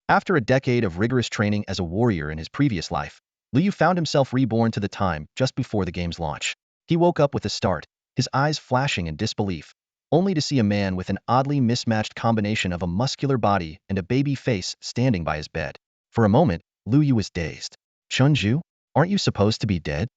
After a decade of rigorous training as a warrior in his previous life, Liu found himself reborn to the time just before the game's launch. He woke up with a start, his eyes flashing in disbelief, only to see a man with an oddly mismatched combination of a muscular body and a baby face standing by his bed. For a moment, Liu was dazed. Chunju, aren't you supposed to be dead?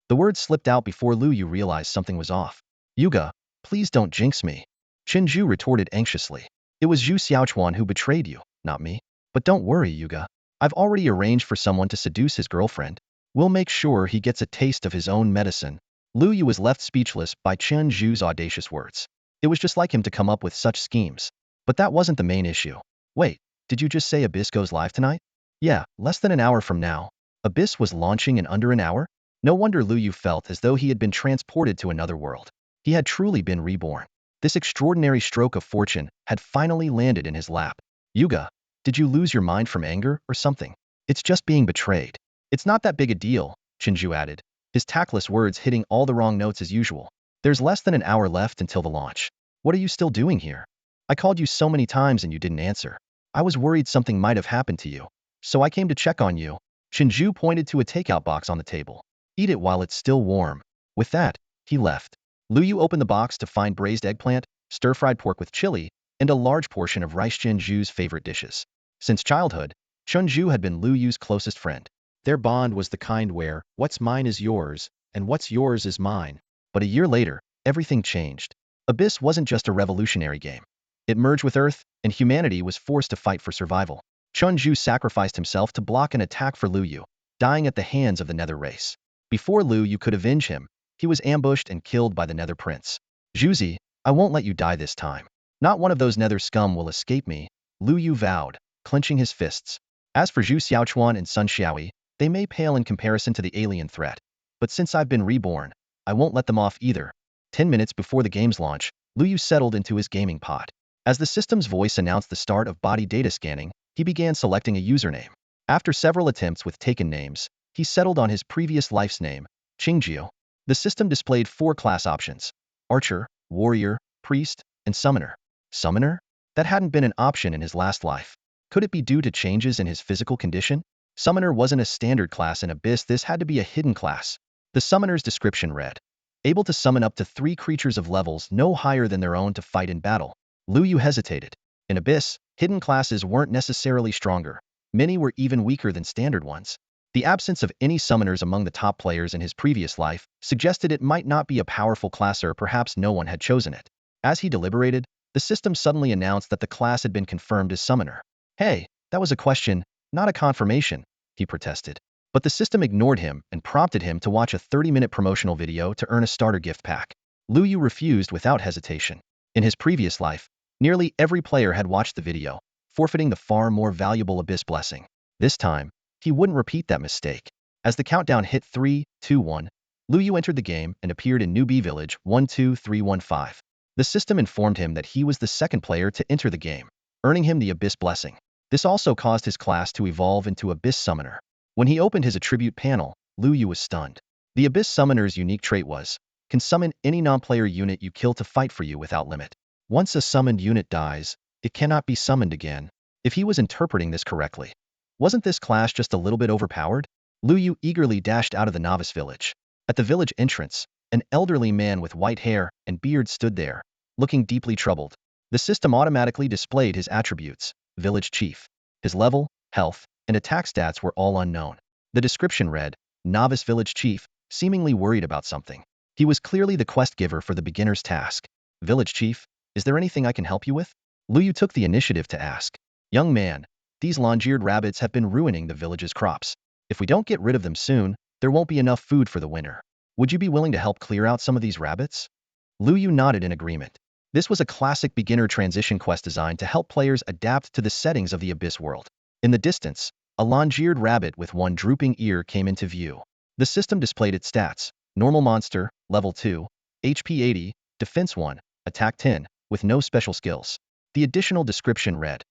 The words slipped out before Liu realized something was off. Yuga, please don't jinx me. Chinju retorted anxiously. It was Zhu Xiaochuan who betrayed you, not me. But don't worry, Yuga. I've already arranged for someone to seduce his girlfriend. We'll make sure he gets a taste of his own medicine. Liu was left speechless by Chen Zhu's audacious words. It was just like him to come up with such schemes. But that wasn't the main issue. Wait, did you just say Abyss goes live tonight? Yeah, less than an hour from now. Abyss was launching in under an hour? No wonder Liu felt as though he had been transported to another world. He had truly been reborn. This extraordinary stroke of fortune had finally landed in his lap. Yuga, did you lose your mind from anger or something? It's just being betrayed. It's not that big a deal, Chinju added, his tactless words hitting all the wrong notes as usual. There's less than an hour left until the launch. What are you still doing here? I called you so many times and you didn't answer. I was worried something might have happened to you. So I came to check on you. Chinju pointed to a takeout box on the table. Eat it while it's still warm. With that, he left. Liu opened the box to find braised eggplant, stir-fried pork with chili, and a large portion of rice Chinju's favorite dishes. Since childhood, Chunju had been Liu's closest friend. Their bond was the kind where, what's mine is yours, and what's yours is mine. But a year later, everything changed. Abyss wasn't just a revolutionary game. It merged with Earth, and humanity was forced to fight for survival. Chunju sacrificed himself to block an attack for Liu, dying at the hands of the Nether race. Before Liu could avenge him, he was ambushed and killed by the Nether Prince. Zhuzi, I won't let you die this time. Not one of those Nether scum will escape me, Liu vowed, clenching his fists. As for Zhu Xiaochuan and Sun Xiaoyi, they may pale in comparison to the alien threat. But since I've been reborn, I won't let them off either. 10 minutes before the game's launch, Liu settled into his gaming pod. As the system's voice announced the start of body data scanning, he began selecting a username. After several attempts with taken names, he settled on his previous life's name, Qingjio. The system displayed 4 class options: Archer, Warrior, Priest, and Summoner. Summoner? That hadn't been an option in his last life. Could it be due to changes in his physical condition? Summoner wasn't a standard class in Abyss, this had to be a hidden class. The Summoner's description read, able to summon up to 3 creatures of levels no higher than their own to fight in battle. Liu hesitated. In Abyss, hidden classes weren't necessarily stronger. Many were even weaker than standard ones. The absence of any summoners among the top players in his previous life suggested it might not be a powerful class, or perhaps no one had chosen it. As he deliberated, the system suddenly announced that the class had been confirmed as Summoner. Hey, that was a question, not a confirmation, he protested. But the system ignored him and prompted him to watch a 30-minute promotional video to earn a starter gift pack. Liu refused without hesitation. In his previous life, nearly every player had watched the video, forfeiting the far more valuable Abyss blessing. This time, he wouldn't repeat that mistake. As the countdown hit 3, 2, 1, Liu entered the game and appeared in Newbie Village 12315. The system informed him that he was the second player to enter the game, earning him the Abyss blessing. This also caused his class to evolve into Abyss Summoner. When he opened his attribute panel, Liu was stunned. The Abyss Summoner's unique trait was, can summon any non-player unit you kill to fight for you without limit. Once a summoned unit dies, it cannot be summoned again. If he was interpreting this correctly, wasn't this class just a little bit overpowered? Liu eagerly dashed out of the novice village. At the village entrance, an elderly man with white hair and beard stood there, looking deeply troubled. The system automatically displayed his attributes: Village Chief. His level, health, and attack stats were all unknown. The description read, Novice Village Chief, seemingly worried about something. He was clearly the quest giver for the beginner's task. Village Chief, is there anything I can help you with? Liu took the initiative to ask. Young man, these long-eared rabbits have been ruining the village's crops. If we don't get rid of them soon, there won't be enough food for the winter. Would you be willing to help clear out some of these rabbits? Liu nodded in agreement. This was a classic beginner transition quest designed to help players adapt to the settings of the Abyss world. In the distance, a long-eared rabbit with one drooping ear came into view. The system displayed its stats: normal monster, level 2, HP 80, defense 1, attack 10, with no special skills. The additional description read,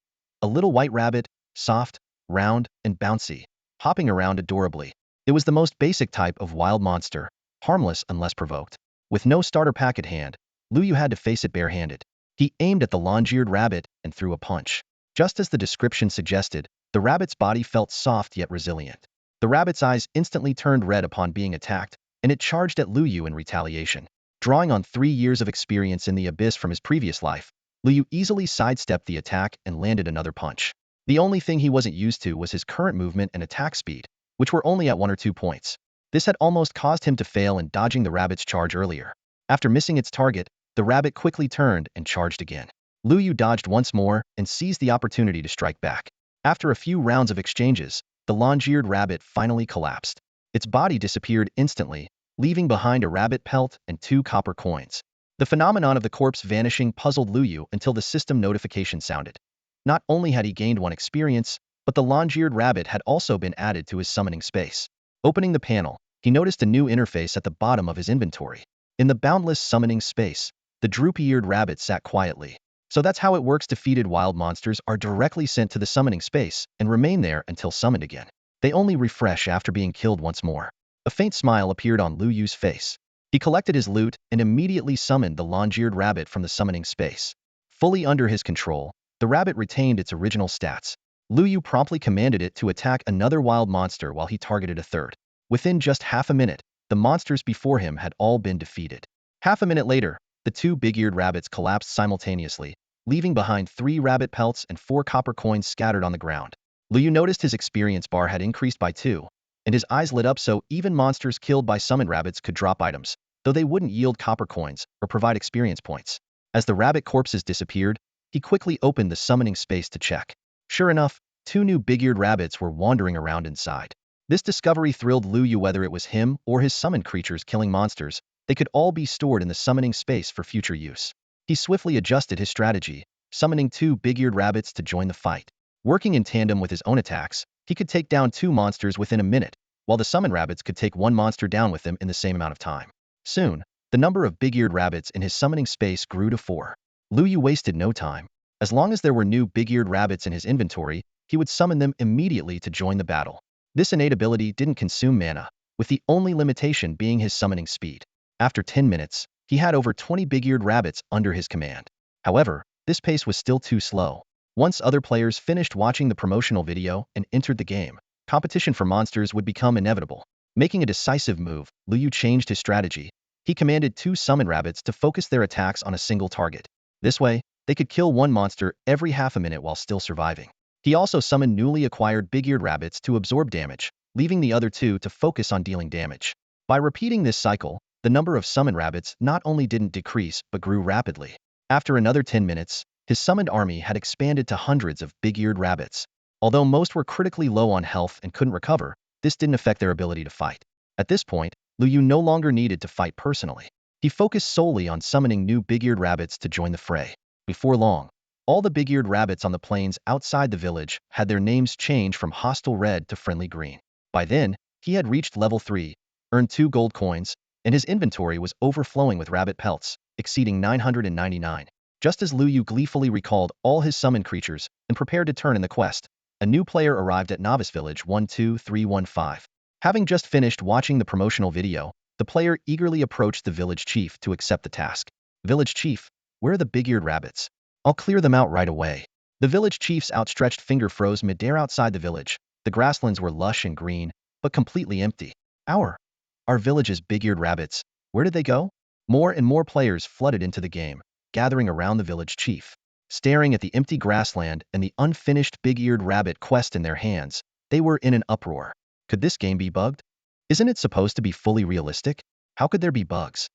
a little white rabbit, soft, round, and bouncy, hopping around adorably. It was the most basic type of wild monster, harmless unless provoked. With no starter pack at hand, Liu had to face it barehanded. He aimed at the long-eared rabbit and threw a punch. Just as the description suggested, the rabbit's body felt soft yet resilient. The rabbit's eyes instantly turned red upon being attacked, and it charged at Lu Yu in retaliation. Drawing on 3 years of experience in the abyss from his previous life, Lu Yu easily sidestepped the attack and landed another punch. The only thing he wasn't used to was his current movement and attack speed, which were only at 1 or 2 points. This had almost caused him to fail in dodging the rabbit's charge earlier. After missing its target, the rabbit quickly turned and charged again. Lu Yu dodged once more and seized the opportunity to strike back. After a few rounds of exchanges, the long-eared rabbit finally collapsed. Its body disappeared instantly, leaving behind a rabbit pelt and 2 copper coins. The phenomenon of the corpse vanishing puzzled Lu Yu until the system notification sounded. Not only had he gained 1 experience, but the long-eared rabbit had also been added to his summoning space. Opening the panel, he noticed a new interface at the bottom of his inventory. In the boundless summoning space, the droopy-eared rabbit sat quietly. So that's how it works. Defeated wild monsters are directly sent to the summoning space and remain there until summoned again. They only refresh after being killed once more. A faint smile appeared on Lu Yu's face. He collected his loot and immediately summoned the long-eared rabbit from the summoning space. Fully under his control, the rabbit retained its original stats. Lu Yu promptly commanded it to attack another wild monster while he targeted a third. Within just half a minute, the monsters before him had all been defeated. Half a minute later, the 2 big-eared rabbits collapsed simultaneously, leaving behind 3 rabbit pelts and 4 copper coins scattered on the ground. Lu Yu noticed his experience bar had increased by 2, and his eyes lit up. So even monsters killed by summoned rabbits could drop items, though they wouldn't yield copper coins or provide experience points. As the rabbit corpses disappeared, he quickly opened the summoning space to check. Sure enough, 2 new big-eared rabbits were wandering around inside. This discovery thrilled Lu Yu. Whether it was him or his summoned creatures killing monsters, they could all be stored in the summoning space for future use. He swiftly adjusted his strategy, summoning 2 big-eared rabbits to join the fight. Working in tandem with his own attacks, he could take down 2 monsters within a minute, while the summoned rabbits could take 1 monster down with them in the same amount of time. Soon, the number of big-eared rabbits in his summoning space grew to 4. Lu Yu wasted no time. As long as there were new big-eared rabbits in his inventory, he would summon them immediately to join the battle. This innate ability didn't consume mana, with the only limitation being his summoning speed. After 10 minutes, he had over 20 big-eared rabbits under his command. However, this pace was still too slow. Once other players finished watching the promotional video and entered the game, competition for monsters would become inevitable. Making a decisive move, Lu Yu changed his strategy. He commanded 2 summoned rabbits to focus their attacks on a single target. This way, they could kill 1 monster every half a minute while still surviving. He also summoned newly acquired big-eared rabbits to absorb damage, leaving the other 2 to focus on dealing damage. By repeating this cycle, the number of summoned rabbits not only didn't decrease but grew rapidly. After another 10 minutes, his summoned army had expanded to hundreds of big-eared rabbits. Although most were critically low on health and couldn't recover, this didn't affect their ability to fight. At this point, Lu Yu no longer needed to fight personally. He focused solely on summoning new big-eared rabbits to join the fray. Before long, all the big-eared rabbits on the plains outside the village had their names changed from hostile red to friendly green. By then, he had reached level 3, earned 2 gold coins, and his inventory was overflowing with rabbit pelts, exceeding 999. Just as Lu Yu gleefully recalled all his summoned creatures and prepared to turn in the quest, a new player arrived at Novice Village 12315. Having just finished watching the promotional video, the player eagerly approached the village chief to accept the task. Village chief, where are the big-eared rabbits? I'll clear them out right away. The village chief's outstretched finger froze midair outside the village. The grasslands were lush and green, but completely empty. Our village's big-eared rabbits, where did they go? More and more players flooded into the game, gathering around the village chief. Staring at the empty grassland and the unfinished big-eared rabbit quest in their hands, they were in an uproar. Could this game be bugged? Isn't it supposed to be fully realistic? How could there be bugs?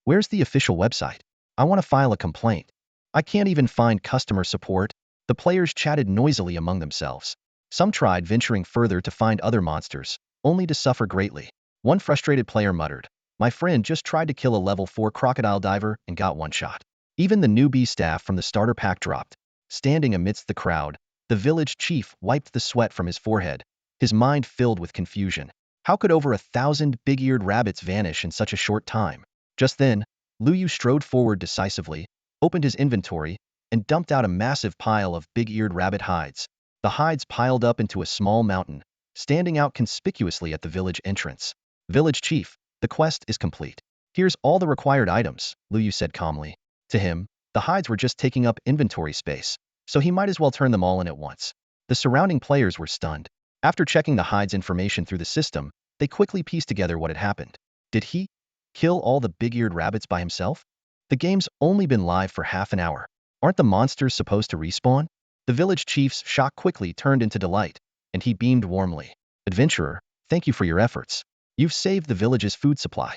Where's the official website? I want to file a complaint. I can't even find customer support. The players chatted noisily among themselves. Some tried venturing further to find other monsters, only to suffer greatly. One frustrated player muttered, "My friend just tried to kill a level 4 crocodile diver and got 1 shot." Even the newbie staff from the starter pack dropped. Standing amidst the crowd, the village chief wiped the sweat from his forehead, his mind filled with confusion. How could over 1,000 big-eared rabbits vanish in such a short time? Just then, Lu Yu strode forward decisively, opened his inventory, and dumped out a massive pile of big-eared rabbit hides. The hides piled up into a small mountain, standing out conspicuously at the village entrance. Village chief, the quest is complete. Here's all the required items, Lu Yu said calmly. To him, the hides were just taking up inventory space, so he might as well turn them all in at once. The surrounding players were stunned. After checking the hide's information through the system, they quickly pieced together what had happened. Did he kill all the big-eared rabbits by himself? The game's only been live for half an hour. Aren't the monsters supposed to respawn? The village chief's shock quickly turned into delight, and he beamed warmly. Adventurer, thank you for your efforts. You've saved the village's food supply.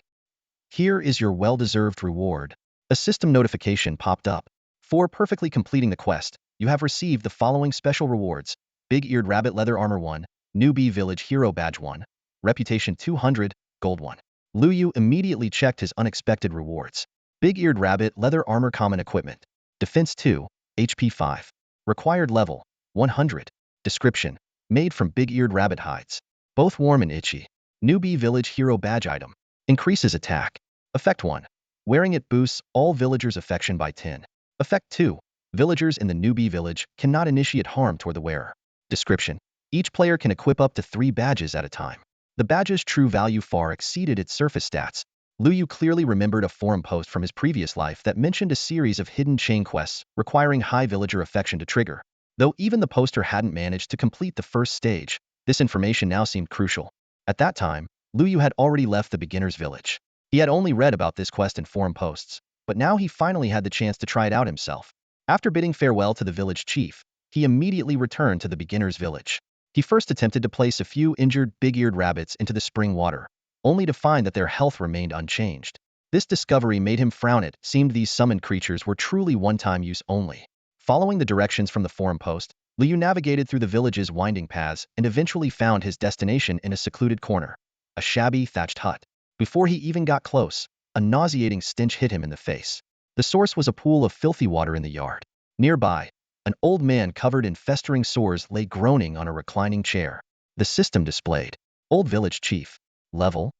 Here is your well-deserved reward. A system notification popped up. For perfectly completing the quest, you have received the following special rewards. Big-eared rabbit leather armor 1, newbie village hero badge 1, reputation 200, gold 1. Lu Yu immediately checked his unexpected rewards. Big-eared rabbit leather armor common equipment. Defense 2, HP 5. Required level, 100. Description, made from big-eared rabbit hides. Both warm and itchy. Newbie village hero badge item. Increases attack. Effect 1. Wearing it boosts all villagers' affection by 10. Effect 2. Villagers in the newbie village cannot initiate harm toward the wearer. Description. Each player can equip up to 3 badges at a time. The badge's true value far exceeded its surface stats. Lu Yu clearly remembered a forum post from his previous life that mentioned a series of hidden chain quests requiring high villager affection to trigger. Though even the poster hadn't managed to complete the first stage, this information now seemed crucial. At that time, Lu Yu had already left the beginner's village. He had only read about this quest in forum posts, but now he finally had the chance to try it out himself. After bidding farewell to the village chief, he immediately returned to the beginner's village. He first attempted to place a few injured big-eared rabbits into the spring water, only to find that their health remained unchanged. This discovery made him frown. It seemed these summoned creatures were truly one-time use only. Following the directions from the forum post, Lu Yu navigated through the village's winding paths and eventually found his destination in a secluded corner, a shabby thatched hut. Before he even got close, a nauseating stench hit him in the face. The source was a pool of filthy water in the yard. Nearby, an old man covered in festering sores lay groaning on a reclining chair. The system displayed. Old village chief. Level.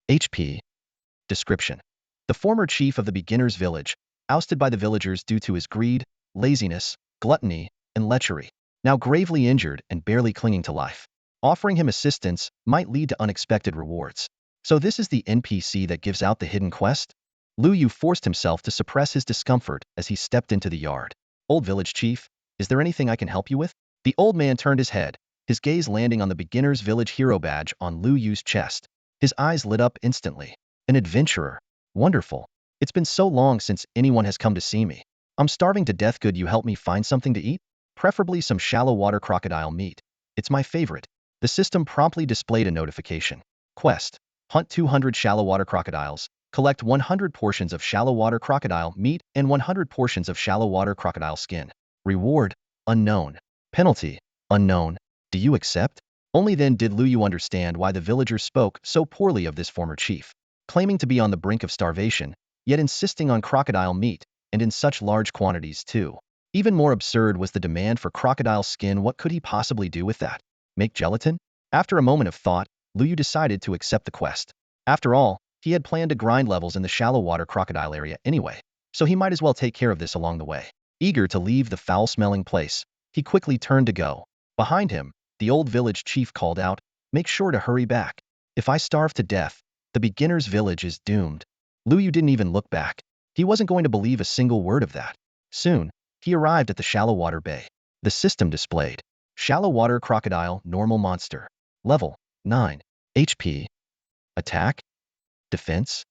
HP. Description. The former chief of the beginner's village, ousted by the villagers due to his greed, laziness, gluttony, and lechery, now gravely injured and barely clinging to life. Offering him assistance might lead to unexpected rewards. So this is the NPC that gives out the hidden quest? Lu Yu forced himself to suppress his discomfort as he stepped into the yard. Old village chief, is there anything I can help you with? The old man turned his head, his gaze landing on the beginner's village hero badge on Lu Yu's chest. His eyes lit up instantly. An adventurer. Wonderful. It's been so long since anyone has come to see me. I'm starving to death. Could you help me find something to eat? Preferably some shallow water crocodile meat. It's my favorite. The system promptly displayed a notification. Quest. Hunt 200 shallow water crocodiles. Collect 100 portions of shallow water crocodile meat and 100 portions of shallow water crocodile skin. Reward. Unknown. Penalty. Unknown. Do you accept? Only then did Lu Yu understand why the villagers spoke so poorly of this former chief. Claiming to be on the brink of starvation, yet insisting on crocodile meat, and in such large quantities too. Even more absurd was the demand for crocodile skin. What could he possibly do with that? Make gelatin? After a moment of thought, Lu Yu decided to accept the quest. After all, he had planned to grind levels in the shallow water crocodile area anyway, so he might as well take care of this along the way. Eager to leave the foul-smelling place, he quickly turned to go. Behind him, the old village chief called out, "Make sure to hurry back. If I starve to death, the beginner's village is doomed." Lu Yu didn't even look back. He wasn't going to believe a single word of that. Soon, he arrived at the shallow water bay. The system displayed. Shallow water crocodile normal monster. Level 9. HP. Attack. Defense.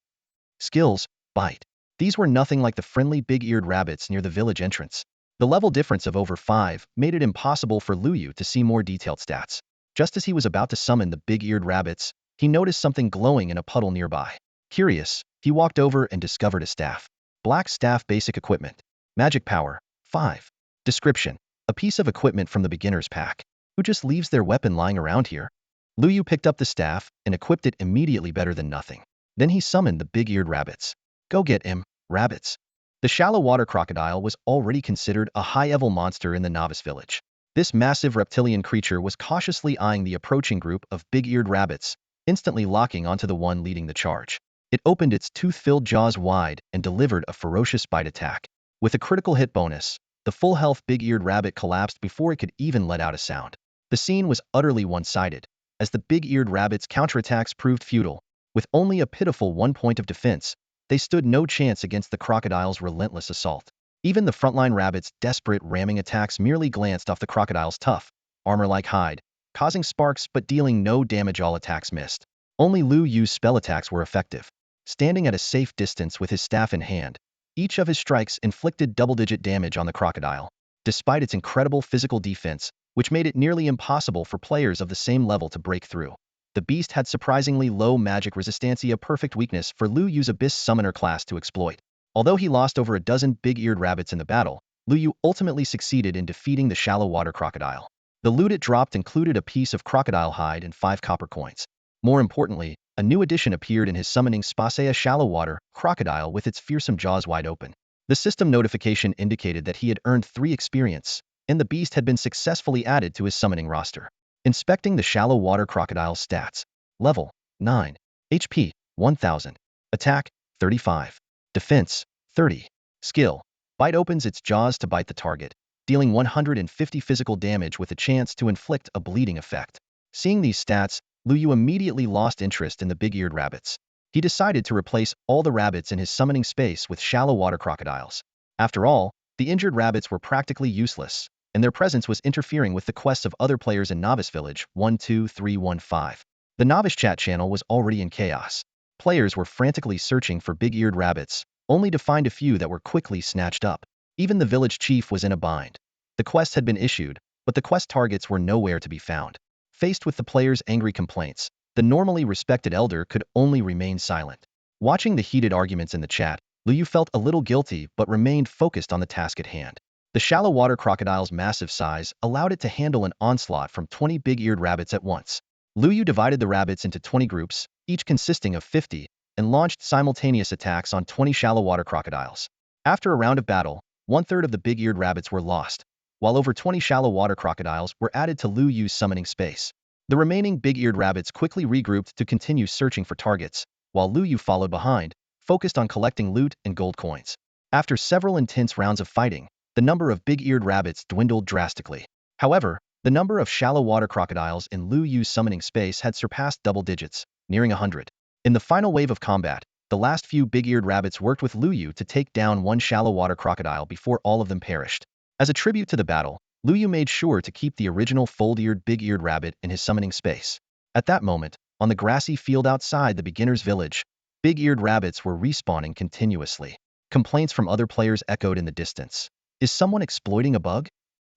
Skills. Bite. These were nothing like the friendly big-eared rabbits near the village entrance. The level difference of over 5 made it impossible for Lu Yu to see more detailed stats. Just as he was about to summon the big-eared rabbits, he noticed something glowing in a puddle nearby. Curious, he walked over and discovered a staff. Black staff basic equipment. Magic power, 5. Description. A piece of equipment from the beginner's pack. Who just leaves their weapon lying around here? Lu Yu picked up the staff and equipped it immediately. Better than nothing. Then he summoned the big-eared rabbits. Go get him, rabbits. The shallow water crocodile was already considered a high-level monster in the novice village. This massive reptilian creature was cautiously eyeing the approaching group of big-eared rabbits, instantly locking onto the one leading the charge. It opened its tooth-filled jaws wide and delivered a ferocious bite attack. With a critical hit bonus, the full-health big-eared rabbit collapsed before it could even let out a sound. The scene was utterly one-sided, as the big-eared rabbit's counterattacks proved futile. With only a pitiful 1 point of defense, they stood no chance against the crocodile's relentless assault. Even the frontline rabbits' desperate ramming attacks merely glanced off the crocodile's tough, armor-like hide, causing sparks but dealing no damage. All attacks missed. Only Lu Yu's spell attacks were effective. Standing at a safe distance with his staff in hand, each of his strikes inflicted double-digit damage on the crocodile. Despite its incredible physical defense, which made it nearly impossible for players of the same level to break through, the beast had surprisingly low magic resistance, a perfect weakness for Lu Yu's Abyss Summoner class to exploit. Although he lost over a dozen big-eared rabbits in the battle, Lu Yu ultimately succeeded in defeating the shallow water crocodile. The loot it dropped included a piece of crocodile hide and 5 copper coins. More importantly, a new addition appeared in his summoning space, a shallow water crocodile with its fearsome jaws wide open. The system notification indicated that he had earned 3 experience, and the beast had been successfully added to his summoning roster. Inspecting the shallow water crocodile's stats. Level 9. HP 1000. Attack 35. Defense 30. Skill. Bite opens its jaws to bite the target, dealing 150 physical damage with a chance to inflict a bleeding effect. Seeing these stats, Lu Yu immediately lost interest in the big-eared rabbits. He decided to replace all the rabbits in his summoning space with shallow water crocodiles. After all, the injured rabbits were practically useless, and their presence was interfering with the quests of other players in Novice Village 12315. The Novice chat channel was already in chaos. Players were frantically searching for big-eared rabbits, only to find a few that were quickly snatched up. Even the village chief was in a bind. The quest had been issued, but the quest targets were nowhere to be found. Faced with the players' angry complaints, the normally respected elder could only remain silent. Watching the heated arguments in the chat, Lu Yu felt a little guilty but remained focused on the task at hand. The shallow water crocodile's massive size allowed it to handle an onslaught from 20 big-eared rabbits at once. Lu Yu divided the rabbits into 20 groups, each consisting of 50, and launched simultaneous attacks on 20 shallow water crocodiles. After a round of battle, 1/3 of the big-eared rabbits were lost, while over 20 shallow water crocodiles were added to Lu Yu's summoning space. The remaining big-eared rabbits quickly regrouped to continue searching for targets, while Lu Yu followed behind, focused on collecting loot and gold coins. After several intense rounds of fighting, the number of big-eared rabbits dwindled drastically. However, the number of shallow water crocodiles in Lu Yu's summoning space had surpassed double digits, nearing 100. In the final wave of combat, the last few big-eared rabbits worked with Lu Yu to take down one shallow water crocodile before all of them perished. As a tribute to the battle, Lu Yu made sure to keep the original fold-eared big-eared rabbit in his summoning space. At that moment, on the grassy field outside the beginner's village, big-eared rabbits were respawning continuously. Complaints from other players echoed in the distance. Is someone exploiting a bug?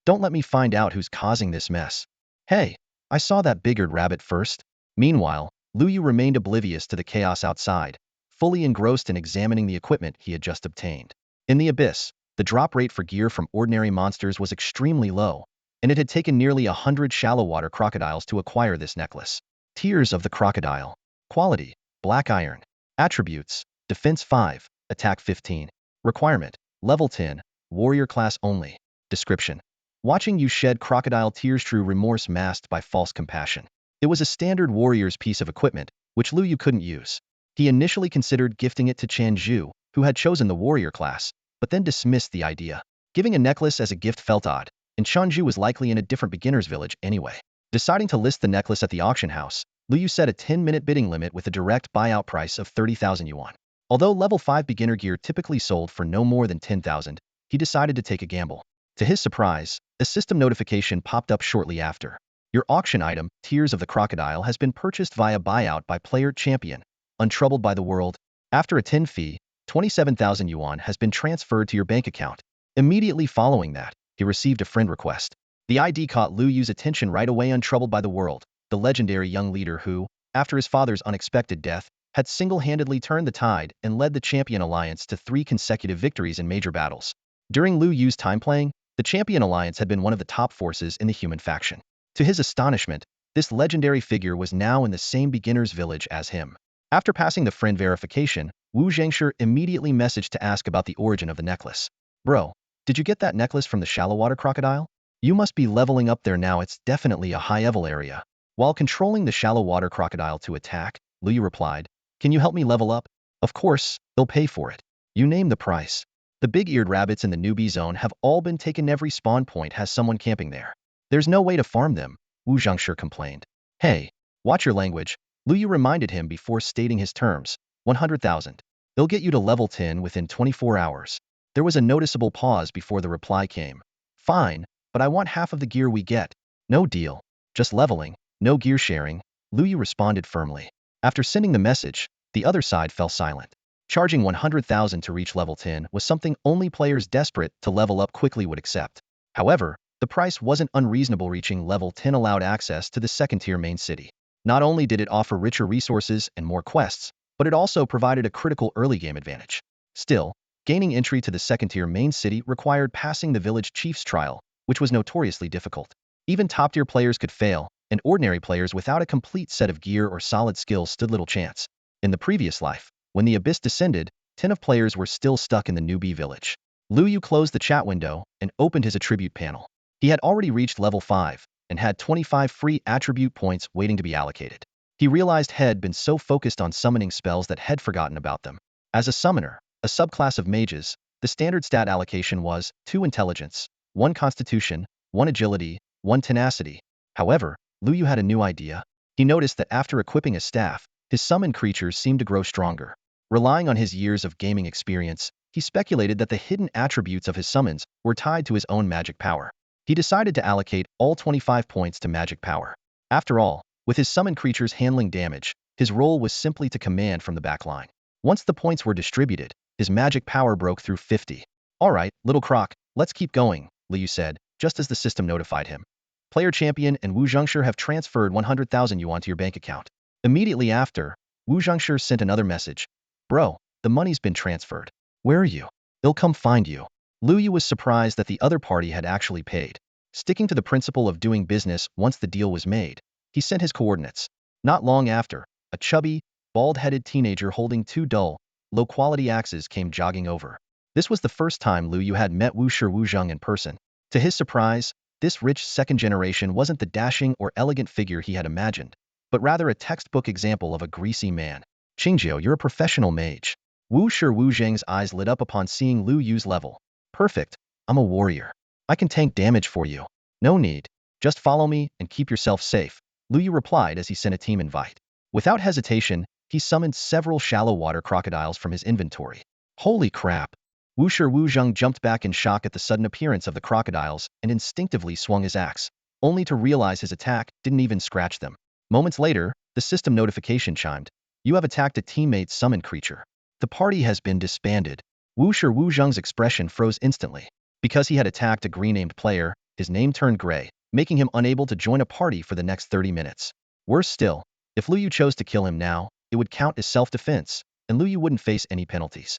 Don't let me find out who's causing this mess. Hey, I saw that big-eared rabbit first. Meanwhile, Lu Yu remained oblivious to the chaos outside, fully engrossed in examining the equipment he had just obtained. In the abyss, the drop rate for gear from ordinary monsters was extremely low, and it had taken nearly 100 shallow water crocodiles to acquire this necklace. Tears of the crocodile. Quality: black iron. Attributes: defense 5, attack 15. Requirement: level 10, warrior class only. Description: watching you shed crocodile tears, true remorse masked by false compassion. It was a standard warrior's piece of equipment, which Lu Yu couldn't use. He initially considered gifting it to Chan Zhu, who had chosen the warrior class, but then dismissed the idea. Giving a necklace as a gift felt odd, and Chan Zhu was likely in a different beginner's village anyway. Deciding to list the necklace at the auction house, Lu Yu set a 10-minute bidding limit with a direct buyout price of 30,000 yuan. Although level 5 beginner gear typically sold for no more than 10,000, he decided to take a gamble. To his surprise, a system notification popped up shortly after. Your auction item, Tears of the Crocodile, has been purchased via buyout by player champion, untroubled by the world. After a 10 fee, 27,000 yuan has been transferred to your bank account. Immediately following that, he received a friend request. The ID caught Lu Yu's attention right away. Untroubled by the world, the legendary young leader who, after his father's unexpected death, had single-handedly turned the tide and led the Champion Alliance to 3 consecutive victories in major battles. During Lu Yu's time playing, the Champion Alliance had been one of the top forces in the human faction. To his astonishment, this legendary figure was now in the same beginner's village as him. After passing the friend verification, Wu Zhangshi immediately messaged to ask about the origin of the necklace. Bro, did you get that necklace from the shallow water crocodile? You must be leveling up there now. It's definitely a high-level area. While controlling the shallow water crocodile to attack, Lu Yu replied, can you help me level up? Of course, they'll pay for it. You name the price. The big-eared rabbits in the newbie zone have all been taken. Every spawn point has someone camping there. There's no way to farm them, Wu Zhangshi complained. Hey, watch your language, Lu Yu reminded him before stating his terms. 100,000. They'll get you to level 10 within 24 hours. There was a noticeable pause before the reply came. Fine, but I want half of the gear we get. No deal. Just leveling, no gear sharing, Lu Yu responded firmly. After sending the message, the other side fell silent. Charging 100,000 to reach level 10 was something only players desperate to level up quickly would accept. However, the price wasn't unreasonable. Reaching level 10 allowed access to the second-tier main city. Not only did it offer richer resources and more quests, but it also provided a critical early-game advantage. Still, gaining entry to the second-tier main city required passing the village chief's trial, which was notoriously difficult. Even top-tier players could fail, and ordinary players without a complete set of gear or solid skills stood little chance. In the previous life, when the abyss descended, 10 of players were still stuck in the newbie village. Lu Yu closed the chat window and opened his attribute panel. He had already reached level 5 and had 25 free attribute points waiting to be allocated. He realized he'd been so focused on summoning spells that he'd forgotten about them. As a summoner, a subclass of mages, the standard stat allocation was 2 intelligence, 1 constitution, 1 agility, 1 tenacity. However, Lu Yu had a new idea. He noticed that after equipping a staff, his summoned creatures seemed to grow stronger. Relying on his years of gaming experience, he speculated that the hidden attributes of his summons were tied to his own magic power. He decided to allocate all 25 points to magic power. After all, with his summoned creatures handling damage, his role was simply to command from the backline. Once the points were distributed, his magic power broke through 50. All right, little croc, let's keep going, Lu Yu said, just as the system notified him. Player champion and Wu Zhengshi have transferred 100,000 yuan to your bank account. Immediately after, Wu Zhengshi sent another message. Bro, the money's been transferred. Where are you? They'll come find you. Lu Yu was surprised that the other party had actually paid. Sticking to the principle of doing business once the deal was made, he sent his coordinates. Not long after, a chubby, bald-headed teenager holding 2 dull, low-quality axes came jogging over. This was the first time Lu Yu had met Wu Zheng in person. To his surprise, this rich second generation wasn't the dashing or elegant figure he had imagined, but rather a textbook example of a greasy man. Qingjiu, you're a professional mage. Wu Zheng's eyes lit up upon seeing Lu Yu's level. Perfect. I'm a warrior. I can tank damage for you. No need. Just follow me and keep yourself safe, Lu Yu replied as he sent a team invite. Without hesitation, he summoned several shallow water crocodiles from his inventory. Holy crap. Wu Zheng jumped back in shock at the sudden appearance of the crocodiles and instinctively swung his axe, only to realize his attack didn't even scratch them. Moments later, the system notification chimed. You have attacked a teammate's summoned creature. The party has been disbanded. Wu Zheng's expression froze instantly. Because he had attacked a green-named player, his name turned gray, making him unable to join a party for the next 30 minutes. Worse still, if Lu Yu chose to kill him now, it would count as self-defense, and Lu Yu wouldn't face any penalties.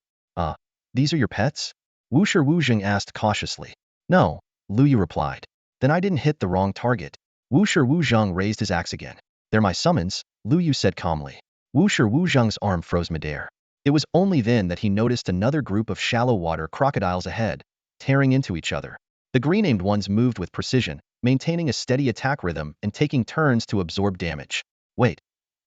These are your pets? Wu Zheng asked cautiously. No, Lu Yu replied. Then I didn't hit the wrong target. Wu Zheng raised his axe again. They're my summons, Lu Yu said calmly. Wu Zheng's arm froze midair. It was only then that he noticed another group of shallow water crocodiles ahead, tearing into each other. The green-named ones moved with precision, maintaining a steady attack rhythm and taking turns to absorb damage. Wait,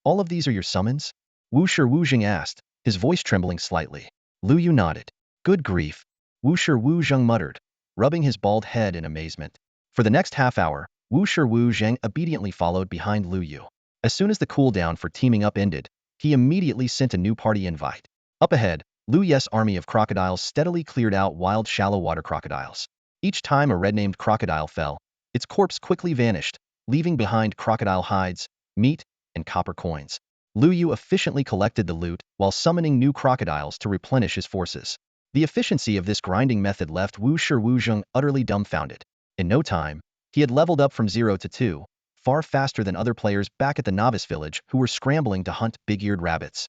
all of these are your summons? Wu Zheng asked, his voice trembling slightly. Lu Yu nodded. Good grief, Wu Zheng muttered, rubbing his bald head in amazement. For the next half hour, Wu Zheng obediently followed behind Lu Yu. As soon as the cooldown for teaming up ended, he immediately sent a new party invite. Up ahead, Lu Yu's army of crocodiles steadily cleared out wild shallow water crocodiles. Each time a red-named crocodile fell, its corpse quickly vanished, leaving behind crocodile hides, meat, and copper coins. Lu Yu efficiently collected the loot while summoning new crocodiles to replenish his forces. The efficiency of this grinding method left Wu Zheng utterly dumbfounded. In no time, he had leveled up from 0 to 2, far faster than other players back at the novice village who were scrambling to hunt big-eared rabbits.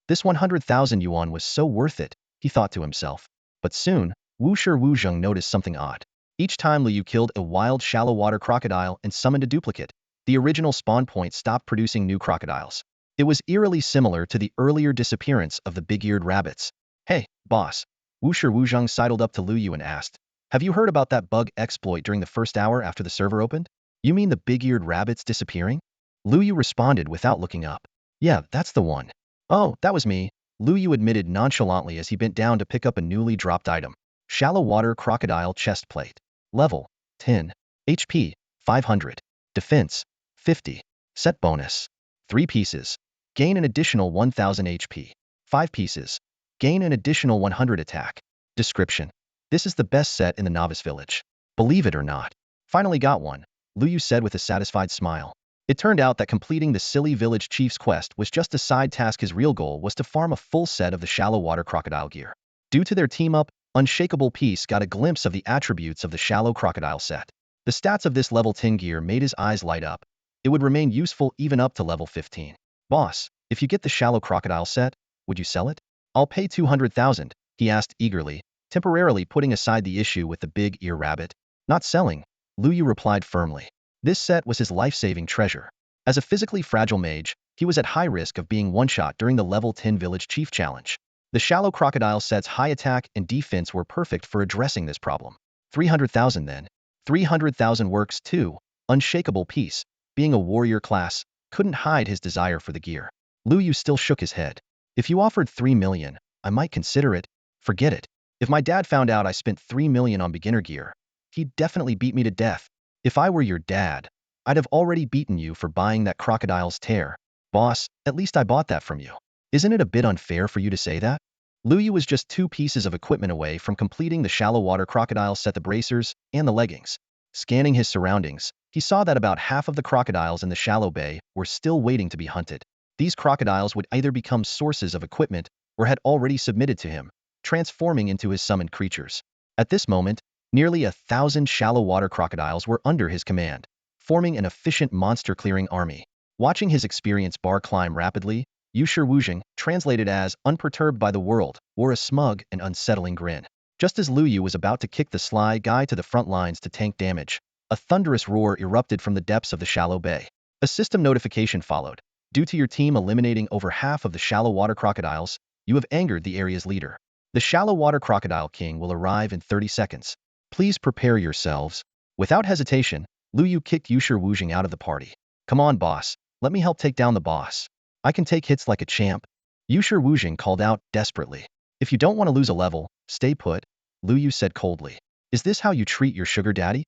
This 100,000 yuan was so worth it, he thought to himself. But soon, Wu Zheng noticed something odd. Each time Lu Yu killed a wild shallow water crocodile and summoned a duplicate, the original spawn point stopped producing new crocodiles. It was eerily similar to the earlier disappearance of the big-eared rabbits. Hey, boss. Wu Zheng sidled up to Lu Yu and asked, have you heard about that bug exploit during the first hour after the server opened? You mean the big-eared rabbits disappearing? Lu Yu responded without looking up. Yeah, that's the one. Oh, that was me, Lu Yu admitted nonchalantly as he bent down to pick up a newly dropped item. Shallow water crocodile chest plate. Level 10. HP 500. Defense 50. Set bonus 3 pieces. Gain an additional 1000 HP. 5 pieces. Gain an additional 100 attack. Description. This is the best set in the novice village. Believe it or not. Finally got one, Lu Yu said with a satisfied smile. It turned out that completing the silly village chief's quest was just a side task. His real goal was to farm a full set of the shallow water crocodile gear. Due to their team-up, Unshakable Peace got a glimpse of the attributes of the shallow crocodile set. The stats of this level 10 gear made his eyes light up. It would remain useful even up to level 15. Boss, if you get the shallow crocodile set, would you sell it? I'll pay 200,000, he asked eagerly, temporarily putting aside the issue with the big ear rabbit. Not selling, Lu Yu replied firmly. This set was his life-saving treasure. As a physically fragile mage, he was at high risk of being one-shot during the level 10 village chief challenge. The shallow crocodile set's high attack and defense were perfect for addressing this problem. 300,000 then. 300,000 works too. Unshakable Peace, being a warrior class, couldn't hide his desire for the gear. Lu Yu still shook his head. If you offered 3 million, I might consider it. Forget it. If my dad found out I spent 3 million on beginner gear, he'd definitely beat me to death. If I were your dad, I'd have already beaten you for buying that crocodile's tear. Boss, at least I bought that from you. Isn't it a bit unfair for you to say that? Lu Yu was just 2 pieces of equipment away from completing the shallow water crocodile set, the bracers and the leggings. Scanning his surroundings, he saw that about half of the crocodiles in the shallow bay were still waiting to be hunted. These crocodiles would either become sources of equipment or had already submitted to him, transforming into his summoned creatures. At this moment, nearly 1,000 shallow water crocodiles were under his command, forming an efficient monster-clearing army. Watching his experience bar climb rapidly, Yushi Wuzheng, translated as unperturbed by the world, wore a smug and unsettling grin. Just as Lu Yu was about to kick the sly guy to the front lines to tank damage, a thunderous roar erupted from the depths of the shallow bay. A system notification followed. Due to your team eliminating over half of the shallow water crocodiles, you have angered the area's leader. The shallow water crocodile king will arrive in 30 seconds. Please prepare yourselves. Without hesitation, Lu Yu kicked Yushi Wuzheng out of the party. Come on, boss. Let me help take down the boss. I can take hits like a champ. Yushi Wuzheng called out desperately. If you don't want to lose a level, stay put, Lu Yu said coldly. Is this how you treat your sugar daddy?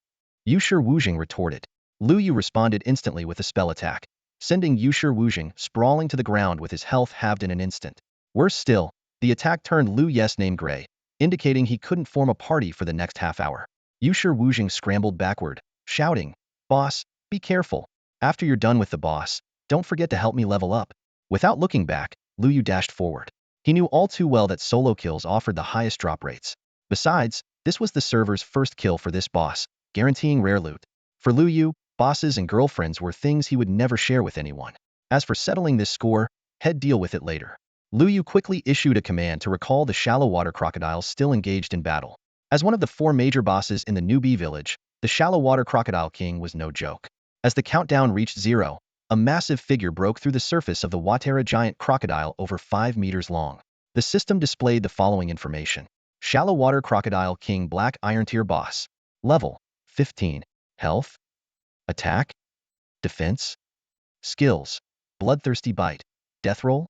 Yushi Wuzheng retorted. Lu Yu responded instantly with a spell attack, sending Yushi Wuzheng sprawling to the ground with his health halved in an instant. Worse still, the attack turned Lu Yu's name gray, indicating he couldn't form a party for the next half hour. Yushi Wuzheng scrambled backward, shouting, Boss, be careful. After you're done with the boss, don't forget to help me level up. Without looking back, Lu Yu dashed forward. He knew all too well that solo kills offered the highest drop rates. Besides, this was the server's first kill for this boss, guaranteeing rare loot. For Lu Yu, bosses and girlfriends were things he would never share with anyone. As for settling this score, he'd deal with it later. Lu Yu quickly issued a command to recall the shallow water crocodiles still engaged in battle. As one of the 4 major bosses in the newbie village, the shallow water crocodile king was no joke. As the countdown reached 0, a massive figure broke through the surface of the Watera giant crocodile over 5 meters long. The system displayed the following information. Shallow water crocodile king black iron tier boss. Level 15. Health, attack, defense, skills, bloodthirsty bite, death roll.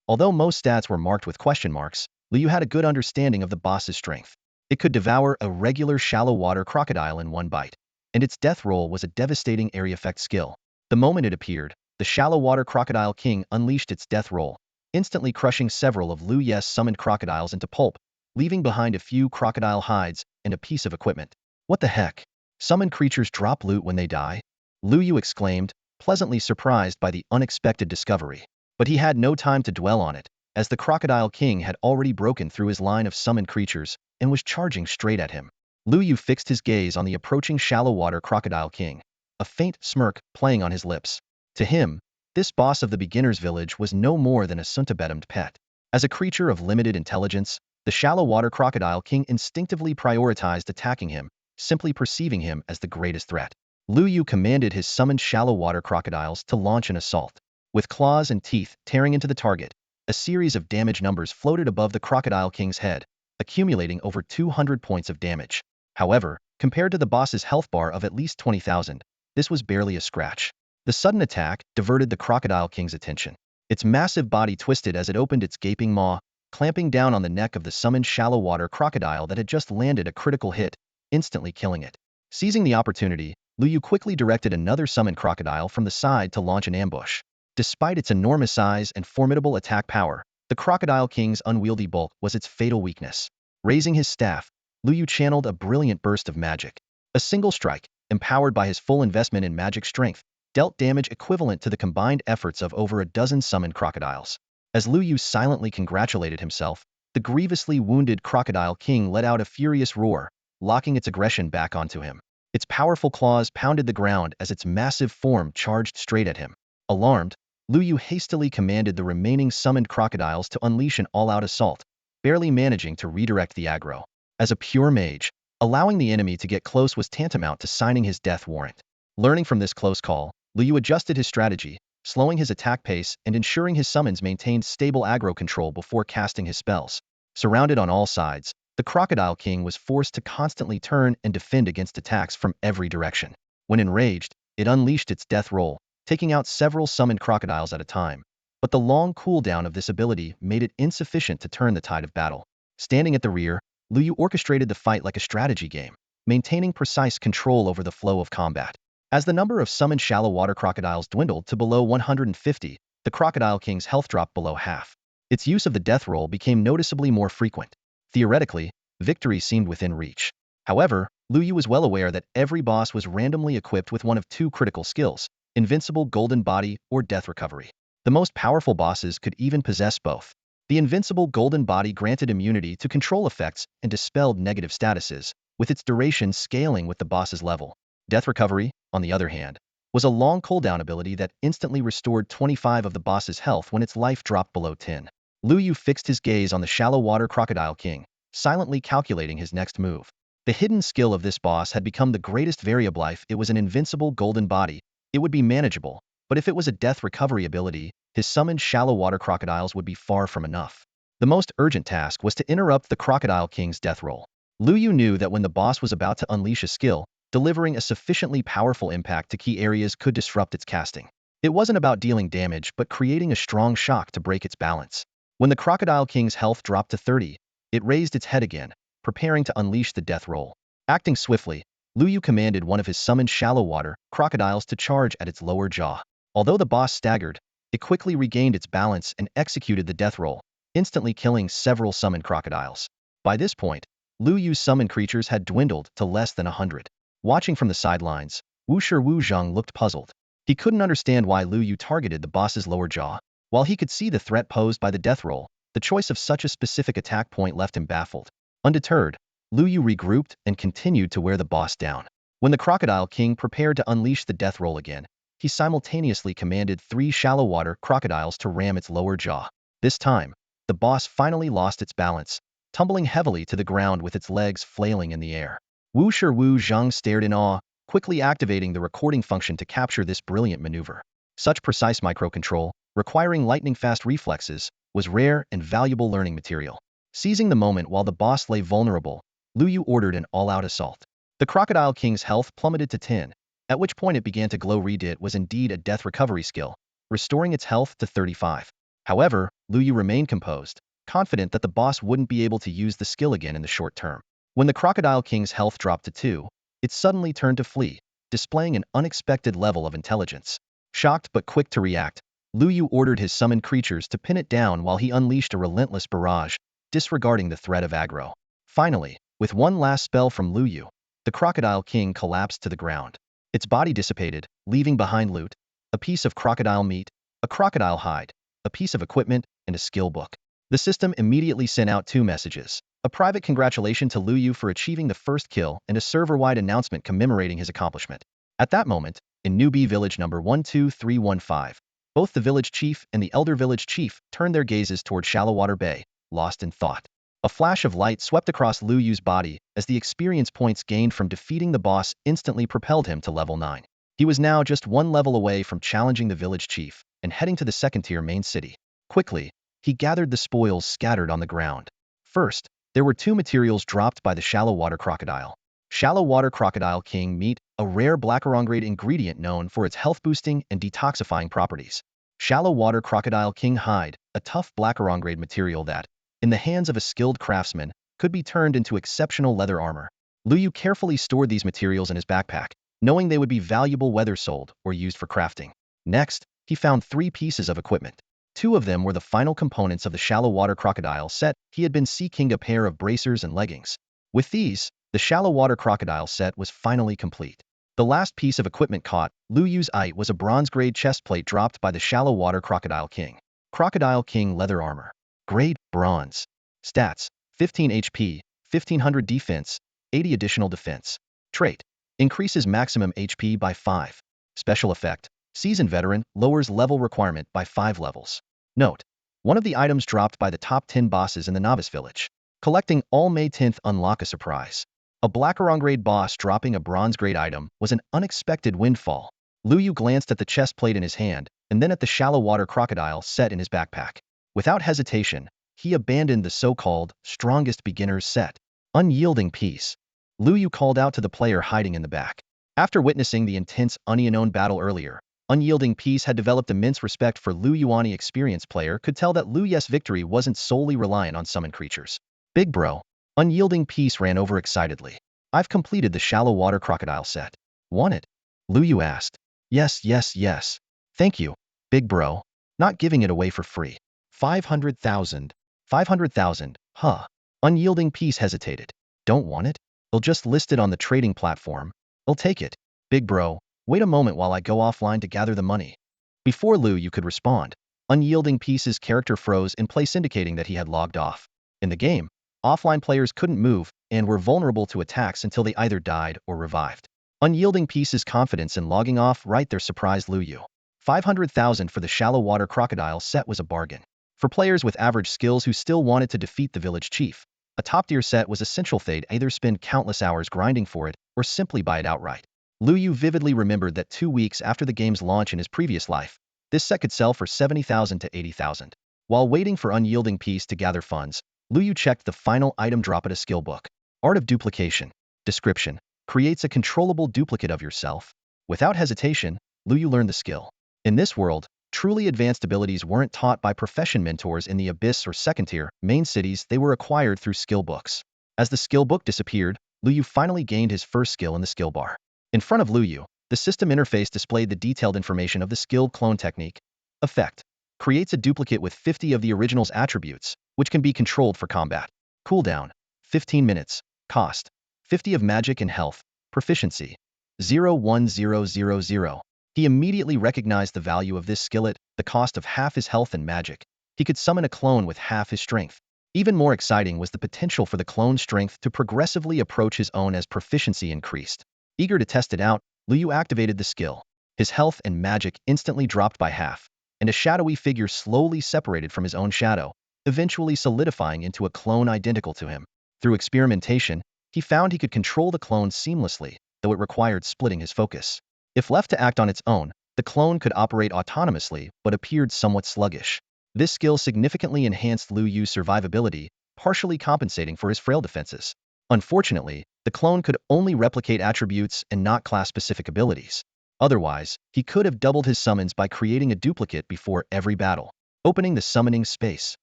Although most stats were marked with question marks, Lu Yu had a good understanding of the boss's strength. It could devour a regular shallow water crocodile in one bite, and its death roll was a devastating area effect skill. The moment it appeared, the shallow water crocodile king unleashed its death roll, instantly crushing several of Lu Yu's summoned crocodiles into pulp, leaving behind a few crocodile hides and a piece of equipment. What the heck? Summoned creatures drop loot when they die? Lu Yu exclaimed, pleasantly surprised by the unexpected discovery. But he had no time to dwell on it, as the crocodile king had already broken through his line of summoned creatures and was charging straight at him. Lu Yu fixed his gaze on the approaching shallow water crocodile king, a faint smirk playing on his lips. To him, this boss of the beginner's village was no more than a suntabeddomed pet. As a creature of limited intelligence, the shallow water crocodile king instinctively prioritized attacking him, simply perceiving him as the greatest threat. Lu Yu commanded his summoned shallow water crocodiles to launch an assault. With claws and teeth tearing into the target, a series of damage numbers floated above the crocodile king's head, accumulating over 200 points of damage. However, compared to the boss's health bar of at least 20,000, this was barely a scratch. The sudden attack diverted the crocodile king's attention. Its massive body twisted as it opened its gaping maw, clamping down on the neck of the summoned shallow water crocodile that had just landed a critical hit, instantly killing it. Seizing the opportunity, Lu Yu quickly directed another summoned crocodile from the side to launch an ambush. Despite its enormous size and formidable attack power, the crocodile king's unwieldy bulk was its fatal weakness. Raising his staff, Lu Yu channeled a brilliant burst of magic. A single strike, empowered by his full investment in magic strength, dealt damage equivalent to the combined efforts of over a dozen summoned crocodiles. As Lu Yu silently congratulated himself, the grievously wounded Crocodile King let out a furious roar, locking its aggression back onto him. Its powerful claws pounded the ground as its massive form charged straight at him. Alarmed, Lu Yu hastily commanded the remaining summoned crocodiles to unleash an all-out assault, barely managing to redirect the aggro. As a pure mage, allowing the enemy to get close was tantamount to signing his death warrant. Learning from this close call, Lu Yu adjusted his strategy, slowing his attack pace and ensuring his summons maintained stable aggro control before casting his spells. Surrounded on all sides, the Crocodile King was forced to constantly turn and defend against attacks from every direction. When enraged, it unleashed its death roll, taking out several summoned crocodiles at a time. But the long cooldown of this ability made it insufficient to turn the tide of battle. Standing at the rear, Lu Yu orchestrated the fight like a strategy game, maintaining precise control over the flow of combat. As the number of summoned shallow water crocodiles dwindled to below 150, the Crocodile King's health dropped below half. Its use of the death roll became noticeably more frequent. Theoretically, victory seemed within reach. However, Lu Yu was well aware that every boss was randomly equipped with one of two critical skills: invincible golden body or death recovery. The most powerful bosses could even possess both. The invincible golden body granted immunity to control effects and dispelled negative statuses, with its duration scaling with the boss's level. Death recovery, on the other hand, was a long cooldown ability that instantly restored 25 of the boss's health when its life dropped below 10. Lu Yu fixed his gaze on the shallow water Crocodile King, silently calculating his next move. The hidden skill of this boss had become the greatest variable. If it was an invincible golden body, it would be manageable, but if it was a death recovery ability, his summoned shallow water crocodiles would be far from enough. The most urgent task was to interrupt the Crocodile King's death roll. Lu Yu knew that when the boss was about to unleash a skill, delivering a sufficiently powerful impact to key areas could disrupt its casting. It wasn't about dealing damage but creating a strong shock to break its balance. When the Crocodile King's health dropped to 30, it raised its head again, preparing to unleash the death roll. Acting swiftly, Lu Yu commanded one of his summoned shallow water crocodiles to charge at its lower jaw. Although the boss staggered, it quickly regained its balance and executed the death roll, instantly killing several summoned crocodiles. By this point, Lu Yu's summoned creatures had dwindled to less than 100. Watching from the sidelines, Wushi Wuzheng looked puzzled. He couldn't understand why Lu Yu targeted the boss's lower jaw. While he could see the threat posed by the death roll, the choice of such a specific attack point left him baffled. Undeterred, Lu Yu regrouped and continued to wear the boss down. When the Crocodile King prepared to unleash the death roll again, he simultaneously commanded 3 shallow water crocodiles to ram its lower jaw. This time, the boss finally lost its balance, tumbling heavily to the ground with its legs flailing in the air. Wushi Wuzheng stared in awe, quickly activating the recording function to capture this brilliant maneuver. Such precise microcontrol, requiring lightning-fast reflexes, was rare and valuable learning material. Seizing the moment while the boss lay vulnerable, Lu Yu ordered an all-out assault. The Crocodile King's health plummeted to 10, at which point it began to glow. Read it was indeed a death recovery skill, restoring its health to 35. However, Lu Yu remained composed, confident that the boss wouldn't be able to use the skill again in the short term. When the Crocodile King's health dropped to 2, it suddenly turned to flee, displaying an unexpected level of intelligence. Shocked but quick to react, Lu Yu ordered his summoned creatures to pin it down while he unleashed a relentless barrage, disregarding the threat of aggro. Finally, with one last spell from Lu Yu, the Crocodile King collapsed to the ground. Its body dissipated, leaving behind loot, a piece of crocodile meat, a crocodile hide, a piece of equipment, and a skill book. The system immediately sent out 2 messages: a private congratulation to Lu Yu for achieving the first kill and a server-wide announcement commemorating his accomplishment. At that moment, in newbie village number 12315, both the village chief and the elder village chief turned their gazes toward Shallow Water Bay, lost in thought. A flash of light swept across Lu Yu's body as the experience points gained from defeating the boss instantly propelled him to level 9. He was now just 1 level away from challenging the village chief and heading to the second-tier main city. Quickly, he gathered the spoils scattered on the ground. First, there were 2 materials dropped by the Shallow Water Crocodile. Shallow Water Crocodile King meat, a rare blackerong-grade ingredient known for its health-boosting and detoxifying properties. Shallow Water Crocodile King hide, a tough blackerong-grade material that, in the hands of a skilled craftsman, could be turned into exceptional leather armor. Lu Yu carefully stored these materials in his backpack, knowing they would be valuable whether sold or used for crafting. Next, he found 3 pieces of equipment. 2 of them were the final components of the Shallow Water Crocodile set. He had been seeking a pair of bracers and leggings. With these, the shallow water crocodile set was finally complete. The last piece of equipment caught Lu Yu's eye was a bronze-grade chestplate dropped by the shallow water Crocodile King. Crocodile King leather armor. Grade, bronze. Stats, 15 HP, 1500 defense, 80 additional defense. Trait, increases maximum HP by 5. Special effect, seasoned veteran, lowers level requirement by 5 levels. Note, one of the items dropped by the top 10 bosses in the novice village. Collecting all May 10th unlock a surprise. A Blackarong-grade boss dropping a bronze-grade item was an unexpected windfall. Lu Yu glanced at the chest plate in his hand, and then at the shallow water crocodile set in his backpack. Without hesitation, he abandoned the so-called strongest beginner's set. Unyielding peace. Lu Yu called out to the player hiding in the back. After witnessing the intense unknown battle earlier, Unyielding Peace had developed immense respect for Lu Yuani. Experienced player could tell that Lu Yu's victory wasn't solely reliant on summoned creatures. Big bro. Unyielding Peace ran over excitedly. I've completed the shallow water crocodile set. Want it? Lu Yu asked. Yes, yes, yes. Thank you, big bro. Not giving it away for free. 500,000. 500,000, huh? Unyielding Peace hesitated. Don't want it? They'll just list it on the trading platform. I'll take it. Big bro, wait a moment while I go offline to gather the money. Before Lu Yu could respond, Unyielding Peace's character froze in place, indicating that he had logged off. In the game, offline players couldn't move and were vulnerable to attacks until they either died or revived. Unyielding Peace's confidence in logging off right there surprised Lu Yu. 500,000 for the shallow water crocodile set was a bargain. For players with average skills who still wanted to defeat the village chief, a top-tier set was essential. They'd either spend countless hours grinding for it or simply buy it outright. Lu Yu vividly remembered that 2 weeks after the game's launch in his previous life, this set could sell for 70,000 to 80,000. While waiting for Unyielding Peace to gather funds, Lu Yu checked the final item drop at a skill book. Art of Duplication. Description. Creates a controllable duplicate of yourself. Without hesitation, Lu Yu learned the skill. In this world, truly advanced abilities weren't taught by profession mentors in the Abyss or second-tier main cities. They were acquired through skill books. As the skill book disappeared, Lu Yu finally gained his first skill in the skill bar. In front of Lu Yu, the system interface displayed the detailed information of the skill clone technique. Effect. Creates a duplicate with 50 of the original's attributes, which can be controlled for combat. Cooldown, 15 minutes. Cost, 50 of magic and health. Proficiency, 01000. He immediately recognized the value of this skillet, the cost of half his health and magic. He could summon a clone with half his strength. Even more exciting was the potential for the clone's strength to progressively approach his own as proficiency increased. Eager to test it out, Lu Yu activated the skill. His health and magic instantly dropped by half, and a shadowy figure slowly separated from his own shadow, eventually solidifying into a clone identical to him. Through experimentation, he found he could control the clone seamlessly, though it required splitting his focus. If left to act on its own, the clone could operate autonomously but appeared somewhat sluggish. This skill significantly enhanced Lu Yu's survivability, partially compensating for his frail defenses. Unfortunately, the clone could only replicate attributes and not class-specific abilities. Otherwise, he could have doubled his summons by creating a duplicate before every battle. Opening the summoning space,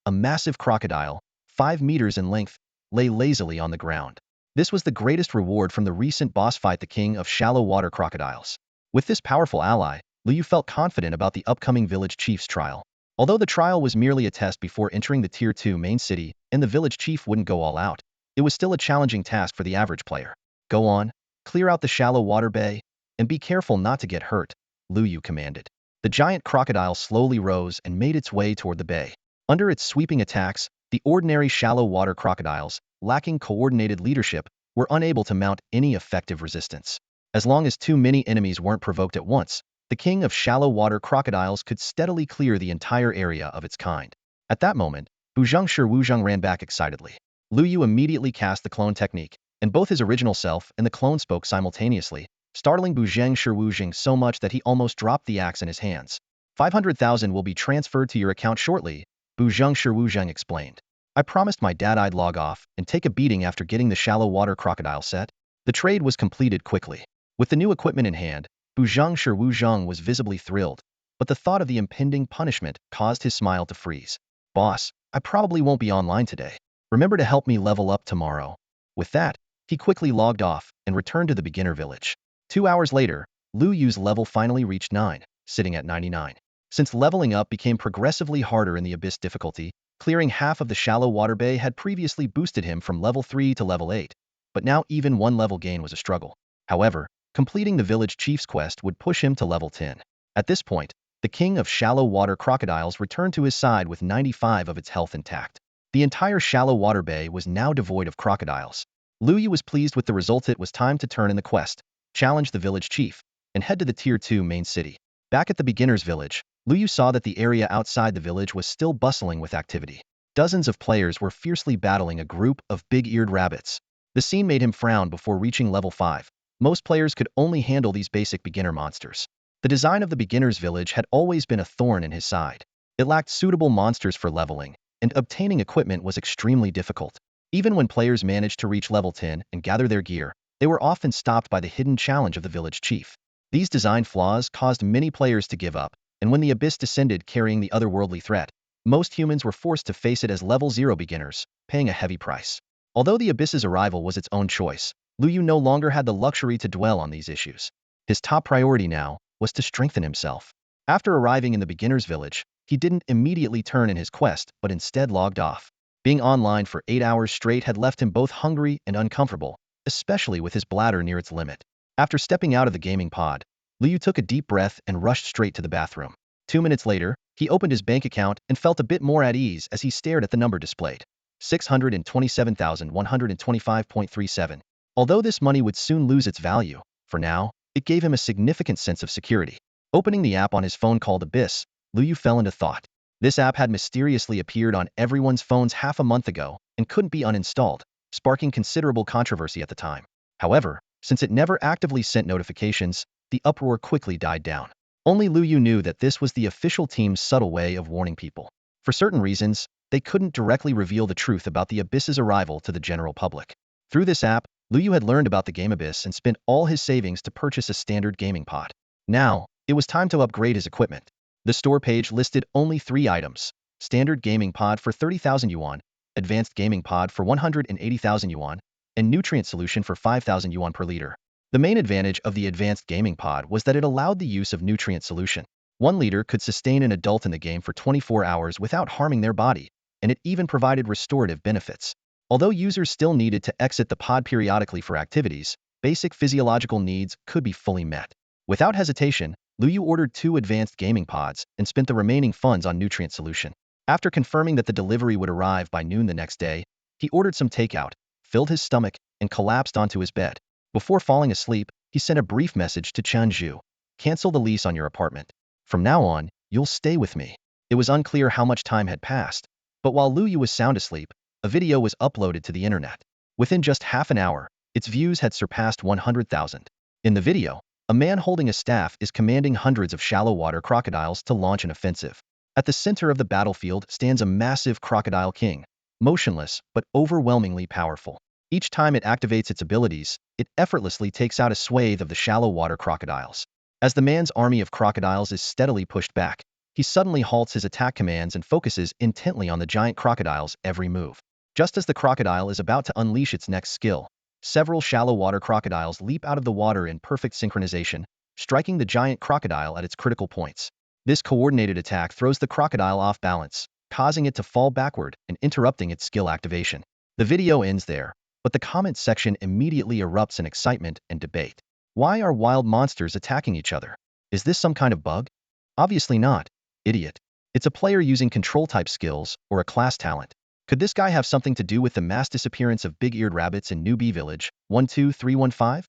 a massive crocodile, 5 meters in length, lay lazily on the ground. This was the greatest reward from the recent boss fight, the king of shallow water crocodiles. With this powerful ally, Lu Yu felt confident about the upcoming village chief's trial. Although the trial was merely a test before entering the Tier 2 main city, and the village chief wouldn't go all out, it was still a challenging task for the average player. Go on, clear out the shallow water bay, and be careful not to get hurt, Lu Yu commanded. The giant crocodile slowly rose and made its way toward the bay. Under its sweeping attacks, the ordinary shallow water crocodiles, lacking coordinated leadership, were unable to mount any effective resistance. As long as too many enemies weren't provoked at once, the king of shallow water crocodiles could steadily clear the entire area of its kind. At that moment, Buzheng Shiwuzheng ran back excitedly. Lu Yu immediately cast the clone technique, and both his original self and the clone spoke simultaneously, startling Buzheng Shiwuzheng so much that he almost dropped the axe in his hands. 500,000 will be transferred to your account shortly, Buzheng Shiwuzheng explained. I promised my dad I'd log off and take a beating after getting the shallow water crocodile set. The trade was completed quickly. With the new equipment in hand, Buzheng Shiwuzheng was visibly thrilled, but the thought of the impending punishment caused his smile to freeze. Boss, I probably won't be online today. Remember to help me level up tomorrow. With that, he quickly logged off and returned to the beginner village. 2 hours later, Lu Yu's level finally reached 9, sitting at 99. Since leveling up became progressively harder in the Abyss difficulty, clearing half of the shallow water bay had previously boosted him from level 3 to level 8. but now even one level gain was a struggle. However, completing the village chief's quest would push him to level 10. At this point, the king of shallow water crocodiles returned to his side with 95 of its health intact. The entire shallow water bay was now devoid of crocodiles. Lu Yu was pleased with the result. It was time to turn in the quest, challenge the village chief, and head to the Tier 2 main city. Back at the beginner's village, Lu Yu saw that the area outside the village was still bustling with activity. Dozens of players were fiercely battling a group of big-eared rabbits. The scene made him frown before reaching level 5. Most players could only handle these basic beginner monsters. The design of the beginner's village had always been a thorn in his side. It lacked suitable monsters for leveling, and obtaining equipment was extremely difficult. Even when players managed to reach level 10 and gather their gear, they were often stopped by the hidden challenge of the village chief. These design flaws caused many players to give up, and when the abyss descended carrying the otherworldly threat, most humans were forced to face it as level 0 beginners, paying a heavy price. Although the abyss's arrival was its own choice, Lu Yu no longer had the luxury to dwell on these issues. His top priority now was to strengthen himself. After arriving in the beginner's village, he didn't immediately turn in his quest, but instead logged off. Being online for 8 hours straight had left him both hungry and uncomfortable, especially with his bladder near its limit. After stepping out of the gaming pod, Lu Yu took a deep breath and rushed straight to the bathroom. 2 minutes later, he opened his bank account and felt a bit more at ease as he stared at the number displayed. 627,125.37. Although this money would soon lose its value, for now, it gave him a significant sense of security. Opening the app on his phone called Abyss, Lu Yu fell into thought. This app had mysteriously appeared on everyone's phones half a month ago and couldn't be uninstalled, sparking considerable controversy at the time. However, since it never actively sent notifications, the uproar quickly died down. Only Lu Yu knew that this was the official team's subtle way of warning people. For certain reasons, they couldn't directly reveal the truth about the Abyss's arrival to the general public. Through this app, Lu Yu had learned about the game Abyss and spent all his savings to purchase a standard gaming pod. Now, it was time to upgrade his equipment. The store page listed only 3 items: standard gaming pod for 30,000 yuan, advanced gaming pod for 180,000 yuan, and nutrient solution for 5,000 yuan per liter. The main advantage of the advanced gaming pod was that it allowed the use of nutrient solution. 1 liter could sustain an adult in the game for 24 hours without harming their body, and it even provided restorative benefits. Although users still needed to exit the pod periodically for activities, basic physiological needs could be fully met. Without hesitation, Lu Yu ordered 2 advanced gaming pods and spent the remaining funds on nutrient solution. After confirming that the delivery would arrive by noon the next day, he ordered some takeout, filled his stomach, and collapsed onto his bed. Before falling asleep, he sent a brief message to Chanju. Cancel the lease on your apartment. From now on, you'll stay with me. It was unclear how much time had passed, but while Lu Yu was sound asleep, a video was uploaded to the internet. Within just half an hour, its views had surpassed 100,000. In the video, a man holding a staff is commanding hundreds of shallow water crocodiles to launch an offensive. At the center of the battlefield stands a massive crocodile king, motionless but overwhelmingly powerful. Each time it activates its abilities, it effortlessly takes out a swathe of the shallow water crocodiles. As the man's army of crocodiles is steadily pushed back, he suddenly halts his attack commands and focuses intently on the giant crocodile's every move. Just as the crocodile is about to unleash its next skill, several shallow water crocodiles leap out of the water in perfect synchronization, striking the giant crocodile at its critical points. This coordinated attack throws the crocodile off balance, causing it to fall backward and interrupting its skill activation. The video ends there, but the comments section immediately erupts in excitement and debate. Why are wild monsters attacking each other? Is this some kind of bug? Obviously not, idiot. It's a player using control-type skills or a class talent. Could this guy have something to do with the mass disappearance of big-eared rabbits in New B Village 12315?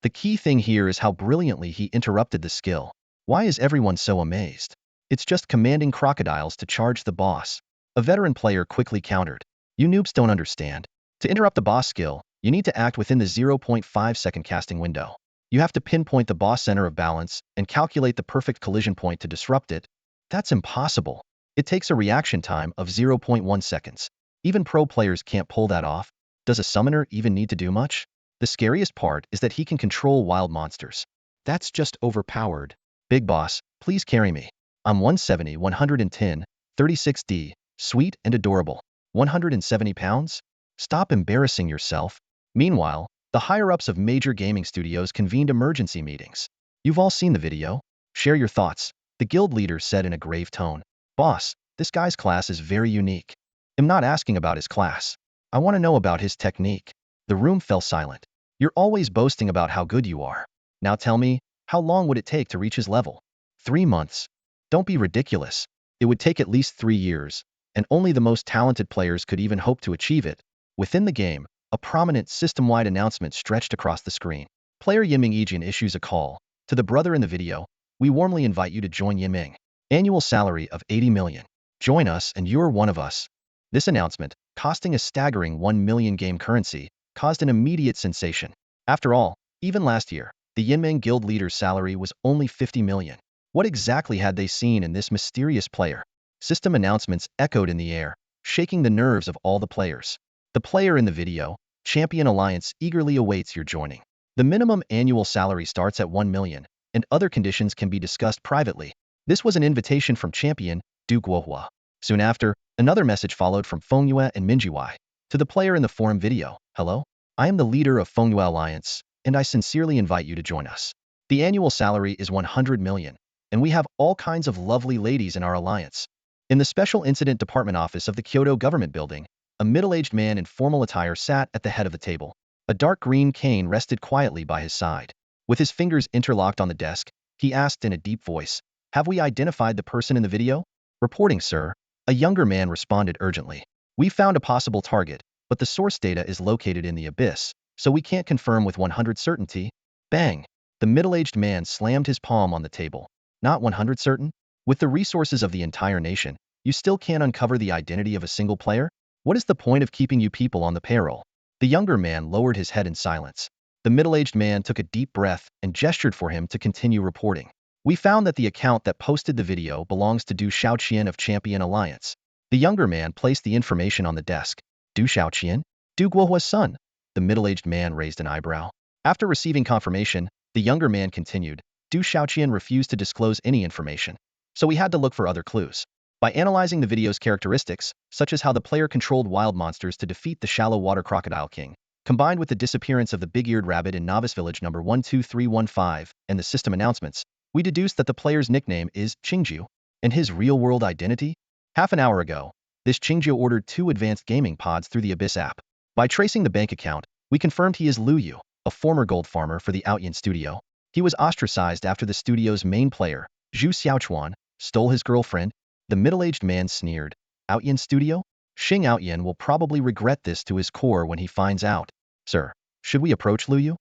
The key thing here is how brilliantly he interrupted the skill. Why is everyone so amazed? It's just commanding crocodiles to charge the boss. A veteran player quickly countered. You noobs don't understand. To interrupt the boss skill, you need to act within the 0.5 second casting window. You have to pinpoint the boss center of balance and calculate the perfect collision point to disrupt it. That's impossible. It takes a reaction time of 0.1 seconds. Even pro players can't pull that off. Does a summoner even need to do much? The scariest part is that he can control wild monsters. That's just overpowered. Big boss, please carry me. I'm 170, 110, 36D, sweet and adorable. 170 pounds? Stop embarrassing yourself. Meanwhile, the higher-ups of major gaming studios convened emergency meetings. You've all seen the video. Share your thoughts, the guild leader said in a grave tone. Boss, this guy's class is very unique. I'm not asking about his class. I want to know about his technique. The room fell silent. You're always boasting about how good you are. Now tell me, how long would it take to reach his level? 3 months. Don't be ridiculous. It would take at least 3 years, and only the most talented players could even hope to achieve it. Within the game, a prominent system-wide announcement stretched across the screen. Player Yiming Yijian issues a call. To the brother in the video, we warmly invite you to join Yiming. Annual salary of 80 million. Join us and you're one of us. This announcement, costing a staggering 1 million game currency, caused an immediate sensation. After all, even last year, the Yiming Guild leader's salary was only 50 million. What exactly had they seen in this mysterious player? System announcements echoed in the air, shaking the nerves of all the players. The player in the video, Champion Alliance, eagerly awaits your joining. The minimum annual salary starts at 1 million, and other conditions can be discussed privately. This was an invitation from Champion Du Guohua. Soon after, another message followed from Fengyue and Minjiwai. To the player in the forum video, hello? I am the leader of Fengyue Alliance, and I sincerely invite you to join us. The annual salary is 100 million, and we have all kinds of lovely ladies in our alliance. In the Special Incident Department office of the Kyoto government building, a middle-aged man in formal attire sat at the head of the table. A dark green cane rested quietly by his side. With his fingers interlocked on the desk, he asked in a deep voice, "Have we identified the person in the video?" "Reporting, sir." A younger man responded urgently. "We found a possible target, but the source data is located in the abyss, so we can't confirm with 100 certainty." Bang! The middle-aged man slammed his palm on the table. "Not 100 certain? With the resources of the entire nation, you still can't uncover the identity of a single player? What is the point of keeping you people on the payroll?" The younger man lowered his head in silence. The middle-aged man took a deep breath and gestured for him to continue reporting. "We found that the account that posted the video belongs to Du Xiaoqian of Champion Alliance." The younger man placed the information on the desk. "Du Xiaoqian? Du Guohua's son?" The middle-aged man raised an eyebrow. After receiving confirmation, the younger man continued, "Du Xiaoqian refused to disclose any information, so we had to look for other clues. By analyzing the video's characteristics, such as how the player controlled wild monsters to defeat the shallow water crocodile king, combined with the disappearance of the big-eared rabbit in Novice Village number 12315 and the system announcements, we deduced that the player's nickname is Qingju, and his real-world identity? Half an hour ago, this Qingju ordered 2 advanced gaming pods through the Abyss app. By tracing the bank account, we confirmed he is Lu Yu, a former gold farmer for the Outyin studio. He was ostracized after the studio's main player, Zhu Xiaochuan, stole his girlfriend." The middle-aged man sneered. "Outyin studio? Xing Outyin will probably regret this to his core when he finds out." "Sir, should we approach Lu Yu?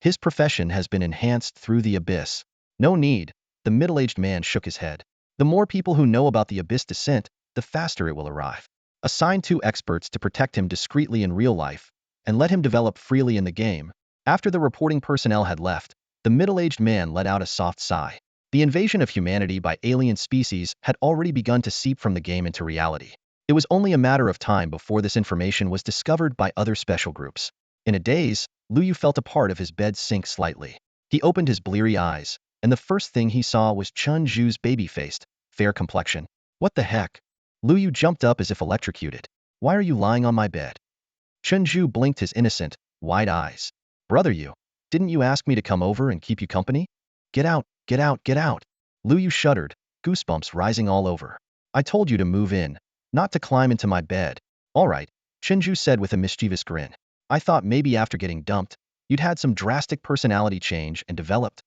His profession has been enhanced through the Abyss." "No need." The middle-aged man shook his head. "The more people who know about the Abyss descent, the faster it will arrive. Assign 2 experts to protect him discreetly in real life, and let him develop freely in the game." After the reporting personnel had left, the middle-aged man let out a soft sigh. The invasion of humanity by alien species had already begun to seep from the game into reality. It was only a matter of time before this information was discovered by other special groups. In a daze, Lu Yu felt a part of his bed sink slightly. He opened his bleary eyes, and the first thing he saw was Chun Zhu's baby-faced, fair complexion. "What the heck?" Lu Yu jumped up as if electrocuted. "Why are you lying on my bed?" Chun Zhu blinked his innocent, wide eyes. "Brother Yu, didn't you ask me to come over and keep you company? Get out, get out, get out." Lu Yu shuddered, goosebumps rising all over. "I told you to move in, not to climb into my bed." "All right," Chinju said with a mischievous grin. "I thought maybe after getting dumped, you'd had some drastic personality change and developed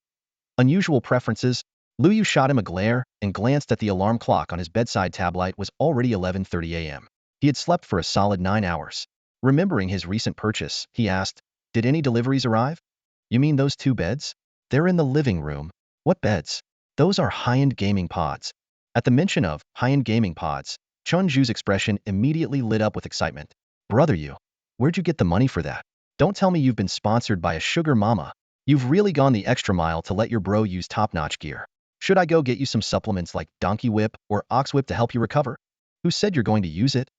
unusual preferences." Lu Yu shot him a glare and glanced at the alarm clock on his bedside tablet. Was already 11:30 a.m. He had slept for a solid 9 hours. Remembering his recent purchase, he asked, "Did any deliveries arrive?" "You mean those 2 beds? They're in the living room." "What beds?" "Those are high-end gaming pods." At the mention of high-end gaming pods, Chun Zhu's expression immediately lit up with excitement. "Brother Yu, where'd you get the money for that? Don't tell me you've been sponsored by a sugar mama. You've really gone the extra mile to let your bro use top-notch gear. Should I go get you some supplements like Donkey Whip or Ox Whip to help you recover?" "Who said you're going to use it?"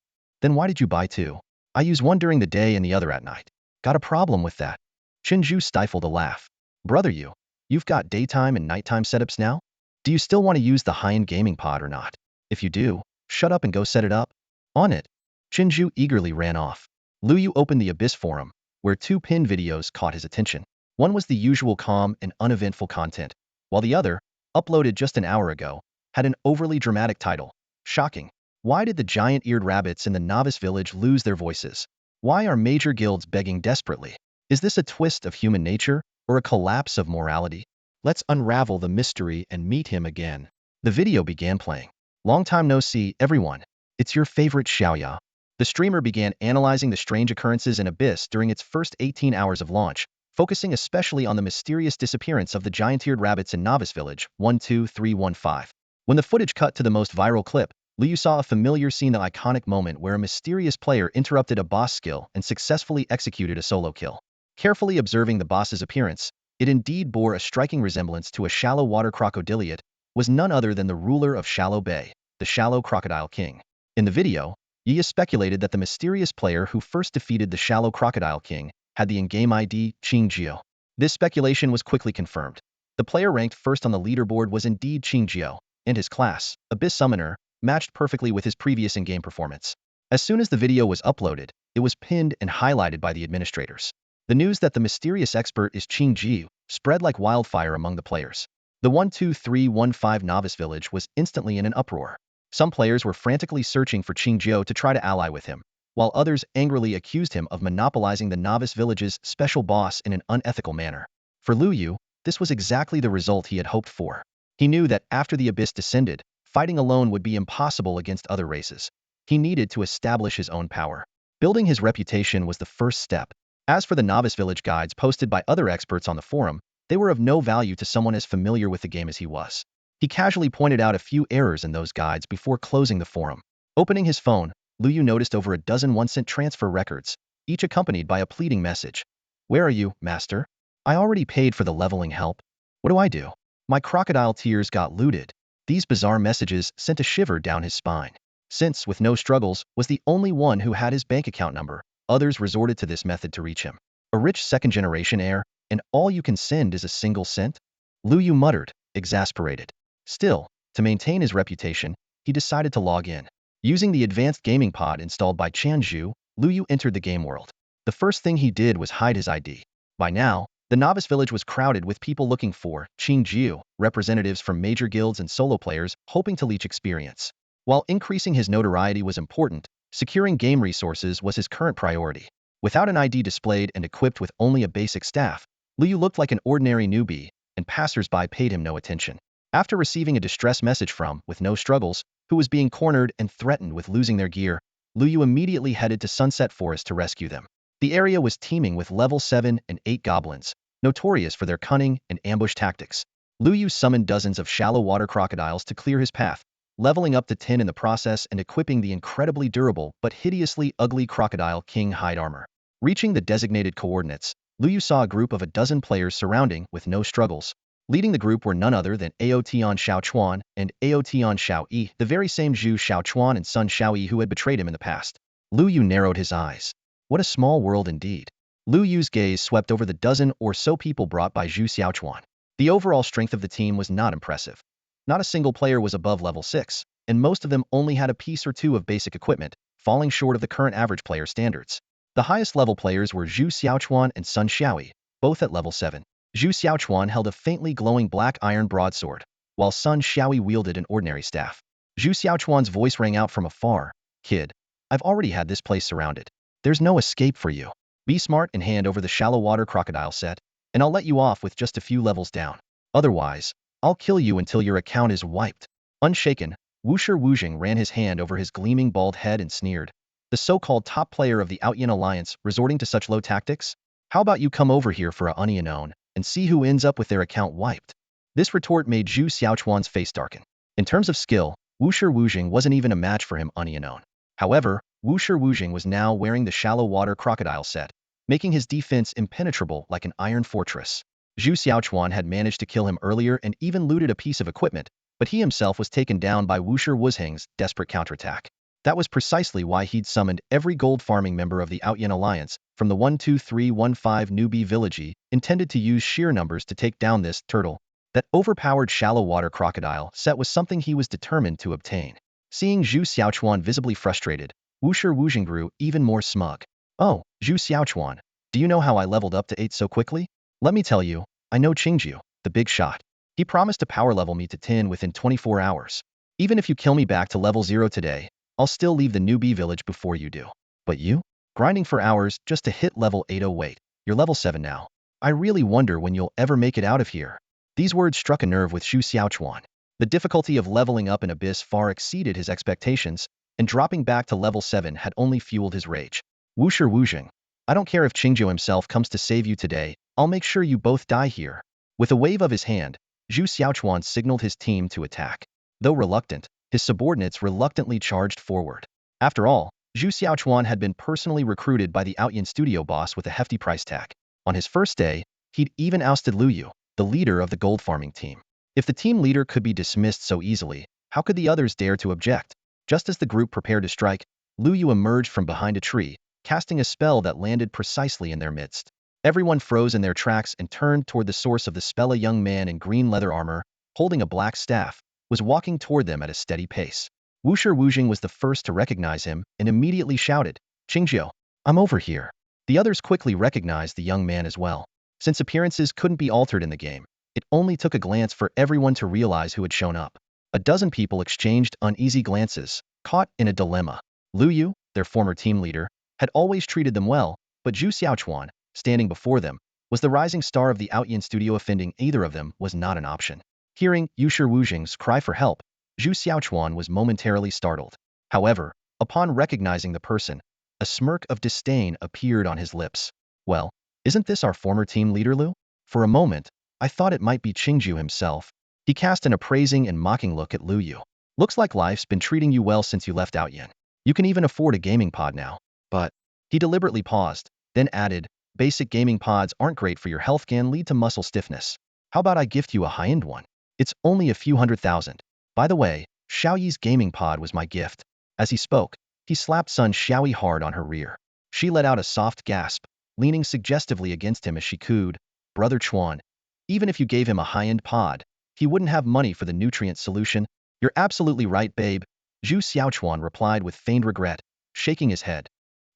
"Then why did you buy 2? I use one during the day and the other at night." "Got a problem with that?" Chinju stifled a laugh. "Brother Yu, you've got daytime and nighttime setups now? Do you still want to use the high-end gaming pod or not? If you do, shut up and go set it up." "On it." Chinju eagerly ran off. Lu Yu opened the Abyss forum, where 2 pinned videos caught his attention. One was the usual calm and uneventful content, while the other, uploaded just an hour ago, had an overly dramatic title. "Shocking. Why did the giant-eared rabbits in the Novice Village lose their voices?" Why are major guilds begging desperately? Is this a twist of human nature or a collapse of morality? Let's unravel the mystery and meet him again. The video began playing. Long time no see, everyone. It's your favorite Xiaoya. The streamer began analyzing the strange occurrences in Abyss during its first 18 hours of launch, focusing especially on the mysterious disappearance of the giant-eared rabbits in Novice Village 12315. When the footage cut to the most viral clip, Liu saw a familiar scene, the iconic moment where a mysterious player interrupted a boss skill and successfully executed a solo kill. Carefully observing the boss's appearance, it indeed bore a striking resemblance to a shallow water crocodiliad, was none other than the ruler of Shallow Bay, the Shallow Crocodile King. In the video, Yi speculated that the mysterious player who first defeated the Shallow Crocodile King had the in-game ID Qingjio. This speculation was quickly confirmed. The player ranked first on the leaderboard was indeed Qingjio, and his class, Abyss Summoner, matched perfectly with his previous in-game performance. As soon as the video was uploaded, it was pinned and highlighted by the administrators. The news that the mysterious expert is Qingjio spread like wildfire among the players. The 12315 Novice Village was instantly in an uproar. Some players were frantically searching for Qingjio to try to ally with him, while others angrily accused him of monopolizing the Novice Village's special boss in an unethical manner. For Liu Yu, this was exactly the result he had hoped for. He knew that after the Abyss descended, fighting alone would be impossible against other races. He needed to establish his own power. Building his reputation was the first step. As for the Novice Village guides posted by other experts on the forum, they were of no value to someone as familiar with the game as he was. He casually pointed out a few errors in those guides before closing the forum. Opening his phone, Liu Yu noticed over a dozen 1-cent transfer records, each accompanied by a pleading message. "Where are you, master? I already paid for the leveling help. What do I do? My crocodile tears got looted." These bizarre messages sent a shiver down his spine. Since, with no struggles, was the only one who had his bank account number, others resorted to this method to reach him. A rich second-generation heir, and all you can send is a single cent? Liu Yu muttered, exasperated. Still, to maintain his reputation, he decided to log in. Using the advanced gaming pod installed by Chanzhu, Liu Yu entered the game world. The first thing he did was hide his ID. By now, the Novice Village was crowded with people looking for Qingjio, representatives from major guilds and solo players hoping to leech experience. While increasing his notoriety was important, securing game resources was his current priority. Without an ID displayed and equipped with only a basic staff, Liu Yu looked like an ordinary newbie, and passers-by paid him no attention. After receiving a distress message from, with no struggles, who was being cornered and threatened with losing their gear, Liu Yu immediately headed to Sunset Forest to rescue them. The area was teeming with level 7 and 8 goblins, notorious for their cunning and ambush tactics. Liu Yu summoned dozens of shallow water crocodiles to clear his path, leveling up to 10 in the process and equipping the incredibly durable but hideously ugly Crocodile King hide armor. Reaching the designated coordinates, Liu Yu saw a group of a dozen players surrounding with no struggles. Leading the group were none other than Aotian Xiaochuan and Aotian Xiao Yi, the very same Zhu Xiaochuan and Sun Xiao Yi who had betrayed him in the past. Liu Yu narrowed his eyes. What a small world indeed. Liu Yu's gaze swept over the dozen or so people brought by Zhu Xiaochuan. The overall strength of the team was not impressive. Not a single player was above level 6, and most of them only had a piece or two of basic equipment, falling short of the current average player standards. The highest level players were Zhu Xiaochuan and Sun Xiaoyi, both at level 7. Zhu Xiaochuan held a faintly glowing black iron broadsword, while Sun Xiaoyi wielded an ordinary staff. Zhu Xiaochuan's voice rang out from afar. "Kid, I've already had this place surrounded. There's no escape for you. Be smart and hand over the shallow water crocodile set, and I'll let you off with just a few levels down. Otherwise, I'll kill you until your account is wiped." Unshaken, Wushi Wujing ran his hand over his gleaming bald head and sneered. The so-called top player of the Outyin Alliance resorting to such low tactics? How about you come over here for a onion and see who ends up with their account wiped? This retort made Zhu Xiaochuan's face darken. In terms of skill, Wushi Wujing wasn't even a match for him onion. However, Wushi Wujing was now wearing the shallow water crocodile set, making his defense impenetrable like an iron fortress. Zhu Xiaochuan had managed to kill him earlier and even looted a piece of equipment, but he himself was taken down by Wushi Wujing's desperate counterattack. That was precisely why he'd summoned every gold farming member of the Outyin Alliance from the 12315 newbie village, intended to use sheer numbers to take down this turtle. That overpowered shallow water crocodile set was something he was determined to obtain. Seeing Zhu Xiaochuan visibly frustrated, Wushi Wujing grew even more smug. "Oh, Zhu Xiaochuan, do you know how I leveled up to 8 so quickly? Let me tell you, I know Qingjio, the big shot. He promised to power level me to 10 within 24 hours. Even if you kill me back to level 0 today, I'll still leave the newbie village before you do. But you? grinding for hours just to hit level 80. Wait, you're level 7 now. I really wonder when you'll ever make it out of here. These words struck a nerve with Zhu Xiaochuan. The difficulty of leveling up in Abyss far exceeded his expectations, and dropping back to level 7 had only fueled his rage. Wusher Wuzheng. I don't care if Qingjiu himself comes to save you today, I'll make sure you both die here. With a wave of his hand, Zhu Xiaochuan signaled his team to attack. Though reluctant, his subordinates reluctantly charged forward. After all, Zhu Xiaochuan had been personally recruited by the Outyin studio boss with a hefty price tag. On his first day, he'd even ousted Lu Yu, the leader of the gold farming team. If the team leader could be dismissed so easily, how could the others dare to object? Just as the group prepared to strike, Lu Yu emerged from behind a tree, casting a spell that landed precisely in their midst. Everyone froze in their tracks and turned toward the source of the spell. A young man in green leather armor, holding a black staff, was walking toward them at a steady pace. Wusher Wuzheng was the first to recognize him and immediately shouted, "Qingjiu, I'm over here." The others quickly recognized the young man as well. Since appearances couldn't be altered in the game, it only took a glance for everyone to realize who had shown up. A dozen people exchanged uneasy glances, caught in a dilemma. Lu Yu, their former team leader, had always treated them well, but Zhu Xiaochuan, standing before them, was the rising star of the Outyin studio. Offending either of them was not an option. Hearing Wusher Wuzheng's cry for help, Zhu Xiaochuan was momentarily startled. However, upon recognizing the person, a smirk of disdain appeared on his lips. "Well, isn't this our former team leader, Lu? For a moment, I thought it might be Qingjiu himself." He cast an appraising and mocking look at Lu Yu. "Looks like life's been treating you well since you left Outyin. You can even afford a gaming pod now." But he deliberately paused, then added, "Basic gaming pods aren't great for your health, can lead to muscle stiffness. How about I gift you a high-end one? It's only a few $100,000. By the way, Xiaoyi's gaming pod was my gift." As he spoke, he slapped Sun Xiaoyi hard on her rear. She let out a soft gasp, leaning suggestively against him as she cooed, "Brother Chuan, even if you gave him a high-end pod, he wouldn't have money for the nutrient solution." "You're absolutely right, babe," Zhu Xiaochuan replied with feigned regret, shaking his head.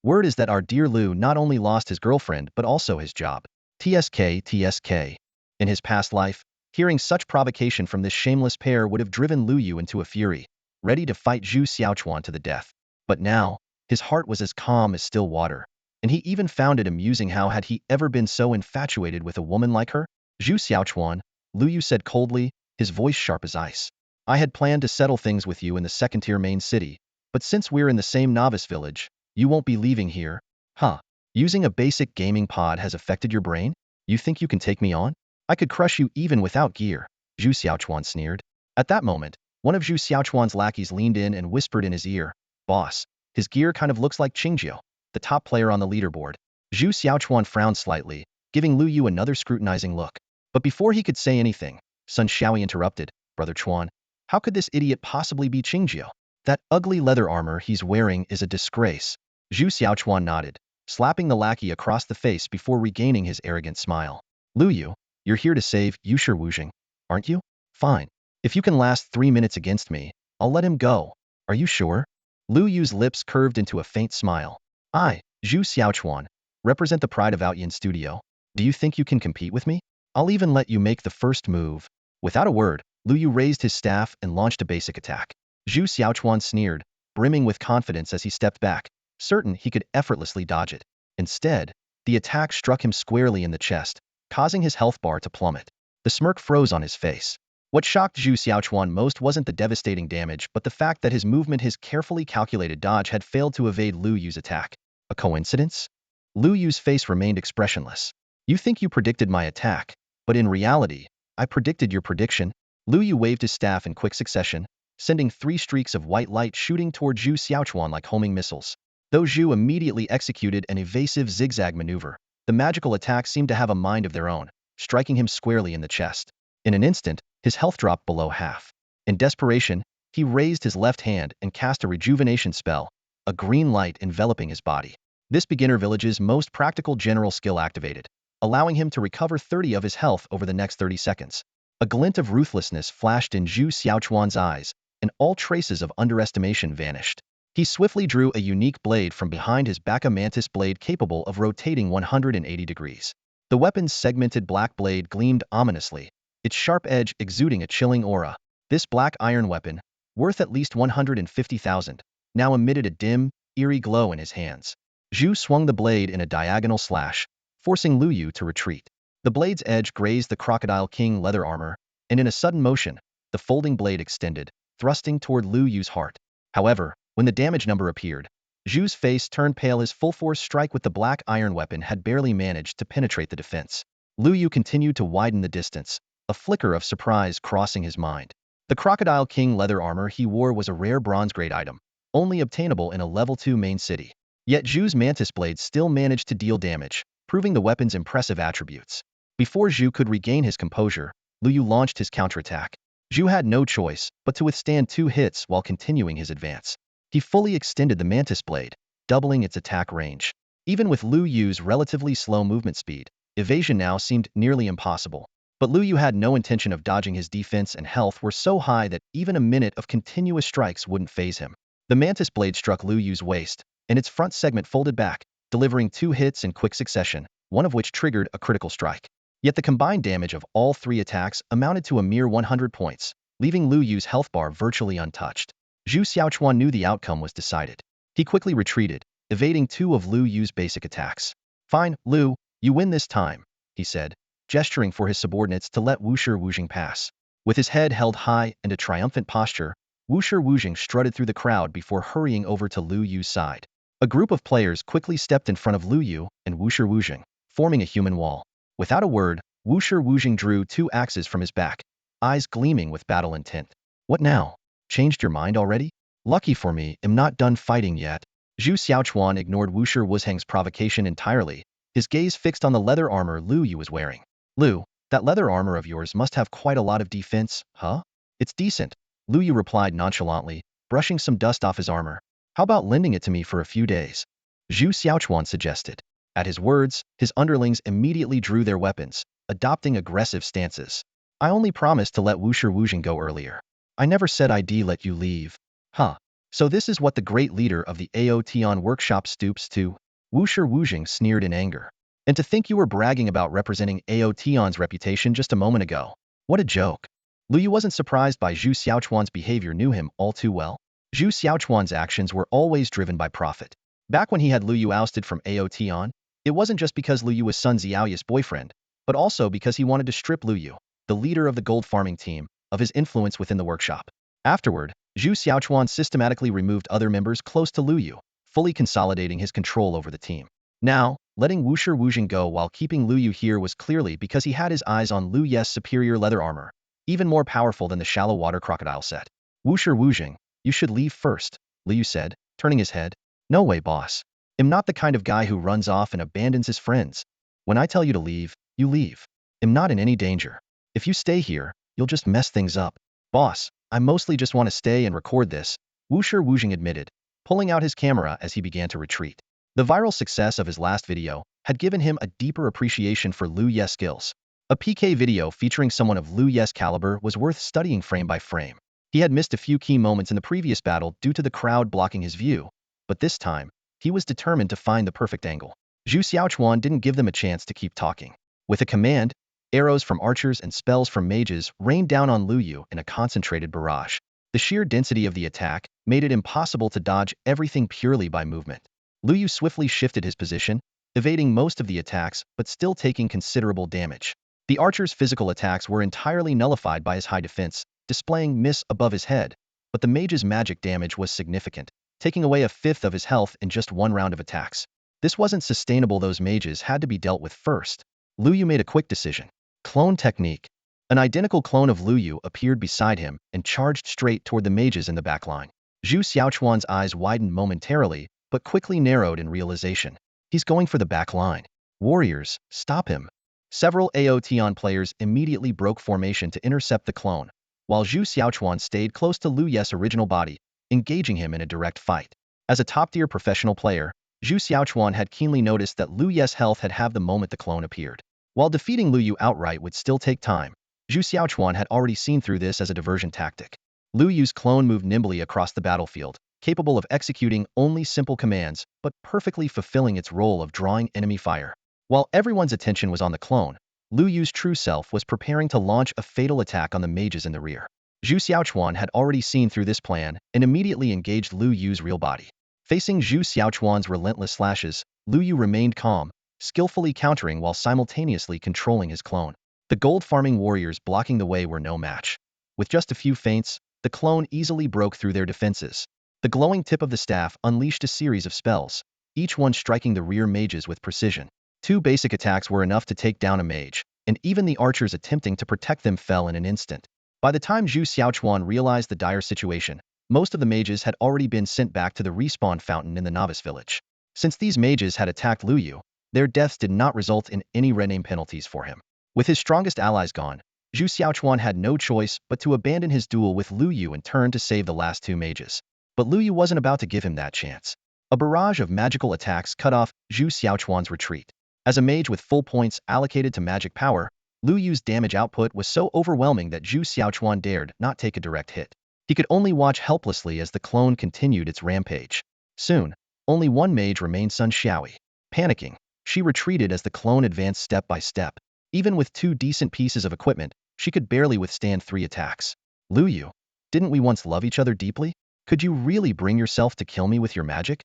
"Word is that our dear Lu not only lost his girlfriend but also his job. TSK. In his past life, hearing such provocation from this shameless pair would have driven Lu Yu into a fury, ready to fight Zhu Xiaochuan to the death. But now, his heart was as calm as still water, and he even found it amusing. How had he ever been so infatuated with a woman like her? "Zhu Xiaochuan," Lu Yu said coldly, his voice sharp as ice. "I had planned to settle things with you in the second-tier main city, but since we're in the same novice village, you won't be leaving here. Huh? Using a basic gaming pod has affected your brain? You think you can take me on? I could crush you even without gear," Zhu Xiaochuan sneered. At that moment, one of Zhu Xiaochuan's lackeys leaned in and whispered in his ear, "Boss, his gear kind of looks like Qingjiu, the top player on the leaderboard." Zhu Xiaochuan frowned slightly, giving Lu Yu another scrutinizing look. But before he could say anything, Sun Xiaoyi interrupted, "Brother Chuan, how could this idiot possibly be Qingjiu? That ugly leather armor he's wearing is a disgrace." Zhu Xiaochuan nodded, slapping the lackey across the face before regaining his arrogant smile. "Lu Yu, you're here to save Wusher Wuzheng, aren't you? Fine. If you can last 3 minutes against me, I'll let him go. Are you sure?" Lu Yu's lips curved into a faint smile. "I, Zhu Xiaochuan, represent the pride of Outyin Studio. Do you think you can compete with me? I'll even let you make the first move." Without a word, Lu Yu raised his staff and launched a basic attack. Zhu Xiaochuan sneered, brimming with confidence as he stepped back, certain he could effortlessly dodge it. Instead, the attack struck him squarely in the chest, causing his health bar to plummet. The smirk froze on his face. What shocked Zhu Xiaochuan most wasn't the devastating damage but the fact that his movement, his carefully calculated dodge, had failed to evade Lu Yu's attack. A coincidence? Lu Yu's face remained expressionless. "You think you predicted my attack, but in reality, I predicted your prediction." Lu Yu waved his staff in quick succession, sending 3 streaks of white light shooting toward Zhu Xiaochuan like homing missiles. Though Zhu immediately executed an evasive zigzag maneuver, the magical attack seemed to have a mind of their own, striking him squarely in the chest. In an instant, his health dropped below half. In desperation, he raised his left hand and cast a rejuvenation spell, a green light enveloping his body. This beginner village's most practical general skill activated, allowing him to recover 30 of his health over the next 30 seconds. A glint of ruthlessness flashed in Zhu Xiaochuan's eyes, and all traces of underestimation vanished. He swiftly drew a unique blade from behind his back, a mantis blade capable of rotating 180 degrees. The weapon's segmented black blade gleamed ominously, its sharp edge exuding a chilling aura. This black iron weapon, worth at least 150,000, now emitted a dim, eerie glow in his hands. Zhu swung the blade in a diagonal slash, forcing Lu Yu to retreat. The blade's edge grazed the Crocodile King leather armor, and in a sudden motion, the folding blade extended, thrusting toward Lu Yu's heart. However, when the damage number appeared, Zhu's face turned pale. His full-force strike with the black iron weapon had barely managed to penetrate the defense. Lu Yu continued to widen the distance, a flicker of surprise crossing his mind. The Crocodile King leather armor he wore was a rare bronze-grade item, only obtainable in a level 2 main city. Yet Zhu's mantis blade still managed to deal damage, proving the weapon's impressive attributes. Before Zhu could regain his composure, Lu Yu launched his counterattack. Zhu had no choice but to withstand 2 hits while continuing his advance. He fully extended the mantis blade, doubling its attack range. Even with Lu Yu's relatively slow movement speed, evasion now seemed nearly impossible. But Lu Yu had no intention of dodging. His defense and health were so high that even a minute of continuous strikes wouldn't faze him. The mantis blade struck Lu Yu's waist, and its front segment folded back, delivering 2 hits in quick succession, one of which triggered a critical strike. Yet the combined damage of all 3 attacks amounted to a mere 100 points, leaving Lu Yu's health bar virtually untouched. Zhu Xiaochuan knew the outcome was decided. He quickly retreated, evading 2 of Lu Yu's basic attacks. "Fine, Lu, you win this time," he said, gesturing for his subordinates to let Wushi Wujing pass. With his head held high and a triumphant posture, Wushi Wujing strutted through the crowd before hurrying over to Lu Yu's side. A group of players quickly stepped in front of Lu Yu and Wushi Wujing, forming a human wall. Without a word, Wushi Wujing drew 2 axes from his back, eyes gleaming with battle intent. "What now? Changed your mind already? Lucky for me, I'm not done fighting yet." Zhu Xiaochuan ignored Wushi Wujing's provocation entirely, his gaze fixed on the leather armor Lu Yu was wearing. "Lu, that leather armor of yours must have quite a lot of defense, huh?" "It's decent," Lu Yu replied nonchalantly, brushing some dust off his armor. "How about lending it to me for a few days?" Zhu Xiaochuan suggested. At his words, his underlings immediately drew their weapons, adopting aggressive stances. "I only promised to let Wushi Wujing go earlier. I never said I'd let you leave." "Huh. So this is what the great leader of the Aotion workshop stoops to?" Wushi Wujing sneered in anger. "And to think you were bragging about representing Aotion's reputation just a moment ago. What a joke." Lu Yu wasn't surprised by Zhu Xiaochuan's behavior, knew him all too well. Zhu Xiaochuan's actions were always driven by profit. Back when he had Lu Yu ousted from Aotion, it wasn't just because Lu Yu was Sun Xiaoya's boyfriend, but also because he wanted to strip Lu Yu, the leader of the gold farming team, of his influence within the workshop. Afterward, Zhu Xiaochuan systematically removed other members close to Lu Yu, fully consolidating his control over the team. Now, letting Wushi Wujing go while keeping Lu Yu here was clearly because he had his eyes on Lu Yu's superior leather armor, even more powerful than the shallow water crocodile set. "Wushi Wujing, you should leave first," Lu Yu said, turning his head. "No way, boss. I'm not the kind of guy who runs off and abandons his friends. When I tell you to leave, you leave. I'm not in any danger. If you stay here, you'll just mess things up." "Boss, I mostly just want to stay and record this," Wushi Wujing admitted, pulling out his camera as he began to retreat. The viral success of his last video had given him a deeper appreciation for Lu Yu's skills. A PK video featuring someone of Lu Yu's caliber was worth studying frame by frame. He had missed a few key moments in the previous battle due to the crowd blocking his view, but this time, he was determined to find the perfect angle. Zhu Xiaochuan didn't give them a chance to keep talking. With a command, arrows from archers and spells from mages rained down on Lu Yu in a concentrated barrage. The sheer density of the attack made it impossible to dodge everything purely by movement. Lu Yu swiftly shifted his position, evading most of the attacks but still taking considerable damage. The archer's physical attacks were entirely nullified by his high defense, displaying miss above his head, but the mage's magic damage was significant, taking away a fifth of his health in just one round of attacks. This wasn't sustainable. Those mages had to be dealt with first. Lu Yu made a quick decision. Clone technique. An identical clone of Lu Yu appeared beside him and charged straight toward the mages in the back line. Zhu Xiaochuan's eyes widened momentarily, but quickly narrowed in realization. He's going for the back line. "Warriors, stop him." Several Aotion players immediately broke formation to intercept the clone, while Zhu Xiaochuan stayed close to Lu Yu's original body, engaging him in a direct fight. As a top-tier professional player, Zhu Xiaochuan had keenly noticed that Lu Yu's health had halved the moment the clone appeared. While defeating Lu Yu outright would still take time, Zhu Xiaochuan had already seen through this as a diversion tactic. Lu Yu's clone moved nimbly across the battlefield, capable of executing only simple commands, but perfectly fulfilling its role of drawing enemy fire. While everyone's attention was on the clone, Lu Yu's true self was preparing to launch a fatal attack on the mages in the rear. Zhu Xiaochuan had already seen through this plan and immediately engaged Lu Yu's real body. Facing Zhu Xiaochuan's relentless slashes, Lu Yu remained calm, skillfully countering while simultaneously controlling his clone. The gold-farming warriors blocking the way were no match. With just a few feints, the clone easily broke through their defenses. The glowing tip of the staff unleashed a series of spells, each one striking the rear mages with precision. 2 basic attacks were enough to take down a mage, and even the archers attempting to protect them fell in an instant. By the time Zhu Xiaochuan realized the dire situation, most of the mages had already been sent back to the respawn fountain in the novice village. Since these mages had attacked Lu Yu, their deaths did not result in any rename penalties for him. With his strongest allies gone, Zhu Xiaochuan had no choice but to abandon his duel with Lu Yu and turn to save the last 2 mages. But Lu Yu wasn't about to give him that chance. A barrage of magical attacks cut off Zhu Xiaochuan's retreat. As a mage with full points allocated to magic power, Lu Yu's damage output was so overwhelming that Zhu Xiaochuan dared not take a direct hit. He could only watch helplessly as the clone continued its rampage. Soon, only one mage remained, Sun Xiaoyi. Panicking, she retreated as the clone advanced step by step. Even with 2 decent pieces of equipment, she could barely withstand 3 attacks. Lu Yu, didn't we once love each other deeply? Could you really bring yourself to kill me with your magic?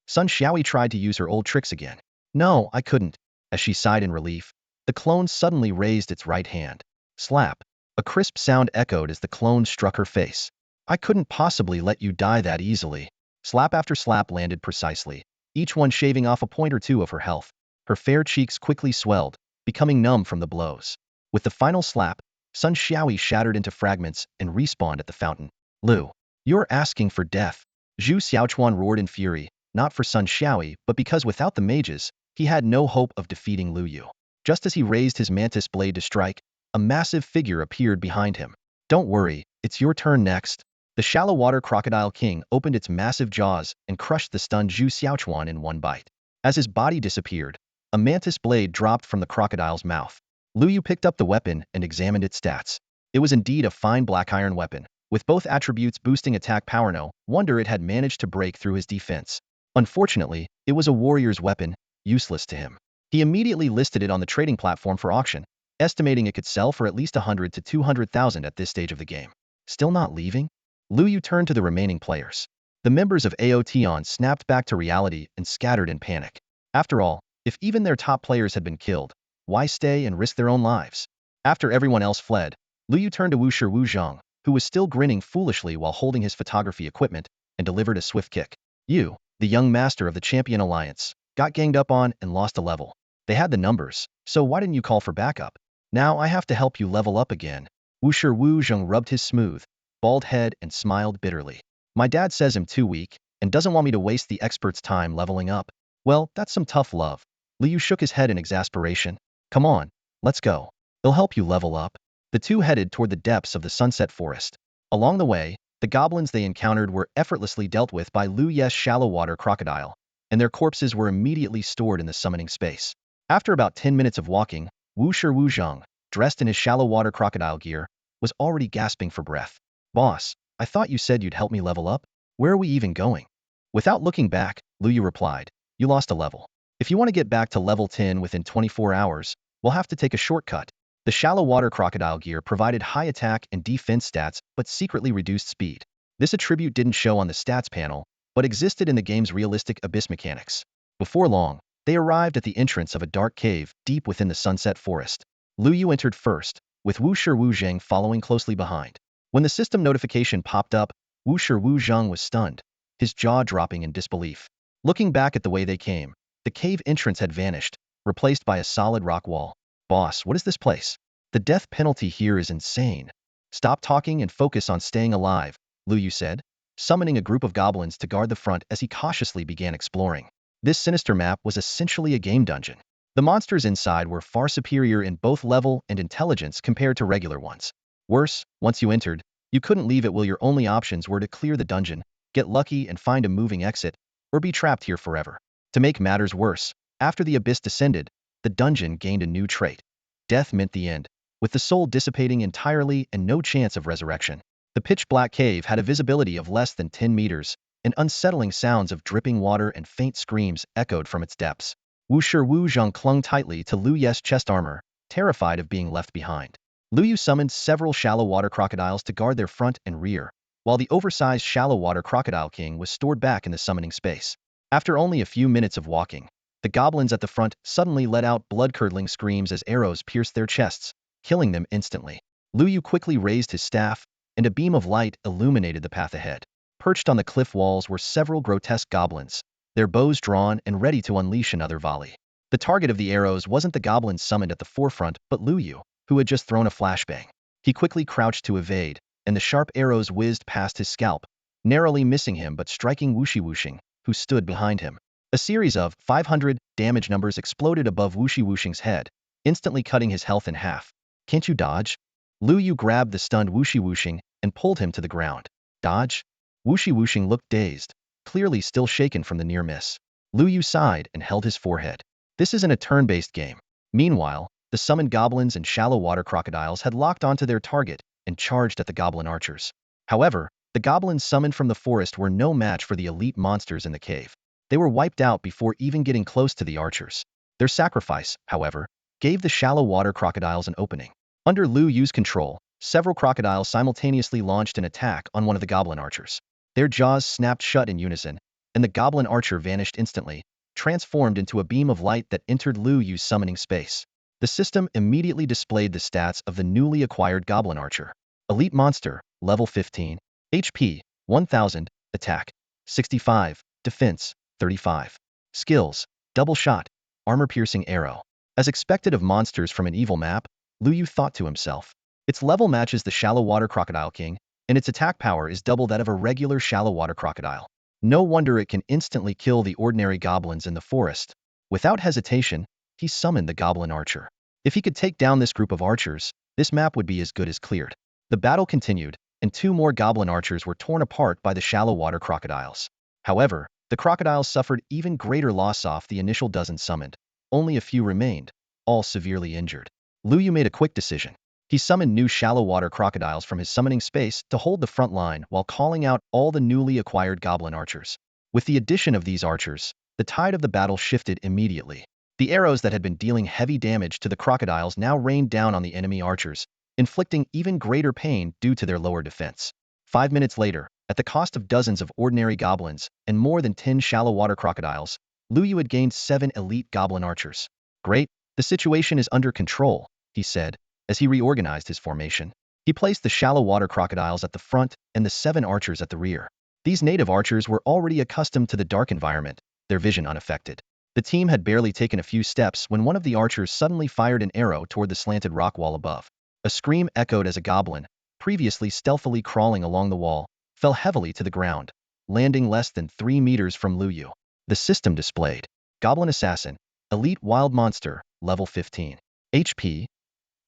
Sun Xiaoyi tried to use her old tricks again. No, I couldn't. As she sighed in relief, the clone suddenly raised its right hand. Slap. A crisp sound echoed as the clone struck her face. I couldn't possibly let you die that easily. Slap after slap landed precisely, each one shaving off a point or 2 of her health. Her fair cheeks quickly swelled, becoming numb from the blows. With the final slap, Sun Xiaoyi shattered into fragments and respawned at the fountain. Lu, you're asking for death. Zhu Xiaochuan roared in fury, not for Sun Xiaoyi, but because without the mages, he had no hope of defeating Lu Yu. Just as he raised his mantis blade to strike, a massive figure appeared behind him. Don't worry, it's your turn next. The shallow water crocodile king opened its massive jaws and crushed the stunned Zhu Xiaochuan in one bite. As his body disappeared, a mantis blade dropped from the crocodile's mouth. Lu Yu picked up the weapon and examined its stats. It was indeed a fine black iron weapon, with both attributes boosting attack power. No wonder it had managed to break through his defense. Unfortunately, it was a warrior's weapon, useless to him. He immediately listed it on the trading platform for auction, estimating it could sell for at least 100 to 200,000 at this stage of the game. Still not leaving? Lu Yu turned to the remaining players. The members of Aotion snapped back to reality and scattered in panic. After all, if even their top players had been killed, why stay and risk their own lives? After everyone else fled, Lu Yu turned to Wushi Wuzhong, who was still grinning foolishly while holding his photography equipment, and delivered a swift kick. You, the young master of the Champion Alliance, got ganged up on and lost a level. They had the numbers, so why didn't you call for backup? Now I have to help you level up again. Wushi Wuzhong rubbed his smooth, bald head and smiled bitterly. My dad says I'm too weak, and doesn't want me to waste the expert's time leveling up. Well, that's some tough love. Lu Yu shook his head in exasperation. Come on, let's go. They'll help you level up. The two headed toward the depths of the sunset forest. Along the way, the goblins they encountered were effortlessly dealt with by Lu Ye's shallow water crocodile, and their corpses were immediately stored in the summoning space. After about 10 minutes of walking, Wushi Wuzhong, dressed in his shallow water crocodile gear, was already gasping for breath. Boss, I thought you said you'd help me level up? Where are we even going? Without looking back, Lu Yu replied, you lost a level. If you want to get back to level 10 within 24 hours, we'll have to take a shortcut. The shallow water crocodile gear provided high attack and defense stats but secretly reduced speed. This attribute didn't show on the stats panel, but existed in the game's realistic abyss mechanics. Before long, they arrived at the entrance of a dark cave deep within the sunset forest. Lu Yu entered first, with Wushi Wuzhong following closely behind. When the system notification popped up, Wushi Wuzhong was stunned, his jaw dropping in disbelief. Looking back at the way they came, the cave entrance had vanished, replaced by a solid rock wall. Boss, what is this place? The death penalty here is insane. Stop talking and focus on staying alive, Lu Yu said, summoning a group of goblins to guard the front as he cautiously began exploring. This sinister map was essentially a game dungeon. The monsters inside were far superior in both level and intelligence compared to regular ones. Worse, once you entered, you couldn't leave it while your only options were to clear the dungeon, get lucky and find a moving exit, or be trapped here forever. To make matters worse, after the abyss descended, the dungeon gained a new trait. Death meant the end, with the soul dissipating entirely and no chance of resurrection. The pitch-black cave had a visibility of less than 10 meters, and unsettling sounds of dripping water and faint screams echoed from its depths. Wushi Wuzhong clung tightly to Lu Ye's chest armor, terrified of being left behind. Lu Yu summoned several shallow water crocodiles to guard their front and rear, while the oversized shallow water crocodile king was stored back in the summoning space. After only a few minutes of walking, the goblins at the front suddenly let out blood-curdling screams as arrows pierced their chests, killing them instantly. Lu Yu quickly raised his staff, and a beam of light illuminated the path ahead. Perched on the cliff walls were several grotesque goblins, their bows drawn and ready to unleash another volley. The target of the arrows wasn't the goblins summoned at the forefront, but Lu Yu, who had just thrown a flashbang. He quickly crouched to evade, and the sharp arrows whizzed past his scalp, narrowly missing him but striking Wuxi, who stood behind him. A series of 500 damage numbers exploded above Wuxing's head, instantly cutting his health in half. Can't you dodge? Lu Yu grabbed the stunned Wuxi and pulled him to the ground. Dodge? Wuxi looked dazed, clearly still shaken from the near miss. Lu Yu sighed and held his forehead. This isn't a turn-based game. Meanwhile, the summoned goblins and shallow water crocodiles had locked onto their target and charged at the goblin archers. However, the goblins summoned from the forest were no match for the elite monsters in the cave. They were wiped out before even getting close to the archers. Their sacrifice, however, gave the shallow water crocodiles an opening. Under Lu Yu's control, several crocodiles simultaneously launched an attack on one of the goblin archers. Their jaws snapped shut in unison, and the goblin archer vanished instantly, transformed into a beam of light that entered Lu Yu's summoning space. The system immediately displayed the stats of the newly acquired goblin archer. Elite monster, level 15, HP, 1000, attack, 65, defense, 35. Skills, double shot, armor-piercing arrow. As expected of monsters from an evil map, Lu Yu thought to himself. Its level matches the shallow water crocodile king, and its attack power is double that of a regular shallow water crocodile. No wonder it can instantly kill the ordinary goblins in the forest. Without hesitation, he summoned the goblin archer. If he could take down this group of archers, this map would be as good as cleared. The battle continued, and two more goblin archers were torn apart by the shallow water crocodiles. However, the crocodiles suffered even greater loss off the initial dozen summoned. Only a few remained, all severely injured. Lu Yu made a quick decision. He summoned new shallow water crocodiles from his summoning space to hold the front line while calling out all the newly acquired goblin archers. With the addition of these archers, the tide of the battle shifted immediately. The arrows that had been dealing heavy damage to the crocodiles now rained down on the enemy archers, inflicting even greater pain due to their lower defense. 5 minutes later, at the cost of dozens of ordinary goblins and more than 10 shallow water crocodiles, Lu Yu had gained 7 elite goblin archers. Great, the situation is under control, he said, as he reorganized his formation. He placed the shallow water crocodiles at the front and the 7 archers at the rear. These native archers were already accustomed to the dark environment, their vision unaffected. The team had barely taken a few steps when one of the archers suddenly fired an arrow toward the slanted rock wall above. A scream echoed as a goblin, previously stealthily crawling along the wall, fell heavily to the ground, landing less than 3 meters from Lu Yu. The system displayed. Goblin Assassin, Elite Wild Monster, level 15. HP,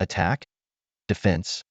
Attack, Defense,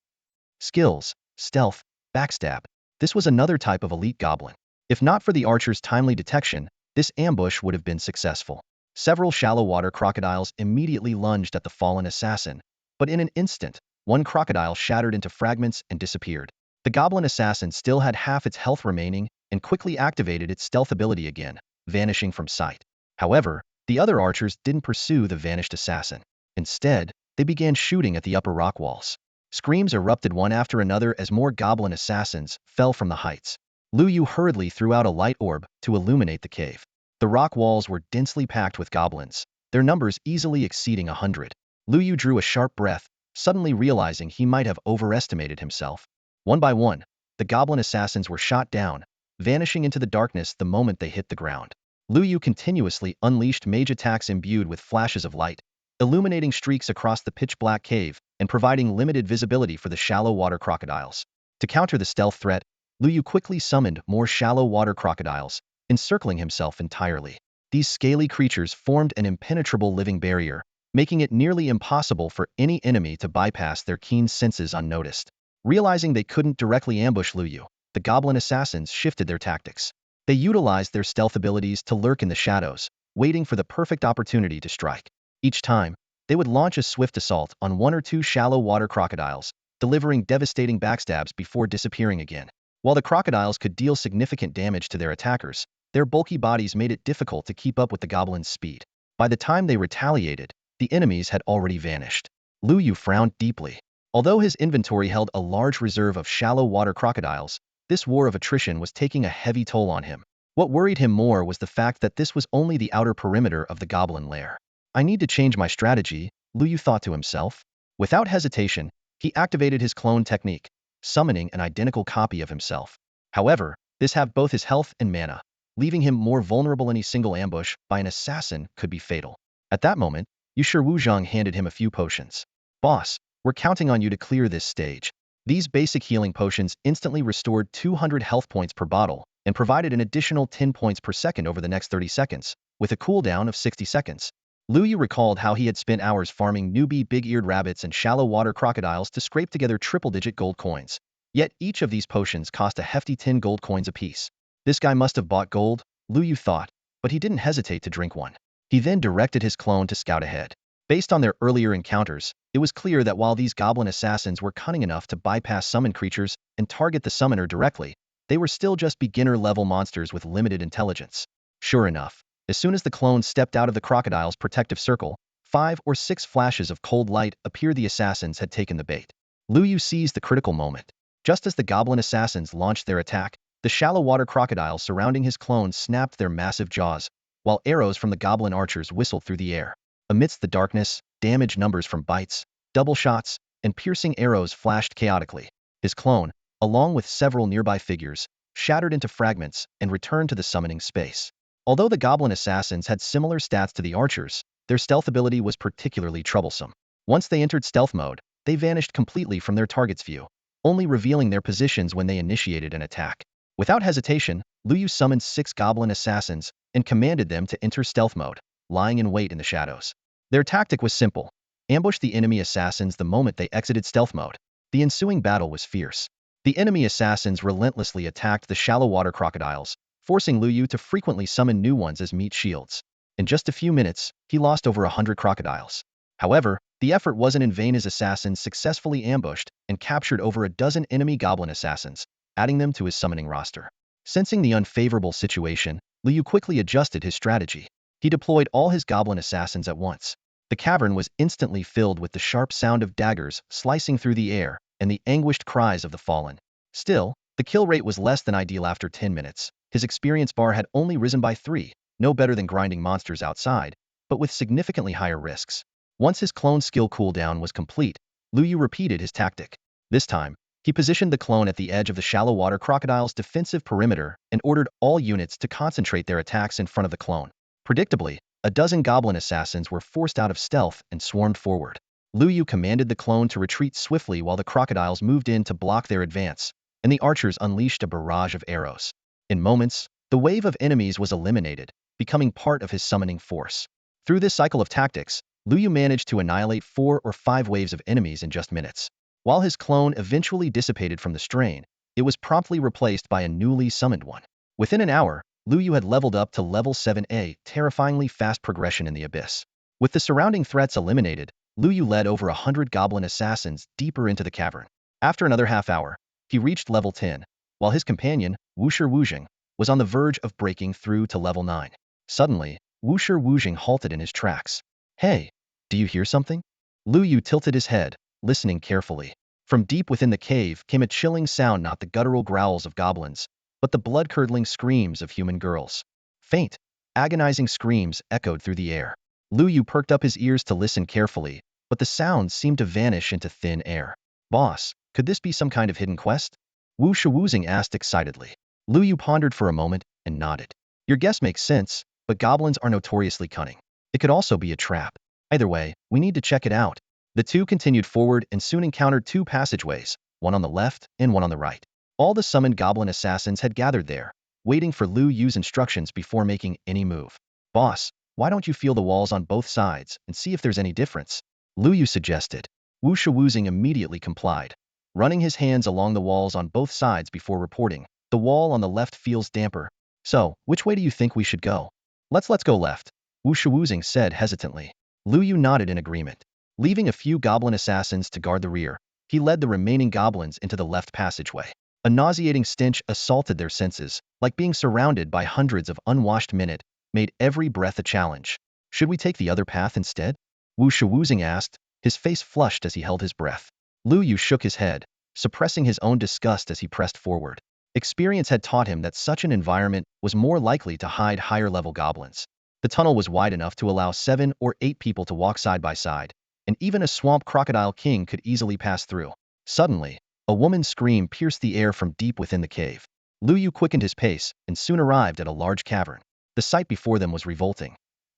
Skills, Stealth, Backstab. This was another type of elite goblin. If not for the archer's timely detection, this ambush would have been successful. Several shallow water crocodiles immediately lunged at the fallen assassin, but in an instant, one crocodile shattered into fragments and disappeared. The goblin assassin still had half its health remaining and quickly activated its stealth ability again, vanishing from sight. However, the other archers didn't pursue the vanished assassin. Instead, they began shooting at the upper rock walls. Screams erupted one after another as more goblin assassins fell from the heights. Lu Yu hurriedly threw out a light orb to illuminate the cave. The rock walls were densely packed with goblins, their numbers easily exceeding 100. Lu Yu drew a sharp breath, suddenly realizing he might have overestimated himself. One by one, the goblin assassins were shot down, vanishing into the darkness the moment they hit the ground. Lu Yu continuously unleashed mage attacks imbued with flashes of light, illuminating streaks across the pitch-black cave and providing limited visibility for the shallow water crocodiles. To counter the stealth threat, Lu Yu quickly summoned more shallow water crocodiles, encircling himself entirely. These scaly creatures formed an impenetrable living barrier, making it nearly impossible for any enemy to bypass their keen senses unnoticed. Realizing they couldn't directly ambush Lu Yu, the goblin assassins shifted their tactics. They utilized their stealth abilities to lurk in the shadows, waiting for the perfect opportunity to strike. Each time, they would launch a swift assault on 1 or 2 shallow water crocodiles, delivering devastating backstabs before disappearing again. While the crocodiles could deal significant damage to their attackers, their bulky bodies made it difficult to keep up with the goblins' speed. By the time they retaliated, the enemies had already vanished. Lu Yu frowned deeply. Although his inventory held a large reserve of shallow water crocodiles, This war of attrition was taking a heavy toll on him. What worried him more was the fact that this was only the outer perimeter of the goblin lair. I need to change my strategy, Lu Yu thought to himself. Without hesitation, he activated his clone technique, summoning an identical copy of himself. However, this halved both his health and mana, leaving him more vulnerable. Any single ambush by an assassin could be fatal. At that moment, Yushi Wuzhang handed him a few potions. Boss, we're counting on you to clear this stage. These basic healing potions instantly restored 200 health points per bottle and provided an additional 10 points per second over the next 30 seconds, with a cooldown of 60 seconds. Lu Yu recalled how he had spent hours farming newbie big-eared rabbits and shallow water crocodiles to scrape together triple-digit gold coins. Yet each of these potions cost a hefty 10 gold coins apiece. This guy must have bought gold, Lu Yu thought, but he didn't hesitate to drink one. He then directed his clone to scout ahead. Based on their earlier encounters, it was clear that while these goblin assassins were cunning enough to bypass summoned creatures and target the summoner directly, they were still just beginner-level monsters with limited intelligence. Sure enough, as soon as the clone stepped out of the crocodile's protective circle, 5 or 6 flashes of cold light appeared. The assassins had taken the bait. Lu Yu seized the critical moment. Just as the goblin assassins launched their attack, the shallow water crocodiles surrounding his clone snapped their massive jaws, while arrows from the goblin archers whistled through the air. Amidst the darkness, damage numbers from bites, double shots, and piercing arrows flashed chaotically. His clone, along with several nearby figures, shattered into fragments and returned to the summoning space. Although the goblin assassins had similar stats to the archers, their stealth ability was particularly troublesome. Once they entered stealth mode, they vanished completely from their target's view, only revealing their positions when they initiated an attack. Without hesitation, Lu Yu summoned 6 goblin assassins and commanded them to enter stealth mode, lying in wait in the shadows. Their tactic was simple: ambush the enemy assassins the moment they exited stealth mode. The ensuing battle was fierce. The enemy assassins relentlessly attacked the shallow water crocodiles, forcing Lu Yu to frequently summon new ones as meat shields. In just a few minutes, he lost over 100 crocodiles. However, the effort wasn't in vain as assassins successfully ambushed and captured over a dozen enemy goblin assassins, adding them to his summoning roster. Sensing the unfavorable situation, Lu Yu quickly adjusted his strategy. He deployed all his goblin assassins at once. The cavern was instantly filled with the sharp sound of daggers slicing through the air and the anguished cries of the fallen. Still, the kill rate was less than ideal. After 10 minutes. His experience bar had only risen by 3, no better than grinding monsters outside, but with significantly higher risks. Once his clone skill cooldown was complete, Lu Yu repeated his tactic. This time, he positioned the clone at the edge of the shallow water crocodile's defensive perimeter and ordered all units to concentrate their attacks in front of the clone. Predictably, a dozen goblin assassins were forced out of stealth and swarmed forward. Lu Yu commanded the clone to retreat swiftly while the crocodiles moved in to block their advance, and the archers unleashed a barrage of arrows. In moments, the wave of enemies was eliminated, becoming part of his summoning force. Through this cycle of tactics, Lu Yu managed to annihilate 4 or 5 waves of enemies in just minutes. While his clone eventually dissipated from the strain, it was promptly replaced by a newly summoned one. Within an hour, Lu Yu had leveled up to level 7A, terrifyingly fast progression in the abyss. With the surrounding threats eliminated, Lu Yu led over 100 goblin assassins deeper into the cavern. After another half hour, he reached level 10, while his companion, Wushi Wuzhang, was on the verge of breaking through to level 9. Suddenly, Wushi Wuzhang halted in his tracks. Hey, do you hear something? Lu Yu tilted his head, listening carefully. From deep within the cave came a chilling sound, not the guttural growls of goblins, but the blood-curdling screams of human girls. Faint, agonizing screams echoed through the air. Lu Yu perked up his ears to listen carefully, but the sounds seemed to vanish into thin air. Boss, could this be some kind of hidden quest? Wushi Wuzhang asked excitedly. Lu Yu pondered for a moment and nodded. Your guess makes sense, but goblins are notoriously cunning. It could also be a trap. Either way, we need to check it out. The two continued forward and soon encountered 2 passageways, one on the left and one on the right. All the summoned goblin assassins had gathered there, waiting for Lu Yu's instructions before making any move. Boss, why don't you feel the walls on both sides and see if there's any difference? Lu Yu suggested. Wushi Wuzhang immediately complied, running his hands along the walls on both sides before reporting. The wall on the left feels damper. So, which way do you think we should go? Let's go left, Wushi Wuzhang said hesitantly. Lu Yu nodded in agreement. Leaving a few goblin assassins to guard the rear, he led the remaining goblins into the left passageway. A nauseating stench assaulted their senses, like being surrounded by hundreds of unwashed minute, made every breath a challenge. Should we take the other path instead? Wushi Wuzhang asked, his face flushed as he held his breath. Lu Yu shook his head, suppressing his own disgust as he pressed forward. Experience had taught him that such an environment was more likely to hide higher-level goblins. The tunnel was wide enough to allow 7 or 8 people to walk side by side, and even a swamp crocodile king could easily pass through. Suddenly, a woman's scream pierced the air from deep within the cave. Lu Yu quickened his pace and soon arrived at a large cavern. The sight before them was revolting.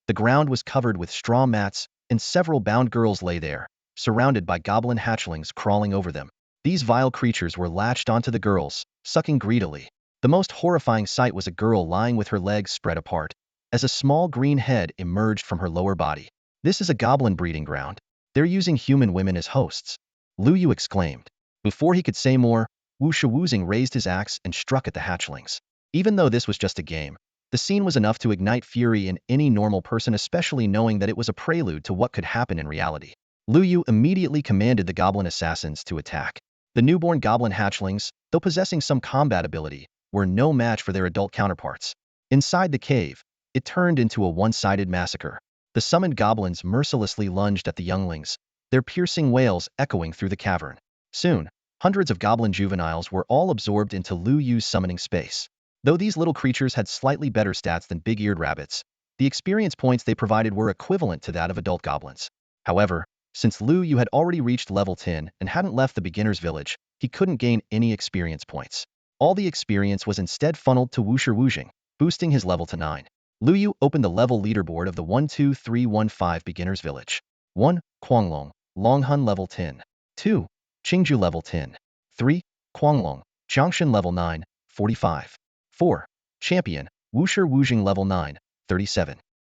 The ground was covered with straw mats, and several bound girls lay there, surrounded by goblin hatchlings crawling over them. These vile creatures were latched onto the girls, sucking greedily. The most horrifying sight was a girl lying with her legs spread apart, as a small green head emerged from her lower body. This is a goblin breeding ground. They're using human women as hosts, Lu Yu exclaimed. Before he could say more, Wu Shiwuzing raised his axe and struck at the hatchlings. Even though this was just a game, the scene was enough to ignite fury in any normal person, especially knowing that it was a prelude to what could happen in reality. Lu Yu immediately commanded the goblin assassins to attack. The newborn goblin hatchlings, though possessing some combat ability, were no match for their adult counterparts. Inside the cave, it turned into a one-sided massacre. The summoned goblins mercilessly lunged at the younglings, their piercing wails echoing through the cavern. Soon, hundreds of goblin juveniles were all absorbed into Lu Yu's summoning space. Though these little creatures had slightly better stats than big-eared rabbits, the experience points they provided were equivalent to that of adult goblins. However, since Lu Yu had already reached level 10 and hadn't left the beginner's village, he couldn't gain any experience points. All the experience was instead funneled to Wu Shiwuzing, boosting his level to 9. Lu Yu opened the level leaderboard of the 12315 beginner's village. 1. Quanglong, Longhun level 10. 2. Qingju level 10. 3. Quanglong, Jiangshan level 9, 45. 4. Champion, Wusher Wujing level 9, 37.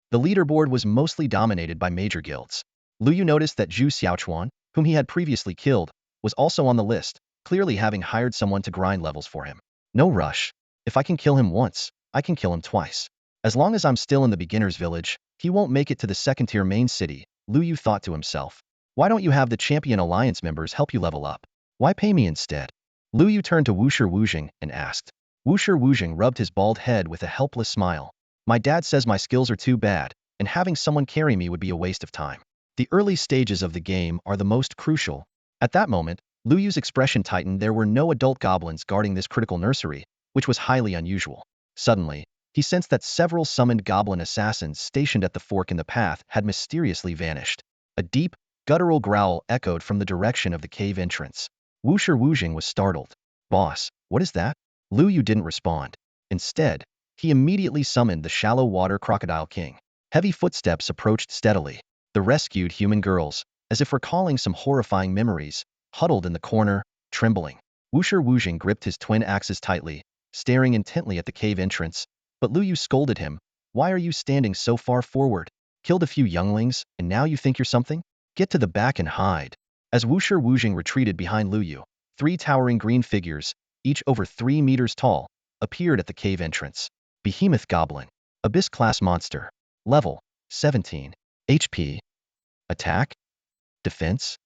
The leaderboard was mostly dominated by major guilds. Lu Yu noticed that Zhu Xiaochuan, whom he had previously killed, was also on the list, clearly having hired someone to grind levels for him. No rush. If I can kill him once, I can kill him twice. As long as I'm still in the beginner's village, he won't make it to the second-tier main city, Lu Yu thought to himself. Why don't you have the Champion Alliance members help you level up? Why pay me instead? Lu Yu turned to Wusher Wujing and asked. Wusher Wujing rubbed his bald head with a helpless smile. My dad says my skills are too bad, and having someone carry me would be a waste of time. The early stages of the game are the most crucial. At that moment, Lu Yu's expression tightened. There were no adult goblins guarding this critical nursery, which was highly unusual. Suddenly, he sensed that several summoned goblin assassins stationed at the fork in the path had mysteriously vanished. A deep, guttural growl echoed from the direction of the cave entrance. Wusher Wujing was startled. Boss, what is that? Lu Yu didn't respond. Instead, he immediately summoned the shallow water crocodile king. Heavy footsteps approached steadily. The rescued human girls, as if recalling some horrifying memories, huddled in the corner, trembling. Wusher Wujing gripped his twin axes tightly, staring intently at the cave entrance, but Lu Yu scolded him. Why are you standing so far forward? Killed a few younglings, and now you think you're something? Get to the back and hide. As Wusher Wujing retreated behind Lu Yu, 3 towering green figures, each over 3 meters tall, appeared at the cave entrance. Behemoth Goblin. Abyss-class monster. Level 17. HP. Attack? Defense?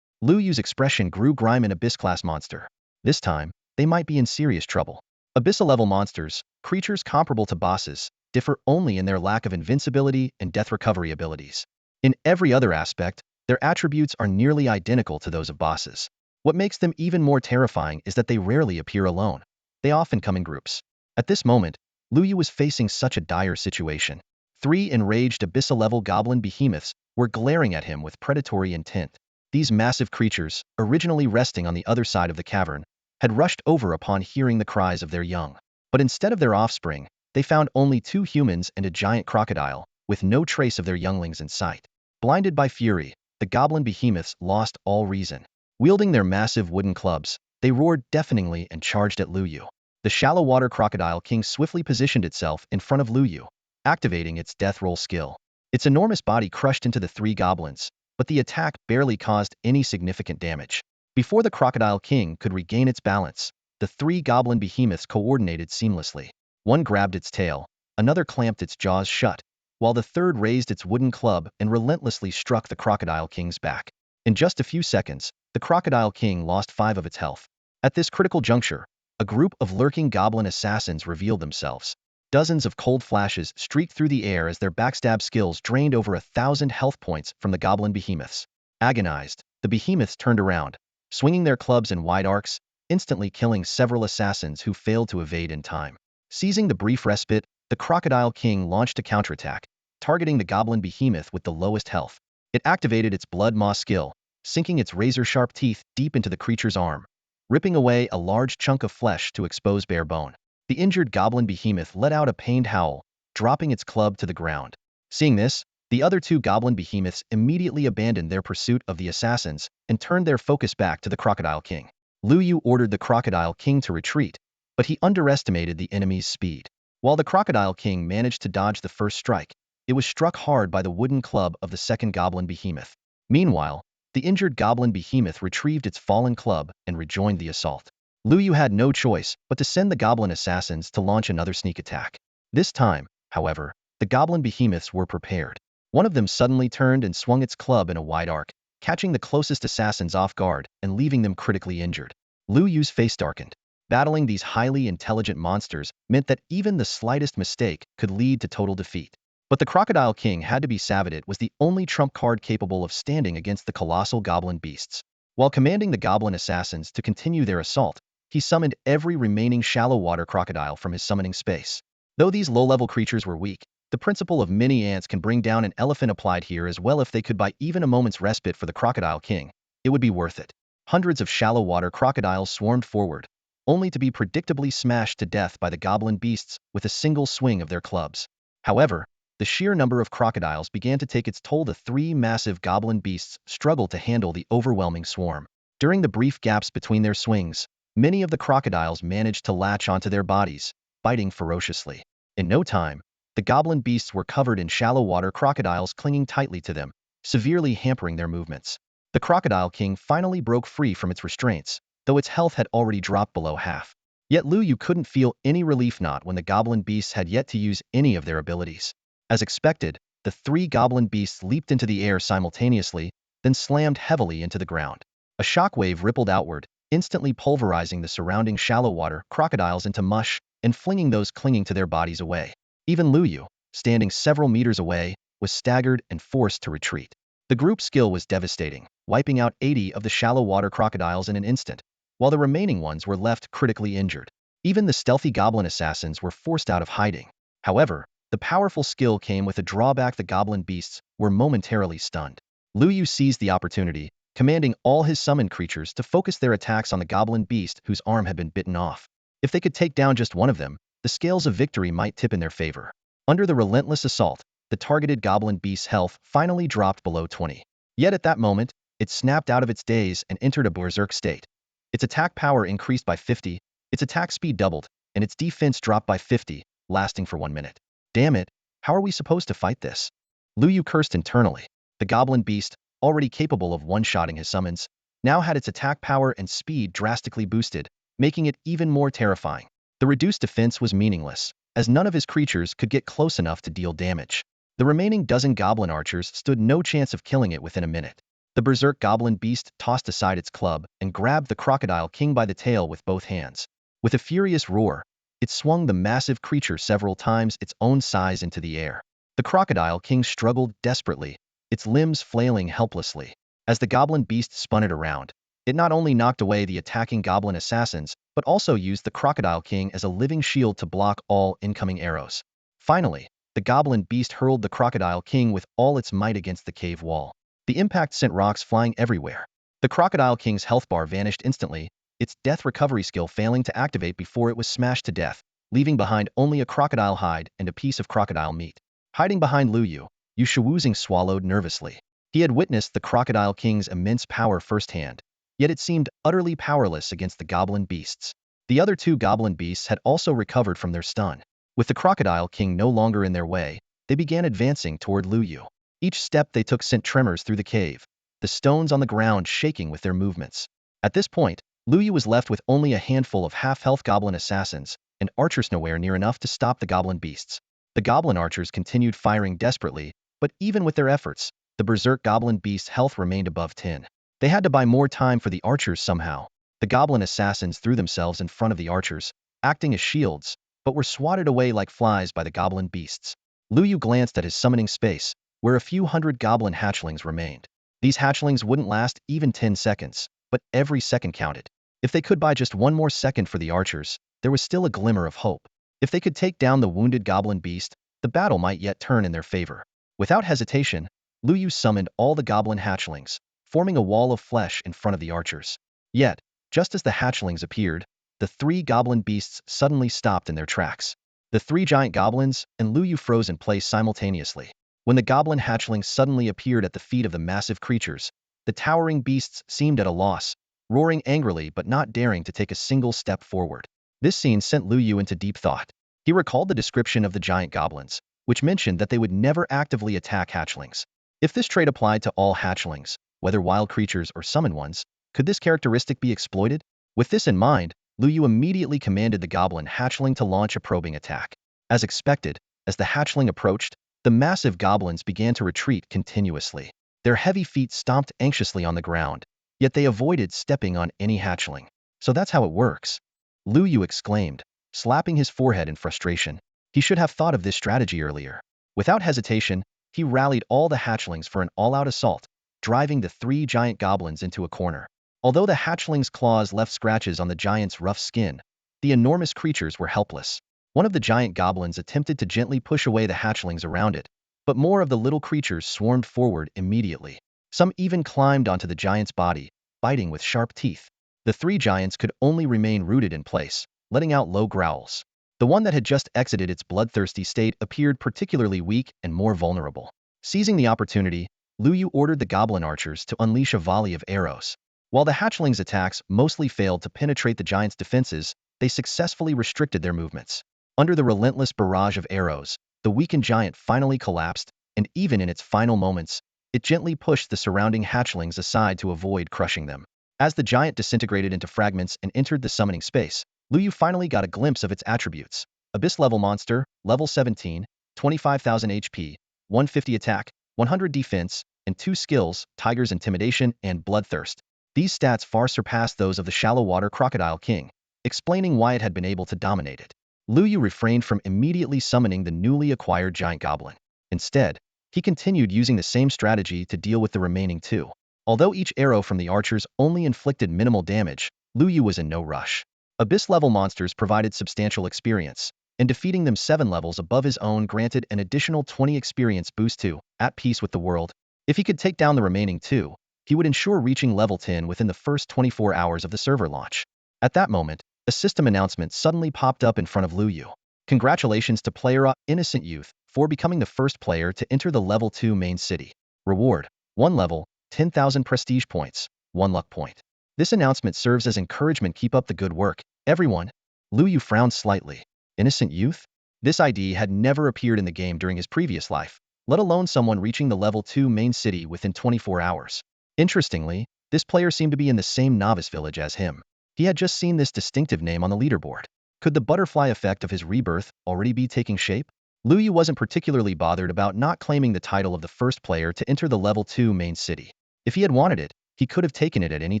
Lu Yu's expression grew grime. An Abyss-class monster. This time, they might be in serious trouble. Abyssal-level monsters, creatures comparable to bosses, differ only in their lack of invincibility and death recovery abilities. In every other aspect, their attributes are nearly identical to those of bosses. What makes them even more terrifying is that they rarely appear alone. They often come in groups. At this moment, Lu Yu was facing such a dire situation. 3 enraged abyssal-level goblin behemoths were glaring at him with predatory intent. These massive creatures, originally resting on the other side of the cavern, had rushed over upon hearing the cries of their young. But instead of their offspring, they found only 2 humans and a giant crocodile, with no trace of their younglings in sight. Blinded by fury, the goblin behemoths lost all reason. Wielding their massive wooden clubs, they roared deafeningly and charged at Lu Yu. The shallow water crocodile king swiftly positioned itself in front of Lu Yu, activating its death roll skill. Its enormous body crushed into the 3 goblins, but the attack barely caused any significant damage. Before the crocodile king could regain its balance, the 3 goblin behemoths coordinated seamlessly. One grabbed its tail, another clamped its jaws shut, while the third raised its wooden club and relentlessly struck the crocodile king's back. In just a few seconds, the crocodile king lost 5 of its health. At this critical juncture, a group of lurking goblin assassins revealed themselves. Dozens of cold flashes streaked through the air as their backstab skills drained over 1,000 health points from the goblin behemoths. Agonized, the behemoths turned around, swinging their clubs in wide arcs, instantly killing several assassins who failed to evade in time. Seizing the brief respite, the Crocodile King launched a counterattack, targeting the goblin behemoth with the lowest health. It activated its blood maw skill, sinking its razor-sharp teeth deep into the creature's arm, ripping away a large chunk of flesh to expose bare bone. The injured goblin behemoth let out a pained howl, dropping its club to the ground. Seeing this, the other two goblin behemoths immediately abandoned their pursuit of the assassins and turned their focus back to the Crocodile King. Lu Yu ordered the Crocodile King to retreat, but he underestimated the enemy's speed. While the Crocodile King managed to dodge the first strike, it was struck hard by the wooden club of the second goblin behemoth. Meanwhile, the injured goblin behemoth retrieved its fallen club and rejoined the assault. Lu Yu had no choice but to send the goblin assassins to launch another sneak attack. This time, however, the goblin behemoths were prepared. One of them suddenly turned and swung its club in a wide arc, catching the closest assassins off guard and leaving them critically injured. Lu Yu's face darkened. Battling these highly intelligent monsters meant that even the slightest mistake could lead to total defeat. But the Crocodile King had to be savvy. It was the only trump card capable of standing against the colossal goblin beasts. While commanding the goblin assassins to continue their assault, he summoned every remaining shallow water crocodile from his summoning space. Though these low-level creatures were weak, the principle of mini ants can bring down an elephant applied here as well. If they could buy even a moment's respite for the Crocodile King, it would be worth it. Hundreds of shallow water crocodiles swarmed forward, only to be predictably smashed to death by the goblin beasts with a single swing of their clubs. However, the sheer number of crocodiles began to take its toll. The three massive goblin beasts struggled to handle the overwhelming swarm. During the brief gaps between their swings, many of the crocodiles managed to latch onto their bodies, biting ferociously. In no time, the goblin beasts were covered in shallow water crocodiles clinging tightly to them, severely hampering their movements. The Crocodile King finally broke free from its restraints, though its health had already dropped below half. Yet Lu Yu couldn't feel any relief, not when the goblin beasts had yet to use any of their abilities. As expected, the three goblin beasts leaped into the air simultaneously, then slammed heavily into the ground. A shockwave rippled outward, instantly pulverizing the surrounding shallow water crocodiles into mush and flinging those clinging to their bodies away. Even Lu Yu, standing several meters away, was staggered and forced to retreat. The group's skill was devastating, wiping out 80 of the shallow water crocodiles in an instant, while the remaining ones were left critically injured. Even the stealthy goblin assassins were forced out of hiding. However, the powerful skill came with a drawback. The goblin beasts were momentarily stunned. Lu Yu seized the opportunity, commanding all his summoned creatures to focus their attacks on the goblin beast whose arm had been bitten off. If they could take down just one of them, the scales of victory might tip in their favor. Under the relentless assault, the targeted goblin beast's health finally dropped below 20. Yet at that moment, it snapped out of its daze and entered a berserk state. Its attack power increased by 50, its attack speed doubled, and its defense dropped by 50, lasting for 1 minute. Damn it, how are we supposed to fight this? Lu Yu cursed internally. The goblin beast, already capable of one-shotting his summons, now had its attack power and speed drastically boosted, making it even more terrifying. The reduced defense was meaningless, as none of his creatures could get close enough to deal damage. The remaining dozen goblin archers stood no chance of killing it within a minute. The berserk goblin beast tossed aside its club and grabbed the Crocodile King by the tail with both hands. With a furious roar, it swung the massive creature several times its own size into the air. The Crocodile King struggled desperately, its limbs flailing helplessly. As the goblin beast spun it around, it not only knocked away the attacking goblin assassins, but also used the Crocodile King as a living shield to block all incoming arrows. Finally, the goblin beast hurled the Crocodile King with all its might against the cave wall. The impact sent rocks flying everywhere. The Crocodile King's health bar vanished instantly, its death recovery skill failing to activate before it was smashed to death, leaving behind only a crocodile hide and a piece of crocodile meat. Hiding behind Lu Yu, Yu Shuwuzing swallowed nervously. He had witnessed the Crocodile King's immense power firsthand, yet it seemed utterly powerless against the goblin beasts. The other two goblin beasts had also recovered from their stun. With the Crocodile King no longer in their way, they began advancing toward Lu Yu. Each step they took sent tremors through the cave, the stones on the ground shaking with their movements. At this point, Lu Yu was left with only a handful of half-health goblin assassins, and archers nowhere near enough to stop the goblin beasts. The goblin archers continued firing desperately, but even with their efforts, the berserk goblin beast's health remained above 10. They had to buy more time for the archers somehow. The goblin assassins threw themselves in front of the archers, acting as shields, but were swatted away like flies by the goblin beasts. Lu Yu glanced at his summoning space, where a few hundred goblin hatchlings remained. These hatchlings wouldn't last even 10 seconds, but every second counted. If they could buy just one more second for the archers, there was still a glimmer of hope. If they could take down the wounded goblin beast, the battle might yet turn in their favor. Without hesitation, Lu Yu summoned all the goblin hatchlings, forming a wall of flesh in front of the archers. Yet, just as the hatchlings appeared, the three goblin beasts suddenly stopped in their tracks. The three giant goblins and Lu Yu froze in place simultaneously. When the goblin hatchlings suddenly appeared at the feet of the massive creatures, the towering beasts seemed at a loss, roaring angrily but not daring to take a single step forward. This scene sent Lu Yu into deep thought. He recalled the description of the giant goblins, which mentioned that they would never actively attack hatchlings. If this trait applied to all hatchlings, whether wild creatures or summoned ones, could this characteristic be exploited? With this in mind, Lu Yu immediately commanded the goblin hatchling to launch a probing attack. As expected, as the hatchling approached, the massive goblins began to retreat continuously. Their heavy feet stomped anxiously on the ground, yet they avoided stepping on any hatchling. So that's how it works. Lu Yu exclaimed, slapping his forehead in frustration. He should have thought of this strategy earlier. Without hesitation, he rallied all the hatchlings for an all-out assault, driving the three giant goblins into a corner. Although the hatchlings' claws left scratches on the giant's rough skin, the enormous creatures were helpless. One of the giant goblins attempted to gently push away the hatchlings around it, but more of the little creatures swarmed forward immediately. Some even climbed onto the giant's body, biting with sharp teeth. The three giants could only remain rooted in place, letting out low growls. The one that had just exited its bloodthirsty state appeared particularly weak and more vulnerable. Seizing the opportunity, Lu Yu ordered the goblin archers to unleash a volley of arrows. While the hatchlings' attacks mostly failed to penetrate the giant's defenses, they successfully restricted their movements. Under the relentless barrage of arrows, the weakened giant finally collapsed, and even in its final moments, it gently pushed the surrounding hatchlings aside to avoid crushing them. As the giant disintegrated into fragments and entered the summoning space, Lu Yu finally got a glimpse of its attributes. Abyss-level monster, level 17, 25,000 HP, 150 attack, 100 defense, and 2 skills, Tiger's Intimidation and Bloodthirst. These stats far surpassed those of the shallow water Crocodile King, explaining why it had been able to dominate it. Lu Yu refrained from immediately summoning the newly acquired giant goblin. Instead, he continued using the same strategy to deal with the remaining two. Although each arrow from the archers only inflicted minimal damage, Lu Yu was in no rush. Abyss-level monsters provided substantial experience, and defeating them 7 levels above his own granted an additional 20 experience boost to, at peace with the world. If he could take down the remaining two, he would ensure reaching level 10 within the first 24 hours of the server launch. At that moment, a system announcement suddenly popped up in front of Lu Yu. Congratulations to player Innocent Youth for becoming the first player to enter the level 2 main city. Reward: 1 level, 10,000 prestige points, 1 luck point. This announcement serves as encouragement. Keep up the good work, everyone. Lu Yu frowned slightly. Innocent Youth? This ID had never appeared in the game during his previous life, let alone someone reaching the level 2 main city within 24 hours. Interestingly, this player seemed to be in the same novice village as him. He had just seen this distinctive name on the leaderboard. Could the butterfly effect of his rebirth already be taking shape? Lu Yu wasn't particularly bothered about not claiming the title of the first player to enter the level 2 main city. If he had wanted it, he could have taken it at any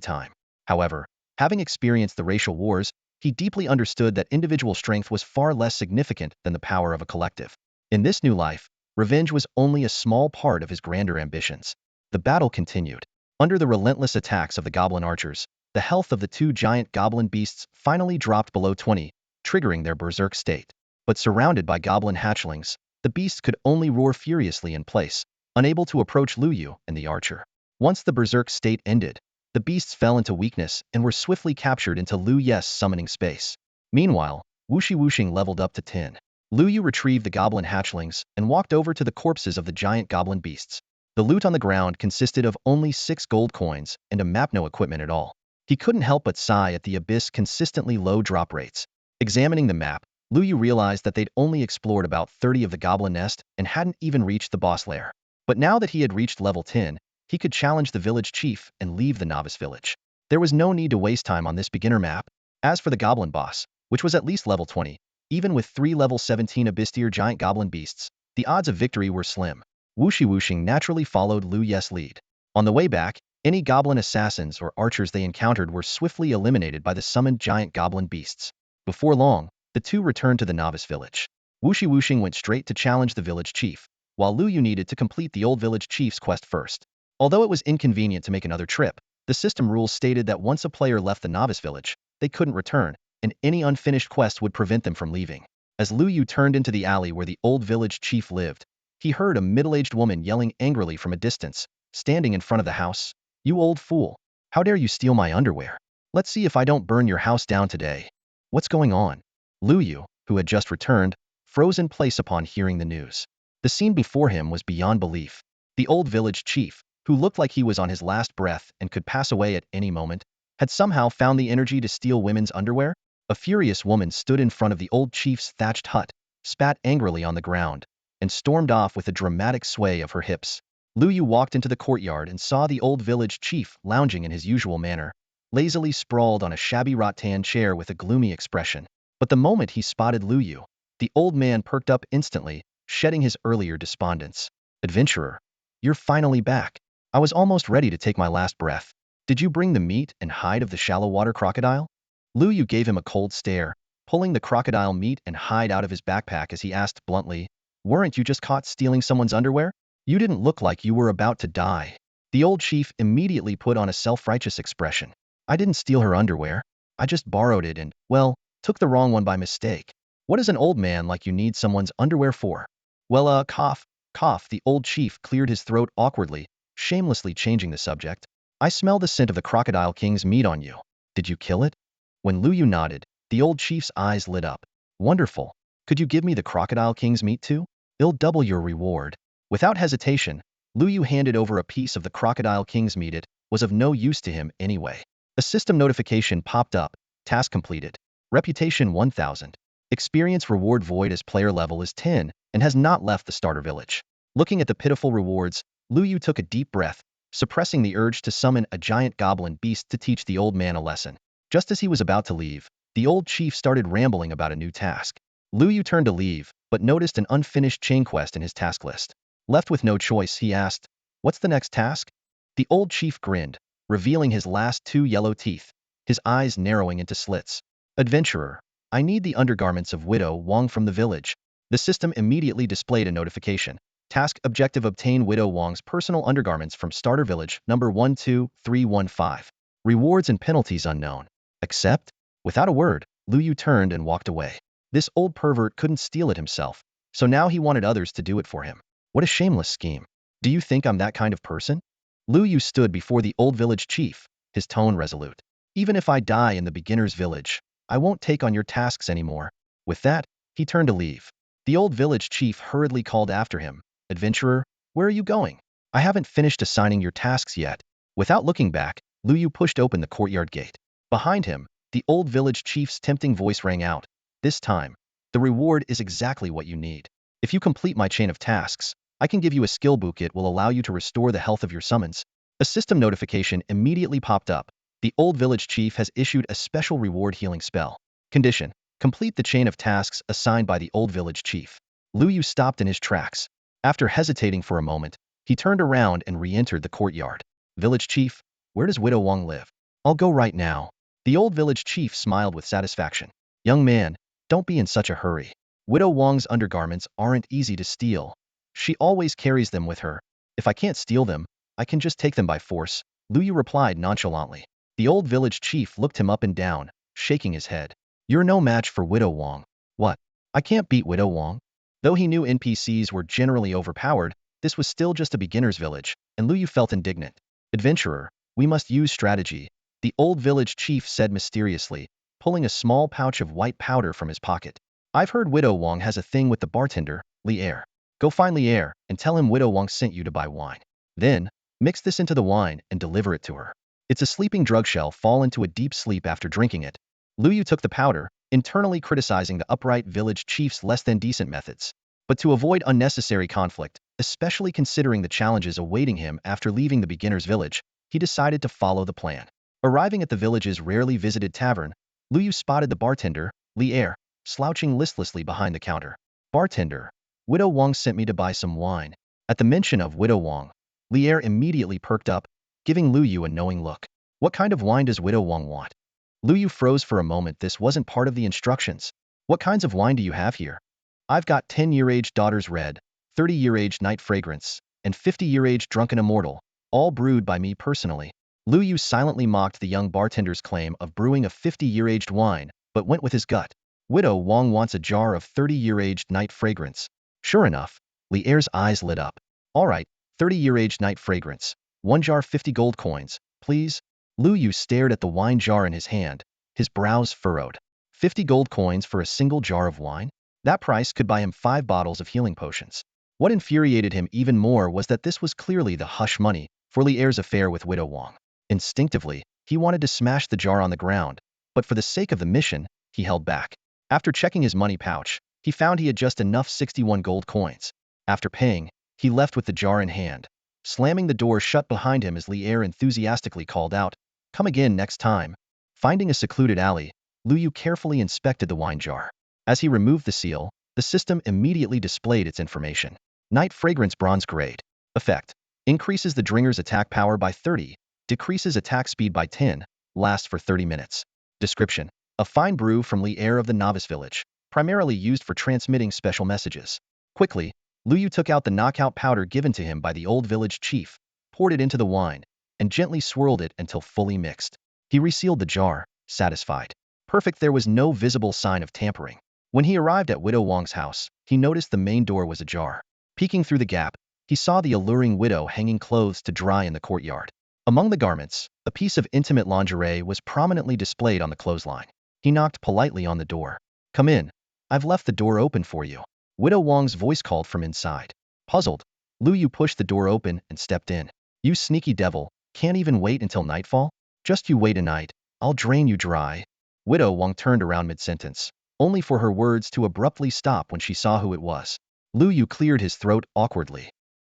time. However, having experienced the racial wars, he deeply understood that individual strength was far less significant than the power of a collective. In this new life, revenge was only a small part of his grander ambitions. The battle continued. Under the relentless attacks of the goblin archers, the health of the two giant goblin beasts finally dropped below 20, triggering their berserk state. But surrounded by goblin hatchlings, the beasts could only roar furiously in place, unable to approach Lu Yu and the archer. Once the berserk state ended, the beasts fell into weakness and were swiftly captured into Lu Yu's summoning space. Meanwhile, Wuxing leveled up to 10. Lu Yu retrieved the goblin hatchlings and walked over to the corpses of the giant goblin beasts. The loot on the ground consisted of only 6 gold coins and a map, no equipment at all. He couldn't help but sigh at the abyss' consistently low drop rates. Examining the map, Lu Yu realized that they'd only explored about 30 of the goblin nest and hadn't even reached the boss lair. But now that he had reached level 10, he could challenge the village chief and leave the novice village. There was no need to waste time on this beginner map. As for the goblin boss, which was at least level 20, even with 3 level 17 abyss-tier giant goblin beasts, the odds of victory were slim. Wuxing naturally followed Lu Yu's lead. On the way back, any goblin assassins or archers they encountered were swiftly eliminated by the summoned giant goblin beasts. Before long, the two returned to the novice village. Wuxing went straight to challenge the village chief, while Lu Yu needed to complete the old village chief's quest first. Although it was inconvenient to make another trip, The system rules stated that once a player left the novice village, they couldn't return, and any unfinished quest would prevent them from leaving. As Lu Yu turned into the alley where the old village chief lived, he heard a middle-aged woman yelling angrily from a distance, standing in front of the house. "You old fool! How dare you steal my underwear? Let's see if I don't burn your house down today." "What's going on?" Lu Yu, who had just returned, froze in place upon hearing the news. The scene before him was beyond belief. The old village chief, who looked like he was on his last breath and could pass away at any moment, had somehow found the energy to steal women's underwear. A furious woman stood in front of the old chief's thatched hut, spat angrily on the ground, and stormed off with a dramatic sway of her hips. Lu Yu walked into the courtyard and saw the old village chief lounging in his usual manner, lazily sprawled on a shabby rattan chair with a gloomy expression. But the moment he spotted Lu Yu, the old man perked up instantly, shedding his earlier despondence. "Adventurer, you're finally back. I was almost ready to take my last breath. Did you bring the meat and hide of the shallow water crocodile?" Lu Yu gave him a cold stare, pulling the crocodile meat and hide out of his backpack as he asked bluntly, "Weren't you just caught stealing someone's underwear? You didn't look like you were about to die." The old chief immediately put on a self-righteous expression. "I didn't steal her underwear. I just borrowed it and, well, took the wrong one by mistake. What does an old man like you need someone's underwear for?" "Well, cough, cough." The old chief cleared his throat awkwardly, shamelessly changing the subject. "I smell the scent of the Crocodile King's meat on you. Did you kill it?" When Lu Yu nodded, the old chief's eyes lit up. "Wonderful. Could you give me the Crocodile King's meat too? It'll double your reward." Without hesitation, Lu Yu handed over a piece of the Crocodile King's meat. It was of no use to him anyway. A system notification popped up. Task completed. Reputation 1000. Experience reward void as player level is 10 and has not left the starter village. Looking at the pitiful rewards, Lu Yu took a deep breath, suppressing the urge to summon a giant goblin beast to teach the old man a lesson. Just as he was about to leave, the old chief started rambling about a new task. Lu Yu turned to leave, but noticed an unfinished chain quest in his task list. Left with no choice, he asked, "What's the next task?" The old chief grinned, revealing his last 2 yellow teeth, his eyes narrowing into slits. "Adventurer, I need the undergarments of Widow Wong from the village." The system immediately displayed a notification. Task objective: obtain Widow Wong's personal undergarments from starter village number 12315. Rewards and penalties unknown. Accept? Without a word, Lu Yu turned and walked away. This old pervert couldn't steal it himself, so now he wanted others to do it for him. What a shameless scheme. "Do you think I'm that kind of person?" Lu Yu stood before the old village chief, his tone resolute. "Even if I die in the beginner's village, I won't take on your tasks anymore." With that, he turned to leave. The old village chief hurriedly called after him, "Adventurer, where are you going? I haven't finished assigning your tasks yet." Without looking back, Lu Yu pushed open the courtyard gate. Behind him, the old village chief's tempting voice rang out. "This time, the reward is exactly what you need. If you complete my chain of tasks, I can give you a skill book. It will allow you to restore the health of your summons." A system notification immediately popped up. The old village chief has issued a special reward healing spell. Condition: complete the chain of tasks assigned by the old village chief. Lu Yu stopped in his tracks. After hesitating for a moment, he turned around and re-entered the courtyard. "Village chief, where does Widow Wong live?" "I'll go right now." The old village chief smiled with satisfaction. "Young man, don't be in such a hurry. Widow Wong's undergarments aren't easy to steal. She always carries them with her. If I can't steal them, I can just take them by force," Lu Yu replied nonchalantly. The old village chief looked him up and down, shaking his head. "You're no match for Widow Wong." "What? I can't beat Widow Wong?" Though he knew NPCs were generally overpowered, this was still just a beginner's village, and Lu Yu felt indignant. "Adventurer, we must use strategy," the old village chief said mysteriously, pulling a small pouch of white powder from his pocket. "I've heard Widow Wong has a thing with the bartender, Li'er. Go find Li'er and tell him Widow Wong sent you to buy wine. Then, mix this into the wine and deliver it to her. It's a sleeping drug. Shall fall into a deep sleep after drinking it." Lu Yu took the powder, internally criticizing the upright village chief's less-than-decent methods. But to avoid unnecessary conflict, especially considering the challenges awaiting him after leaving the beginner's village, he decided to follow the plan. Arriving at the village's rarely visited tavern, Lu Yu spotted the bartender, Li'er, slouching listlessly behind the counter. "Bartender, Widow Wong sent me to buy some wine." At the mention of Widow Wong, Li'er immediately perked up, giving Lu Yu a knowing look. "What kind of wine does Widow Wong want?" Lu Yu froze for a moment. This wasn't part of the instructions. "What kinds of wine do you have here?" "I've got 10-year-aged Daughter's Red, 30-year-aged Night Fragrance, and 50-year-aged Drunken Immortal, all brewed by me personally." Lu Yu silently mocked the young bartender's claim of brewing a 50-year-aged wine, but went with his gut. Widow Wang wants a jar of 30-year-aged night fragrance. Sure enough, Li Er's eyes lit up. All right, 30-year-aged night fragrance. 1 jar 50 gold coins, please. Lu Yu stared at the wine jar in his hand, his brows furrowed. 50 gold coins for a single jar of wine? That price could buy him 5 bottles of healing potions. What infuriated him even more was that this was clearly the hush money for Li Er's affair with Widow Wang. Instinctively, he wanted to smash the jar on the ground, but for the sake of the mission, he held back. After checking his money pouch, he found he had just enough 61 gold coins. After paying, he left with the jar in hand, slamming the door shut behind him as Li Er enthusiastically called out, "Come again next time." Finding a secluded alley, Lu Yu carefully inspected the wine jar. As he removed the seal, the system immediately displayed its information. Night Fragrance Bronze Grade. Effect: increases the drinker's attack power by 30, decreases attack speed by 10, lasts for 30 minutes. Description: a fine brew from Li Er of the Novice Village, primarily used for transmitting special messages. Quickly, Lu Yu took out the knockout powder given to him by the old village chief, poured it into the wine, and gently swirled it until fully mixed. He resealed the jar, satisfied. Perfect, there was no visible sign of tampering. When he arrived at Widow Wang's house, he noticed the main door was ajar. Peeking through the gap, he saw the alluring widow hanging clothes to dry in the courtyard. Among the garments, a piece of intimate lingerie was prominently displayed on the clothesline. He knocked politely on the door. "Come in. I've left the door open for you." Widow Wang's voice called from inside. Puzzled, Lu Yu pushed the door open and stepped in. "You sneaky devil, can't even wait until nightfall? Just you wait a night, I'll drain you dry." Widow Wang turned around mid-sentence, only for her words to abruptly stop when she saw who it was. Lu Yu cleared his throat awkwardly.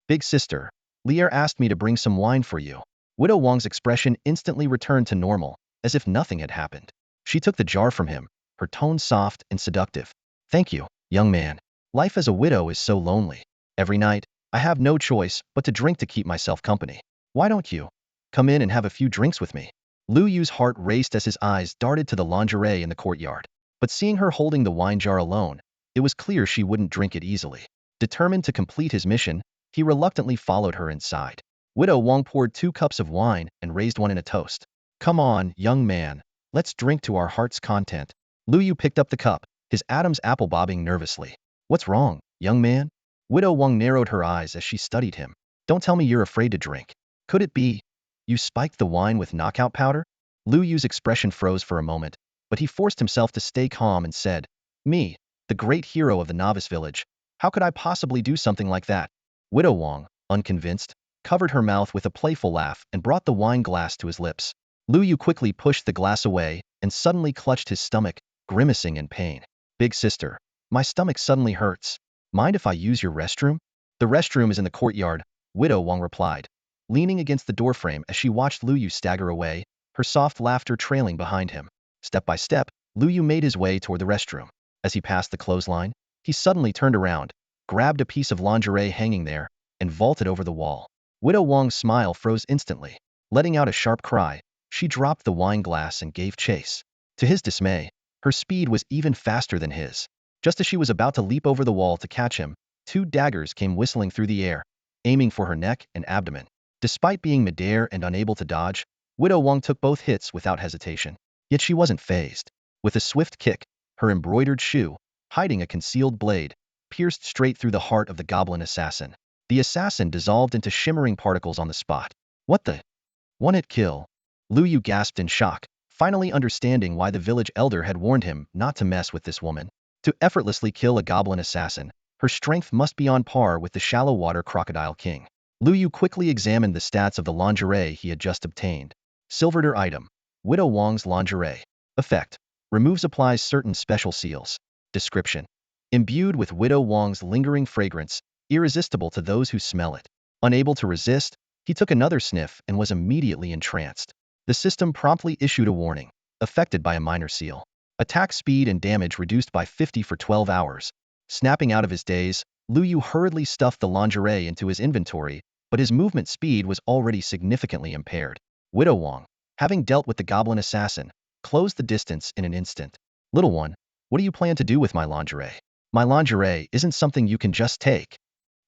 "Big sister, Li Er asked me to bring some wine for you." Widow Wang's expression instantly returned to normal, as if nothing had happened. She took the jar from him, her tone soft and seductive. "Thank you, young man. Life as a widow is so lonely. Every night, I have no choice but to drink to keep myself company. Why don't you come in and have a few drinks with me?" Lu Yu's heart raced as his eyes darted to the lingerie in the courtyard. But seeing her holding the wine jar alone, it was clear she wouldn't drink it easily. Determined to complete his mission, he reluctantly followed her inside. Widow Wang poured 2 cups of wine and raised one in a toast. "Come on, young man. Let's drink to our heart's content." Lu Yu picked up the cup, his Adam's apple bobbing nervously. "What's wrong, young man?" Widow Wang narrowed her eyes as she studied him. "Don't tell me you're afraid to drink. Could it be you spiked the wine with knockout powder?" Lu Yu's expression froze for a moment, but he forced himself to stay calm and said, "Me, the great hero of the novice village. How could I possibly do something like that?" Widow Wang, unconvinced, covered her mouth with a playful laugh and brought the wine glass to his lips. Lu Yu quickly pushed the glass away and suddenly clutched his stomach, grimacing in pain. "Big sister, my stomach suddenly hurts. Mind if I use your restroom?" "The restroom is in the courtyard," Widow Wang replied, leaning against the doorframe as she watched Lu Yu stagger away, her soft laughter trailing behind him. Step by step, Lu Yu made his way toward the restroom. As he passed the clothesline, he suddenly turned around, grabbed a piece of lingerie hanging there, and vaulted over the wall. Widow Wang's smile froze instantly. Letting out a sharp cry, she dropped the wine glass and gave chase. To his dismay, her speed was even faster than his. Just as she was about to leap over the wall to catch him, 2 daggers came whistling through the air, aiming for her neck and abdomen. Despite being midair and unable to dodge, Widow Wang took both hits without hesitation. Yet she wasn't fazed. With a swift kick, her embroidered shoe, hiding a concealed blade, pierced straight through the heart of the goblin assassin. The assassin dissolved into shimmering particles on the spot. "What the? One-hit kill?" Lu Yu gasped in shock, finally understanding why the village elder had warned him not to mess with this woman. To effortlessly kill a goblin assassin, her strength must be on par with the shallow water crocodile king. Lu Yu quickly examined the stats of the lingerie he had just obtained. Silvered item: Widow Wang's lingerie. Effect: removes applies certain special seals. Description: imbued with Widow Wang's lingering fragrance, irresistible to those who smell it. Unable to resist, he took another sniff and was immediately entranced. The system promptly issued a warning: affected by a minor seal. Attack speed and damage reduced by 50 for 12 hours. Snapping out of his daze, Lu Yu hurriedly stuffed the lingerie into his inventory, but his movement speed was already significantly impaired. Widow Wang, having dealt with the goblin assassin, closed the distance in an instant. "Little one, what do you plan to do with my lingerie?" "My lingerie isn't something you can just take."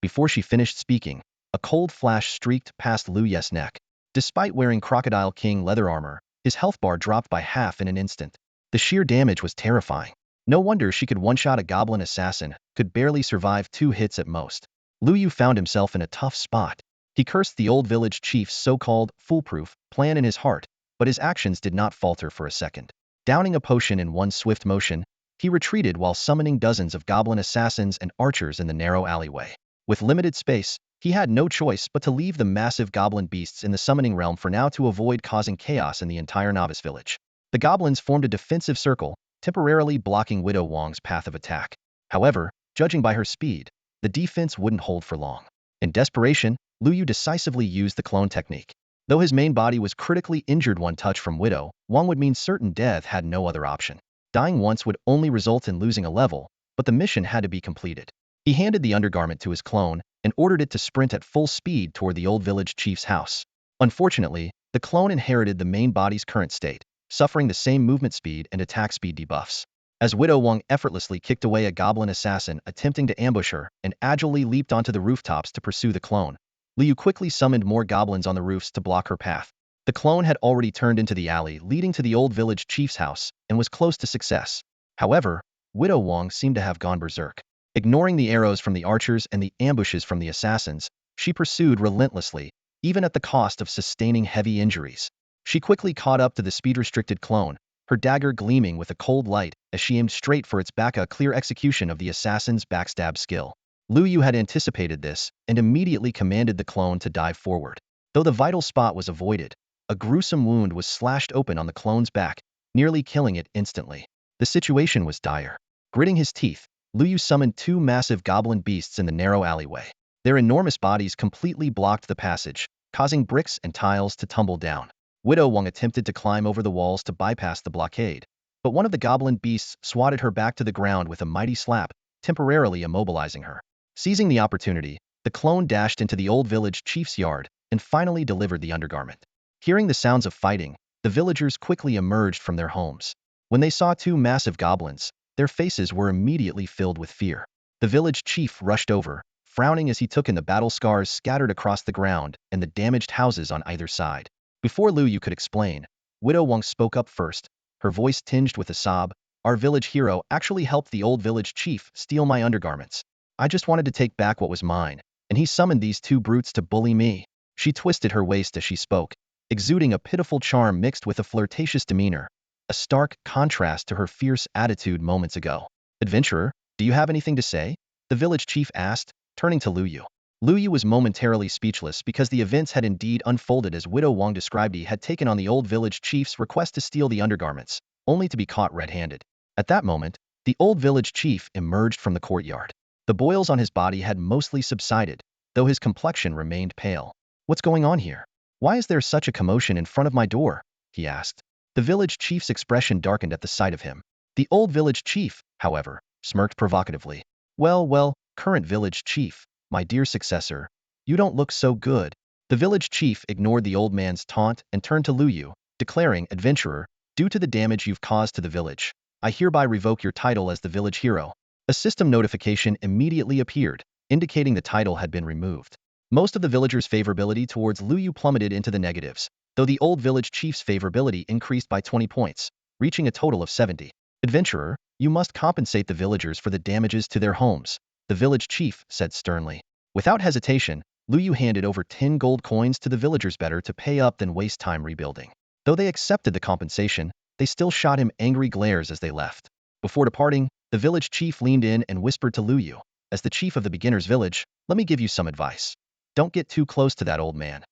Before she finished speaking, a cold flash streaked past Lu Ye's neck. Despite wearing Crocodile King leather armor, his health bar dropped by half in an instant. The sheer damage was terrifying. No wonder she could one-shot a goblin assassin, could barely survive 2 hits at most. Lu Yu found himself in a tough spot. He cursed the old village chief's so-called foolproof plan in his heart, but his actions did not falter for a second. Downing a potion in one swift motion, he retreated while summoning dozens of goblin assassins and archers in the narrow alleyway. With limited space, he had no choice but to leave the massive goblin beasts in the summoning realm for now to avoid causing chaos in the entire novice village. The goblins formed a defensive circle, temporarily blocking Widow Wong's path of attack. However, judging by her speed, the defense wouldn't hold for long. In desperation, Lu Yu decisively used the clone technique. Though his main body was critically injured, one touch from Widow Wong would mean certain death. Had no other option. Dying once would only result in losing a level, but the mission had to be completed. He handed the undergarment to his clone and ordered it to sprint at full speed toward the old village chief's house. Unfortunately, the clone inherited the main body's current state, suffering the same movement speed and attack speed debuffs. As Widow Wong effortlessly kicked away a goblin assassin attempting to ambush her and agilely leaped onto the rooftops to pursue the clone, Liu quickly summoned more goblins on the roofs to block her path. The clone had already turned into the alley leading to the old village chief's house and was close to success. However, Widow Wong seemed to have gone berserk. Ignoring the arrows from the archers and the ambushes from the assassins, she pursued relentlessly, even at the cost of sustaining heavy injuries. She quickly caught up to the speed-restricted clone, her dagger gleaming with a cold light as she aimed straight for its back, a clear execution of the assassin's backstab skill. Lu Yu had anticipated this and immediately commanded the clone to dive forward. Though the vital spot was avoided, a gruesome wound was slashed open on the clone's back, nearly killing it instantly. The situation was dire. Gritting his teeth, Lu Yu summoned 2 massive goblin beasts in the narrow alleyway. Their enormous bodies completely blocked the passage, causing bricks and tiles to tumble down. Widow Wong attempted to climb over the walls to bypass the blockade, but one of the goblin beasts swatted her back to the ground with a mighty slap, temporarily immobilizing her. Seizing the opportunity, the clone dashed into the old village chief's yard and finally delivered the undergarment. Hearing the sounds of fighting, the villagers quickly emerged from their homes. When they saw 2 massive goblins, their faces were immediately filled with fear. The village chief rushed over, frowning as he took in the battle scars scattered across the ground and the damaged houses on either side. Before Lu Yu could explain, Widow Wong spoke up first, her voice tinged with a sob. "Our village hero actually helped the old village chief steal my undergarments. I just wanted to take back what was mine, and he summoned these 2 brutes to bully me." She twisted her waist as she spoke, exuding a pitiful charm mixed with a flirtatious demeanor, a stark contrast to her fierce attitude moments ago. "Adventurer, do you have anything to say?" the village chief asked, turning to Lu Yu. Lu Yu was momentarily speechless because the events had indeed unfolded as Widow Wong described. He had taken on the old village chief's request to steal the undergarments, only to be caught red-handed. At that moment, the old village chief emerged from the courtyard. The boils on his body had mostly subsided, though his complexion remained pale. "What's going on here? Why is there such a commotion in front of my door?" he asked. The village chief's expression darkened at the sight of him. The old village chief, however, smirked provocatively. Well, current village chief, my dear successor, you don't look so good." The village chief ignored the old man's taunt and turned to Lu Yu, declaring, "Adventurer, due to the damage you've caused to the village, I hereby revoke your title as the village hero." A system notification immediately appeared, indicating the title had been removed. Most of the villagers' favorability towards Lu Yu plummeted into the negatives, though the old village chief's favorability increased by 20 points, reaching a total of 70. "Adventurer, you must compensate the villagers for the damages to their homes," the village chief said sternly. Without hesitation, Lu Yu handed over 10 gold coins to the villagers. Better to pay up than waste time rebuilding. Though they accepted the compensation, they still shot him angry glares as they left. Before departing, the village chief leaned in and whispered to Lu Yu, "As the chief of the beginner's village, let me give you some advice. Don't get too close to that old man.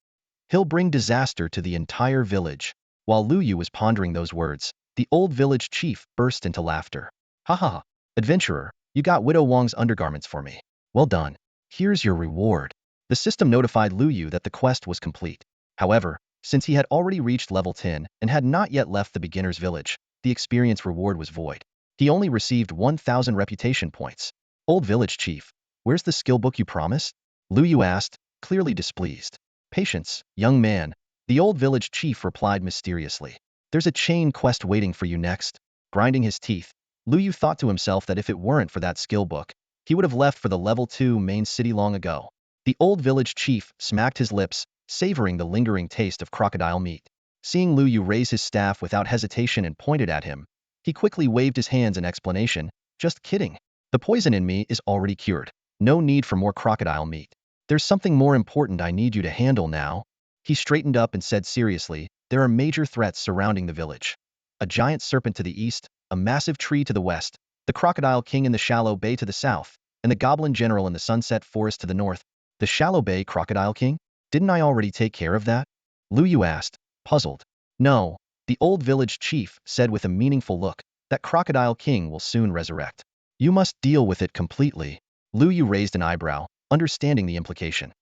He'll bring disaster to the entire village." While Lu Yu was pondering those words, the old village chief burst into laughter. "Ha ha ha, adventurer, you got Widow Wong's undergarments for me. Well done. Here's your reward." The system notified Lu Yu that the quest was complete. However, since he had already reached level 10 and had not yet left the beginner's village, the experience reward was void. He only received 1,000 reputation points. "Old village chief, where's the skill book you promised?" Lu Yu asked, clearly displeased. "Patience, young man," the old village chief replied mysteriously. "There's a chain quest waiting for you next." Grinding his teeth, Lu Yu thought to himself that if it weren't for that skill book, he would have left for the level 2 main city long ago. The old village chief smacked his lips, savoring the lingering taste of crocodile meat. Seeing Lu Yu raise his staff without hesitation and pointed at him, he quickly waved his hands in explanation. Just kidding. The poison in me is already cured. No need for more crocodile meat. There's something more important I need you to handle now. He straightened up and said seriously, there are major threats surrounding the village. A giant serpent to the east, a massive tree to the west, the crocodile king in the shallow bay to the south, and the goblin general in the sunset forest to the north. The shallow bay crocodile king? Didn't I already take care of that? Lu Yu asked, puzzled. No, the old village chief said with a meaningful look, that crocodile king will soon resurrect. You must deal with it completely. Lu Yu raised an eyebrow, understanding the implication.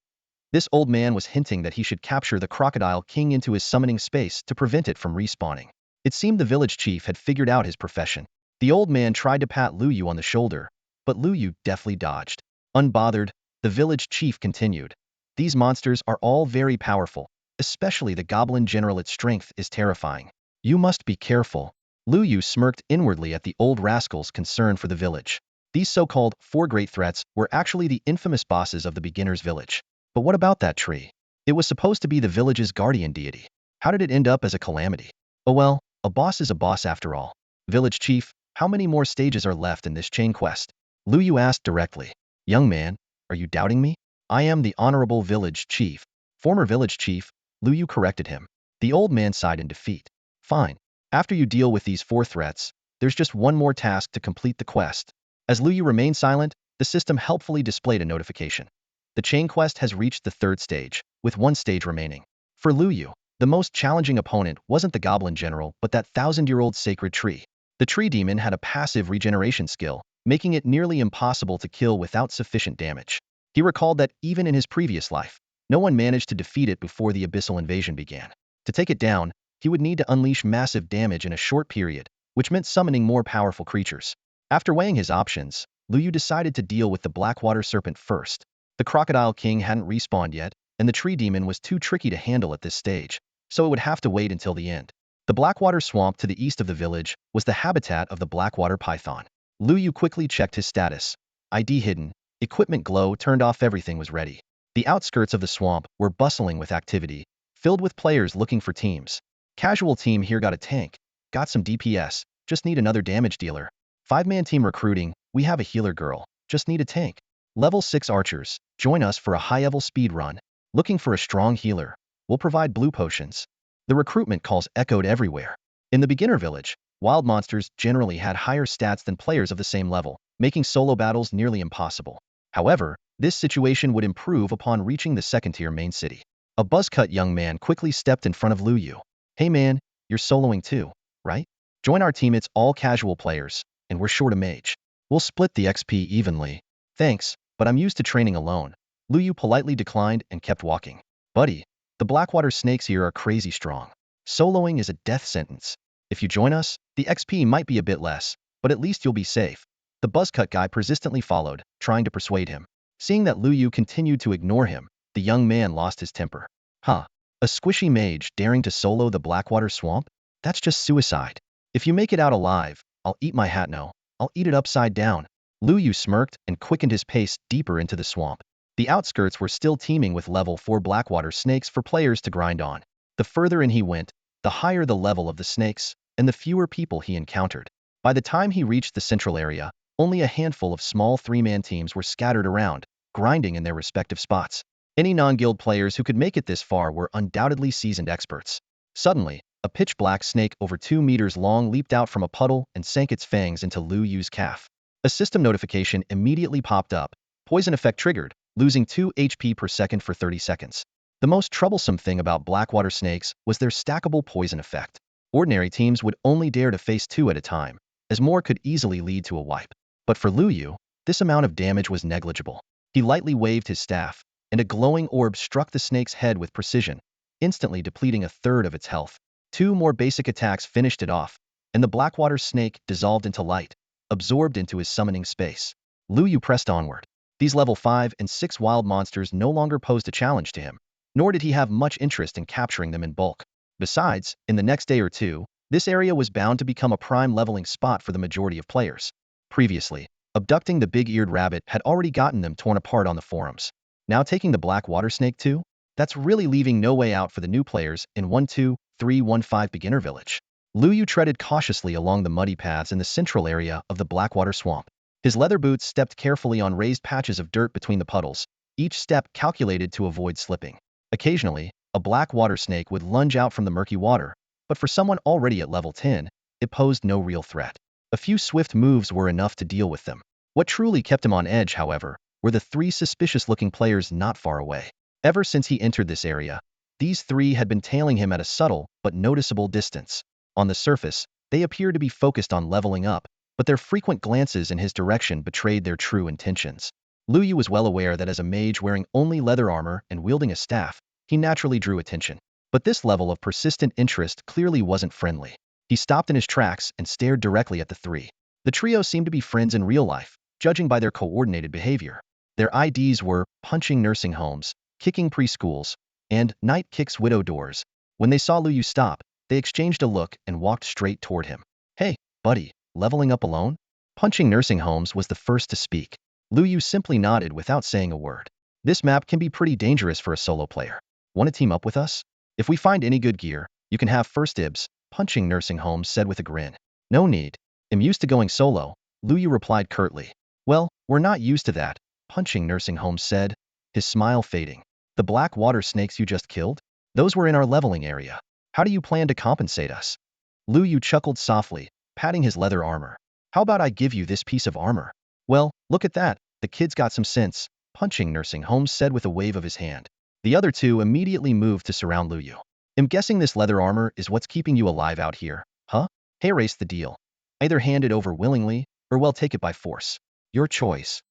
This old man was hinting that he should capture the crocodile king into his summoning space to prevent it from respawning. It seemed the village chief had figured out his profession. The old man tried to pat Lu Yu on the shoulder, but Lu Yu deftly dodged. Unbothered, the village chief continued. These monsters are all very powerful, especially the goblin general. Its strength is terrifying. You must be careful. Lu Yu smirked inwardly at the old rascal's concern for the village. These so-called four great threats were actually the infamous bosses of the beginner's village. But what about that tree? It was supposed to be the village's guardian deity. How did it end up as a calamity? Oh well, a boss is a boss after all. Village chief, how many more stages are left in this chain quest? Lu Yu asked directly. Young man, are you doubting me? I am the honorable village chief. Former village chief, Lu Yu corrected him. The old man sighed in defeat. Fine. After you deal with these four threats, there's just one more task to complete the quest. As Lu Yu remained silent, the system helpfully displayed a notification. The chain quest has reached the third stage, with one stage remaining. For Lu Yu, the most challenging opponent wasn't the goblin general but that 1,000-year-old sacred tree. The tree demon had a passive regeneration skill, making it nearly impossible to kill without sufficient damage. He recalled that even in his previous life, no one managed to defeat it before the abyssal invasion began. To take it down, he would need to unleash massive damage in a short period, which meant summoning more powerful creatures. After weighing his options, Lu Yu decided to deal with the Blackwater Serpent first. The Crocodile King hadn't respawned yet, and the Tree Demon was too tricky to handle at this stage, so it would have to wait until the end. The Blackwater Swamp to the east of the village was the habitat of the Blackwater Python. Lu Yu quickly checked his status. ID hidden, equipment glow turned off, everything was ready. The outskirts of the swamp were bustling with activity, filled with players looking for teams. Casual team here got a tank, got some DPS, just need another damage dealer. 5-man team recruiting, we have a healer girl, just need a tank. Level 6 archers, join us for a high-level speed run. Looking for a strong healer, we'll provide blue potions. The recruitment calls echoed everywhere. In the beginner village, wild monsters generally had higher stats than players of the same level, making solo battles nearly impossible. However, this situation would improve upon reaching the second-tier main city. A buzz-cut young man quickly stepped in front of Lu Yu. Hey man, you're soloing too, right? Join our team, it's all casual players, and we're short a mage. We'll split the XP evenly. Thanks, but I'm used to training alone. Lu Yu politely declined and kept walking. Buddy, the Blackwater snakes here are crazy strong. Soloing is a death sentence. If you join us, the XP might be a bit less, but at least you'll be safe. The buzzcut guy persistently followed, trying to persuade him. Seeing that Lu Yu continued to ignore him, the young man lost his temper. Huh. A squishy mage daring to solo the Blackwater Swamp? That's just suicide. If you make it out alive, I'll eat my hat. No, I'll eat it upside down. Lu Yu smirked and quickened his pace deeper into the swamp. The outskirts were still teeming with level 4 Blackwater snakes for players to grind on. The further in he went, the higher the level of the snakes, and the fewer people he encountered. By the time he reached the central area, only a handful of small 3-man teams were scattered around, grinding in their respective spots. Any non-guild players who could make it this far were undoubtedly seasoned experts. Suddenly, a pitch-black snake over 2 meters long leaped out from a puddle and sank its fangs into Lu Yu's calf. A system notification immediately popped up. Poison effect triggered, losing 2 HP per second for 30 seconds. The most troublesome thing about Blackwater snakes was their stackable poison effect. Ordinary teams would only dare to face 2 at a time, as more could easily lead to a wipe. But for Lu Yu, this amount of damage was negligible. He lightly waved his staff, and a glowing orb struck the snake's head with precision, instantly depleting a third of its health. 2 more basic attacks finished it off, and the Blackwater snake dissolved into light, absorbed into his summoning space. Lu Yu pressed onward. These level 5 and 6 wild monsters no longer posed a challenge to him, nor did he have much interest in capturing them in bulk. Besides, in the next day or two, this area was bound to become a prime leveling spot for the majority of players. Previously, abducting the big-eared rabbit had already gotten them torn apart on the forums. Now taking the black water snake too? That's really leaving no way out for the new players in 1-2-3-1-5 beginner village. Lu Yu treaded cautiously along the muddy paths in the central area of the Blackwater Swamp. His leather boots stepped carefully on raised patches of dirt between the puddles, each step calculated to avoid slipping. Occasionally, a black water snake would lunge out from the murky water, but for someone already at level 10, it posed no real threat. A few swift moves were enough to deal with them. What truly kept him on edge, however, were the three suspicious-looking players not far away. Ever since he entered this area, these three had been tailing him at a subtle but noticeable distance. On the surface, they appeared to be focused on leveling up, but their frequent glances in his direction betrayed their true intentions. Lu Yu was well aware that as a mage wearing only leather armor and wielding a staff, he naturally drew attention. But this level of persistent interest clearly wasn't friendly. He stopped in his tracks and stared directly at the three. The trio seemed to be friends in real life, judging by their coordinated behavior. Their IDs were punching nursing homes, kicking preschools, and night kicks widow doors. When they saw Lu Yu stop, they exchanged a look and walked straight toward him. "Hey, buddy, leveling up alone?" Punching nursing homes was the first to speak. Lu Yu simply nodded without saying a word. "This map can be pretty dangerous for a solo player. Want to team up with us? If we find any good gear, you can have first dibs," Punching nursing homes said with a grin. "No need. I'm used to going solo," Lu Yu replied curtly. "Well, we're not used to that," Punching nursing homes said, his smile fading. "The black water snakes you just killed? Those were in our leveling area. How do you plan to compensate us?" Lu Yu chuckled softly, patting his leather armor. "How about I give you this piece of armor?" "Well, look at that. The kid's got some sense," Punching nursing homes said with a wave of his hand. The other two immediately moved to surround Lu Yu. "I'm guessing this leather armor is what's keeping you alive out here, huh? Hey, race the deal. Either hand it over willingly, or well take it by force. Your choice."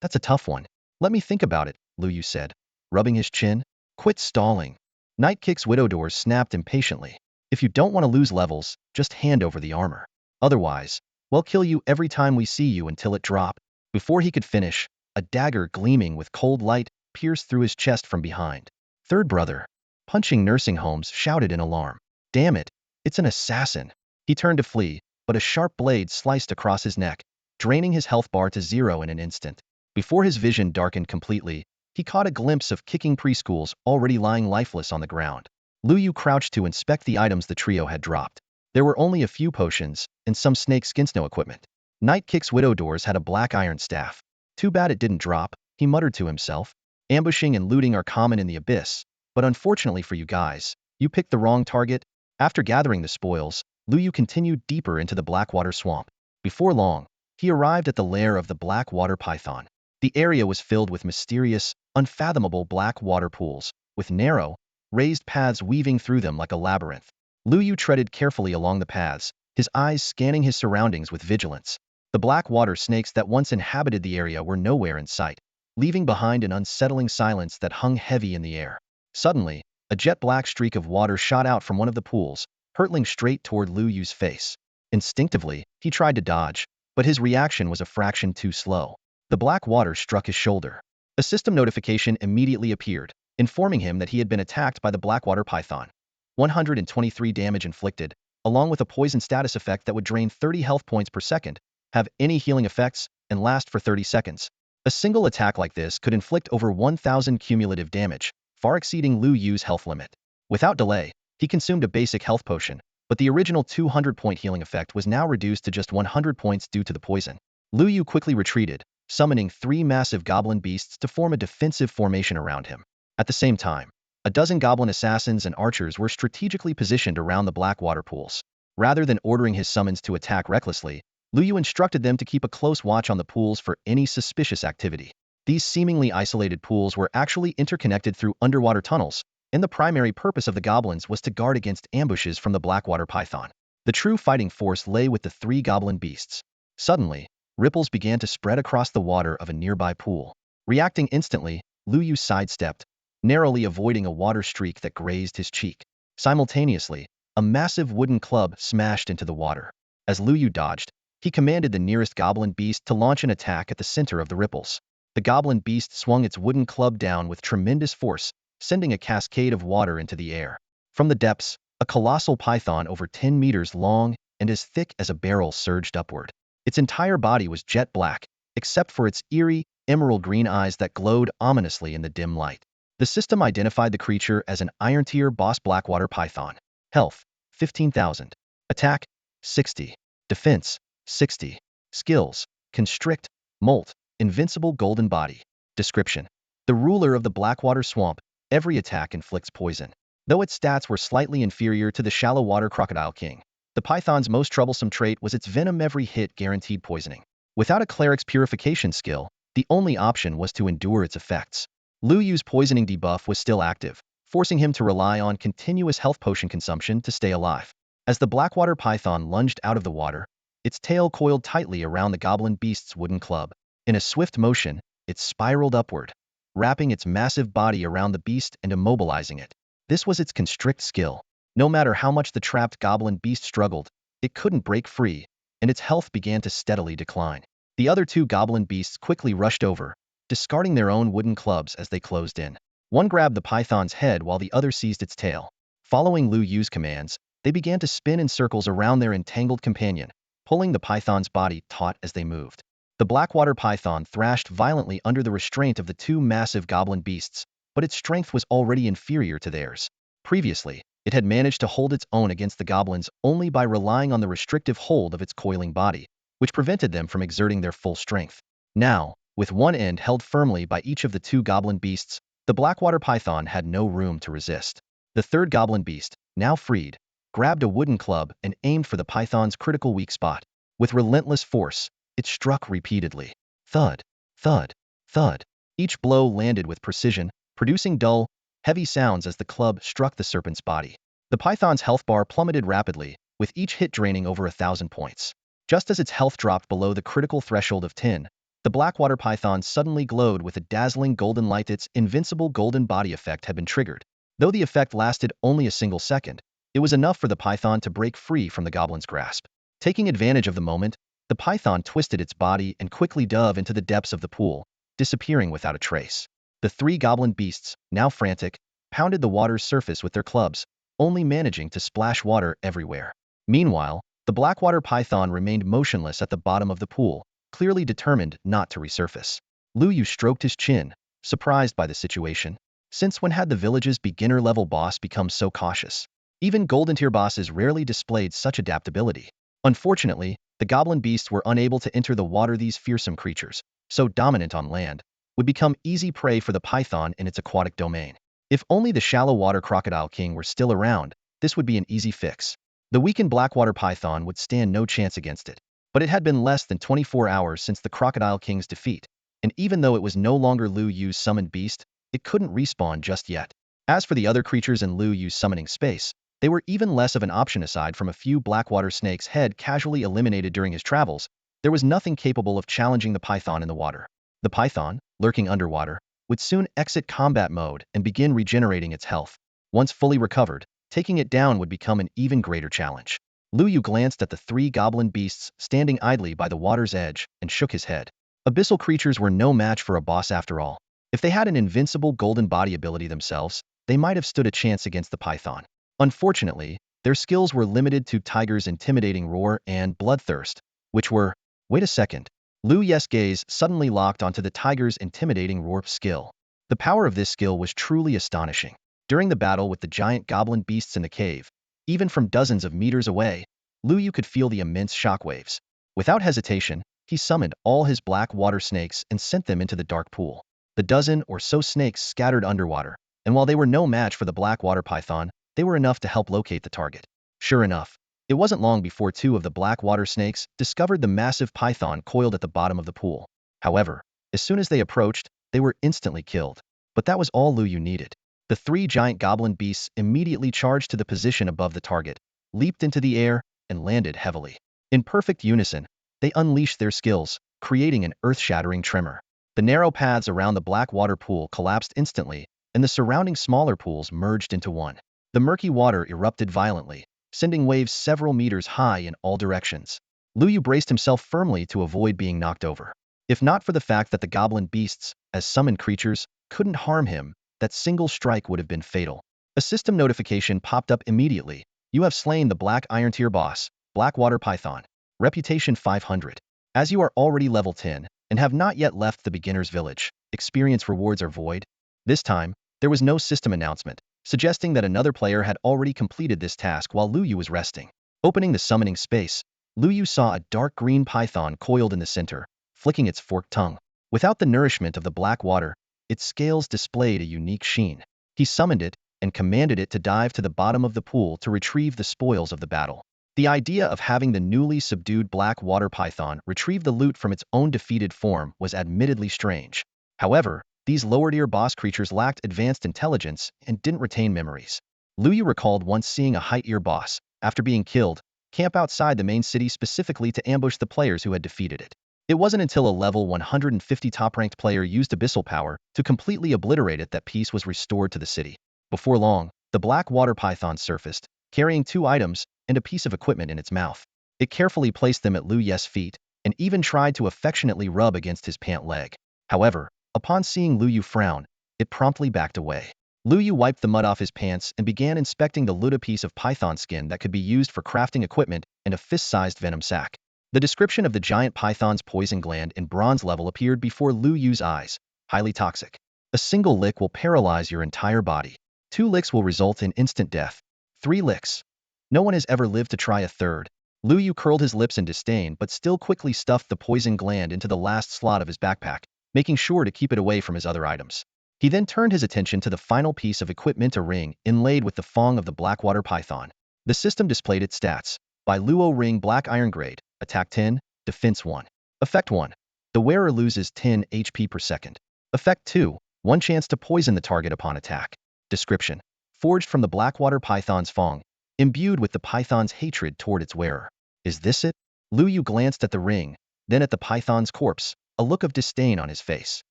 That's a tough one. Let me think about it," Lu Yu said, rubbing his chin. "Quit stalling." Nightkick's widow doors snapped impatiently. "If you don't want to lose levels, just hand over the armor. Otherwise, we'll kill you every time we see you until it drop." Before he could finish, a dagger gleaming with cold light pierced through his chest from behind. "Third brother," Punching nursing homes shouted in alarm. "Damn it, it's an assassin." He turned to flee, but a sharp blade sliced across his neck, draining his health bar to 0 in an instant. Before his vision darkened completely, he caught a glimpse of kicking preschools already lying lifeless on the ground. Lu Yu crouched to inspect the items the trio had dropped. There were only a few potions and some snake skin snow equipment. Nightkick's widow doors had a black iron staff. "Too bad it didn't drop," he muttered to himself. "Ambushing and looting are common in the abyss, but unfortunately for you guys, you picked the wrong target." After gathering the spoils, Lu Yu continued deeper into the Blackwater Swamp. Before long, he arrived at the lair of the Blackwater Python. The area was filled with mysterious, unfathomable black water pools, with narrow, raised paths weaving through them like a labyrinth. Lu Yu treaded carefully along the paths, his eyes scanning his surroundings with vigilance. The black water snakes that once inhabited the area were nowhere in sight, leaving behind an unsettling silence that hung heavy in the air. Suddenly, a jet-black streak of water shot out from one of the pools, hurtling straight toward Lu Yu's face. Instinctively, he tried to dodge, but his reaction was a fraction too slow. The black water struck his shoulder. A system notification immediately appeared, informing him that he had been attacked by the Blackwater Python. 123 damage inflicted, along with a poison status effect that would drain 30 health points per second, have any healing effects, and last for 30 seconds. A single attack like this could inflict over 1,000 cumulative damage, far exceeding Lu Yu's health limit. Without delay, he consumed a basic health potion, but the original 200-point healing effect was now reduced to just 100 points due to the poison. Lu Yu quickly retreated, summoning 3 massive goblin beasts to form a defensive formation around him. At the same time, a dozen goblin assassins and archers were strategically positioned around the black water pools. Rather than ordering his summons to attack recklessly, Lu Yu instructed them to keep a close watch on the pools for any suspicious activity. These seemingly isolated pools were actually interconnected through underwater tunnels, and the primary purpose of the goblins was to guard against ambushes from the Blackwater Python. The true fighting force lay with the 3 goblin beasts. Suddenly, ripples began to spread across the water of a nearby pool. Reacting instantly, Lu Yu sidestepped, narrowly avoiding a water streak that grazed his cheek. Simultaneously, a massive wooden club smashed into the water. As Lu Yu dodged, he commanded the nearest goblin beast to launch an attack at the center of the ripples. The goblin beast swung its wooden club down with tremendous force, sending a cascade of water into the air. From the depths, a colossal python over 10 meters long and as thick as a barrel surged upward. Its entire body was jet black, except for its eerie, emerald green eyes that glowed ominously in the dim light. The system identified the creature as an Iron Tier Boss Blackwater Python. Health, 15,000. Attack, 60. Defense, 60. Skills, Constrict, Molt, Invincible Golden Body. Description: the ruler of the Blackwater Swamp, every attack inflicts poison. Though its stats were slightly inferior to the Shallow Water Crocodile King, the python's most troublesome trait was its venom. Every hit guaranteed poisoning. Without a cleric's purification skill, the only option was to endure its effects. Lu Yu's poisoning debuff was still active, forcing him to rely on continuous health potion consumption to stay alive. As the Blackwater Python lunged out of the water, its tail coiled tightly around the goblin beast's wooden club. In a swift motion, it spiraled upward, wrapping its massive body around the beast and immobilizing it. This was its constrict skill. No matter how much the trapped goblin beast struggled, it couldn't break free, and its health began to steadily decline. The other two goblin beasts quickly rushed over, discarding their own wooden clubs as they closed in. One grabbed the python's head while the other seized its tail. Following Lu Yu's commands, they began to spin in circles around their entangled companion, pulling the python's body taut as they moved. The Blackwater Python thrashed violently under the restraint of the two massive goblin beasts, but its strength was already inferior to theirs. Previously, it had managed to hold its own against the goblins only by relying on the restrictive hold of its coiling body, which prevented them from exerting their full strength. Now, with one end held firmly by each of the two goblin beasts, the Blackwater Python had no room to resist. The third goblin beast, now freed, grabbed a wooden club and aimed for the python's critical weak spot. With relentless force, it struck repeatedly. Thud, thud, thud. Each blow landed with precision, producing dull, heavy sounds as the club struck the serpent's body. The python's health bar plummeted rapidly, with each hit draining over 1,000 points. Just as its health dropped below the critical threshold of 10, the Blackwater Python suddenly glowed with a dazzling golden light. Its invincible golden body effect had been triggered. Though the effect lasted only a single second, it was enough for the python to break free from the goblin's grasp. Taking advantage of the moment, the python twisted its body and quickly dove into the depths of the pool, disappearing without a trace. The three goblin beasts, now frantic, pounded the water's surface with their clubs, only managing to splash water everywhere. Meanwhile, the Blackwater Python remained motionless at the bottom of the pool, clearly determined not to resurface. Lu Yu stroked his chin, surprised by the situation. Since when had the village's beginner-level boss become so cautious? Even golden-tier bosses rarely displayed such adaptability. Unfortunately, the goblin beasts were unable to enter the water. These fearsome creatures, so dominant on land, would become easy prey for the python in its aquatic domain. If only the Shallow Water Crocodile King were still around, this would be an easy fix. The weakened Blackwater Python would stand no chance against it. But it had been less than 24 hours since the Crocodile King's defeat, and even though it was no longer Lu Yu's summoned beast, it couldn't respawn just yet. As for the other creatures in Lu Yu's summoning space, they were even less of an option. Aside from a few Blackwater snakes head casually eliminated during his travels, there was nothing capable of challenging the python in the water. The python, lurking underwater, would soon exit combat mode and begin regenerating its health. Once fully recovered, taking it down would become an even greater challenge. Lu Yu glanced at the three goblin beasts standing idly by the water's edge and shook his head. Abyssal creatures were no match for a boss after all. If they had an invincible golden body ability themselves, they might have stood a chance against the python. Unfortunately, their skills were limited to Tiger's intimidating roar and Bloodthirst, which were... Wait a second. Lu Yu's gaze suddenly locked onto the Tiger's intimidating roar skill. The power of this skill was truly astonishing. During the battle with the giant goblin beasts in the cave, even from dozens of meters away, Lu Yu could feel the immense shockwaves. Without hesitation, he summoned all his black water snakes and sent them into the dark pool. The dozen or so snakes scattered underwater, and while they were no match for the Blackwater Python, they were enough to help locate the target. Sure enough, it wasn't long before two of the black water snakes discovered the massive python coiled at the bottom of the pool. However, as soon as they approached, they were instantly killed. But that was all Lu Yu needed. The three giant goblin beasts immediately charged to the position above the target, leaped into the air, and landed heavily. In perfect unison, they unleashed their skills, creating an earth-shattering tremor. The narrow paths around the black water pool collapsed instantly, and the surrounding smaller pools merged into one. The murky water erupted violently, sending waves several meters high in all directions. Lu Yu braced himself firmly to avoid being knocked over. If not for the fact that the goblin beasts, as summoned creatures, couldn't harm him, that single strike would have been fatal. A system notification popped up immediately. You have slain the Black Iron Tier boss, Blackwater Python. Reputation 500. As you are already level 10 and have not yet left the beginner's village, experience rewards are void. This time, There was no system announcement, suggesting that another player had already completed this task while Lu Yu was resting. Opening the summoning space, Lu Yu saw a dark green python coiled in the center, flicking its forked tongue. Without the nourishment of the black water, its scales displayed a unique sheen. He summoned it and commanded it to dive to the bottom of the pool to retrieve the spoils of the battle. The idea of having the newly subdued black water python retrieve the loot from its own defeated form was admittedly strange. However, these lower-tier boss creatures lacked advanced intelligence and didn't retain memories. Lu Yu recalled once seeing a high-tier boss, after being killed, camp outside the main city specifically to ambush the players who had defeated it. It wasn't until a level 150 top-ranked player used abyssal power to completely obliterate it that peace was restored to the city. Before long, the black water python surfaced, carrying 2 items and a piece of equipment in its mouth. It carefully placed them at Lu Yu's feet and even tried to affectionately rub against his pant leg. However, upon seeing Lu Yu frown, it promptly backed away. Lu Yu wiped the mud off his pants and began inspecting the luta piece of python skin that could be used for crafting equipment and a fist-sized venom sac. The description of the giant python's poison gland in bronze level appeared before Lu Yu's eyes. Highly toxic. A single lick will paralyze your entire body. 2 licks will result in instant death. 3 licks. No one has ever lived to try a third. Lu Yu curled his lips in disdain but still quickly stuffed the poison gland into the last slot of his backpack, making sure to keep it away from his other items. He then turned his attention to the final piece of equipment, a ring inlaid with the fong of the blackwater python. The system displayed its stats. By Luo Ring Black Iron Grade, Attack 10, Defense 1. Effect 1. The wearer loses 10 HP per second. Effect 2. 1 chance to poison the target upon attack. Description. Forged from the blackwater python's fong, imbued with the python's hatred toward its wearer. Is this it? Lu Yu glanced at the ring, then at the python's corpse, a look of disdain on his face.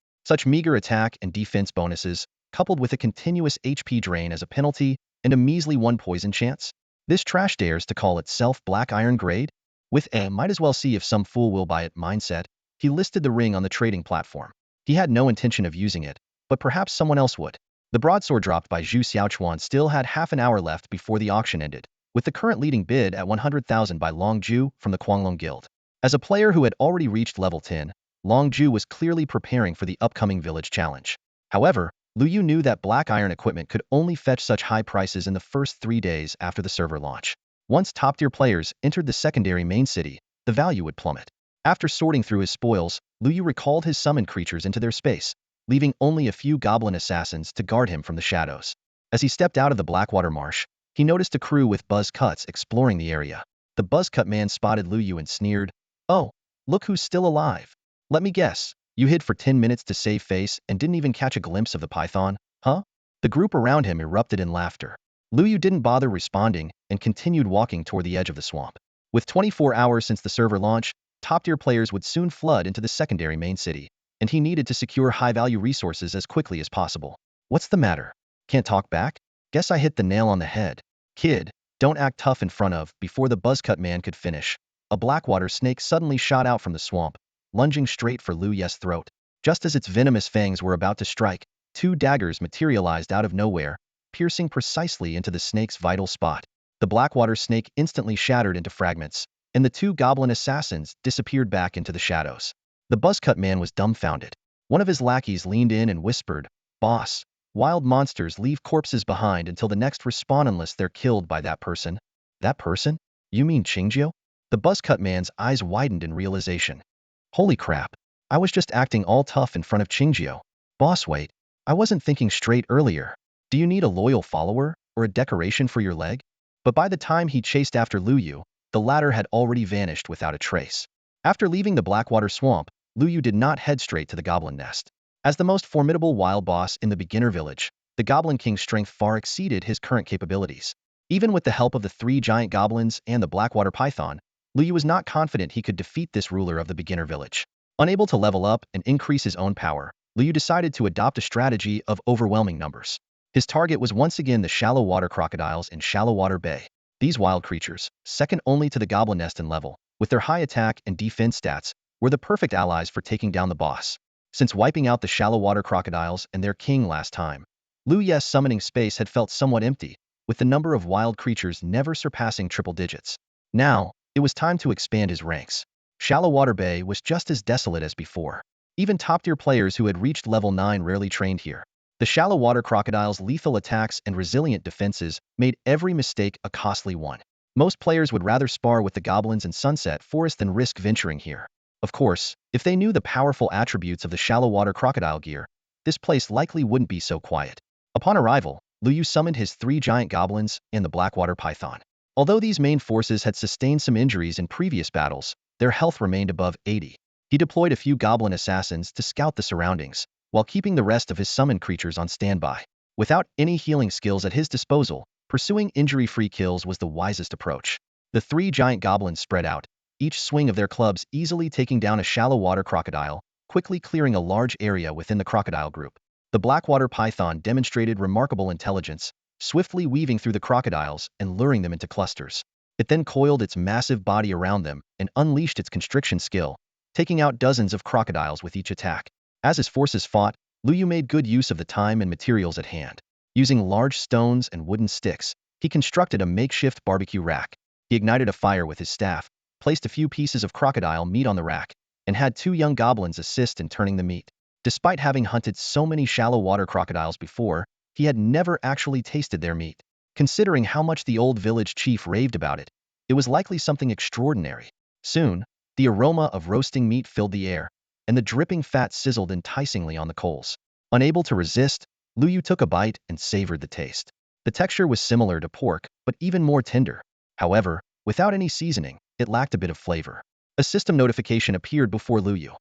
Such meager attack and defense bonuses, coupled with a continuous HP drain as a penalty and a measly 1 poison chance? This trash dares to call itself Black Iron Grade? With a might as well see if some fool will buy it mindset, he listed the ring on the trading platform. He had no intention of using it, but perhaps someone else would. The broadsword dropped by Zhu Xiaochuan still had half an hour left before the auction ended, with the current leading bid at 100,000 by Long Zhu from the Guanglong Guild. As a player who had already reached level 10, Long Zhu was clearly preparing for the upcoming village challenge. However, Lu Yu knew that black iron equipment could only fetch such high prices in the first 3 days after the server launch. Once top-tier players entered the secondary main city, the value would plummet. After sorting through his spoils, Lu Yu recalled his summoned creatures into their space, leaving only a few goblin assassins to guard him from the shadows. As he stepped out of the Blackwater Marsh, he noticed a crew with buzz cuts exploring the area. The buzz cut man spotted Lu Yu and sneered, "Oh, look who's still alive. Let me guess, you hid for 10 minutes to save face and didn't even catch a glimpse of the python, huh?" The group around him erupted in laughter. Lu Yu didn't bother responding and continued walking toward the edge of the swamp. With 24 hours since the server launch, top-tier players would soon flood into the secondary main city, and he needed to secure high-value resources as quickly as possible. What's the matter? Can't talk back? Guess I hit the nail on the head. Kid, don't act tough in front of. Before the buzzcut man could finish, a blackwater snake suddenly shot out from the swamp, lunging straight for Lu Yu's throat. Just as its venomous fangs were about to strike, 2 daggers materialized out of nowhere, piercing precisely into the snake's vital spot. The blackwater snake instantly shattered into fragments, and the 2 goblin assassins disappeared back into the shadows. The buzzcut man was dumbfounded. One of his lackeys leaned in and whispered, "Boss, wild monsters leave corpses behind until the next respawn unless they're killed by that person." That person? You mean Qingjiu? The buzzcut man's eyes widened in realization. Holy crap, I was just acting all tough in front of Qingjiu. Boss, wait, I wasn't thinking straight earlier. Do you need a loyal follower, or a decoration for your leg? But by the time he chased after Lu Yu, the latter had already vanished without a trace. After leaving the Blackwater Swamp, Lu Yu did not head straight to the Goblin Nest. As the most formidable wild boss in the beginner village, the Goblin King's strength far exceeded his current capabilities. Even with the help of the 3 giant goblins and the Blackwater Python, Lu Yu was not confident he could defeat this ruler of the beginner village. Unable to level up and increase his own power, Lu Yu decided to adopt a strategy of overwhelming numbers. His target was once again the shallow water crocodiles in Shallow Water Bay. These wild creatures, second only to the Goblin Nest in level, with their high attack and defense stats, were the perfect allies for taking down the boss. Since wiping out the shallow water crocodiles and their king last time, Lu Yu's summoning space had felt somewhat empty, with the number of wild creatures never surpassing triple digits. Now, it was time to expand his ranks. Shallow Water Bay was just as desolate as before. Even top-tier players who had reached level 9 rarely trained here. The shallow water crocodile's lethal attacks and resilient defenses made every mistake a costly one. Most players would rather spar with the goblins in Sunset Forest than risk venturing here. Of course, if they knew the powerful attributes of the shallow water crocodile gear, this place likely wouldn't be so quiet. Upon arrival, Liu Yu summoned his 3 giant goblins and the Blackwater Python. Although these main forces had sustained some injuries in previous battles, their health remained above 80. He deployed a few goblin assassins to scout the surroundings, while keeping the rest of his summoned creatures on standby. Without any healing skills at his disposal, pursuing injury-free kills was the wisest approach. The 3 giant goblins spread out, each swing of their clubs easily taking down a shallow water crocodile, quickly clearing a large area within the crocodile group. The Blackwater Python demonstrated remarkable intelligence, swiftly weaving through the crocodiles and luring them into clusters. It then coiled its massive body around them and unleashed its constriction skill, taking out dozens of crocodiles with each attack. As his forces fought, Liu Yu made good use of the time and materials at hand. Using large stones and wooden sticks, he constructed a makeshift barbecue rack. He ignited a fire with his staff, placed a few pieces of crocodile meat on the rack, and had 2 young goblins assist in turning the meat. Despite having hunted so many shallow water crocodiles before, he had never actually tasted their meat. Considering how much the old village chief raved about it, it was likely something extraordinary. Soon, the aroma of roasting meat filled the air, and the dripping fat sizzled enticingly on the coals. Unable to resist, Liu Yu took a bite and savored the taste. The texture was similar to pork, but even more tender. However, without any seasoning, it lacked a bit of flavor. A system notification appeared before Liu Yu.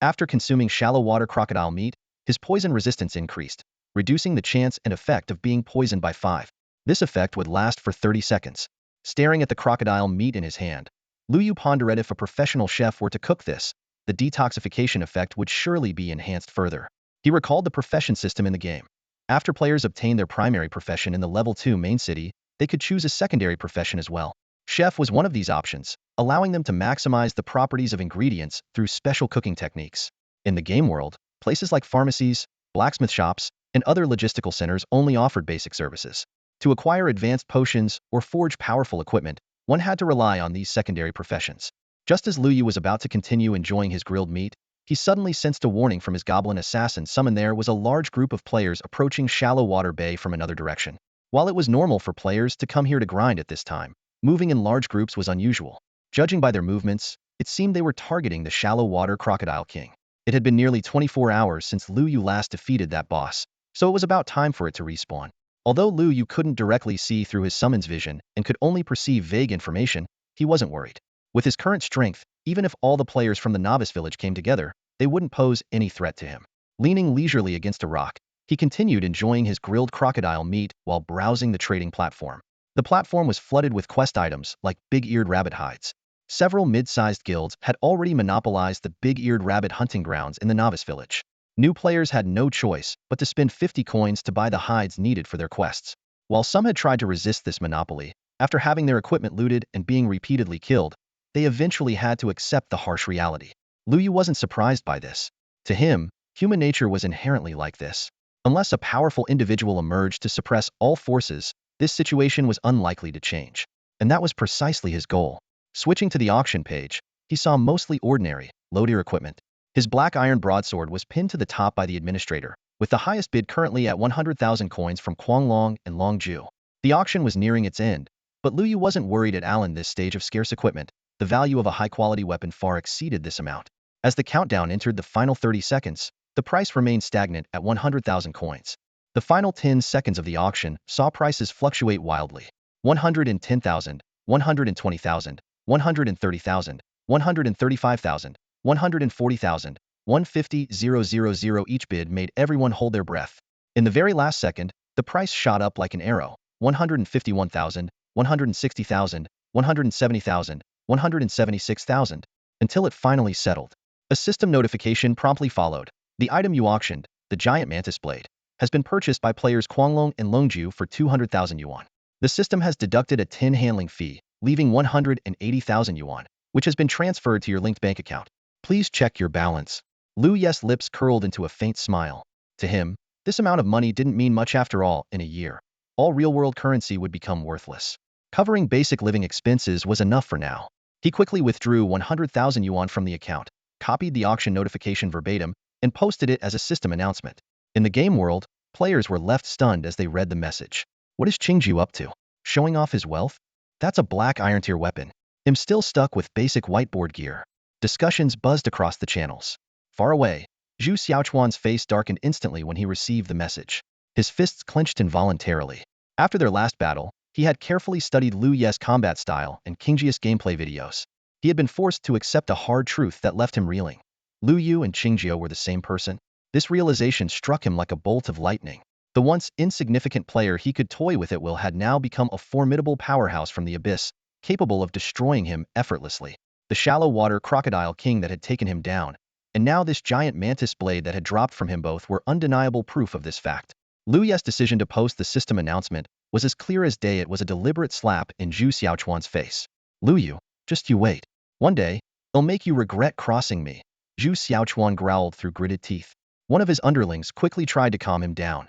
After consuming shallow water crocodile meat, his poison resistance increased, reducing the chance and effect of being poisoned by 5. This effect would last for 30 seconds. Staring at the crocodile meat in his hand, Liu Yu pondered if a professional chef were to cook this, the detoxification effect would surely be enhanced further. He recalled the profession system in the game. After players obtained their primary profession in the level 2 main city, they could choose a secondary profession as well. Chef was one of these options, allowing them to maximize the properties of ingredients through special cooking techniques. In the game world, places like pharmacies, blacksmith shops, and other logistical centers only offered basic services. To acquire advanced potions or forge powerful equipment, one had to rely on these secondary professions. Just as Liu Yu was about to continue enjoying his grilled meat, he suddenly sensed a warning from his goblin assassin summoned. There was a large group of players approaching Shallow Water Bay from another direction. While it was normal for players to come here to grind at this time, moving in large groups was unusual. Judging by their movements, it seemed they were targeting the Shallow Water Crocodile King. It had been nearly 24 hours since Liu Yu last defeated that boss, so it was about time for it to respawn. Although Liu Yu couldn't directly see through his summons vision and could only perceive vague information, he wasn't worried. With his current strength, even if all the players from the novice village came together, they wouldn't pose any threat to him. Leaning leisurely against a rock, he continued enjoying his grilled crocodile meat while browsing the trading platform. The platform was flooded with quest items like big-eared rabbit hides. Several mid-sized guilds had already monopolized the big-eared rabbit hunting grounds in the novice village. New players had no choice but to spend 50 coins to buy the hides needed for their quests. While some had tried to resist this monopoly, after having their equipment looted and being repeatedly killed, they eventually had to accept the harsh reality. Liu Yu wasn't surprised by this. To him, human nature was inherently like this. Unless a powerful individual emerged to suppress all forces, this situation was unlikely to change. And that was precisely his goal. Switching to the auction page, he saw mostly ordinary, low-tier equipment. His black iron broadsword was pinned to the top by the administrator, with the highest bid currently at 100,000 coins from Quanglong and Longju. The auction was nearing its end, but Liu Yu wasn't worried at Alan this stage of scarce equipment. The value of a high-quality weapon far exceeded this amount. As the countdown entered the final 30 seconds, the price remained stagnant at 100,000 coins. The final 10 seconds of the auction saw prices fluctuate wildly. 110,000, 120,000, 130,000, 135,000, 140,000, 150,000. Each bid made everyone hold their breath. In the very last second, the price shot up like an arrow. 151,000, 160,000, 170,000, 176,000, until it finally settled. A system notification promptly followed. The item you auctioned, the giant mantis blade, has been purchased by players Quanglong and Longju for 200,000 yuan. The system has deducted a 10 handling fee, leaving 180,000 yuan, which has been transferred to your linked bank account. Please check your balance. Liu Yu's lips curled into a faint smile. To him, this amount of money didn't mean much after all. In a year, all real-world currency would become worthless. Covering basic living expenses was enough for now. He quickly withdrew 100,000 yuan from the account, copied the auction notification verbatim, and posted it as a system announcement. In the game world, Players were left stunned as they read the message. What is Qingju up to? Showing off his wealth? That's a black iron tier weapon. I'm still stuck with basic whiteboard gear. Discussions buzzed across the channels. Far away, Zhu Xiaochuan's face darkened instantly when he received the message. His fists clenched involuntarily. After their last battle, he had carefully studied Liu Ye's combat style and Qingji's gameplay videos. He had been forced to accept a hard truth that left him reeling. Liu Yu and Qingjio were the same person. This realization struck him like a bolt of lightning. The once insignificant player he could toy with at will had now become a formidable powerhouse from the abyss, capable of destroying him effortlessly. The shallow water crocodile king that had taken him down, and now this giant mantis blade that had dropped from him both were undeniable proof of this fact. Liu Ye's decision to post the system announcement was as clear as day. It was a deliberate slap in Zhu Xiaochuan's face. Liu Yu, just you wait. One day, it'll make you regret crossing me. Zhu Xiaochuan growled through gritted teeth. One of his underlings quickly tried to calm him down.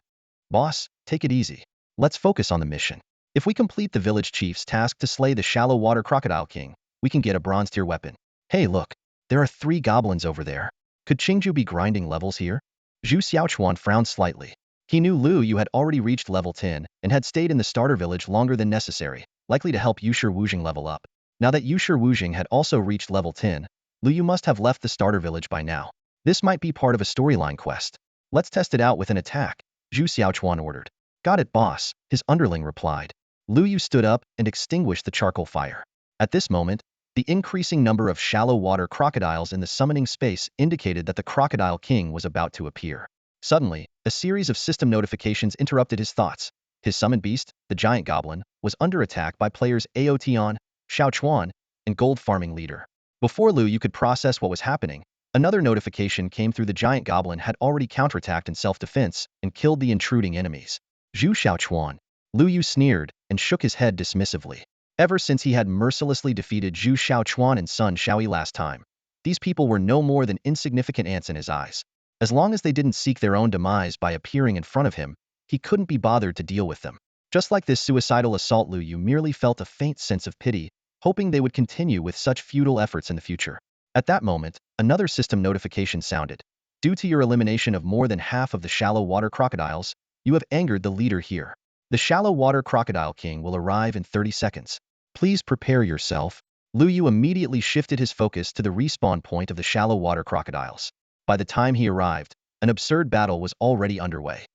Boss, take it easy. Let's focus on the mission. If we complete the village chief's task to slay the shallow water crocodile king, we can get a bronze tier weapon. Hey look, there are 3 goblins over there. Could Qingju be grinding levels here? Zhu Xiaochuan frowned slightly. He knew Liu Yu had already reached level 10 and had stayed in the starter village longer than necessary, likely to help Yushir Wujing level up. Now that Yushir Wujing had also reached level 10, Liu Yu must have left the starter village by now. This might be part of a storyline quest. Let's test it out with an attack, Zhu Xiaochuan ordered. Got it, boss, his underling replied. Liu Yu stood up and extinguished the charcoal fire. At this moment, the increasing number of shallow water crocodiles in the summoning space indicated that the Crocodile King was about to appear. Suddenly, a series of system notifications interrupted his thoughts. His summoned beast, the giant goblin, was under attack by players Ao Tian, Xiao Chuan, and Gold Farming Leader. Before Liu Yu could process what was happening, another notification came through. The giant goblin had already counterattacked in self-defense and killed the intruding enemies. Zhu Xiaochuan. Liu Yu sneered and shook his head dismissively. Ever since he had mercilessly defeated Zhu Xiaochuan and Sun Xiaoyi last time, these people were no more than insignificant ants in his eyes. As long as they didn't seek their own demise by appearing in front of him, he couldn't be bothered to deal with them. Just like this suicidal assault, Liu Yu merely felt a faint sense of pity, hoping they would continue with such futile efforts in the future. At that moment, another system notification sounded. Due to your elimination of more than half of the shallow water crocodiles, you have angered the leader here. The shallow water crocodile king will arrive in 30 seconds. Please prepare yourself. Liu Yu immediately shifted his focus to the respawn point of the shallow water crocodiles. By the time he arrived, an absurd battle was already underway.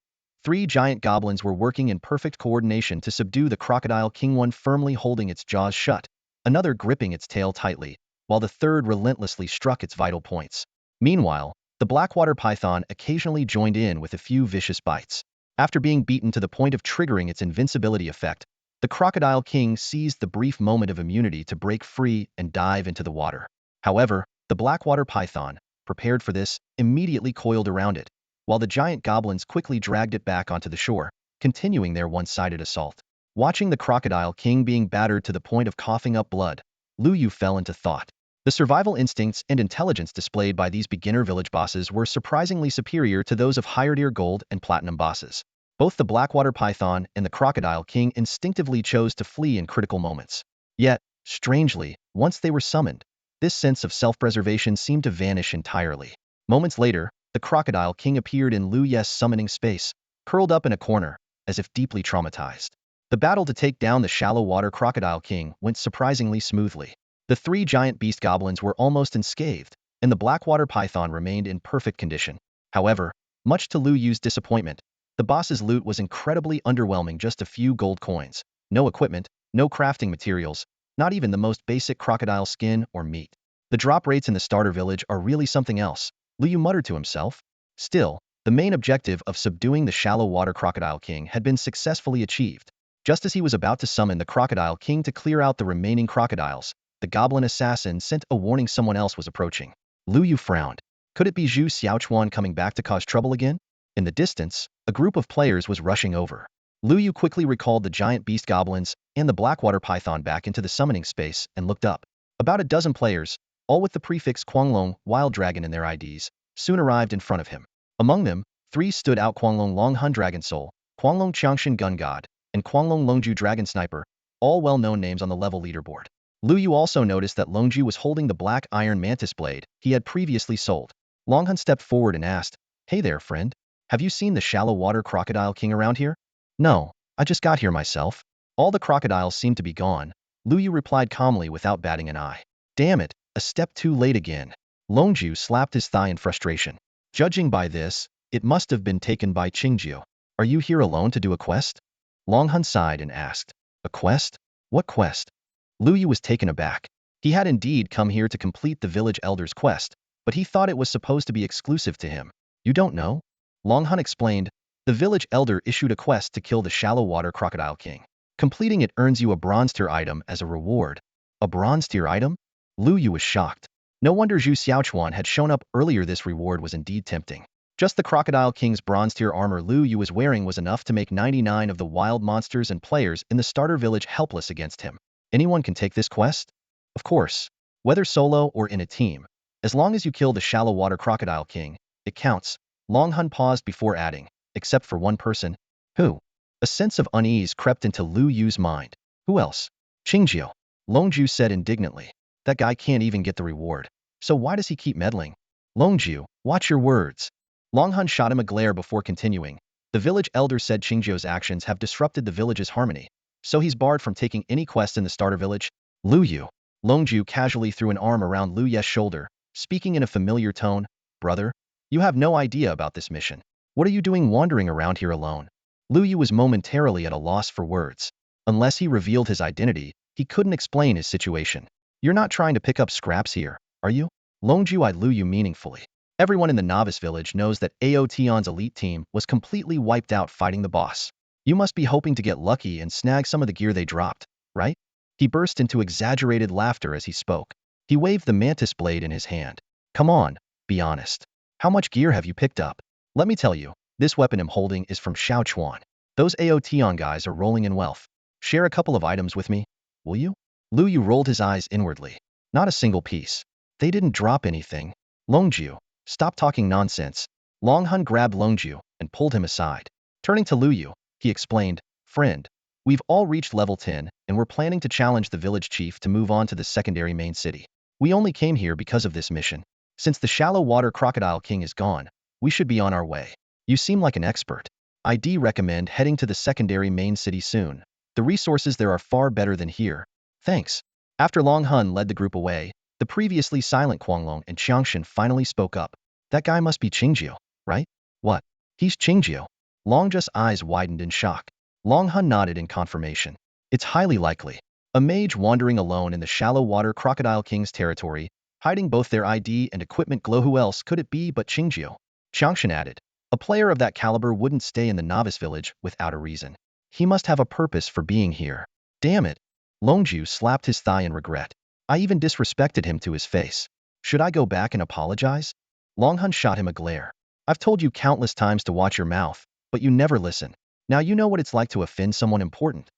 3 giant goblins were working in perfect coordination to subdue the crocodile king, one firmly holding its jaws shut, another gripping its tail tightly, while the third relentlessly struck its vital points. Meanwhile, the blackwater python occasionally joined in with a few vicious bites. After being beaten to the point of triggering its invincibility effect, the crocodile king seized the brief moment of immunity to break free and dive into the water. However, the blackwater python, prepared for this, immediately coiled around it, while the giant goblins quickly dragged it back onto the shore, continuing their one-sided assault. Watching the crocodile king being battered to the point of coughing up blood, Liu Yu fell into thought. The survival instincts and intelligence displayed by these beginner village bosses were surprisingly superior to those of higher-tier gold and platinum bosses. Both the blackwater python and the crocodile king instinctively chose to flee in critical moments. Yet, strangely, once they were summoned, this sense of self-preservation seemed to vanish entirely. Moments later, the crocodile king appeared in Liu Ye's summoning space, curled up in a corner, as if deeply traumatized. The battle to take down the shallow water crocodile king went surprisingly smoothly. The 3 giant beast goblins were almost unscathed, and the blackwater python remained in perfect condition. However, much to Liu Yu's disappointment, the boss's loot was incredibly underwhelming. Just a few gold coins, no equipment, no crafting materials, not even the most basic crocodile skin or meat. The drop rates in the starter village are really something else, Liu Yu muttered to himself. Still, the main objective of subduing the shallow water crocodile king had been successfully achieved. Just as he was about to summon the crocodile king to clear out the remaining crocodiles, the goblin assassin sent a warning someone else was approaching. Liu Yu frowned. Could it be Zhu Xiaochuan coming back to cause trouble again? In the distance, a group of players was rushing over. Liu Yu quickly recalled the giant beast goblins and the blackwater python back into the summoning space and looked up. About a dozen players, all with the prefix Quanglong Wild Dragon in their IDs, soon arrived in front of him. Among them, 3 stood out: Quanglong Longhun Dragon Soul, Quanglong Qiangshan Gun God, and Quanglong Longju Dragon Sniper, all well-known names on the level leaderboard. Liu Yu also noticed that Longju was holding the black iron mantis blade he had previously sold. Longhun stepped forward and asked, "Hey there, friend. Have you seen the shallow water crocodile king around here? No, I just got here myself. All the crocodiles seem to be gone. Lu Yu replied calmly without batting an eye. Damn it, a step too late again. Longju slapped his thigh in frustration. Judging by this, it must have been taken by Qingjiu. Are you here alone to do a quest? Longhun sighed and asked. A quest? What quest? Lu Yu was taken aback. He had indeed come here to complete the village elder's quest, but he thought it was supposed to be exclusive to him. You don't know? Longhun explained. The village elder issued a quest to kill the shallow water crocodile king. Completing it earns you a bronze tier item as a reward. A bronze tier item? Lu Yu was shocked. No wonder Zhu Xiaochuan had shown up earlier. This reward was indeed tempting. Just the Crocodile King's bronze tier armor Lu Yu was wearing was enough to make 99 of the wild monsters and players in the starter village helpless against him. Anyone can take this quest? Of course. Whether solo or in a team. As long as you kill the shallow water Crocodile King, it counts. Longhun paused before adding, except for one person. Who? A sense of unease crept into Lu Yu's mind. Who else? Qingjiu. Longju said indignantly. That guy can't even get the reward. So why does he keep meddling? Longju, watch your words. Longhun shot him a glare before continuing. The village elder said Qingjiu's actions have disrupted the village's harmony, so he's barred from taking any quest in the starter village. Lu Yu. Longju casually threw an arm around Lu Ye's shoulder, speaking in a familiar tone. Brother, you have no idea about this mission. What are you doing wandering around here alone? Lu Yu was momentarily at a loss for words. Unless he revealed his identity, he couldn't explain his situation. You're not trying to pick up scraps here, are you? Longju eyed Lu Yu meaningfully. Everyone in the novice village knows that Ao Tion's elite team was completely wiped out fighting the boss. You must be hoping to get lucky and snag some of the gear they dropped, right? He burst into exaggerated laughter as he spoke. He waved the mantis blade in his hand. Come on, be honest. How much gear have you picked up? Let me tell you, this weapon I'm holding is from Xiaochuan. Those Ao Tion guys are rolling in wealth. Share a couple of items with me, will you? Lu Yu rolled his eyes inwardly. Not a single piece. They didn't drop anything. Longju, stop talking nonsense. Longhun grabbed Longju and pulled him aside. Turning to Lu Yu, he explained, Friend, we've all reached level 10 and we're planning to challenge the village chief to move on to the secondary main city. We only came here because of this mission. Since the shallow water crocodile king is gone, we should be on our way. You seem like an expert. I'd recommend heading to the secondary main city soon. The resources there are far better than here. Thanks. After Longhun led the group away, the previously silent Guanglong and Qiangshan finally spoke up. That guy must be Qingjiu, right? What? He's Qingjiu. Longju's eyes widened in shock. Longhun nodded in confirmation. It's highly likely. A mage wandering alone in the shallow water crocodile king's territory, hiding both their ID and equipment glow. Who else could it be but Qingjiu? Qiangshan added. A player of that caliber wouldn't stay in the novice village without a reason. He must have a purpose for being here. Damn it. Longju slapped his thigh in regret. I even disrespected him to his face. Should I go back and apologize? Longhun shot him a glare. I've told you countless times to watch your mouth, but you never listen. Now you know what it's like to offend someone important.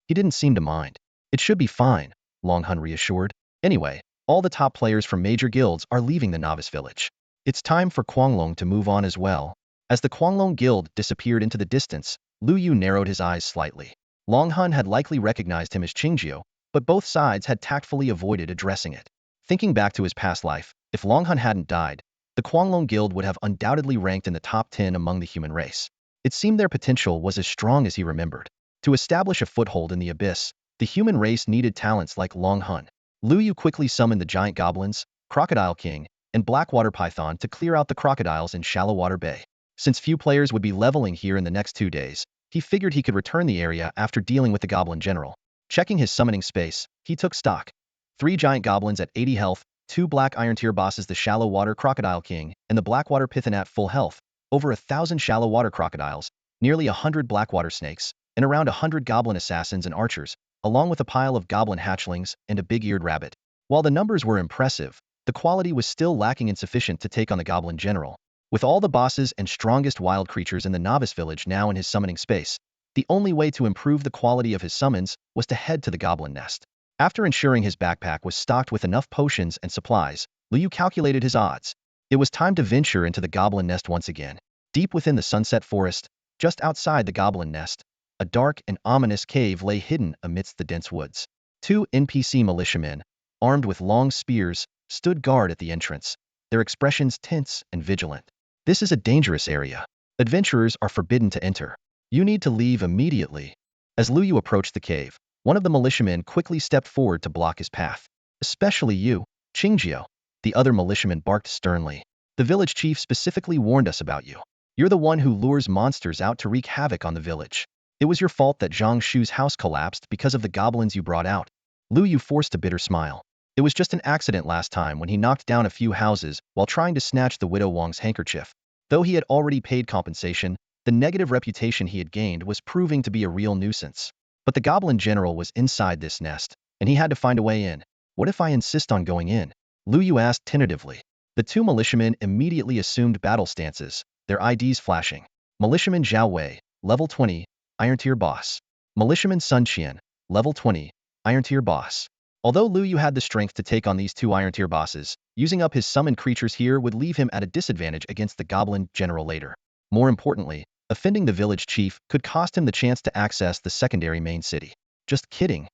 He didn't seem to mind. It should be fine, Longhun reassured. Anyway, all the top players from major guilds are leaving the novice village. It's time for Guanglong to move on as well. As the Guanglong guild disappeared into the distance, Lu Yu narrowed his eyes slightly. Longhun had likely recognized him as Qingjiu, but both sides had tactfully avoided addressing it. Thinking back to his past life, if Longhun hadn't died, the Guanglong guild would have undoubtedly ranked in the top 10 among the human race. It seemed their potential was as strong as he remembered. To establish a foothold in the abyss, the human race needed talents like Longhun. Lu Yu quickly summoned the giant goblins, Crocodile King, and Blackwater Python to clear out the crocodiles in Shallow Water Bay. Since few players would be leveling here in the next 2 days, he figured he could return the area after dealing with the goblin general. Checking his summoning space, he took stock. 3 giant goblins at 80 health, 2 black iron tier bosses, the Shallow Water Crocodile King, and the Blackwater Python at full health, over 1,000 shallow water crocodiles, nearly 100 blackwater snakes, and around 100 goblin assassins and archers, along with a pile of goblin hatchlings and a big-eared rabbit. While the numbers were impressive, the quality was still lacking insufficient to take on the goblin general. With all the bosses and strongest wild creatures in the novice village now in his summoning space, the only way to improve the quality of his summons was to head to the goblin nest. After ensuring his backpack was stocked with enough potions and supplies, Lu Yu calculated his odds. It was time to venture into the goblin nest once again. Deep within the sunset forest, just outside the goblin nest, a dark and ominous cave lay hidden amidst the dense woods. 2 NPC militiamen, armed with long spears, stood guard at the entrance, their expressions tense and vigilant. This is a dangerous area. Adventurers are forbidden to enter. You need to leave immediately. As Lu Yu approached the cave, one of the militiamen quickly stepped forward to block his path. Especially you, Qingjiao. The other militiaman barked sternly. The village chief specifically warned us about you. You're the one who lures monsters out to wreak havoc on the village. It was your fault that Zhang Shu's house collapsed because of the goblins you brought out. Lu Yu forced a bitter smile. It was just an accident last time when he knocked down a few houses while trying to snatch the widow Wang's handkerchief. Though he had already paid compensation, the negative reputation he had gained was proving to be a real nuisance. But the goblin general was inside this nest, and he had to find a way in. What if I insist on going in? Lu Yu asked tentatively. The two militiamen immediately assumed battle stances, their IDs flashing. Militiaman Zhao Wei, level 20, Iron Tier Boss. Militiaman Sun Qian, level 20, Iron Tier Boss. Although Lu Yu had the strength to take on these two Iron Tier bosses, using up his summoned creatures here would leave him at a disadvantage against the goblin general later. More importantly, offending the village chief could cost him the chance to access the secondary main city. Just kidding,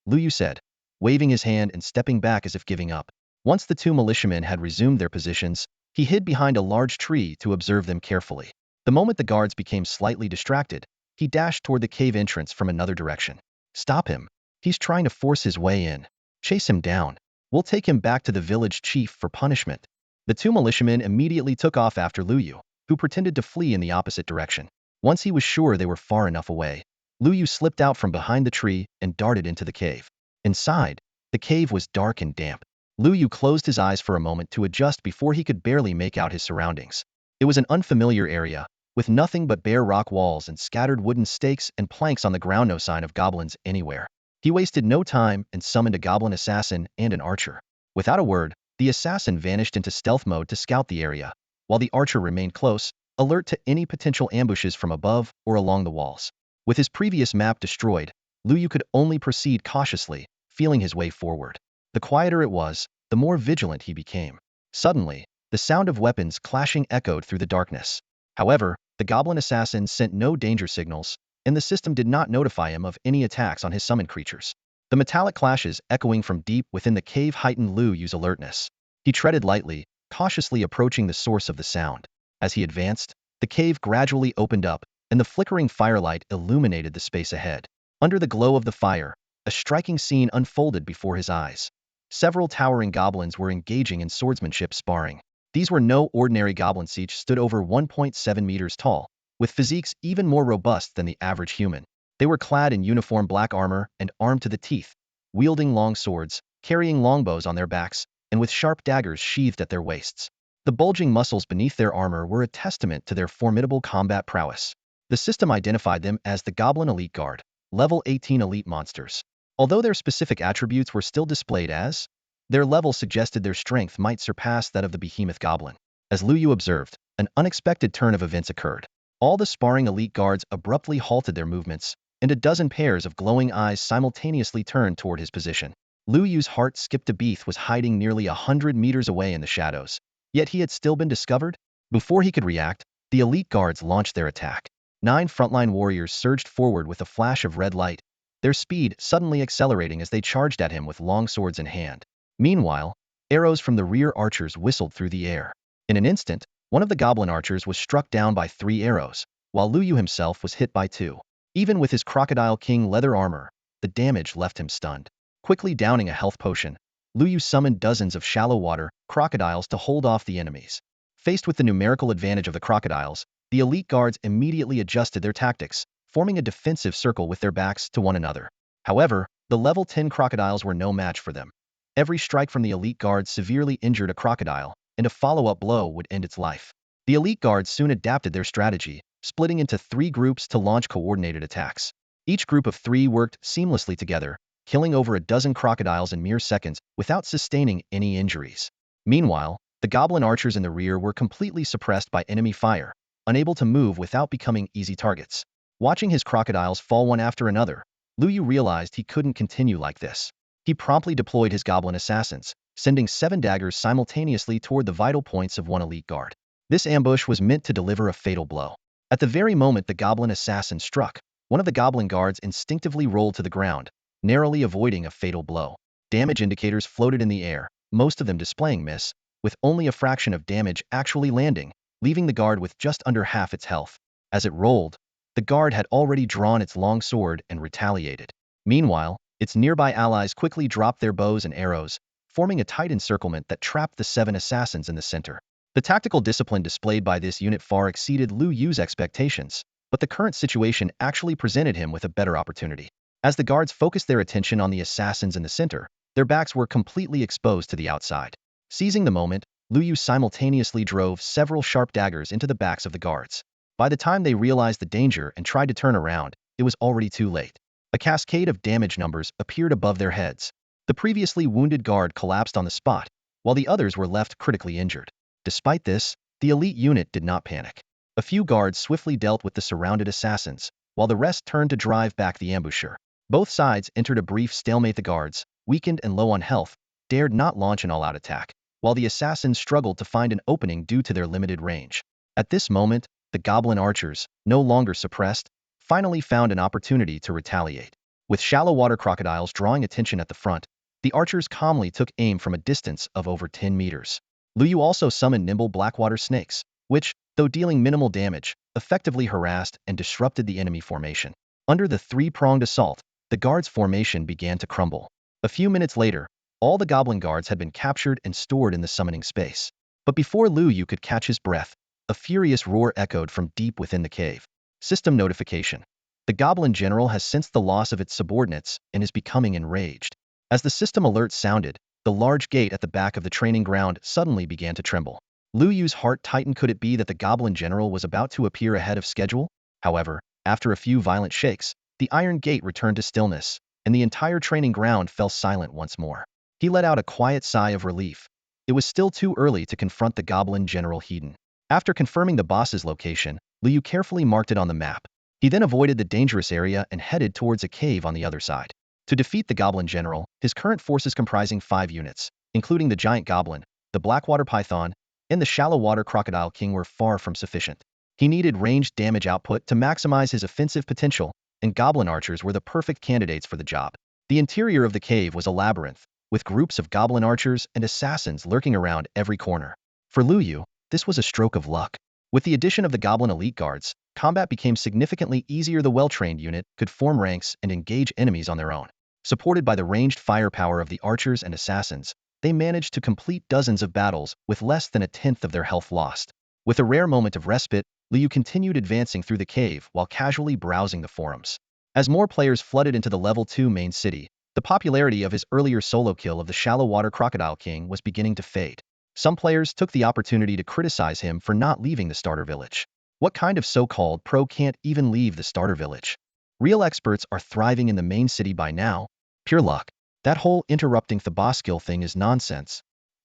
Lu Yu said, waving his hand and stepping back as if giving up. Once the two militiamen had resumed their positions, he hid behind a large tree to observe them carefully. The moment the guards became slightly distracted, he dashed toward the cave entrance from another direction. Stop him. He's trying to force his way in. Chase him down. We'll take him back to the village chief for punishment. The two militiamen immediately took off after Lu Yu, who pretended to flee in the opposite direction. Once he was sure they were far enough away, Lu Yu slipped out from behind the tree and darted into the cave. Inside, the cave was dark and damp. Lu Yu closed his eyes for a moment to adjust before he could barely make out his surroundings. It was an unfamiliar area, with nothing but bare rock walls and scattered wooden stakes and planks on the ground, no sign of goblins anywhere. He wasted no time and summoned a goblin assassin and an archer. Without a word, the assassin vanished into stealth mode to scout the area, while the archer remained close, alert to any potential ambushes from above or along the walls. With his previous map destroyed, Lu Yu could only proceed cautiously, feeling his way forward. The quieter it was, the more vigilant he became. Suddenly, the sound of weapons clashing echoed through the darkness. However, the goblin assassin sent no danger signals, and the system did not notify him of any attacks on his summoned creatures. The metallic clashes echoing from deep within the cave heightened Lu Yu's alertness. He treaded lightly, cautiously approaching the source of the sound. As he advanced, the cave gradually opened up, and the flickering firelight illuminated the space ahead. Under the glow of the fire, a striking scene unfolded before his eyes. Several towering goblins were engaging in swordsmanship sparring. These were no ordinary goblins, each stood over 1.7 meters tall, with physiques even more robust than the average human. They were clad in uniform black armor and armed to the teeth, wielding long swords, carrying longbows on their backs, and with sharp daggers sheathed at their waists. The bulging muscles beneath their armor were a testament to their formidable combat prowess. The system identified them as the Goblin Elite Guard, level 18 elite monsters. Although their specific attributes were still displayed as, their level suggested their strength might surpass that of the behemoth goblin. As Lu Yu observed, an unexpected turn of events occurred. All the sparring elite guards abruptly halted their movements, and a dozen pairs of glowing eyes simultaneously turned toward his position. Lu Yu's heart skipped a beat. Was hiding nearly 100 meters away in the shadows. Yet he had still been discovered? Before he could react, the elite guards launched their attack. 9 frontline warriors surged forward with a flash of red light, their speed suddenly accelerating as they charged at him with long swords in hand. Meanwhile, arrows from the rear archers whistled through the air. In an instant, one of the goblin archers was struck down by 3 arrows, while Lu Yu himself was hit by 2. Even with his Crocodile King leather armor, the damage left him stunned. Quickly downing a health potion, Lu Yu summoned dozens of shallow water crocodiles to hold off the enemies. Faced with the numerical advantage of the crocodiles, the elite guards immediately adjusted their tactics, forming a defensive circle with their backs to one another. However, the level 10 crocodiles were no match for them. Every strike from the elite guards severely injured a crocodile, and a follow-up blow would end its life. The elite guards soon adapted their strategy, splitting into 3 groups to launch coordinated attacks. Each group of 3 worked seamlessly together, killing over a dozen crocodiles in mere seconds without sustaining any injuries. Meanwhile, the goblin archers in the rear were completely suppressed by enemy fire, unable to move without becoming easy targets. Watching his crocodiles fall one after another, Lu Yu realized he couldn't continue like this. He promptly deployed his goblin assassins, sending 7 daggers simultaneously toward the vital points of one elite guard. This ambush was meant to deliver a fatal blow. At the very moment the goblin assassin struck, one of the goblin guards instinctively rolled to the ground, narrowly avoiding a fatal blow. Damage indicators floated in the air, most of them displaying miss, with only a fraction of damage actually landing. leaving the guard with just under half its health. As it rolled, the guard had already drawn its long sword and retaliated. Meanwhile, its nearby allies quickly dropped their bows and arrows, forming a tight encirclement that trapped the 7 assassins in the center. The tactical discipline displayed by this unit far exceeded Lu Yu's expectations, but the current situation actually presented him with a better opportunity. As the guards focused their attention on the assassins in the center, their backs were completely exposed to the outside. Seizing the moment, Lu Yu simultaneously drove several sharp daggers into the backs of the guards. By the time they realized the danger and tried to turn around, it was already too late. A cascade of damage numbers appeared above their heads. The previously wounded guard collapsed on the spot, while the others were left critically injured. Despite this, the elite unit did not panic. A few guards swiftly dealt with the surrounded assassins, while the rest turned to drive back the ambusher. Both sides entered a brief stalemate. The guards, weakened and low on health, dared not launch an all-out attack, while the assassins struggled to find an opening due to their limited range. At this moment, the goblin archers, no longer suppressed, finally found an opportunity to retaliate. With shallow water crocodiles drawing attention at the front, the archers calmly took aim from a distance of over 10 meters. Lu Yu also summoned nimble blackwater snakes, which, though dealing minimal damage, effectively harassed and disrupted the enemy formation. Under the three-pronged assault, the guards' formation began to crumble. A few minutes later, all the goblin guards had been captured and stored in the summoning space. But before Lu Yu could catch his breath, a furious roar echoed from deep within the cave. System notification. The goblin general has sensed the loss of its subordinates and is becoming enraged. As the system alert sounded, the large gate at the back of the training ground suddenly began to tremble. Lu Yu's heart tightened. Could it be that the goblin general was about to appear ahead of schedule? However, after a few violent shakes, the iron gate returned to stillness, and the entire training ground fell silent once more. He let out a quiet sigh of relief. It was still too early to confront the goblin general Hedon. After confirming the boss's location, Lu Yu carefully marked it on the map. He then avoided the dangerous area and headed towards a cave on the other side. To defeat the goblin general, his current forces comprising 5 units, including the giant goblin, the blackwater python, and the shallow water crocodile king, were far from sufficient. He needed ranged damage output to maximize his offensive potential, and goblin archers were the perfect candidates for the job. The interior of the cave was a labyrinth, with groups of goblin archers and assassins lurking around every corner. For Lu Yu, this was a stroke of luck. With the addition of the goblin elite guards, combat became significantly easier. The well-trained unit could form ranks and engage enemies on their own. Supported by the ranged firepower of the archers and assassins, they managed to complete dozens of battles with less than a tenth of their health lost. With a rare moment of respite, Lu Yu continued advancing through the cave while casually browsing the forums. As more players flooded into the level 2 main city, the popularity of his earlier solo kill of the shallow water crocodile king was beginning to fade. Some players took the opportunity to criticize him for not leaving the starter village. What kind of so-called pro can't even leave the starter village? Real experts are thriving in the main city by now. Pure luck. That whole interrupting the boss skill thing is nonsense.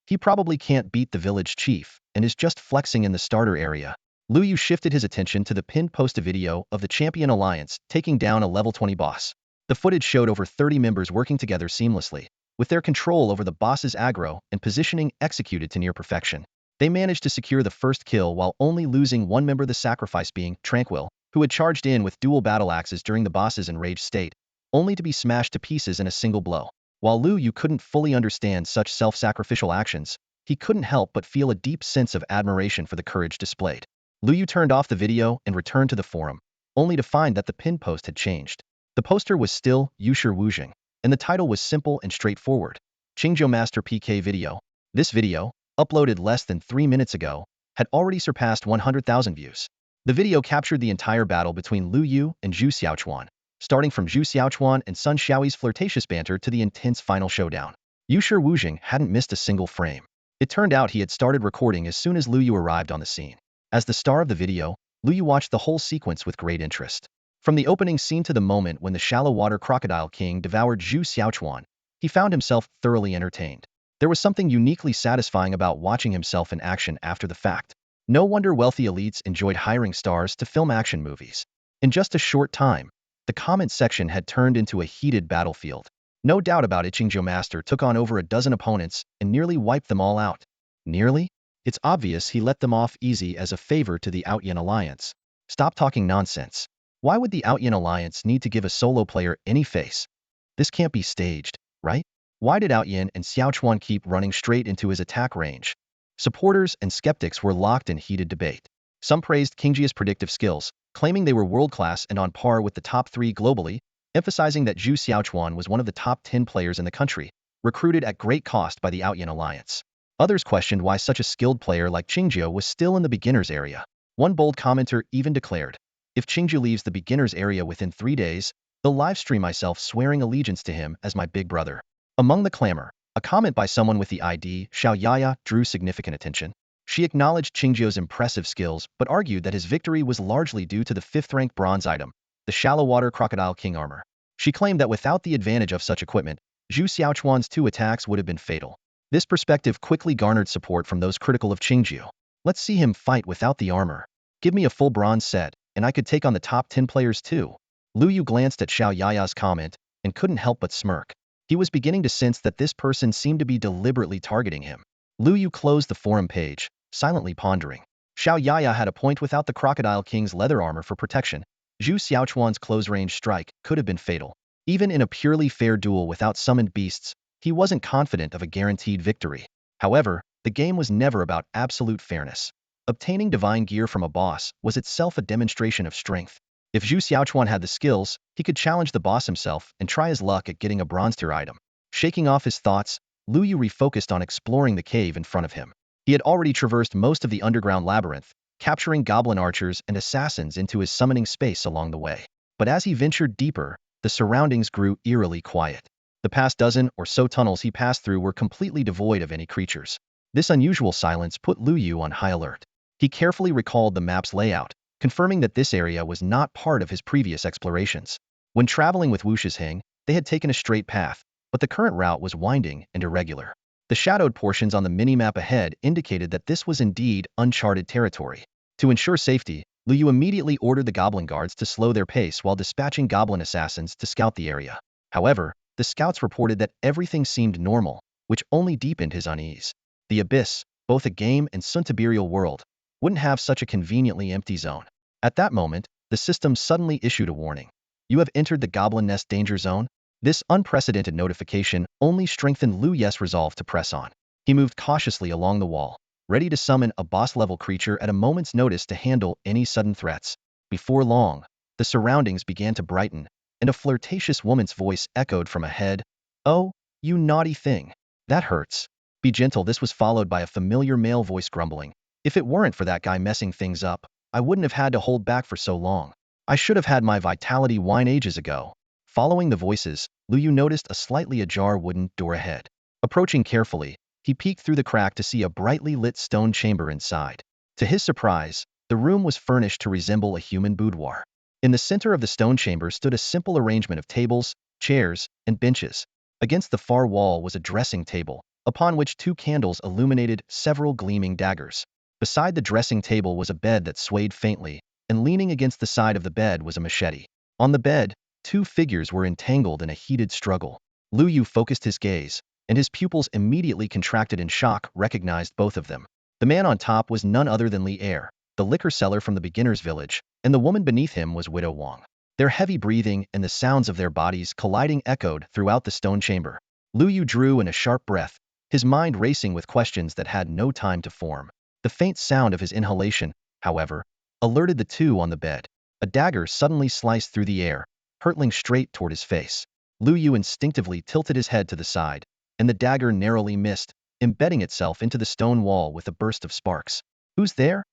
He probably can't beat the village chief and is just flexing in the starter area. Lu Yu shifted his attention to the pinned post video of the Champion Alliance taking down a level 20 boss. The footage showed over 30 members working together seamlessly, with their control over the boss's aggro and positioning executed to near perfection. They managed to secure the first kill while only losing one member, the sacrifice being Tranquil, who had charged in with dual battle axes during the boss's enraged state, only to be smashed to pieces in a single blow. While Lu Yu couldn't fully understand such self-sacrificial actions, he couldn't help but feel a deep sense of admiration for the courage displayed. Lu Yu turned off the video and returned to the forum, only to find that the pin post had changed. The poster was still Yusher Wuzheng, and the title was simple and straightforward: Qingzhou Master PK Video. This video, uploaded less than 3 minutes ago, had already surpassed 100,000 views. The video captured the entire battle between Lu Yu and Zhu Xiaochuan, starting from Zhu Xiaochuan and Sun Xiaoyi's flirtatious banter to the intense final showdown. Yusher Wuzheng hadn't missed a single frame. It turned out he had started recording as soon as Lu Yu arrived on the scene. As the star of the video, Lu Yu watched the whole sequence with great interest. From the opening scene to the moment when the shallow water crocodile king devoured Zhu Xiaochuan, he found himself thoroughly entertained. There was something uniquely satisfying about watching himself in action after the fact. No wonder wealthy elites enjoyed hiring stars to film action movies. In just a short time, the comment section had turned into a heated battlefield. No doubt about it, Qingzhou Master took on over a dozen opponents and nearly wiped them all out. Nearly? It's obvious he let them off easy as a favor to the Outyin Alliance. Stop talking nonsense. Why would the Outyin Alliance need to give a solo player any face? This can't be staged, right? Why did Outyin and Xiaochuan keep running straight into his attack range? Supporters and skeptics were locked in heated debate. Some praised Qingjia's predictive skills, claiming they were world-class and on par with the top 3 globally, emphasizing that Zhu Xiaochuan was one of the top 10 players in the country, recruited at great cost by the Outyin Alliance. Others questioned why such a skilled player like Qingjie was still in the beginner's area. One bold commenter even declared, "If Qingjie leaves the beginner's area within 3 days, they'll livestream myself swearing allegiance to him as my big brother." Among the clamor, a comment by someone with the ID Xiao Yaya drew significant attention. She acknowledged Qingjie's impressive skills but argued that his victory was largely due to the 5th-rank bronze item, the shallow water crocodile king armor. She claimed that without the advantage of such equipment, Zhu Xiaochuan's 2 attacks would have been fatal. This perspective quickly garnered support from those critical of Qingjie. "Let's see him fight without the armor. Give me a full bronze set, and I could take on the top 10 players too." Lu Yu glanced at Xiao Yaya's comment and couldn't help but smirk. He was beginning to sense that this person seemed to be deliberately targeting him. Lu Yu closed the forum page, silently pondering. Xiao Yaya had a point. Without the Crocodile King's leather armor for protection, Zhu Xiaochuan's close-range strike could have been fatal. Even in a purely fair duel without summoned beasts, he wasn't confident of a guaranteed victory. However, the game was never about absolute fairness. Obtaining divine gear from a boss was itself a demonstration of strength. If Zhu Xiaochuan had the skills, he could challenge the boss himself and try his luck at getting a bronze tier item. Shaking off his thoughts, Lu Yu refocused on exploring the cave in front of him. He had already traversed most of the underground labyrinth, capturing goblin archers and assassins into his summoning space along the way. But as he ventured deeper, the surroundings grew eerily quiet. The past dozen or so tunnels he passed through were completely devoid of any creatures. This unusual silence put Lu Yu on high alert. He carefully recalled the map's layout, confirming that this area was not part of his previous explorations. When traveling with Wu Shizheng, they had taken a straight path, but the current route was winding and irregular. The shadowed portions on the minimap ahead indicated that this was indeed uncharted territory. To ensure safety, Lu Yu immediately ordered the goblin guards to slow their pace while dispatching goblin assassins to scout the area. However, the scouts reported that everything seemed normal, which only deepened his unease. The Abyss, both a game and Suntabirial world, wouldn't have such a conveniently empty zone. At that moment, the system suddenly issued a warning. "You have entered the Goblin Nest danger zone." This unprecedented notification only strengthened Lu Yu's resolve to press on. He moved cautiously along the wall, ready to summon a boss-level creature at a moment's notice to handle any sudden threats. Before long, the surroundings began to brighten, and a flirtatious woman's voice echoed from ahead. "Oh, you naughty thing. That hurts. Be gentle." This was followed by a familiar male voice grumbling. "If it weren't for that guy messing things up, I wouldn't have had to hold back for so long. I should have had my vitality wine ages ago." Following the voices, Lu Yu noticed a slightly ajar wooden door ahead. Approaching carefully, he peeked through the crack to see a brightly lit stone chamber inside. To his surprise, the room was furnished to resemble a human boudoir. In the center of the stone chamber stood a simple arrangement of tables, chairs, and benches. Against the far wall was a dressing table, upon which 2 candles illuminated several gleaming daggers. Beside the dressing table was a bed that swayed faintly, and leaning against the side of the bed was a machete. On the bed, 2 figures were entangled in a heated struggle. Lu Yu focused his gaze, and his pupils immediately contracted in shock, recognized both of them. The man on top was none other than Li Er, the liquor seller from the beginner's village, and the woman beneath him was Widow Wang. Their heavy breathing and the sounds of their bodies colliding echoed throughout the stone chamber. Lu Yu drew in a sharp breath, his mind racing with questions that had no time to form. The faint sound of his inhalation, however, alerted the 2 on the bed. A dagger suddenly sliced through the air, hurtling straight toward his face. Lu Yu instinctively tilted his head to the side, and the dagger narrowly missed, embedding itself into the stone wall with a burst of sparks. "Who's there?"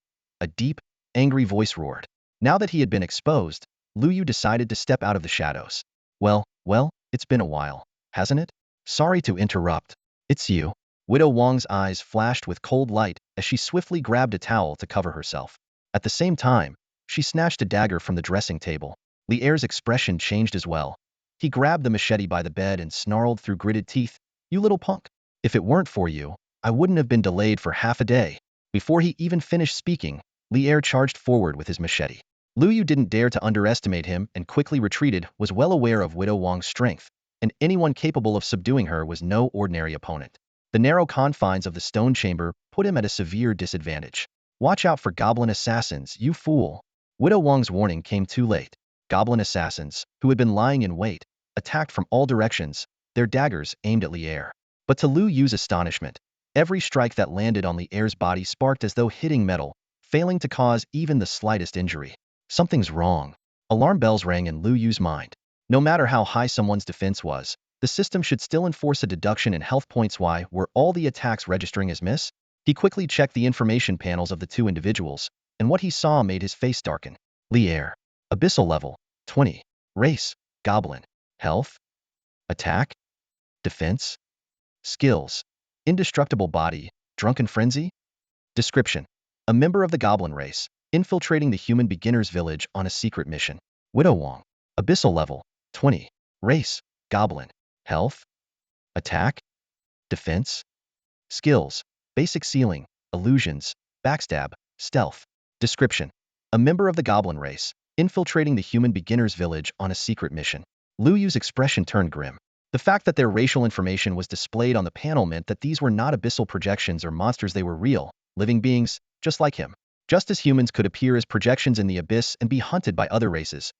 a deep, angry voice roared. Now that he had been exposed, Lu Yu decided to step out of the shadows. Well, it's been a while, hasn't it?" "Sorry to interrupt. It's you." Widow Wang's eyes flashed with cold light as she swiftly grabbed a towel to cover herself. At the same time, she snatched a dagger from the dressing table. Li Er's expression changed as well. He grabbed the machete by the bed and snarled through gritted teeth, "You little punk. If it weren't for you, I wouldn't have been delayed for half a day." Before he even finished speaking, Li Er charged forward with his machete. Lu Yu didn't dare to underestimate him and quickly retreated, was well aware of Widow Wang's strength, and anyone capable of subduing her was no ordinary opponent. The narrow confines of the stone chamber put him at a severe disadvantage. "Watch out for goblin assassins, you fool." Widow Wang's warning came too late. Goblin assassins, who had been lying in wait, attacked from all directions, their daggers aimed at Li Er. But to Lu Yu's astonishment, Every strike that landed on Li Er's body sparked as though hitting metal, failing to cause even the slightest injury. Something's wrong. Alarm bells rang in Lu Yu's mind. No matter how high someone's defense was, the system should still enforce a deduction in health points. Why were all the attacks registering as miss? He quickly checked the information panels of the two individuals, and what he saw made his face darken. Li Er. Abyssal level, 20. Race, Goblin. Health? Attack? Defense? Skills. Indestructible body, drunken frenzy? Description. A member of the Goblin race, infiltrating the human beginner's village on a secret mission. Widow Wong. Abyssal level, 20. Race, Goblin. Health? Attack? Defense? Skills. Basic sealing, illusions, backstab, stealth. Description. A member of the Goblin race, infiltrating the human beginner's village on a secret mission. Lu Yu's expression turned grim. The fact that their racial information was displayed on the panel meant that these were not abyssal projections or monsters. They were real, living beings, just like him. Just as humans could appear as projections in the abyss and be hunted by other races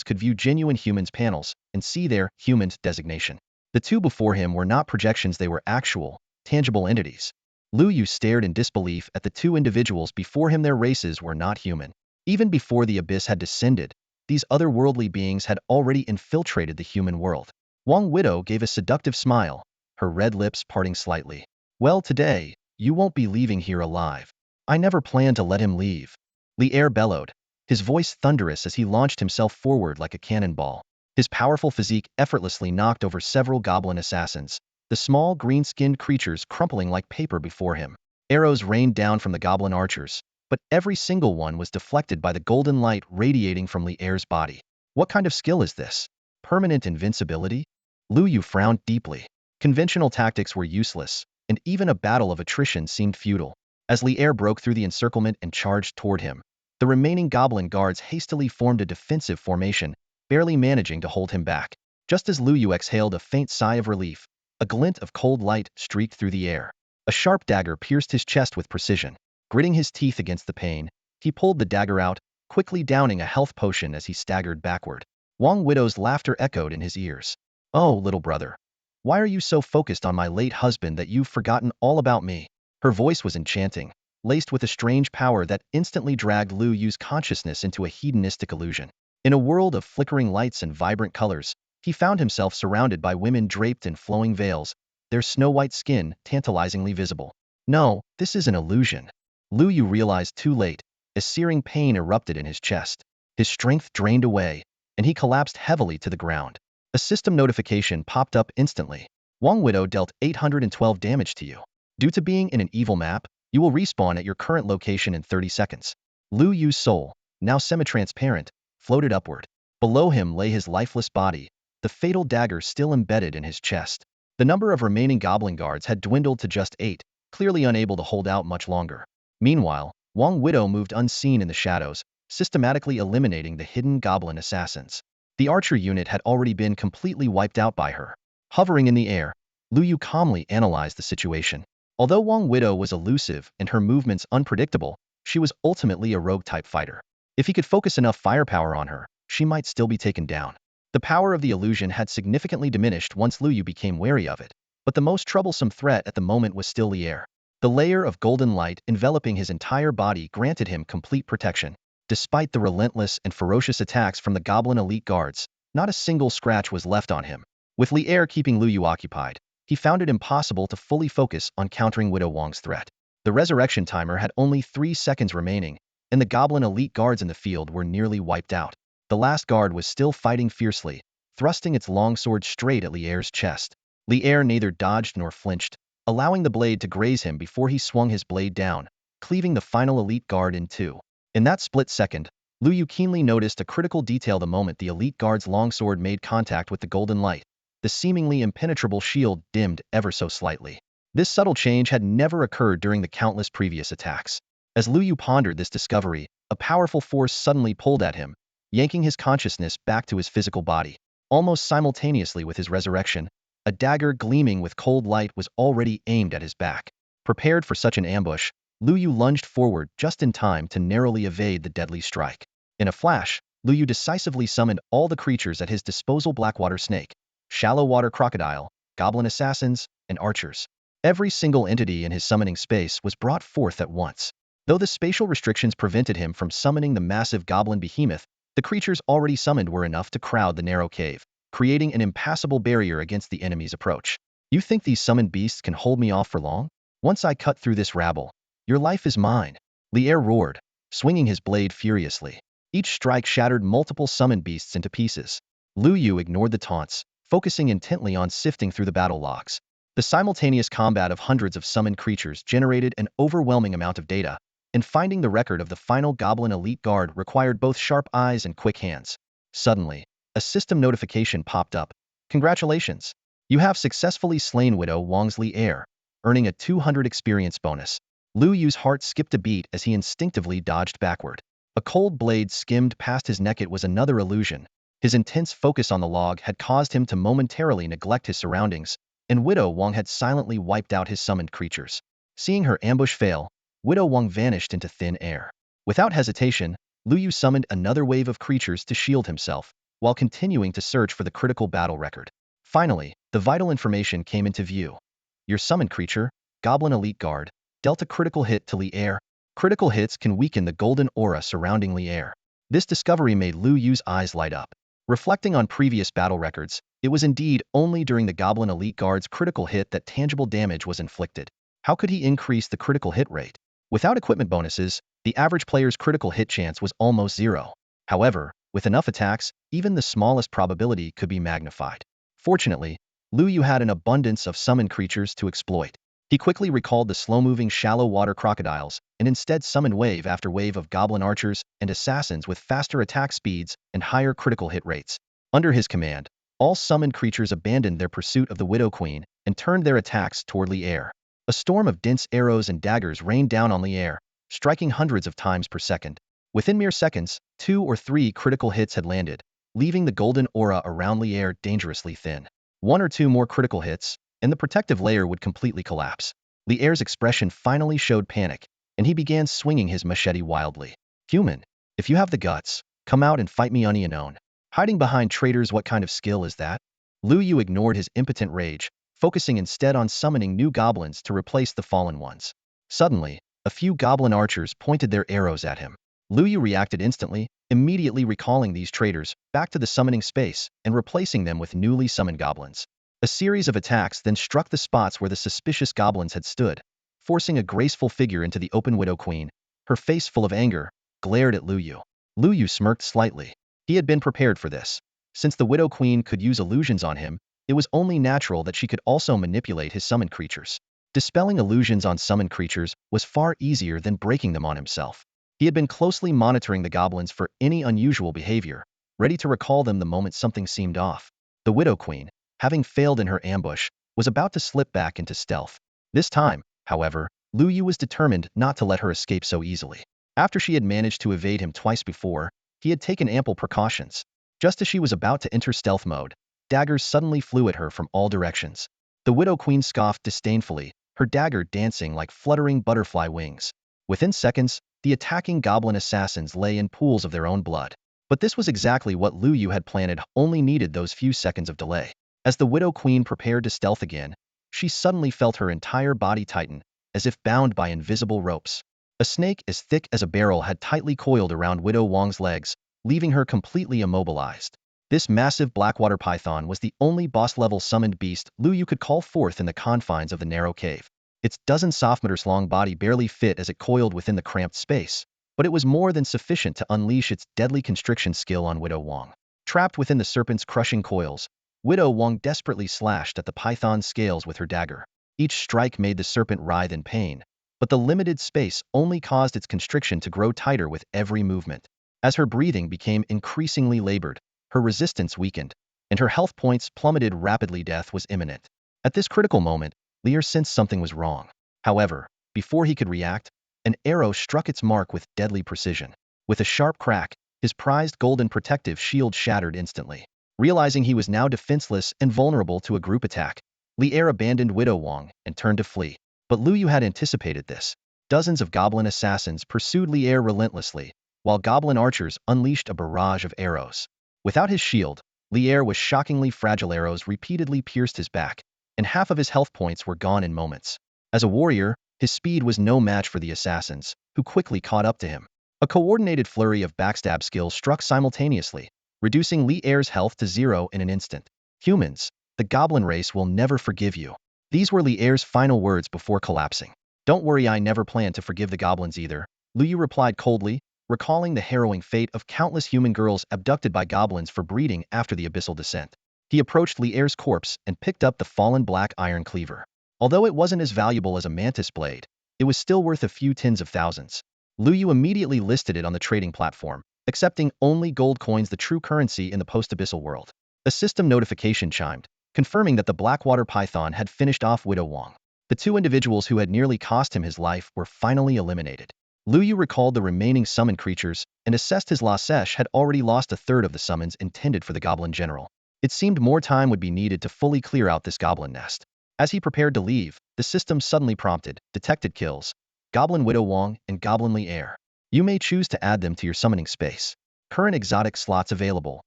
could view genuine humans panels and see their human designation. The two before him were not projections, they were actual, tangible entities. Lu Yu stared in disbelief at the two individuals before him. Their races were not human. Even before the abyss had descended, these otherworldly beings had already infiltrated the human world. Wong Widow gave a seductive smile, her red lips parting slightly. Well, today, you won't be leaving here alive. I never planned to let him leave. Li Er bellowed, his voice thunderous as he launched himself forward like a cannonball. His powerful physique effortlessly knocked over several goblin assassins, the small green-skinned creatures crumpling like paper before him. Arrows rained down from the goblin archers, but every single one was deflected by the golden light radiating from Li Er's body. What kind of skill is this? Permanent invincibility? Lu Yu frowned deeply. Conventional tactics were useless, and even a battle of attrition seemed futile. As Li Er broke through the encirclement and charged toward him, the remaining goblin guards hastily formed a defensive formation, barely managing to hold him back. Just as Lu Yu exhaled a faint sigh of relief, a glint of cold light streaked through the air. A sharp dagger pierced his chest with precision. Gritting his teeth against the pain, he pulled the dagger out, quickly downing a health potion as he staggered backward. Wong Widow's laughter echoed in his ears. Oh, little brother. Why are you so focused on my late husband that you've forgotten all about me? Her voice was enchanting, laced with a strange power that instantly dragged Lu Yu's consciousness into a hedonistic illusion. In a world of flickering lights and vibrant colors, he found himself surrounded by women draped in flowing veils, their snow-white skin tantalizingly visible. No, this is an illusion. Lu Yu realized too late, as searing pain erupted in his chest. His strength drained away, and he collapsed heavily to the ground. A system notification popped up instantly. Wong Widow dealt 812 damage to you. Due to being in an evil map, you will respawn at your current location in 30 seconds. Lu Yu's soul, now semi-transparent, floated upward. Below him lay his lifeless body, the fatal dagger still embedded in his chest. The number of remaining goblin guards had dwindled to just 8, clearly unable to hold out much longer. Meanwhile, Wong Widow moved unseen in the shadows, systematically eliminating the hidden goblin assassins. The archer unit had already been completely wiped out by her. Hovering in the air, Lu Yu calmly analyzed the situation. Although Wong Widow was elusive and her movements unpredictable, she was ultimately a rogue-type fighter. If he could focus enough firepower on her, she might still be taken down. The power of the illusion had significantly diminished once Lu Yu became wary of it, but the most troublesome threat at the moment was still Li Er. The layer of golden light enveloping his entire body granted him complete protection. Despite the relentless and ferocious attacks from the goblin elite guards, not a single scratch was left on him. With Li Er keeping Lu Yu occupied, he found it impossible to fully focus on countering Widow Wong's threat. The resurrection timer had only 3 seconds remaining, and the goblin elite guards in the field were nearly wiped out. The last guard was still fighting fiercely, thrusting its long sword straight at Li Er's chest. Li Er neither dodged nor flinched, allowing the blade to graze him before he swung his blade down, cleaving the final elite guard in two. In that split second, Lu Yu keenly noticed a critical detail. The moment the elite guard's longsword made contact with the golden light, the seemingly impenetrable shield dimmed ever so slightly. This subtle change had never occurred during the countless previous attacks. As Lu Yu pondered this discovery, a powerful force suddenly pulled at him, yanking his consciousness back to his physical body. Almost simultaneously with his resurrection, a dagger gleaming with cold light was already aimed at his back. Prepared for such an ambush, Lu Yu lunged forward just in time to narrowly evade the deadly strike. In a flash, Lu Yu decisively summoned all the creatures at his disposal: blackwater snake, shallow water crocodile, goblin assassins, and archers. Every single entity in his summoning space was brought forth at once. Though the spatial restrictions prevented him from summoning the massive goblin behemoth, the creatures already summoned were enough to crowd the narrow cave, creating an impassable barrier against the enemy's approach. You think these summoned beasts can hold me off for long? Once I cut through this rabble, your life is mine. Lier roared, swinging his blade furiously. Each strike shattered multiple summoned beasts into pieces. Lu Yu ignored the taunts, focusing intently on sifting through the battle logs. The simultaneous combat of hundreds of summoned creatures generated an overwhelming amount of data, and finding the record of the final Goblin Elite Guard required both sharp eyes and quick hands. Suddenly, a system notification popped up. Congratulations! You have successfully slain Widow Wang's heir, earning a 200 experience bonus. Lu Yu's heart skipped a beat as he instinctively dodged backward. A cold blade skimmed past his neck. It was another illusion. His intense focus on the log had caused him to momentarily neglect his surroundings, and Widow Wang had silently wiped out his summoned creatures. Seeing her ambush fail, Widow Wang vanished into thin air. Without hesitation, Lu Yu summoned another wave of creatures to shield himself, while continuing to search for the critical battle record. Finally, the vital information came into view. Your summoned creature, Goblin Elite Guard, dealt a critical hit to Lier. Critical hits can weaken the golden aura surrounding Lier. This discovery made Lu Yu's eyes light up. Reflecting on previous battle records, it was indeed only during the Goblin Elite Guard's critical hit that tangible damage was inflicted. How could he increase the critical hit rate? Without equipment bonuses, the average player's critical hit chance was almost zero. However, with enough attacks, even the smallest probability could be magnified. Fortunately, Lu Yu had an abundance of summoned creatures to exploit. He quickly recalled the slow-moving shallow water crocodiles and instead summoned wave after wave of goblin archers and assassins with faster attack speeds and higher critical hit rates. Under his command, all summoned creatures abandoned their pursuit of the Widow Queen and turned their attacks toward Lier. A storm of dense arrows and daggers rained down on Lier, striking hundreds of times per second. Within mere seconds, 2 or 3 critical hits had landed, leaving the golden aura around Lier dangerously thin. 1 or 2 more critical hits, and the protective layer would completely collapse. Lier's expression finally showed panic, and he began swinging his machete wildly. Human, if you have the guts, come out and fight me unknown. Hiding behind traitors, what kind of skill is that? Lu Yu ignored his impotent rage, focusing instead on summoning new goblins to replace the fallen ones. Suddenly, a few goblin archers pointed their arrows at him. Lu Yu reacted instantly, immediately recalling these traitors back to the summoning space and replacing them with newly summoned goblins. A series of attacks then struck the spots where the suspicious goblins had stood, forcing a graceful figure into the open Widow Queen. Her face full of anger, glared at Lu Yu. Lu Yu smirked slightly. He had been prepared for this. Since the Widow Queen could use illusions on him, it was only natural that she could also manipulate his summoned creatures. Dispelling illusions on summoned creatures was far easier than breaking them on himself. He had been closely monitoring the goblins for any unusual behavior, ready to recall them the moment something seemed off. The Widow Queen, having failed in her ambush, was about to slip back into stealth. This time, however, Lu Yu was determined not to let her escape so easily. After she had managed to evade him twice before, he had taken ample precautions. Just as she was about to enter stealth mode, daggers suddenly flew at her from all directions. The Widow Queen scoffed disdainfully, her dagger dancing like fluttering butterfly wings. Within seconds, the attacking goblin assassins lay in pools of their own blood. But this was exactly what Lu Yu had planned, only needed those few seconds of delay. As the Widow Queen prepared to stealth again, she suddenly felt her entire body tighten, as if bound by invisible ropes. A snake as thick as a barrel had tightly coiled around Widow Wang's legs, leaving her completely immobilized. This massive blackwater python was the only boss-level summoned beast Lu Yu could call forth in the confines of the narrow cave. Its dozen soft-meters-long body barely fit as it coiled within the cramped space, but it was more than sufficient to unleash its deadly constriction skill on Widow Wang. Trapped within the serpent's crushing coils, Widow Wang desperately slashed at the python's scales with her dagger. Each strike made the serpent writhe in pain, but the limited space only caused its constriction to grow tighter with every movement. As her breathing became increasingly labored, her resistance weakened, and her health points plummeted rapidly. Death was imminent. At this critical moment, Lier sensed something was wrong. However, before he could react, an arrow struck its mark with deadly precision. With a sharp crack, his prized golden protective shield shattered instantly. Realizing he was now defenseless and vulnerable to a group attack, Lier abandoned Widow Wang and turned to flee. But Lu Yu had anticipated this. Dozens of goblin assassins pursued Lier relentlessly, while goblin archers unleashed a barrage of arrows. Without his shield, Lier was shockingly fragile. Arrows repeatedly pierced his back, and half of his health points were gone in moments. As a warrior, his speed was no match for the assassins, who quickly caught up to him. A coordinated flurry of backstab skills struck simultaneously, reducing Li Er's health to 0 in an instant. Humans, the goblin race will never forgive you. These were Li Er's final words before collapsing. Don't worry, I never planned to forgive the goblins either, Lu Yu replied coldly, recalling the harrowing fate of countless human girls abducted by goblins for breeding after the abyssal descent. He approached Li Er's corpse and picked up the fallen black iron cleaver. Although it wasn't as valuable as a mantis blade, it was still worth a few tens of thousands. Lu Yu immediately listed it on the trading platform, accepting only gold coins, the true currency in the post-abyssal world. A system notification chimed, confirming that the Blackwater Python had finished off Widow Wong. The two individuals who had nearly cost him his life were finally eliminated. Lu Yu recalled the remaining summoned creatures and assessed his Lasesh had already lost a third of the summons intended for the Goblin General. It seemed more time would be needed to fully clear out this goblin nest. As he prepared to leave, the system suddenly prompted, detected kills, Goblin Widow Wong and Goblin Li Er. You may choose to add them to your summoning space. Current exotic slots available,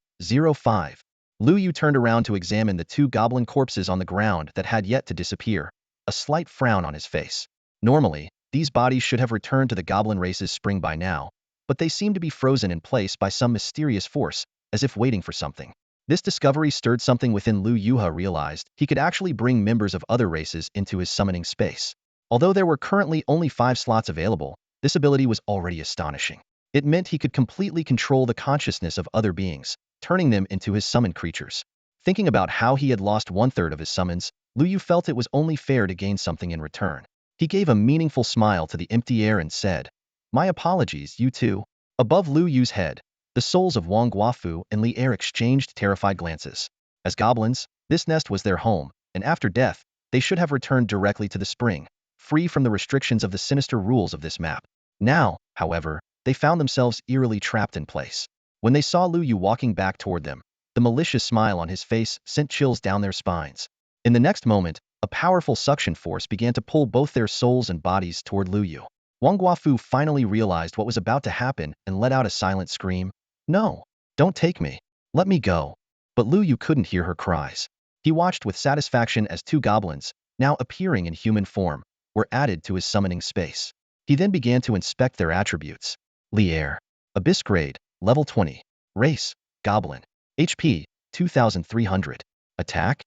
05. Lu Yu turned around to examine the two goblin corpses on the ground that had yet to disappear, a slight frown on his face. Normally, these bodies should have returned to the goblin race's spring by now, but they seemed to be frozen in place by some mysterious force, as if waiting for something. This discovery stirred something within Lu Yuha. Realized he could actually bring members of other races into his summoning space. Although there were currently only 5 slots available, this ability was already astonishing. It meant he could completely control the consciousness of other beings, turning them into his summoned creatures. Thinking about how he had lost 1/3 of his summons, Lu Yu felt it was only fair to gain something in return. He gave a meaningful smile to the empty air and said, "My apologies, you two." Above Lu Yu's head, the souls of Wang Guofu and Li Er exchanged terrified glances. As goblins, this nest was their home, and after death, they should have returned directly to the spring, free from the restrictions of the sinister rules of this map. Now, however, they found themselves eerily trapped in place. When they saw Lu Yu walking back toward them, the malicious smile on his face sent chills down their spines. In the next moment, a powerful suction force began to pull both their souls and bodies toward Lu Yu. Wang Guofu finally realized what was about to happen and let out a silent scream. "No, don't take me. Let me go." But Lu Yu couldn't hear her cries. He watched with satisfaction as 2 goblins, now appearing in human form, were added to his summoning space. He then began to inspect their attributes. Li Er, Abyss Grade, Level 20. Race, Goblin. HP, 2300. Attack,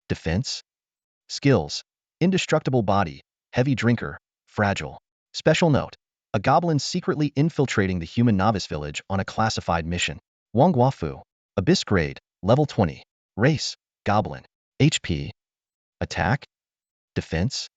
Defense. Skills, Indestructible Body, Heavy Drinker, Fragile. Special note, a goblin secretly infiltrating the human novice village on a classified mission. Wang Guofu, Abyss Grade, Level 20. Race, Goblin. HP, Attack, Defense.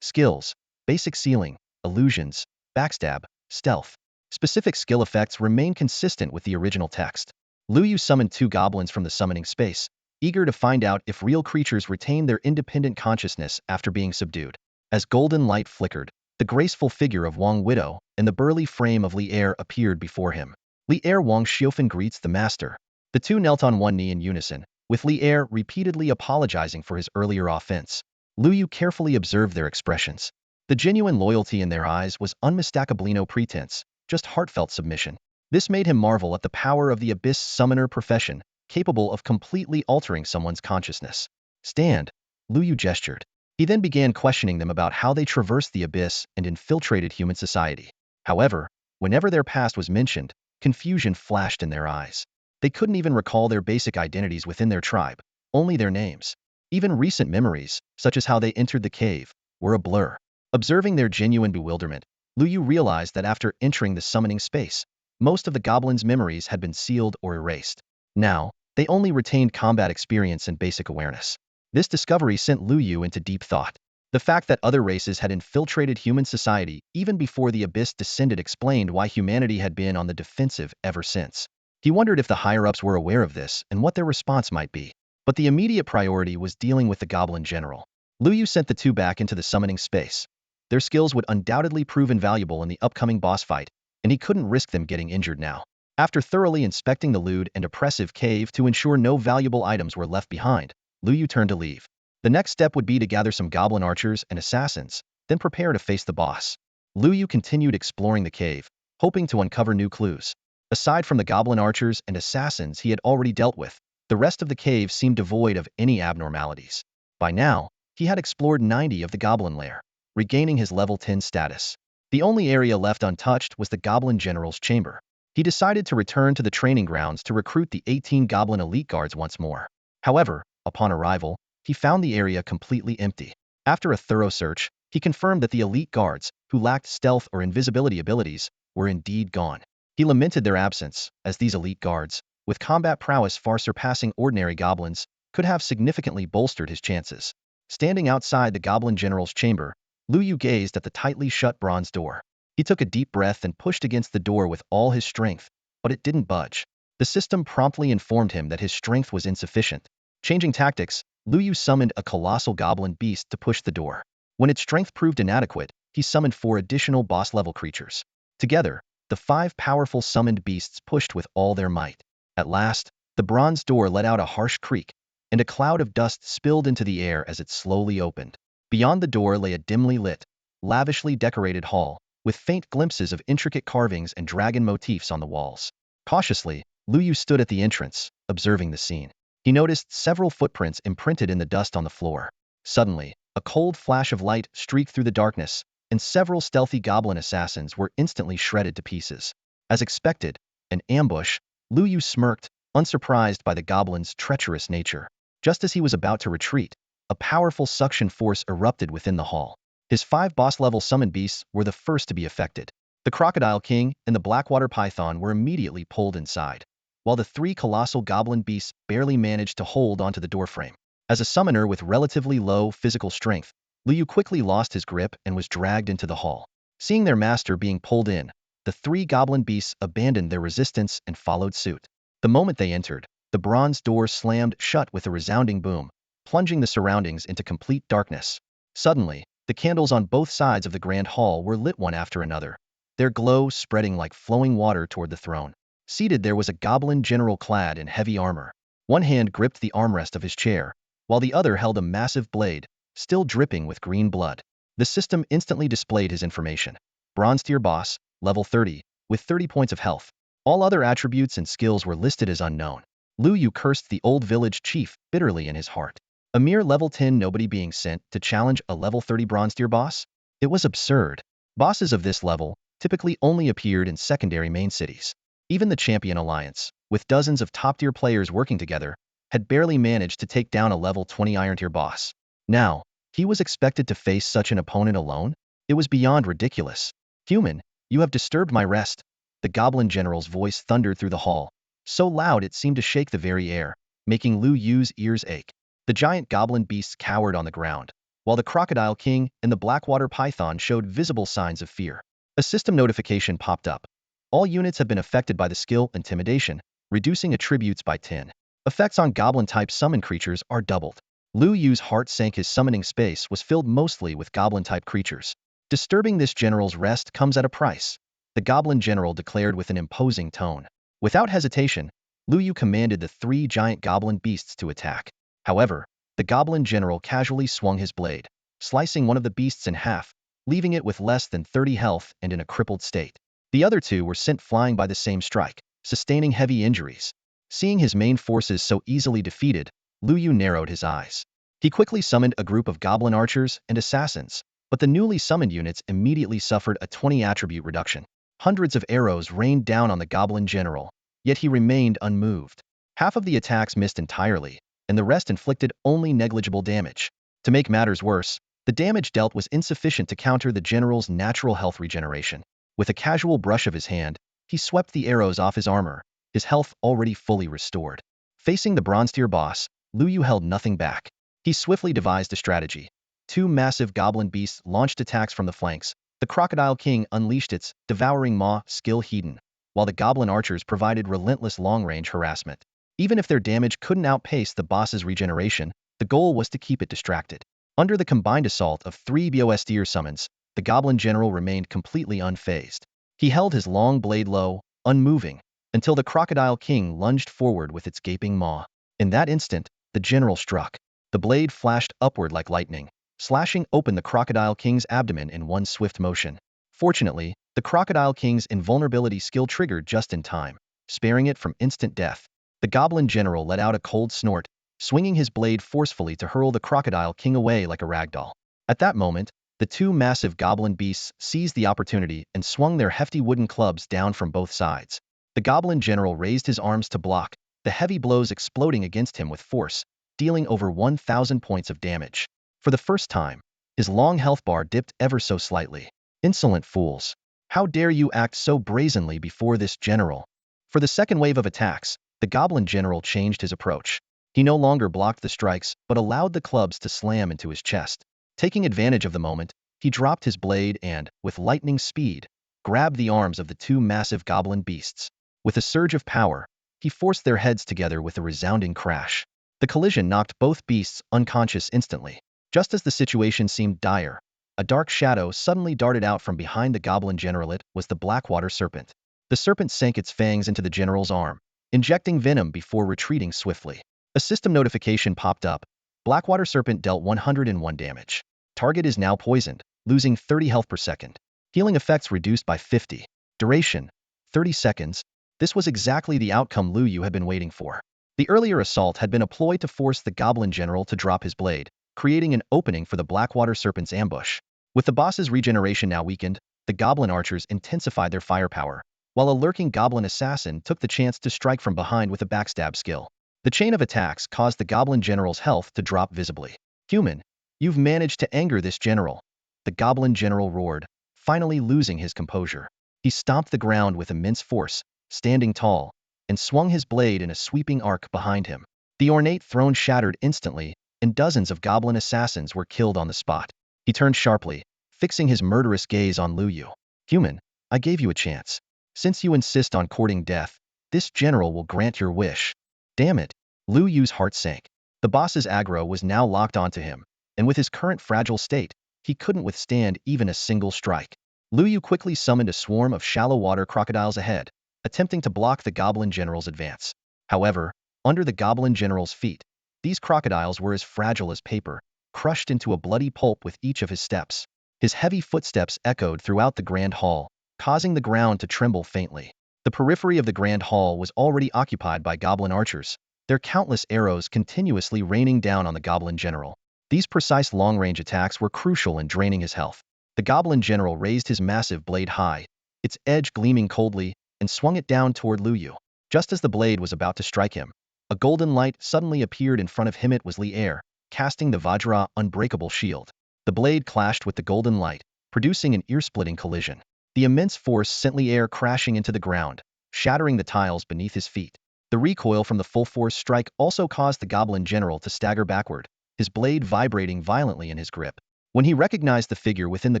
Skills, Basic Sealing, Illusions, Backstab, Stealth. Specific skill effects remain consistent with the original text. Lu Yu summoned 2 goblins from the summoning space, eager to find out if real creatures retain their independent consciousness after being subdued. As golden light flickered, the graceful figure of Wang Widow and the burly frame of Li Er appeared before him. Li Er Wang Xiofan greets the master. The two knelt on one knee in unison, with Li Er repeatedly apologizing for his earlier offense. Lu Yu carefully observed their expressions. The genuine loyalty in their eyes was unmistakably no pretense, just heartfelt submission. This made him marvel at the power of the Abyss Summoner profession, capable of completely altering someone's consciousness. "Stand," Lu Yu gestured. He then began questioning them about how they traversed the Abyss and infiltrated human society. However, whenever their past was mentioned, confusion flashed in their eyes. They couldn't even recall their basic identities within their tribe, only their names. Even recent memories, such as how they entered the cave, were a blur. Observing their genuine bewilderment, Lu Yu realized that after entering the summoning space, most of the goblins' memories had been sealed or erased. Now, they only retained combat experience and basic awareness. This discovery sent Lu Yu into deep thought. The fact that other races had infiltrated human society even before the Abyss descended explained why humanity had been on the defensive ever since. He wondered if the higher-ups were aware of this and what their response might be. But the immediate priority was dealing with the Goblin General. Lu Yu sent the two back into the summoning space. Their skills would undoubtedly prove invaluable in the upcoming boss fight, and he couldn't risk them getting injured now. After thoroughly inspecting the lewd and oppressive cave to ensure no valuable items were left behind, Lu Yu turned to leave. The next step would be to gather some goblin archers and assassins, then prepare to face the boss. Lu Yu continued exploring the cave, hoping to uncover new clues. Aside from the goblin archers and assassins he had already dealt with, the rest of the cave seemed devoid of any abnormalities. By now, he had explored 90 of the goblin lair, regaining his level 10 status. The only area left untouched was the goblin general's chamber. He decided to return to the training grounds to recruit the 18 goblin elite guards once more. However, upon arrival, he found the area completely empty. After a thorough search, he confirmed that the elite guards, who lacked stealth or invisibility abilities, were indeed gone. He lamented their absence, as these elite guards, with combat prowess far surpassing ordinary goblins, could have significantly bolstered his chances. Standing outside the goblin general's chamber, Lu Yu gazed at the tightly shut bronze door. He took a deep breath and pushed against the door with all his strength, but it didn't budge. The system promptly informed him that his strength was insufficient. Changing tactics, Lu Yu summoned a colossal goblin beast to push the door. When its strength proved inadequate, he summoned 4 additional boss-level creatures. Together, the 5 powerful summoned beasts pushed with all their might. At last, the bronze door let out a harsh creak, and a cloud of dust spilled into the air as it slowly opened. Beyond the door lay a dimly lit, lavishly decorated hall, with faint glimpses of intricate carvings and dragon motifs on the walls. Cautiously, Lu Yu stood at the entrance, observing the scene. He noticed several footprints imprinted in the dust on the floor. Suddenly, a cold flash of light streaked through the darkness, and several stealthy goblin assassins were instantly shredded to pieces. As expected, an ambush, Lu Yu smirked, unsurprised by the goblin's treacherous nature. Just as he was about to retreat, a powerful suction force erupted within the hall. His 5 boss-level summoned beasts were the first to be affected. The Crocodile King and the Blackwater Python were immediately pulled inside, while the 3 colossal goblin beasts barely managed to hold onto the doorframe. As a summoner with relatively low physical strength, Lu Yu quickly lost his grip and was dragged into the hall. Seeing their master being pulled in, the 3 goblin beasts abandoned their resistance and followed suit. The moment they entered, the bronze door slammed shut with a resounding boom, plunging the surroundings into complete darkness. Suddenly, the candles on both sides of the grand hall were lit one after another, their glow spreading like flowing water toward the throne. Seated there was a goblin general clad in heavy armor. One hand gripped the armrest of his chair, while the other held a massive blade, still dripping with green blood. The system instantly displayed his information. Bronze tier boss, level 30, with 30 points of health. All other attributes and skills were listed as unknown. Lu Yu cursed the old village chief bitterly in his heart. A mere level 10 nobody being sent to challenge a level 30 bronze tier boss? It was absurd. Bosses of this level typically only appeared in secondary main cities. Even the Champion Alliance, with dozens of top-tier players working together, had barely managed to take down a level 20 iron tier boss. Now, he was expected to face such an opponent alone? It was beyond ridiculous. Human, you have disturbed my rest. The goblin general's voice thundered through the hall, so loud it seemed to shake the very air, making Lu Yu's ears ache. The giant goblin beasts cowered on the ground, while the Crocodile King and the Blackwater Python showed visible signs of fear. A system notification popped up. All units have been affected by the skill Intimidation, reducing attributes by 10. Effects on goblin-type summon creatures are doubled. Lu Yu's heart sank. His summoning space was filled mostly with goblin-type creatures. Disturbing this general's rest comes at a price, the goblin general declared with an imposing tone. Without hesitation, Lu Yu commanded the 3 giant goblin beasts to attack. However, the goblin general casually swung his blade, slicing one of the beasts in half, leaving it with less than 30 health and in a crippled state. The other 2 were sent flying by the same strike, sustaining heavy injuries. Seeing his main forces so easily defeated, Lu Yu narrowed his eyes. He quickly summoned a group of goblin archers and assassins, but the newly summoned units immediately suffered a 20 attribute reduction. Hundreds of arrows rained down on the goblin general, yet he remained unmoved. Half of the attacks missed entirely, and the rest inflicted only negligible damage. To make matters worse, the damage dealt was insufficient to counter the general's natural health regeneration. With a casual brush of his hand, he swept the arrows off his armor, his health already fully restored. Facing the bronze tier boss, Lu Yu held nothing back. He swiftly devised a strategy. 2 massive goblin beasts launched attacks from the flanks. The Crocodile King unleashed its devouring maw skill Hedon, while the goblin archers provided relentless long-range harassment. Even if their damage couldn't outpace the boss's regeneration, the goal was to keep it distracted. Under the combined assault of 3 BOS tier summons, the goblin general remained completely unfazed. He held his long blade low, unmoving, until the Crocodile King lunged forward with its gaping maw. In that instant, the general struck. The blade flashed upward like lightning, slashing open the Crocodile King's abdomen in one swift motion. Fortunately, the Crocodile King's invulnerability skill triggered just in time, sparing it from instant death. The goblin general let out a cold snort, swinging his blade forcefully to hurl the crocodile king away like a ragdoll. At that moment, the two massive goblin beasts seized the opportunity and swung their hefty wooden clubs down from both sides. The goblin general raised his arms to block, the heavy blows exploding against him with force, dealing over 1,000 points of damage. For the first time, his long health bar dipped ever so slightly. Insolent fools! How dare you act so brazenly before this general? For the second wave of attacks, the goblin general changed his approach. He no longer blocked the strikes, but allowed the clubs to slam into his chest. Taking advantage of the moment, he dropped his blade and, with lightning speed, grabbed the arms of the two massive goblin beasts. With a surge of power, he forced their heads together with a resounding crash. The collision knocked both beasts unconscious instantly. Just as the situation seemed dire, a dark shadow suddenly darted out from behind the goblin general. It was the Blackwater serpent. The serpent sank its fangs into the general's arm, injecting venom before retreating swiftly. A system notification popped up. Blackwater serpent dealt 101 damage. Target is now poisoned, losing 30 health per second. Healing effects reduced by 50. Duration, 30 seconds. This was exactly the outcome Lu Yu had been waiting for. The earlier assault had been a ploy to force the goblin general to drop his blade, creating an opening for the Blackwater serpent's ambush. With the boss's regeneration now weakened, the goblin archers intensified their firepower, while a lurking goblin assassin took the chance to strike from behind with a backstab skill. The chain of attacks caused the goblin general's health to drop visibly. Human, you've managed to anger this general. The goblin general roared, finally losing his composure. He stomped the ground with immense force, standing tall, and swung his blade in a sweeping arc behind him. The ornate throne shattered instantly, and dozens of goblin assassins were killed on the spot. He turned sharply, fixing his murderous gaze on Lu Yu. Human, I gave you a chance. Since you insist on courting death, this general will grant your wish. Damn it. Lu Yu's heart sank. The boss's aggro was now locked onto him, and with his current fragile state, he couldn't withstand even a single strike. Lu Yu quickly summoned a swarm of shallow water crocodiles ahead, attempting to block the goblin general's advance. However, under the goblin general's feet, these crocodiles were as fragile as paper, crushed into a bloody pulp with each of his steps. His heavy footsteps echoed throughout the grand hall, causing the ground to tremble faintly. The periphery of the grand hall was already occupied by goblin archers, their countless arrows continuously raining down on the goblin general. These precise long-range attacks were crucial in draining his health. The goblin general raised his massive blade high, its edge gleaming coldly, and swung it down toward Lu Yu. Just as the blade was about to strike him, a golden light suddenly appeared in front of him. It was Li Er, casting the Vajra unbreakable shield. The blade clashed with the golden light, producing an ear-splitting collision. The immense force sent Li Er crashing into the ground, shattering the tiles beneath his feet. The recoil from the full-force strike also caused the goblin general to stagger backward, his blade vibrating violently in his grip. When he recognized the figure within the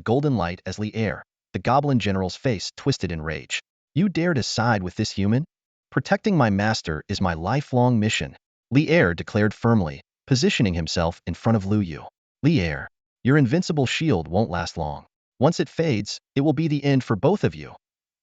golden light as Li Er, the goblin general's face twisted in rage. You dare to side with this human? Protecting my master is my lifelong mission, Li Er declared firmly, positioning himself in front of Lu Yu. Li Er, your invincible shield won't last long. Once it fades, it will be the end for both of you,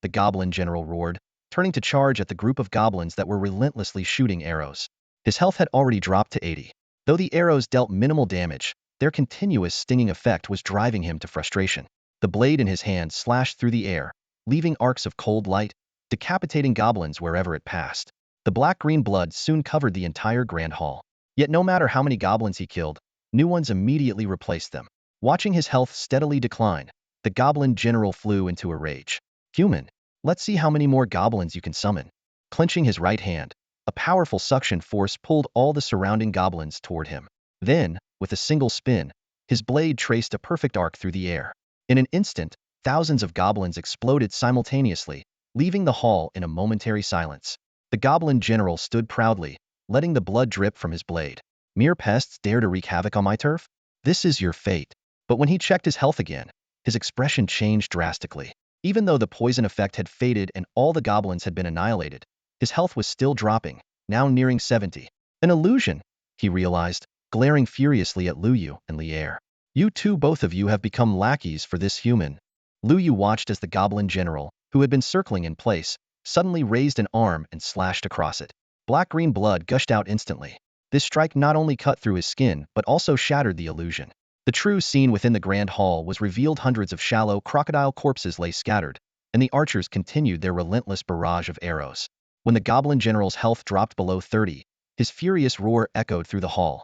the goblin general roared, turning to charge at the group of goblins that were relentlessly shooting arrows. His health had already dropped to 80. Though the arrows dealt minimal damage, their continuous stinging effect was driving him to frustration. The blade in his hand slashed through the air, leaving arcs of cold light, decapitating goblins wherever it passed. The black-green blood soon covered the entire grand hall. Yet no matter how many goblins he killed, new ones immediately replaced them. Watching his health steadily decline, the goblin general flew into a rage. Human, let's see how many more goblins you can summon. Clenching his right hand, a powerful suction force pulled all the surrounding goblins toward him. Then, with a single spin, his blade traced a perfect arc through the air. In an instant, thousands of goblins exploded simultaneously, leaving the hall in a momentary silence. The goblin general stood proudly, letting the blood drip from his blade. Mere pests dare to wreak havoc on my turf? This is your fate. But when he checked his health again, his expression changed drastically. Even though the poison effect had faded and all the goblins had been annihilated, his health was still dropping, now nearing 70. An illusion, he realized, glaring furiously at Lu Yu and Li Er. You two, both of you have become lackeys for this human. Lu Yu watched as the goblin general, who had been circling in place, suddenly raised an arm and slashed across it. Black-green blood gushed out instantly. This strike not only cut through his skin but also shattered the illusion. The true scene within the grand hall was revealed. Hundreds of shallow crocodile corpses lay scattered, and the archers continued their relentless barrage of arrows. When the goblin general's health dropped below 30, His furious roar echoed through the hall.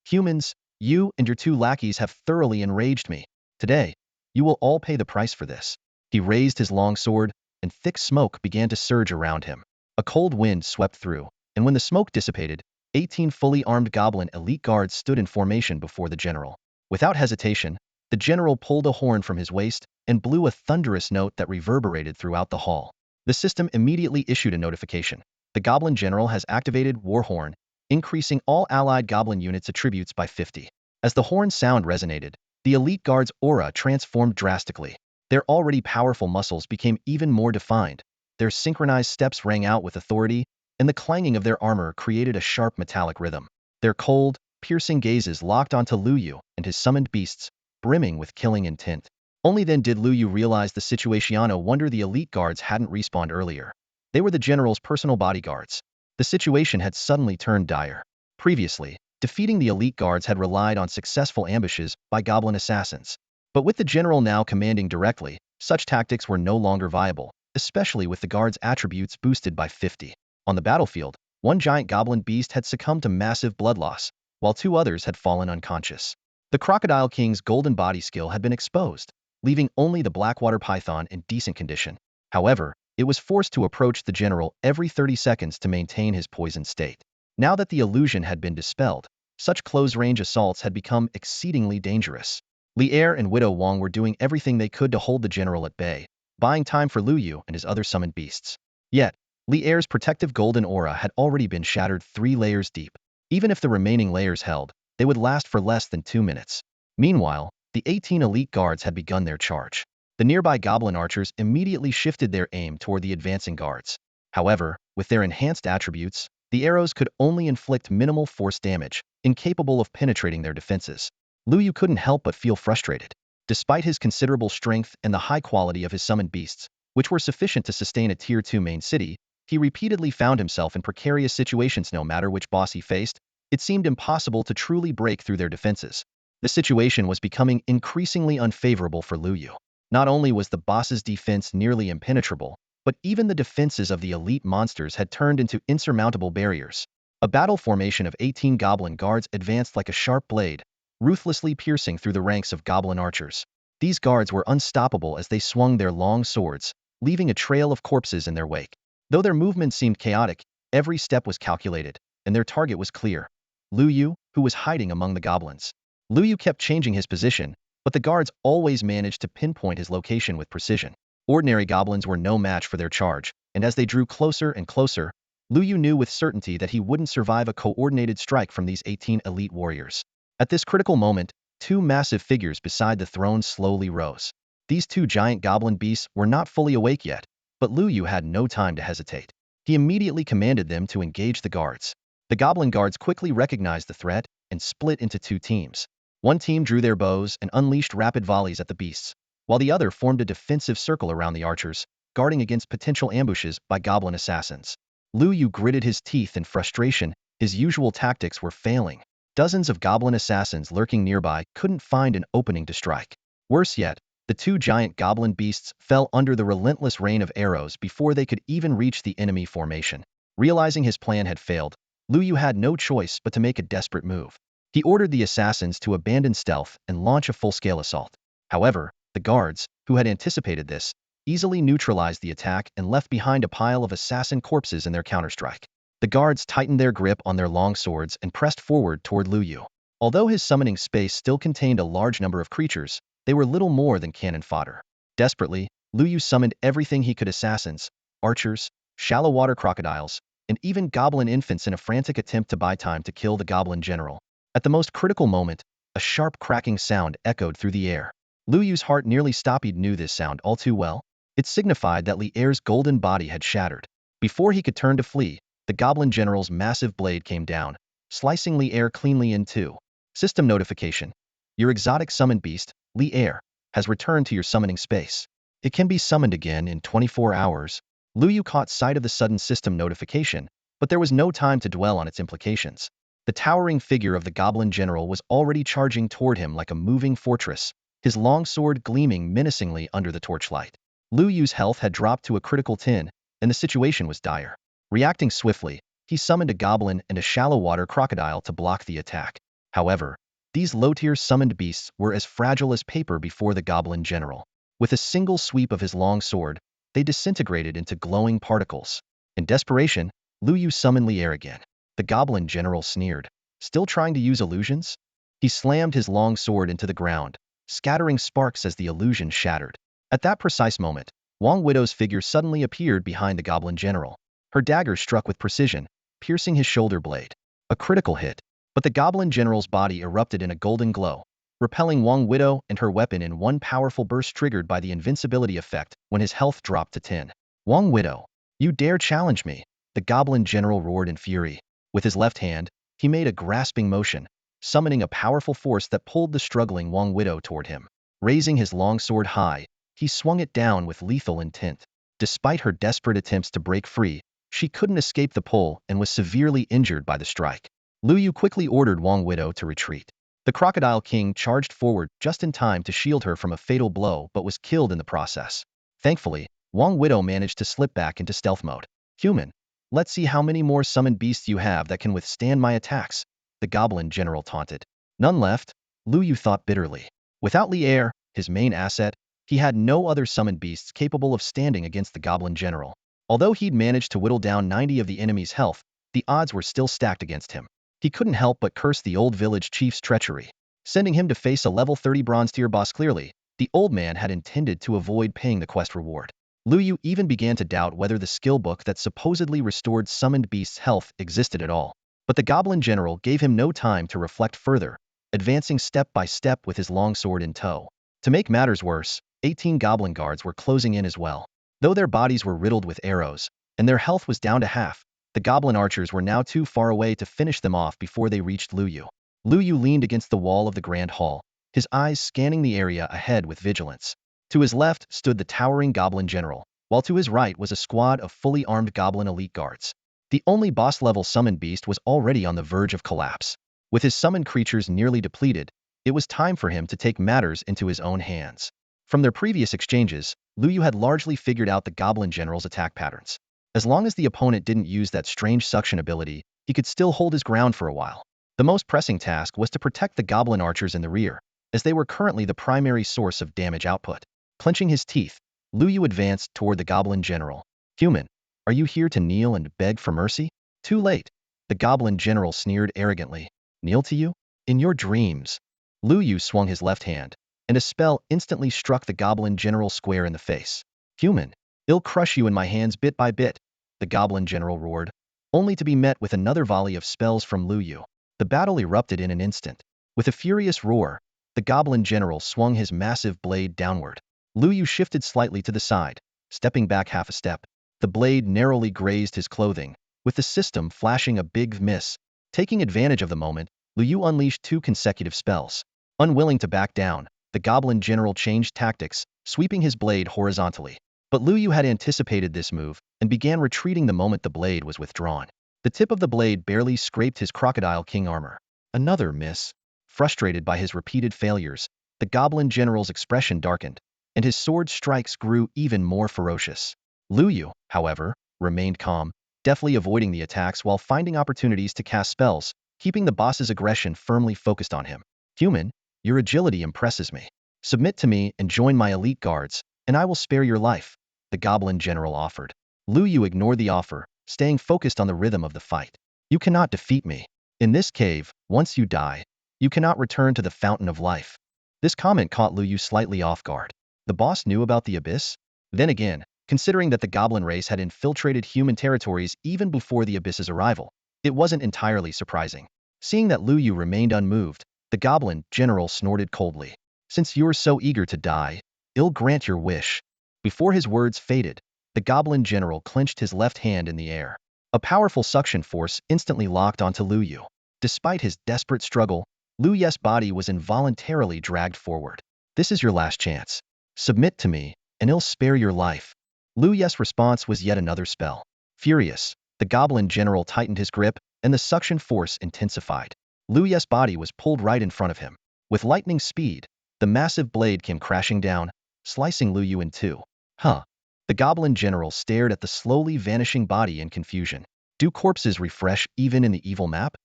Humans, you and your two lackeys have thoroughly enraged me. Today, you will all pay the price for this. He raised his long sword, and thick smoke began to surge around him. A cold wind swept through, and when the smoke dissipated, 18 fully armed goblin elite guards stood in formation before the general. Without hesitation, the general pulled a horn from his waist and blew a thunderous note that reverberated throughout the hall. The system immediately issued a notification. The goblin general has activated War Horn, increasing all allied goblin units' attributes by 50. As the horn sound resonated, the elite guard's aura transformed drastically. Their already powerful muscles became even more defined. Their synchronized steps rang out with authority, and the clanging of their armor created a sharp metallic rhythm. Their cold, piercing gazes locked onto Lu Yu and his summoned beasts, brimming with killing intent. Only then did Lu Yu realize the situation. No wonder the elite guards hadn't respawned earlier. They were the general's personal bodyguards. The situation had suddenly turned dire. Previously, defeating the elite guards had relied on successful ambushes by goblin assassins. But with the general now commanding directly, such tactics were no longer viable, especially with the guards' attributes boosted by 50. On the battlefield, one giant goblin beast had succumbed to massive blood loss, while two others had fallen unconscious. The Crocodile King's golden body skill had been exposed, leaving only the Blackwater Python in decent condition. However, it was forced to approach the general every 30 seconds to maintain his poisoned state. Now that the illusion had been dispelled, such close-range assaults had become exceedingly dangerous. Li Er and Widow Wong were doing everything they could to hold the general at bay, buying time for Lu Yu and his other summoned beasts. Yet, Li Er's protective golden aura had already been shattered 3 layers deep. Even if the remaining layers held, they would last for less than 2 minutes. Meanwhile, the 18 elite guards had begun their charge. The nearby goblin archers immediately shifted their aim toward the advancing guards. However, with their enhanced attributes, the arrows could only inflict minimal force damage, incapable of penetrating their defenses. Lu Yu couldn't help but feel frustrated. Despite his considerable strength and the high quality of his summoned beasts, which were sufficient to sustain a Tier 2 main city, he repeatedly found himself in precarious situations. No matter which boss he faced, it seemed impossible to truly break through their defenses. The situation was becoming increasingly unfavorable for Lu Yu. Not only was the boss's defense nearly impenetrable, but even the defenses of the elite monsters had turned into insurmountable barriers. A battle formation of 18 goblin guards advanced like a sharp blade, ruthlessly piercing through the ranks of goblin archers. These guards were unstoppable as they swung their long swords, leaving a trail of corpses in their wake. Though their movement seemed chaotic, every step was calculated, and their target was clear: Lu Yu, who was hiding among the goblins. Lu Yu kept changing his position, but the guards always managed to pinpoint his location with precision. Ordinary goblins were no match for their charge, and as they drew closer and closer, Lu Yu knew with certainty that he wouldn't survive a coordinated strike from these 18 elite warriors. At this critical moment, 2 massive figures beside the throne slowly rose. These 2 giant goblin beasts were not fully awake yet, but Lu Yu had no time to hesitate. He immediately commanded them to engage the guards. The goblin guards quickly recognized the threat and split into 2 teams. One team drew their bows and unleashed rapid volleys at the beasts, while the other formed a defensive circle around the archers, guarding against potential ambushes by goblin assassins. Lu Yu gritted his teeth in frustration. His usual tactics were failing. Dozens of goblin assassins lurking nearby couldn't find an opening to strike. Worse yet, the 2 giant goblin beasts fell under the relentless rain of arrows before they could even reach the enemy formation. Realizing his plan had failed, Lu Yu had no choice but to make a desperate move. He ordered the assassins to abandon stealth and launch a full-scale assault. However, the guards, who had anticipated this, easily neutralized the attack and left behind a pile of assassin corpses in their counterstrike. The guards tightened their grip on their long swords and pressed forward toward Lu Yu. Although his summoning space still contained a large number of creatures, they were little more than cannon fodder. Desperately, Lu Yu summoned everything he could: assassins, archers, shallow water crocodiles, and even goblin infants in a frantic attempt to buy time to kill the goblin general. At the most critical moment, a sharp cracking sound echoed through the air. Lu Yu's heart nearly stopped. He knew this sound all too well. It signified that Li Er's golden body had shattered. Before he could turn to flee, the goblin general's massive blade came down, slicing Li Er cleanly in 2. System notification: your exotic summoned beast, Li Er, has returned to your summoning space. It can be summoned again in 24 hours. Lu Yu caught sight of the sudden system notification, but there was no time to dwell on its implications. The towering figure of the goblin general was already charging toward him like a moving fortress, his long sword gleaming menacingly under the torchlight. Lu Yu's health had dropped to a critical 10, and the situation was dire. Reacting swiftly, he summoned a goblin and a shallow-water crocodile to block the attack. However, these low-tier summoned beasts were as fragile as paper before the goblin general. With a single sweep of his long sword, they disintegrated into glowing particles. In desperation, Lu Yu summoned Lier again. The goblin general sneered. Still trying to use illusions? He slammed his long sword into the ground, scattering sparks as the illusion shattered. At that precise moment, Wang Widow's figure suddenly appeared behind the goblin general. Her dagger struck with precision, piercing his shoulder blade. A critical hit. But the goblin general's body erupted in a golden glow, repelling Wang Widow and her weapon in one powerful burst triggered by the invincibility effect when his health dropped to 10. Wang Widow, you dare challenge me? The goblin general roared in fury. With his left hand, he made a grasping motion, summoning a powerful force that pulled the struggling Wang Widow toward him. Raising his long sword high, he swung it down with lethal intent. Despite her desperate attempts to break free, she couldn't escape the pull and was severely injured by the strike. Lu Yu quickly ordered Wang Widow to retreat. The Crocodile King charged forward just in time to shield her from a fatal blow but was killed in the process. Thankfully, Wang Widow managed to slip back into stealth mode. Human, let's see how many more summoned beasts you have that can withstand my attacks, the goblin general taunted. None left, Lu Yu thought bitterly. Without Lier, his main asset, he had no other summoned beasts capable of standing against the goblin general. Although he'd managed to whittle down 90 of the enemy's health, the odds were still stacked against him. He couldn't help but curse the old village chief's treachery. Sending him to face a level 30 bronze tier boss clearly, the old man had intended to avoid paying the quest reward. Lu Yu even began to doubt whether the skill book that supposedly restored summoned beasts' health existed at all. But the goblin general gave him no time to reflect further, advancing step by step with his longsword in tow. To make matters worse, 18 goblin guards were closing in as well. Though their bodies were riddled with arrows, and their health was down to half, the goblin archers were now too far away to finish them off before they reached Lu Yu. Lu Yu leaned against the wall of the grand hall, his eyes scanning the area ahead with vigilance. To his left stood the towering goblin general, while to his right was a squad of fully armed goblin elite guards. The only boss-level summoned beast was already on the verge of collapse. With his summoned creatures nearly depleted, it was time for him to take matters into his own hands. From their previous exchanges, Lu Yu had largely figured out the goblin general's attack patterns. As long as the opponent didn't use that strange suction ability, he could still hold his ground for a while. The most pressing task was to protect the goblin archers in the rear, as they were currently the primary source of damage output. Clenching his teeth, Lu Yu advanced toward the goblin general. Human, are you here to kneel and beg for mercy? Too late. The goblin general sneered arrogantly. Kneel to you? In your dreams. Lu Yu swung his left hand, and a spell instantly struck the goblin general square in the face. Human, I'll crush you in my hands bit by bit, the goblin general roared, only to be met with another volley of spells from Lu Yu. The battle erupted in an instant. With a furious roar, the goblin general swung his massive blade downward. Lu Yu shifted slightly to the side, stepping back half a step. The blade narrowly grazed his clothing, with the system flashing a big miss. Taking advantage of the moment, Lu Yu unleashed 2 consecutive spells. Unwilling to back down, the goblin general changed tactics, sweeping his blade horizontally. But Lu Yu had anticipated this move and began retreating the moment the blade was withdrawn. The tip of the blade barely scraped his Crocodile King armor. Another miss. Frustrated by his repeated failures, the goblin general's expression darkened, and his sword strikes grew even more ferocious. Lu Yu, however, remained calm, deftly avoiding the attacks while finding opportunities to cast spells, keeping the boss's aggression firmly focused on him. Human, your agility impresses me. Submit to me and join my elite guards, and I will spare your life, the goblin general offered. Lu Yu ignored the offer, staying focused on the rhythm of the fight. You cannot defeat me. In this cave, once you die, you cannot return to the fountain of life. This comment caught Lu Yu slightly off guard. The boss knew about the abyss? Then again, considering that the goblin race had infiltrated human territories even before the abyss's arrival, it wasn't entirely surprising. Seeing that Lu Yu remained unmoved, the goblin general snorted coldly. Since you're so eager to die, I'll grant your wish. Before his words faded, the goblin general clenched his left hand in the air. A powerful suction force instantly locked onto Lu Yu. Despite his desperate struggle, Lu Yu's body was involuntarily dragged forward. This is your last chance. Submit to me, and I'll spare your life. Lu Yu's response was yet another spell. Furious, the goblin general tightened his grip, and the suction force intensified. Lu Yu's body was pulled right in front of him. With lightning speed, the massive blade came crashing down, slicing Lu Yu in two. Huh. The goblin general stared at the slowly vanishing body in confusion. Do corpses refresh even in the evil map?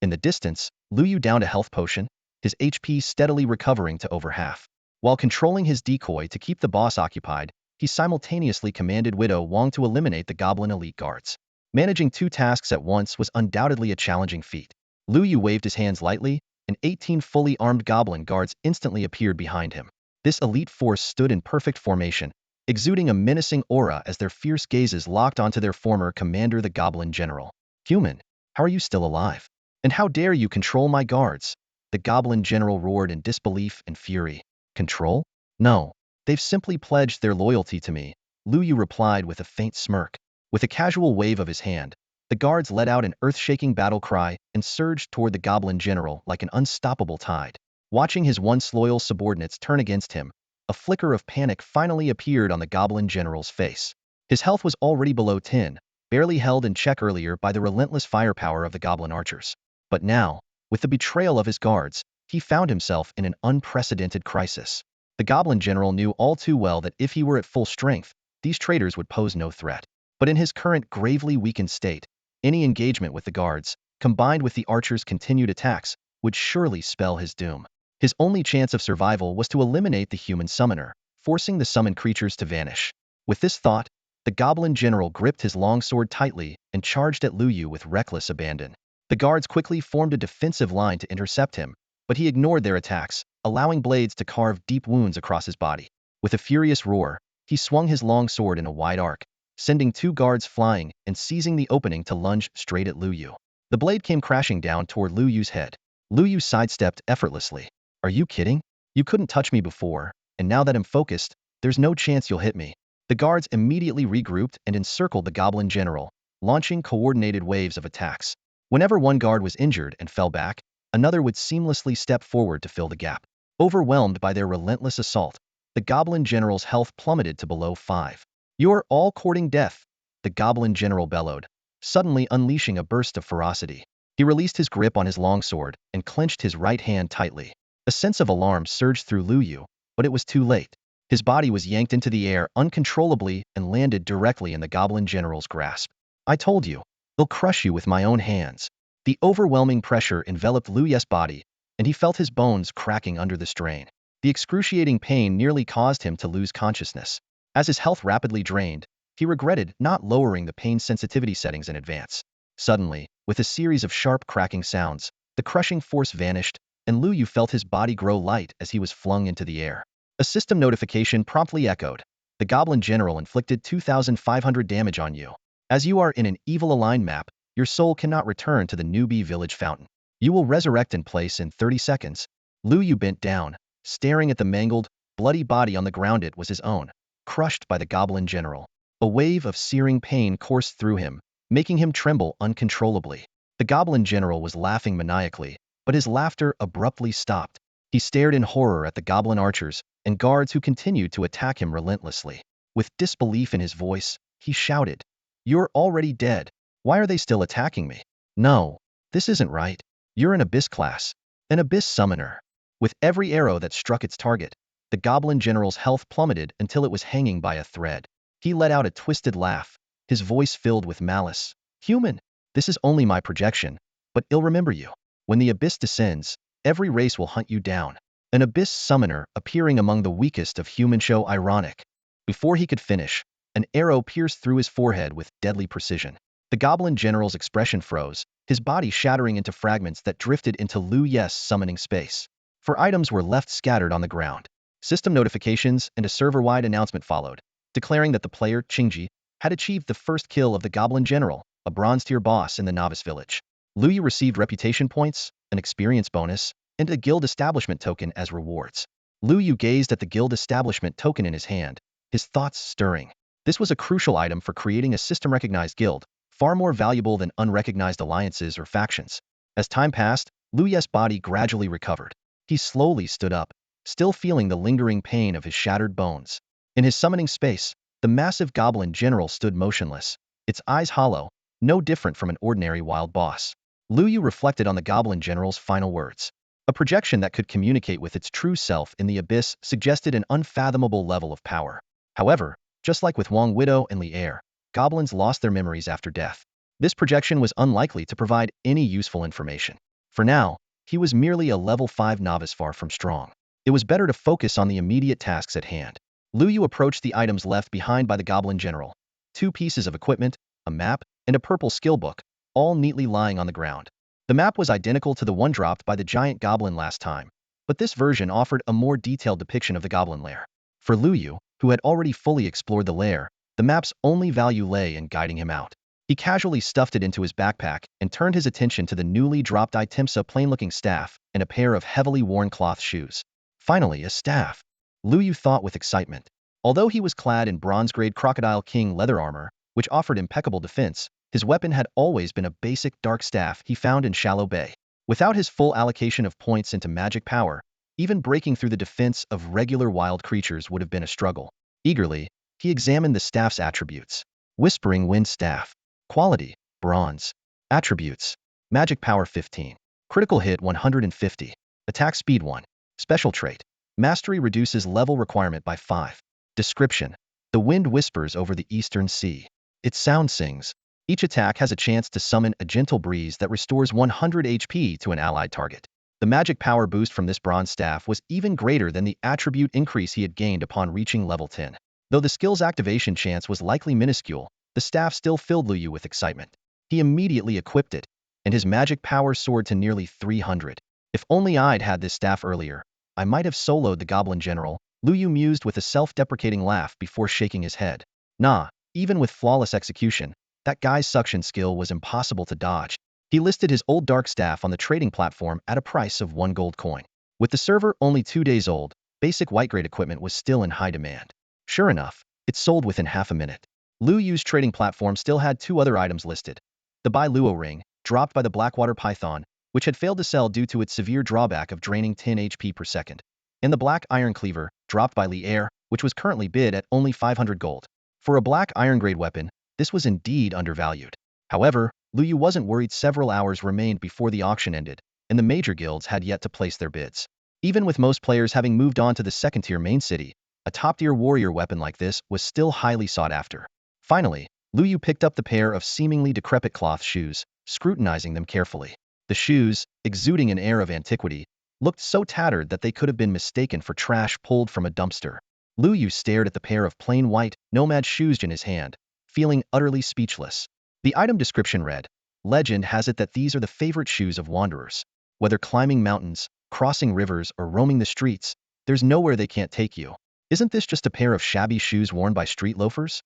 In the distance, Lu Yu downed a health potion, his HP steadily recovering to over half. While controlling his decoy to keep the boss occupied, he simultaneously commanded Widow Wong to eliminate the goblin elite guards. Managing two tasks at once was undoubtedly a challenging feat. Lu Yu waved his hands lightly, and 18 fully armed goblin guards instantly appeared behind him. This elite force stood in perfect formation, exuding a menacing aura as their fierce gazes locked onto their former commander, the goblin general. Human, how are you still alive? And how dare you control my guards? The goblin general roared in disbelief and fury. Control? No. They've simply pledged their loyalty to me, Lu Yu replied with a faint smirk. With a casual wave of his hand, the guards let out an earth-shaking battle cry and surged toward the goblin general like an unstoppable tide. Watching his once loyal subordinates turn against him, a flicker of panic finally appeared on the goblin general's face. His health was already below 10, barely held in check earlier by the relentless firepower of the goblin archers. But now, with the betrayal of his guards, he found himself in an unprecedented crisis. The goblin general knew all too well that if he were at full strength, these traitors would pose no threat. But in his current gravely weakened state, any engagement with the guards, combined with the archers' continued attacks, would surely spell his doom. His only chance of survival was to eliminate the human summoner, forcing the summoned creatures to vanish. With this thought, the goblin general gripped his longsword tightly and charged at Lu Yu with reckless abandon. The guards quickly formed a defensive line to intercept him, but he ignored their attacks, allowing blades to carve deep wounds across his body. With a furious roar, he swung his longsword in a wide arc, sending two guards flying and seizing the opening to lunge straight at Lu Yu. The blade came crashing down toward Lu Yu's head. Lu Yu sidestepped effortlessly. Are you kidding? You couldn't touch me before, and now that I'm focused, there's no chance you'll hit me. The guards immediately regrouped and encircled the goblin general, launching coordinated waves of attacks. Whenever one guard was injured and fell back, another would seamlessly step forward to fill the gap. Overwhelmed by their relentless assault, the goblin general's health plummeted to below 5. You're all courting death, the goblin general bellowed, suddenly unleashing a burst of ferocity. He released his grip on his longsword and clenched his right hand tightly. A sense of alarm surged through Lu Yu, but it was too late. His body was yanked into the air uncontrollably and landed directly in the goblin general's grasp. I told you, I'll crush you with my own hands. The overwhelming pressure enveloped Lu Yu's body, and he felt his bones cracking under the strain. The excruciating pain nearly caused him to lose consciousness. As his health rapidly drained, he regretted not lowering the pain sensitivity settings in advance. Suddenly, with a series of sharp cracking sounds, the crushing force vanished, and Lu Yu felt his body grow light as he was flung into the air. A system notification promptly echoed. The goblin general inflicted 2,500 damage on you. As you are in an evil-aligned map, your soul cannot return to the newbie village fountain. You will resurrect in place in 30 seconds. Lu Yu bent down, staring at the mangled, bloody body on the ground. It was his own, crushed by the goblin general. A wave of searing pain coursed through him, making him tremble uncontrollably. The goblin general was laughing maniacally, but his laughter abruptly stopped. He stared in horror at the goblin archers and guards who continued to attack him relentlessly. With disbelief in his voice, he shouted, "You're already dead. Why are they still attacking me? No, this isn't right. You're an abyss class, an abyss summoner." With every arrow that struck its target, the goblin general's health plummeted until it was hanging by a thread. He let out a twisted laugh, his voice filled with malice. "Human, this is only my projection, but I'll remember you. When the abyss descends, every race will hunt you down." An abyss summoner appearing among the weakest of human show ironic. Before he could finish, an arrow pierced through his forehead with deadly precision. The goblin general's expression froze, his body shattering into fragments that drifted into Lu Yu's summoning space. 4 items were left scattered on the ground. System notifications and a server-wide announcement followed, declaring that the player, Qingji, had achieved the first kill of the goblin general, a bronze-tier boss in the novice village. Lu Yu received reputation points, an experience bonus, and a guild establishment token as rewards. Lu Yu gazed at the guild establishment token in his hand, his thoughts stirring. This was a crucial item for creating a system-recognized guild, far more valuable than unrecognized alliances or factions. As time passed, Lu Yu's body gradually recovered. He slowly stood up, still feeling the lingering pain of his shattered bones. In his summoning space, the massive goblin general stood motionless, its eyes hollow, no different from an ordinary wild boss. Lu Yu reflected on the goblin general's final words. A projection that could communicate with its true self in the abyss suggested an unfathomable level of power. However, just like with Wong Widow and Li Er, goblins lost their memories after death. This projection was unlikely to provide any useful information. For now, he was merely a level 5 novice far from strong. It was better to focus on the immediate tasks at hand. Lu Yu approached the items left behind by the Goblin General. 2 pieces of equipment, a map, and a purple skill book, all neatly lying on the ground. The map was identical to the one dropped by the giant goblin last time, but this version offered a more detailed depiction of the goblin lair. For Lu Yu, who had already fully explored the lair, the map's only value lay in guiding him out. He casually stuffed it into his backpack and turned his attention to the newly dropped items, a plain-looking staff and a pair of heavily worn cloth shoes. Finally, a staff. Lu Yu thought with excitement. Although he was clad in bronze-grade Crocodile King leather armor, which offered impeccable defense, his weapon had always been a basic dark staff he found in Shallow Bay. Without his full allocation of points into magic power, even breaking through the defense of regular wild creatures would have been a struggle. Eagerly, he examined the staff's attributes. Whispering Wind Staff. Quality, bronze. Attributes, magic power 15. Critical hit 150. Attack speed 1. Special trait, mastery reduces level requirement by 5. Description, the wind whispers over the eastern sea. Its sound sings. Each attack has a chance to summon a gentle breeze that restores 100 HP to an allied target. The magic power boost from this bronze staff was even greater than the attribute increase he had gained upon reaching level 10. Though the skill's activation chance was likely minuscule, the staff still filled Lu Yu with excitement. He immediately equipped it, and his magic power soared to nearly 300. If only I'd had this staff earlier, I might have soloed the Goblin General, Lu Yu mused with a self-deprecating laugh before shaking his head. Nah, even with flawless execution, that guy's suction skill was impossible to dodge. He listed his old dark staff on the trading platform at a price of 1 gold coin. With the server only 2 days old, basic white-grade equipment was still in high demand. Sure enough, it sold within half a minute. Lu Yu's trading platform still had 2 other items listed. The Bai Luo ring, dropped by the Blackwater Python, which had failed to sell due to its severe drawback of draining 10 HP per second. And the Black Iron Cleaver, dropped by Li Air, which was currently bid at only 500 gold. For a black iron-grade weapon, this was indeed undervalued. However, Lu Yu wasn't worried. Several hours remained before the auction ended, and the major guilds had yet to place their bids. Even with most players having moved on to the second-tier main city, a top-tier warrior weapon like this was still highly sought after. Finally, Lu Yu picked up the pair of seemingly decrepit cloth shoes, scrutinizing them carefully. The shoes, exuding an air of antiquity, looked so tattered that they could have been mistaken for trash pulled from a dumpster. Lu Yu stared at the pair of plain white, nomad shoes in his hand, feeling utterly speechless. The item description read, "Legend has it that these are the favorite shoes of wanderers. Whether climbing mountains, crossing rivers, or roaming the streets, there's nowhere they can't take you. Isn't this just a pair of shabby shoes worn by street loafers?"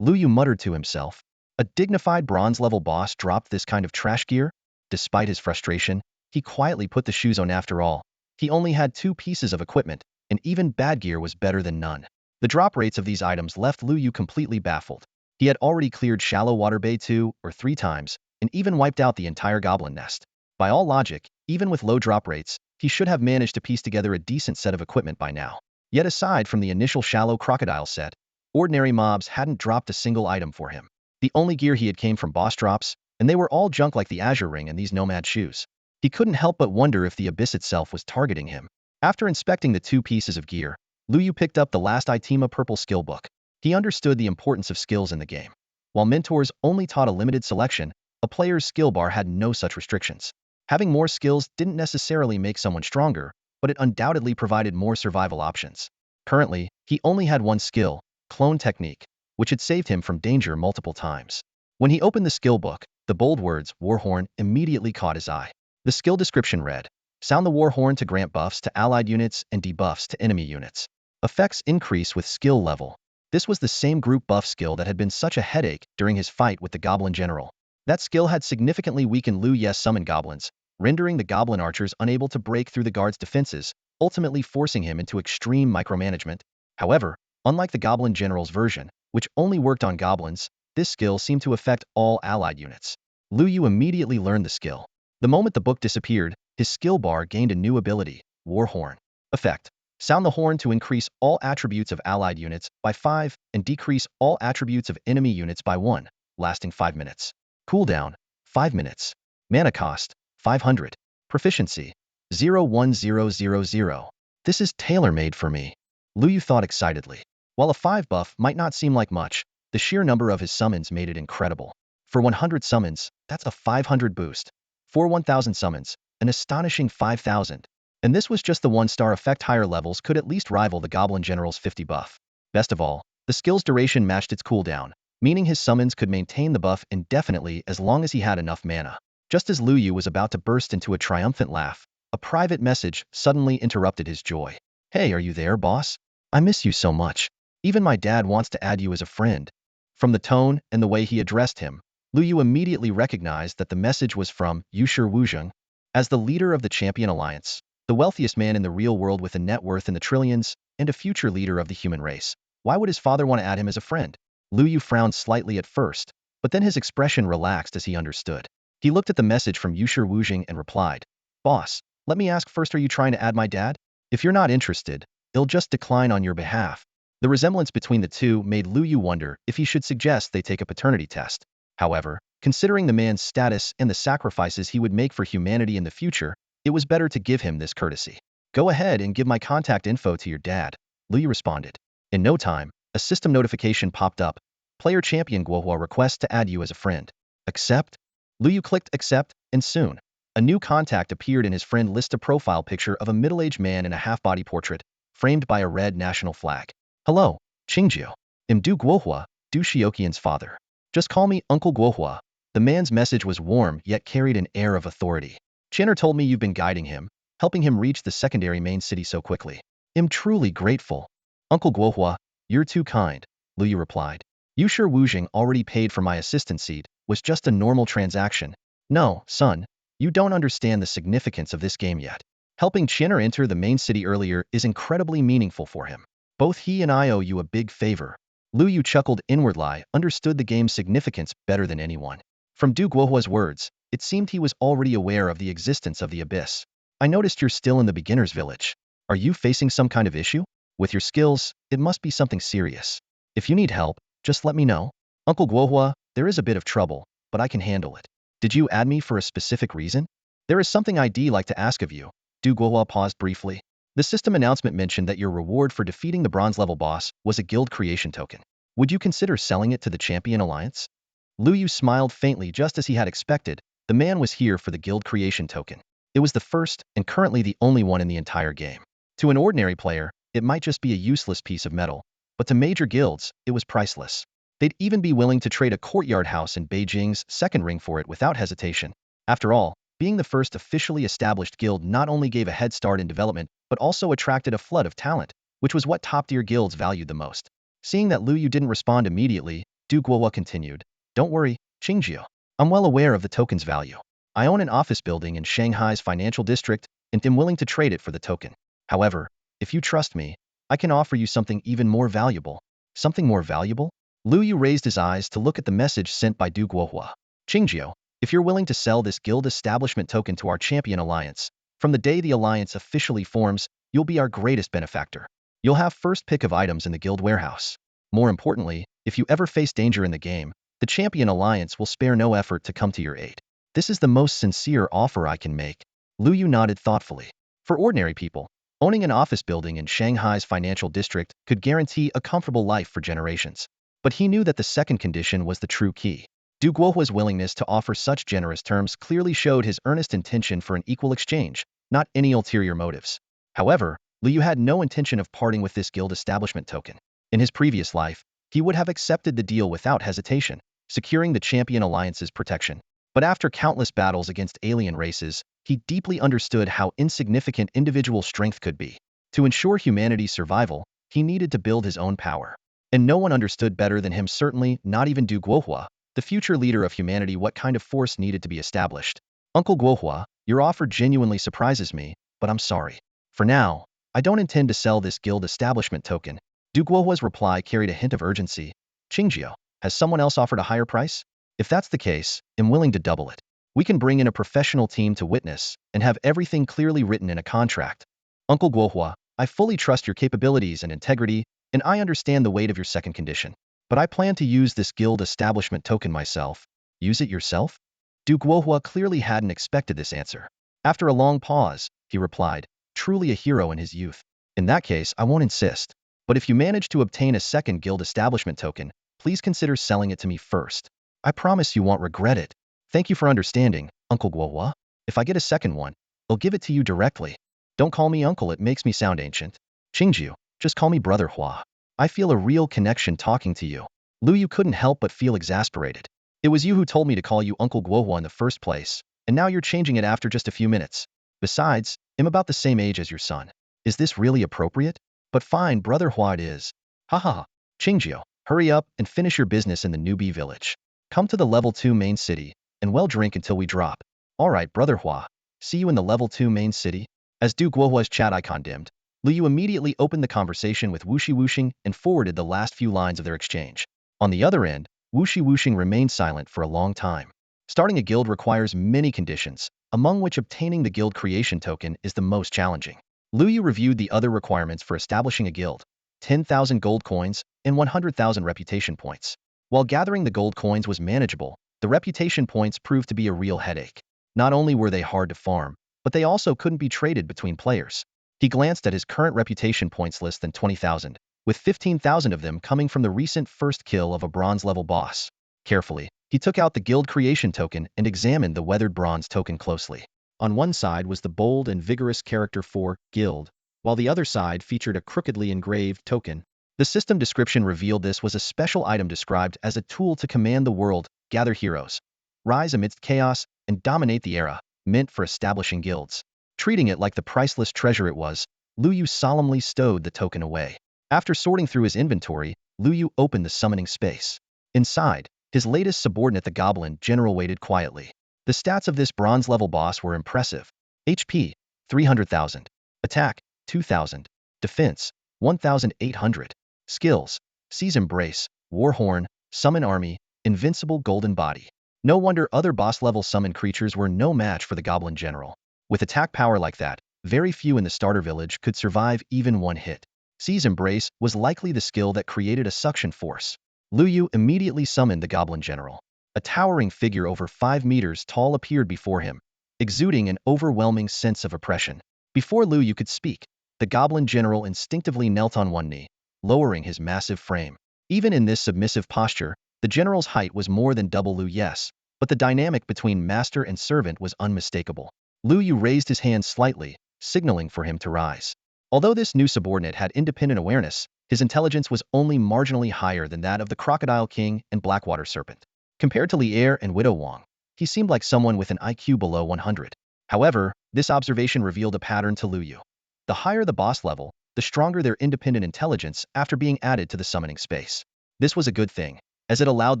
Lu Yu muttered to himself. A dignified bronze-level boss dropped this kind of trash gear? Despite his frustration, he quietly put the shoes on. After all, he only had 2 pieces of equipment, and even bad gear was better than none. The drop rates of these items left Lu Yu completely baffled. He had already cleared Shallow Water Bay 2 or 3 times, and even wiped out the entire goblin nest. By all logic, even with low drop rates, he should have managed to piece together a decent set of equipment by now. Yet aside from the initial Shallow Crocodile set, ordinary mobs hadn't dropped a single item for him. The only gear he had came from boss drops, and they were all junk like the Azure Ring and these nomad shoes. He couldn't help but wonder if the Abyss itself was targeting him. After inspecting the 2 pieces of gear, Lu Yu picked up the last item, a purple skill book. He understood the importance of skills in the game. While mentors only taught a limited selection, a player's skill bar had no such restrictions. Having more skills didn't necessarily make someone stronger, but it undoubtedly provided more survival options. Currently, he only had 1 skill, Clone Technique, which had saved him from danger multiple times. When he opened the skill book, the bold words, Warhorn, immediately caught his eye. The skill description read, "Sound the Warhorn to grant buffs to allied units and debuffs to enemy units. Effects increase with skill level." This was the same group buff skill that had been such a headache during his fight with the Goblin General. That skill had significantly weakened Lu Yu's summon goblins, rendering the goblin archers unable to break through the guard's defenses, ultimately forcing him into extreme micromanagement. However, unlike the Goblin General's version, which only worked on goblins, this skill seemed to affect all allied units. Lu Yu immediately learned the skill. The moment the book disappeared, his skill bar gained a new ability, Warhorn. Effect: sound the horn to increase all attributes of allied units by 5 and decrease all attributes of enemy units by 1, lasting 5 minutes. Cooldown: 5 minutes. Mana cost: 500. Proficiency: 01000. This is tailor-made for me, Lu Yu thought excitedly. While a 5 buff might not seem like much, the sheer number of his summons made it incredible. For 100 summons, that's a 500 boost. For 1000 summons, an astonishing 5000. And this was just the 1-star effect. Higher levels could at least rival the Goblin General's 50 buff. Best of all, the skill's duration matched its cooldown, meaning his summons could maintain the buff indefinitely as long as he had enough mana. Just as Lu Yu was about to burst into a triumphant laugh, a private message suddenly interrupted his joy. Hey, are you there, boss? I miss you so much. Even my dad wants to add you as a friend. From the tone and the way he addressed him, Lu Yu immediately recognized that the message was from Yushi Wuzheng. As the leader of the Champion Alliance, the wealthiest man in the real world with a net worth in the trillions, and a future leader of the human race, why would his father want to add him as a friend? Lu Yu frowned slightly at first, but then his expression relaxed as he understood. He looked at the message from Yushi Wuzheng and replied, Boss, let me ask first, are you trying to add my dad? If you're not interested, they'll just decline on your behalf. The resemblance between the two made Lu Yu wonder if he should suggest they take a paternity test. However, considering the man's status and the sacrifices he would make for humanity in the future, it was better to give him this courtesy. Go ahead and give my contact info to your dad, Lu Yu responded. In no time, a system notification popped up. Player Champion Guohua requests to add you as a friend. Accept? Lu Yu clicked accept, and soon, a new contact appeared in his friend list, a profile picture of a middle-aged man in a half-body portrait, framed by a red national flag. Hello, Qingjiu. I'm Du Guohua, Du Xiuqian's father. Just call me Uncle Guohua. The man's message was warm yet carried an air of authority. Chinner told me you've been guiding him, helping him reach the secondary main city so quickly. I'm truly grateful. Uncle Guohua, you're too kind, Lu Yu replied. Yushi Wuzheng already paid for my assistant seat, was just a normal transaction. No, son, you don't understand the significance of this game yet. Helping Chinner enter the main city earlier is incredibly meaningful for him. Both he and I owe you a big favor. Lu Yu chuckled inwardly, understood the game's significance better than anyone. From Du Guohua's words, it seemed he was already aware of the existence of the abyss. I noticed you're still in the beginner's village. Are you facing some kind of issue? With your skills, it must be something serious. If you need help, just let me know. Uncle Guohua, there is a bit of trouble, but I can handle it. Did you add me for a specific reason? There is something I'd like to ask of you. Du Guohua paused briefly. The system announcement mentioned that your reward for defeating the bronze-level boss was a guild creation token. Would you consider selling it to the Champion Alliance? Lu Yu smiled faintly just as he had expected. The man was here for the guild creation token. It was the first, and currently the only one in the entire game. To an ordinary player, it might just be a useless piece of metal, but to major guilds, it was priceless. They'd even be willing to trade a courtyard house in Beijing's second ring for it without hesitation. After all, being the first officially established guild not only gave a head start in development, but also attracted a flood of talent, which was what top-tier guilds valued the most. Seeing that Lu Yu didn't respond immediately, Du Guohua continued, Don't worry, Qingjiu. I'm well aware of the token's value. I own an office building in Shanghai's financial district and am willing to trade it for the token. However, if you trust me, I can offer you something even more valuable. Something more valuable? Lu Yu raised his eyes to look at the message sent by Du Guohua. Qingjiu, if you're willing to sell this guild establishment token to our Champion Alliance, from the day the alliance officially forms, you'll be our greatest benefactor. You'll have first pick of items in the guild warehouse. More importantly, if you ever face danger in the game, the Champion Alliance will spare no effort to come to your aid. This is the most sincere offer I can make. Lu Yu nodded thoughtfully. For ordinary people, owning an office building in Shanghai's financial district could guarantee a comfortable life for generations. But he knew that the second condition was the true key. Du Guohua's willingness to offer such generous terms clearly showed his earnest intention for an equal exchange, not any ulterior motives. However, Lu Yu had no intention of parting with this guild establishment token. In his previous life, he would have accepted the deal without hesitation, securing the Champion Alliance's protection. But after countless battles against alien races, he deeply understood how insignificant individual strength could be. To ensure humanity's survival, he needed to build his own power. And no one understood better than him, certainly not even Du Guohua, the future leader of humanity, what kind of force needed to be established. Uncle Guohua, your offer genuinely surprises me, but I'm sorry. For now, I don't intend to sell this guild establishment token. Du Guohua's reply carried a hint of urgency. Qingjiu, has someone else offered a higher price? If that's the case, I'm willing to double it. We can bring in a professional team to witness and have everything clearly written in a contract. Uncle Guohua, I fully trust your capabilities and integrity, and I understand the weight of your second condition. But I plan to use this guild establishment token myself. Use it yourself? Du Guohua clearly hadn't expected this answer. After a long pause, he replied, truly a hero in his youth. In that case, I won't insist. But if you manage to obtain a second guild establishment token, please consider selling it to me first. I promise you won't regret it. Thank you for understanding, Uncle Guohua. If I get a second one, I'll give it to you directly. Don't call me uncle, it makes me sound ancient. Qingju, just call me Brother Hua. I feel a real connection talking to you. Lu Yu couldn't help but feel exasperated. It was you who told me to call you Uncle Guohua in the first place, and now you're changing it after just a few minutes. Besides, I'm about the same age as your son. Is this really appropriate? But fine, Brother Hua it is. Ha ha ha. Qingju, hurry up and finish your business in the newbie village. Come to the level 2 main city, and well drink until we drop. Alright, Brother Hua. See you in the level 2 main city? As Du Guohua's chat icon dimmed, Lu Yu immediately opened the conversation with Wuxi Wuxing and forwarded the last few lines of their exchange. On the other end, Wuxi Wuxing remained silent for a long time. Starting a guild requires many conditions, among which obtaining the guild creation token is the most challenging. Lu Yu reviewed the other requirements for establishing a guild: 10,000 gold coins and 100,000 reputation points. While gathering the gold coins was manageable, the reputation points proved to be a real headache. Not only were they hard to farm, but they also couldn't be traded between players. He glanced at his current reputation points less than 20,000, with 15,000 of them coming from the recent first kill of a bronze-level boss. Carefully, he took out the guild creation token and examined the weathered bronze token closely. On one side was the bold and vigorous character for guild, while the other side featured a crookedly engraved token. The system description revealed this was a special item described as a tool to command the world, gather heroes, rise amidst chaos, and dominate the era, meant for establishing guilds. Treating it like the priceless treasure it was, Lu Yu solemnly stowed the token away. After sorting through his inventory, Lu Yu opened the summoning space. Inside, his latest subordinate, the Goblin General, waited quietly. The stats of this bronze-level boss were impressive. HP, 300,000. Attack, 2,000. Defense, 1,800. Skills: Seize Embrace, Warhorn, Summon Army, Invincible Golden Body. No wonder other boss-level summon creatures were no match for the Goblin General. With attack power like that, very few in the starter village could survive even one hit. Seize Embrace was likely the skill that created a suction force. Lu Yu immediately summoned the Goblin General. A towering figure over 5 meters tall appeared before him, exuding an overwhelming sense of oppression. Before Lu Yu could speak, the Goblin General instinctively knelt on one knee, lowering his massive frame. Even in this submissive posture, the general's height was more than double Lu Yu's, but the dynamic between master and servant was unmistakable. Lu Yu raised his hand slightly, signaling for him to rise. Although this new subordinate had independent awareness, his intelligence was only marginally higher than that of the Crocodile King and Blackwater Serpent. Compared to Li Er and Widow Wang, he seemed like someone with an IQ below 100. However, this observation revealed a pattern to Lu Yu. The higher the boss level, the stronger their independent intelligence after being added to the summoning space. This was a good thing, as it allowed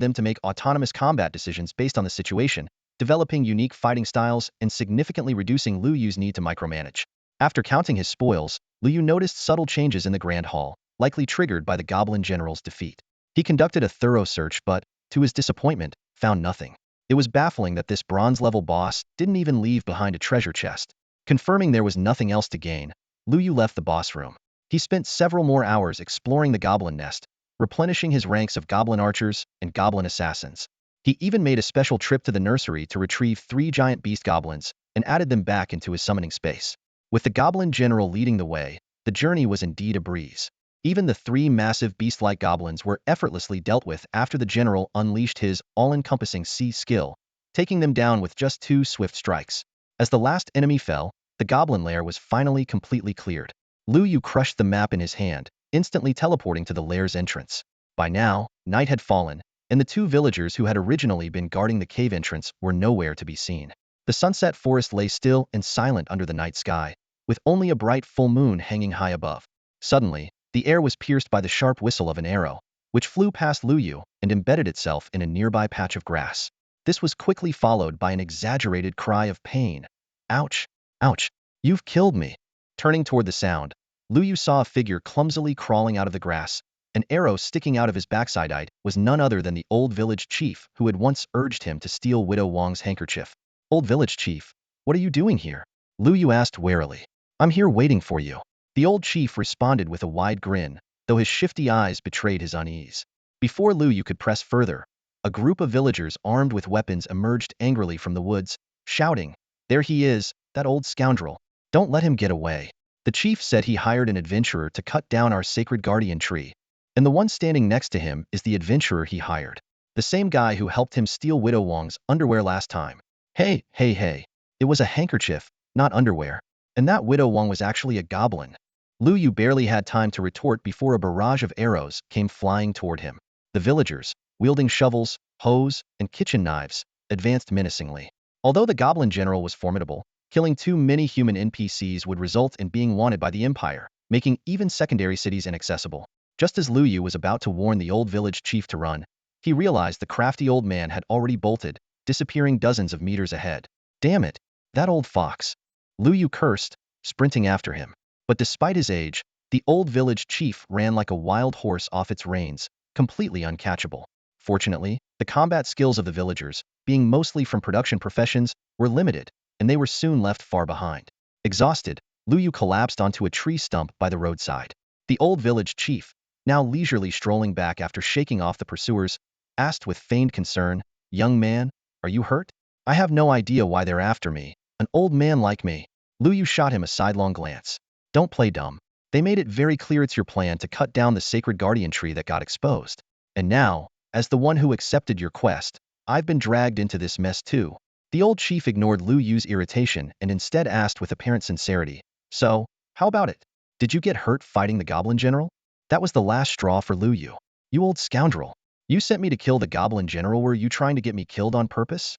them to make autonomous combat decisions based on the situation, developing unique fighting styles and significantly reducing Lu Yu's need to micromanage. After counting his spoils, Lu Yu noticed subtle changes in the Grand Hall, likely triggered by the Goblin General's defeat. He conducted a thorough search but, to his disappointment, found nothing. It was baffling that this bronze-level boss didn't even leave behind a treasure chest. Confirming there was nothing else to gain, Lu Yu left the boss room. He spent several more hours exploring the Goblin Nest, replenishing his ranks of Goblin Archers and Goblin Assassins. He even made a special trip to the nursery to retrieve 3 giant beast goblins and added them back into his summoning space. With the Goblin General leading the way, the journey was indeed a breeze. Even the 3 massive beast-like goblins were effortlessly dealt with after the general unleashed his all-encompassing sea skill, taking them down with just 2 swift strikes. As the last enemy fell, the goblin lair was finally completely cleared. Lu Yu crushed the map in his hand, instantly teleporting to the lair's entrance. By now, night had fallen, and the 2 villagers who had originally been guarding the cave entrance were nowhere to be seen. The sunset forest lay still and silent under the night sky, with only a bright full moon hanging high above. Suddenly, the air was pierced by the sharp whistle of an arrow, which flew past Lu Yu and embedded itself in a nearby patch of grass. This was quickly followed by an exaggerated cry of pain. Ouch! Ouch! You've killed me! Turning toward the sound, Lu Yu saw a figure clumsily crawling out of the grass. An arrow sticking out of his backside. It was none other than the old village chief who had once urged him to steal Widow Wang's handkerchief. Old village chief, what are you doing here? Lu Yu asked warily. I'm here waiting for you. The old chief responded with a wide grin, though his shifty eyes betrayed his unease. Before Lu Yu could press further, a group of villagers armed with weapons emerged angrily from the woods, shouting, "There he is, that old scoundrel. Don't let him get away." The chief said he hired an adventurer to cut down our sacred guardian tree, and the one standing next to him is the adventurer he hired. The same guy who helped him steal Widow Wang's underwear last time. Hey, hey, hey. It was a handkerchief, not underwear. And that Widow Wang was actually a goblin. Lu Yu barely had time to retort before a barrage of arrows came flying toward him. The villagers, wielding shovels, hoes, and kitchen knives, advanced menacingly. Although the goblin general was formidable, killing too many human NPCs would result in being wanted by the Empire, making even secondary cities inaccessible. Just as Lu Yu was about to warn the old village chief to run, he realized the crafty old man had already bolted, disappearing dozens of meters ahead. Damn it, that old fox. Lu Yu cursed, sprinting after him. But despite his age, the old village chief ran like a wild horse off its reins, completely uncatchable. Fortunately, the combat skills of the villagers, being mostly from production professions, were limited, and they were soon left far behind. Exhausted, Lu Yu collapsed onto a tree stump by the roadside. The old village chief, now leisurely strolling back after shaking off the pursuers, asked with feigned concern, "Young man, are you hurt? I have no idea why they're after me. An old man like me." Lu Yu shot him a sidelong glance. "Don't play dumb. They made it very clear it's your plan to cut down the sacred guardian tree that got exposed. And now, as the one who accepted your quest, I've been dragged into this mess too." The old chief ignored Lu Yu's irritation and instead asked with apparent sincerity, "So, how about it? Did you get hurt fighting the goblin general?" That was the last straw for Lu Yu. "You old scoundrel. You sent me to kill the goblin general. Were you trying to get me killed on purpose?"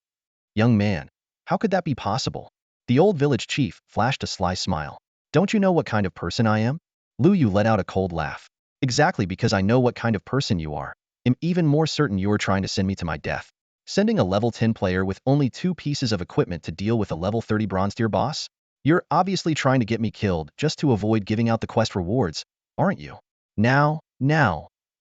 "Young man, how could that be possible?" The old village chief flashed a sly smile. "Don't you know what kind of person I am?" Lu Yu let out a cold laugh. "Exactly, because I know what kind of person you are. I'm even more certain you're trying to send me to my death. Sending a level 10 player with only 2 pieces of equipment to deal with a level 30 bronze tier boss? You're obviously trying to get me killed just to avoid giving out the quest rewards, aren't you?" Now.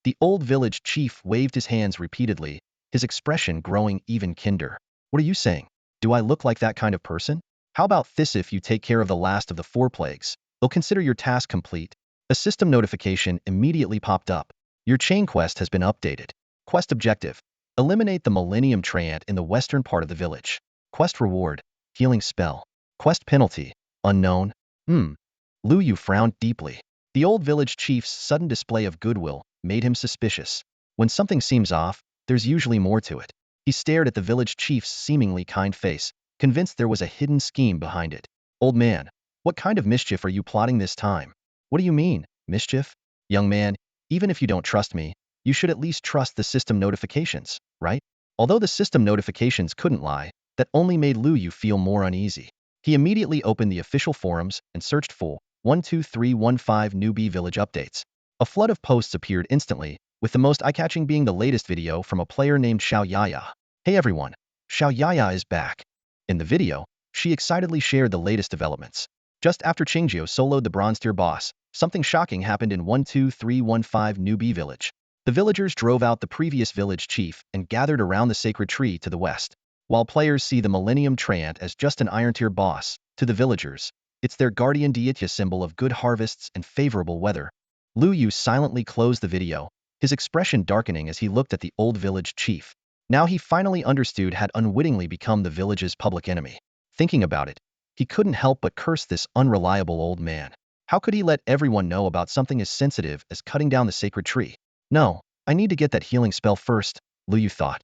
The old village chief waved his hands repeatedly, his expression growing even kinder. "What are you saying? Do I look like that kind of person? How about this: if you take care of the last of the 4 plagues, they'll consider your task complete." A system notification immediately popped up. "Your chain quest has been updated. Quest objective: eliminate the Millennium Treant in the western part of the village. Quest reward: healing spell. Quest penalty: unknown." Lu Yu frowned deeply. The old village chief's sudden display of goodwill made him suspicious. When something seems off, there's usually more to it. He stared at the village chief's seemingly kind face, convinced there was a hidden scheme behind it. "Old man, what kind of mischief are you plotting this time?" "What do you mean, mischief?" "Young man, even if you don't trust me, you should at least trust the system notifications, right?" Although the system notifications couldn't lie, that only made Lu Yu feel more uneasy. He immediately opened the official forums and searched for 12315 newbie village updates. A flood of posts appeared instantly, with the most eye-catching being the latest video from a player named Xiao Yaya. "Hey everyone, Xiao Yaya is back." In the video, she excitedly shared the latest developments. Just after Qingjio soloed the bronze tier boss, something shocking happened in 12315 newbie village. The villagers drove out the previous village chief and gathered around the sacred tree to the west. While players see the Millennium Treant as just an iron tier boss, to the villagers, it's their guardian deity, symbol of good harvests and favorable weather. Lu Yu silently closed the video, his expression darkening as he looked at the old village chief. Now he finally understood had unwittingly become the village's public enemy. Thinking about it, he couldn't help but curse this unreliable old man. How could he let everyone know about something as sensitive as cutting down the sacred tree? "No, I need to get that healing spell first," Lu Yu thought.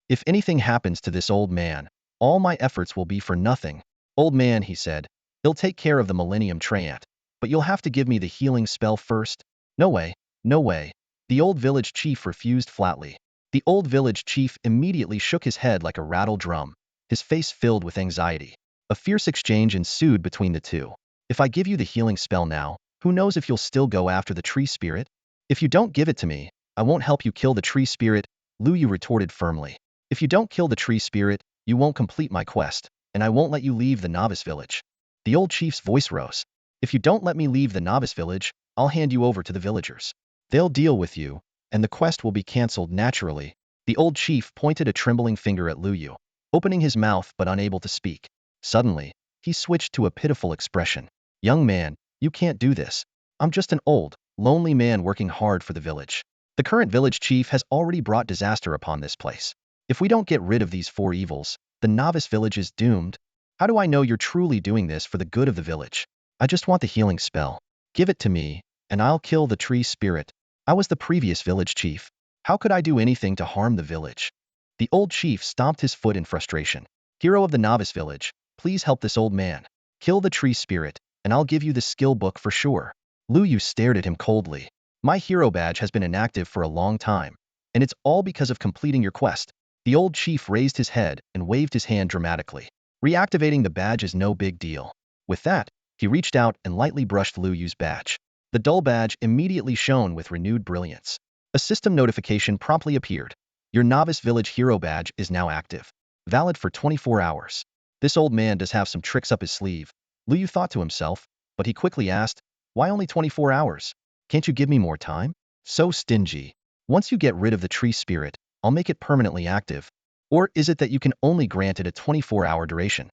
"If anything happens to this old man, all my efforts will be for nothing." "Old man," he said, "he'll take care of the Millennium Treant, but you'll have to give me the healing spell first." "No way, no way." The old village chief refused flatly. The old village chief immediately shook his head like a rattled drum, his face filled with anxiety. A fierce exchange ensued between the two. "If I give you the healing spell now, who knows if you'll still go after the tree spirit? If you don't give it to me, I won't help you kill the tree spirit," Lu Yu retorted firmly. "If you don't kill the tree spirit, you won't complete my quest, and I won't let you leave the novice village." The old chief's voice rose. "If you don't let me leave the novice village, I'll hand you over to the villagers. They'll deal with you, and the quest will be cancelled naturally." The old chief pointed a trembling finger at Lu Yu, opening his mouth but unable to speak. Suddenly, he switched to a pitiful expression. "Young man, you can't do this. I'm just an old, lonely man working hard for the village. The current village chief has already brought disaster upon this place. If we don't get rid of these 4 evils, the novice village is doomed. How do I know you're truly doing this for the good of the village? I just want the healing spell. Give it to me, and I'll kill the tree spirit. I was the previous village chief. How could I do anything to harm the village?" The old chief stomped his foot in frustration. Hero of the novice village, please help this old man. Kill the tree spirit, and I'll give you the skill book for sure. Lu Yu stared at him coldly. My hero badge has been inactive for a long time, and it's all because of completing your quest. The old chief raised his head and waved his hand dramatically. Reactivating the badge is no big deal. With that, he reached out and lightly brushed Lu Yu's badge. The dull badge immediately shone with renewed brilliance. A system notification promptly appeared. Your novice village hero badge is now active. Valid for 24 hours. This old man does have some tricks up his sleeve, Lu Yu thought to himself, but he quickly asked, why only 24 hours? Can't you give me more time? So stingy. Once you get rid of the tree spirit, I'll make it permanently active. Or is it that you can only grant it a 24-hour duration?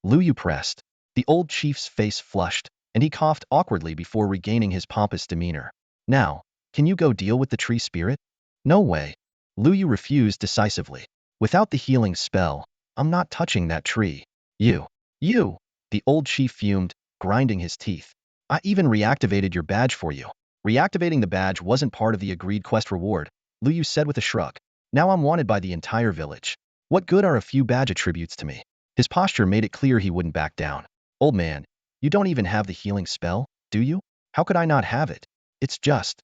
Lu Yu pressed. The old chief's face flushed, and he coughed awkwardly before regaining his pompous demeanor. Now, can you go deal with the tree spirit? No way. Lu Yu refused decisively. Without the healing spell, I'm not touching that tree. You. The old chief fumed, grinding his teeth. I even reactivated your badge for you. Reactivating the badge wasn't part of the agreed quest reward, Lu Yu said with a shrug. Now I'm wanted by the entire village. What good are a few badge attributes to me? His posture made it clear he wouldn't back down. Old man, you don't even have the healing spell, do you? How could I not have it? It's just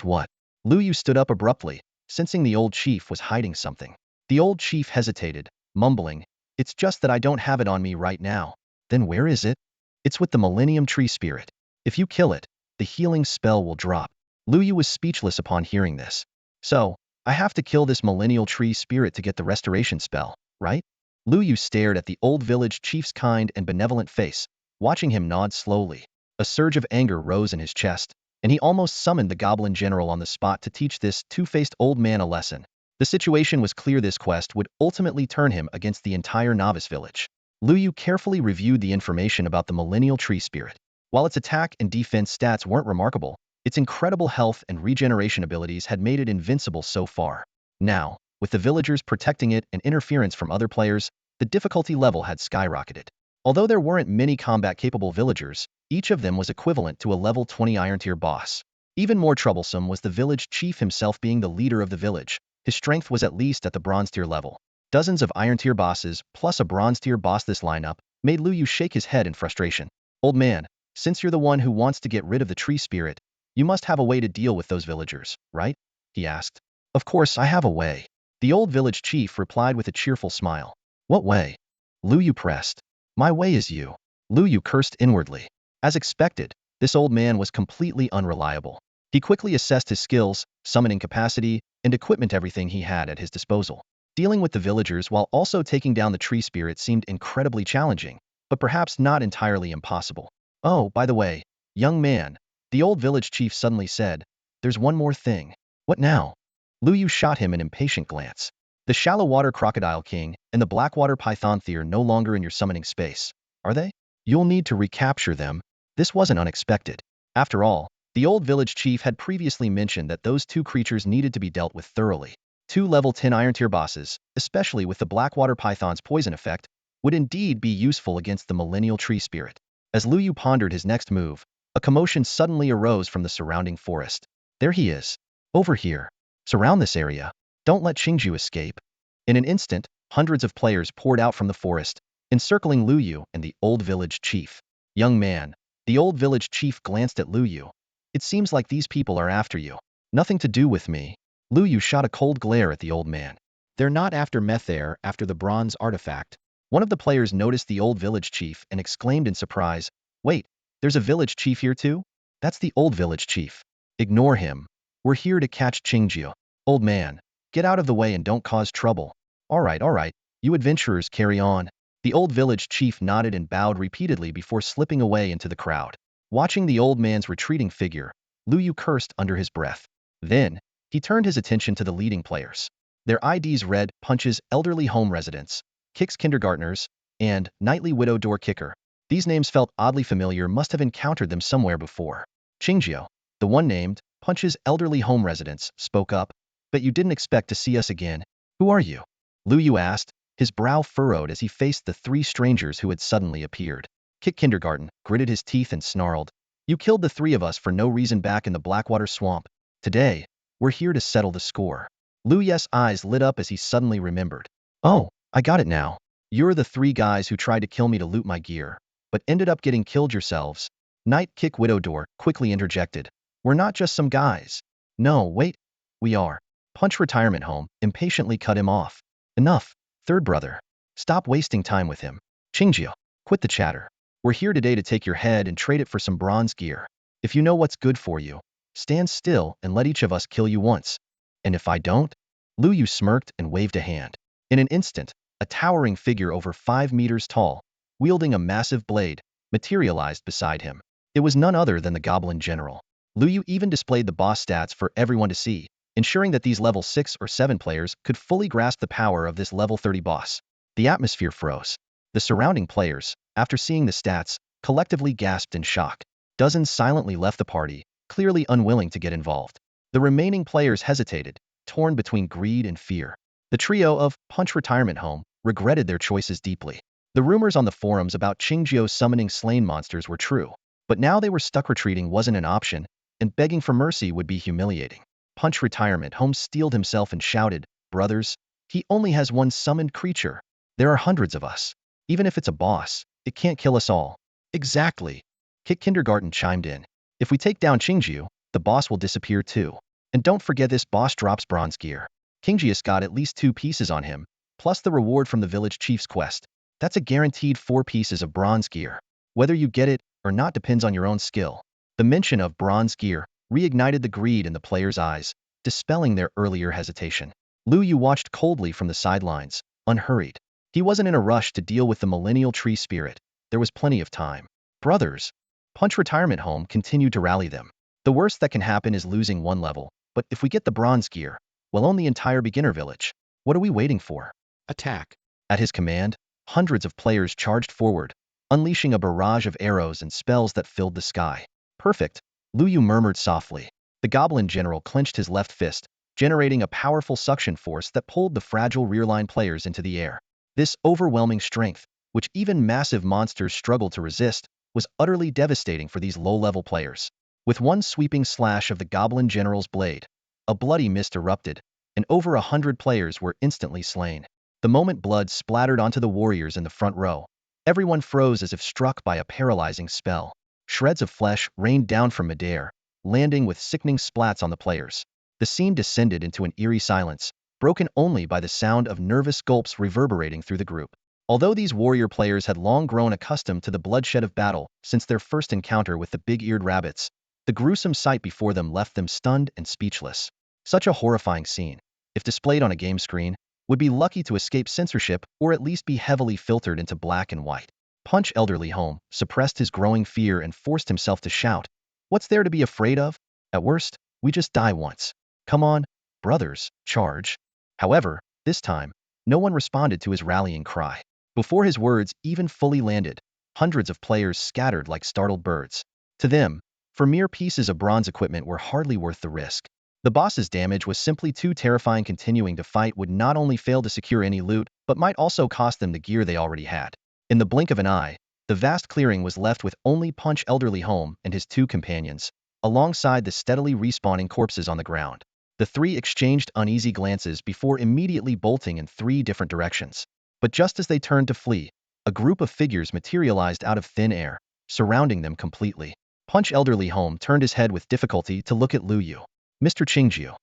what? Lu Yu stood up abruptly, sensing the old chief was hiding something. The old chief hesitated, mumbling, it's just that I don't have it on me right now. Then where is it? It's with the Millennium Tree Spirit. If you kill it, the healing spell will drop. Lu Yu was speechless upon hearing this. So, I have to kill this Millennial Tree Spirit to get the restoration spell, right? Lu Yu stared at the old village chief's kind and benevolent face, watching him nod slowly. A surge of anger rose in his chest, and he almost summoned the goblin general on the spot to teach this two-faced old man a lesson. The situation was clear this quest would ultimately turn him against the entire novice village. Lu Yu carefully reviewed the information about the Millennial Tree Spirit. While its attack and defense stats weren't remarkable, its incredible health and regeneration abilities had made it invincible so far. Now, with the villagers protecting it and interference from other players, the difficulty level had skyrocketed. Although there weren't many combat-capable villagers, each of them was equivalent to a level 20 Iron Tier boss. Even more troublesome was the village chief himself being the leader of the village. His strength was at least at the Bronze Tier level. Dozens of Iron Tier bosses, plus a Bronze Tier boss. This lineup made Lu Yu shake his head in frustration. Old man, since you're the one who wants to get rid of the tree spirit, you must have a way to deal with those villagers, right? He asked. Of course I have a way. The old village chief replied with a cheerful smile. What way? Lu Yu pressed. My way is you. Lu Yu cursed inwardly. As expected, this old man was completely unreliable. He quickly assessed his skills, summoning capacity, and equipment, everything he had at his disposal. Dealing with the villagers while also taking down the tree spirit seemed incredibly challenging, but perhaps not entirely impossible. Oh, by the way, young man, the old village chief suddenly said, there's one more thing. What now? Lu Yu shot him an impatient glance. The shallow water crocodile king and the blackwater python are no longer in your summoning space, are they? You'll need to recapture them. This wasn't unexpected. After all, the old village chief had previously mentioned that those two creatures needed to be dealt with thoroughly. Two level 10 Iron Tier bosses, especially with the blackwater python's poison effect, would indeed be useful against the Millennial Tree Spirit. As Lu Yu pondered his next move, a commotion suddenly arose from the surrounding forest. There he is. Over here. Surround this area. Don't let Qingju escape. In an instant, hundreds of players poured out from the forest, encircling Lu Yu and the old village chief. Young man, the old village chief glanced at Lu Yu. It seems like these people are after you. Nothing to do with me. Lu Yu shot a cold glare at the old man. They're not after Methair after the bronze artifact. One of the players noticed the old village chief and exclaimed in surprise, wait, there's a village chief here too? That's the old village chief. Ignore him. We're here to catch Qingju. Old man, get out of the way and don't cause trouble. All right, you adventurers carry on. The old village chief nodded and bowed repeatedly before slipping away into the crowd. Watching the old man's retreating figure, Lu Yu cursed under his breath. Then, he turned his attention to the leading players. Their IDs read Punches Elderly Home Residents, Kicks Kindergartners, and Nightly Widow Door Kicker. These names felt oddly familiar, must have encountered them somewhere before. Qingjiu, the one named Punches Elderly Home Residents, spoke up. But you didn't expect to see us again. Who are you? Lu Yu asked, his brow furrowed as he faced the three strangers who had suddenly appeared. Kick Kindergarten gritted his teeth and snarled. You killed the three of us for no reason back in the Blackwater Swamp. Today, we're here to settle the score. Lu Yes's eyes lit up as he suddenly remembered. Oh, I got it now. You're the three guys who tried to kill me to loot my gear, but ended up getting killed yourselves. Night Kick Widowdoor quickly interjected. We're not just some guys. No, wait. We are. Punch Retirement Home impatiently cut him off. Enough, third brother. Stop wasting time with him. Qingjie, quit the chatter. We're here today to take your head and trade it for some bronze gear. If you know what's good for you, stand still and let each of us kill you once. And if I don't? Lu Yu smirked and waved a hand. In an instant, a towering figure over 5 meters tall, wielding a massive blade, materialized beside him. It was none other than the Goblin General. Lu Yu even displayed the boss stats for everyone to see, ensuring that these level 6 or 7 players could fully grasp the power of this level 30 boss. The atmosphere froze. The surrounding players, after seeing the stats, collectively gasped in shock. Dozens silently left the party, clearly unwilling to get involved. The remaining players hesitated, torn between greed and fear. The trio of Punch Retirement Home regretted their choices deeply. The rumors on the forums about Qingjie's summoning slain monsters were true, but now they were stuck. Retreating wasn't an option, and begging for mercy would be humiliating. Punch Retirement Home steeled himself and shouted, brothers, he only has one summoned creature. There are hundreds of us. Even if it's a boss, it can't kill us all. Exactly. Kick Kindergarten chimed in. If we take down Qingjie, the boss will disappear too. And don't forget this boss drops bronze gear. Qingjie's got at least 2 pieces on him, plus the reward from the village chief's quest. That's a guaranteed 4 pieces of bronze gear. Whether you get it or not depends on your own skill. The mention of bronze gear reignited the greed in the players' eyes, dispelling their earlier hesitation. Lu Yu watched coldly from the sidelines, unhurried. He wasn't in a rush to deal with the millennial tree spirit. There was plenty of time. Brothers, Punch Retirement Home continued to rally them. The worst that can happen is losing 1 level, but if we get the bronze gear, we'll own the entire beginner village. What are we waiting for? Attack. At his command, hundreds of players charged forward, unleashing a barrage of arrows and spells that filled the sky. Perfect, Lu Yu murmured softly. The Goblin General clenched his left fist, generating a powerful suction force that pulled the fragile rearline players into the air. This overwhelming strength, which even massive monsters struggled to resist, was utterly devastating for these low-level players. With one sweeping slash of the Goblin General's blade, a bloody mist erupted, and over 100 players were instantly slain. The moment blood splattered onto the warriors in the front row, everyone froze as if struck by a paralyzing spell. Shreds of flesh rained down from midair, landing with sickening splats on the players. The scene descended into an eerie silence, broken only by the sound of nervous gulps reverberating through the group. Although these warrior players had long grown accustomed to the bloodshed of battle since their first encounter with the big-eared rabbits, the gruesome sight before them left them stunned and speechless. Such a horrifying scene, if displayed on a game screen, would be lucky to escape censorship or at least be heavily filtered into black and white. Punch Elderly Home suppressed his growing fear and forced himself to shout, "What's there to be afraid of? At worst, we just die once. Come on, brothers, charge." However, this time, no one responded to his rallying cry. Before his words even fully landed, hundreds of players scattered like startled birds. To them, mere pieces of bronze equipment were hardly worth the risk. The boss's damage was simply too terrifying. Continuing to fight would not only fail to secure any loot, but might also cost them the gear they already had. In the blink of an eye, the vast clearing was left with only Punch Elderly Home and his 2 companions, alongside the steadily respawning corpses on the ground. The 3 exchanged uneasy glances before immediately bolting in 3 different directions. But just as they turned to flee, a group of figures materialized out of thin air, surrounding them completely. Punch Elderly Home turned his head with difficulty to look at Lu Yu. Mr. Qingjie,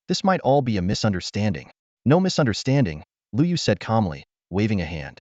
this might all be a misunderstanding. No misunderstanding, Lu Yu said calmly, waving a hand.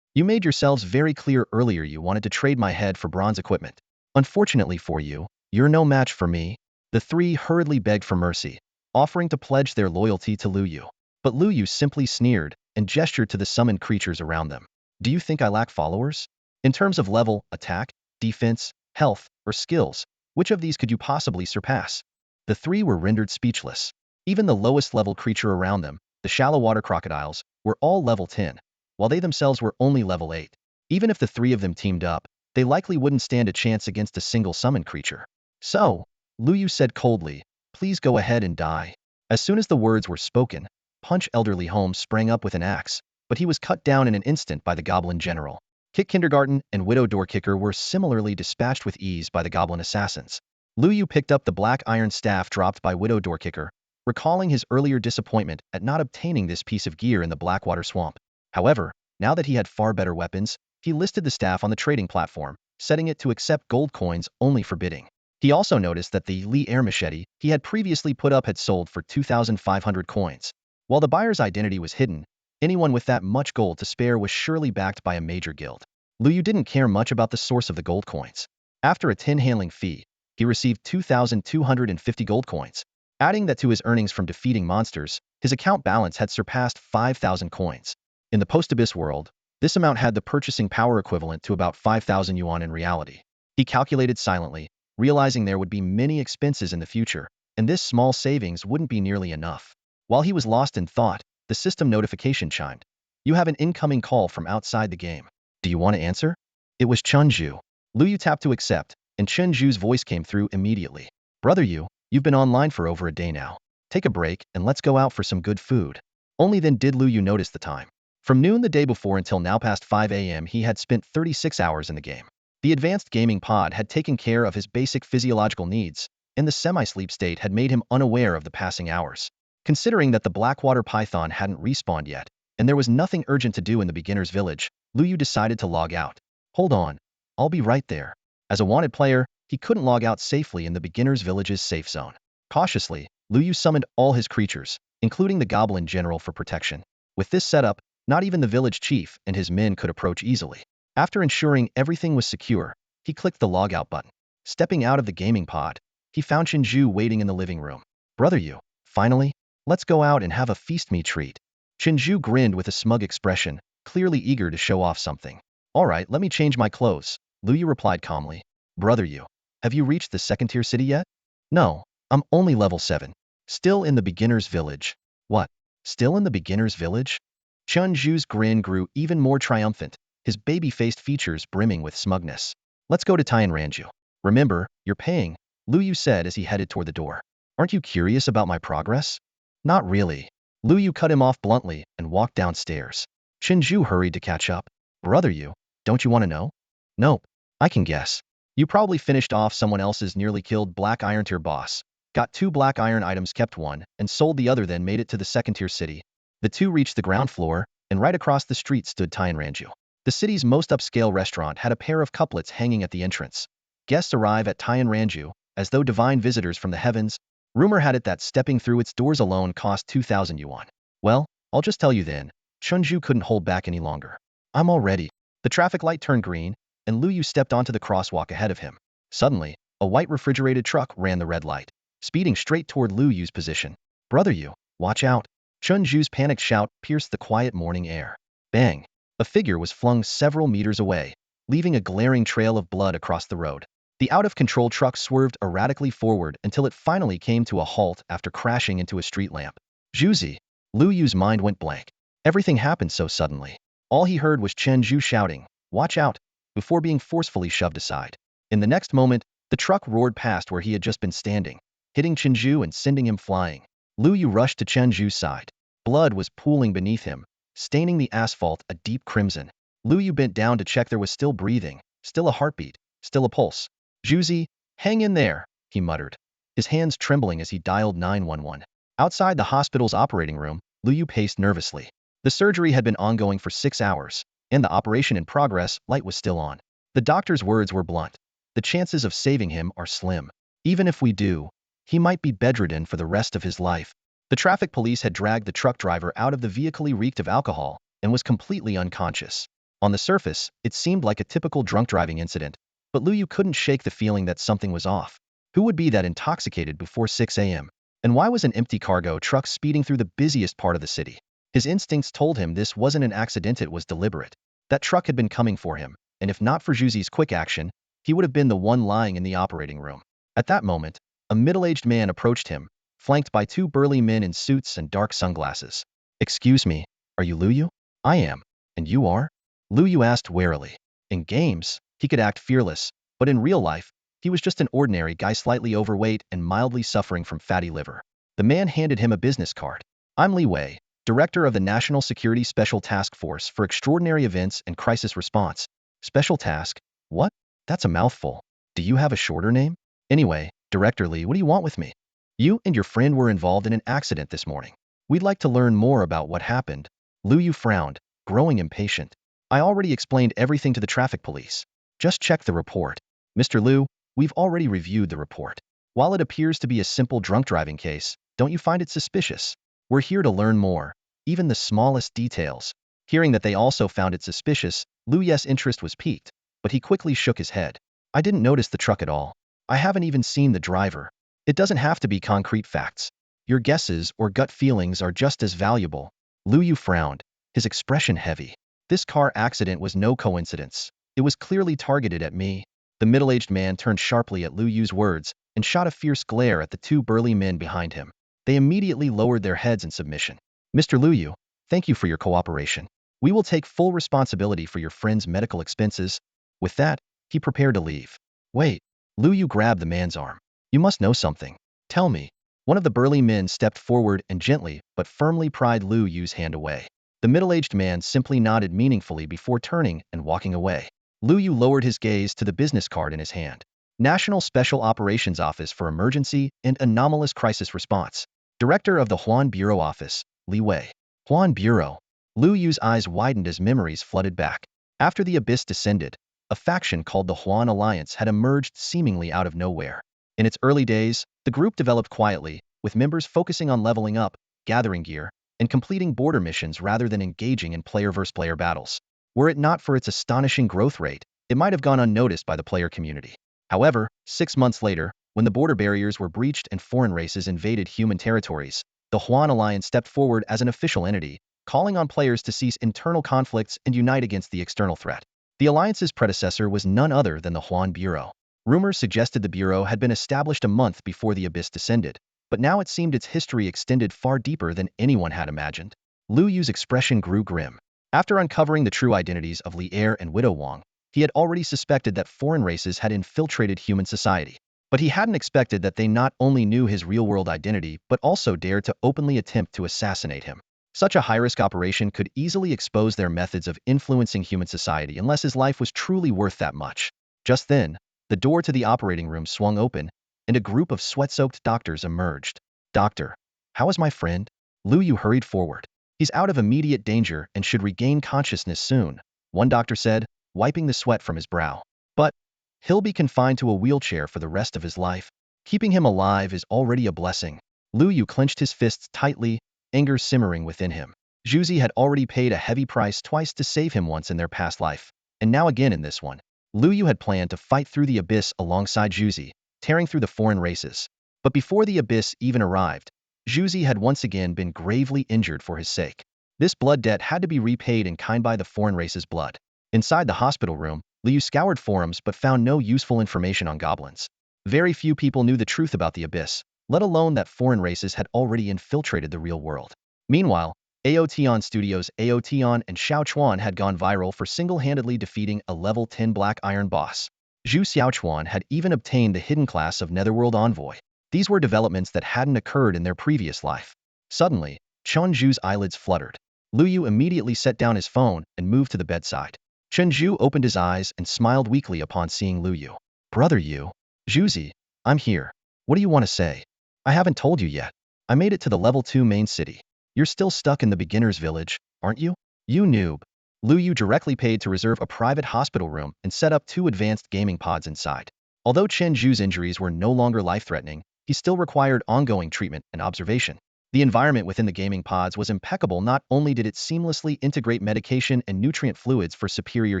You made yourselves very clear earlier you wanted to trade my head for bronze equipment. Unfortunately for you, you're no match for me. The 3 hurriedly begged for mercy, offering to pledge their loyalty to Lu Yu. But Lu Yu simply sneered and gestured to the summoned creatures around them. Do you think I lack followers? In terms of level, attack, defense, health, or skills, which of these could you possibly surpass? The 3 were rendered speechless. Even the lowest level creature around them, the shallow water crocodiles, were all level 10, while they themselves were only level 8. Even if the 3 of them teamed up, they likely wouldn't stand a chance against a single summoned creature. So, Lu Yu said coldly, please go ahead and die. As soon as the words were spoken, Punch Elderly Home sprang up with an axe, but he was cut down in an instant by the Goblin General. Kick Kindergarten and Widow Door Kicker were similarly dispatched with ease by the Goblin Assassins. Lu Yu picked up the black iron staff dropped by Widow Door Kicker, recalling his earlier disappointment at not obtaining this piece of gear in the Blackwater Swamp. However, now that he had far better weapons, he listed the staff on the trading platform, setting it to accept gold coins only for bidding. He also noticed that the Lee Air machete he had previously put up had sold for 2,500 coins. While the buyer's identity was hidden, anyone with that much gold to spare was surely backed by a major guild. Liu Yu didn't care much about the source of the gold coins. After a tin handling fee, he received 2,250 gold coins. Adding that to his earnings from defeating monsters, his account balance had surpassed 5,000 coins. In the post-abyss world, this amount had the purchasing power equivalent to about 5,000 yuan in reality. He calculated silently, realizing there would be many expenses in the future, and this small savings wouldn't be nearly enough. While he was lost in thought, the system notification chimed. You have an incoming call from outside the game. Do you want to answer? It was Chun Zhu. Liu Yu tapped to accept, and Chun Zhu's voice came through immediately. Brother Yu, you've been online for over a day now. Take a break and let's go out for some good food. Only then did Liu Yu notice the time. From noon the day before until now past 5 a.m. he had spent 36 hours in the game. The advanced gaming pod had taken care of his basic physiological needs, and the semi-sleep state had made him unaware of the passing hours. Considering that the Blackwater Python hadn't respawned yet, and there was nothing urgent to do in the beginner's village, Liu Yu decided to log out. Hold on, I'll be right there. As a wanted player, he couldn't log out safely in the beginner's village's safe zone. Cautiously, Liu Yu summoned all his creatures, including the Goblin General for protection. With this setup, not even the village chief and his men could approach easily. After ensuring everything was secure, he clicked the logout button. Stepping out of the gaming pod, he found Chinju waiting in the living room. Brother Yu, finally? Let's go out and have a feast me treat. Chinju grinned with a smug expression, clearly eager to show off something. Alright, let me change my clothes, Liu Yu replied calmly. Brother Yu, have you reached the second-tier city yet? No, I'm only level 7. Still in the beginner's village. What? Still in the beginner's village? Chun Zhu's grin grew even more triumphant, his baby-faced features brimming with smugness. Let's go to Tianranju. Remember, you're paying, Liu Yu said as he headed toward the door. Aren't you curious about my progress? Not really. Liu Yu cut him off bluntly and walked downstairs. Chinju hurried to catch up. Brother Yu, don't you want to know? Nope. I can guess. You probably finished off someone else's nearly killed Black Iron tier boss, got 2 Black Iron items, kept one, and sold the other, then made it to the second-tier city. The two reached the ground floor, and right across the street stood Tianranju. The city's most upscale restaurant had a pair of couplets hanging at the entrance. Guests arrive at Tianranju, as though divine visitors from the heavens. Rumor had it that stepping through its doors alone cost 2,000 yuan. Well, I'll just tell you then. Chunju couldn't hold back any longer. I'm all ready. The traffic light turned green, and Liu Yu stepped onto the crosswalk ahead of him. Suddenly, a white refrigerated truck ran the red light, speeding straight toward Liu Yu's position. Brother Yu, watch out. Chunju's panicked shout pierced the quiet morning air. Bang! A figure was flung several meters away, leaving a glaring trail of blood across the road. The out-of-control truck swerved erratically forward until it finally came to a halt after crashing into a street lamp. Zhuzi! Liu Yu's mind went blank. Everything happened so suddenly. All he heard was Chen Zhu shouting, "Watch out!" before being forcefully shoved aside. In the next moment, the truck roared past where he had just been standing, hitting Chen Zhu and sending him flying. Liu Yu rushed to Chen Zhu's side. Blood was pooling beneath him, staining the asphalt a deep crimson. Liu Yu bent down to check there was still breathing, still a heartbeat, still a pulse. Zhuzi, hang in there, he muttered, his hands trembling as he dialed 911. Outside the hospital's operating room, Liu Yu paced nervously. The surgery had been ongoing for 6 hours, and the operation in progress light was still on. The doctor's words were blunt. The chances of saving him are slim. Even if we do, he might be bedridden for the rest of his life. The traffic police had dragged the truck driver out of the vehicle. He reeked of alcohol and was completely unconscious. On the surface, it seemed like a typical drunk driving incident, but Liu Yu couldn't shake the feeling that something was off. Who would be that intoxicated before 6 a.m.? And why was an empty cargo truck speeding through the busiest part of the city? His instincts told him this wasn't an accident, it was deliberate. That truck had been coming for him, and if not for Zhuzi's quick action, he would have been the one lying in the operating room. At that moment, a middle-aged man approached him, flanked by 2 burly men in suits and dark sunglasses. Excuse me, are you Liu Yu? I am. And you are? Liu Yu asked warily. In games, he could act fearless, but in real life, he was just an ordinary guy slightly overweight and mildly suffering from fatty liver. The man handed him a business card. I'm Li Wei, Director of the National Security Special Task Force for Extraordinary Events and Crisis Response. Special Task? What? That's a mouthful. Do you have a shorter name? Anyway, Director Li, what do you want with me? You and your friend were involved in an accident this morning. We'd like to learn more about what happened. Lu Yu frowned, growing impatient. I already explained everything to the traffic police. Just check the report. Mr. Liu, we've already reviewed the report. While it appears to be a simple drunk driving case, don't you find it suspicious? We're here to learn more, even the smallest details. Hearing that they also found it suspicious, Lu Ye's interest was piqued, but he quickly shook his head. I didn't notice the truck at all. I haven't even seen the driver. It doesn't have to be concrete facts. Your guesses or gut feelings are just as valuable. Lu Yu frowned, his expression heavy. This car accident was no coincidence. It was clearly targeted at me. The middle-aged man turned sharply at Lu Yu's words and shot a fierce glare at the two burly men behind him. They immediately lowered their heads in submission. Mr. Lu Yu, thank you for your cooperation. We will take full responsibility for your friend's medical expenses. With that, he prepared to leave. Wait. Lu Yu grabbed the man's arm. You must know something. Tell me. One of the burly men stepped forward and gently but firmly pried Lu Yu's hand away. The middle-aged man simply nodded meaningfully before turning and walking away. Lu Yu lowered his gaze to the business card in his hand. National Special Operations Office for Emergency and Anomalous Crisis Response. Director of the Huan Bureau Office, Li Wei. Huan Bureau. Lu Yu's eyes widened as memories flooded back. After the abyss descended, a faction called the Huan Alliance had emerged seemingly out of nowhere. In its early days, the group developed quietly, with members focusing on leveling up, gathering gear, and completing border missions rather than engaging in player-versus-player battles. Were it not for its astonishing growth rate, it might have gone unnoticed by the player community. However, 6 months later, when the border barriers were breached and foreign races invaded human territories, the Huan Alliance stepped forward as an official entity, calling on players to cease internal conflicts and unite against the external threat. The Alliance's predecessor was none other than the Huan Bureau. Rumors suggested the Bureau had been established a month before the abyss descended, but now it seemed its history extended far deeper than anyone had imagined. Lu Yu's expression grew grim. After uncovering the true identities of Li Er and Widow Wang, he had already suspected that foreign races had infiltrated human society. But he hadn't expected that they not only knew his real-world identity but also dared to openly attempt to assassinate him. Such a high-risk operation could easily expose their methods of influencing human society unless his life was truly worth that much. Just then, the door to the operating room swung open, and a group of sweat-soaked doctors emerged. Doctor, how is my friend? Lu Yu hurried forward. He's out of immediate danger and should regain consciousness soon, one doctor said, wiping the sweat from his brow. But he'll be confined to a wheelchair for the rest of his life. Keeping him alive is already a blessing. Lu Yu clenched his fists tightly, anger simmering within him. Zhuzi had already paid a heavy price twice to save him once in their past life, and now again in this one. Lu Yu had planned to fight through the abyss alongside Zhuzi, tearing through the foreign races. But before the abyss even arrived, Zhuzi had once again been gravely injured for his sake. This blood debt had to be repaid in kind by the foreign race's blood. Inside the hospital room, Lu Yu scoured forums but found no useful information on goblins. Very few people knew the truth about the abyss, let alone that foreign races had already infiltrated the real world. Meanwhile, Aotion Studios' Aotion and Xiao Chuan had gone viral for single-handedly defeating a level 10 Black Iron boss. Zhu Xiaochuan had even obtained the hidden class of Netherworld Envoy. These were developments that hadn't occurred in their previous life. Suddenly, Chen Zhu's eyelids fluttered. Lu Yu immediately set down his phone and moved to the bedside. Chen Zhu opened his eyes and smiled weakly upon seeing Lu Yu. Brother Yu. Zhuzi, I'm here. What do you want to say? I haven't told you yet. I made it to the level 2 main city. You're still stuck in the beginner's village, aren't you? You noob. Lu Yu directly paid to reserve a private hospital room and set up 2 advanced gaming pods inside. Although Chen Zhu's injuries were no longer life-threatening, he still required ongoing treatment and observation. The environment within the gaming pods was impeccable. Not only did it seamlessly integrate medication and nutrient fluids for superior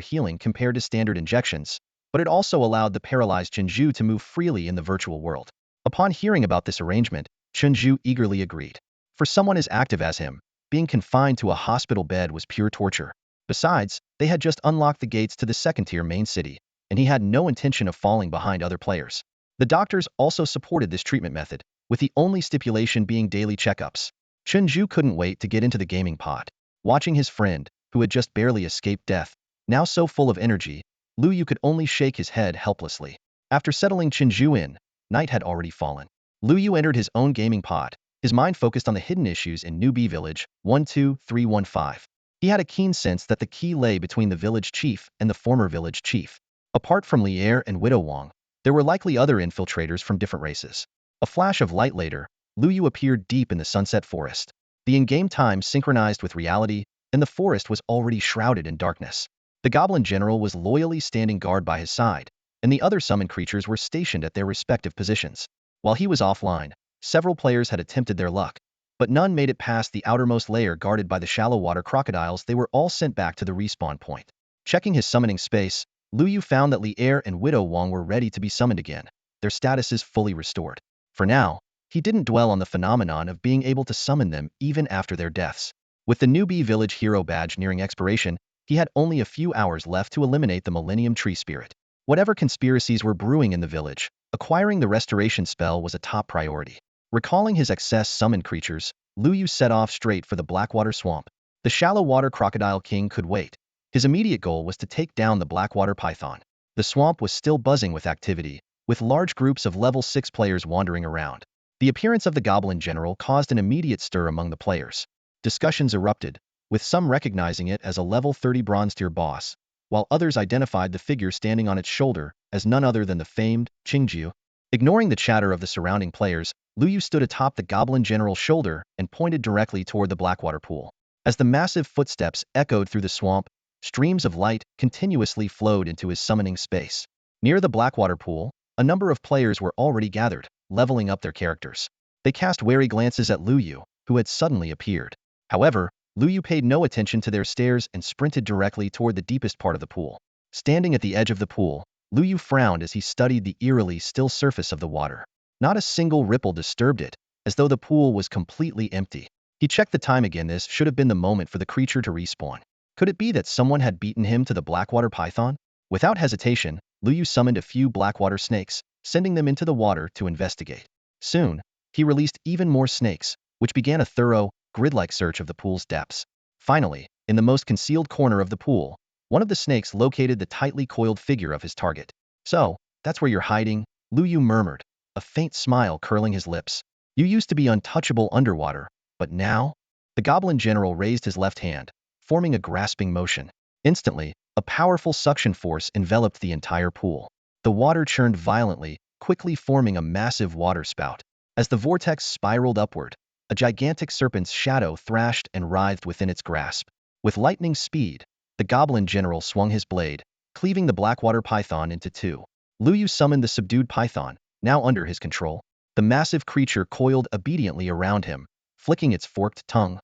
healing compared to standard injections, but it also allowed the paralyzed Chen Zhu to move freely in the virtual world. Upon hearing about this arrangement, Chen Zhu eagerly agreed. For someone as active as him, being confined to a hospital bed was pure torture. Besides, they had just unlocked the gates to the second-tier main city, and he had no intention of falling behind other players. The doctors also supported this treatment method, with the only stipulation being daily checkups. Chen Zhu couldn't wait to get into the gaming pod. Watching his friend, who had just barely escaped death, now so full of energy, Lu Yu could only shake his head helplessly. After settling Chen Zhu in, night had already fallen. Lu Yu entered his own gaming pod, his mind focused on the hidden issues in Newbie Village 12315. He had a keen sense that the key lay between the village chief and the former village chief. Apart from Li Er and Widow Wang, there were likely other infiltrators from different races. A flash of light later, Lu Yu appeared deep in the sunset forest. The in-game time synchronized with reality, and the forest was already shrouded in darkness. The goblin general was loyally standing guard by his side, and the other summoned creatures were stationed at their respective positions. While he was offline, several players had attempted their luck, but none made it past the outermost layer guarded by the shallow water crocodiles. They were all sent back to the respawn point. Checking his summoning space, Lu Yu found that Li Er and Widow Wang were ready to be summoned again, their statuses fully restored. For now, he didn't dwell on the phenomenon of being able to summon them even after their deaths. With the newbie village hero badge nearing expiration, he had only a few hours left to eliminate the Millennium Tree Spirit. Whatever conspiracies were brewing in the village, acquiring the restoration spell was a top priority. Recalling his excess summoned creatures, Lu Yu set off straight for the Blackwater Swamp. The shallow water crocodile king could wait. His immediate goal was to take down the Blackwater python. The swamp was still buzzing with activity, with large groups of level 6 players wandering around. The appearance of the goblin general caused an immediate stir among the players. Discussions erupted, with some recognizing it as a level 30 bronze tier boss, while others identified the figure standing on its shoulder as none other than the famed Qingjiu. Ignoring the chatter of the surrounding players, Lu Yu stood atop the goblin general's shoulder and pointed directly toward the Blackwater pool. As the massive footsteps echoed through the swamp, streams of light continuously flowed into his summoning space. Near the Blackwater pool, a number of players were already gathered, leveling up their characters. They cast wary glances at Lu Yu, who had suddenly appeared. However, Lu Yu paid no attention to their stares and sprinted directly toward the deepest part of the pool. Standing at the edge of the pool, Lu Yu frowned as he studied the eerily still surface of the water. Not a single ripple disturbed it, as though the pool was completely empty. He checked the time again. This should have been the moment for the creature to respawn. Could it be that someone had beaten him to the Blackwater python? Without hesitation, Lu Yu summoned a few Blackwater snakes, sending them into the water to investigate. Soon, he released even more snakes, which began a thorough, grid-like search of the pool's depths. Finally, in the most concealed corner of the pool, one of the snakes located the tightly coiled figure of his target. "So, that's where you're hiding," Lu Yu murmured, a faint smile curling his lips. "You used to be untouchable underwater, but now?" The goblin general raised his left hand, forming a grasping motion. Instantly, a powerful suction force enveloped the entire pool. The water churned violently, quickly forming a massive water spout. As the vortex spiraled upward, a gigantic serpent's shadow thrashed and writhed within its grasp. With lightning speed, the goblin general swung his blade, cleaving the Blackwater python into two. Lu Yu summoned the subdued python, now under his control. The massive creature coiled obediently around him, flicking its forked tongue.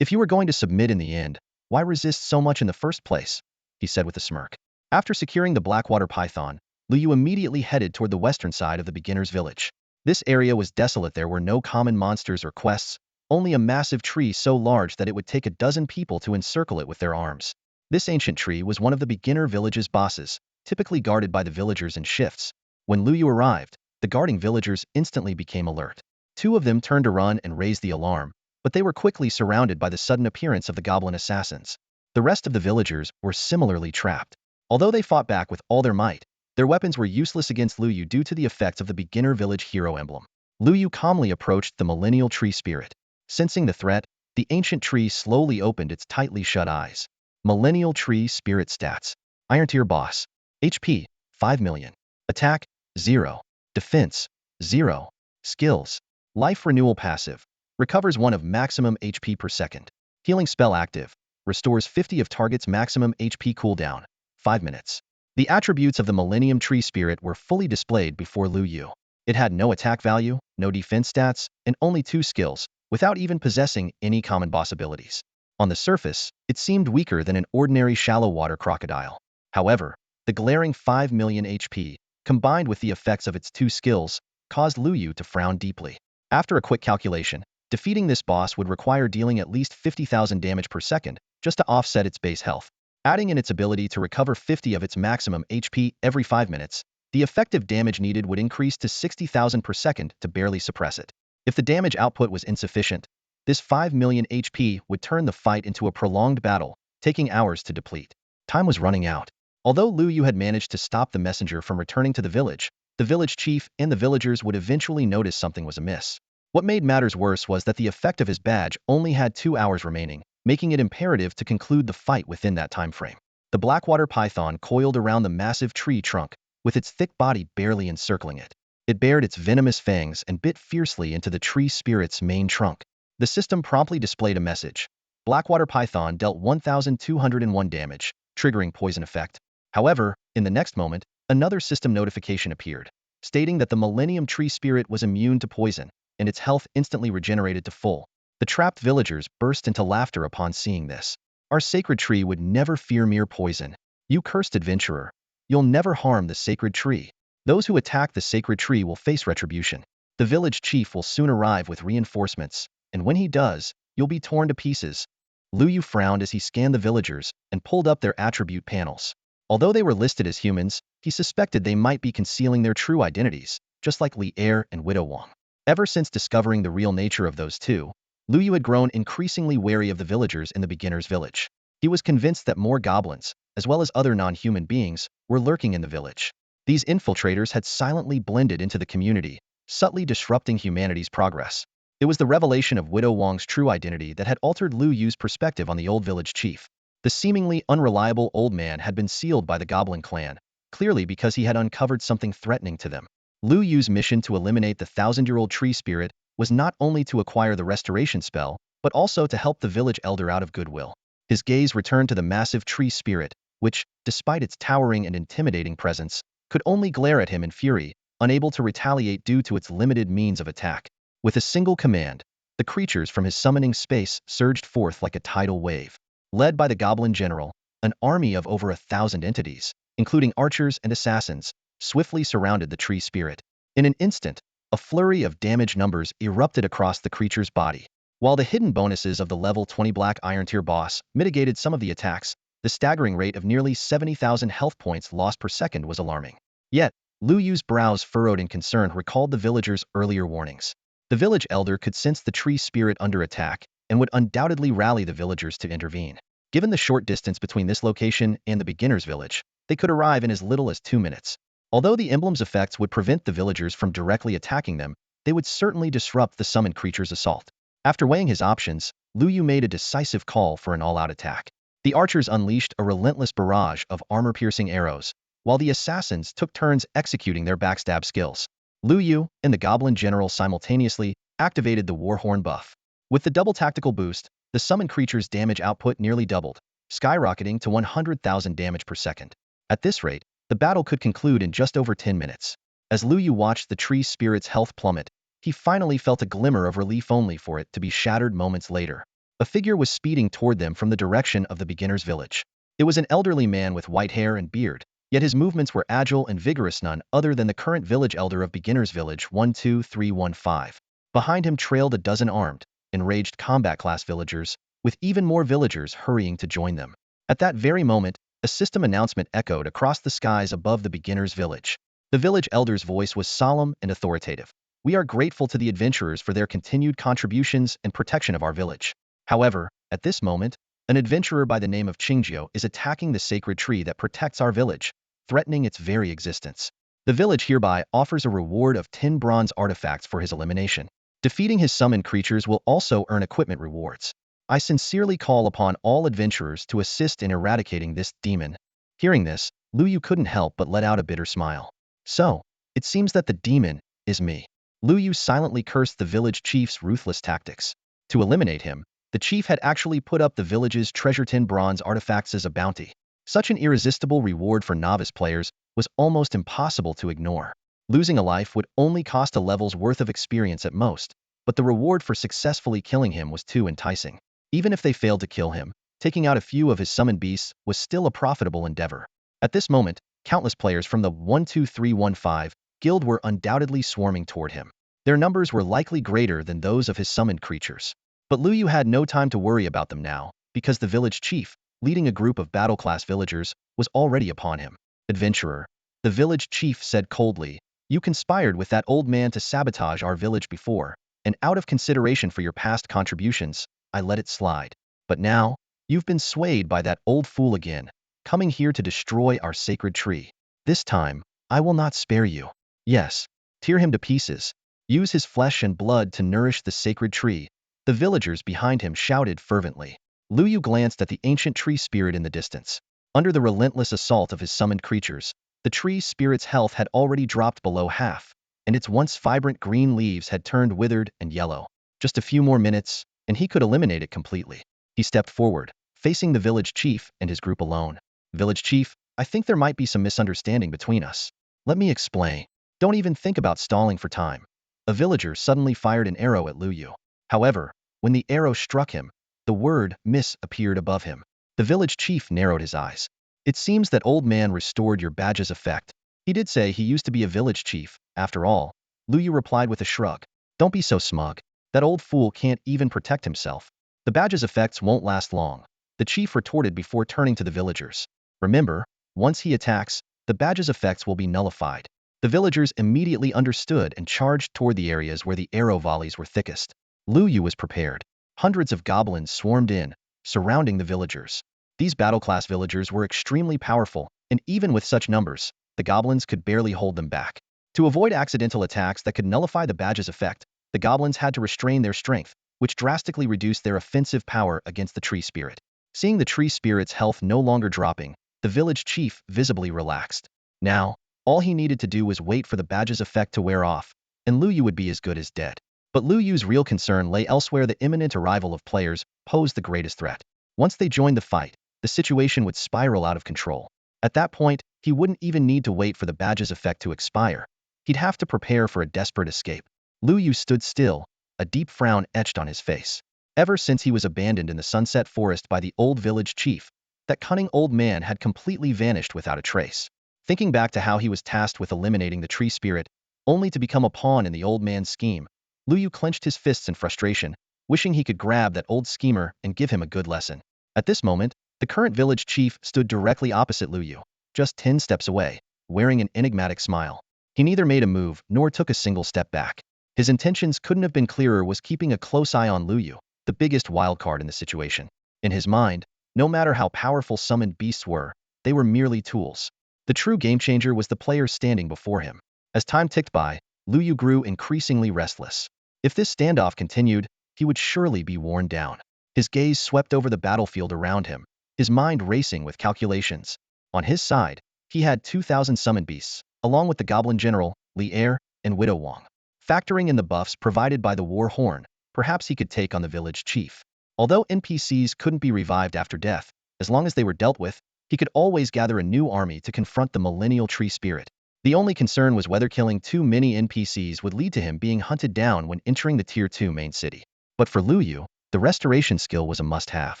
"If you were going to submit in the end, why resist so much in the first place?" he said with a smirk. After securing the Blackwater python, Lu Yu immediately headed toward the western side of the beginner's village. This area was desolate. There were no common monsters or quests, only a massive tree so large that it would take a dozen people to encircle it with their arms. This ancient tree was one of the beginner village's bosses, typically guarded by the villagers in shifts. When Lu Yu arrived, the guarding villagers instantly became alert. Two of them turned to run and raised the alarm, but they were quickly surrounded by the sudden appearance of the goblin assassins. The rest of the villagers were similarly trapped. Although they fought back with all their might, their weapons were useless against Lu Yu due to the effects of the beginner village hero emblem. Lu Yu calmly approached the Millennial Tree Spirit. Sensing the threat, the ancient tree slowly opened its tightly shut eyes. Millennial Tree Spirit stats. Iron Tier Boss. HP, 5 million. Attack, 0. Defense, 0. Skills. Life Renewal Passive. Recovers 1 of maximum HP per second. Healing Spell active. Restores 50 of target's maximum HP cooldown. 5 minutes. The attributes of the Millennium Tree Spirit were fully displayed before Lu Yu. It had no attack value, no defense stats, and only 2 skills, without even possessing any common boss abilities. On the surface, it seemed weaker than an ordinary shallow water crocodile. However, the glaring 5 million HP, combined with the effects of its 2 skills, caused Lu Yu to frown deeply. After a quick calculation, defeating this boss would require dealing at least 50,000 damage per second, just to offset its base health. Adding in its ability to recover 50 of its maximum HP every 5 minutes, the effective damage needed would increase to 60,000 per second to barely suppress it. If the damage output was insufficient, this 5 million HP would turn the fight into a prolonged battle, taking hours to deplete. Time was running out. Although Lu Yu had managed to stop the messenger from returning to the village chief and the villagers would eventually notice something was amiss. What made matters worse was that the effect of his badge only had 2 hours remaining, making it imperative to conclude the fight within that time frame. The Blackwater python coiled around the massive tree trunk, with its thick body barely encircling it. It bared its venomous fangs and bit fiercely into the tree spirit's main trunk. The system promptly displayed a message. Blackwater Python dealt 1,201 damage, triggering poison effect. However, in the next moment, another system notification appeared, stating that the Millennium Tree Spirit was immune to poison, and its health instantly regenerated to full. The trapped villagers burst into laughter upon seeing this. Our sacred tree would never fear mere poison. You cursed adventurer. You'll never harm the sacred tree. Those who attack the sacred tree will face retribution. The village chief will soon arrive with reinforcements, and when he does, you'll be torn to pieces. Lu Yu frowned as he scanned the villagers and pulled up their attribute panels. Although they were listed as humans, he suspected they might be concealing their true identities, just like Li Er and Widow Wang. Ever since discovering the real nature of those two, Lu Yu had grown increasingly wary of the villagers in the beginner's village. He was convinced that more goblins, as well as other non-human beings, were lurking in the village. These infiltrators had silently blended into the community, subtly disrupting humanity's progress. It was the revelation of Widow Wang's true identity that had altered Lu Yu's perspective on the old village chief. The seemingly unreliable old man had been sealed by the Goblin clan, clearly because he had uncovered something threatening to them. Lu Yu's mission to eliminate the thousand-year-old tree spirit was not only to acquire the restoration spell, but also to help the village elder out of goodwill. His gaze returned to the massive tree spirit, which, despite its towering and intimidating presence, could only glare at him in fury, unable to retaliate due to its limited means of attack. With a single command, the creatures from his summoning space surged forth like a tidal wave. Led by the Goblin General, an army of over 1,000 entities, including archers and assassins, swiftly surrounded the tree spirit. In an instant, a flurry of damage numbers erupted across the creature's body. While the hidden bonuses of the level 20 Black Iron Tier boss mitigated some of the attacks, the staggering rate of nearly 70,000 health points lost per second was alarming. Yet, Lu Yu's brows furrowed in concern recalled the villagers' earlier warnings. The village elder could sense the tree spirit under attack and would undoubtedly rally the villagers to intervene. Given the short distance between this location and the beginner's village, they could arrive in as little as 2 minutes. Although the emblem's effects would prevent the villagers from directly attacking them, they would certainly disrupt the summoned creature's assault. After weighing his options, Lu Yu made a decisive call for an all-out attack. The archers unleashed a relentless barrage of armor-piercing arrows, while the assassins took turns executing their backstab skills. Lu Yu and the Goblin General simultaneously activated the Warhorn buff. With the double tactical boost, the summoned creature's damage output nearly doubled, skyrocketing to 100,000 damage per second. At this rate, the battle could conclude in just over 10 minutes. As Lu Yu watched the tree spirit's health plummet, he finally felt a glimmer of relief only for it to be shattered moments later. A figure was speeding toward them from the direction of the beginner's village. It was an elderly man with white hair and beard, yet his movements were agile and vigorous, none other than the current village elder of beginner's village 12315. Behind him trailed a dozen armed, enraged combat class villagers, with even more villagers hurrying to join them. At that very moment, a system announcement echoed across the skies above the beginner's village. The village elder's voice was solemn and authoritative. We are grateful to the adventurers for their continued contributions and protection of our village. However, at this moment, an adventurer by the name of Qingjiu is attacking the sacred tree that protects our village, threatening its very existence. The village hereby offers a reward of 10 bronze artifacts for his elimination. Defeating his summoned creatures will also earn equipment rewards. I sincerely call upon all adventurers to assist in eradicating this demon. Hearing this, Lu Yu couldn't help but let out a bitter smile. So, it seems that the demon is me. Lu Yu silently cursed the village chief's ruthless tactics. To eliminate him, the chief had actually put up the village's treasure 10 bronze artifacts as a bounty. Such an irresistible reward for novice players was almost impossible to ignore. Losing a life would only cost a level's worth of experience at most, but the reward for successfully killing him was too enticing. Even if they failed to kill him, taking out a few of his summoned beasts was still a profitable endeavor. At this moment, countless players from the 12315 guild were undoubtedly swarming toward him. Their numbers were likely greater than those of his summoned creatures. But Lu Yu had no time to worry about them now, because the village chief, leading a group of battle-class villagers, was already upon him. Adventurer, the village chief said coldly, you conspired with that old man to sabotage our village before, and out of consideration for your past contributions, I let it slide. But now, you've been swayed by that old fool again, coming here to destroy our sacred tree. This time, I will not spare you. Yes, tear him to pieces. Use his flesh and blood to nourish the sacred tree. The villagers behind him shouted fervently. Lu Yu glanced at the ancient tree spirit in the distance. Under the relentless assault of his summoned creatures, the tree spirit's health had already dropped below half. and its once vibrant green leaves had turned withered and yellow. Just a few more minutes, and he could eliminate it completely. He stepped forward, facing the village chief and his group alone. Village chief, I think there might be some misunderstanding between us. Let me explain. Don't even think about stalling for time. A villager suddenly fired an arrow at Lu Yu. However, when the arrow struck him, the word miss appeared above him. The village chief narrowed his eyes. It seems that old man restored your badge's effect. He did say he used to be a village chief, after all. Lu Yu replied with a shrug. Don't be so smug. That old fool can't even protect himself. The badge's effects won't last long, the chief retorted before turning to the villagers. Remember, once he attacks, the badge's effects will be nullified. The villagers immediately understood and charged toward the areas where the arrow volleys were thickest. Lu Yu was prepared. Hundreds of goblins swarmed in, surrounding the villagers. These battle-class villagers were extremely powerful, and even with such numbers, the goblins could barely hold them back. To avoid accidental attacks that could nullify the badge's effect, the goblins had to restrain their strength, which drastically reduced their offensive power against the tree spirit. Seeing the tree spirit's health no longer dropping, the village chief visibly relaxed. Now, all he needed to do was wait for the badge's effect to wear off, and Lu Yu would be as good as dead. But Lu Yu's real concern lay elsewhere. The imminent arrival of players posed the greatest threat. Once they joined the fight, the situation would spiral out of control. At that point, he wouldn't even need to wait for the badge's effect to expire. He'd have to prepare for a desperate escape. Lu Yu stood still, a deep frown etched on his face. Ever since he was abandoned in the Sunset Forest by the old village chief, that cunning old man had completely vanished without a trace. Thinking back to how he was tasked with eliminating the tree spirit, only to become a pawn in the old man's scheme, Lu Yu clenched his fists in frustration, wishing he could grab that old schemer and give him a good lesson. At this moment, the current village chief stood directly opposite Lu Yu, just 10 steps away, wearing an enigmatic smile. He neither made a move nor took a single step back. His intentions couldn't have been clearer, was keeping a close eye on Lu Yu, the biggest wildcard in the situation. In his mind, no matter how powerful summoned beasts were, they were merely tools. The true game-changer was the player standing before him. As time ticked by, Lu Yu grew increasingly restless. If this standoff continued, he would surely be worn down. His gaze swept over the battlefield around him, his mind racing with calculations. On his side, he had 2,000 summoned beasts, along with the goblin general, Li Er, and Widow Wang. Factoring in the buffs provided by the war horn, perhaps he could take on the village chief. Although NPCs couldn't be revived after death, as long as they were dealt with, he could always gather a new army to confront the millennial tree spirit. The only concern was whether killing too many NPCs would lead to him being hunted down when entering the Tier 2 main city. But for Lu Yu, the restoration skill was a must-have.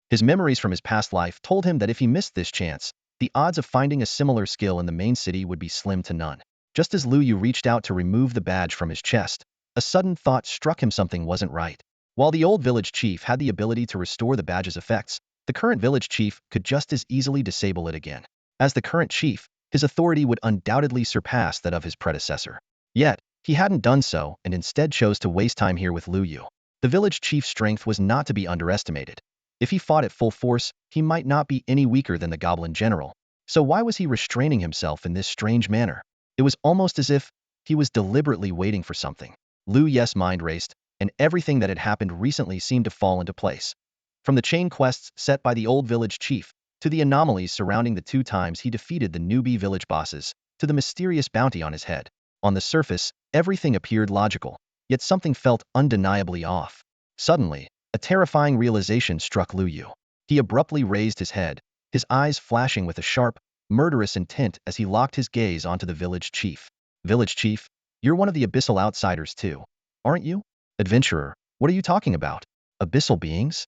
His memories from his past life told him that if he missed this chance, the odds of finding a similar skill in the main city would be slim to none. Just as Lu Yu reached out to remove the badge from his chest, a sudden thought struck him. Something wasn't right. While the old village chief had the ability to restore the badge's effects, the current village chief could just as easily disable it again. As the current chief, his authority would undoubtedly surpass that of his predecessor. Yet, he hadn't done so and instead chose to waste time here with Lu Yu. The village chief's strength was not to be underestimated. If he fought at full force, he might not be any weaker than the goblin general. So why was he restraining himself in this strange manner? It was almost as if he was deliberately waiting for something. Lu Yu's mind raced, and everything that had happened recently seemed to fall into place. From the chain quests set by the old village chief, to the anomalies surrounding the 2 times he defeated the newbie village bosses, to the mysterious bounty on his head. On the surface, everything appeared logical, yet something felt undeniably off. Suddenly, a terrifying realization struck Lu Yu. He abruptly raised his head, his eyes flashing with a sharp, murderous intent as he locked his gaze onto the village chief. Village chief, you're one of the abyssal outsiders too, aren't you? Adventurer, what are you talking about? Abyssal beings?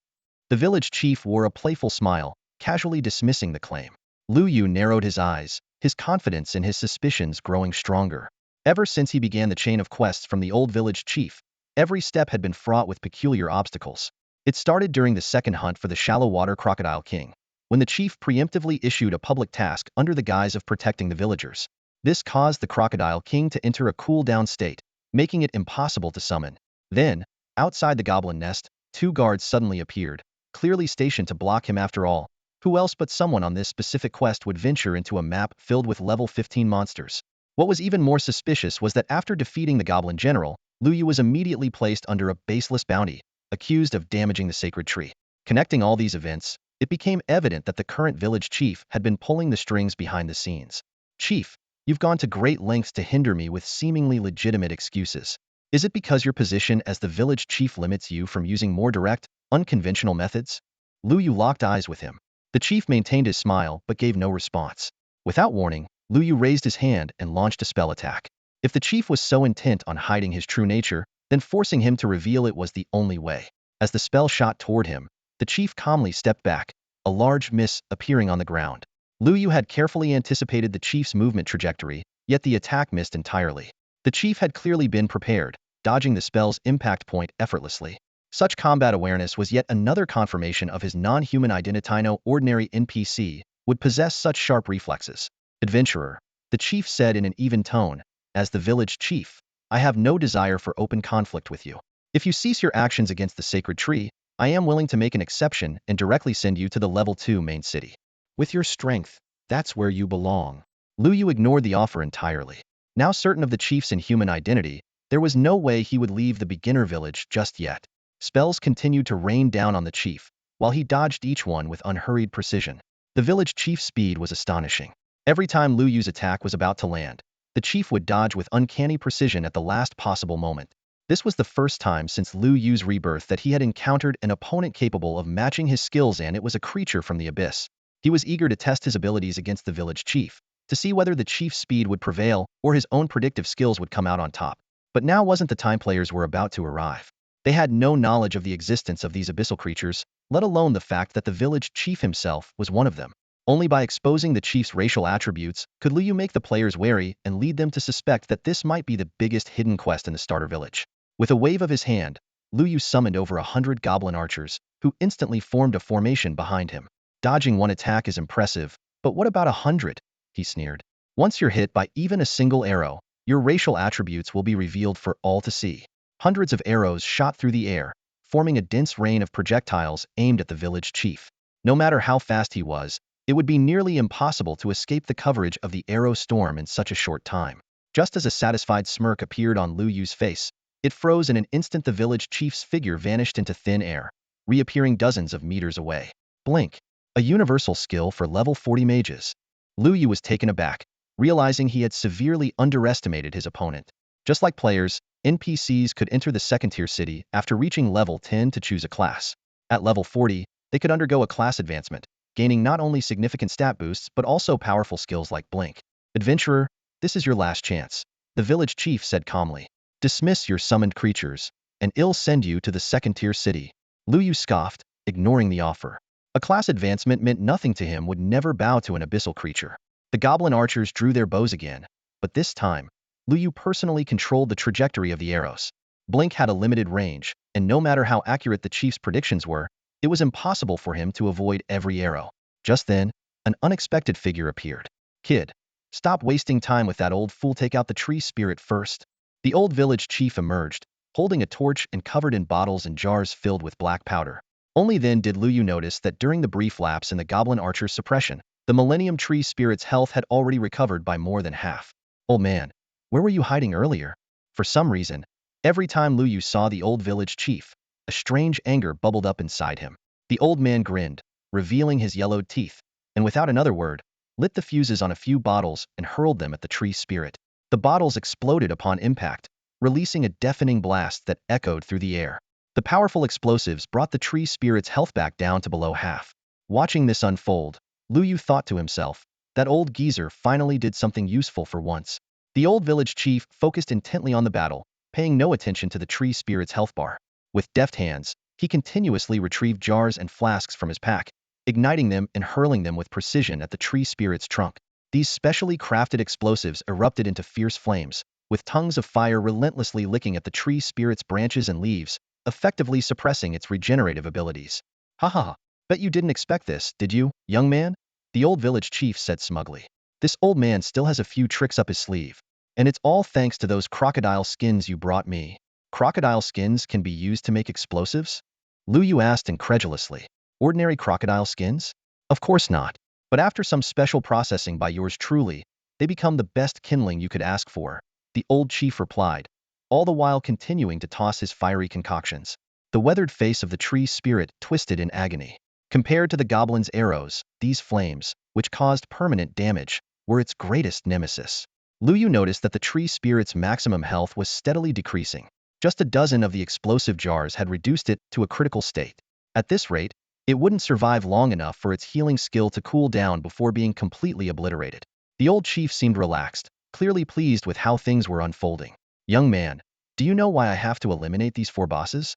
The village chief wore a playful smile, casually dismissing the claim. Lu Yu narrowed his eyes, his confidence and his suspicions growing stronger. Ever since he began the chain of quests from the old village chief, every step had been fraught with peculiar obstacles. It started during the second hunt for the shallow water crocodile king, when the chief preemptively issued a public task under the guise of protecting the villagers. This caused the crocodile king to enter a cool-down state, making it impossible to summon. Then, outside the goblin nest, 2 guards suddenly appeared, clearly stationed to block him. After all, who else but someone on this specific quest would venture into a map filled with level 15 monsters? What was even more suspicious was that after defeating the goblin general, Lu Yu was immediately placed under a baseless bounty, accused of damaging the sacred tree. Connecting all these events, it became evident that the current village chief had been pulling the strings behind the scenes. Chief, You've gone to great lengths to hinder me with seemingly legitimate excuses. Is it because your position as the village chief limits you from using more direct, unconventional methods? Lu Yu locked eyes with him. The chief maintained his smile but gave no response. Without warning, Lu Yu raised his hand and launched a spell attack. If the chief was so intent on hiding his true nature, then forcing him to reveal it was the only way. As the spell shot toward him, the chief calmly stepped back, a large miss appearing on the ground. Lu Yu had carefully anticipated the chief's movement trajectory, yet the attack missed entirely. The chief had clearly been prepared, dodging the spell's impact point effortlessly. Such combat awareness was yet another confirmation of his non-human identity. No ordinary NPC would possess such sharp reflexes. Adventurer, the chief said in an even tone, as the village chief, I have no desire for open conflict with you. If you cease your actions against the sacred tree, I am willing to make an exception and directly send you to the level 2 main city. With your strength, that's where you belong. Lu Yu ignored the offer entirely. Now certain of the chief's inhuman identity, there was no way he would leave the beginner village just yet. Spells continued to rain down on the chief, while he dodged each one with unhurried precision. The village chief's speed was astonishing. Every time Lu Yu's attack was about to land, the chief would dodge with uncanny precision at the last possible moment. This was the first time since Lu Yu's rebirth that he had encountered an opponent capable of matching his skills, and it was a creature from the abyss. He was eager to test his abilities against the village chief, to see whether the chief's speed would prevail or his own predictive skills would come out on top. But now wasn't the time. Players were about to arrive. They had no knowledge of the existence of these abyssal creatures, let alone the fact that the village chief himself was one of them. Only by exposing the chief's racial attributes could Lu Yu make the players wary and lead them to suspect that this might be the biggest hidden quest in the starter village. With a wave of his hand, Lu Yu summoned over 100 goblin archers, who instantly formed a formation behind him. Dodging one attack is impressive, but what about 100? He sneered. Once you're hit by even a single arrow, your racial attributes will be revealed for all to see. Hundreds of arrows shot through the air, forming a dense rain of projectiles aimed at the village chief. No matter how fast he was, it would be nearly impossible to escape the coverage of the arrow storm in such a short time. Just as a satisfied smirk appeared on Lu Yu's face, it froze in an instant. The village chief's figure vanished into thin air, reappearing dozens of meters away. Blink. A universal skill for level 40 mages. Lu Yu was taken aback, realizing he had severely underestimated his opponent. Just like players, NPCs could enter the second-tier city after reaching level 10 to choose a class. At level 40, they could undergo a class advancement, gaining not only significant stat boosts but also powerful skills like Blink. Adventurer, this is your last chance, the village chief said calmly. Dismiss your summoned creatures, and I'll send you to the second-tier city. Lu Yu scoffed, ignoring the offer. A class advancement meant nothing to him, would never bow to an abyssal creature. The goblin archers drew their bows again, but this time, Lu Yu personally controlled the trajectory of the arrows. Blink had a limited range, and no matter how accurate the chief's predictions were, it was impossible for him to avoid every arrow. Just then, an unexpected figure appeared. Kid, stop wasting time with that old fool. Take out the tree spirit first. The old village chief emerged, holding a torch and covered in bottles and jars filled with black powder. Only then did Lu Yu notice that during the brief lapse in the goblin archer's suppression, the Millennium Tree Spirit's health had already recovered by more than half. Old man, where were you hiding earlier? For some reason, every time Lu Yu saw the old village chief, a strange anger bubbled up inside him. The old man grinned, revealing his yellowed teeth, and without another word, lit the fuses on a few bottles and hurled them at the tree spirit. The bottles exploded upon impact, releasing a deafening blast that echoed through the air. The powerful explosives brought the tree spirit's health back down to below half. Watching this unfold, Lu Yu thought to himself, that old geezer finally did something useful for once. The old village chief focused intently on the battle, paying no attention to the tree spirit's health bar. With deft hands, he continuously retrieved jars and flasks from his pack, igniting them and hurling them with precision at the tree spirit's trunk. These specially crafted explosives erupted into fierce flames, with tongues of fire relentlessly licking at the tree spirit's branches and leaves, effectively suppressing its regenerative abilities. Ha ha ha, bet you didn't expect this, did you, young man? The old village chief said smugly. This old man still has a few tricks up his sleeve. And it's all thanks to those crocodile skins you brought me. Crocodile skins can be used to make explosives? Lu Yu asked incredulously. Ordinary crocodile skins? Of course not. But after some special processing by yours truly, they become the best kindling you could ask for, the old chief replied, all the while continuing to toss his fiery concoctions. The weathered face of the tree spirit twisted in agony. Compared to the goblin's arrows, these flames, which caused permanent damage, were its greatest nemesis. Lu Yu noticed that the tree spirit's maximum health was steadily decreasing. Just a dozen of the explosive jars had reduced it to a critical state. At this rate, it wouldn't survive long enough for its healing skill to cool down before being completely obliterated. The old chief seemed relaxed, clearly pleased with how things were unfolding. Young man, do you know why I have to eliminate these 4 bosses?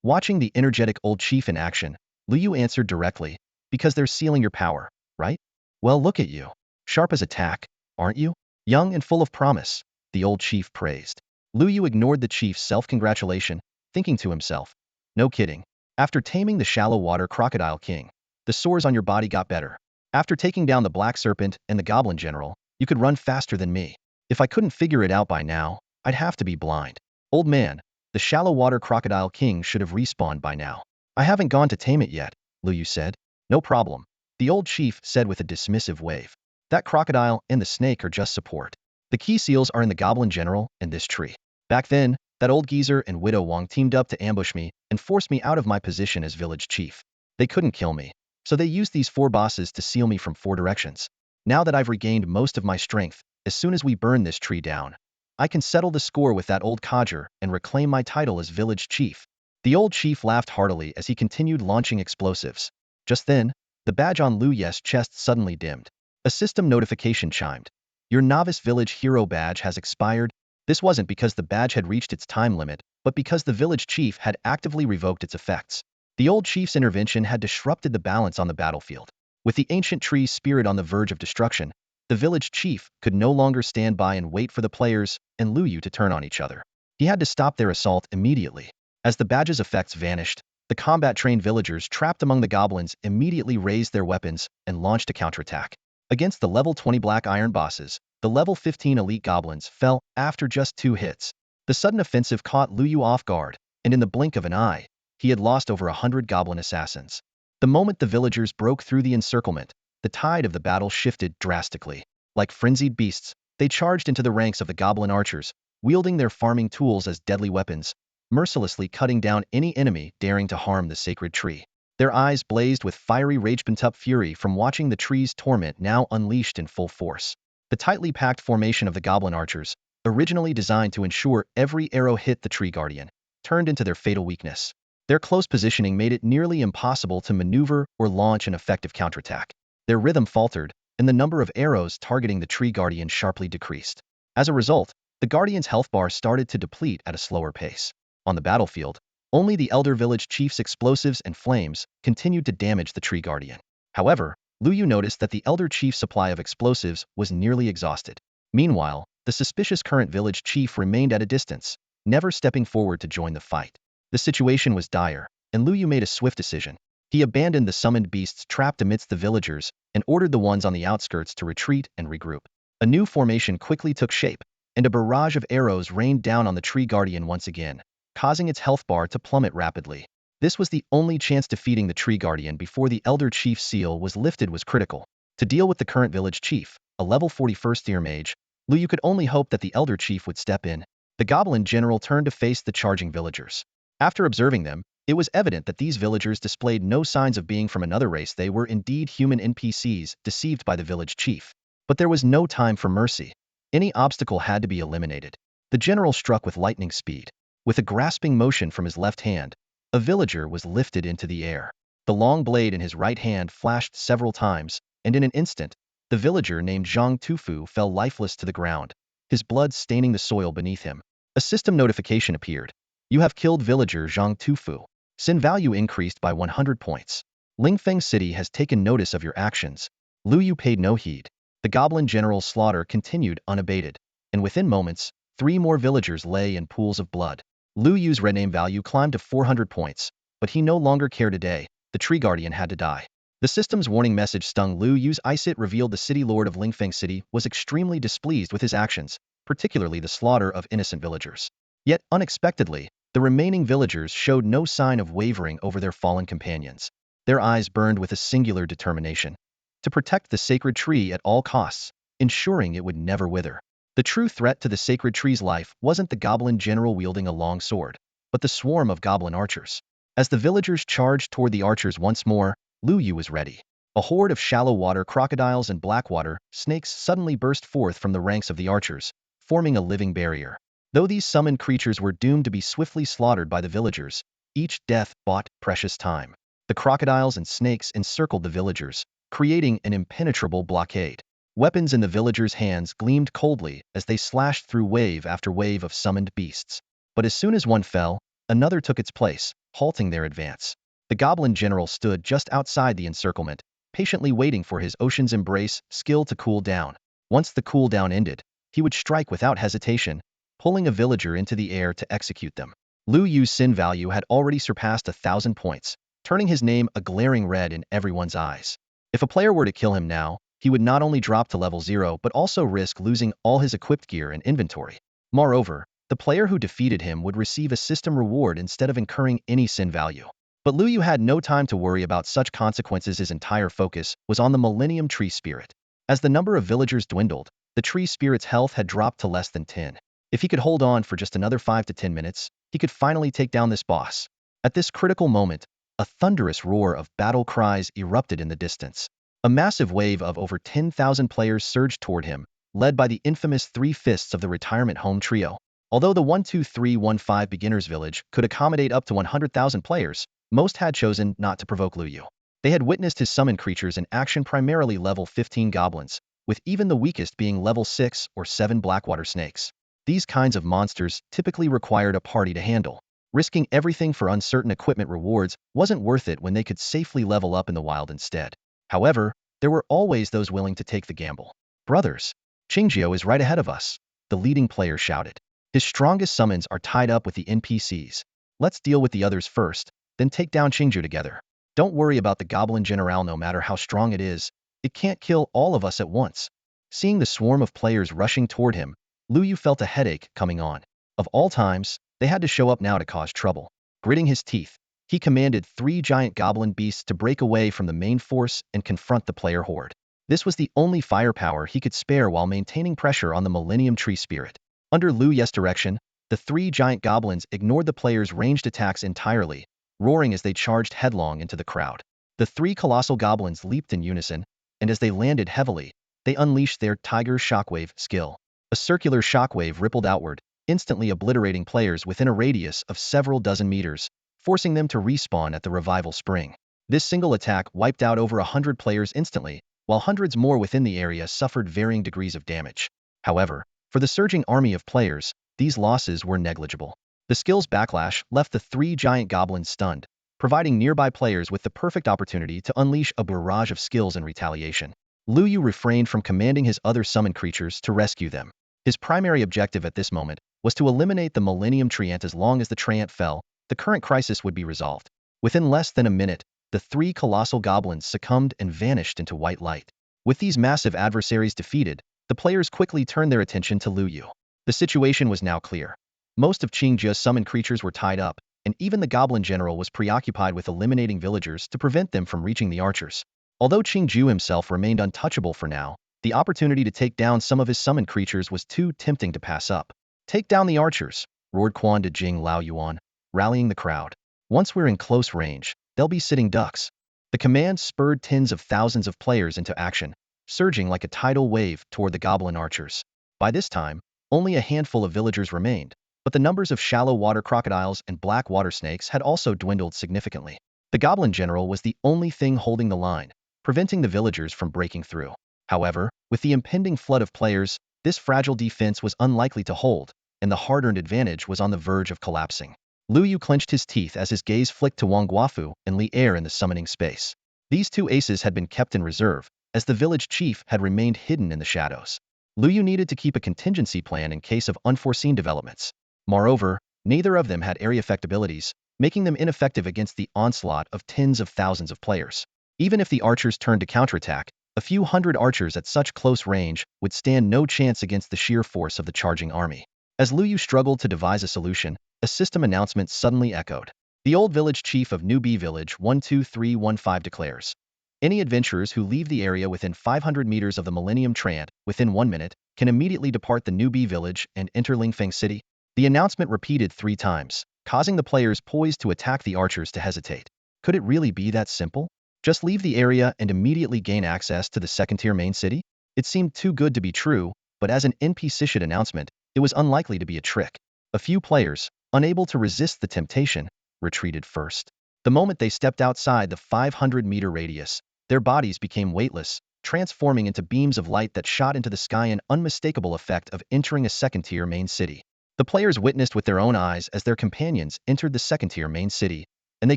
Watching the energetic old chief in action, Lu Yu answered directly, because they're sealing your power, right? Well, look at you. Sharp as a tack, aren't you? Young and full of promise, the old chief praised. Lu Yu ignored the chief's self-congratulation, thinking to himself, no kidding. After taming the shallow water crocodile king, the sores on your body got better. After taking down the black serpent and the goblin general, you could run faster than me. If I couldn't figure it out by now, I'd have to be blind. Old man, the shallow water crocodile king should have respawned by now. I haven't gone to tame it yet, Lu Yu said. No problem, the old chief said with a dismissive wave. That crocodile and the snake are just support. The key seals are in the goblin general and this tree. Back then, that old geezer and Widow Wong teamed up to ambush me and force me out of my position as village chief. They couldn't kill me, so they used these 4 bosses to seal me from 4 directions. Now that I've regained most of my strength, as soon as we burn this tree down, I can settle the score with that old codger and reclaim my title as village chief. The old chief laughed heartily as he continued launching explosives. Just then, the badge on Lu Yu's chest suddenly dimmed. A system notification chimed. Your novice village hero badge has expired. This wasn't because the badge had reached its time limit, but because the village chief had actively revoked its effects. The old chief's intervention had disrupted the balance on the battlefield. With the ancient tree's spirit on the verge of destruction, the village chief could no longer stand by and wait for the players and Lu Yu to turn on each other. He had to stop their assault immediately. As the badge's effects vanished, the combat-trained villagers trapped among the goblins immediately raised their weapons and launched a counterattack. Against the level 20 black iron bosses, the level 15 elite goblins fell after just 2 hits. The sudden offensive caught Lu Yu off guard, and in the blink of an eye, he had lost over 100 goblin assassins. The moment the villagers broke through the encirclement, the tide of the battle shifted drastically. Like frenzied beasts, they charged into the ranks of the goblin archers, wielding their farming tools as deadly weapons, mercilessly cutting down any enemy daring to harm the sacred tree. Their eyes blazed with fiery rage-pent-up fury from watching the tree's torment now unleashed in full force. The tightly packed formation of the goblin archers, originally designed to ensure every arrow hit the tree guardian, turned into their fatal weakness. Their close positioning made it nearly impossible to maneuver or launch an effective counterattack. Their rhythm faltered, and the number of arrows targeting the tree guardian sharply decreased. As a result, the guardian's health bar started to deplete at a slower pace. On the battlefield, only the elder village chief's explosives and flames continued to damage the tree guardian. However, Lu Yu noticed that the elder chief's supply of explosives was nearly exhausted. Meanwhile, the suspicious current village chief remained at a distance, never stepping forward to join the fight. The situation was dire, and Lu Yu made a swift decision. He abandoned the summoned beasts trapped amidst the villagers and ordered the ones on the outskirts to retreat and regroup. A new formation quickly took shape, and a barrage of arrows rained down on the tree guardian once again, causing its health bar to plummet rapidly. This was the only chance defeating the tree guardian before the elder chief's seal was lifted was critical. To deal with the current village chief, a level 41st tier mage, Lu Yu could only hope that the elder chief would step in. The goblin general turned to face the charging villagers. After observing them, it was evident that these villagers displayed no signs of being from another race. They were indeed human NPCs deceived by the village chief. But there was no time for mercy. Any obstacle had to be eliminated. The general struck with lightning speed. With a grasping motion from his left hand, a villager was lifted into the air. The long blade in his right hand flashed several times, and in an instant, the villager named Zhang Tufu fell lifeless to the ground, his blood staining the soil beneath him. A system notification appeared. You have killed villager Zhang Tufu. Sin value increased by 100 points. Lingfeng City has taken notice of your actions. Lu Yu paid no heed. The goblin general's slaughter continued unabated, and within moments, 3 more villagers lay in pools of blood. Lu Yu's rename value climbed to 400 points, but he no longer cared a day. The tree guardian had to die. The system's warning message stung Lu Yu's eyes. It revealed the city lord of Lingfeng City was extremely displeased with his actions, particularly the slaughter of innocent villagers. Yet, unexpectedly, the remaining villagers showed no sign of wavering over their fallen companions. Their eyes burned with a singular determination to protect the sacred tree at all costs, ensuring it would never wither. The true threat to the sacred tree's life wasn't the goblin general wielding a long sword, but the swarm of goblin archers. As the villagers charged toward the archers once more, Lu Yu was ready. A horde of shallow water crocodiles and blackwater snakes suddenly burst forth from the ranks of the archers, forming a living barrier. Though these summoned creatures were doomed to be swiftly slaughtered by the villagers, each death bought precious time. The crocodiles and snakes encircled the villagers, creating an impenetrable blockade. Weapons in the villagers' hands gleamed coldly as they slashed through wave after wave of summoned beasts. But as soon as one fell, another took its place, halting their advance. The goblin general stood just outside the encirclement, patiently waiting for his ocean's embrace skill to cool down. Once the cooldown ended, he would strike without hesitation, pulling a villager into the air to execute them. Lu Yu's sin value had already surpassed 1,000 points, turning his name a glaring red in everyone's eyes. If a player were to kill him now, he would not only drop to level 0 but also risk losing all his equipped gear and inventory. Moreover, the player who defeated him would receive a system reward instead of incurring any sin value. But Lu Yu had no time to worry about such consequences. His entire focus was on the Millennium Tree Spirit. As the number of villagers dwindled, the tree spirit's health had dropped to less than 10. If he could hold on for just another 5 to 10 minutes, he could finally take down this boss. At this critical moment, a thunderous roar of battle cries erupted in the distance. A massive wave of over 10,000 players surged toward him, led by the infamous Three Fists of the Retirement Home Trio. Although the 12315 Beginners Village could accommodate up to 100,000 players, most had chosen not to provoke Lu Yu. They had witnessed his summoned creatures in action, primarily level 15 goblins, with even the weakest being level 6 or 7 blackwater snakes. These kinds of monsters typically required a party to handle. Risking everything for uncertain equipment rewards wasn't worth it when they could safely level up in the wild instead. However, there were always those willing to take the gamble. Brothers, Qingjio is right ahead of us, the leading player shouted. His strongest summons are tied up with the NPCs. Let's deal with the others first, then take down Qingjiu together. Don't worry about the Goblin General. No matter how strong it is, it can't kill all of us at once. Seeing the swarm of players rushing toward him, Lu Yu felt a headache coming on. Of all times, they had to show up now to cause trouble. Gritting his teeth, he commanded 3 giant goblin beasts to break away from the main force and confront the player horde. This was the only firepower he could spare while maintaining pressure on the Millennium Tree Spirit. Under Lu Yu's direction, the 3 giant goblins ignored the players' ranged attacks entirely, roaring as they charged headlong into the crowd. The 3 colossal goblins leaped in unison, and as they landed heavily, they unleashed their Tiger Shockwave skill. A circular shockwave rippled outward, instantly obliterating players within a radius of several dozen meters, forcing them to respawn at the revival spring. This single attack wiped out over 100 players instantly, while hundreds more within the area suffered varying degrees of damage. However, for the surging army of players, these losses were negligible. The skill's backlash left the 3 giant goblins stunned, providing nearby players with the perfect opportunity to unleash a barrage of skills in retaliation. Lu Yu refrained from commanding his other summoned creatures to rescue them. His primary objective at this moment was to eliminate the Millennium Treant. As long as the Treant fell, the current crisis would be resolved. Within less than a minute, the 3 colossal goblins succumbed and vanished into white light. With these massive adversaries defeated, the players quickly turned their attention to Lu Yu. The situation was now clear. Most of Qingjia's summoned creatures were tied up, and even the Goblin General was preoccupied with eliminating villagers to prevent them from reaching the archers. Although Qingjiu himself remained untouchable for now, the opportunity to take down some of his summoned creatures was too tempting to pass up. Take down the archers, roared Quan to Jing Lao Yuan, rallying the crowd. Once we're in close range, they'll be sitting ducks. The command spurred tens of thousands of players into action, surging like a tidal wave toward the goblin archers. By this time, only a handful of villagers remained, but the numbers of shallow water crocodiles and black water snakes had also dwindled significantly. The Goblin General was the only thing holding the line, preventing the villagers from breaking through. However, with the impending flood of players, this fragile defense was unlikely to hold, and the hard-earned advantage was on the verge of collapsing. Lu Yu clenched his teeth as his gaze flicked to Wang Guofu and Li Er in the summoning space. These 2 aces had been kept in reserve, as the village chief had remained hidden in the shadows. Lu Yu needed to keep a contingency plan in case of unforeseen developments. Moreover, neither of them had area effect abilities, making them ineffective against the onslaught of tens of thousands of players. Even if the archers turned to counterattack, a few hundred archers at such close range would stand no chance against the sheer force of the charging army. As Lu Yu struggled to devise a solution, a system announcement suddenly echoed. The old village chief of New B Village 12315 declares, any adventurers who leave the area within 500 meters of the Millennium Treant within 1 minute can immediately depart the New B Village and enter Lingfeng City. The announcement repeated 3 times, causing the players poised to attack the archers to hesitate. Could it really be that simple? Just leave the area and immediately gain access to the second-tier main city? It seemed too good to be true, but as an NPC announcement, it was unlikely to be a trick. A few players, unable to resist the temptation, retreated first. The moment they stepped outside the 500-meter radius, their bodies became weightless, transforming into beams of light that shot into the sky, an unmistakable effect of entering a second-tier main city. The players witnessed with their own eyes as their companions entered the second-tier main city, and they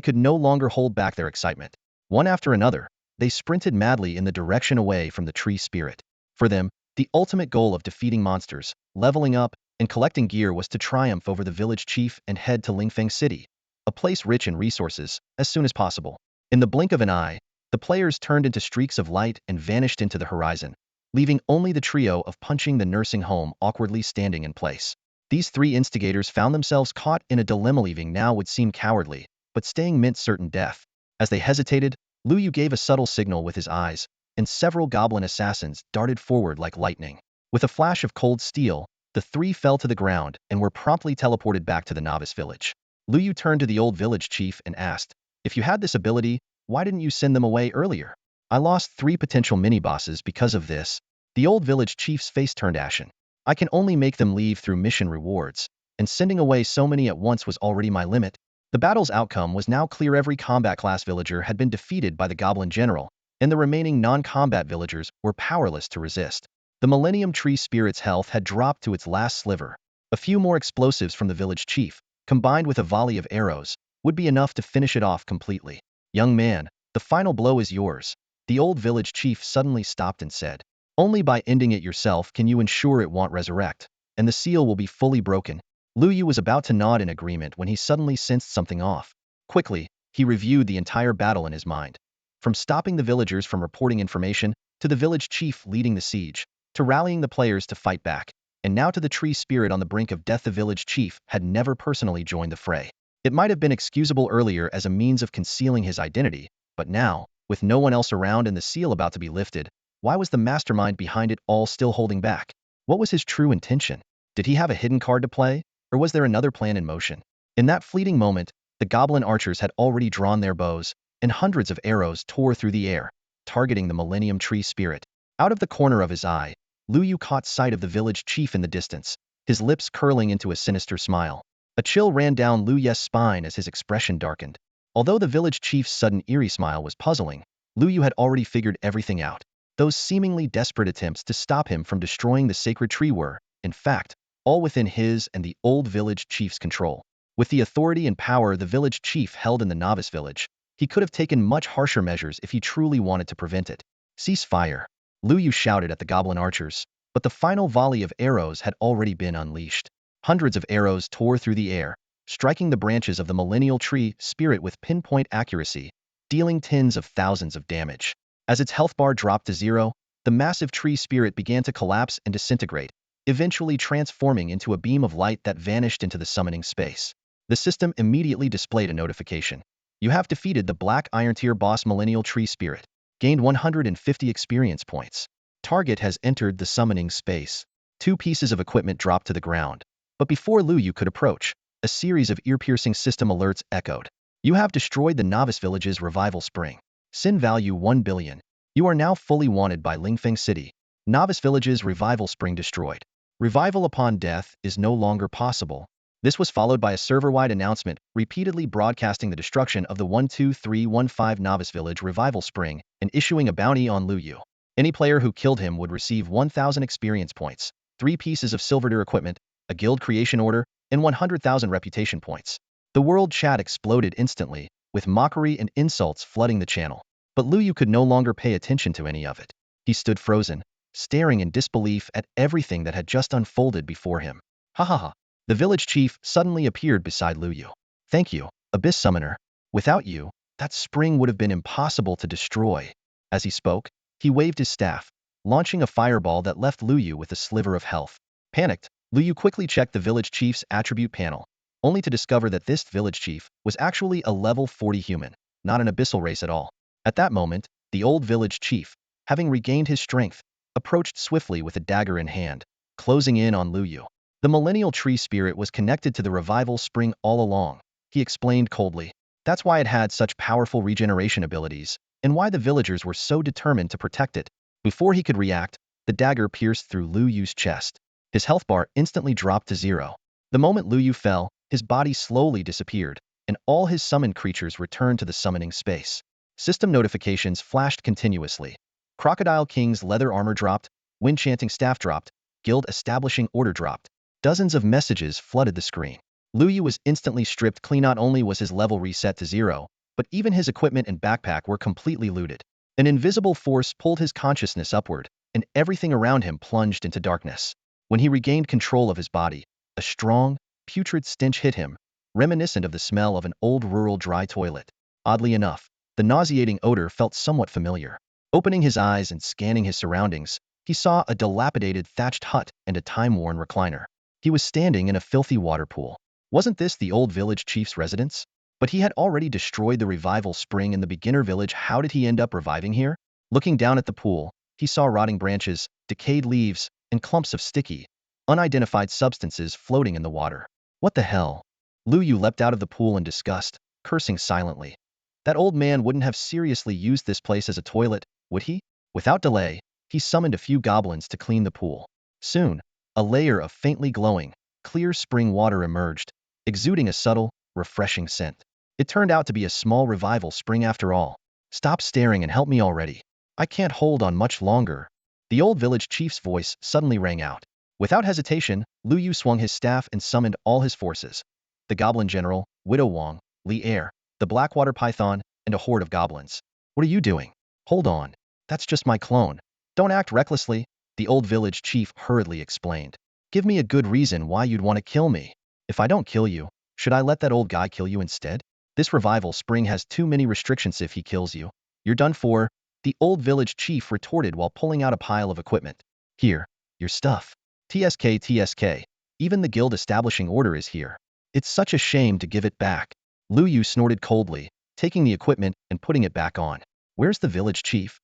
could no longer hold back their excitement. One after another, they sprinted madly in the direction away from the tree spirit. For them, the ultimate goal of defeating monsters, leveling up, and collecting gear was to triumph over the village chief and head to Lingfeng City, a place rich in resources, as soon as possible. In the blink of an eye, the players turned into streaks of light and vanished into the horizon, leaving only the trio of punching the nursing home awkwardly standing in place. These three instigators found themselves caught in a dilemma. Leaving now would seem cowardly, but staying meant certain death. As they hesitated, Lu Yu gave a subtle signal with his eyes, and several goblin assassins darted forward like lightning. With a flash of cold steel, the three fell to the ground and were promptly teleported back to the novice village. Lu Yu turned to the old village chief and asked, "If you had this ability, why didn't you send them away earlier?" "I lost 3 potential mini-bosses because of this." The old village chief's face turned ashen. "I can only make them leave through mission rewards, and sending away so many at once was already my limit." The battle's outcome was now clear. Every combat class villager had been defeated by the goblin general, and the remaining non-combat villagers were powerless to resist. The Millennium Tree Spirit's health had dropped to its last sliver. A few more explosives from the village chief, combined with a volley of arrows, would be enough to finish it off completely. "Young man, the final blow is yours." The old village chief suddenly stopped and said, "Only by ending it yourself can you ensure it won't resurrect, and the seal will be fully broken." Lu Yu was about to nod in agreement when he suddenly sensed something off. Quickly, he reviewed the entire battle in his mind. From stopping the villagers from reporting information, to the village chief leading the siege, to rallying the players to fight back, and now to the tree spirit on the brink of death, the village chief had never personally joined the fray. It might have been excusable earlier as a means of concealing his identity, but now, with no one else around and the seal about to be lifted, why was the mastermind behind it all still holding back? What was his true intention? Did he have a hidden card to play? Or was there another plan in motion? In that fleeting moment, the goblin archers had already drawn their bows, and hundreds of arrows tore through the air, targeting the Millennium Tree Spirit. Out of the corner of his eye, Lu Yu caught sight of the village chief in the distance, his lips curling into a sinister smile. A chill ran down Lu Yu's spine as his expression darkened. Although the village chief's sudden eerie smile was puzzling, Lu Yu had already figured everything out. Those seemingly desperate attempts to stop him from destroying the sacred tree were, in fact, all within his and the old village chief's control. With the authority and power the village chief held in the novice village, he could have taken much harsher measures if he truly wanted to prevent it. "Cease fire!" Lu Yu shouted at the goblin archers, but the final volley of arrows had already been unleashed. Hundreds of arrows tore through the air, striking the branches of the millennial tree spirit with pinpoint accuracy, dealing tens of thousands of damage. As its health bar dropped to 0, the massive tree spirit began to collapse and disintegrate, eventually transforming into a beam of light that vanished into the summoning space. The system immediately displayed a notification. "You have defeated the Black Iron Tier boss Millennial Tree Spirit. Gained 150 experience points. Target has entered the summoning space." 2 pieces of equipment dropped to the ground. But before Lu Yu could approach, a series of ear-piercing system alerts echoed. "You have destroyed the Novice Village's revival spring. Sin value 1 billion. You are now fully wanted by Lingfeng City. Novice Village's revival spring destroyed. Revival upon death is no longer possible." This was followed by a server-wide announcement repeatedly broadcasting the destruction of the 12315 Novice Village revival spring and issuing a bounty on Lu Yu. Any player who killed him would receive 1,000 experience points, 3 pieces of silver equipment, a guild creation order, and 100,000 reputation points. The world chat exploded instantly, with mockery and insults flooding the channel. But Lu Yu could no longer pay attention to any of it. He stood frozen, staring in disbelief at everything that had just unfolded before him. "Ha ha ha." The village chief suddenly appeared beside Lu Yu. "Thank you, Abyss Summoner. Without you, that spring would have been impossible to destroy." As he spoke, he waved his staff, launching a fireball that left Lu Yu with a sliver of health. Panicked, Lu Yu quickly checked the village chief's attribute panel, only to discover that this village chief was actually a level 40 human, not an abyssal race at all. At that moment, the old village chief, having regained his strength, approached swiftly with a dagger in hand, closing in on Lu Yu. "The millennial tree spirit was connected to the revival spring all along," he explained coldly. "That's why it had such powerful regeneration abilities. and why the villagers were so determined to protect it. Before he could react, the dagger pierced through Lu Yu's chest. His health bar instantly dropped to 0. The moment Lu Yu fell, his body slowly disappeared, and all his summoned creatures returned to the summoning space. System notifications flashed continuously. Crocodile King's leather armor dropped, wind chanting staff dropped, guild establishing order dropped. Dozens of messages flooded the screen. Lu Yu was instantly stripped clean. Not only was his level reset to 0, but even his equipment and backpack were completely looted. An invisible force pulled his consciousness upward, and everything around him plunged into darkness. When he regained control of his body, a strong, putrid stench hit him, reminiscent of the smell of an old rural dry toilet. Oddly enough, the nauseating odor felt somewhat familiar. Opening his eyes and scanning his surroundings, he saw a dilapidated thatched hut and a time-worn recliner. He was standing in a filthy water pool. Wasn't this the old village chief's residence? But he had already destroyed the revival spring in the beginner village. How did he end up reviving here? Looking down at the pool, he saw rotting branches, decayed leaves, and clumps of sticky, unidentified substances floating in the water. What the hell? Lu Yu leapt out of the pool in disgust, cursing silently. That old man wouldn't have seriously used this place as a toilet, would he? Without delay, he summoned a few goblins to clean the pool. Soon, a layer of faintly glowing, clear spring water emerged, exuding a subtle, refreshing scent. It turned out to be a small revival spring after all. Stop staring and help me already. I can't hold on much longer. The old village chief's voice suddenly rang out. Without hesitation, Lu Yu swung his staff and summoned all his forces. The goblin general, Widow Wong, Li Er, the Blackwater Python, and a horde of goblins. What are you doing? Hold on. That's just my clone. Don't act recklessly, the old village chief hurriedly explained. Give me a good reason why you'd want to kill me. If I don't kill you, should I let that old guy kill you instead? This revival spring has too many restrictions. If he kills you, you're done for, the old village chief retorted while pulling out a pile of equipment. Here, your stuff. TSK. Even the guild establishing order is here. It's such a shame to give it back. Lu Yu snorted coldly, taking the equipment and putting it back on. Where's the village chief?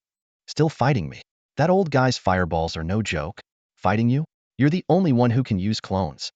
Still fighting me. That old guy's fireballs are no joke. Fighting you? You're the only one who can use clones.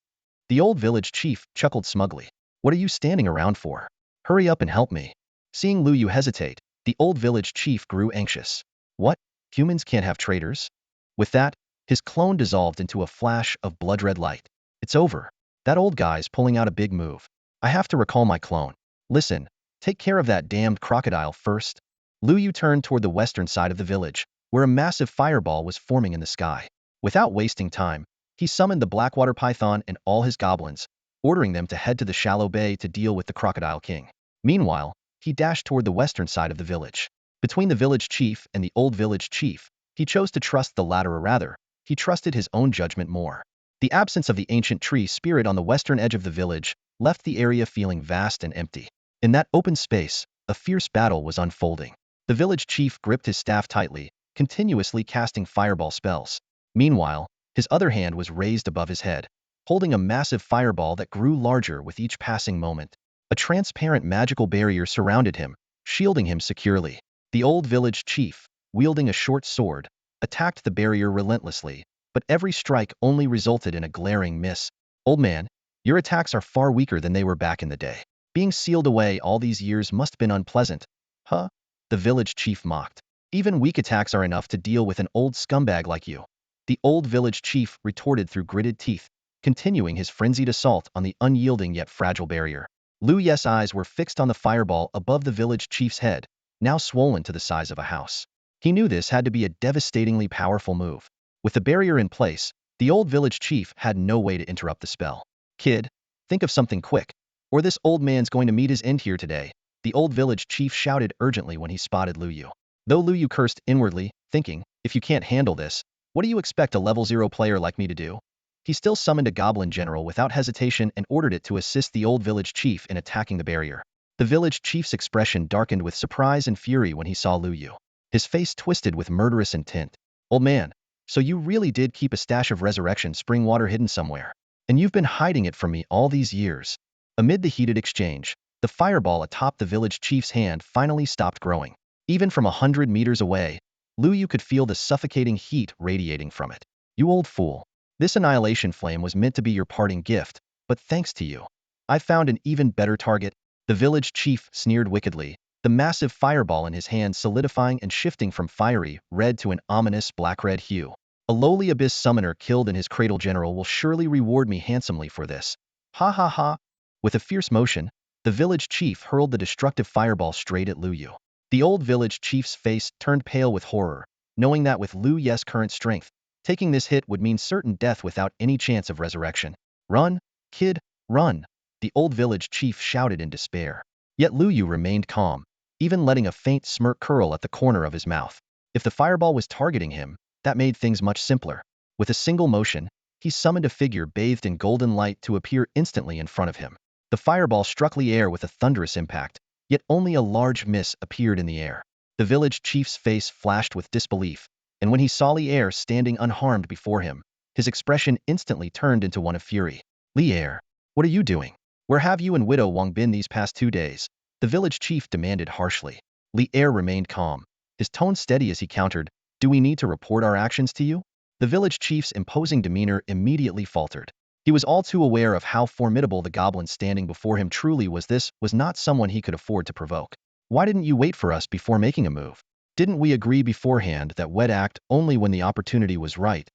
The old village chief chuckled smugly. What are you standing around for? Hurry up and help me. Seeing Lu Yu hesitate, the old village chief grew anxious. What? Humans can't have traitors? With that, his clone dissolved into a flash of blood-red light. It's over. That old guy's pulling out a big move. I have to recall my clone. Listen, take care of that damned crocodile first. Lu Yu turned toward the western side of the village, where a massive fireball was forming in the sky. Without wasting time, he summoned the Blackwater Python and all his goblins, ordering them to head to the shallow bay to deal with the Crocodile King. Meanwhile, he dashed toward the western side of the village. Between the village chief and the old village chief, he chose to trust the latter, or rather, he trusted his own judgment more. The absence of the ancient tree spirit on the western edge of the village left the area feeling vast and empty. In that open space, a fierce battle was unfolding. The village chief gripped his staff tightly, continuously casting fireball spells. Meanwhile, his other hand was raised above his head, holding a massive fireball that grew larger with each passing moment. A transparent magical barrier surrounded him, shielding him securely. The old village chief, wielding a short sword, attacked the barrier relentlessly, but every strike only resulted in a glaring miss. Old man, your attacks are far weaker than they were back in the day. Being sealed away all these years must have been unpleasant. Huh? The village chief mocked. Even weak attacks are enough to deal with an old scumbag like you. The old village chief retorted through gritted teeth, continuing his frenzied assault on the unyielding yet fragile barrier. Lu Yu's eyes were fixed on the fireball above the village chief's head, now swollen to the size of a house. He knew this had to be a devastatingly powerful move. With the barrier in place, the old village chief had no way to interrupt the spell. Kid, think of something quick, or this old man's going to meet his end here today, the old village chief shouted urgently when he spotted Lu Yu. Though Lu Yu cursed inwardly, thinking, if you can't handle this, what do you expect a level 0 player like me to do? He still summoned a goblin general without hesitation and ordered it to assist the old village chief in attacking the barrier. The village chief's expression darkened with surprise and fury when he saw Lu Yu. His face twisted with murderous intent. Old man, so you really did keep a stash of resurrection spring water hidden somewhere. And you've been hiding it from me all these years. Amid the heated exchange, the fireball atop the village chief's hand finally stopped growing. Even from 100 meters away, Lu Yu could feel the suffocating heat radiating from it. You old fool. This annihilation flame was meant to be your parting gift, but thanks to you, I found an even better target. The village chief sneered wickedly, the massive fireball in his hand solidifying and shifting from fiery red to an ominous black-red hue. A lowly abyss summoner killed in his cradle general will surely reward me handsomely for this. Ha ha ha. With a fierce motion, the village chief hurled the destructive fireball straight at Lu Yu. The old village chief's face turned pale with horror, knowing that with Lu Yu's current strength, taking this hit would mean certain death without any chance of resurrection. Run, kid, run, the old village chief shouted in despair. Yet Lu Yu remained calm, even letting a faint smirk curl at the corner of his mouth. If the fireball was targeting him, that made things much simpler. With a single motion, he summoned a figure bathed in golden light to appear instantly in front of him. The fireball struck the air with a thunderous impact, yet only a large miss appeared in the air. The village chief's face flashed with disbelief, and when he saw Li Er standing unharmed before him, his expression instantly turned into one of fury. Li Er, what are you doing? Where have you and Widow Wang been these past 2 days? The village chief demanded harshly. Li Er remained calm, his tone steady as he countered, do we need to report our actions to you? The village chief's imposing demeanor immediately faltered. He was all too aware of how formidable the goblin standing before him truly was. This was not someone he could afford to provoke. Why didn't you wait for us before making a move? Didn't we agree beforehand that we'd act only when the opportunity was right?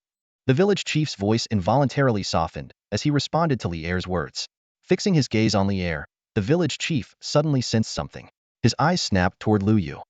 The village chief's voice involuntarily softened as he responded to Li Er's words. Fixing his gaze on Li Er, the village chief suddenly sensed something. His eyes snapped toward Lu Yu.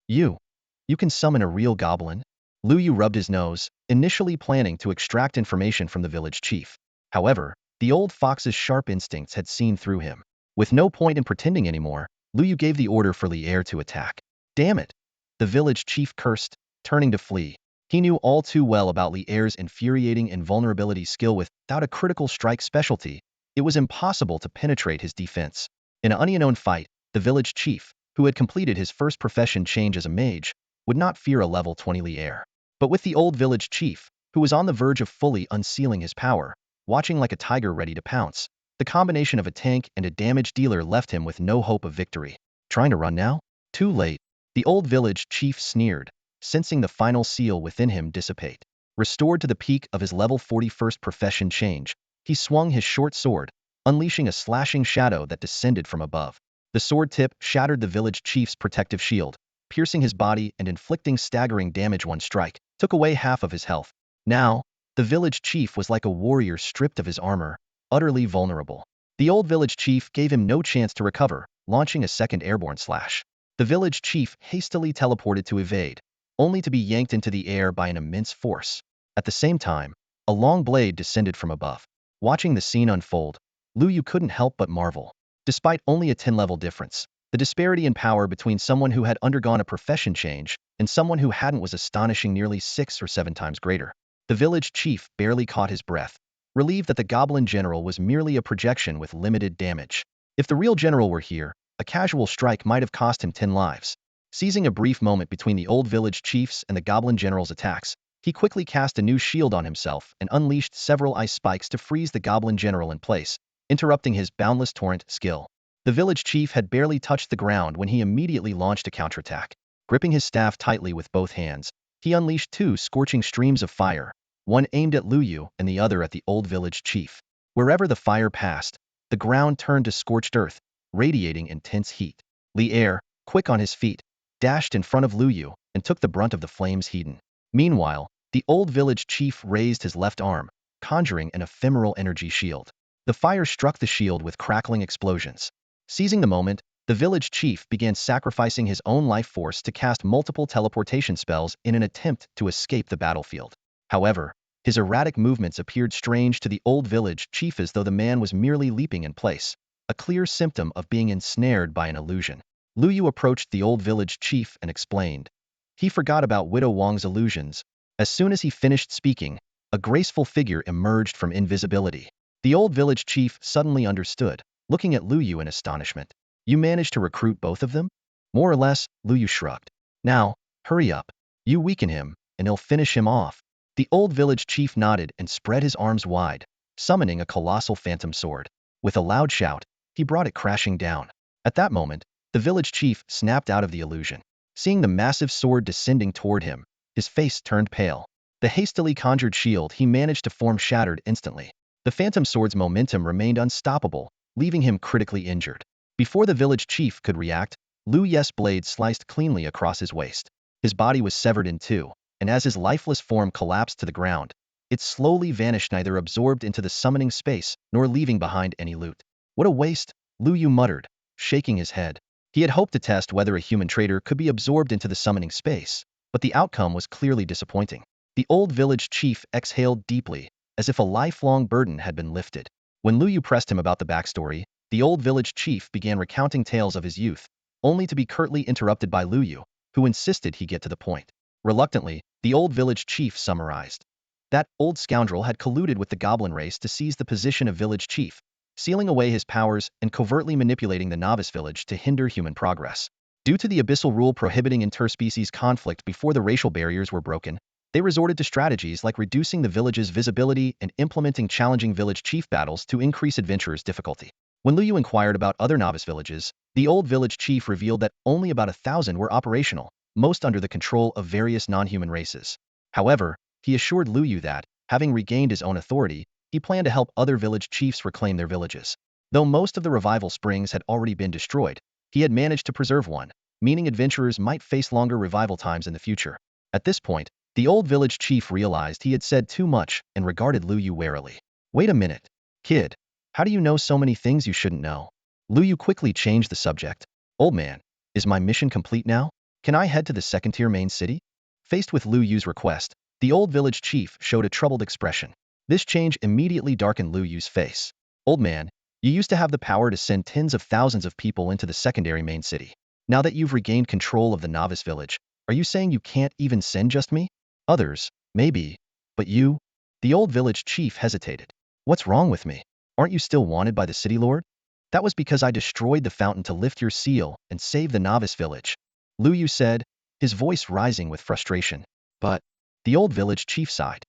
You can summon a real goblin? Lu Yu rubbed his nose, initially planning to extract information from the village chief. However, the old fox's sharp instincts had seen through him. With no point in pretending anymore, Lu Yu gave the order for Li Er to attack. Damn it! The village chief cursed, turning to flee. He knew all too well about Li Er's infuriating invulnerability skill. Without a critical strike specialty, it was impossible to penetrate his defense. In an unknown fight, the village chief, who had completed his first profession change as a mage, would not fear a level 20 Li Er. But with the old village chief, who was on the verge of fully unsealing his power, watching like a tiger ready to pounce, the combination of a tank and a damage dealer left him with no hope of victory. Trying to run now? Too late. The old village chief sneered, sensing the final seal within him dissipate. Restored to the peak of his level 41st profession change, he swung his short sword, unleashing a slashing shadow that descended from above. The sword tip shattered the village chief's protective shield, piercing his body and inflicting staggering damage. One strike took away half of his health. Now, the village chief was like a warrior stripped of his armor, utterly vulnerable. The old village chief gave him no chance to recover, launching a second airborne slash. The village chief hastily teleported to evade, only to be yanked into the air by an immense force. At the same time, a long blade descended from above. Watching the scene unfold, Lu Yu couldn't help but marvel. Despite only a 10-level difference, the disparity in power between someone who had undergone a profession change and someone who hadn't was astonishing, nearly 6 or 7 times greater. The village chief barely caught his breath, relieved that the goblin general was merely a projection with limited damage. If the real general were here, a casual strike might have cost him 10 lives. Seizing a brief moment between the old village chief's and the goblin general's attacks, he quickly cast a new shield on himself and unleashed several ice spikes to freeze the goblin general in place, interrupting his boundless torrent skill. The village chief had barely touched the ground when he immediately launched a counterattack. Gripping his staff tightly with both hands, he unleashed 2 scorching streams of fire, one aimed at Lu Yu and the other at the old village chief. Wherever the fire passed, the ground turned to scorched earth, radiating intense heat. Li Er, quick on his feet, dashed in front of Lu Yu and took the brunt of the flames heated. Meanwhile, the old village chief raised his left arm, conjuring an ephemeral energy shield. The fire struck the shield with crackling explosions. Seizing the moment, the village chief began sacrificing his own life force to cast multiple teleportation spells in an attempt to escape the battlefield. However, his erratic movements appeared strange to the old village chief, as though the man was merely leaping in place, a clear symptom of being ensnared by an illusion. Lu Yu approached the old village chief and explained. He forgot about Widow Wang's illusions. As soon as he finished speaking, a graceful figure emerged from invisibility. The old village chief suddenly understood, looking at Lu Yu in astonishment. You managed to recruit both of them? More or less, Lu Yu shrugged. Now, hurry up. You weaken him, and he'll finish him off. The old village chief nodded and spread his arms wide, summoning a colossal phantom sword. With a loud shout, he brought it crashing down. At that moment, the village chief snapped out of the illusion. Seeing the massive sword descending toward him, his face turned pale. The hastily conjured shield he managed to form shattered instantly. The phantom sword's momentum remained unstoppable, leaving him critically injured. Before the village chief could react, Lu Yes's blade sliced cleanly across his waist. His body was severed in two, and as his lifeless form collapsed to the ground, it slowly vanished, neither absorbed into the summoning space nor leaving behind any loot. What a waste, Lu Yu muttered, shaking his head. He had hoped to test whether a human traitor could be absorbed into the summoning space, but the outcome was clearly disappointing. The old village chief exhaled deeply, as if a lifelong burden had been lifted. When Lu Yu pressed him about the backstory, the old village chief began recounting tales of his youth, only to be curtly interrupted by Lu Yu, who insisted he get to the point. Reluctantly, the old village chief summarized. That old scoundrel had colluded with the goblin race to seize the position of village chief, sealing away his powers and covertly manipulating the novice village to hinder human progress. Due to the abyssal rule prohibiting interspecies conflict before the racial barriers were broken, they resorted to strategies like reducing the village's visibility and implementing challenging village chief battles to increase adventurers' difficulty. When Lu Yu inquired about other novice villages, the old village chief revealed that only about 1,000 were operational, most under the control of various non-human races. However, he assured Lu Yu that, having regained his own authority, he planned to help other village chiefs reclaim their villages. Though most of the revival springs had already been destroyed, he had managed to preserve one, meaning adventurers might face longer revival times in the future. At this point, the old village chief realized he had said too much and regarded Lu Yu warily. Wait a minute, kid. How do you know so many things you shouldn't know? Lu Yu quickly changed the subject. Old man, is my mission complete now? Can I head to the second-tier main city? Faced with Lu Yu's request, the old village chief showed a troubled expression. This change immediately darkened Lu Yu's face. Old man, you used to have the power to send tens of thousands of people into the secondary main city. Now that you've regained control of the novice village, are you saying you can't even send just me? Others, maybe, but you? The old village chief hesitated. What's wrong with me? Aren't you still wanted by the city lord? That was because I destroyed the fountain to lift your seal and save the novice village, Lu Yu said, his voice rising with frustration. But the old village chief sighed.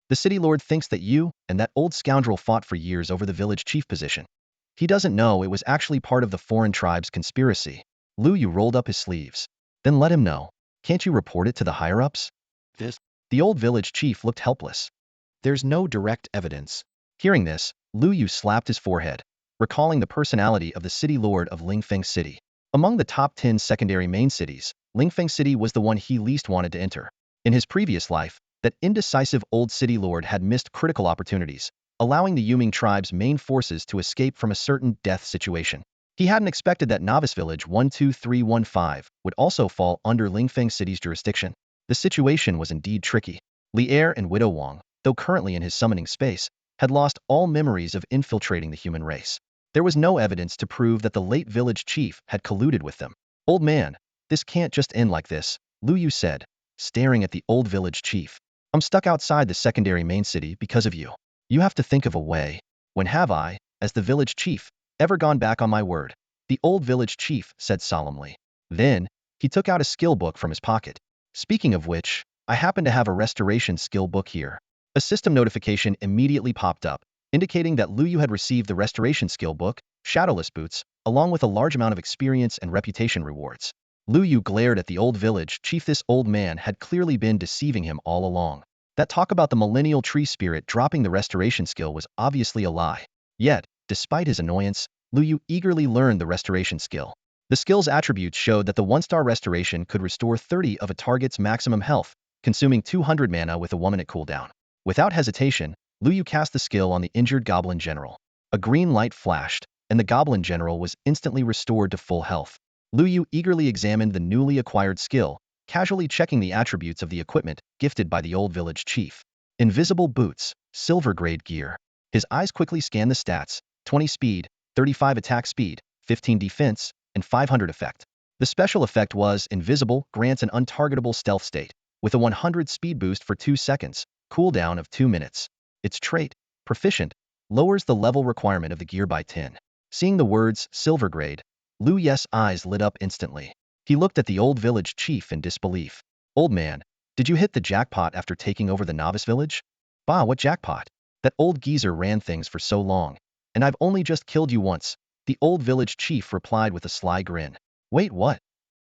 The city lord thinks that you and that old scoundrel fought for years over the village chief position. He doesn't know it was actually part of the foreign tribe's conspiracy. Lu Yu rolled up his sleeves. Then let him know. Can't you report it to the higher-ups? The old village chief looked helpless. There's no direct evidence. Hearing this, Lu Yu slapped his forehead, recalling the personality of the city lord of Lingfeng City. Among the top 10 secondary main cities, Lingfeng City was the one he least wanted to enter. In his previous life, that indecisive old city lord had missed critical opportunities, allowing the Yuming tribe's main forces to escape from a certain death situation. He hadn't expected that Novice Village 12315 would also fall under Lingfeng City's jurisdiction. The situation was indeed tricky. Li Er and Widow Wang, though currently in his summoning space, had lost all memories of infiltrating the human race. There was no evidence to prove that the late village chief had colluded with them. Old man, this can't just end like this, Lu Yu said, staring at the old village chief. I'm stuck outside the secondary main city because of you. You have to think of a way. When have I, as the village chief, ever gone back on my word? The old village chief said solemnly. Then, he took out a skill book from his pocket. Speaking of which, I happen to have a restoration skill book here. A system notification immediately popped up, indicating that Lu Yu had received the restoration skill book, Shadowless Boots, along with a large amount of experience and reputation rewards. Lu Yu glared at the old village chief. This old man had clearly been deceiving him all along. That talk about the millennial tree spirit dropping the restoration skill was obviously a lie. Yet, despite his annoyance, Lu Yu eagerly learned the restoration skill. The skill's attributes showed that the 1-star restoration could restore 30 of a target's maximum health, consuming 200 mana with a 1-minute cooldown. Without hesitation, Lu Yu cast the skill on the injured goblin general. A green light flashed, and the goblin general was instantly restored to full health. Lu Yu eagerly examined the newly acquired skill, casually checking the attributes of the equipment gifted by the old village chief. Invisible boots, silver grade gear. His eyes quickly scanned the stats: 20 speed, 35 attack speed, 15 defense, and 500 effect. The special effect was Invisible, grants an untargetable stealth state, with a 100 speed boost for 2 seconds, cooldown of 2 minutes. Its trait, Proficient, lowers the level requirement of the gear by 10. Seeing the words silver grade, Lu Yes's eyes lit up instantly. He looked at the old village chief in disbelief. Old man, did you hit the jackpot after taking over the novice village? Bah, what jackpot? That old geezer ran things for so long, and I've only just killed you once, the old village chief replied with a sly grin. Wait, what?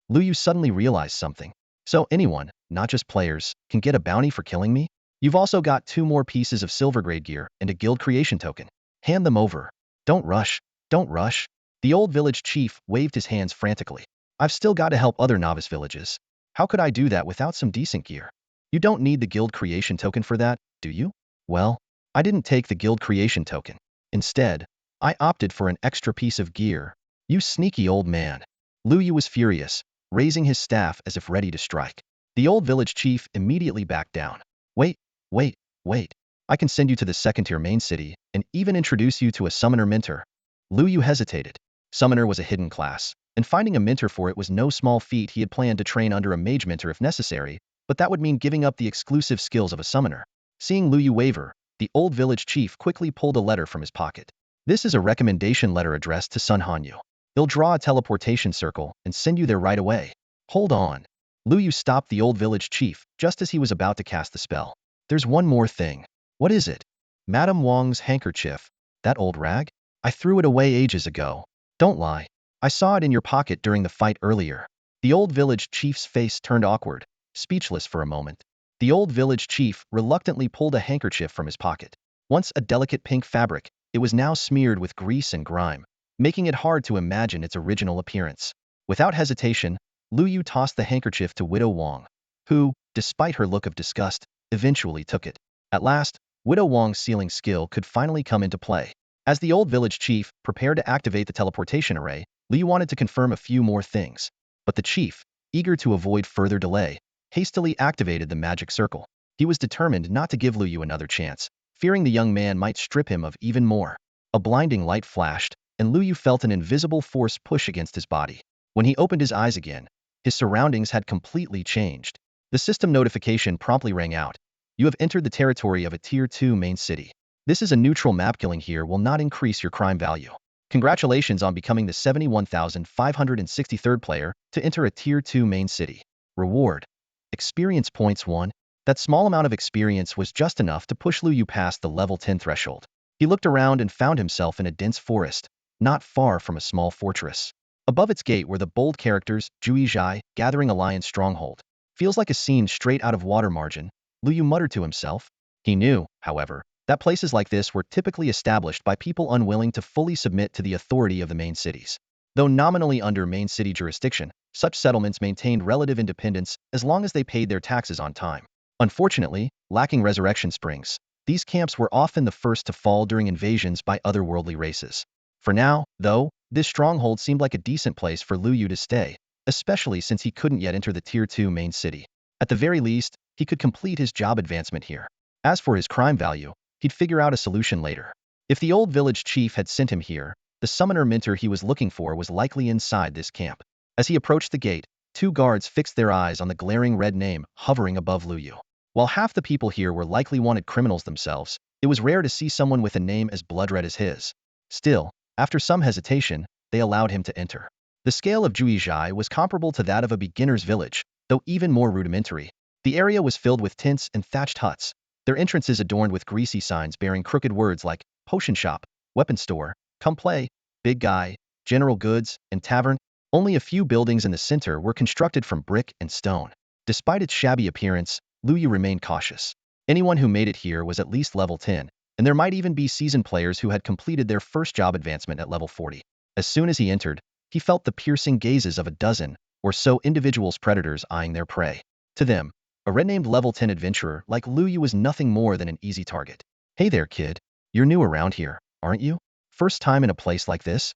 Lu Yu suddenly realized something. So anyone, not just players, can get a bounty for killing me? You've also got 2 more pieces of silver grade gear and a guild creation token. Hand them over. Don't rush, don't rush. The old village chief waved his hands frantically. I've still got to help other novice villages. How could I do that without some decent gear? You don't need the guild creation token for that, do you? Well, I didn't take the guild creation token. Instead, I opted for an extra piece of gear. You sneaky old man. Lu Yu was furious, raising his staff as if ready to strike. The old village chief immediately backed down. Wait, wait, wait. I can send you to the second-tier main city and even introduce you to a summoner mentor. Lu Yu hesitated. Summoner was a hidden class, and finding a mentor for it was no small feat. He had planned to train under a mage mentor if necessary, but that would mean giving up the exclusive skills of a summoner. Seeing Lu Yu waver, the old village chief quickly pulled a letter from his pocket. This is a recommendation letter addressed to Sun Hanyu. He'll draw a teleportation circle and send you there right away. Hold on. Lu Yu stopped the old village chief just as he was about to cast the spell. There's one more thing. What is it? Madame Wang's handkerchief. That old rag? I threw it away ages ago. Don't lie. I saw it in your pocket during the fight earlier. The old village chief's face turned awkward, speechless for a moment. The old village chief reluctantly pulled a handkerchief from his pocket. Once a delicate pink fabric, it was now smeared with grease and grime, making it hard to imagine its original appearance. Without hesitation, Lu Yu tossed the handkerchief to Widow Wang, who, despite her look of disgust, eventually took it. At last, Widow Wang's sealing skill could finally come into play. As the old village chief prepared to activate the teleportation array, Lu Yu wanted to confirm a few more things. But the chief, eager to avoid further delay, hastily activated the magic circle. He was determined not to give Lu Yu another chance, fearing the young man might strip him of even more. A blinding light flashed, and Lu Yu felt an invisible force push against his body. When he opened his eyes again, his surroundings had completely changed. The system notification promptly rang out. You have entered the territory of a Tier 2 main city. This is a neutral map. Killing here will not increase your crime value. Congratulations on becoming the 71,563rd player to enter a Tier 2 main city. Reward. Experience points 1. That small amount of experience was just enough to push Lu Yu past the level 10 threshold. He looked around and found himself in a dense forest, not far from a small fortress. Above its gate were the bold characters, Zhuyi Zhai, gathering a lion stronghold. Feels like a scene straight out of Water Margin, Lu Yu muttered to himself. He knew, however, that places like this were typically established by people unwilling to fully submit to the authority of the main cities. Though nominally under main city jurisdiction, such settlements maintained relative independence as long as they paid their taxes on time. Unfortunately, lacking resurrection springs, these camps were often the first to fall during invasions by otherworldly races. For now, though, this stronghold seemed like a decent place for Lu Yu to stay, especially since he couldn't yet enter the Tier 2 main city. At the very least, he could complete his job advancement here. As for his crime value, he'd figure out a solution later. If the old village chief had sent him here, the summoner mentor he was looking for was likely inside this camp. As he approached the gate, 2 guards fixed their eyes on the glaring red name hovering above Lu Yu. While half the people here were likely wanted criminals themselves, it was rare to see someone with a name as blood-red as his. Still, after some hesitation, they allowed him to enter. The scale of Zhuyi Zhai was comparable to that of a beginner's village, though even more rudimentary. The area was filled with tents and thatched huts, their entrances adorned with greasy signs bearing crooked words like potion shop, weapon store, come play, big guy, general goods, and tavern. Only a few buildings in the center were constructed from brick and stone. Despite its shabby appearance, Lu Yu remained cautious. Anyone who made it here was at least level 10, and there might even be seasoned players who had completed their first job advancement at level 40. As soon as he entered, he felt the piercing gazes of a dozen or so individuals, predators eyeing their prey. To them, a red-named level 10 adventurer like Lu Yu was nothing more than an easy target. Hey there, kid. You're new around here, aren't you? First time in a place like this?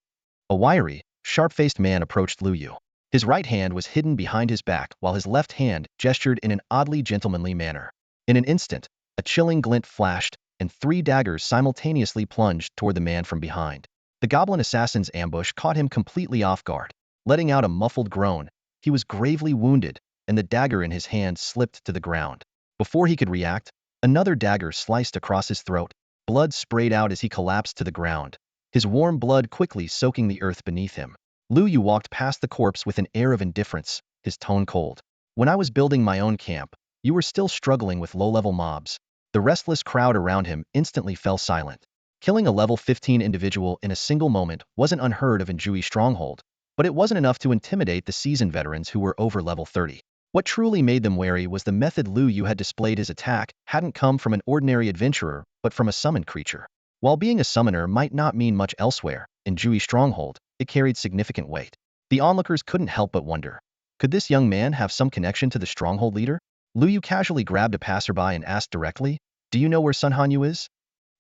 A wiry, sharp-faced man approached Lu Yu. His right hand was hidden behind his back while his left hand gestured in an oddly gentlemanly manner. In an instant, a chilling glint flashed, and 3 daggers simultaneously plunged toward the man from behind. The goblin assassin's ambush caught him completely off guard. Letting out a muffled groan, he was gravely wounded, and the dagger in his hand slipped to the ground. Before he could react, another dagger sliced across his throat. Blood sprayed out as he collapsed to the ground, his warm blood quickly soaking the earth beneath him. Lu Yu walked past the corpse with an air of indifference, his tone cold. When I was building my own camp, you were still struggling with low-level mobs. The restless crowd around him instantly fell silent. Killing a level 15 individual in a single moment wasn't unheard of in Zhuyi Stronghold, but it wasn't enough to intimidate the seasoned veterans who were over level 30. What truly made them wary was the method Lu Yu had displayed. His attack hadn't come from an ordinary adventurer, but from a summoned creature. While being a summoner might not mean much elsewhere, in Zhuyi Stronghold, it carried significant weight. The onlookers couldn't help but wonder. Could this young man have some connection to the stronghold leader? Lu Yu casually grabbed a passerby and asked directly, "Do you know where Sun Hanyu is?"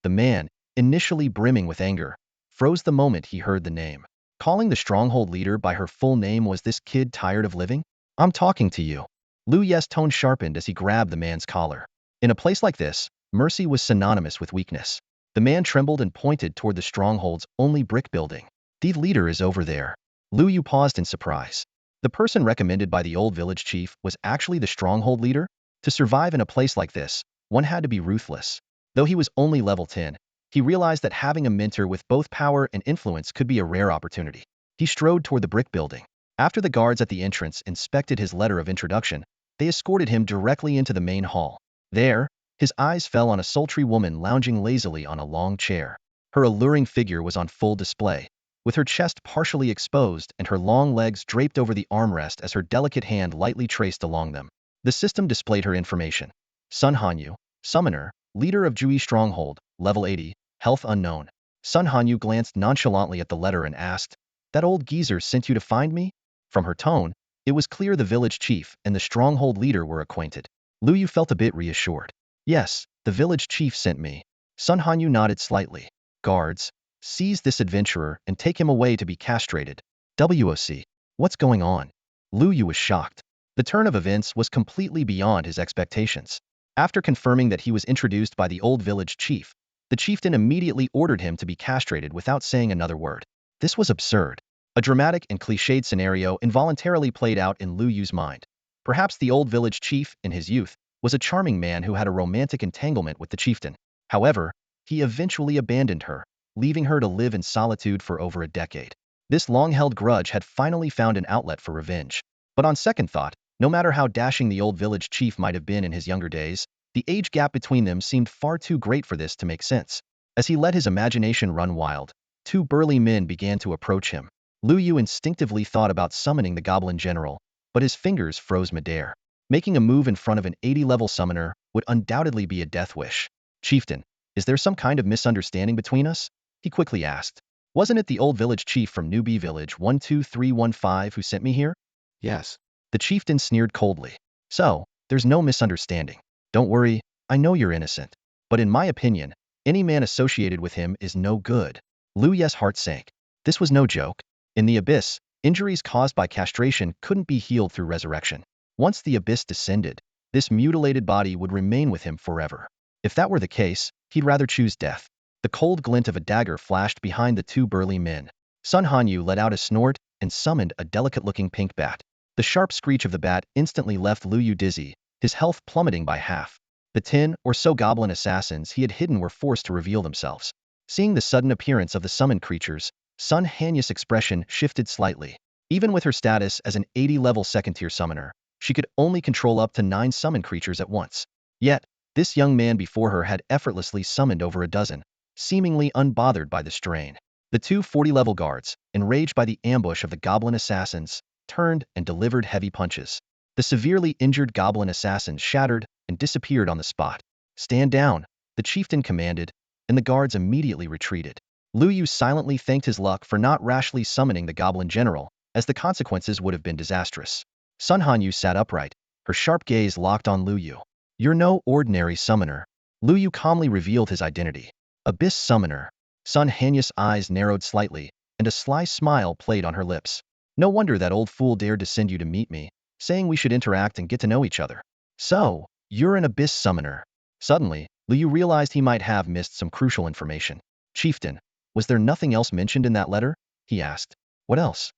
The man, initially brimming with anger, froze the moment he heard the name. Calling the stronghold leader by her full name, was this kid tired of living? "I'm talking to you." Lu Ye's tone sharpened as he grabbed the man's collar. In a place like this, mercy was synonymous with weakness. The man trembled and pointed toward the stronghold's only brick building. "The leader is over there." Lu Yu paused in surprise. The person recommended by the old village chief was actually the stronghold leader? To survive in a place like this, one had to be ruthless. Though he was only level 10, he realized that having a mentor with both power and influence could be a rare opportunity. He strode toward the brick building. After the guards at the entrance inspected his letter of introduction, they escorted him directly into the main hall. There, his eyes fell on a sultry woman lounging lazily on a long chair. Her alluring figure was on full display, with her chest partially exposed and her long legs draped over the armrest as her delicate hand lightly traced along them. The system displayed her information. Sun Hanyu, Summoner, Leader of Jui Stronghold, Level 80, Health Unknown. Sun Hanyu glanced nonchalantly at the letter and asked, "That old geezer sent you to find me?" From her tone, it was clear the village chief and the stronghold leader were acquainted. Lu Yu felt a bit reassured. "Yes, the village chief sent me." Sun Hanyu nodded slightly. "Guards, seize this adventurer and take him away to be castrated." "WOC, what's going on?" Lu Yu was shocked. The turn of events was completely beyond his expectations. After confirming that he was introduced by the old village chief, the chieftain immediately ordered him to be castrated without saying another word. This was absurd. A dramatic and cliched scenario involuntarily played out in Lu Yu's mind. Perhaps the old village chief, in his youth, was a charming man who had a romantic entanglement with the chieftain. However, he eventually abandoned her, leaving her to live in solitude for over a decade. This long-held grudge had finally found an outlet for revenge. But on second thought, no matter how dashing the old village chief might have been in his younger days, the age gap between them seemed far too great for this to make sense. As he let his imagination run wild, two burly men began to approach him. Lu Yu instinctively thought about summoning the goblin general, but his fingers froze midair. Making a move in front of an 80-level summoner would undoubtedly be a death wish. "Chieftain, is there some kind of misunderstanding between us?" he quickly asked. "Wasn't it the old village chief from Newbie Village 12315 who sent me here?" Yes. The chieftain sneered coldly. "So, there's no misunderstanding. Don't worry, I know you're innocent. But in my opinion, any man associated with him is no good." Lu Ye's heart sank. This was no joke. In the abyss, injuries caused by castration couldn't be healed through resurrection. Once the abyss descended, this mutilated body would remain with him forever. If that were the case, he'd rather choose death. The cold glint of a dagger flashed behind the two burly men. Sun Hanyu let out a snort and summoned a delicate-looking pink bat. The sharp screech of the bat instantly left Lu Yu dizzy, his health plummeting by half. The 10 or so goblin assassins he had hidden were forced to reveal themselves. Seeing the sudden appearance of the summoned creatures, Sun Hanyu's expression shifted slightly. Even with her status as an 80-level second-tier summoner, she could only control up to 9 summoned creatures at once. Yet, this young man before her had effortlessly summoned over a dozen, seemingly unbothered by the strain. The two 40-level guards, enraged by the ambush of the goblin assassins, turned and delivered heavy punches. The severely injured goblin assassins shattered and disappeared on the spot. "Stand down," the chieftain commanded, and the guards immediately retreated. Lu Yu silently thanked his luck for not rashly summoning the goblin general, as the consequences would have been disastrous. Sun Hanyu sat upright, her sharp gaze locked on Lu Yu. "You're no ordinary summoner." Lu Yu calmly revealed his identity. "Abyss Summoner." Sun Hanyu's eyes narrowed slightly, and a sly smile played on her lips. "No wonder that old fool dared to send you to meet me, saying we should interact and get to know each other. So, you're an Abyss Summoner." Suddenly, Lu Yu realized he might have missed some crucial information. "Chieftain, was there nothing else mentioned in that letter?" he asked. "What else?"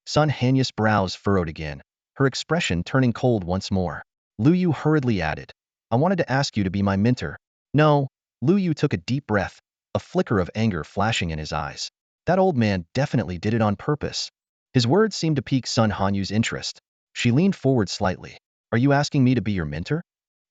Sun Hanyu's brows furrowed again, her expression turning cold once more. Lu Yu hurriedly added, "I wanted to ask you to be my mentor." "No." Lu Yu took a deep breath, a flicker of anger flashing in his eyes. That old man definitely did it on purpose. His words seemed to pique Sun Hanyu's interest. She leaned forward slightly. "Are you asking me to be your mentor?"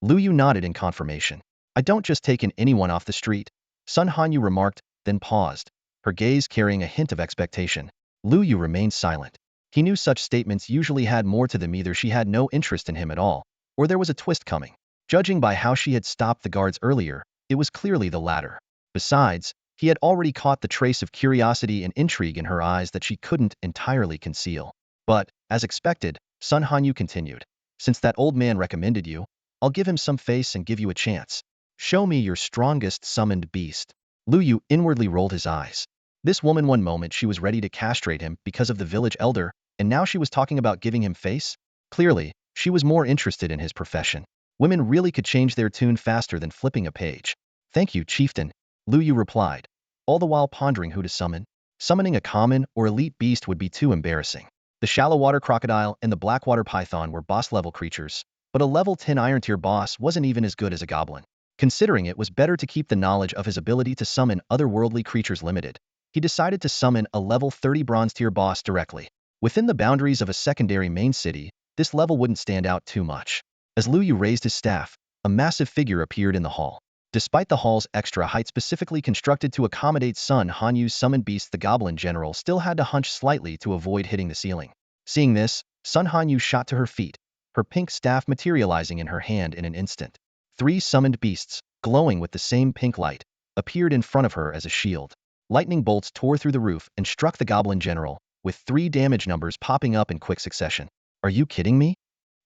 Lu Yu nodded in confirmation. "I don't just take in anyone off the street," Sun Hanyu remarked, then paused, her gaze carrying a hint of expectation. Lu Yu remained silent. He knew such statements usually had more to them. Either she had no interest in him at all, or there was a twist coming. Judging by how she had stopped the guards earlier, it was clearly the latter. Besides, he had already caught the trace of curiosity and intrigue in her eyes that she couldn't entirely conceal. But, as expected, Sun Hanyu continued. Since that old man recommended you, I'll give him some face and give you a chance. Show me your strongest summoned beast. Lu Yu inwardly rolled his eyes. This woman, one moment she was ready to castrate him because of the village elder, and now she was talking about giving him face? Clearly, she was more interested in his profession. Women really could change their tune faster than flipping a page. Thank you, chieftain, Lu Yu replied, all the while pondering who to summon. Summoning a common or elite beast would be too embarrassing. The shallow water crocodile and the blackwater python were boss-level creatures, but a level 10 iron tier boss wasn't even as good as a goblin. Considering it was better to keep the knowledge of his ability to summon otherworldly creatures limited, he decided to summon a level 30 bronze tier boss directly. Within the boundaries of a secondary main city, this level wouldn't stand out too much. As Lu Yu raised his staff, a massive figure appeared in the hall. Despite the hall's extra height specifically constructed to accommodate Sun Hanyu's summoned beast, the goblin general still had to hunch slightly to avoid hitting the ceiling. Seeing this, Sun Hanyu shot to her feet, her pink staff materializing in her hand in an instant. 3 summoned beasts, glowing with the same pink light, appeared in front of her as a shield. Lightning bolts tore through the roof and struck the goblin general, with 3 damage numbers popping up in quick succession. Are you kidding me?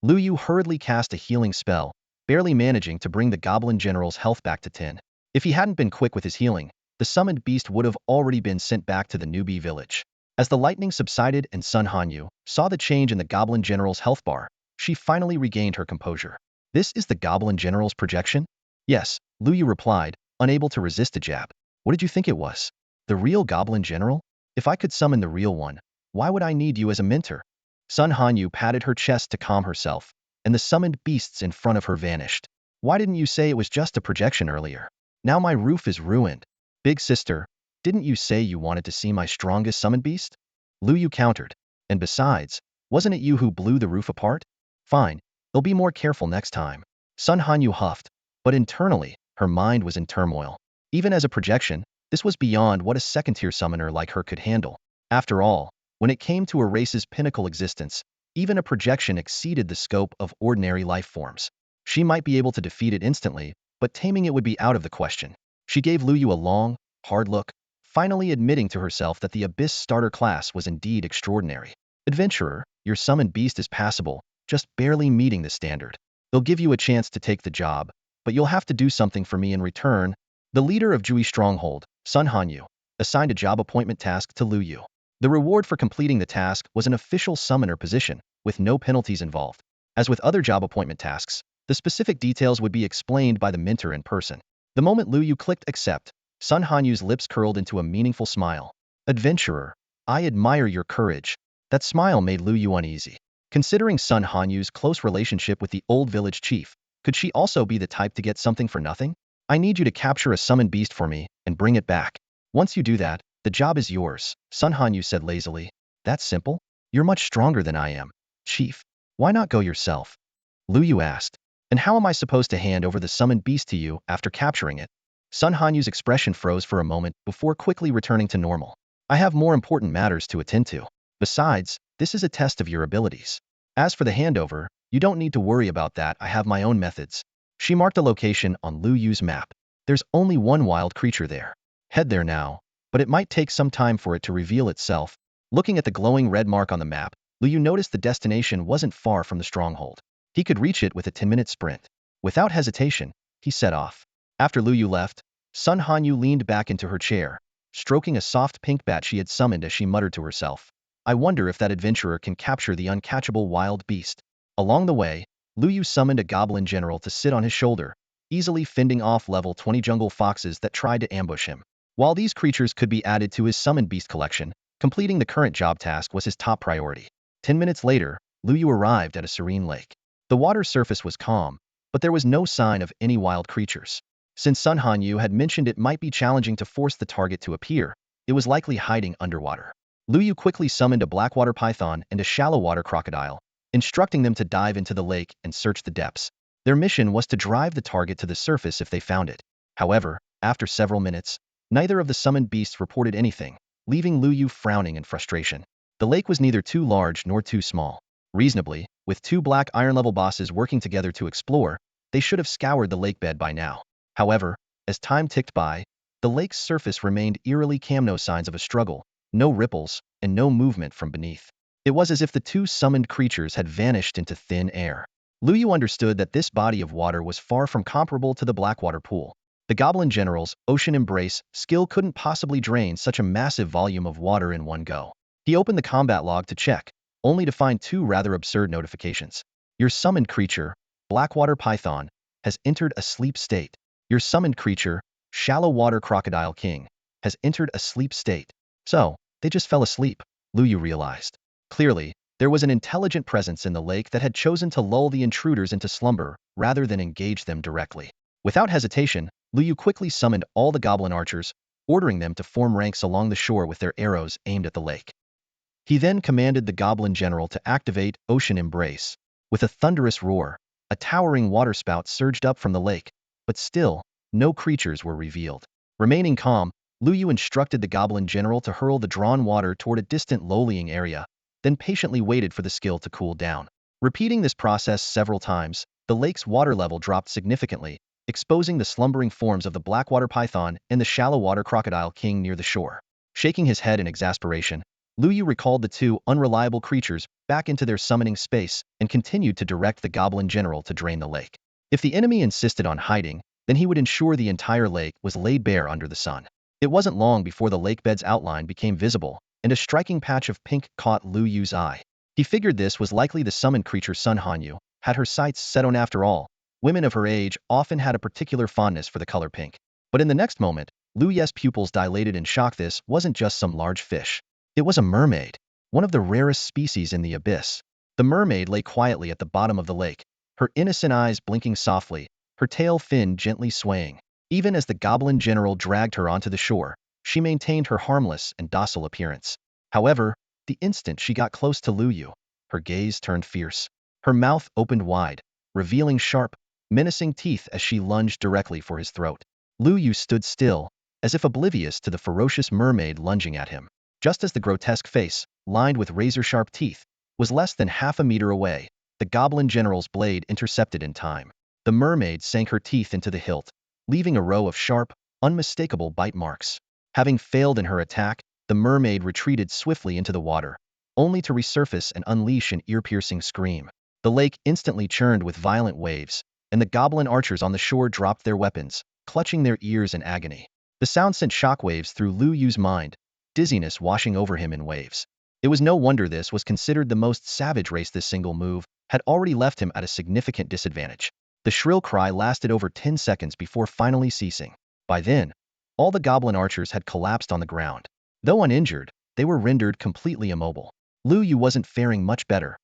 Lu Yu hurriedly cast a healing spell, barely managing to bring the goblin general's health back to 10. If he hadn't been quick with his healing, the summoned beast would have already been sent back to the newbie village. As the lightning subsided and Sun Hanyu saw the change in the goblin general's health bar, she finally regained her composure. This is the goblin general's projection? Yes, Lu Yu replied, unable to resist a jab. What did you think it was? The real goblin general? If I could summon the real one, why would I need you as a mentor? Sun Hanyu patted her chest to calm herself, and the summoned beasts in front of her vanished. Why didn't you say it was just a projection earlier? Now my roof is ruined. Big sister, didn't you say you wanted to see my strongest summoned beast? Lu Yu countered. And besides, wasn't it you who blew the roof apart? Fine, I'll be more careful next time. Sun Hanyu huffed, but internally, her mind was in turmoil. Even as a projection, this was beyond what a second-tier summoner like her could handle. After all, when it came to a race's pinnacle existence, even a projection exceeded the scope of ordinary life forms. She might be able to defeat it instantly, but taming it would be out of the question. She gave Lu Yu a long, hard look, finally admitting to herself that the Abyss starter class was indeed extraordinary. Adventurer, your summoned beast is passable, just barely meeting the standard. They'll give you a chance to take the job, but you'll have to do something for me in return. The leader of Jui Stronghold, Sun Hanyu, assigned a job appointment task to Lu Yu. The reward for completing the task was an official summoner position, with no penalties involved. As with other job appointment tasks, the specific details would be explained by the mentor in person. The moment Lu Yu clicked accept, Sun Hanyu's lips curled into a meaningful smile. Adventurer, I admire your courage. That smile made Lu Yu uneasy. Considering Sun Hanyu's close relationship with the old village chief, could she also be the type to get something for nothing? I need you to capture a summoned beast for me and bring it back. Once you do that, the job is yours, Sun Hanyu said lazily. That's simple? You're much stronger than I am, chief. Why not go yourself? Lu Yu asked. And how am I supposed to hand over the summoned beast to you after capturing it? Sun Hanyu's expression froze for a moment before quickly returning to normal. I have more important matters to attend to. Besides, this is a test of your abilities. As for the handover, you don't need to worry about that. I have my own methods. She marked a location on Lu Yu's map. There's only one wild creature there. Head there now, but it might take some time for it to reveal itself. Looking at the glowing red mark on the map, Lu Yu noticed the destination wasn't far from the stronghold. He could reach it with a 10-minute sprint. Without hesitation, he set off. After Lu Yu left, Sun Hanyu leaned back into her chair, stroking a soft pink bat she had summoned as she muttered to herself. I wonder if that adventurer can capture the uncatchable wild beast. Along the way, Lu Yu summoned a goblin general to sit on his shoulder, easily fending off level 20 jungle foxes that tried to ambush him. While these creatures could be added to his summoned beast collection, completing the current job task was his top priority. 10 minutes later, Lu Yu arrived at a serene lake. The water's surface was calm, but there was no sign of any wild creatures. Since Sun Hanyu had mentioned it might be challenging to force the target to appear, it was likely hiding underwater. Lu Yu quickly summoned a blackwater python and a shallow water crocodile, instructing them to dive into the lake and search the depths. Their mission was to drive the target to the surface if they found it. However, after several minutes, neither of the summoned beasts reported anything, leaving Lu Yu frowning in frustration. The lake was neither too large nor too small. Reasonably, with 2 black iron-level bosses working together to explore, they should have scoured the lakebed by now. However, as time ticked by, the lake's surface remained eerily calm, no signs of a struggle, no ripples, and no movement from beneath. It was as if the two summoned creatures had vanished into thin air. Lu Yu understood that this body of water was far from comparable to the Blackwater Pool. The Goblin General's Ocean Embrace skill couldn't possibly drain such a massive volume of water in one go. He opened the combat log to check, only to find two rather absurd notifications. Your summoned creature, Blackwater Python, has entered a sleep state. Your summoned creature, Shallow Water Crocodile King, has entered a sleep state. So, they just fell asleep, Lu Yu realized. Clearly, there was an intelligent presence in the lake that had chosen to lull the intruders into slumber rather than engage them directly. Without hesitation, Lu Yu quickly summoned all the goblin archers, ordering them to form ranks along the shore with their arrows aimed at the lake. He then commanded the Goblin General to activate Ocean Embrace. With a thunderous roar, a towering waterspout surged up from the lake, but still, no creatures were revealed. Remaining calm, Lu Yu instructed the Goblin General to hurl the drawn water toward a distant lowlying area, then patiently waited for the skill to cool down. Repeating this process several times, the lake's water level dropped significantly, exposing the slumbering forms of the Blackwater Python and the Shallow Water Crocodile King near the shore. Shaking his head in exasperation, Lu Yu recalled the two unreliable creatures back into their summoning space and continued to direct the Goblin General to drain the lake. If the enemy insisted on hiding, then he would ensure the entire lake was laid bare under the sun. It wasn't long before the lake bed's outline became visible, and a striking patch of pink caught Lu Yu's eye. He figured this was likely the summoned creature Sun Hanyu had her sights set on. After all, women of her age often had a particular fondness for the color pink. But in the next moment, Lu Yu's pupils dilated in shock. This wasn't just some large fish. It was a mermaid, one of the rarest species in the abyss. The mermaid lay quietly at the bottom of the lake, her innocent eyes blinking softly, her tail fin gently swaying. Even as the Goblin General dragged her onto the shore, she maintained her harmless and docile appearance. However, the instant she got close to Lu Yu, her gaze turned fierce. Her mouth opened wide, revealing sharp, menacing teeth as she lunged directly for his throat. Lu Yu stood still, as if oblivious to the ferocious mermaid lunging at him. Just as the grotesque face, lined with razor-sharp teeth, was less than half a meter away, the Goblin General's blade intercepted in time. The mermaid sank her teeth into the hilt, leaving a row of sharp, unmistakable bite marks. Having failed in her attack, the mermaid retreated swiftly into the water, only to resurface and unleash an ear-piercing scream. The lake instantly churned with violent waves, and the goblin archers on the shore dropped their weapons, clutching their ears in agony. The sound sent shockwaves through Lu Yu's mind, dizziness washing over him in waves. It was no wonder this was considered the most savage race. This single move had already left him at a significant disadvantage. The shrill cry lasted over 10 seconds before finally ceasing. By then, all the goblin archers had collapsed on the ground. Though uninjured, they were rendered completely immobile. Lu Yu wasn't faring much better.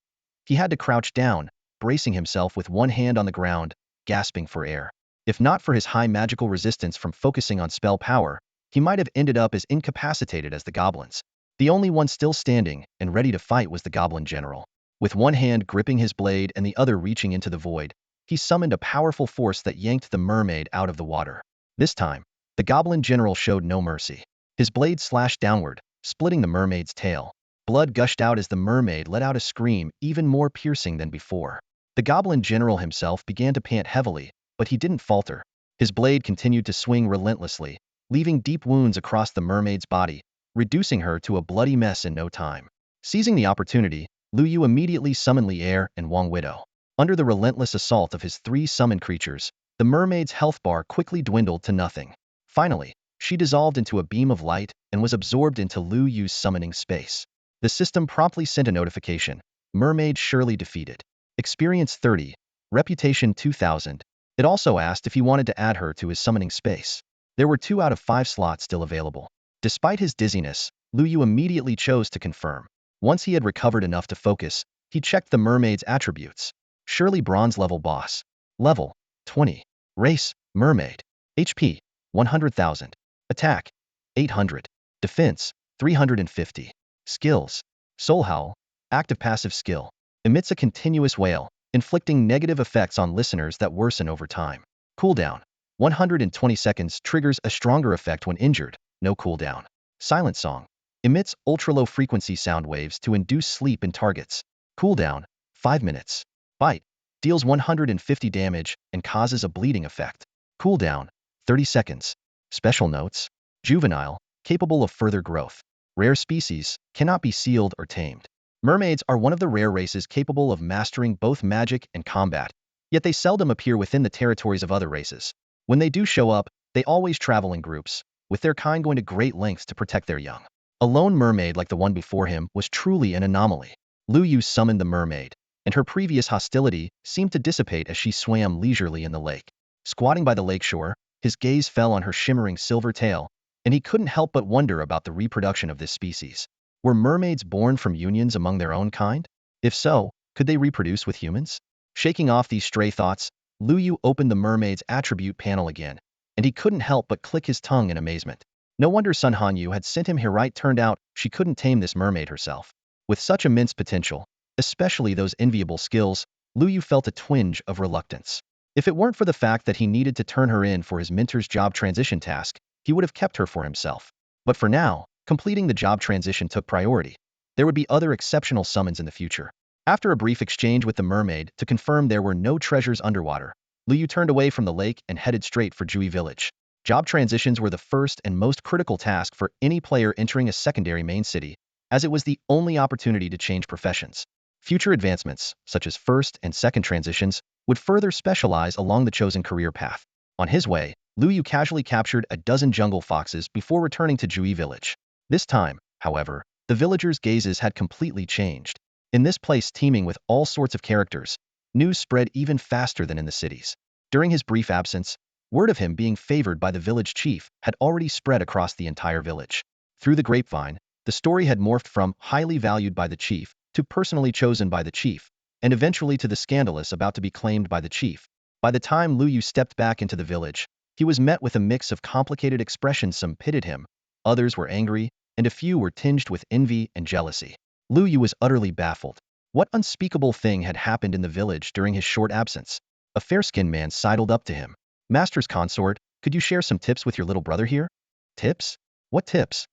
He had to crouch down, bracing himself with one hand on the ground, gasping for air. If not for his high magical resistance from focusing on spell power, he might have ended up as incapacitated as the goblins. The only one still standing and ready to fight was the Goblin General. With one hand gripping his blade and the other reaching into the void, he summoned a powerful force that yanked the mermaid out of the water. This time, the Goblin General showed no mercy. His blade slashed downward, splitting the mermaid's tail. Blood gushed out as the mermaid let out a scream even more piercing than before. The Goblin General himself began to pant heavily, but he didn't falter. His blade continued to swing relentlessly, leaving deep wounds across the mermaid's body, reducing her to a bloody mess in no time. Seizing the opportunity, Lu Yu immediately summoned Li Er and Wang Widow. Under the relentless assault of his three summoned creatures, the mermaid's health bar quickly dwindled to nothing. Finally, she dissolved into a beam of light and was absorbed into Lu Yu's summoning space. The system promptly sent a notification: mermaid surely defeated. Experience 30, reputation 2000. It also asked if he wanted to add her to his summoning space. There were 2 out of 5 slots still available. Despite his dizziness, Lu Yu immediately chose to confirm. Once he had recovered enough to focus, he checked the mermaid's attributes. Surely bronze level boss. Level 20. Race, mermaid. HP, 100,000. Attack, 800. Defense, 350. Skills. Soul Howl, active passive skill. Emits a continuous wail, inflicting negative effects on listeners that worsen over time. Cooldown, 120 seconds. Triggers a stronger effect when injured. No cooldown. Silent Song. Emits ultra-low frequency sound waves to induce sleep in targets. Cooldown, 5 minutes. Bite. Deals 150 damage and causes a bleeding effect. Cooldown, 30 seconds. Special notes. Juvenile, capable of further growth. Rare species, cannot be sealed or tamed. Mermaids are one of the rare races capable of mastering both magic and combat, yet they seldom appear within the territories of other races. When they do show up, they always travel in groups, with their kind going to great lengths to protect their young. A lone mermaid like the one before him was truly an anomaly. Lu Yu summoned the mermaid, and her previous hostility seemed to dissipate as she swam leisurely in the lake. Squatting by the lakeshore, his gaze fell on her shimmering silver tail, and he couldn't help but wonder about the reproduction of this species. Were mermaids born from unions among their own kind? If so, could they reproduce with humans? Shaking off these stray thoughts, Lu Yu opened the mermaid's attribute panel again, and he couldn't help but click his tongue in amazement. No wonder Sun Hanyu had sent him here. Right, turned out she couldn't tame this mermaid herself. With such immense potential, especially those enviable skills, Lu Yu felt a twinge of reluctance. If it weren't for the fact that he needed to turn her in for his mentor's job transition task, he would have kept her for himself. But for now, completing the job transition took priority. There would be other exceptional summons in the future. After a brief exchange with the mermaid to confirm there were no treasures underwater, Lu Yu turned away from the lake and headed straight for Jui Village. Job transitions were the first and most critical task for any player entering a secondary main city, as it was the only opportunity to change professions. Future advancements, such as first and second transitions, would further specialize along the chosen career path. On his way, Lu Yu casually captured a dozen jungle foxes before returning to Jui Village. This time, however, the villagers' gazes had completely changed. In this place teeming with all sorts of characters, news spread even faster than in the cities. During his brief absence, word of him being favored by the village chief had already spread across the entire village. Through the grapevine, the story had morphed from highly valued by the chief to personally chosen by the chief, and eventually to the scandalous about to be claimed by the chief. By the time Lu Yu stepped back into the village, he was met with a mix of complicated expressions. Some pitied him, others were angry, and a few were tinged with envy and jealousy. Lu Yu was utterly baffled. What unspeakable thing had happened in the village during his short absence? A fair-skinned man sidled up to him. Master's consort, could you share some tips with your little brother here? Tips? What tips?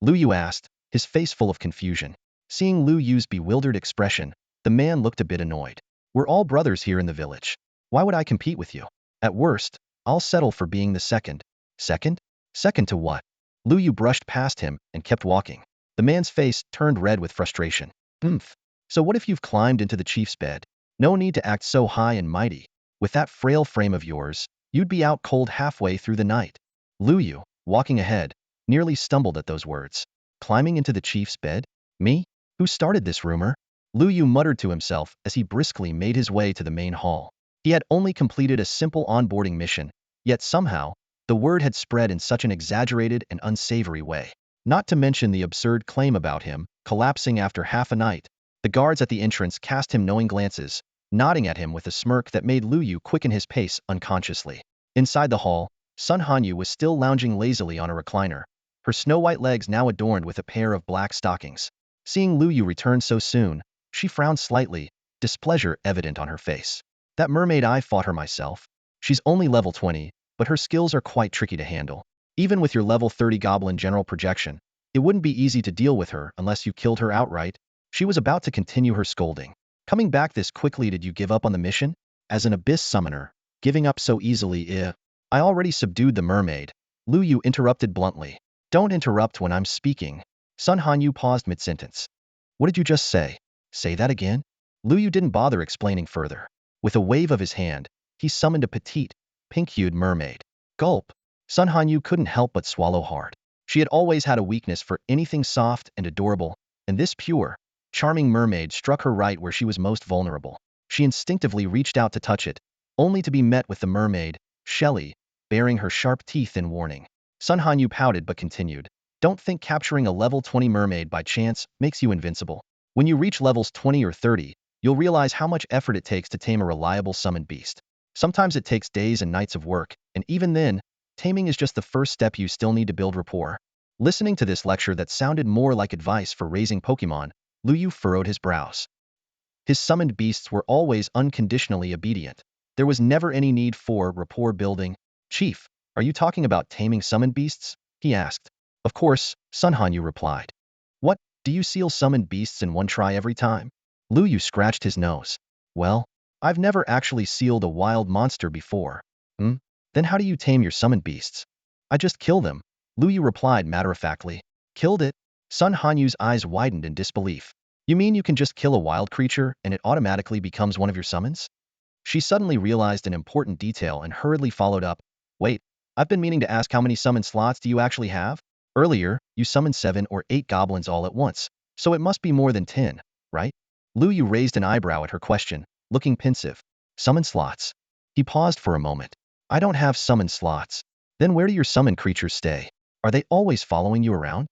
Lu Yu asked, his face full of confusion. Seeing Lu Yu's bewildered expression, the man looked a bit annoyed. We're all brothers here in the village. Why would I compete with you? At worst, I'll settle for being the second. Second? Second to what? Lu Yu brushed past him and kept walking. The man's face turned red with frustration. So what if you've climbed into the chief's bed? No need to act so high and mighty. With that frail frame of yours, you'd be out cold halfway through the night. Lu Yu, walking ahead, nearly stumbled at those words. Climbing into the chief's bed? Me? Who started this rumor? Lu Yu muttered to himself as he briskly made his way to the main hall. He had only completed a simple onboarding mission, yet somehow, the word had spread in such an exaggerated and unsavory way. Not to mention the absurd claim about him collapsing after half a night. The guards at the entrance cast him knowing glances, nodding at him with a smirk that made Lu Yu quicken his pace unconsciously. Inside the hall, Sun Hanyu was still lounging lazily on a recliner, her snow-white legs now adorned with a pair of black stockings. Seeing Lu Yu return so soon, she frowned slightly, displeasure evident on her face. That mermaid, I fought her myself. She's only level 20, but her skills are quite tricky to handle. Even with your level 30 goblin general projection, it wouldn't be easy to deal with her unless you killed her outright. She was about to continue her scolding. Coming back this quickly, did you give up on the mission? As an abyss summoner, giving up so easily, I already subdued the mermaid. Lu Yu interrupted bluntly. Don't interrupt when I'm speaking. Sun Hanyu paused mid-sentence. What did you just say? Say that again? Lu Yu didn't bother explaining further. With a wave of his hand, he summoned a petite, pink-hued mermaid. Gulp. Sun Hanyu couldn't help but swallow hard. She had always had a weakness for anything soft and adorable, and this pure, charming mermaid struck her right where she was most vulnerable. She instinctively reached out to touch it, only to be met with the mermaid, Shelley, baring her sharp teeth in warning. Sun Hanyu pouted but continued. Don't think capturing a level 20 mermaid by chance makes you invincible. When you reach levels 20 or 30, you'll realize how much effort it takes to tame a reliable summoned beast. Sometimes it takes days and nights of work, and even then, taming is just the first step. You still need to build rapport. Listening to this lecture that sounded more like advice for raising Pokemon, Lu Yu furrowed his brows. His summoned beasts were always unconditionally obedient. There was never any need for rapport building. Chief, are you talking about taming summoned beasts? He asked. Of course, Sun Hanyu replied. What, do you seal summoned beasts in one try every time? Lu Yu scratched his nose. Well, I've never actually sealed a wild monster before. Then how do you tame your summoned beasts? I just kill them, Lu Yu replied matter-of-factly. Killed it? Sun Hanyu's eyes widened in disbelief. You mean you can just kill a wild creature and it automatically becomes one of your summons? She suddenly realized an important detail and hurriedly followed up. Wait, I've been meaning to ask, how many summon slots do you actually have? Earlier, you summoned 7 or 8 goblins all at once, so it must be more than 10, right? Lu Yu raised an eyebrow at her question, looking pensive. Summon slots. He paused for a moment. I don't have summon slots. Then where do your summon creatures stay? Are they always following you around?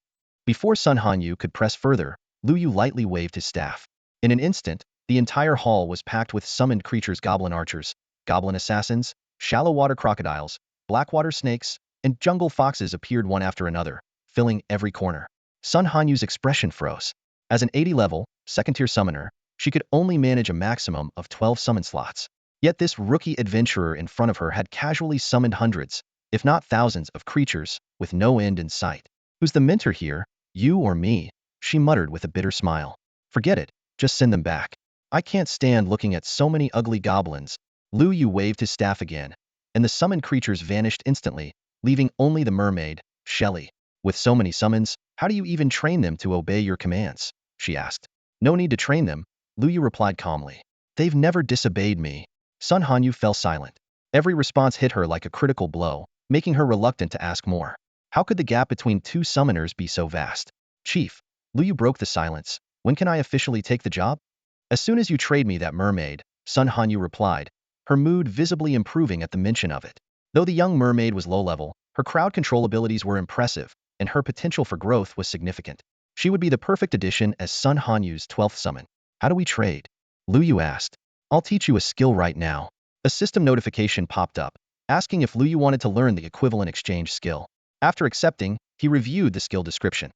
Before Sun Hanyu could press further, Lu Yu lightly waved his staff. In an instant, the entire hall was packed with summoned creatures: goblin archers, goblin assassins, shallow water crocodiles, blackwater snakes, and jungle foxes appeared one after another, filling every corner. Sun Hanyu's expression froze. As an 80 level, second-tier summoner, she could only manage a maximum of 12 summon slots. Yet this rookie adventurer in front of her had casually summoned hundreds, if not thousands, of creatures, with no end in sight. Who's the mentor here, you or me? She muttered with a bitter smile. Forget it, just send them back. I can't stand looking at so many ugly goblins. Lu Yu waved his staff again, and the summoned creatures vanished instantly, leaving only the mermaid, Shelley. With so many summons, how do you even train them to obey your commands? She asked. No need to train them, Lu Yu replied calmly. They've never disobeyed me. Sun Hanyu fell silent. Every response hit her like a critical blow, making her reluctant to ask more. How could the gap between two summoners be so vast? Chief, Lu Yu broke the silence. When can I officially take the job? As soon as you trade me that mermaid, Sun Hanyu replied, her mood visibly improving at the mention of it. Though the young mermaid was low-level, her crowd control abilities were impressive, and her potential for growth was significant. She would be the perfect addition as Sun Hanyu's 12th summon. How do we trade? Lu Yu asked. I'll teach you a skill right now. A system notification popped up, asking if Lu Yu wanted to learn the equivalent exchange skill. After accepting, he reviewed the skill description.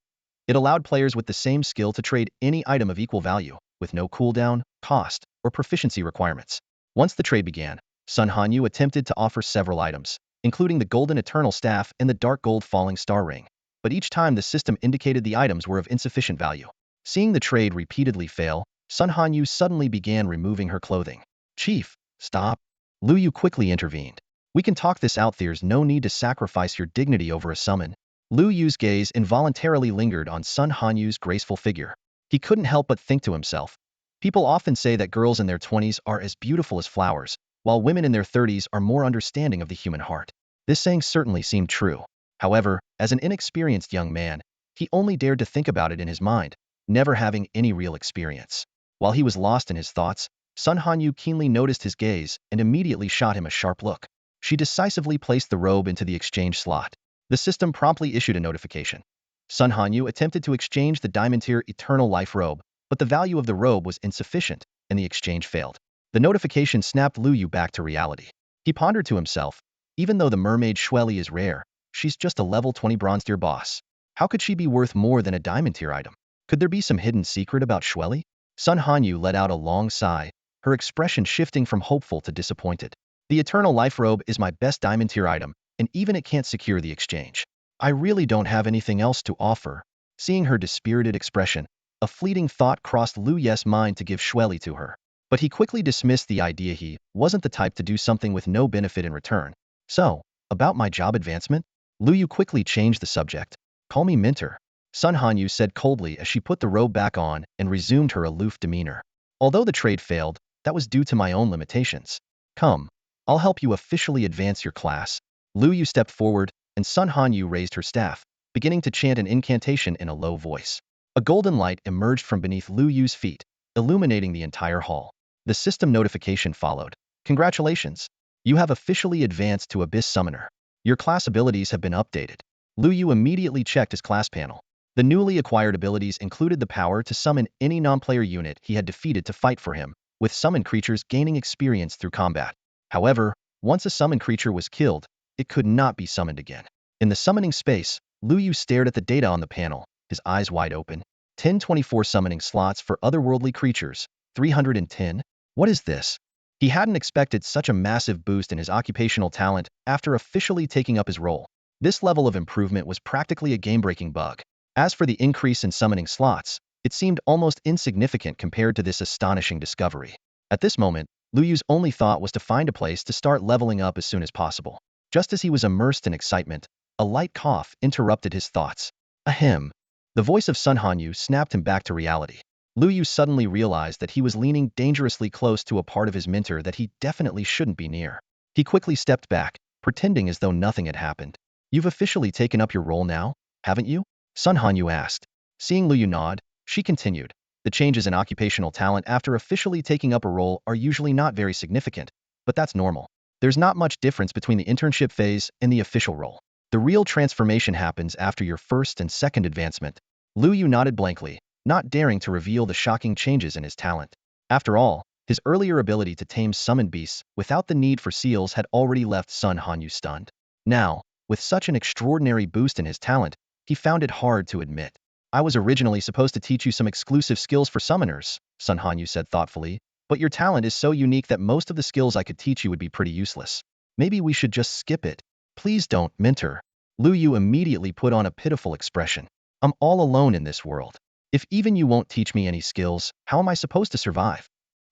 It allowed players with the same skill to trade any item of equal value, with no cooldown, cost, or proficiency requirements. Once the trade began, Sun Hanyu attempted to offer several items, including the Golden Eternal Staff and the Dark Gold Falling Star Ring. But each time the system indicated the items were of insufficient value. Seeing the trade repeatedly fail, Sun Hanyu suddenly began removing her clothing. Chief, stop. Lu Yu quickly intervened. We can talk this out. There's no need to sacrifice your dignity over a summon. Lu Yu's gaze involuntarily lingered on Sun Hanyu's graceful figure. He couldn't help but think to himself. People often say that girls in their 20s are as beautiful as flowers, while women in their 30s are more understanding of the human heart. This saying certainly seemed true. However, as an inexperienced young man, he only dared to think about it in his mind, never having any real experience. While he was lost in his thoughts, Sun Hanyu keenly noticed his gaze and immediately shot him a sharp look. She decisively placed the robe into the exchange slot. The system promptly issued a notification. Sun Hanyu attempted to exchange the Diamond-tier Eternal Life robe, but the value of the robe was insufficient, and the exchange failed. The notification snapped Lu Yu back to reality. He pondered to himself, even though the mermaid Shweli is rare, she's just a level 20 bronze-tier boss. How could she be worth more than a Diamond-tier item? Could there be some hidden secret about Shweli? Sun Hanyu let out a long sigh, her expression shifting from hopeful to disappointed. The Eternal Life robe is my best Diamond-tier item, and even it can't secure the exchange. I really don't have anything else to offer. Seeing her dispirited expression, a fleeting thought crossed Lu Yu's mind to give Shweli to her. But he quickly dismissed the idea. He wasn't the type to do something with no benefit in return. So, about my job advancement? Lu Yu quickly changed the subject. Call me mentor. Sun Hanyu said coldly as she put the robe back on and resumed her aloof demeanor. Although the trade failed, that was due to my own limitations. Come, I'll help you officially advance your class. Lu Yu stepped forward, and Sun Hanyu raised her staff, beginning to chant an incantation in a low voice. A golden light emerged from beneath Lu Yu's feet, illuminating the entire hall. The system notification followed. Congratulations! You have officially advanced to Abyss Summoner. Your class abilities have been updated. Lu Yu immediately checked his class panel. The newly acquired abilities included the power to summon any non-player unit he had defeated to fight for him, with summoned creatures gaining experience through combat. However, once a summoned creature was killed, it could not be summoned again. In the summoning space, Lu Yu stared at the data on the panel, his eyes wide open. 1024 summoning slots for otherworldly creatures, 310? What is this? He hadn't expected such a massive boost in his occupational talent after officially taking up his role. This level of improvement was practically a game-breaking bug. As for the increase in summoning slots, it seemed almost insignificant compared to this astonishing discovery. At this moment, Lu Yu's only thought was to find a place to start leveling up as soon as possible. Just as he was immersed in excitement, a light cough interrupted his thoughts. Ahem. The voice of Sun Hanyu snapped him back to reality. Lu Yu suddenly realized that he was leaning dangerously close to a part of his mentor that he definitely shouldn't be near. He quickly stepped back, pretending as though nothing had happened. You've officially taken up your role now, haven't you? Sun Hanyu asked. Seeing Lu Yu nod, she continued. The changes in occupational talent after officially taking up a role are usually not very significant, but that's normal. There's not much difference between the internship phase and the official role. The real transformation happens after your first and second advancement. Lu Yu nodded blankly, not daring to reveal the shocking changes in his talent. After all, his earlier ability to tame summoned beasts without the need for seals had already left Sun Hanyu stunned. Now, with such an extraordinary boost in his talent, he found it hard to admit. I was originally supposed to teach you some exclusive skills for summoners, Sun Hanyu said thoughtfully, but your talent is so unique that most of the skills I could teach you would be pretty useless. Maybe we should just skip it. Please don't, mentor. Lu Yu immediately put on a pitiful expression. I'm all alone in this world. If even you won't teach me any skills, how am I supposed to survive?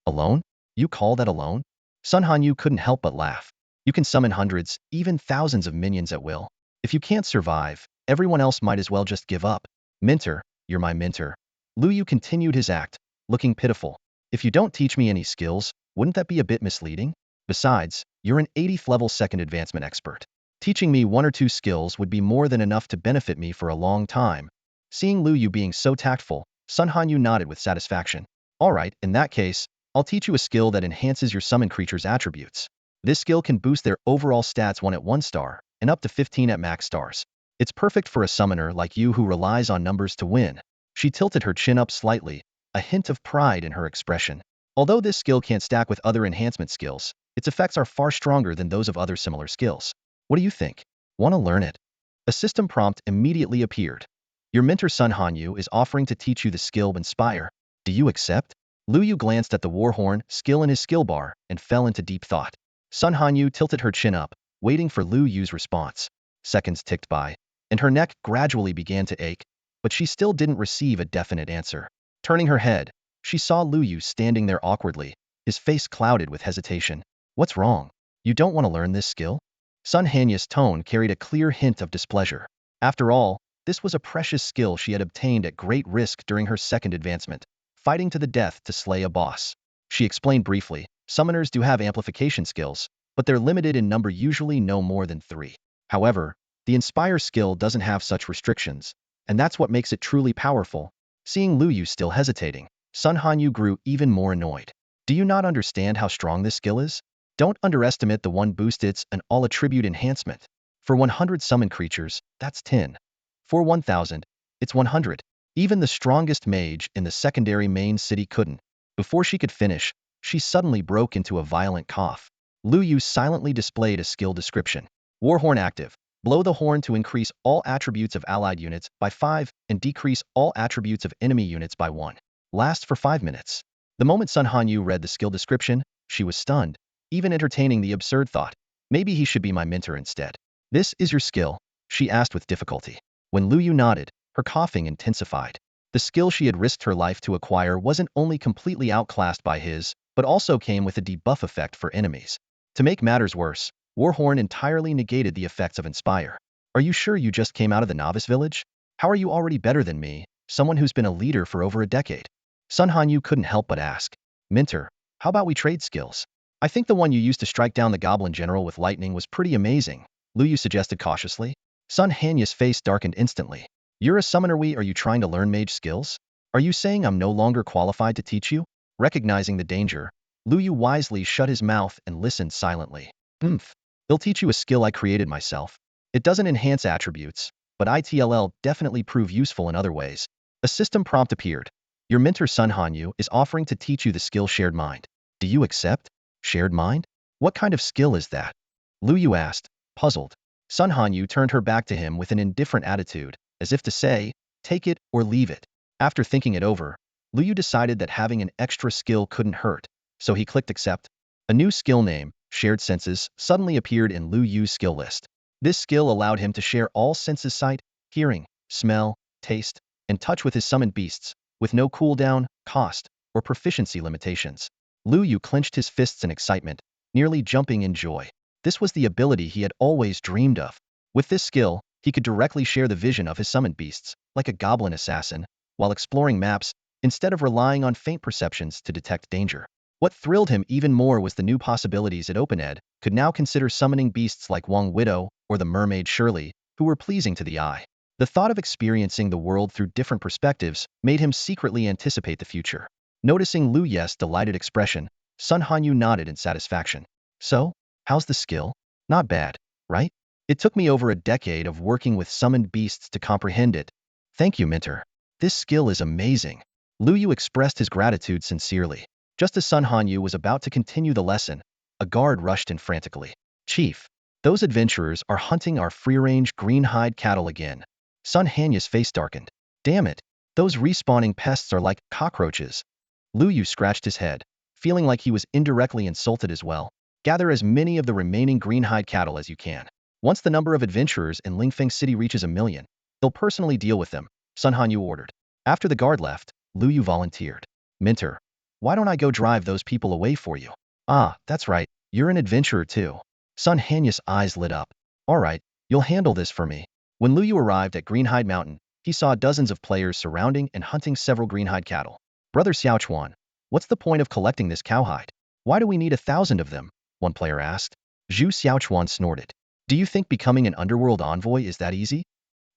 Alone? You call that alone? Sun Hanyu couldn't help but laugh. You can summon hundreds, even thousands of minions at will. If you can't survive, everyone else might as well just give up. Mentor, you're my mentor. Lu Yu continued his act, looking pitiful. If you don't teach me any skills, wouldn't that be a bit misleading? Besides, you're an 80th level second advancement expert. Teaching me one or two skills would be more than enough to benefit me for a long time. Seeing Lu Yu being so tactful, Sun Hanyu nodded with satisfaction. Alright, in that case, I'll teach you a skill that enhances your summoned creature's attributes. This skill can boost their overall stats 1 at 1 star, and up to 15 at max stars. It's perfect for a summoner like you who relies on numbers to win. She tilted her chin up slightly, a hint of pride in her expression. Although this skill can't stack with other enhancement skills, its effects are far stronger than those of other similar skills. What do you think? Want to learn it? A system prompt immediately appeared. Your mentor Sun Hanyu is offering to teach you the skill Inspire. Do you accept? Lu Yu glanced at the warhorn skill in his skill bar and fell into deep thought. Sun Hanyu tilted her chin up, waiting for Lu Yu's response. Seconds ticked by, and her neck gradually began to ache, but she still didn't receive a definite answer. Turning her head, she saw Lu Yu standing there awkwardly, his face clouded with hesitation. What's wrong? You don't want to learn this skill? Sun Hanyu's tone carried a clear hint of displeasure. After all, this was a precious skill she had obtained at great risk during her second advancement, fighting to the death to slay a boss. She explained briefly, summoners do have amplification skills, but they're limited in number, usually no more than 3. However, the Inspire skill doesn't have such restrictions, and that's what makes it truly powerful. Seeing Lu Yu still hesitating, Sun Hanyu grew even more annoyed. Do you not understand how strong this skill is? Don't underestimate the one boost. It's an all-attribute enhancement. For 100 summoned creatures, that's 10. For 1000, it's 100. Even the strongest mage in the secondary main city couldn't. Before she could finish, she suddenly broke into a violent cough. Lu Yu silently displayed a skill description. Warhorn active. Blow the horn to increase all attributes of allied units by 5 and decrease all attributes of enemy units by 1. Last for 5 minutes. The moment Sun Hanyu read the skill description, she was stunned, even entertaining the absurd thought. Maybe he should be my mentor instead. This is your skill? She asked with difficulty. When Lu Yu nodded, her coughing intensified. The skill she had risked her life to acquire wasn't only completely outclassed by his, but also came with a debuff effect for enemies. To make matters worse, Warhorn entirely negated the effects of Inspire. Are you sure you just came out of the novice village? How are you already better than me, someone who's been a leader for over a decade? Sun Hanyu couldn't help but ask. Mentor, how about we trade skills? I think the one you used to strike down the goblin general with lightning was pretty amazing, Lu Yu suggested cautiously. Sun Hanyu's face darkened instantly. You're a summoner. Are you trying to learn mage skills? Are you saying I'm no longer qualified to teach you? Recognizing the danger, Lu Yu wisely shut his mouth and listened silently. I'll teach you a skill I created myself. It doesn't enhance attributes, but it'll definitely prove useful in other ways. A system prompt appeared. Your mentor Sun Hanyu is offering to teach you the skill Shared Mind. Do you accept? Shared Mind? What kind of skill is that? Lu Yu asked, puzzled. Sun Hanyu turned her back to him with an indifferent attitude, as if to say, take it or leave it. After thinking it over, Lu Yu decided that having an extra skill couldn't hurt, so he clicked accept. A new skill name, Shared Senses, suddenly appeared in Lu Yu's skill list. This skill allowed him to share all senses: sight, hearing, smell, taste, and touch with his summoned beasts, with no cooldown, cost, or proficiency limitations. Lu Yu clenched his fists in excitement, nearly jumping in joy. This was the ability he had always dreamed of. With this skill, he could directly share the vision of his summoned beasts, like a goblin assassin, while exploring maps, instead of relying on faint perceptions to detect danger. What thrilled him even more was the new possibilities it opened. Ed could now consider summoning beasts like Wong Widow or the mermaid Shirley, who were pleasing to the eye. The thought of experiencing the world through different perspectives made him secretly anticipate the future. Noticing Lu Ye's delighted expression, Sun Hanyu nodded in satisfaction. So, how's the skill? Not bad, right? It took me over a decade of working with summoned beasts to comprehend it. Thank you, Mentor. This skill is amazing. Lu Yu expressed his gratitude sincerely. Just as Sun Hanyu was about to continue the lesson, a guard rushed in frantically. Chief, those adventurers are hunting our free-range green-hide cattle again. Sun Hanyu's face darkened. Damn it, those respawning pests are like cockroaches. Lu Yu scratched his head, feeling like he was indirectly insulted as well. Gather as many of the remaining green-hide cattle as you can. Once the number of adventurers in Lingfeng City reaches 1,000,000, he'll personally deal with them, Sun Hanyu ordered. After the guard left, Lu Yu volunteered. Mentor, why don't I go drive those people away for you? Ah, that's right, you're an adventurer too. Sun Hanyu's eyes lit up. All right, you'll handle this for me. When Lu Yu arrived at Greenhide Mountain, he saw dozens of players surrounding and hunting several greenhide cattle. Brother Xiaochuan, what's the point of collecting this cowhide? Why do we need 1,000 of them? One player asked. Zhu Xiaochuan snorted. Do you think becoming an underworld envoy is that easy?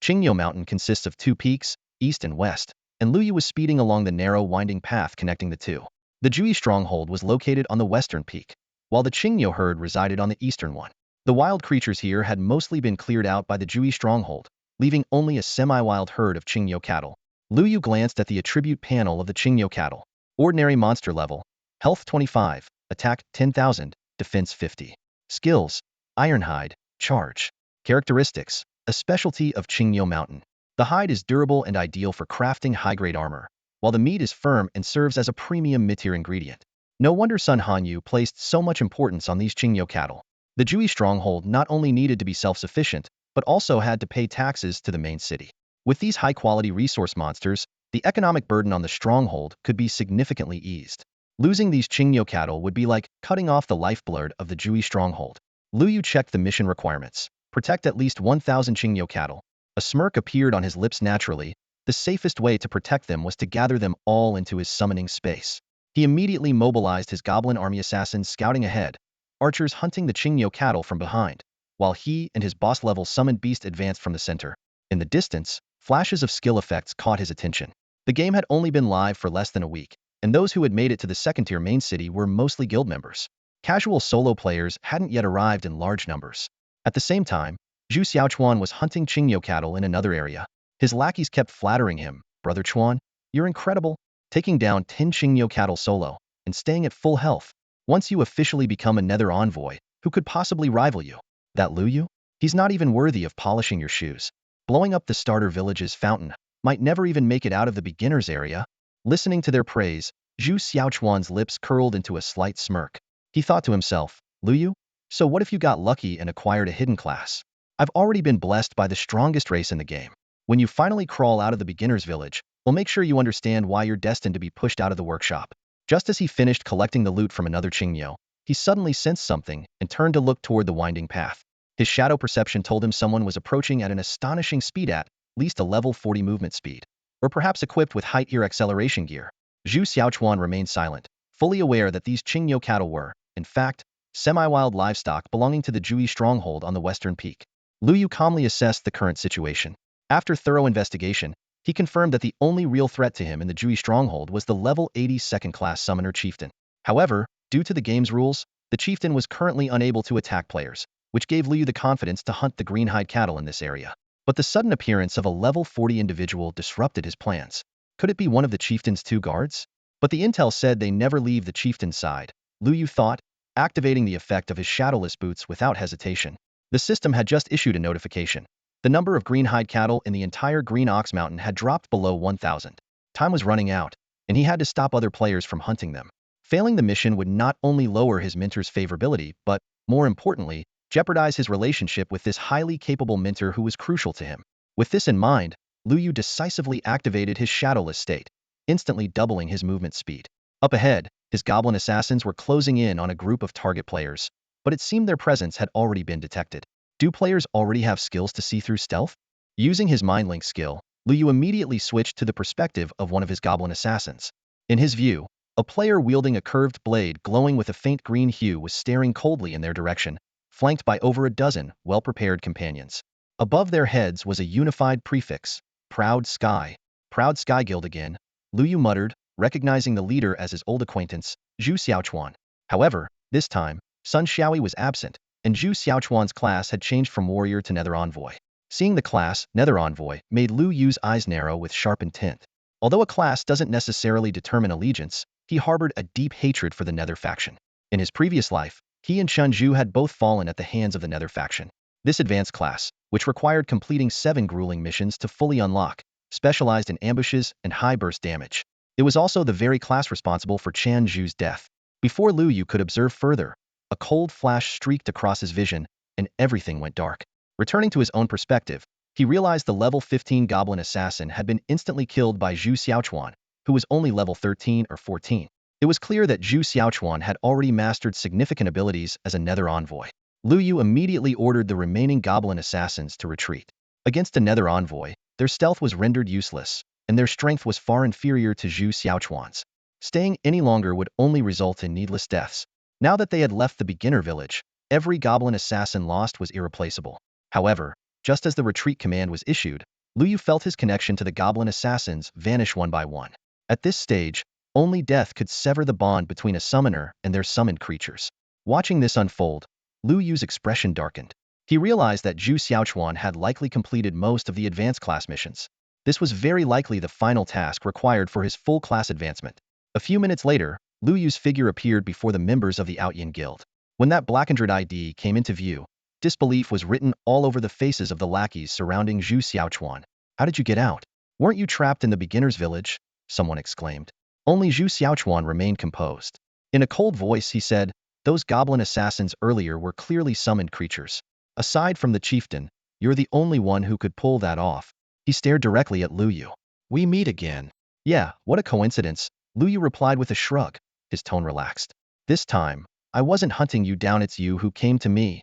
Qingyo Mountain consists of 2 peaks, east and west, and Lu Yu was speeding along the narrow winding path connecting the two. The Jui stronghold was located on the western peak, while the Qingyo herd resided on the eastern one. The wild creatures here had mostly been cleared out by the Jui stronghold, leaving only a semi-wild herd of Qingyo cattle. Lu Yu glanced at the attribute panel of the Qingyo cattle. Ordinary monster level, health 25, attack 10,000, defense 50. Skills, Ironhide, charge. Characteristics, a specialty of Qingyo Mountain. The hide is durable and ideal for crafting high-grade armor, while the meat is firm and serves as a premium mid-tier ingredient. No wonder Sun Hanyu placed so much importance on these Qingyo cattle. The Jui stronghold not only needed to be self-sufficient, but also had to pay taxes to the main city. With these high-quality resource monsters, the economic burden on the stronghold could be significantly eased. Losing these Qingyo cattle would be like cutting off the lifeblood of the Jui stronghold. Lu Yu checked the mission requirements. Protect at least 1,000 Qingyo cattle. A smirk appeared on his lips naturally. The safest way to protect them was to gather them all into his summoning space. He immediately mobilized his goblin army assassins scouting ahead, archers hunting the Qingyo cattle from behind, while he and his boss-level summoned beast advanced from the center. In the distance, flashes of skill effects caught his attention. The game had only been live for less than a week, and those who had made it to the second-tier main city were mostly guild members. Casual solo players hadn't yet arrived in large numbers. At the same time, Zhu Xiaochuan was hunting Qingyo cattle in another area. His lackeys kept flattering him. Brother Chuan, you're incredible, taking down 10 Qingyo cattle solo and staying at full health. Once you officially become a nether envoy, who could possibly rival you? That Lu Yu? He's not even worthy of polishing your shoes. Blowing up the starter village's fountain might never even make it out of the beginner's area. Listening to their praise, Zhu Xiaochuan's lips curled into a slight smirk. He thought to himself, Lu Yu? So what if you got lucky and acquired a hidden class? I've already been blessed by the strongest race in the game. When you finally crawl out of the beginner's village, we'll make sure you understand why you're destined to be pushed out of the workshop. Just as he finished collecting the loot from another Qingyo, he suddenly sensed something and turned to look toward the winding path. His shadow perception told him someone was approaching at an astonishing speed, at least a level 40 movement speed, or perhaps equipped with height-ear acceleration gear. Zhu Xiaochuan remained silent, fully aware that these Qingyo cattle were, in fact, semi-wild livestock belonging to the Jui stronghold on the western peak. Lu Yu calmly assessed the current situation. After thorough investigation, he confirmed that the only real threat to him in the Jui stronghold was the level 80 second-class summoner chieftain. However, due to the game's rules, the chieftain was currently unable to attack players, which gave Lu Yu the confidence to hunt the greenhide cattle in this area. But the sudden appearance of a level 40 individual disrupted his plans. Could it be one of the chieftain's 2 guards? But the intel said they never leave the chieftain's side, Lu Yu thought, activating the effect of his shadowless boots without hesitation. The system had just issued a notification. The number of greenhide cattle in the entire Green Ox Mountain had dropped below 1,000. Time was running out, and he had to stop other players from hunting them. Failing the mission would not only lower his mentor's favorability, but, more importantly, jeopardize his relationship with this highly capable mentor who was crucial to him. With this in mind, Lu Yu decisively activated his shadowless state, instantly doubling his movement speed. Up ahead, his goblin assassins were closing in on a group of target players, but it seemed their presence had already been detected. Do players already have skills to see through stealth? Using his mind link skill, Lu Yu immediately switched to the perspective of one of his goblin assassins. In his view, a player wielding a curved blade glowing with a faint green hue was staring coldly in their direction, flanked by over a dozen well-prepared companions. Above their heads was a unified prefix, Proud Sky. Proud Sky Guild again, Lu Yu muttered, recognizing the leader as his old acquaintance, Zhu Xiaochuan. However, this time, Sun Xiaoyi was absent, and Zhu Xiaochuan's class had changed from warrior to nether envoy. Seeing the class, nether envoy, made Lu Yu's eyes narrow with sharp intent. Although a class doesn't necessarily determine allegiance, he harbored a deep hatred for the nether faction. In his previous life, he and Chun Zhu had both fallen at the hands of the nether faction. This advanced class, which required completing 7 grueling missions to fully unlock, specialized in ambushes and high burst damage. It was also the very class responsible for Chan Zhu's death. Before Lu Yu could observe further, a cold flash streaked across his vision, and everything went dark. Returning to his own perspective, he realized the level 15 goblin assassin had been instantly killed by Zhu Xiaochuan, who was only level 13 or 14. It was clear that Zhu Xiaochuan had already mastered significant abilities as a nether envoy. Lu Yu immediately ordered the remaining goblin assassins to retreat. Against a nether envoy, their stealth was rendered useless, and their strength was far inferior to Zhu Xiaochuan's. Staying any longer would only result in needless deaths. Now that they had left the beginner village, every goblin assassin lost was irreplaceable. However, just as the retreat command was issued, Lu Yu felt his connection to the goblin assassins vanish one by one. At this stage, only death could sever the bond between a summoner and their summoned creatures. Watching this unfold, Lu Yu's expression darkened. He realized that Zhu Xiaochuan had likely completed most of the advanced class missions. This was very likely the final task required for his full class advancement. A few minutes later, Lu Yu's figure appeared before the members of the Outyin Guild. When that blackened ID came into view, disbelief was written all over the faces of the lackeys surrounding Zhu Xiaochuan. How did you get out? Weren't you trapped in the beginner's village? Someone exclaimed. Only Zhu Xiaochuan remained composed. In a cold voice he said, those goblin assassins earlier were clearly summoned creatures. Aside from the chieftain, you're the only one who could pull that off. He stared directly at Lu Yu. We meet again. Yeah, what a coincidence, Lu Yu replied with a shrug. His tone relaxed. This time, I wasn't hunting you down, it's you who came to me.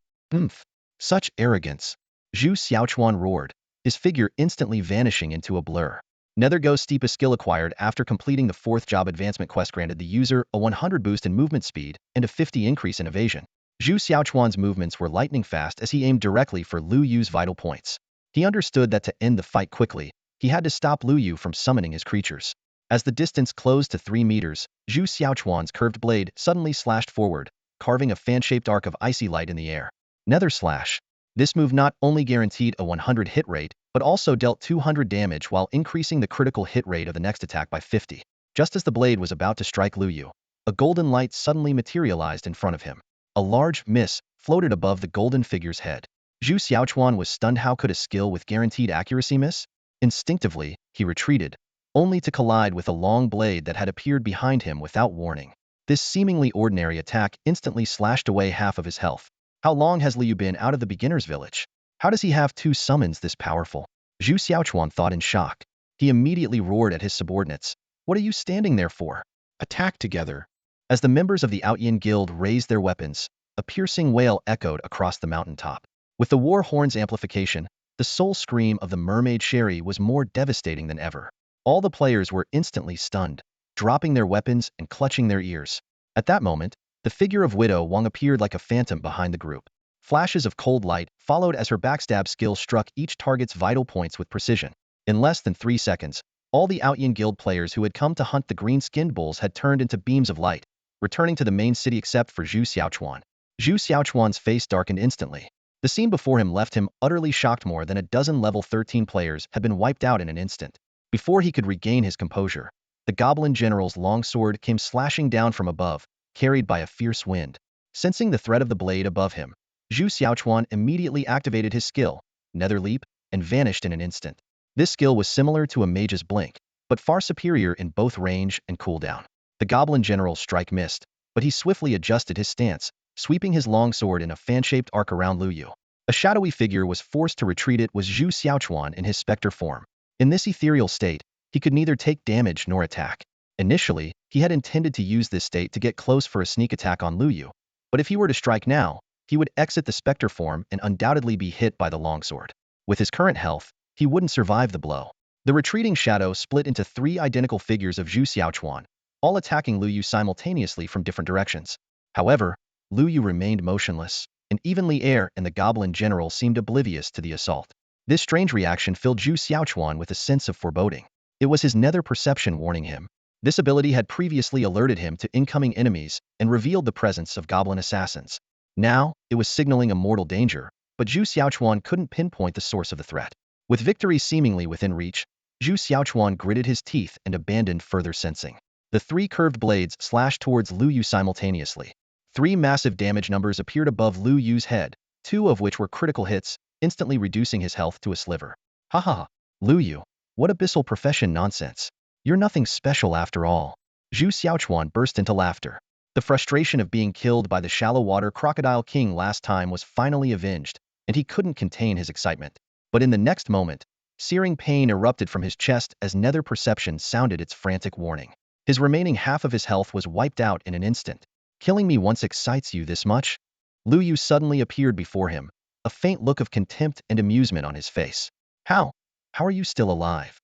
Such arrogance. Zhu Xiaochuan roared, his figure instantly vanishing into a blur. Nether Ghost Steep, a skill acquired after completing the 4th job advancement quest, granted the user a 100 boost in movement speed and a 50 increase in evasion. Zhu Xiaochuan's movements were lightning fast as he aimed directly for Lu Yu's vital points. He understood that to end the fight quickly, he had to stop Lu Yu from summoning his creatures. As the distance closed to 3 meters, Zhu Xiaochuan's curved blade suddenly slashed forward, carving a fan-shaped arc of icy light in the air. Nether Slash. This move not only guaranteed a 100 hit rate, but also dealt 200 damage while increasing the critical hit rate of the next attack by 50. Just as the blade was about to strike Lu Yu, a golden light suddenly materialized in front of him. A large mist floated above the golden figure's head. Zhu Xiaochuan was stunned. How could a skill with guaranteed accuracy miss? Instinctively, he retreated, only to collide with a long blade that had appeared behind him without warning. This seemingly ordinary attack instantly slashed away half of his health. How long has Lu Yu been out of the beginner's village? How does he have 2 summons this powerful? Zhu Xiaochuan thought in shock. He immediately roared at his subordinates. What are you standing there for? Attack together. As the members of the Outyin Guild raised their weapons, a piercing wail echoed across the mountaintop. With the war horn's amplification, the soul scream of the mermaid Sherry was more devastating than ever. All the players were instantly stunned, dropping their weapons and clutching their ears. At that moment, the figure of Widow Wang appeared like a phantom behind the group. Flashes of cold light followed as her backstab skill struck each target's vital points with precision. In less than 3 seconds, all the Outyin Guild players who had come to hunt the green-skinned bulls had turned into beams of light, returning to the main city except for Zhu Xiaochuan. Zhu Xiaochuan's face darkened instantly. The scene before him left him utterly shocked. More than a dozen level 13 players had been wiped out in an instant. Before he could regain his composure, the Goblin General's longsword came slashing down from above, carried by a fierce wind. Sensing the threat of the blade above him, Zhu Xiaochuan immediately activated his skill, Nether Leap, and vanished in an instant. This skill was similar to a mage's blink, but far superior in both range and cooldown. The Goblin General's strike missed, but he swiftly adjusted his stance, sweeping his longsword in a fan-shaped arc around Lu Yu. A shadowy figure was forced to retreat. It was Zhu Xiaochuan in his specter form. In this ethereal state, he could neither take damage nor attack. Initially, he had intended to use this state to get close for a sneak attack on Lu Yu, but if he were to strike now, he would exit the specter form and undoubtedly be hit by the longsword. With his current health, he wouldn't survive the blow. The retreating shadow split into three identical figures of Zhu Xiaochuan, all attacking Lu Yu simultaneously from different directions. However, Lu Yu remained motionless, and even Li Er and the goblin general seemed oblivious to the assault. This strange reaction filled Zhu Xiaochuan with a sense of foreboding. It was his nether perception warning him. This ability had previously alerted him to incoming enemies and revealed the presence of goblin assassins. Now, it was signaling a mortal danger, but Zhu Xiaochuan couldn't pinpoint the source of the threat. With victory seemingly within reach, Zhu Xiaochuan gritted his teeth and abandoned further sensing. The three curved blades slashed towards Lu Yu simultaneously. Three massive damage numbers appeared above Lu Yu's head, two of which were critical hits, instantly reducing his health to a sliver. Ha ha ha, Lu Yu, what abyssal profession nonsense. You're nothing special after all. Zhu Xiaochuan burst into laughter. The frustration of being killed by the shallow water crocodile king last time was finally avenged, and he couldn't contain his excitement. But in the next moment, searing pain erupted from his chest as nether perception sounded its frantic warning. His remaining half of his health was wiped out in an instant. Killing me once excites you this much? Lu Yu suddenly appeared before him, a faint look of contempt and amusement on his face. How? How are you still alive?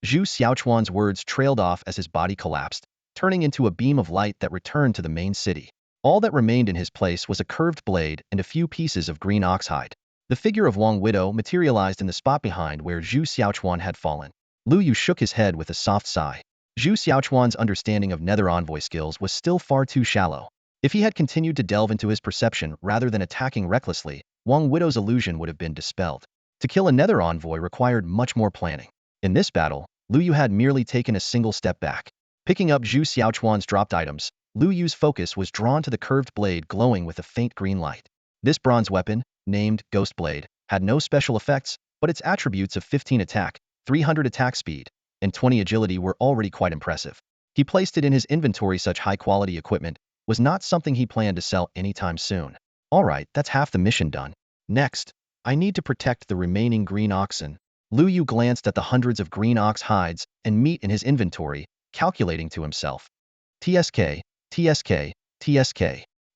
Zhu Xiaochuan's words trailed off as his body collapsed, turning into a beam of light that returned to the main city. All that remained in his place was a curved blade and a few pieces of green oxhide. The figure of Wang Widow materialized in the spot behind where Zhu Xiaochuan had fallen. Lu Yu shook his head with a soft sigh. Zhu Xiaochuan's understanding of nether envoy skills was still far too shallow. If he had continued to delve into his perception rather than attacking recklessly, Wang Widow's illusion would have been dispelled. To kill a nether envoy required much more planning. In this battle, Lu Yu had merely taken a single step back. Picking up Zhu Xiaochuan's dropped items, Lu Yu's focus was drawn to the curved blade glowing with a faint green light. This bronze weapon, named Ghost Blade, had no special effects, but its attributes of 15 attack, 300 attack speed, and 20 agility were already quite impressive. He placed it in his inventory. Such high-quality equipment was not something he planned to sell anytime soon. Alright, that's half the mission done. Next, I need to protect the remaining green oxen. Lu Yu glanced at the hundreds of green ox hides and meat in his inventory, calculating to himself. TSK, TSK, TSK.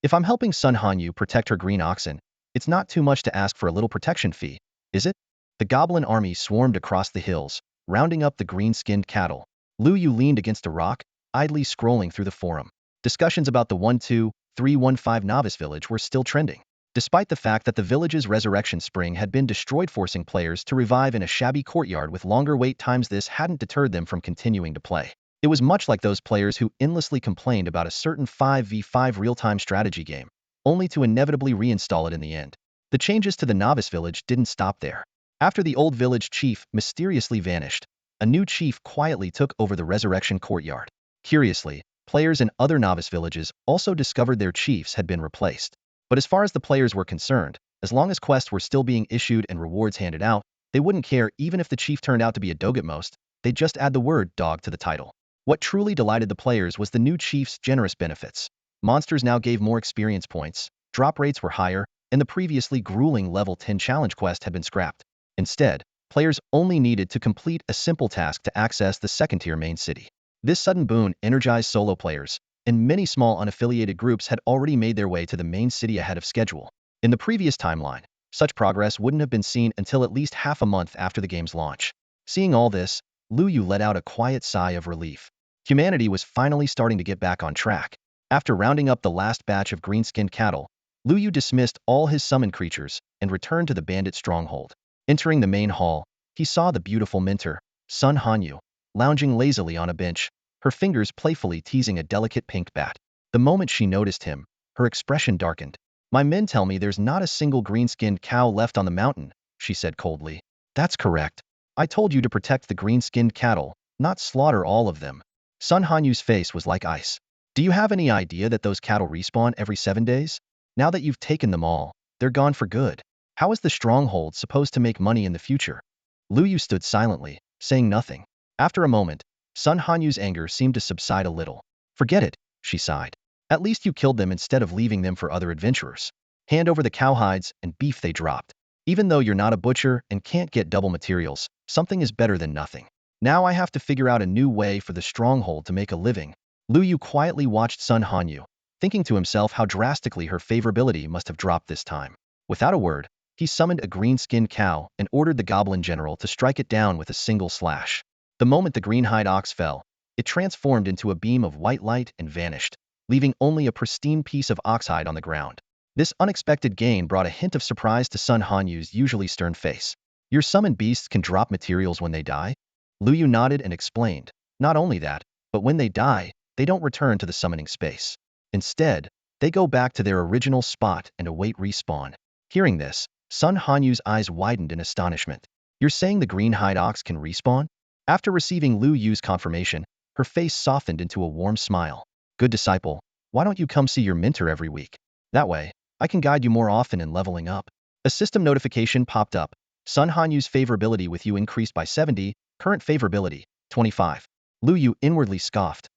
If I'm helping Sun Hanyu protect her green oxen, it's not too much to ask for a little protection fee, is it? The goblin army swarmed across the hills, rounding up the green-skinned cattle. Lu Yu leaned against a rock, idly scrolling through the forum. Discussions about the 1-2-3-1-5 novice village were still trending. Despite the fact that the village's resurrection spring had been destroyed, forcing players to revive in a shabby courtyard with longer wait times, this hadn't deterred them from continuing to play. It was much like those players who endlessly complained about a certain 5v5 real-time strategy game, only to inevitably reinstall it in the end. The changes to the novice village didn't stop there. After the old village chief mysteriously vanished, a new chief quietly took over the resurrection courtyard. Curiously, players in other novice villages also discovered their chiefs had been replaced. But as far as the players were concerned, as long as quests were still being issued and rewards handed out, they wouldn't care even if the chief turned out to be a dog at most. They'd just add the word dog to the title. What truly delighted the players was the new chief's generous benefits. Monsters now gave more experience points, drop rates were higher, and the previously grueling level 10 challenge quest had been scrapped. Instead, players only needed to complete a simple task to access the second-tier main city. This sudden boon energized solo players, and many small unaffiliated groups had already made their way to the main city ahead of schedule. In the previous timeline, such progress wouldn't have been seen until at least half a month after the game's launch. Seeing all this, Lu Yu let out a quiet sigh of relief. Humanity was finally starting to get back on track. After rounding up the last batch of green-skinned cattle, Lu Yu dismissed all his summoned creatures and returned to the bandit stronghold. Entering the main hall, he saw the beautiful mentor, Sun Hanyu, lounging lazily on a bench, her fingers playfully teasing a delicate pink bat. The moment she noticed him, her expression darkened. My men tell me there's not a single green-skinned cow left on the mountain, she said coldly. That's correct. I told you to protect the green-skinned cattle, not slaughter all of them. Sun Hanyu's face was like ice. Do you have any idea that those cattle respawn every 7 days? Now that you've taken them all, they're gone for good. How is the stronghold supposed to make money in the future? Lu Yu stood silently, saying nothing. After a moment, Sun Hanyu's anger seemed to subside a little. Forget it, she sighed. At least you killed them instead of leaving them for other adventurers. Hand over the cowhides and beef they dropped. Even though you're not a butcher and can't get double materials, something is better than nothing. Now I have to figure out a new way for the stronghold to make a living. Lu Yu quietly watched Sun Hanyu, thinking to himself how drastically her favorability must have dropped this time. Without a word, he summoned a green-skinned cow and ordered the goblin general to strike it down with a single slash. The moment the green-hide ox fell, it transformed into a beam of white light and vanished, leaving only a pristine piece of oxhide on the ground. This unexpected gain brought a hint of surprise to Sun Hanyu's usually stern face. Your summoned beasts can drop materials when they die? Lu Yu nodded and explained. Not only that, but when they die, they don't return to the summoning space. Instead, they go back to their original spot and await respawn. Hearing this, Sun Hanyu's eyes widened in astonishment. You're saying the green-hide ox can respawn? After receiving Lu Yu's confirmation, her face softened into a warm smile. Good disciple, why don't you come see your mentor every week? That way, I can guide you more often in leveling up. A system notification popped up. Sun Hanyu's favorability with you increased by 70, current favorability, 25. Lu Yu inwardly scoffed.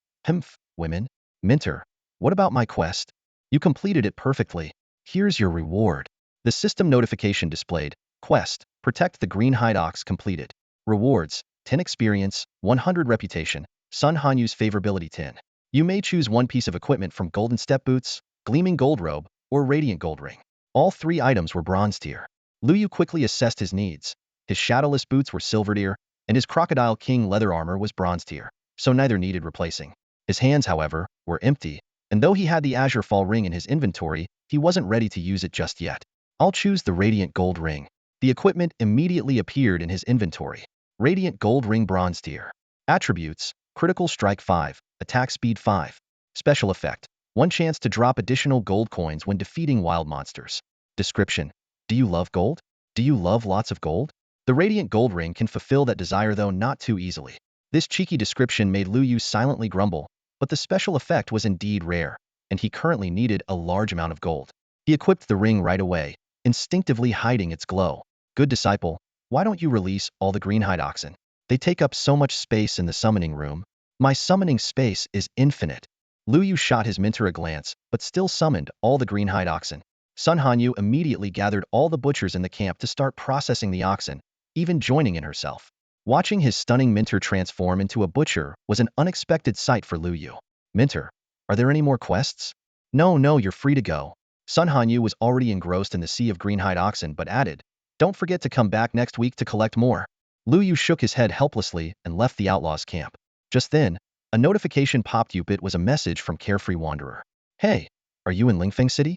Women? Mentor, what about my quest? You completed it perfectly. Here's your reward. The system notification displayed. Quest, protect the green-hide ox completed. Rewards, 10 experience, 100 reputation, Sun Hanyu's favorability 10. You may choose one piece of equipment from golden step boots, gleaming gold robe, or radiant gold ring. All 3 items were bronze tier. Lu Yu quickly assessed his needs. His shadowless boots were silver tier, and his crocodile king leather armor was bronze tier, so neither needed replacing. His hands, however, were empty, and though he had the Azure Fall ring in his inventory, he wasn't ready to use it just yet. I'll choose the radiant gold ring. The equipment immediately appeared in his inventory. Radiant gold ring bronze tier. Attributes, critical strike 5, attack speed 5. Special effect, 1 chance to drop additional gold coins when defeating wild monsters. Description, do you love gold? Do you love lots of gold? The radiant gold ring can fulfill that desire, though not too easily. This cheeky description made Lu Yu silently grumble, but the special effect was indeed rare, and he currently needed a large amount of gold. He equipped the ring right away, instinctively hiding its glow. Good disciple, why don't you release all the green-hide oxen? They take up so much space in the summoning room. My summoning space is infinite. Lu Yu shot his mentor a glance, but still summoned all the green-hide oxen. Sun Hanyu immediately gathered all the butchers in the camp to start processing the oxen, even joining in herself. Watching his stunning mentor transform into a butcher was an unexpected sight for Lu Yu. Mentor, are there any more quests? No, you're free to go. Sun Hanyu was already engrossed in the sea of green-hide oxen but added, don't forget to come back next week to collect more. Lu Yu shook his head helplessly and left the outlaws' camp. Just then, a notification popped up. It was a message from Carefree Wanderer. Hey, are you in Lingfeng City?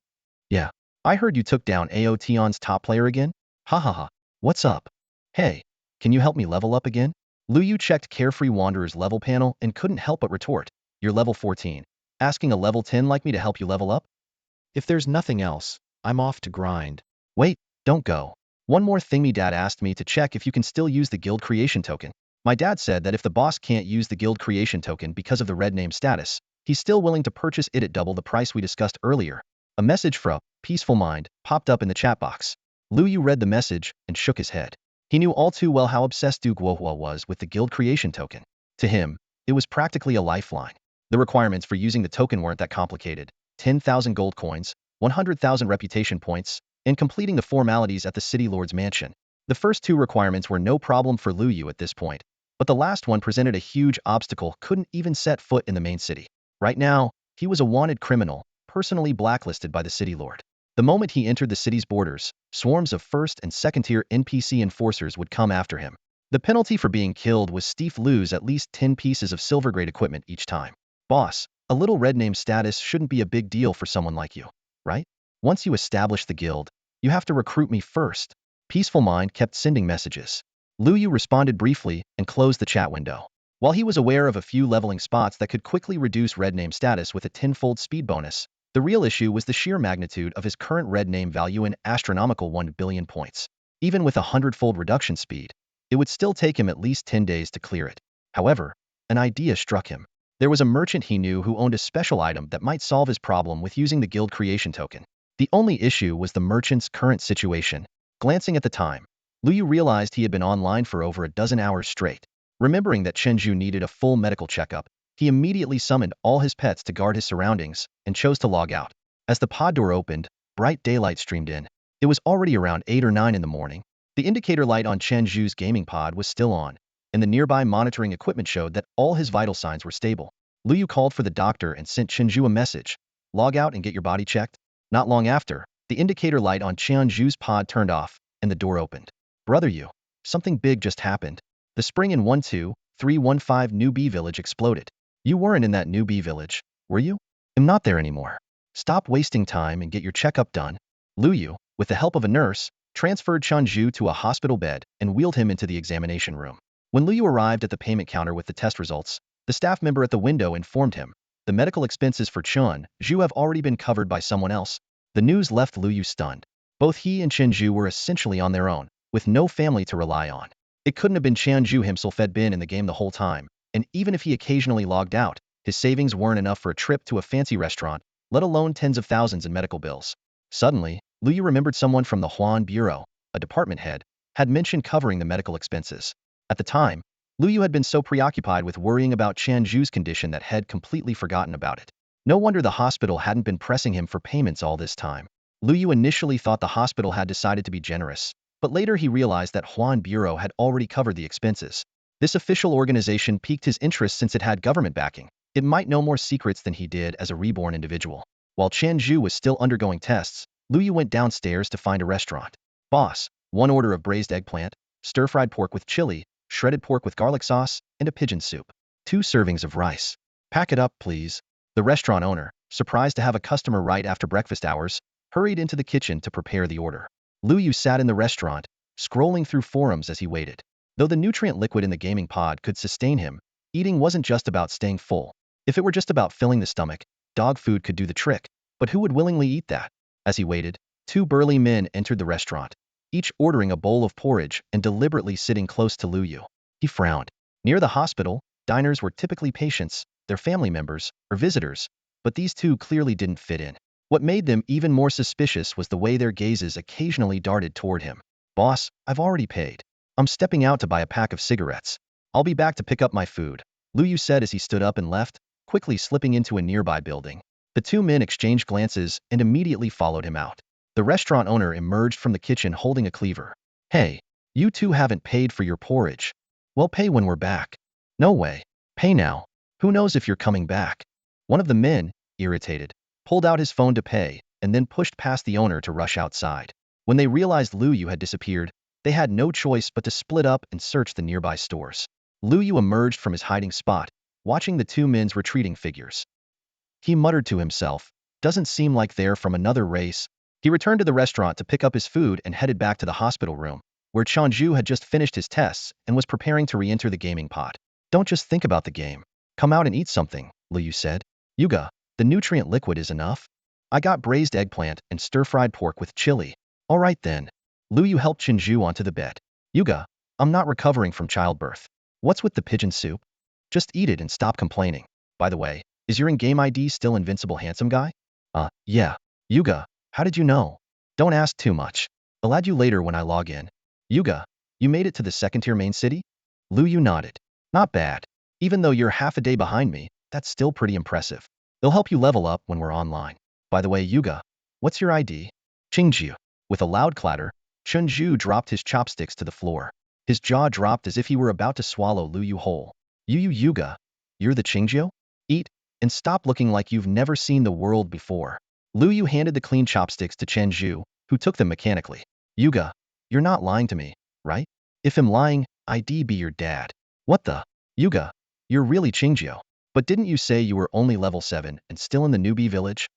Yeah. I heard you took down Aotion's top player again? Ha. What's up? Hey, can you help me level up again? Lu Yu checked Carefree Wanderer's level panel and couldn't help but retort. You're level 14. Asking a level 10 like me to help you level up? If there's nothing else, I'm off to grind. Wait, don't go. One more thing, my dad asked me to check if you can still use the guild creation token. My dad said that if the boss can't use the guild creation token because of the red name status, he's still willing to purchase it at double the price we discussed earlier. A message from Peaceful Mind popped up in the chat box. Lu Yu read the message and shook his head. He knew all too well how obsessed Du Guohua was with the guild creation token. To him, it was practically a lifeline. The requirements for using the token weren't that complicated. 10,000 gold coins, 100,000 reputation points, and completing the formalities at the City Lord's mansion. The first 2 requirements were no problem for Lu Yu at this point, but the last one presented a huge obstacle. Couldn't even set foot in the main city. Right now, he was a wanted criminal, personally blacklisted by the City Lord. The moment he entered the city's borders, swarms of first and second tier NPC enforcers would come after him. The penalty for being killed was Steve lose at least 10 pieces of silver-grade equipment each time. Boss, a little red name status shouldn't be a big deal for someone like you, right? Once you establish the guild, you have to recruit me first. Peaceful Mind kept sending messages. Lu Yu responded briefly and closed the chat window. While he was aware of a few leveling spots that could quickly reduce red name status with a 10-fold speed bonus, the real issue was the sheer magnitude of his current red name value in astronomical 1 billion points. Even with a 100-fold reduction speed, it would still take him at least 10 days to clear it. However, an idea struck him. There was a merchant he knew who owned a special item that might solve his problem with using the guild creation token. The only issue was the merchant's current situation. Glancing at the time, Lu Yu realized he had been online for over a dozen hours straight. Remembering that Chenju needed a full medical checkup, he immediately summoned all his pets to guard his surroundings and chose to log out. As the pod door opened, bright daylight streamed in. It was already around 8 or 9 in the morning. The indicator light on Chenju's gaming pod was still on, and the nearby monitoring equipment showed that all his vital signs were stable. Lu Yu called for the doctor and sent Chenju a message. Log out and get your body checked. Not long after, the indicator light on Chenju's pod turned off, and the door opened. Brother Yu, something big just happened. The spring in 1-2 315 New Bee Village exploded. You weren't in that New Bee Village, were you? I'm not there anymore. Stop wasting time and get your checkup done. Lu Yu, with the help of a nurse, transferred Chunju to a hospital bed and wheeled him into the examination room. When Lu Yu arrived at the payment counter with the test results, the staff member at the window informed him, the medical expenses for Chunju have already been covered by someone else. The news left Lu Yu stunned. Both he and Chunju were essentially on their own, with no family to rely on. It couldn't have been Chunju himself had been in the game the whole time, and even if he occasionally logged out, his savings weren't enough for a trip to a fancy restaurant, let alone tens of thousands in medical bills. Suddenly, Lu Yu remembered someone from the Huan Bureau, a department head, had mentioned covering the medical expenses. At the time, Lu Yu had been so preoccupied with worrying about Chunju's condition that had completely forgotten about it. No wonder the hospital hadn't been pressing him for payments all this time. Lu Yu initially thought the hospital had decided to be generous, but later he realized that Huan Bureau had already covered the expenses. This official organization piqued his interest since it had government backing. It might know more secrets than he did as a reborn individual. While Chunju was still undergoing tests, Lu Yu went downstairs to find a restaurant. Boss, one order of braised eggplant, stir-fried pork with chili, shredded pork with garlic sauce, and a pigeon soup. 2 servings of rice. Pack it up, please. The restaurant owner, surprised to have a customer right after breakfast hours, hurried into the kitchen to prepare the order. Lu Yu sat in the restaurant, scrolling through forums as he waited. Though the nutrient liquid in the gaming pod could sustain him, eating wasn't just about staying full. If it were just about filling the stomach, dog food could do the trick, but who would willingly eat that? As he waited, 2 burly men entered the restaurant, each ordering a bowl of porridge and deliberately sitting close to Lu Yu. He frowned. Near the hospital, diners were typically patients, their family members, or visitors, but these 2 clearly didn't fit in. What made them even more suspicious was the way their gazes occasionally darted toward him. Boss, I've already paid. I'm stepping out to buy a pack of cigarettes. I'll be back to pick up my food, Lu Yu said as he stood up and left, quickly slipping into a nearby building. The 2 men exchanged glances and immediately followed him out. The restaurant owner emerged from the kitchen holding a cleaver. Hey, you 2 haven't paid for your porridge. Well, pay when we're back. No way. Pay now. Who knows if you're coming back? One of the men, irritated, pulled out his phone to pay, and then pushed past the owner to rush outside. When they realized Lu Yu had disappeared, they had no choice but to split up and search the nearby stores. Lu Yu emerged from his hiding spot, watching the 2 men's retreating figures. He muttered to himself, doesn't seem like they're from another race. He returned to the restaurant to pick up his food and headed back to the hospital room, where Chunju had just finished his tests and was preparing to re-enter the gaming pod. Don't just think about the game. Come out and eat something, Lu Yu said. Yuga, the nutrient liquid is enough. I got braised eggplant and stir-fried pork with chili. All right then. Lu Yu helped Chunju onto the bed. Yuga, I'm not recovering from childbirth. What's with the pigeon soup? Just eat it and stop complaining. By the way, is your in-game ID still Invincible Handsome Guy? Yeah. Yuga, how did you know? Don't ask too much. I'll add you later when I log in. Yuga, you made it to the 2nd-tier main city? Lu Yu nodded. Not bad. Even though you're half a day behind me, that's still pretty impressive. They'll help you level up when we're online. By the way, Yuga, what's your ID? Qingju. With a loud clatter, Chunju dropped his chopsticks to the floor. His jaw dropped as if he were about to swallow Lu Yu whole. Yuga, you're the Qingjiu? Eat, and stop looking like you've never seen the world before. Lu Yu handed the clean chopsticks to Chunju, who took them mechanically. Yuga, you're not lying to me, right? If I'm lying, I'd be your dad. What the? Yuga, you're really Qingjiu. But didn't you say you were only level 7 and still in the newbie village?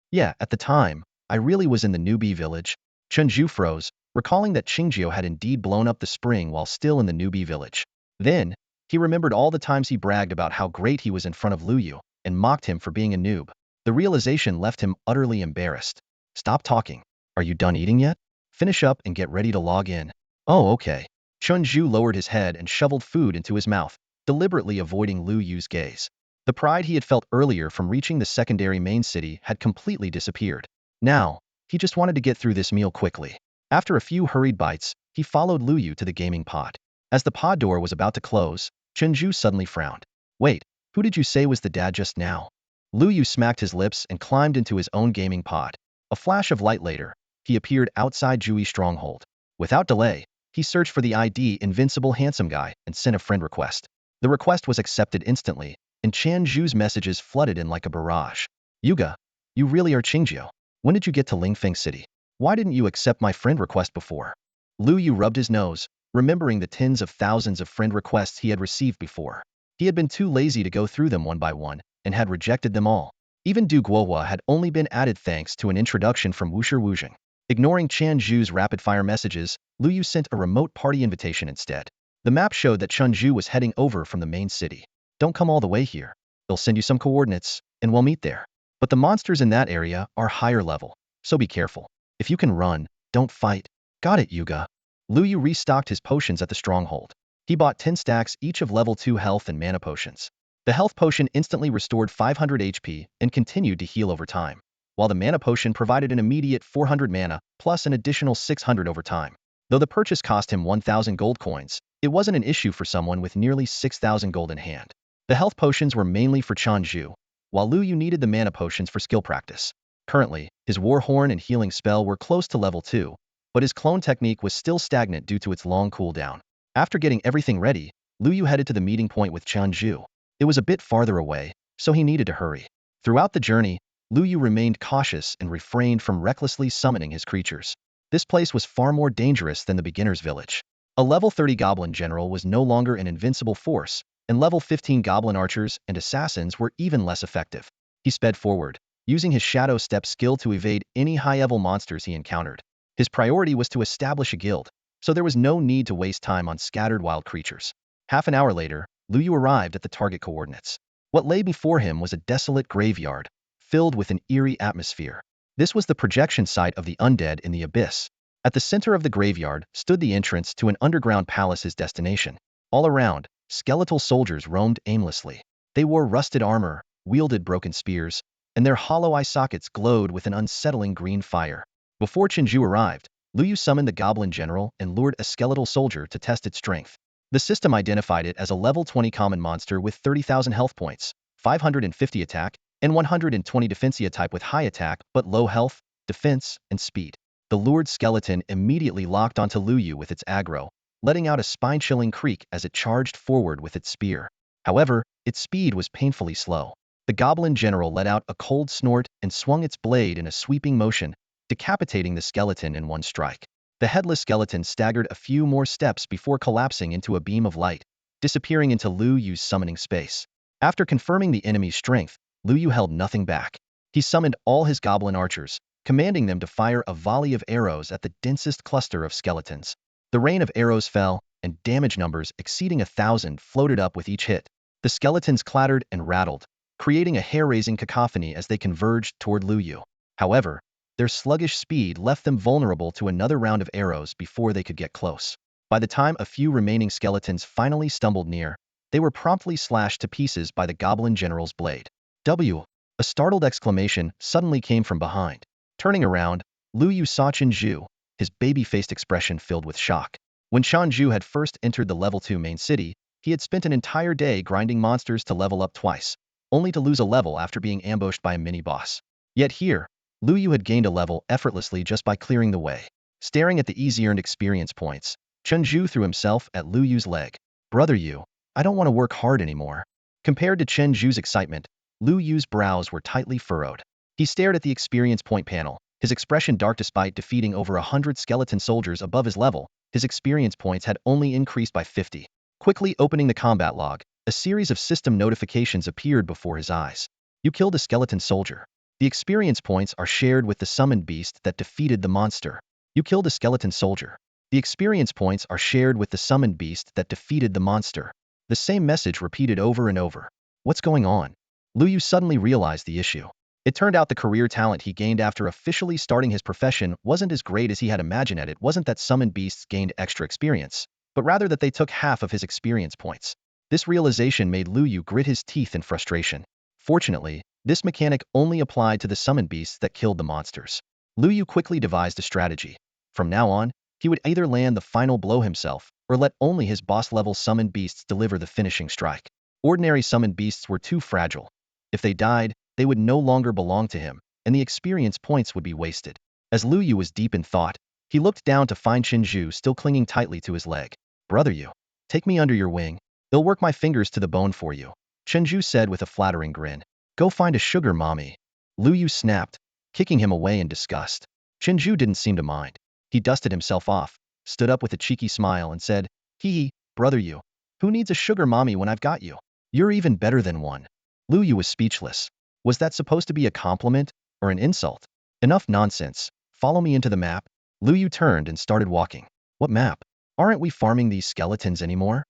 Yeah, at the time, I really was in the newbie village. Chunju froze, recalling that Qingjiu had indeed blown up the spring while still in the newbie village. Then, he remembered all the times he bragged about how great he was in front of Lu Yu, and mocked him for being a noob. The realization left him utterly embarrassed. Stop talking. Are you done eating yet? Finish up and get ready to log in. Oh, okay. Chunju lowered his head and shoveled food into his mouth, deliberately avoiding Lu Yu's gaze. The pride he had felt earlier from reaching the secondary main city had completely disappeared. Now, he just wanted to get through this meal quickly. After a few hurried bites, he followed Lu Yu to the gaming pod. As the pod door was about to close, Chunju suddenly frowned. Wait, who did you say was the dad just now? Lu Yu smacked his lips and climbed into his own gaming pod. A flash of light later, he appeared outside Jui's stronghold. Without delay, he searched for the ID Invincible Handsome Guy and sent a friend request. The request was accepted instantly, and Chunju's messages flooded in like a barrage. Yuga, you really are Qingjiu. When did you get to Lingfeng City? Why didn't you accept my friend request before? Lu Yu rubbed his nose, remembering the tens of thousands of friend requests he had received before. He had been too lazy to go through them one by one, and had rejected them all. Even Du Guohua had only been added thanks to an introduction from Wushi Wuzheng. Ignoring Qian Zhu's rapid-fire messages, Lu Yu sent a remote party invitation instead. The map showed that Chen Zhu was heading over from the main city. Don't come all the way here. They'll send you some coordinates, and we'll meet there. But the monsters in that area are higher level, so be careful. If you can run, don't fight. Got it, Yuga. Lu Yu restocked his potions at the stronghold. He bought 10 stacks each of level 2 health and mana potions. The health potion instantly restored 500 HP and continued to heal over time, while the mana potion provided an immediate 400 mana plus an additional 600 over time. Though the purchase cost him 1,000 gold coins, it wasn't an issue for someone with nearly 6,000 gold in hand. The health potions were mainly for Qian Zhu, while Lu Yu needed the mana potions for skill practice. Currently, his War Horn and healing spell were close to level 2, but his clone technique was still stagnant due to its long cooldown. After getting everything ready, Lu Yu headed to the meeting point with Qian Zhu. It was a bit farther away, so he needed to hurry. Throughout the journey, Lu Yu remained cautious and refrained from recklessly summoning his creatures. This place was far more dangerous than the beginner's village. A level 30 goblin general was no longer an invincible force, and level 15 goblin archers and assassins were even less effective. He sped forward, using his shadow step skill to evade any high-level monsters he encountered. His priority was to establish a guild, so there was no need to waste time on scattered wild creatures. Half an hour later, Lu Yu arrived at the target coordinates. What lay before him was a desolate graveyard, filled with an eerie atmosphere. This was the projection site of the undead in the abyss. At the center of the graveyard stood the entrance to an underground palace's destination. All around, skeletal soldiers roamed aimlessly. They wore rusted armor, wielded broken spears, and their hollow eye sockets glowed with an unsettling green fire. Before Chen Zhu arrived, Lu Yu summoned the goblin general and lured a skeletal soldier to test its strength. The system identified it as a level 20 common monster with 30,000 health points, 550 attack, and 120 defensive type with high attack but low health, defense, and speed. The lured skeleton immediately locked onto Lu Yu with its aggro, letting out a spine-chilling creak as it charged forward with its spear. However, its speed was painfully slow. The goblin general let out a cold snort and swung its blade in a sweeping motion, decapitating the skeleton in one strike. The headless skeleton staggered a few more steps before collapsing into a beam of light, disappearing into Lu Yu's summoning space. After confirming the enemy's strength, Lu Yu held nothing back. He summoned all his goblin archers, commanding them to fire a volley of arrows at the densest cluster of skeletons. The rain of arrows fell, and damage numbers exceeding 1,000 floated up with each hit. The skeletons clattered and rattled, creating a hair-raising cacophony as they converged toward Lu Yu. However, their sluggish speed left them vulnerable to another round of arrows before they could get close. By the time a few remaining skeletons finally stumbled near, they were promptly slashed to pieces by the goblin general's blade. W! A startled exclamation suddenly came from behind. Turning around, Lu Yu saw Chen Zhu, his baby-faced expression filled with shock. When Chen Zhu had first entered the level 2 main city, he had spent an entire day grinding monsters to level up twice, only to lose a level after being ambushed by a mini-boss. Yet here, Lu Yu had gained a level effortlessly just by clearing the way. Staring at the easy-earned experience points, Chen Zhu threw himself at Lu Yu's leg. Brother Yu, I don't want to work hard anymore. Compared to Chen Zhu's excitement, Lu Yu's brows were tightly furrowed. He stared at the experience point panel, his expression dark. Despite defeating over 100 skeleton soldiers above his level, his experience points had only increased by 50. Quickly opening the combat log, a series of system notifications appeared before his eyes. You killed a skeleton soldier. The experience points are shared with the summoned beast that defeated the monster. You killed a skeleton soldier. The experience points are shared with the summoned beast that defeated the monster. The same message repeated over and over. What's going on? Lu Yu suddenly realized the issue. It turned out the career talent he gained after officially starting his profession wasn't as great as he had imagined. It wasn't that summoned beasts gained extra experience, but rather that they took half of his experience points. This realization made Lu Yu grit his teeth in frustration. Fortunately, this mechanic only applied to the summoned beasts that killed the monsters. Lu Yu quickly devised a strategy. From now on, he would either land the final blow himself, or let only his boss-level summoned beasts deliver the finishing strike. Ordinary summoned beasts were too fragile. If they died, they would no longer belong to him, and the experience points would be wasted. As Lu Yu was deep in thought, he looked down to find Chen Zhu still clinging tightly to his leg. Brother Yu, take me under your wing. I'll work my fingers to the bone for you, Chen Zhu said with a flattering grin. Go find a sugar mommy. Lu Yu snapped, kicking him away in disgust. Chen Zhu didn't seem to mind. He dusted himself off, stood up with a cheeky smile and said, "Hee hee, brother Yu. Who needs a sugar mommy when I've got you? You're even better than one." Lu Yu was speechless. Was that supposed to be a compliment or an insult? Enough nonsense. Follow me into the map. Lu Yu turned and started walking. What map? Aren't we farming these skeletons anymore?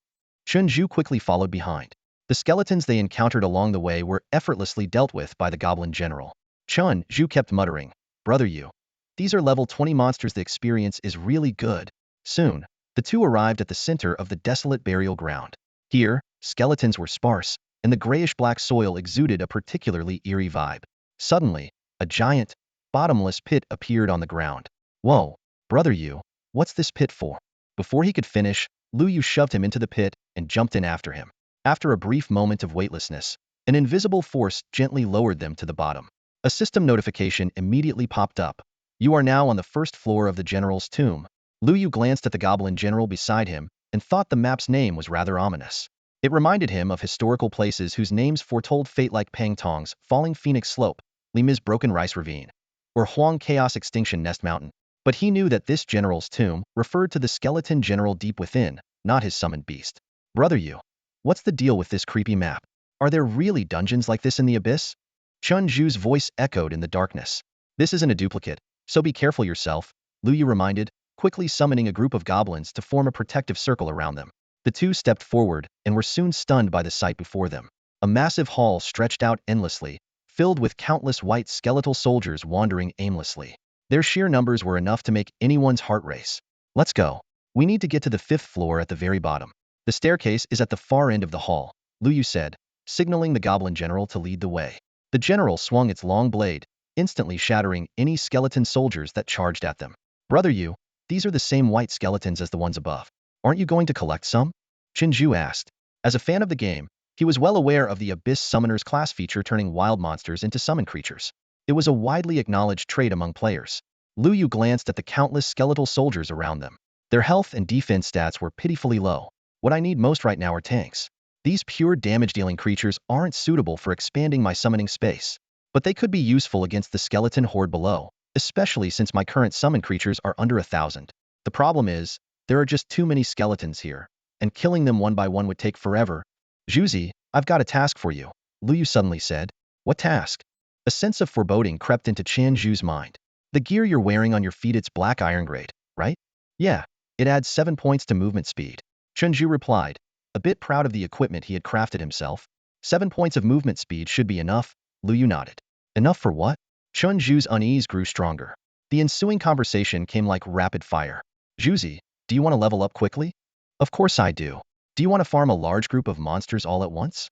Chunju quickly followed behind. The skeletons they encountered along the way were effortlessly dealt with by the goblin general. Chunju kept muttering, "Brother Yu, these are level 20 monsters. The experience is really good." Soon, the two arrived at the center of the desolate burial ground. Here, skeletons were sparse, and the grayish-black soil exuded a particularly eerie vibe. Suddenly, a giant, bottomless pit appeared on the ground. "Whoa, brother Yu, what's this pit for?" Before he could finish, Lu Yu shoved him into the pit and jumped in after him. After a brief moment of weightlessness, an invisible force gently lowered them to the bottom. A system notification immediately popped up. "You are now on the first floor of the general's tomb." Lu Yu glanced at the goblin general beside him and thought the map's name was rather ominous. It reminded him of historical places whose names foretold fate, like Pangtong's Falling Phoenix Slope, Lima's Broken Rice Ravine, or Huang Chaos Extinction Nest Mountain. But he knew that this general's tomb referred to the skeleton general deep within, not his summoned beast. "Brother Yu, what's the deal with this creepy map? Are there really dungeons like this in the abyss?" Chunju's voice echoed in the darkness. "This isn't a duplicate, so be careful yourself," Lu Yu reminded, quickly summoning a group of goblins to form a protective circle around them. The two stepped forward and were soon stunned by the sight before them. A massive hall stretched out endlessly, filled with countless white skeletal soldiers wandering aimlessly. Their sheer numbers were enough to make anyone's heart race. "Let's go. We need to get to the 5th floor at the very bottom. The staircase is at the far end of the hall," Lu Yu said, signaling the goblin general to lead the way. The general swung its long blade, instantly shattering any skeleton soldiers that charged at them. "Brother Yu, these are the same white skeletons as the ones above. Aren't you going to collect some?" Chinju asked. As a fan of the game, he was well aware of the Abyss Summoners class feature turning wild monsters into summon creatures. It was a widely acknowledged trait among players. Lu Yu glanced at the countless skeletal soldiers around them. Their health and defense stats were pitifully low. "What I need most right now are tanks. These pure damage-dealing creatures aren't suitable for expanding my summoning space. But they could be useful against the skeleton horde below, especially since my current summon creatures are under 1,000. The problem is, there are just too many skeletons here, and killing them one by one would take forever." "Juzi, I've got a task for you," Lu Yu suddenly said. "What task?" A sense of foreboding crept into Chunju's mind. "The gear you're wearing on your feet, it's black iron grade, right?" "Yeah, it adds 7 points to movement speed," Chunju replied, a bit proud of the equipment he had crafted himself. 7 points of movement speed should be enough," Lu Yu nodded. "Enough for what?" Chunju's unease grew stronger. The ensuing conversation came like rapid fire. "Juzi, do you want to level up quickly?" "Of course I do." "Do you want to farm a large group of monsters all at once?"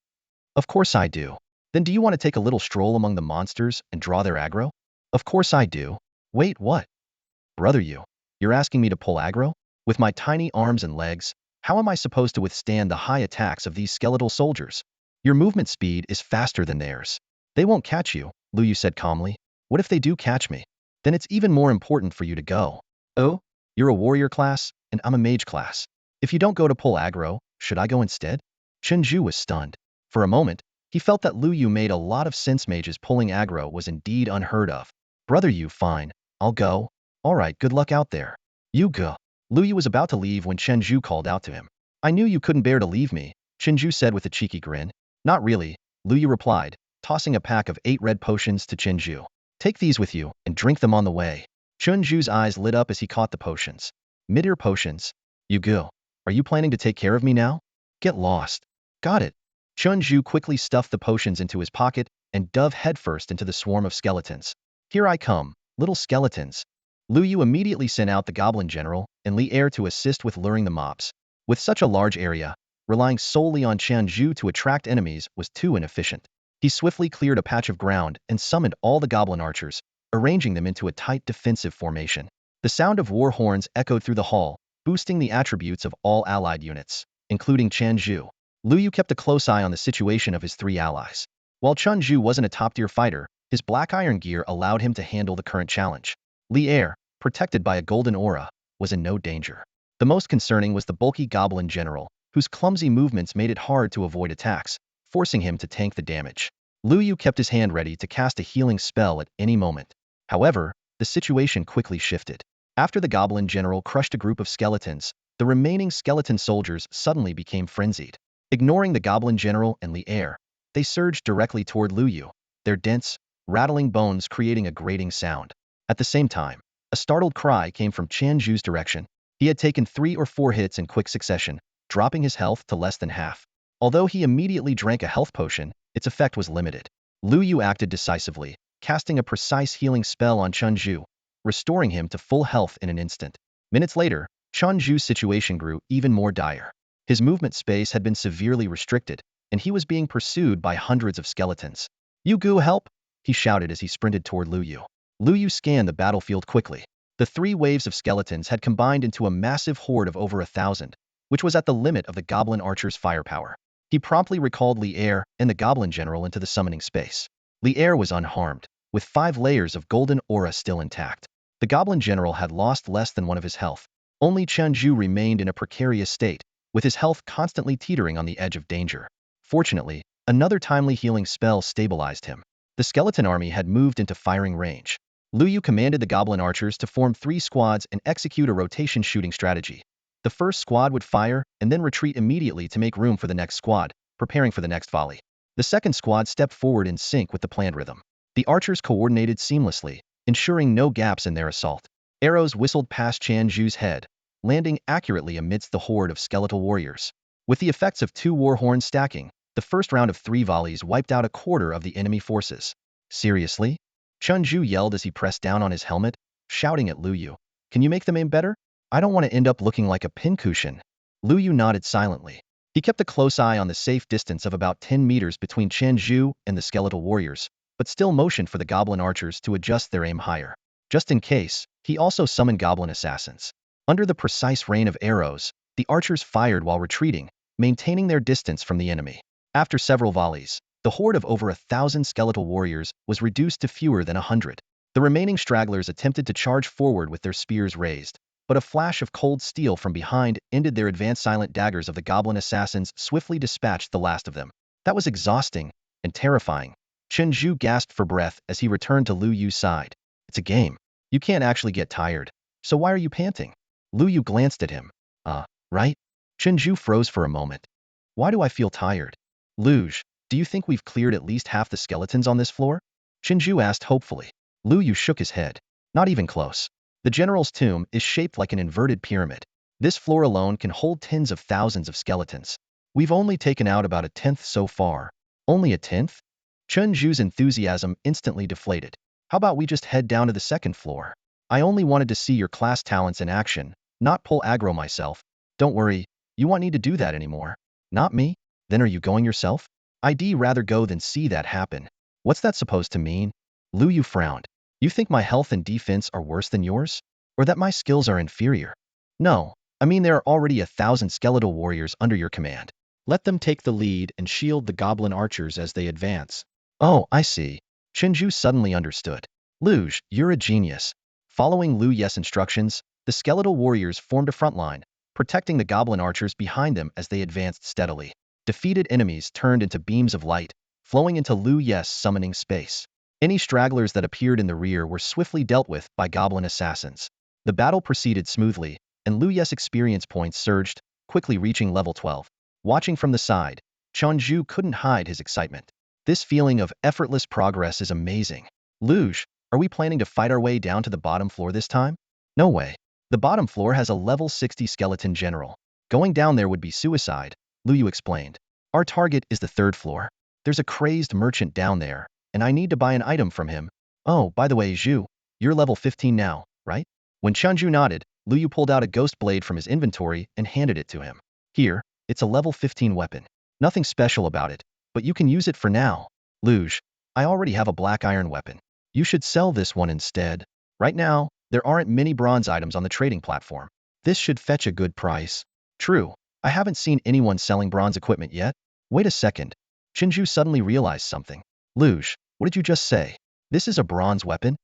"Of course I do." "Then do you want to take a little stroll among the monsters and draw their aggro?" "Of course I do." "Wait, what?" "Brother Yu, you're asking me to pull aggro? With my tiny arms and legs, how am I supposed to withstand the high attacks of these skeletal soldiers? Your movement speed is faster than theirs. They won't catch you," Lu Yu said calmly. "What if they do catch me? Then it's even more important for you to go." "Oh? You're a warrior class, and I'm a mage class. If you don't go to pull aggro, should I go instead?" Chunju was stunned. For a moment, he felt that Lu Yu made a lot of sense. Mages pulling aggro was indeed unheard of. "Brother Yu, fine. I'll go." "Alright, good luck out there." "You go." Lu Yu was about to leave when Chunju called out to him. "I knew you couldn't bear to leave me," Chunju said with a cheeky grin. "Not really," Lu Yu replied, tossing a pack of 8 red potions to Chunju. "Take these with you and drink them on the way." Chunju's eyes lit up as he caught the potions. "Mid-ear potions? You go. Are you planning to take care of me now?" "Get lost." "Got it." Chunju quickly stuffed the potions into his pocket and dove headfirst into the swarm of skeletons. "Here I come, little skeletons." Lu Yu immediately sent out the goblin general and Li Er to assist with luring the mobs. With such a large area, relying solely on Chunju to attract enemies was too inefficient. He swiftly cleared a patch of ground and summoned all the goblin archers, arranging them into a tight defensive formation. The sound of war horns echoed through the hall, boosting the attributes of all allied units, including Chunju. Lu Yu kept a close eye on the situation of his 3 allies. While Chunju wasn't a top-tier fighter, his black iron gear allowed him to handle the current challenge. Li Er, protected by a golden aura, was in no danger. The most concerning was the bulky goblin general, whose clumsy movements made it hard to avoid attacks, forcing him to tank the damage. Lu Yu kept his hand ready to cast a healing spell at any moment. However, the situation quickly shifted. After the goblin general crushed a group of skeletons, the remaining skeleton soldiers suddenly became frenzied. Ignoring the goblin general and Li Er, they surged directly toward Lu Yu, their dense, rattling bones creating a grating sound. At the same time, a startled cry came from Qian Zhu's direction. He had taken 3 or 4 hits in quick succession, dropping his health to less than half. Although he immediately drank a health potion, its effect was limited. Lu Yu acted decisively, casting a precise healing spell on Qian Zhu, restoring him to full health in an instant. Minutes later, Qian Zhu's situation grew even more dire. His movement space had been severely restricted, and he was being pursued by hundreds of skeletons. "You Gu, help!" he shouted as he sprinted toward Lu Yu. Lu Yu scanned the battlefield quickly. The 3 waves of skeletons had combined into a massive horde of over 1,000, which was at the limit of the goblin archer's firepower. He promptly recalled Li Er and the goblin general into the summoning space. Li Er was unharmed, with 5 layers of golden aura still intact. The goblin general had lost less than 1 of his health. Only Qian Zhu remained in a precarious state, with his health constantly teetering on the edge of danger. Fortunately, another timely healing spell stabilized him. The skeleton army had moved into firing range. Lu Yu commanded the goblin archers to form 3 squads and execute a rotation shooting strategy. The first squad would fire and then retreat immediately to make room for the next squad, preparing for the next volley. The second squad stepped forward in sync with the planned rhythm. The archers coordinated seamlessly, ensuring no gaps in their assault. Arrows whistled past Qian Zhu's head, landing accurately amidst the horde of skeletal warriors. With the effects of 2 war horns stacking, the first round of 3 volleys wiped out a quarter of the enemy forces. Seriously? Qian Zhu yelled as he pressed down on his helmet, shouting at Lu Yu. "Can you make them aim better? I don't want to end up looking like a pincushion." Lu Yu nodded silently. He kept a close eye on the safe distance of about 10 meters between Qian Zhu and the skeletal warriors, but still motioned for the goblin archers to adjust their aim higher. Just in case, he also summoned goblin assassins. Under the precise rain of arrows, the archers fired while retreating, maintaining their distance from the enemy. After several volleys, the horde of over 1,000 skeletal warriors was reduced to fewer than 100. The remaining stragglers attempted to charge forward with their spears raised, but a flash of cold steel from behind ended their advance. Silent daggers of the goblin assassins swiftly dispatched the last of them. That was exhausting and terrifying. Qian Zhu gasped for breath as he returned to Lu Yu's side. "It's a game. You can't actually get tired. So why are you panting?" Lu Yu glanced at him. Right?" Qian Zhu froze for a moment. "Why do I feel tired?" "Luge, do you think we've cleared at least half the skeletons on this floor?" Qian Zhu asked hopefully. Lu Yu shook his head. "Not even close. The general's tomb is shaped like an inverted pyramid. This floor alone can hold tens of thousands of skeletons. We've only taken out about 1/10 so far." "Only 1/10? Qian Zhu's enthusiasm instantly deflated. "How about we just head down to the second floor? I only wanted to see your class talents in action, not pull aggro myself." "Don't worry, you won't need to do that anymore." "Not me? Then are you going yourself?" "I'd rather go than see that happen." "What's that supposed to mean?" Lu Yu frowned. "You think my health and defense are worse than yours? Or that my skills are inferior?" "No, I mean there are already 1,000 skeletal warriors under your command. Let them take the lead and shield the goblin archers as they advance." "Oh, I see." Qian Zhu suddenly understood. "Luge, you're a genius." Following Lu Yes' instructions, the skeletal warriors formed a front line, protecting the goblin archers behind them as they advanced steadily. Defeated enemies turned into beams of light, flowing into Lu Yes' summoning space. Any stragglers that appeared in the rear were swiftly dealt with by goblin assassins. The battle proceeded smoothly, and Lu Yes' experience points surged, quickly reaching level 12. Watching from the side, Qian Zhu couldn't hide his excitement. This feeling of effortless progress is amazing. "Luge, are we planning to fight our way down to the bottom floor this time?" "No way. The bottom floor has a level 60 skeleton general. Going down there would be suicide," Lu Yu explained. "Our target is the 3rd floor. There's a crazed merchant down there, and I need to buy an item from him. Oh, by the way, Zhu, you're level 15 now, right?" When Qian Zhu nodded, Lu Yu pulled out a ghost blade from his inventory and handed it to him. "Here, it's a level 15 weapon. Nothing special about it, but you can use it for now." "Luge, I already have a black iron weapon. You should sell this one instead. Right now, there aren't many bronze items on the trading platform. This should fetch a good price." "True, I haven't seen anyone selling bronze equipment yet." "Wait a second." Qian Zhu suddenly realized something. "Luge, what did you just say? This is a bronze weapon?"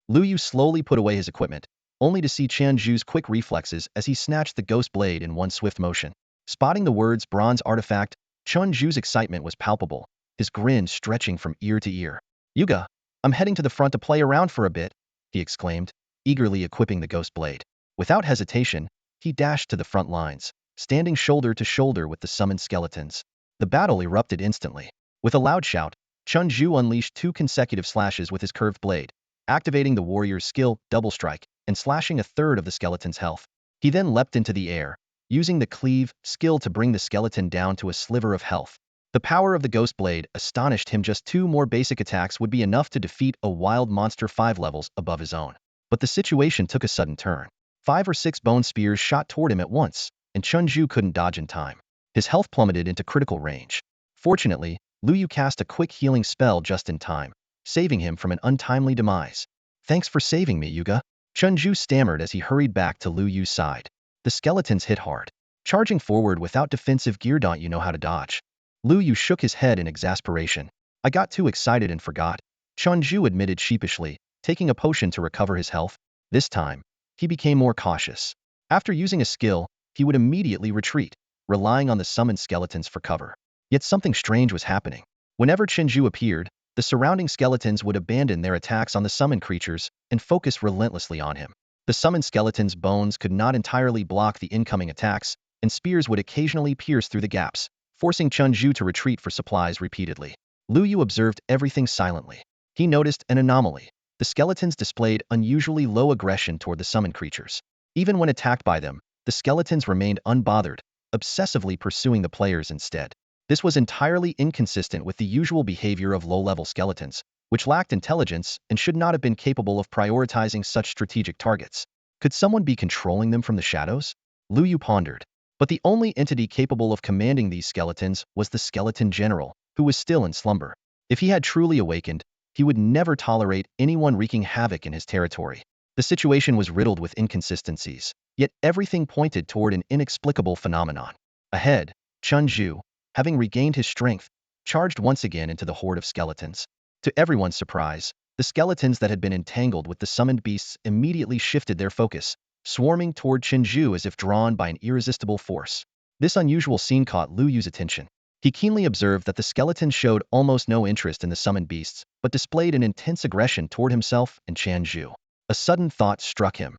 Lu Yu slowly put away his equipment, only to see Qian Zhu's quick reflexes as he snatched the ghost blade in one swift motion. Spotting the words bronze artifact, Qian Zhu's excitement was palpable, his grin stretching from ear to ear. "Yuga, I'm heading to the front to play around for a bit," he exclaimed, eagerly equipping the ghost blade. Without hesitation, he dashed to the front lines, standing shoulder to shoulder with the summoned skeletons. The battle erupted instantly. With a loud shout, Chunju unleashed 2 consecutive slashes with his curved blade, activating the warrior's skill, double strike, and slashing a third of the skeleton's health. He then leapt into the air, using the cleave skill to bring the skeleton down to a sliver of health. The power of the ghost blade astonished him. Just 2 more basic attacks would be enough to defeat a wild monster 5 levels above his own. But the situation took a sudden turn. 5 or 6 bone spears shot toward him at once, and Chunju couldn't dodge in time. His health plummeted into critical range. Fortunately, Lu Yu cast a quick healing spell just in time, saving him from an untimely demise. "Thanks for saving me, Yuga," Chunju stammered as he hurried back to Lu Yu's side. The skeletons hit hard, charging forward without defensive gear. Don't you know how to dodge? Lu Yu shook his head in exasperation. "I got too excited and forgot," Chunju admitted sheepishly, taking a potion to recover his health. This time, he became more cautious. After using a skill, he would immediately retreat, relying on the summoned skeletons for cover. Yet something strange was happening. Whenever Chunju appeared, the surrounding skeletons would abandon their attacks on the summoned creatures and focus relentlessly on him. The summoned skeletons' bones could not entirely block the incoming attacks, and spears would occasionally pierce through the gaps, forcing Chunju to retreat for supplies repeatedly. Lu Yu observed everything silently. He noticed an anomaly. The skeletons displayed unusually low aggression toward the summoned creatures. Even when attacked by them, the skeletons remained unbothered, obsessively pursuing the players instead. This was entirely inconsistent with the usual behavior of low-level skeletons, which lacked intelligence and should not have been capable of prioritizing such strategic targets. Could someone be controlling them from the shadows? Lu Yu pondered. But the only entity capable of commanding these skeletons was the skeleton general, who was still in slumber. If he had truly awakened, he would never tolerate anyone wreaking havoc in his territory. The situation was riddled with inconsistencies, yet everything pointed toward an inexplicable phenomenon. Ahead, Chunju, having regained his strength, charged once again into the horde of skeletons. To everyone's surprise, the skeletons that had been entangled with the summoned beasts immediately shifted their focus, swarming toward Chunju as if drawn by an irresistible force. This unusual scene caught Lu Yu's attention. He keenly observed that the skeletons showed almost no interest in the summoned beasts, but displayed an intense aggression toward himself and Chunju. A sudden thought struck him.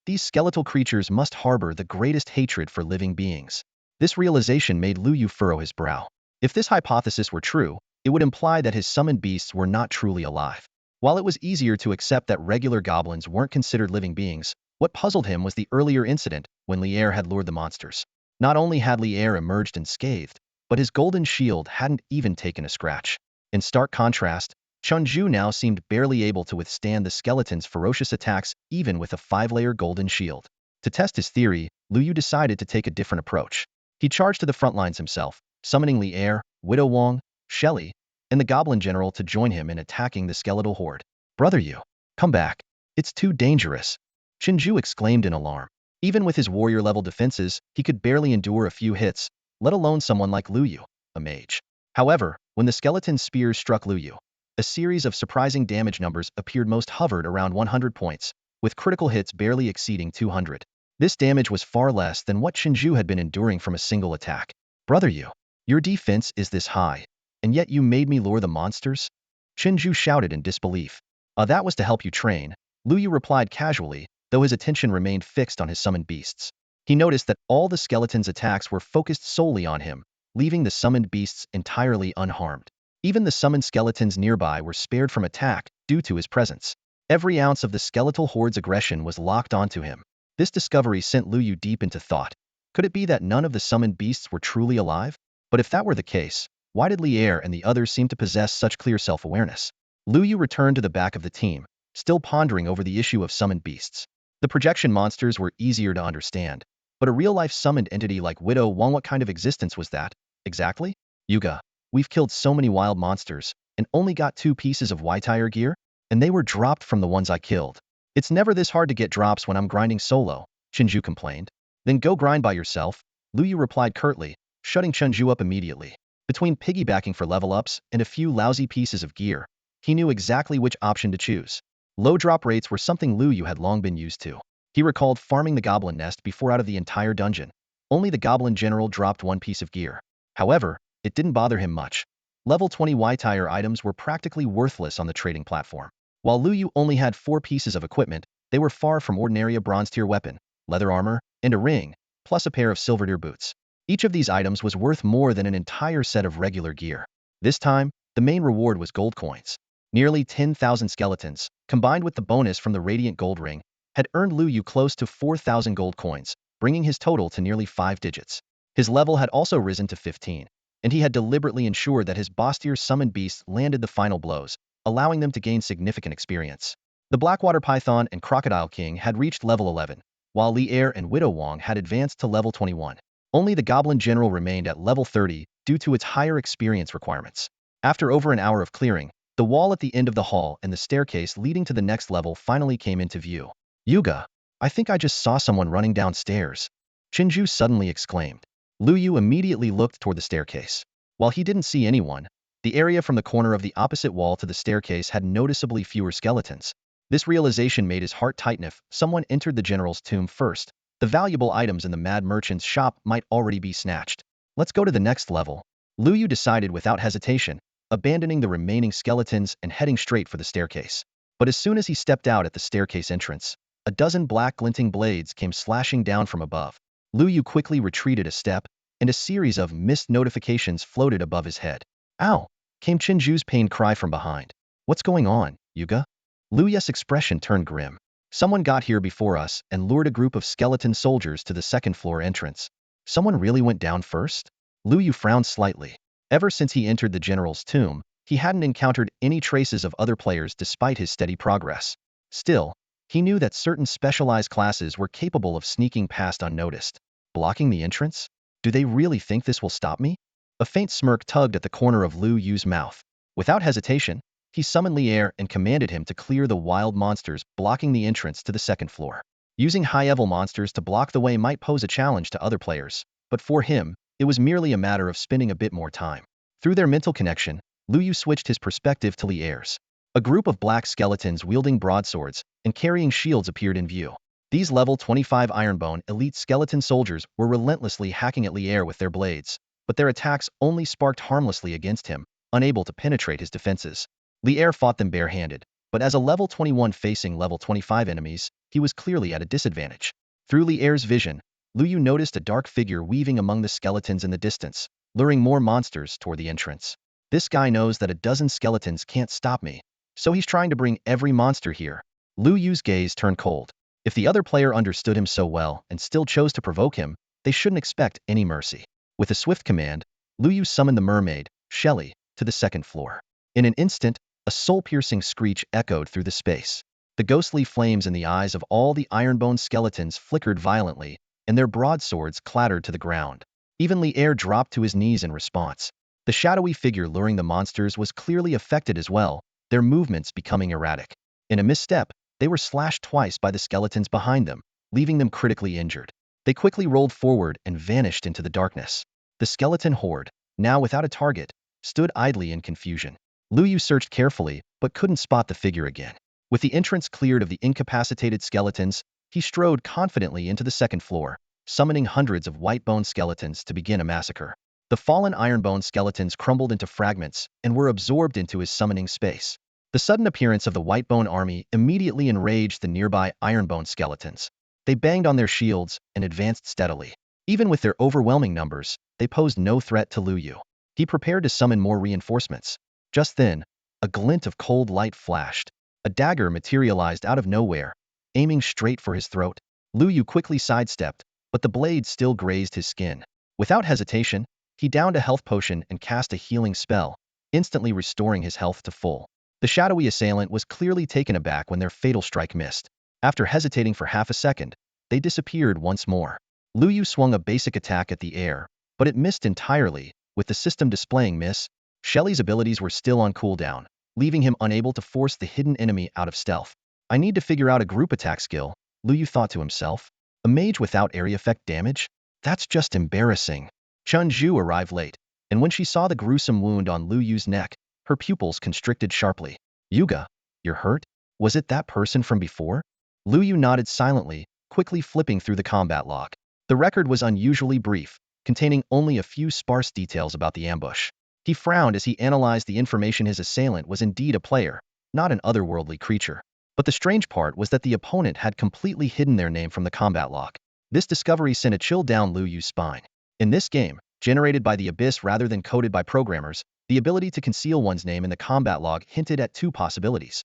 These skeletal creatures must harbor the greatest hatred for living beings. This realization made Lu Yu furrow his brow. If this hypothesis were true, it would imply that his summoned beasts were not truly alive. While it was easier to accept that regular goblins weren't considered living beings, what puzzled him was the earlier incident when Lier had lured the monsters. Not only had Lier emerged unscathed, but his golden shield hadn't even taken a scratch. In stark contrast, Chunju now seemed barely able to withstand the skeleton's ferocious attacks even with a 5-layer golden shield. To test his theory, Lu Yu decided to take a different approach. He charged to the front lines himself, summoning Lier, Widow Wong, Shelley, and the Goblin General to join him in attacking the skeletal horde. "Brother Yu, come back. It's too dangerous," Chunju exclaimed in alarm. Even with his warrior-level defenses, he could barely endure a few hits, let alone someone like Lu Yu, a mage. However, when the skeleton's spears struck Lu Yu, a series of surprising damage numbers appeared. Most hovered around 100 points, with critical hits barely exceeding 200. This damage was far less than what Chunju had been enduring from a single attack. "Brother Yu, your defense is this high, and yet you made me lure the monsters?" Chunju shouted in disbelief. That was to help you train," Lu Yu replied casually, though his attention remained fixed on his summoned beasts. He noticed that all the skeleton's attacks were focused solely on him, leaving the summoned beasts entirely unharmed. Even the summoned skeletons nearby were spared from attack due to his presence. Every ounce of the skeletal horde's aggression was locked onto him. This discovery sent Lu Yu deep into thought. Could it be that none of the summoned beasts were truly alive? But if that were the case, why did Lier and the others seem to possess such clear self-awareness? Lu Yu returned to the back of the team, still pondering over the issue of summoned beasts. The projection monsters were easier to understand, but a real-life summoned entity like Widow Wong, what kind of existence was that, exactly? "Yuga, we've killed so many wild monsters, and only got 2 pieces of Y-tire gear, and they were dropped from the ones I killed. It's never this hard to get drops when I'm grinding solo," Chunju complained. "Then go grind by yourself," Lu Yu replied curtly, shutting Chunju up immediately. Between piggybacking for level-ups and a few lousy pieces of gear, he knew exactly which option to choose. Low drop rates were something Lu Yu had long been used to. He recalled farming the goblin nest before. Out of the entire dungeon, only the Goblin General dropped 1 piece of gear. However, it didn't bother him much. Level 20 Y-tire items were practically worthless on the trading platform. While Lu Yu only had 4 pieces of equipment, They were far from ordinary a bronze-tier weapon, leather armor, and a ring, plus a pair of silver-tier boots. Each of these items was worth more than an entire set of regular gear. This time, the main reward was gold coins. Nearly 10,000 skeletons, combined with the bonus from the radiant gold ring, had earned Lu Yu close to 4,000 gold coins, bringing his total to nearly 5 digits. His level had also risen to 15, and he had deliberately ensured that his boss-tier summoned beasts landed the final blows, allowing them to gain significant experience. The Blackwater Python and Crocodile King had reached level 11, while Li Er and Widow Wong had advanced to level 21. Only the Goblin General remained at level 30 due to its higher experience requirements. After over an hour of clearing, the wall at the end of the hall and the staircase leading to the next level finally came into view. Yuga, I think I just saw someone running downstairs, Chinju suddenly exclaimed. Lu Yu immediately looked toward the staircase. While he didn't see anyone, the area from the corner of the opposite wall to the staircase had noticeably fewer skeletons. This realization made his heart tighten. If someone entered the general's tomb first, the valuable items in the Mad Merchant's shop might already be snatched. Let's go to the next level, Lu Yu decided without hesitation, abandoning the remaining skeletons and heading straight for the staircase. But as soon as he stepped out at the staircase entrance, a dozen black glinting blades came slashing down from above. Lu Yu quickly retreated a step, and a series of missed notifications floated above his head. Ow! Came Chinju's pained cry from behind. What's going on, Yuga? Lu Yu's expression turned grim. Someone got here before us and lured a group of skeleton soldiers to the second floor entrance. Someone really went down first? Lu Yu frowned slightly. Ever since he entered the general's tomb, he hadn't encountered any traces of other players despite his steady progress. Still, he knew that certain specialized classes were capable of sneaking past unnoticed. Blocking the entrance? Do they really think this will stop me? A faint smirk tugged at the corner of Lu Yu's mouth. Without hesitation, he summoned Li Er and commanded him to clear the wild monsters blocking the entrance to the second floor. Using high-level monsters to block the way might pose a challenge to other players, but for him, it was merely a matter of spending a bit more time. Through their mental connection, Lu Yu switched his perspective to Li Er's. A group of black skeletons wielding broadswords and carrying shields appeared in view. These level 25 Ironbone elite skeleton soldiers were relentlessly hacking at Li Er with their blades, but their attacks only sparked harmlessly against him, unable to penetrate his defenses. Li Er fought them barehanded, but as a level 21 facing level 25 enemies, he was clearly at a disadvantage. Through Li Er's vision, Lu Yu noticed a dark figure weaving among the skeletons in the distance, luring more monsters toward the entrance. This guy knows that a dozen skeletons can't stop me, so he's trying to bring every monster here. Lu Yu's gaze turned cold. If the other player understood him so well and still chose to provoke him, they shouldn't expect any mercy. With a swift command, Lu Yu summoned the mermaid, Shelly, to the second floor. In an instant, a soul-piercing screech echoed through the space. The ghostly flames in the eyes of all the Ironbone skeletons flickered violently, and their broadswords clattered to the ground. Even Li Er dropped to his knees in response. The shadowy figure luring the monsters was clearly affected as well, their movements becoming erratic. In a misstep, they were slashed twice by the skeletons behind them, leaving them critically injured. They quickly rolled forward and vanished into the darkness. The skeleton horde, now without a target, stood idly in confusion. Lu Yu searched carefully, but couldn't spot the figure again. With the entrance cleared of the incapacitated skeletons, he strode confidently into the second floor, summoning hundreds of white-bone skeletons to begin a massacre. The fallen Ironbone skeletons crumbled into fragments and were absorbed into his summoning space. The sudden appearance of the Whitebone army immediately enraged the nearby Ironbone skeletons. They banged on their shields and advanced steadily. Even with their overwhelming numbers, they posed no threat to Lu Yu. He prepared to summon more reinforcements. Just then, a glint of cold light flashed. A dagger materialized out of nowhere, aiming straight for his throat. Lu Yu quickly sidestepped, but the blade still grazed his skin. Without hesitation, he downed a health potion and cast a healing spell, instantly restoring his health to full. The shadowy assailant was clearly taken aback when their fatal strike missed. After hesitating for half a second, they disappeared once more. Lu Yu swung a basic attack at the air, but it missed entirely, with the system displaying miss. Shelly's abilities were still on cooldown, leaving him unable to force the hidden enemy out of stealth. I need to figure out a group attack skill, Lu Yu thought to himself. A mage without area effect damage? That's just embarrassing. Chun Zhu arrived late, and when she saw the gruesome wound on Lu Yu's neck, her pupils constricted sharply. Yuga, you're hurt? Was it that person from before? Lu Yu nodded silently, quickly flipping through the combat log. The record was unusually brief, containing only a few sparse details about the ambush. He frowned as he analyzed the information. His assailant was indeed a player, not an otherworldly creature. But the strange part was that the opponent had completely hidden their name from the combat log. This discovery sent a chill down Liu Yu's spine. In this game, generated by the Abyss rather than coded by programmers, the ability to conceal one's name in the combat log hinted at two possibilities.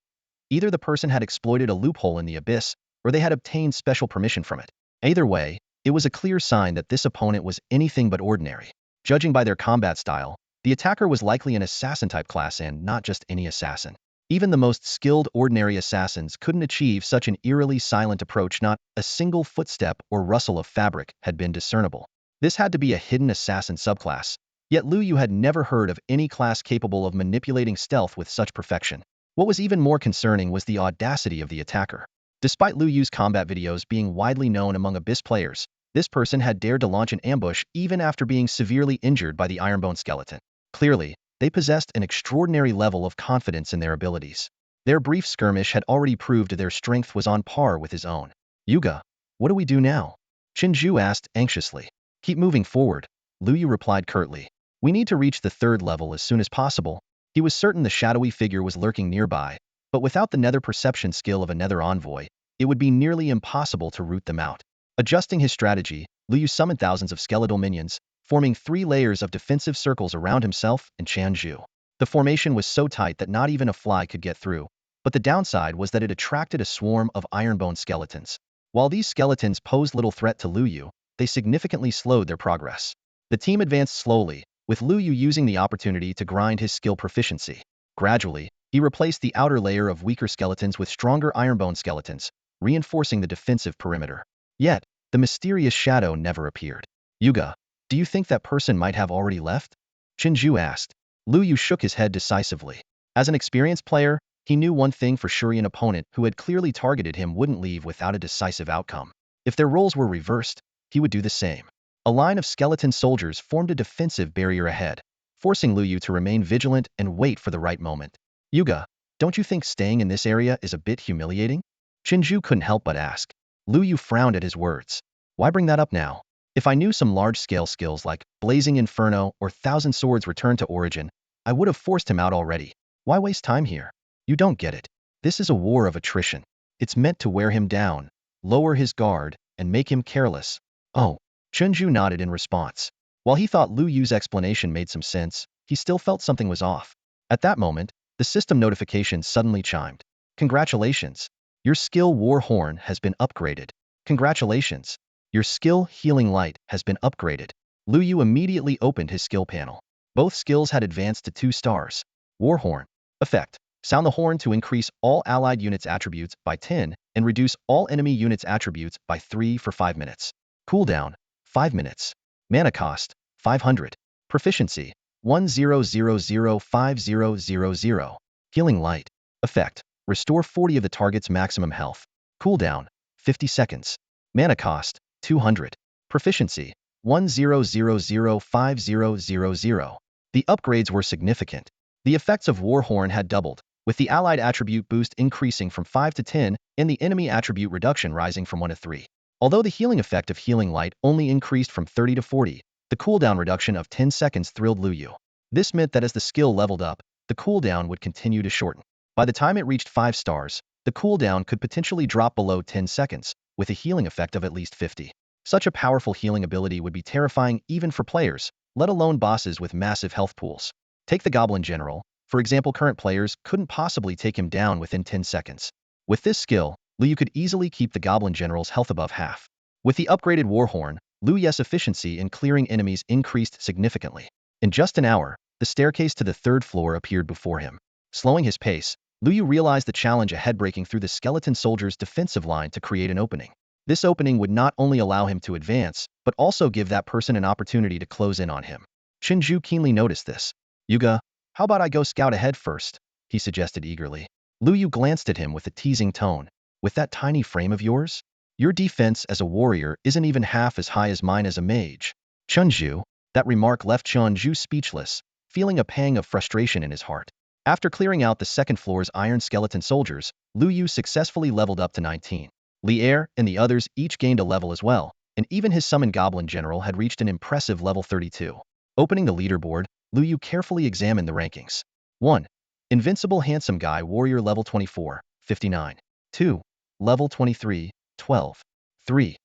Either the person had exploited a loophole in the Abyss, or they had obtained special permission from it. Either way, it was a clear sign that this opponent was anything but ordinary. Judging by their combat style, the attacker was likely an assassin-type class and not just any assassin. Even the most skilled ordinary assassins couldn't achieve such an eerily silent approach. Not a single footstep or rustle of fabric had been discernible. This had to be a hidden assassin subclass, yet Liu Yu had never heard of any class capable of manipulating stealth with such perfection. What was even more concerning was the audacity of the attacker. Despite Liu Yu's combat videos being widely known among Abyss players, this person had dared to launch an ambush even after being severely injured by the Ironbone skeleton. Clearly, they possessed an extraordinary level of confidence in their abilities. Their brief skirmish had already proved their strength was on par with his own. Yuga, what do we do now? Qinzhu asked anxiously. Keep moving forward, Liu Yu replied curtly. We need to reach the third level as soon as possible. He was certain the shadowy figure was lurking nearby, but without the nether perception skill of a nether envoy, it would be nearly impossible to root them out. Adjusting his strategy, Liu Yu summoned thousands of skeletal minions, forming 3 layers of defensive circles around himself and Qinzhu. The formation was so tight that not even a fly could get through, but the downside was that it attracted a swarm of ironbone skeletons. While these skeletons posed little threat to Liu Yu, they significantly slowed their progress. The team advanced slowly, with Liu Yu using the opportunity to grind his skill proficiency. Gradually, he replaced the outer layer of weaker skeletons with stronger ironbone skeletons, reinforcing the defensive perimeter. Yet, the mysterious shadow never appeared. Yuga, do you think that person might have already left? Qinzhu asked. Liu Yu shook his head decisively. As an experienced player, he knew one thing for sure: an opponent who had clearly targeted him wouldn't leave without a decisive outcome. If their roles were reversed, he would do the same. A line of skeleton soldiers formed a defensive barrier ahead, forcing Liu Yu to remain vigilant and wait for the right moment. Yuga, don't you think staying in this area is a bit humiliating? Qinzhu couldn't help but ask. Liu Yu frowned at his words. Why bring that up now? If I knew some large-scale skills like Blazing Inferno or Thousand Swords Return to Origin, I would have forced him out already. Why waste time here? You don't get it. This is a war of attrition. It's meant to wear him down, lower his guard, and make him careless. Oh, Qinzhu nodded in response. While he thought Liu Yu's explanation made some sense, he still felt something was off. At that moment, the system notification suddenly chimed. Congratulations! Your skill War Horn has been upgraded. Congratulations! Your skill Healing Light has been upgraded. Liu Yu immediately opened his skill panel. Both skills had advanced to 2 stars. War Horn. Effect. Sound the horn to increase all allied units' attributes by 10 and reduce all enemy units' attributes by 3 for 5 minutes. Cooldown. 5 minutes. Mana cost. 500. Proficiency. 10005000. Healing Light. Effect. Restore 40 of the target's maximum health. Cooldown. 50 seconds. Mana cost. 200. Proficiency. 10005000. The upgrades were significant. The effects of War Horn had doubled, with the allied attribute boost increasing from 5 to 10 and the enemy attribute reduction rising from 1 to 3. Although the healing effect of Healing Light only increased from 30 to 40, the cooldown reduction of 10 seconds thrilled Liu Yu. This meant that as the skill leveled up, the cooldown would continue to shorten. By the time it reached 5 stars, the cooldown could potentially drop below 10 seconds, with a healing effect of at least 50. Such a powerful healing ability would be terrifying even for players, let alone bosses with massive health pools. Take the Goblin General, for example. Current players couldn't possibly take him down within 10 seconds. With this skill, Liu Yu could easily keep the Goblin General's health above half. With the upgraded War Horn, Liu Yu's efficiency in clearing enemies increased significantly. In just an hour, the staircase to the 3rd floor appeared before him. Slowing his pace, Liu Yu realized the challenge ahead: breaking through the skeleton soldier's defensive line to create an opening. This opening would not only allow him to advance, but also give that person an opportunity to close in on him. Qinzhu keenly noticed this. Yuga, how about I go scout ahead first? He suggested eagerly. Liu Yu glanced at him with a teasing tone. With that tiny frame of yours? Your defense as a warrior isn't even half as high as mine as a mage. Qinzhu, that remark left Qinzhu speechless, feeling a pang of frustration in his heart. After clearing out the 2nd floor's iron skeleton soldiers, Liu Yu successfully leveled up to 19. Li Er and the others each gained a level as well, and even his summoned Goblin General had reached an impressive level 32. Opening the leaderboard, Liu Yu carefully examined the rankings. 1. Invincible Handsome Guy Warrior level 24, 59. 2. Level 23, 12. 3.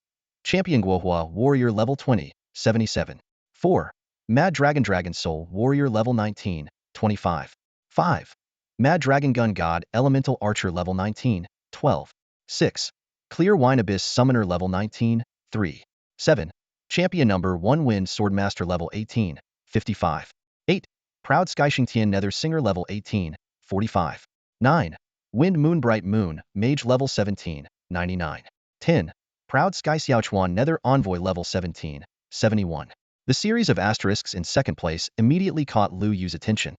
Champion Guohua Warrior level 20, 77. 4. Mad Dragon Soul Warrior level 19, 25. 5. Mad Dragon Gun God Elemental Archer level 19, 12. 6. Clear Wine Abyss Summoner level 19, 3. 7. Champion number 1 Wind Swordmaster level 18, 55. 8. Proud Sky Xingtian Nether Singer level 18, 45. 9. Wind Moon Bright Moon Mage level 17, 99. 10. Proud Sky Xiaochuan Nether Envoy level 17, 71. The series of asterisks in second place immediately caught Lu Yu's attention.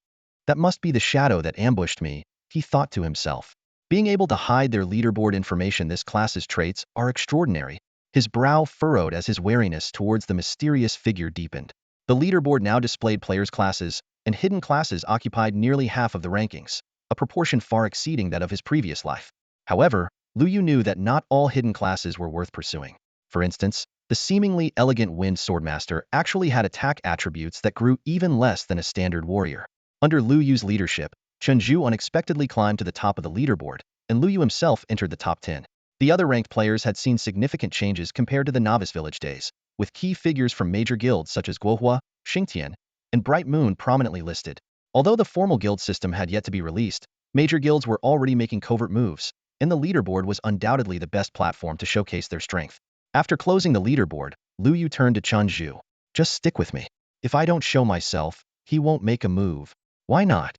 That must be the shadow that ambushed me, he thought to himself. Being able to hide their leaderboard information, this class's traits are extraordinary. His brow furrowed as his wariness towards the mysterious figure deepened. The leaderboard now displayed players' classes, and hidden classes occupied nearly half of the rankings, a proportion far exceeding that of his previous life. However, Lu Yu knew that not all hidden classes were worth pursuing. For instance, the seemingly elegant Wind Swordmaster actually had attack attributes that grew even less than a standard warrior. Under Lu Yu's leadership, Chen Zhu unexpectedly climbed to the top of the leaderboard, and Lu Yu himself entered the top 10. The other ranked players had seen significant changes compared to the novice village days, with key figures from major guilds such as Guohua, Xingtian, and Bright Moon prominently listed. Although the formal guild system had yet to be released, major guilds were already making covert moves, and the leaderboard was undoubtedly the best platform to showcase their strength. After closing the leaderboard, Lu Yu turned to Chen Zhu. Just stick with me. If I don't show myself, he won't make a move. Why not?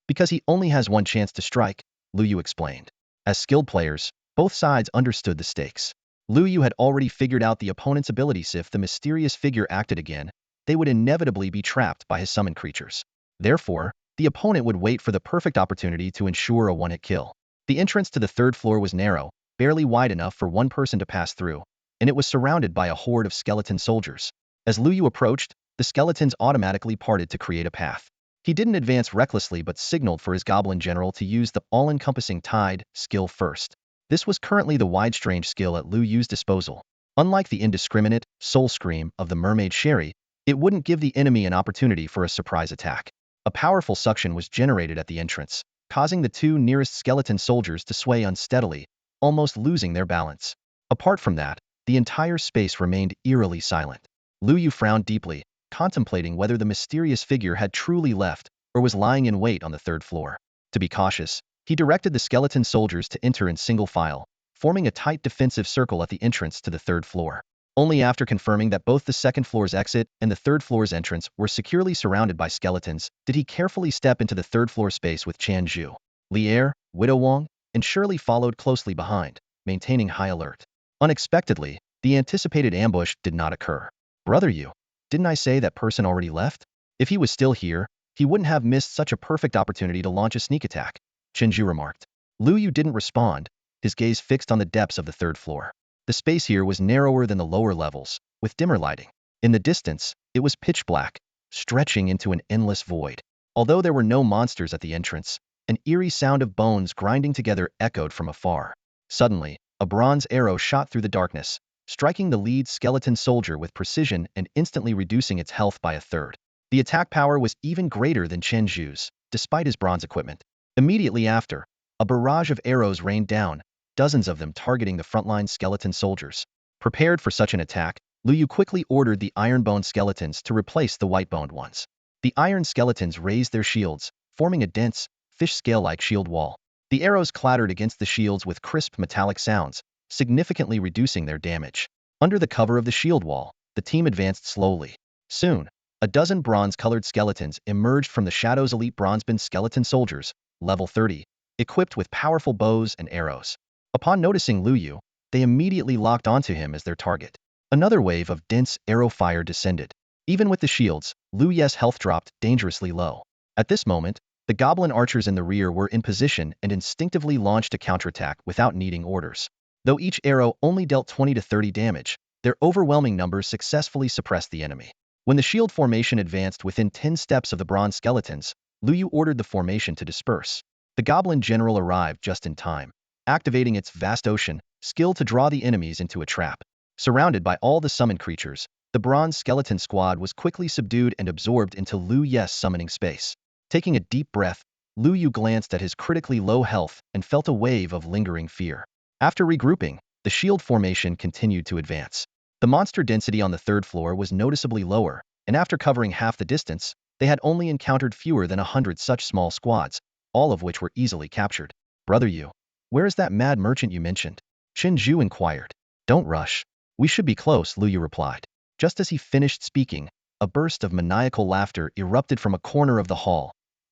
Because he only has one chance to strike, Lu Yu explained. As skilled players, both sides understood the stakes. Lu Yu had already figured out the opponent's abilities. If the mysterious figure acted again, they would inevitably be trapped by his summoned creatures. Therefore, the opponent would wait for the perfect opportunity to ensure a one-hit kill. The entrance to the third floor was narrow, barely wide enough for one person to pass through, and it was surrounded by a horde of skeleton soldiers. As Lu Yu approached, the skeletons automatically parted to create a path. He didn't advance recklessly but signaled for his goblin general to use the all-encompassing Tide skill first. This was currently the wide strange skill at Lu Yu's disposal. Unlike the indiscriminate soul scream of the mermaid Sherry, it wouldn't give the enemy an opportunity for a surprise attack. A powerful suction was generated at the entrance, causing the two nearest skeleton soldiers to sway unsteadily, almost losing their balance. Apart from that, the entire space remained eerily silent. Lu Yu frowned deeply, contemplating whether the mysterious figure had truly left or was lying in wait on the third floor. To be cautious, he directed the skeleton soldiers to enter in single file, forming a tight defensive circle at the entrance to the third floor. Only after confirming that both the second floor's exit and the third floor's entrance were securely surrounded by skeletons did he carefully step into the third floor space with Chen Zhu. Lier, Widow Wang, and Shirley followed closely behind, maintaining high alert. Unexpectedly, the anticipated ambush did not occur. Brother Yu, didn't I say that person already left? If he was still here, he wouldn't have missed such a perfect opportunity to launch a sneak attack, Chen Zhu remarked. Lu Yu didn't respond, his gaze fixed on the depths of the third floor. The space here was narrower than the lower levels, with dimmer lighting. In the distance, it was pitch black, stretching into an endless void. Although there were no monsters at the entrance, an eerie sound of bones grinding together echoed from afar. Suddenly, a bronze arrow shot through the darkness, striking the lead skeleton soldier with precision and instantly reducing its health by a third. The attack power was even greater than Chen Zhu's, despite his bronze equipment. Immediately after, a barrage of arrows rained down, dozens of them targeting the frontline skeleton soldiers. Prepared for such an attack, Lu Yu quickly ordered the iron-boned skeletons to replace the white-boned ones. The iron skeletons raised their shields, forming a dense, fish scale-like shield wall. The arrows clattered against the shields with crisp metallic sounds, significantly reducing their damage. Under the cover of the shield wall, the team advanced slowly. Soon, a dozen bronze-colored skeletons emerged from the Shadow's elite bronze-band skeleton soldiers, level 30, equipped with powerful bows and arrows. Upon noticing Lu Yu, they immediately locked onto him as their target. Another wave of dense arrow fire descended. Even with the shields, Lu Yu's health dropped dangerously low. At this moment, the goblin archers in the rear were in position and instinctively launched a counterattack without needing orders. Though each arrow only dealt 20 to 30 damage, their overwhelming numbers successfully suppressed the enemy. When the shield formation advanced within 10 steps of the bronze skeletons, Lu Yu ordered the formation to disperse. The goblin general arrived just in time, activating its vast ocean skill to draw the enemies into a trap. Surrounded by all the summoned creatures, the bronze skeleton squad was quickly subdued and absorbed into Lu Yu's summoning space. Taking a deep breath, Lu Yu glanced at his critically low health and felt a wave of lingering fear. After regrouping, the shield formation continued to advance. The monster density on the third floor was noticeably lower, and after covering half the distance, they had only encountered fewer than 100 such small squads, all of which were easily captured. Brother Yu, where is that mad merchant you mentioned? Qin Zhu inquired. Don't rush. We should be close, Lu Yu replied. Just as he finished speaking, a burst of maniacal laughter erupted from a corner of the hall.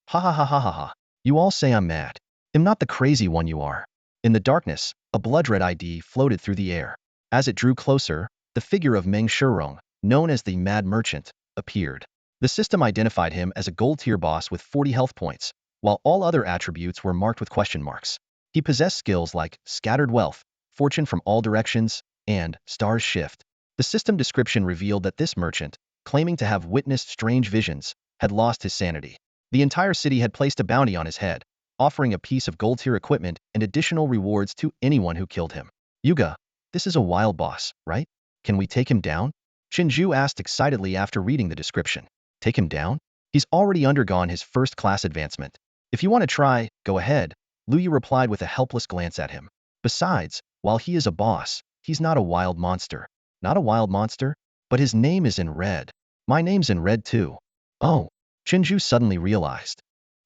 Ha ha ha ha ha ha. You all say I'm mad. I'm not the crazy one you are. In the darkness, a blood-red ID floated through the air. As it drew closer, the figure of Meng Shirong, known as the Mad Merchant, appeared. The system identified him as a gold-tier boss with 40 health points, while all other attributes were marked with question marks. He possessed skills like Scattered Wealth, Fortune from All Directions, and Stars Shift. The system description revealed that this merchant, claiming to have witnessed strange visions, had lost his sanity. The entire city had placed a bounty on his head, offering a piece of gold-tier equipment and additional rewards to anyone who killed him. Yuga, this is a wild boss, right? Can we take him down? Shinju asked excitedly after reading the description. Take him down? He's already undergone his first-class advancement. If you want to try, go ahead, Lu Yu replied with a helpless glance at him. Besides, while he is a boss, he's not a wild monster. Not a wild monster? But his name is in red. My name's in red too. Oh, Shinju suddenly realized.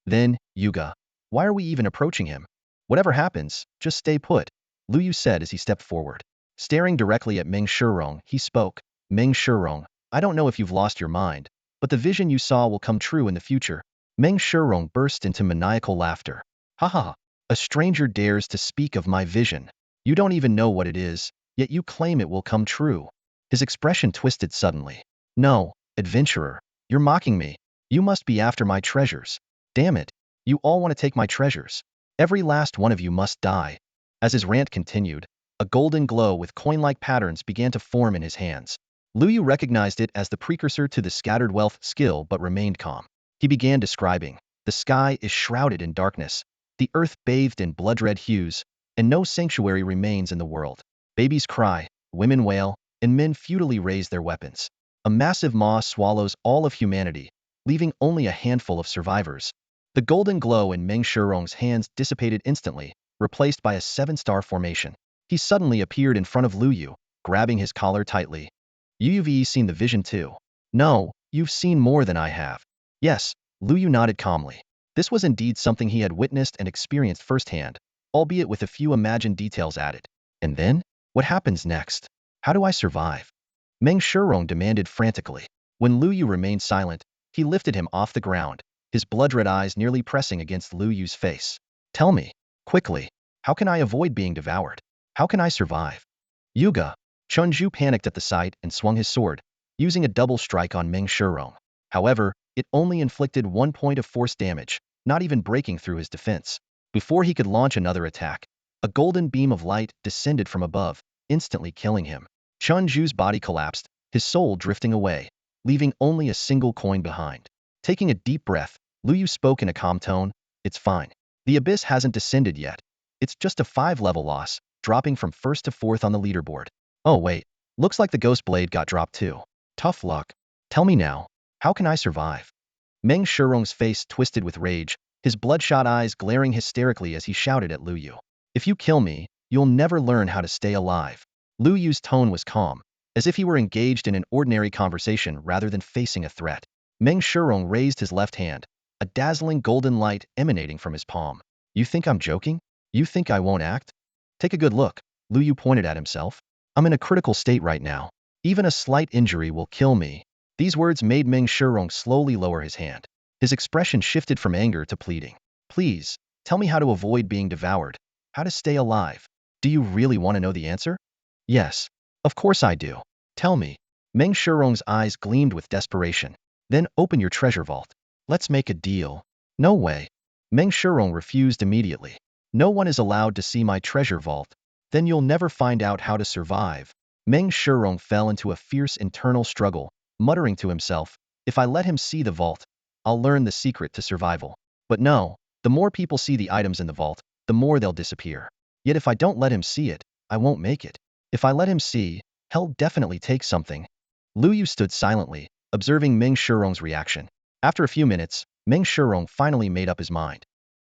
Then, Yuga, why are we even approaching him? Whatever happens, just stay put, Lu Yu said as he stepped forward. Staring directly at Meng Shirong, he spoke. Meng Shirong, I don't know if you've lost your mind, but the vision you saw will come true in the future. Meng Shirong burst into maniacal laughter. Ha ha, a stranger dares to speak of my vision. You don't even know what it is, yet you claim it will come true. His expression twisted suddenly. No, adventurer, you're mocking me. You must be after my treasures. Damn it, you all want to take my treasures. Every last one of you must die. As his rant continued, a golden glow with coin-like patterns began to form in his hands. Lu Yu recognized it as the precursor to the Scattered Wealth skill but remained calm. He began describing. The sky is shrouded in darkness, the earth bathed in blood-red hues, and no sanctuary remains in the world. Babies cry, women wail, and men futilely raise their weapons. A massive maw swallows all of humanity, leaving only a handful of survivors. The golden glow in Meng Shirong's hands dissipated instantly, replaced by a 7-star formation. He suddenly appeared in front of Lu Yu, grabbing his collar tightly. You've seen the vision too. No, you've seen more than I have. Yes, Lu Yu nodded calmly. This was indeed something he had witnessed and experienced firsthand, albeit with a few imagined details added. And then? What happens next? How do I survive? Meng Shirong demanded frantically. When Lu Yu remained silent, he lifted him off the ground, his blood-red eyes nearly pressing against Lu Yu's face. Tell me, quickly, how can I avoid being devoured? How can I survive? Yuga. Chunju panicked at the sight and swung his sword, using a double strike on Meng Shirong. However, it only inflicted 1 point of force damage, not even breaking through his defense. Before he could launch another attack, a golden beam of light descended from above, instantly killing him. Chunju's body collapsed, his soul drifting away, leaving only a single coin behind. Taking a deep breath, Lu Yu spoke in a calm tone. It's fine. The abyss hasn't descended yet. It's just a 5-level loss, dropping from 1st to 4th on the leaderboard. Oh wait, looks like the ghost blade got dropped too. Tough luck. Tell me now, how can I survive? Meng Shirong's face twisted with rage, his bloodshot eyes glaring hysterically as he shouted at Lu Yu. If you kill me, you'll never learn how to stay alive. Lu Yu's tone was calm, as if he were engaged in an ordinary conversation rather than facing a threat. Meng Shirong raised his left hand, a dazzling golden light emanating from his palm. You think I'm joking? You think I won't act? Take a good look, Lu Yu pointed at himself. I'm in a critical state right now. Even a slight injury will kill me. These words made Meng Shirong slowly lower his hand. His expression shifted from anger to pleading. Please, tell me how to avoid being devoured, how to stay alive. Do you really want to know the answer? Yes, of course I do. Tell me. Meng Shirong's eyes gleamed with desperation. Then open your treasure vault. Let's make a deal. No way. Meng Shirong refused immediately. No one is allowed to see my treasure vault. Then you'll never find out how to survive. Meng Shirong fell into a fierce internal struggle, muttering to himself, if I let him see the vault, I'll learn the secret to survival. But no, the more people see the items in the vault, the more they'll disappear. Yet if I don't let him see it, I won't make it. If I let him see, he'll definitely take something. Lu Yu stood silently, observing Meng Shirong's reaction. After a few minutes, Meng Shirong finally made up his mind.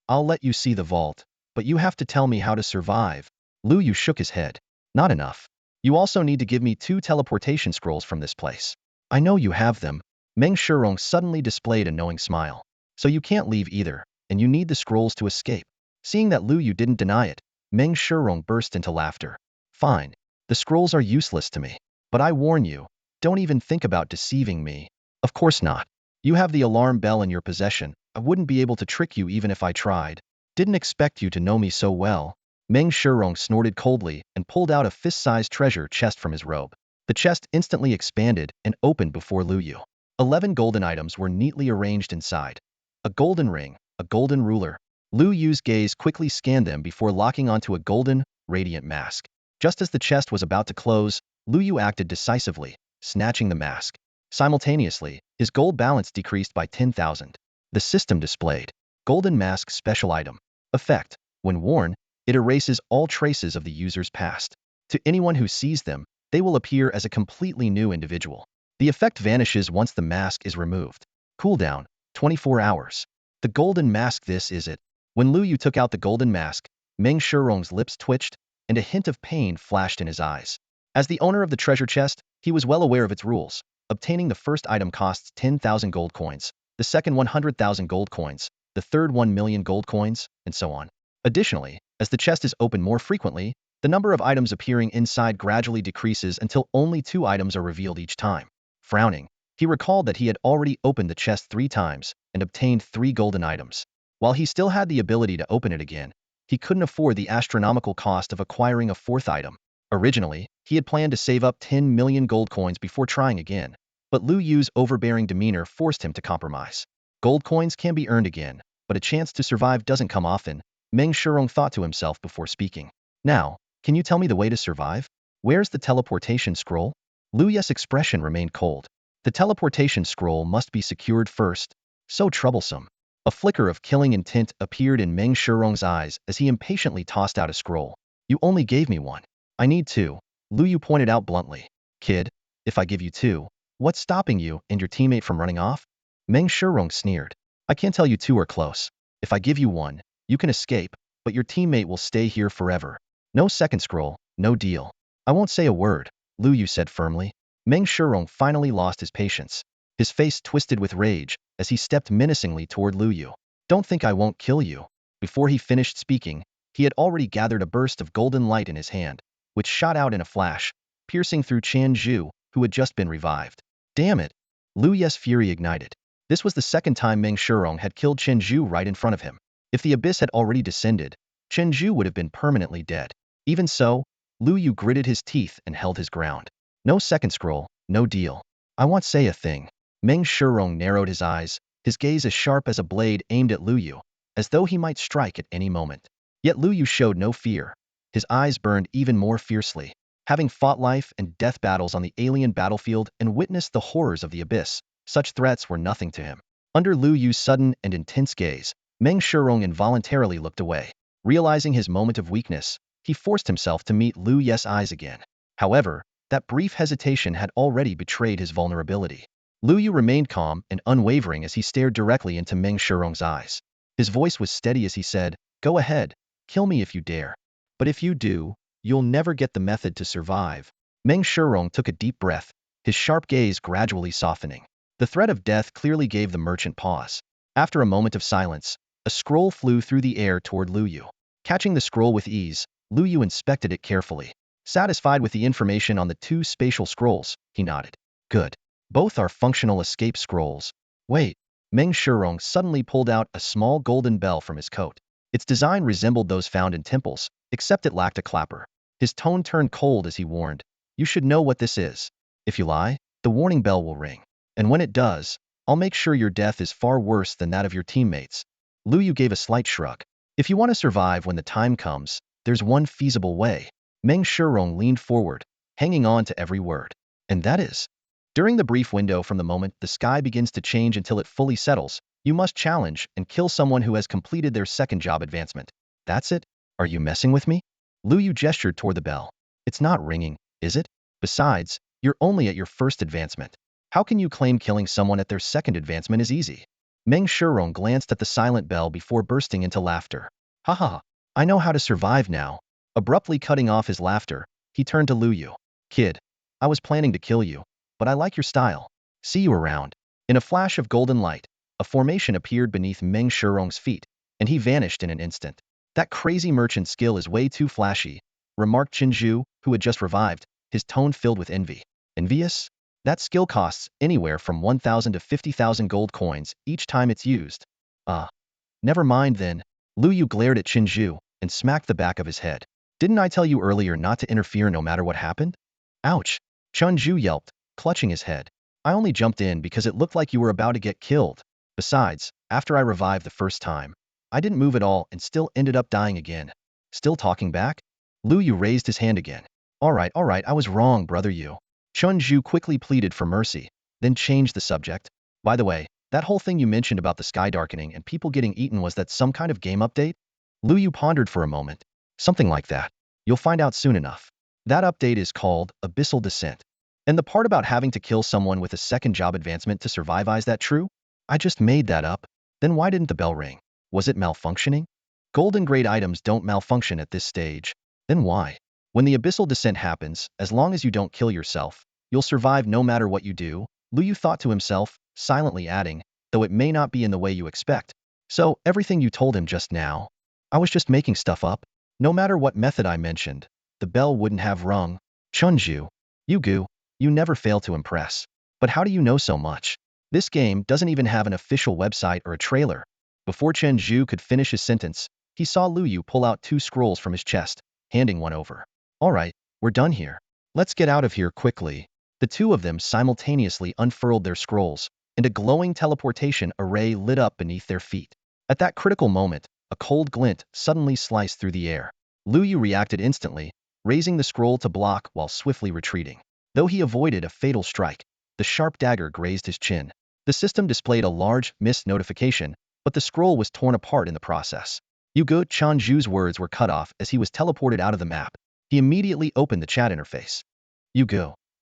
I'll let you see the vault, but you have to tell me how to survive. Lu Yu shook his head. Not enough. You also need to give me 2 teleportation scrolls from this place. I know you have them. Meng Shirong suddenly displayed a knowing smile. So you can't leave either, and you need the scrolls to escape. Seeing that Lu Yu didn't deny it, Meng Shirong burst into laughter. Fine. The scrolls are useless to me. But I warn you, don't even think about deceiving me. Of course not. You have the alarm bell in your possession. I wouldn't be able to trick you even if I tried. Didn't expect you to know me so well. Meng Shirong snorted coldly and pulled out a fist-sized treasure chest from his robe. The chest instantly expanded and opened before Lu Yu. 11 golden items were neatly arranged inside. A golden ring, a golden ruler. Lu Yu's gaze quickly scanned them before locking onto a golden, radiant mask. Just as the chest was about to close, Lu Yu acted decisively, snatching the mask. Simultaneously, his gold balance decreased by 10,000. The system displayed. Golden Mask Special Item. Effect. When worn, it erases all traces of the user's past. To anyone who sees them, they will appear as a completely new individual. The effect vanishes once the mask is removed. Cooldown. 24 hours. The golden mask. This is it. When Lu Yu took out the golden mask, Meng Shirong's lips twitched, and a hint of pain flashed in his eyes. As the owner of the treasure chest, he was well aware of its rules. Obtaining the first item costs 10,000 gold coins, the second 100,000 gold coins, the third 1 million gold coins, and so on. Additionally, as the chest is opened more frequently, the number of items appearing inside gradually decreases until only 2 items are revealed each time. Frowning, he recalled that he had already opened the chest 3 times and obtained 3 golden items. While he still had the ability to open it again, he couldn't afford the astronomical cost of acquiring a 4th item. Originally, he had planned to save up 10 million gold coins before trying again, but Lu Yu's overbearing demeanor forced him to compromise. Gold coins can be earned again, but a chance to survive doesn't come often, Meng Shirong thought to himself before speaking. Now, can you tell me the way to survive? Where's the teleportation scroll? Lu Yu's expression remained cold. The teleportation scroll must be secured first. So troublesome. A flicker of killing intent appeared in Meng Shirong's eyes as he impatiently tossed out a scroll. You only gave me 1. I need 2. Lu Yu pointed out bluntly. Kid, if I give you 2, what's stopping you and your teammate from running off? Meng Shirong sneered. I can't tell you 2 are close. If I give you 1, you can escape, but your teammate will stay here forever. No second scroll, no deal. I won't say a word, Lu Yu said firmly. Meng Shirong finally lost his patience. His face twisted with rage as he stepped menacingly toward Lu Yu. Don't think I won't kill you. Before he finished speaking, he had already gathered a burst of golden light in his hand, which shot out in a flash, piercing through Chen Zhu, who had just been revived. Damn it! Lu Yu's fury ignited. This was the second time Meng Shirong had killed Chen Zhu right in front of him. If the abyss had already descended, Chen Zhu would have been permanently dead. Even so, Lu Yu gritted his teeth and held his ground. No second scroll, no deal. I won't say a thing. Meng Shirong narrowed his eyes, his gaze as sharp as a blade aimed at Lu Yu, as though he might strike at any moment. Yet Lu Yu showed no fear. His eyes burned even more fiercely. Having fought life and death battles on the alien battlefield and witnessed the horrors of the abyss, such threats were nothing to him. Under Lu Yu's sudden and intense gaze, Meng Shirong involuntarily looked away. Realizing his moment of weakness, he forced himself to meet Lu Yu's eyes again. However, that brief hesitation had already betrayed his vulnerability. Lu Yu remained calm and unwavering as he stared directly into Meng Shirong's eyes. His voice was steady as he said, "Go ahead, kill me if you dare. But if you do, you'll never get the method to survive." Meng Shirong took a deep breath, his sharp gaze gradually softening. The threat of death clearly gave the merchant pause. After a moment of silence, a scroll flew through the air toward Lu Yu. Catching the scroll with ease, Lu Yu inspected it carefully. Satisfied with the information on the 2 spatial scrolls, he nodded. Good. Both are functional escape scrolls. Wait. Meng Shirong suddenly pulled out a small golden bell from his coat. Its design resembled those found in temples, except it lacked a clapper. His tone turned cold as he warned, "You should know what this is. If you lie, the warning bell will ring. And when it does, I'll make sure your death is far worse than that of your teammates." Lu Yu gave a slight shrug. If you want to survive when the time comes, there's one feasible way. Meng Shirong leaned forward, hanging on to every word. And that is, during the brief window from the moment the sky begins to change until it fully settles, you must challenge and kill someone who has completed their second job advancement. That's it? Are you messing with me? Lu Yu gestured toward the bell. It's not ringing, is it? Besides, you're only at your first advancement. How can you claim killing someone at their second advancement is easy? Meng Shirong glanced at the silent bell before bursting into laughter. Ha ha, I know how to survive now. Abruptly cutting off his laughter, he turned to Lu Yu. Kid, I was planning to kill you, but I like your style. See you around. In a flash of golden light, a formation appeared beneath Meng Shirong's feet, and he vanished in an instant. That crazy merchant skill is way too flashy, remarked Qinzhu, who had just revived, his tone filled with envy. Envious? That skill costs anywhere from 1,000 to 50,000 gold coins each time it's used. Never mind then. Lu Yu glared at Qinzhu and smacked the back of his head. Didn't I tell you earlier not to interfere no matter what happened? Ouch. Qinzhu yelped, clutching his head. I only jumped in because it looked like you were about to get killed. Besides, after I revived the first time, I didn't move at all and still ended up dying again. Still talking back? Lu Yu raised his hand again. All right, I was wrong, brother Yu. Qinzhu quickly pleaded for mercy, then changed the subject. By the way, that whole thing you mentioned about the sky darkening and people getting eaten, was that some kind of game update? Lu Yu pondered for a moment. Something like that. You'll find out soon enough. That update is called Abyssal Descent. And the part about having to kill someone with a second job advancement to survive, is that true? I just made that up. Then why didn't the bell ring? Was it malfunctioning? Golden grade items don't malfunction at this stage. Then why? When the Abyssal Descent happens, as long as you don't kill yourself, you'll survive no matter what you do, Lu Yu thought to himself, silently adding, though it may not be in the way you expect. So, everything you told him just now? I was just making stuff up? No matter what method I mentioned, the bell wouldn't have rung. Qinzhu, you never fail to impress. But how do you know so much? This game doesn't even have an official website or a trailer. Before Qinzhu could finish his sentence, he saw Lu Yu pull out 2 scrolls from his chest, handing one over. All right, we're done here. Let's get out of here quickly. The two of them simultaneously unfurled their scrolls, and a glowing teleportation array lit up beneath their feet. At that critical moment, a cold glint suddenly sliced through the air. Lu Yu reacted instantly, raising the scroll to block while swiftly retreating. Though he avoided a fatal strike, the sharp dagger grazed his chin. The system displayed a large missed notification, but the scroll was torn apart in the process. Qinzhu's words were cut off as he was teleported out of the map. He immediately opened the chat interface.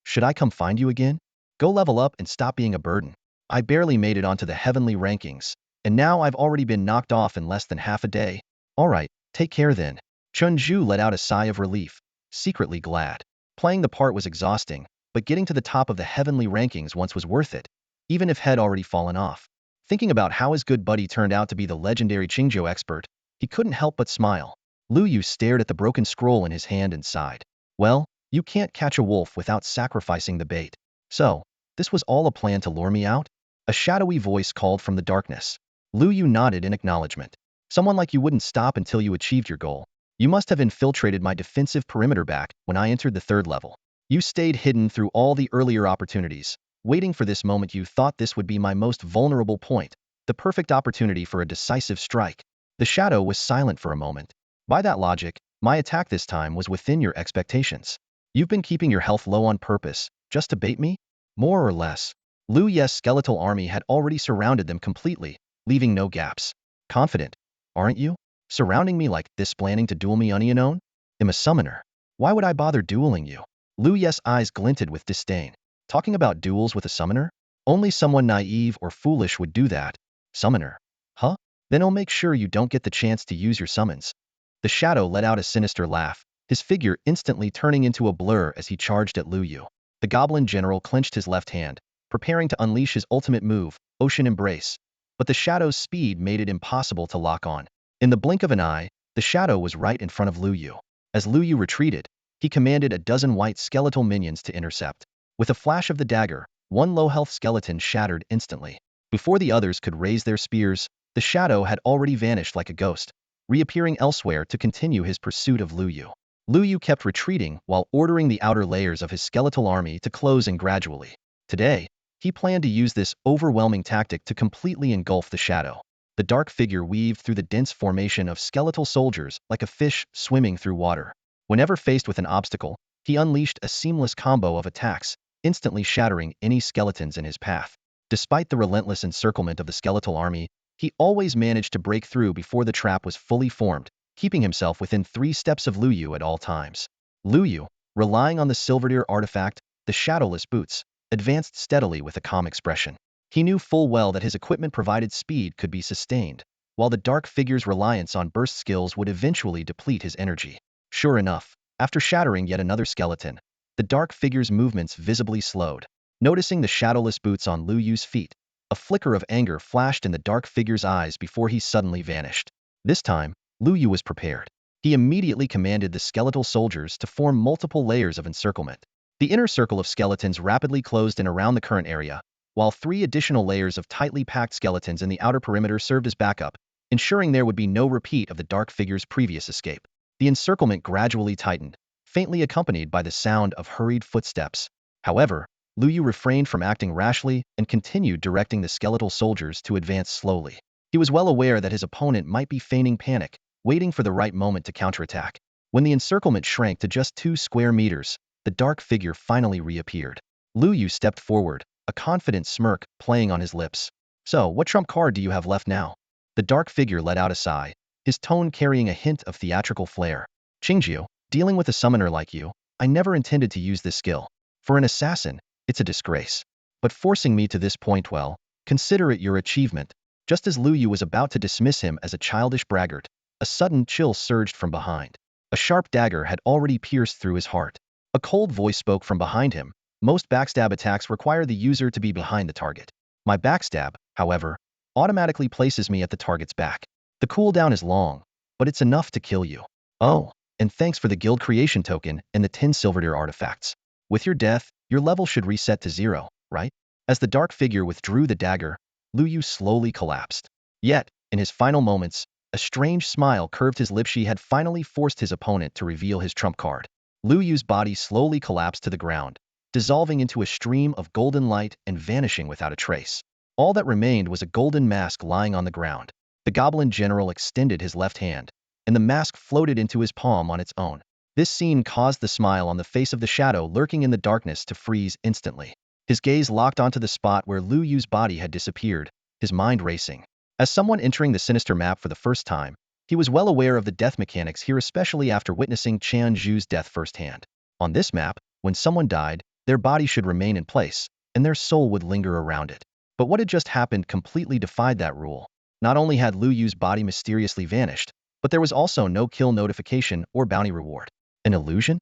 Should I come find you again? Go level up and stop being a burden. I barely made it onto the heavenly rankings, and now I've already been knocked off in less than half a day. Alright, take care then. Qinzhu let out a sigh of relief, secretly glad. Playing the part was exhausting, but getting to the top of the heavenly rankings once was worth it, even if had already fallen off. Thinking about how his good buddy turned out to be the legendary Qingzhou expert, he couldn't help but smile. Lu Yu stared at the broken scroll in his hand and sighed. Well, you can't catch a wolf without sacrificing the bait. So, this was all a plan to lure me out? A shadowy voice called from the darkness. Lu Yu nodded in acknowledgement. Someone like you wouldn't stop until you achieved your goal. You must have infiltrated my defensive perimeter back when I entered the 3rd level. You stayed hidden through all the earlier opportunities, waiting for this moment. You thought this would be my most vulnerable point, the perfect opportunity for a decisive strike. The shadow was silent for a moment. By that logic, my attack this time was within your expectations. You've been keeping your health low on purpose, just to bait me? More or less. Lu Ye's skeletal army had already surrounded them completely, leaving no gaps. Confident, aren't you? Surrounding me like this, planning to duel me unknown? I'm a summoner. Why would I bother dueling you? Lu Ye's eyes glinted with disdain. Talking about duels with a summoner? Only someone naive or foolish would do that. Summoner? Huh? Then I'll make sure you don't get the chance to use your summons. The shadow let out a sinister laugh, his figure instantly turning into a blur as he charged at Lu Yu. The goblin general clenched his left hand, preparing to unleash his ultimate move, Ocean Embrace. But the shadow's speed made it impossible to lock on. In the blink of an eye, the shadow was right in front of Lu Yu. As Lu Yu retreated, he commanded a dozen white skeletal minions to intercept. With a flash of the dagger, one low-health skeleton shattered instantly. Before the others could raise their spears, the shadow had already vanished like a ghost, reappearing elsewhere to continue his pursuit of Lu Yu. Lu Yu kept retreating while ordering the outer layers of his skeletal army to close in gradually. Today, he planned to use this overwhelming tactic to completely engulf the shadow. The dark figure weaved through the dense formation of skeletal soldiers like a fish swimming through water. Whenever faced with an obstacle, he unleashed a seamless combo of attacks, instantly shattering any skeletons in his path. Despite the relentless encirclement of the skeletal army, he always managed to break through before the trap was fully formed, keeping himself within 3 steps of Lu Yu at all times. Lu Yu, relying on the Silverdeer artifact, the Shadowless Boots, advanced steadily with a calm expression. He knew full well that his equipment provided speed could be sustained, while the dark figure's reliance on burst skills would eventually deplete his energy. Sure enough, after shattering yet another skeleton, the dark figure's movements visibly slowed. Noticing the shadowless boots on Lu Yu's feet, a flicker of anger flashed in the dark figure's eyes before he suddenly vanished. This time, Lu Yu was prepared. He immediately commanded the skeletal soldiers to form multiple layers of encirclement. The inner circle of skeletons rapidly closed in around the current area, while 3 additional layers of tightly packed skeletons in the outer perimeter served as backup, ensuring there would be no repeat of the dark figure's previous escape. The encirclement gradually tightened, faintly accompanied by the sound of hurried footsteps. However, Lu Yu refrained from acting rashly and continued directing the skeletal soldiers to advance slowly. He was well aware that his opponent might be feigning panic, waiting for the right moment to counterattack. When the encirclement shrank to just 2 square meters, the dark figure finally reappeared. Lu Yu stepped forward, a confident smirk playing on his lips. So, what trump card do you have left now? The dark figure let out a sigh, his tone carrying a hint of theatrical flair. Qingjiu, dealing with a summoner like you, I never intended to use this skill. For an assassin, it's a disgrace. But forcing me to this point, well, consider it your achievement. Just as Lu Yu was about to dismiss him as a childish braggart, a sudden chill surged from behind. A sharp dagger had already pierced through his heart. A cold voice spoke from behind him. Most backstab attacks require the user to be behind the target. My backstab, however, automatically places me at the target's back. The cooldown is long, but it's enough to kill you. Oh, and thanks for the guild creation token and the 10 silverdeer artifacts. With your death, your level should reset to 0, right? As the dark figure withdrew the dagger, Lu Yu slowly collapsed. Yet, in his final moments, a strange smile curved his lips. He had finally forced his opponent to reveal his trump card. Lu Yu's body slowly collapsed to the ground, dissolving into a stream of golden light and vanishing without a trace. All that remained was a golden mask lying on the ground. The goblin general extended his left hand, and the mask floated into his palm on its own. This scene caused the smile on the face of the shadow lurking in the darkness to freeze instantly. His gaze locked onto the spot where Lu Yu's body had disappeared, his mind racing. As someone entering the sinister map for the first time, he was well aware of the death mechanics here, especially after witnessing Qian Zhu's death firsthand. On this map, when someone died, their body should remain in place, and their soul would linger around it. But what had just happened completely defied that rule. Not only had Lu Yu's body mysteriously vanished, but there was also no kill notification or bounty reward. An illusion?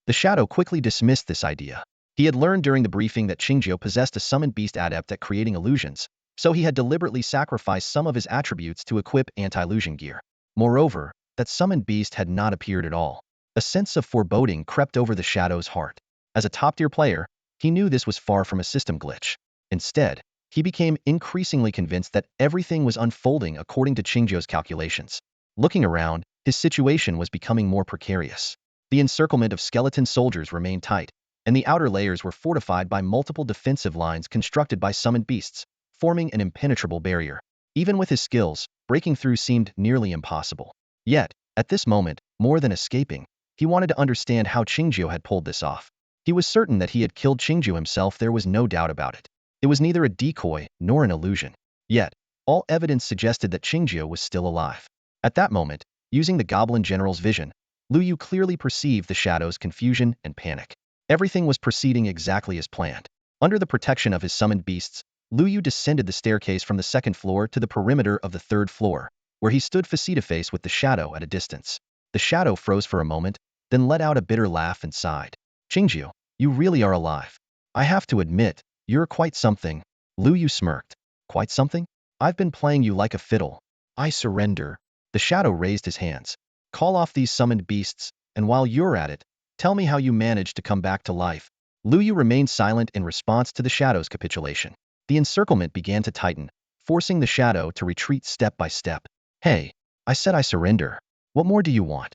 The shadow quickly dismissed this idea. He had learned during the briefing that Qingjiu possessed a summoned beast adept at creating illusions, so he had deliberately sacrificed some of his attributes to equip anti-illusion gear. Moreover, that summoned beast had not appeared at all. A sense of foreboding crept over the shadow's heart. As a top-tier player, he knew this was far from a system glitch. Instead, he became increasingly convinced that everything was unfolding according to Qingjiu's calculations. Looking around, his situation was becoming more precarious. The encirclement of skeleton soldiers remained tight, and the outer layers were fortified by multiple defensive lines constructed by summoned beasts, forming an impenetrable barrier. Even with his skills, breaking through seemed nearly impossible. Yet, at this moment, more than escaping, he wanted to understand how Qingjiu had pulled this off. He was certain that he had killed Qingjiu himself, there was no doubt about it. It was neither a decoy nor an illusion. Yet, all evidence suggested that Qingjiu was still alive. At that moment, using the goblin general's vision, Lu Yu clearly perceived the shadow's confusion and panic. Everything was proceeding exactly as planned. Under the protection of his summoned beasts, Lu Yu descended the staircase from the 2nd floor to the perimeter of the 3rd floor, where he stood face-to-face with the shadow at a distance. The shadow froze for a moment, then let out a bitter laugh and sighed. Qingjiu, you really are alive. I have to admit, you're quite something. Lu Yu smirked. Quite something? I've been playing you like a fiddle. I surrender. The shadow raised his hands. Call off these summoned beasts, and while you're at it, tell me how you managed to come back to life. Lu Yu remained silent in response to the shadow's capitulation. The encirclement began to tighten, forcing the shadow to retreat step by step. Hey, I said I surrender. What more do you want?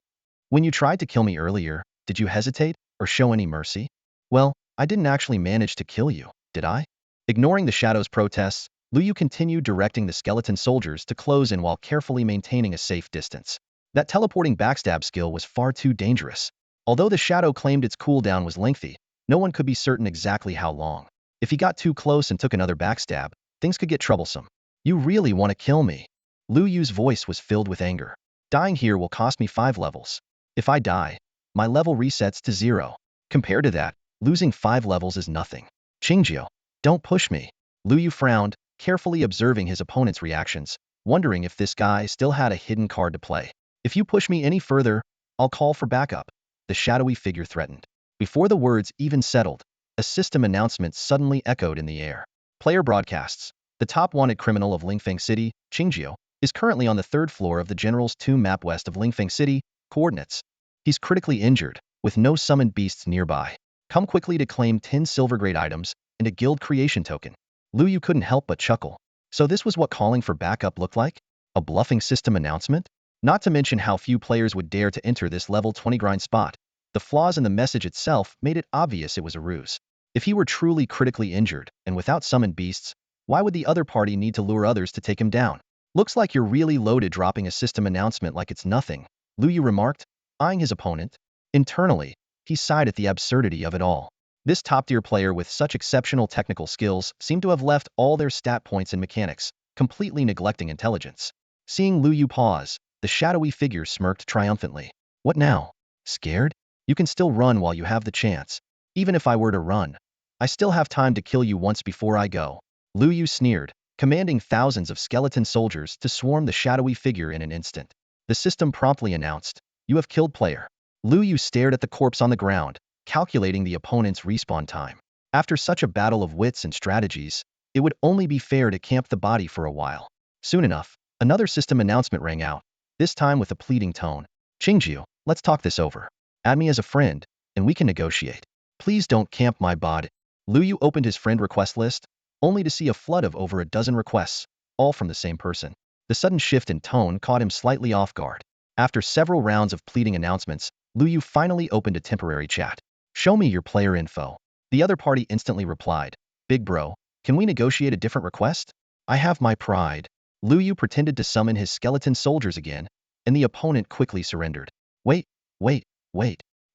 When you tried to kill me earlier, did you hesitate or show any mercy? Well, I didn't actually manage to kill you, did I? Ignoring the shadow's protests, Lu Yu continued directing the skeleton soldiers to close in while carefully maintaining a safe distance. That teleporting backstab skill was far too dangerous. Although the shadow claimed its cooldown was lengthy, no one could be certain exactly how long. If he got too close and took another backstab, things could get troublesome. You really want to kill me? Lu Yu's voice was filled with anger. Dying here will cost me 5 levels. If I die, my level resets to 0. Compared to that, losing 5 levels is nothing. Qingjiu, don't push me. Lu Yu frowned, carefully observing his opponent's reactions, wondering if this guy still had a hidden card to play. If you push me any further, I'll call for backup, the shadowy figure threatened. Before the words even settled, a system announcement suddenly echoed in the air. Player broadcasts. The top wanted criminal of Lingfeng City, Qingjiu, is currently on the third floor of the General's tomb map west of Lingfeng City, coordinates. He's critically injured, with no summoned beasts nearby. Come quickly to claim 10 silver-grade items and a guild creation token. Lu Yu couldn't help but chuckle. So this was what calling for backup looked like? A bluffing system announcement? Not to mention how few players would dare to enter this level 20 grind spot. The flaws in the message itself made it obvious it was a ruse. If he were truly critically injured, and without summoned beasts, why would the other party need to lure others to take him down? Looks like you're really loaded dropping a system announcement like it's nothing, Lu Yu remarked, eyeing his opponent. Internally, he sighed at the absurdity of it all. This top-tier player with such exceptional technical skills seemed to have left all their stat points in mechanics, completely neglecting intelligence. Seeing Lu Yu pause, the shadowy figure smirked triumphantly. What now? Scared? You can still run while you have the chance. Even if I were to run, I still have time to kill you once before I go. Lu Yu sneered, commanding thousands of skeleton soldiers to swarm the shadowy figure in an instant. The system promptly announced, "You have killed player." Lu Yu stared at the corpse on the ground, calculating the opponent's respawn time. After such a battle of wits and strategies, it would only be fair to camp the body for a while. Soon enough, another system announcement rang out, this time with a pleading tone. "Qingjiu, let's talk this over. Add me as a friend, and we can negotiate. Please don't camp my body." Lu Yu opened his friend request list, only to see a flood of over a dozen requests, all from the same person. The sudden shift in tone caught him slightly off guard. After several rounds of pleading announcements, Lu Yu finally opened a temporary chat. "Show me your player info." The other party instantly replied, "Big bro, can we negotiate a different request? I have my pride." Lu Yu pretended to summon his skeleton soldiers again, and the opponent quickly surrendered. Wait, wait.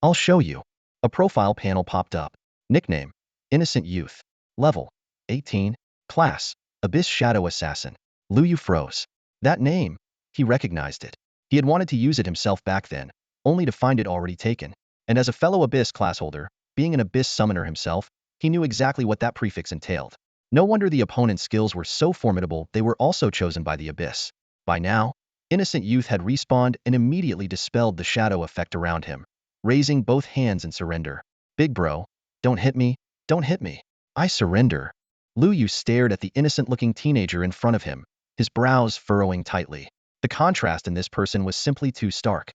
I'll show you." A profile panel popped up. Nickname, Innocent Youth. Level, 18. Class, Abyss Shadow Assassin. Lu Yu froze. That name, he recognized it. He had wanted to use it himself back then, only to find it already taken. And as a fellow Abyss class holder, being an Abyss summoner himself, he knew exactly what that prefix entailed. No wonder the opponent's skills were so formidable they were also chosen by the Abyss. By now, Innocent Youth had respawned and immediately dispelled the shadow effect around him, raising both hands in surrender. "Big bro, don't hit me, don't hit me. I surrender." Lu Yu stared at the innocent-looking teenager in front of him, his brows furrowing tightly. The contrast in this person was simply too stark.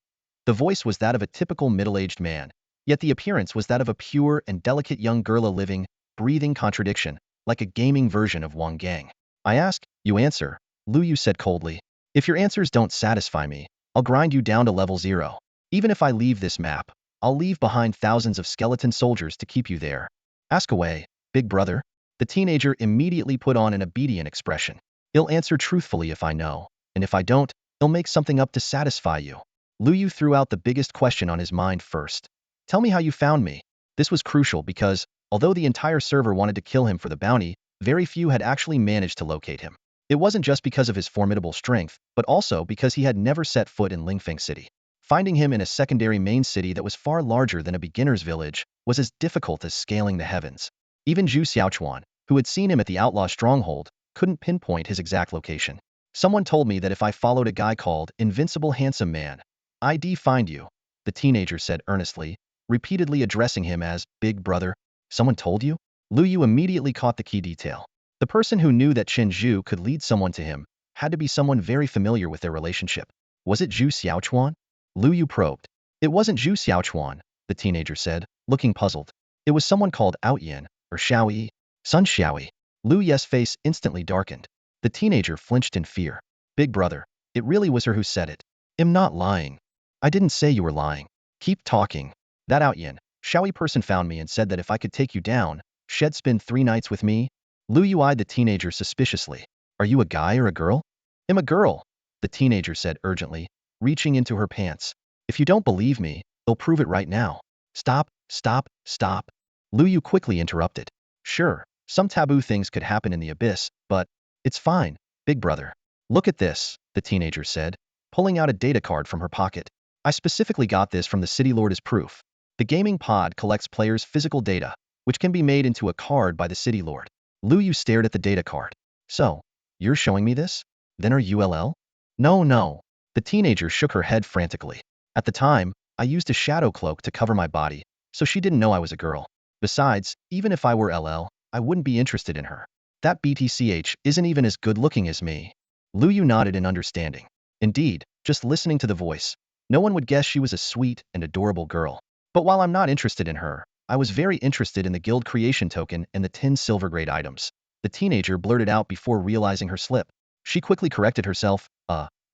The voice was that of a typical middle-aged man, yet the appearance was that of a pure and delicate young girl, a living, breathing contradiction, like a gaming version of Wang Gang. "I ask, you answer," Lu Yu said coldly. "If your answers don't satisfy me, I'll grind you down to level 0. Even if I leave this map, I'll leave behind thousands of skeleton soldiers to keep you there. Ask away, big brother." The teenager immediately put on an obedient expression. "I'll answer truthfully if I know, and if I don't, I'll make something up to satisfy you." Lu Yu threw out the biggest question on his mind first. "Tell me how you found me." This was crucial because, although the entire server wanted to kill him for the bounty, very few had actually managed to locate him. It wasn't just because of his formidable strength, but also because he had never set foot in Lingfeng City. Finding him in a secondary main city that was far larger than a beginner's village was as difficult as scaling the heavens. Even Zhu Xiaochuan, who had seen him at the outlaw stronghold, couldn't pinpoint his exact location. "Someone told me that if I followed a guy called Invincible Handsome Man, I'd find you," the teenager said earnestly, repeatedly addressing him as "big brother." "Someone told you?" Lu Yu immediately caught the key detail. The person who knew that Chen Zhu could lead someone to him had to be someone very familiar with their relationship. Was it Zhu Xiaochuan? Lu Yu probed. "It wasn't Zhu Xiaochuan," the teenager said, looking puzzled. "It was someone called Outyin, or Xiaoyi. Sun Xiaoyi." Lu Ye's face instantly darkened. The teenager flinched in fear. "Big brother, it really was her who said it. I'm not lying." "I didn't say you were lying. Keep talking." "That Outyin, Xiaoyi person found me and said that if I could take you down, she'd spend 3 nights with me." Lu Yu eyed the teenager suspiciously. "Are you a guy or a girl?" "I'm a girl," the teenager said urgently, reaching into her pants. "If you don't believe me, I'll prove it right now." Stop. Lu Yu quickly interrupted. "Sure, some taboo things could happen in the Abyss, but it's fine, big brother. Look at this," the teenager said, pulling out a data card from her pocket. "I specifically got this from the City Lord as proof. The gaming pod collects players' physical data, which can be made into a card by the City Lord." Lu Yu stared at the data card. "So, you're showing me this? Then are you LL?" No. The teenager shook her head frantically. "At the time, I used a shadow cloak to cover my body, so she didn't know I was a girl. Besides, even if I were LL, I wouldn't be interested in her. That BTCH isn't even as good looking as me. Lu Yu nodded in understanding. Indeed, just listening to the voice, no one would guess she was a sweet and adorable girl. But while I'm not interested in her, I was very interested in the guild creation token and the 10 silver grade items. The teenager blurted out before realizing her slip. She quickly corrected herself.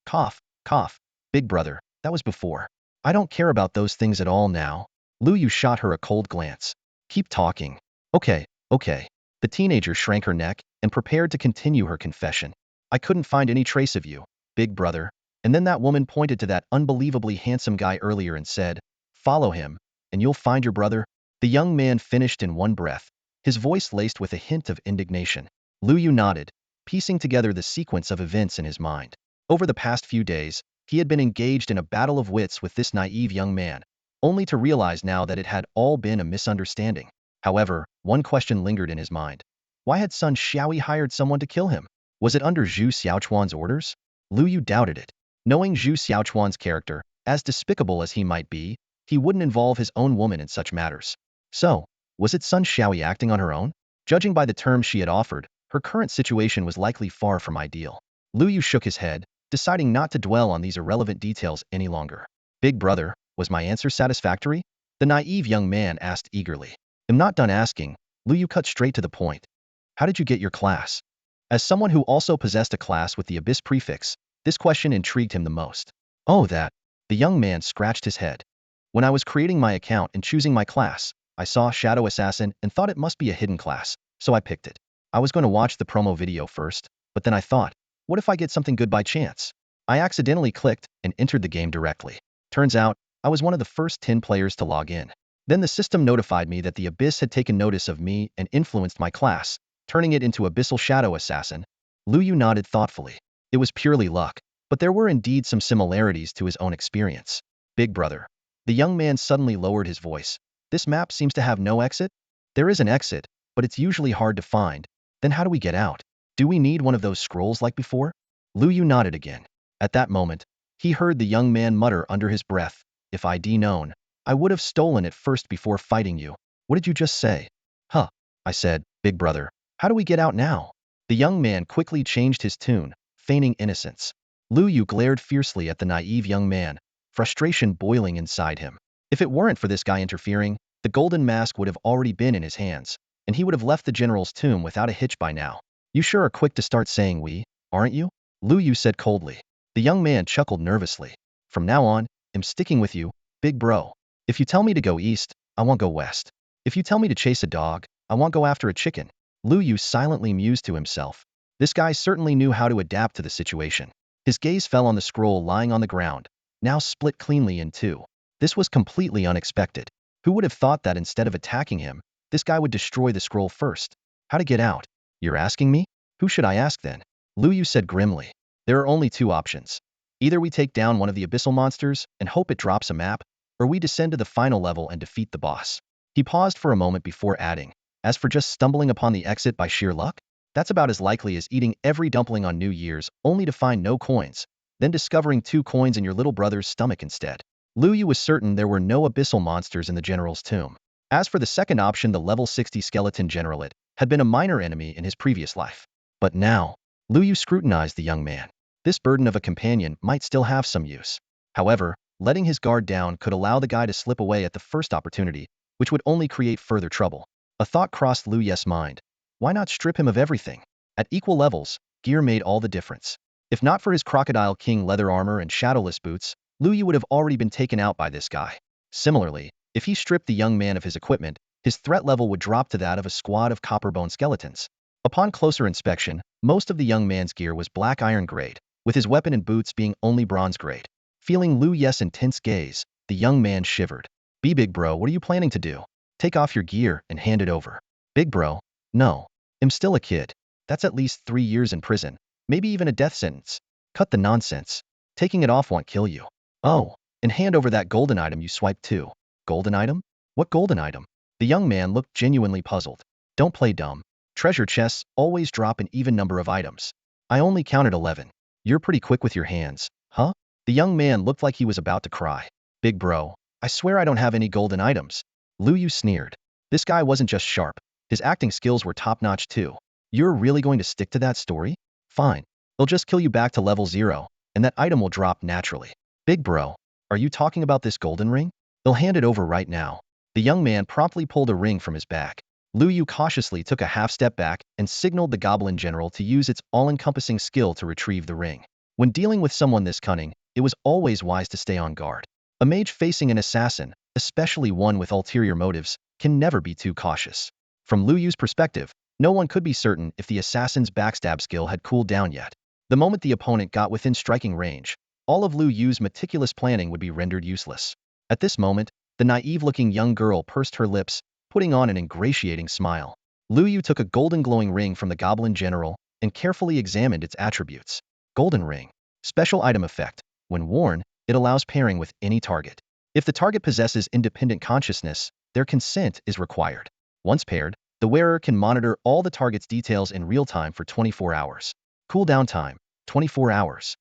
Cough, cough. Big brother, that was before. I don't care about those things at all now. Lu Yu shot her a cold glance. Keep talking. Okay, okay. The teenager shrank her neck and prepared to continue her confession. I couldn't find any trace of you, big brother. And then that woman pointed to that unbelievably handsome guy earlier and said, follow him, and you'll find your brother. The young man finished in one breath, his voice laced with a hint of indignation. Lu Yu nodded, piecing together the sequence of events in his mind. Over the past few days, he had been engaged in a battle of wits with this naive young man, only to realize now that it had all been a misunderstanding. However, one question lingered in his mind. Why had Sun Xiaoyi hired someone to kill him? Was it under Zhu Xiaochuan's orders? Lu Yu doubted it. Knowing Zhu Xiaochuan's character, as despicable as he might be, he wouldn't involve his own woman in such matters. So, was it Sun Xiaoyi acting on her own? Judging by the terms she had offered, her current situation was likely far from ideal. Lu Yu shook his head, deciding not to dwell on these irrelevant details any longer. Big brother, was my answer satisfactory? The naive young man asked eagerly. I'm not done asking. Lu Yu cut straight to the point. How did you get your class? As someone who also possessed a class with the Abyss prefix, this question intrigued him the most. Oh, that. The young man scratched his head. When I was creating my account and choosing my class, I saw Shadow Assassin and thought it must be a hidden class, so I picked it. I was going to watch the promo video first, but then I thought, what if I get something good by chance? I accidentally clicked and entered the game directly. Turns out, I was one of the first 10 players to log in. Then the system notified me that the Abyss had taken notice of me and influenced my class, turning it into Abyssal Shadow Assassin. Lu Yu nodded thoughtfully. It was purely luck, but there were indeed some similarities to his own experience. Big brother. The young man suddenly lowered his voice. This map seems to have no exit? There is an exit, but it's usually hard to find. Then how do we get out? Do we need one of those scrolls like before? Lu Yu nodded again. At that moment, he heard the young man mutter under his breath, if I'd known, I would have stolen it first before fighting you. What did you just say? Huh, I said, big brother. How do we get out now? The young man quickly changed his tune, feigning innocence. Lu Yu glared fiercely at the naive young man, frustration boiling inside him. If it weren't for this guy interfering, the golden mask would have already been in his hands, and he would have left the general's tomb without a hitch by now. You sure are quick to start saying we, aren't you? Lu Yu said coldly. The young man chuckled nervously. From now on, I'm sticking with you, big bro. If you tell me to go east, I won't go west. If you tell me to chase a dog, I won't go after a chicken. Lu Yu silently mused to himself. This guy certainly knew how to adapt to the situation. His gaze fell on the scroll lying on the ground, now split cleanly in two. This was completely unexpected. Who would have thought that instead of attacking him, this guy would destroy the scroll first? How to get out? You're asking me? Who should I ask then? Lu Yu said grimly. There are only two options. Either we take down one of the abyssal monsters and hope it drops a map, or we descend to the final level and defeat the boss. He paused for a moment before adding, as for just stumbling upon the exit by sheer luck, that's about as likely as eating every dumpling on New Year's only to find no coins, then discovering 2 coins in your little brother's stomach instead. Lu Yu was certain there were no abyssal monsters in the general's tomb. As for the second option, the level 60 skeleton generalate had been a minor enemy in his previous life. But now, Lu Yu scrutinized the young man. This burden of a companion might still have some use. However, letting his guard down could allow the guy to slip away at the first opportunity, which would only create further trouble. A thought crossed Lu Yu's mind. Why not strip him of everything? At equal levels, gear made all the difference. If not for his Crocodile King leather armor and shadowless boots, Lu Yu would have already been taken out by this guy. Similarly, if he stripped the young man of his equipment, his threat level would drop to that of a squad of copperbone skeletons. Upon closer inspection, most of the young man's gear was black iron grade, with his weapon and boots being only bronze grade. Feeling Lu Yu's intense gaze, the young man shivered. Big bro, what are you planning to do? Take off your gear and hand it over. Big bro, no. I'm still a kid. That's at least 3 years in prison, maybe even a death sentence. Cut the nonsense. Taking it off won't kill you. Oh, and hand over that golden item you swiped too. Golden item? What golden item? The young man looked genuinely puzzled. Don't play dumb. Treasure chests always drop an even number of items. I only counted 11. You're pretty quick with your hands, huh? The young man looked like he was about to cry. Big bro, I swear I don't have any golden items. Lu Yu sneered. This guy wasn't just sharp. His acting skills were top-notch too. You're really going to stick to that story? Fine. They'll just kill you back to level 0, and that item will drop naturally. Big bro, are you talking about this golden ring? They'll hand it over right now. The young man promptly pulled a ring from his bag. Lu Yu cautiously took a half step back and signaled the goblin general to use its all-encompassing skill to retrieve the ring. When dealing with someone this cunning, it was always wise to stay on guard. A mage facing an assassin, especially one with ulterior motives, can never be too cautious. From Lu Yu's perspective, no one could be certain if the assassin's backstab skill had cooled down yet. The moment the opponent got within striking range, all of Lu Yu's meticulous planning would be rendered useless. At this moment, the naive-looking young girl pursed her lips, putting on an ingratiating smile. Lu Yu took a golden glowing ring from the goblin general and carefully examined its attributes. Golden ring. Special item effect. When worn, it allows pairing with any target. If the target possesses independent consciousness, their consent is required. Once paired, the wearer can monitor all the target's details in real time for 24 hours. Cooldown time, 24 hours.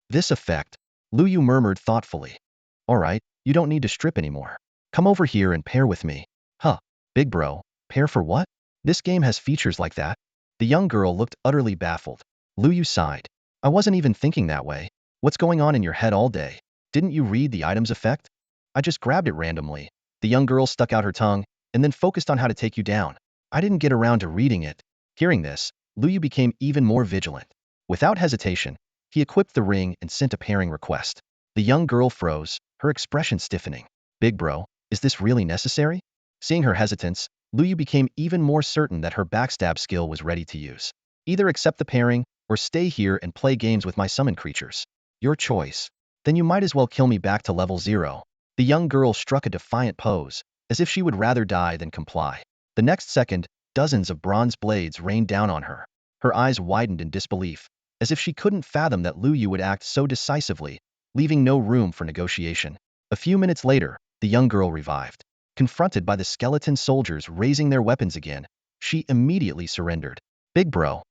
This effect, Lu Yu murmured thoughtfully. Alright, you don't need to strip anymore. Come over here and pair with me. Huh, big bro, pair for what? This game has features like that? The young girl looked utterly baffled. Lu Yu sighed. I wasn't even thinking that way. What's going on in your head all day? Didn't you read the item's effect? I just grabbed it randomly. The young girl stuck out her tongue, and then focused on how to take you down. I didn't get around to reading it. Hearing this, Lu Yu became even more vigilant. Without hesitation, he equipped the ring and sent a pairing request. The young girl froze, her expression stiffening. Big bro, is this really necessary? Seeing her hesitance, Lu Yu became even more certain that her backstab skill was ready to use. Either accept the pairing, or stay here and play games with my summon creatures. Your choice. Then you might as well kill me back to level 0. The young girl struck a defiant pose, as if she would rather die than comply. The next second, dozens of bronze blades rained down on her. Her eyes widened in disbelief, as if she couldn't fathom that Lu Yu would act so decisively, leaving no room for negotiation. A few minutes later, the young girl revived. Confronted by the skeleton soldiers raising their weapons again, she immediately surrendered. Big bro,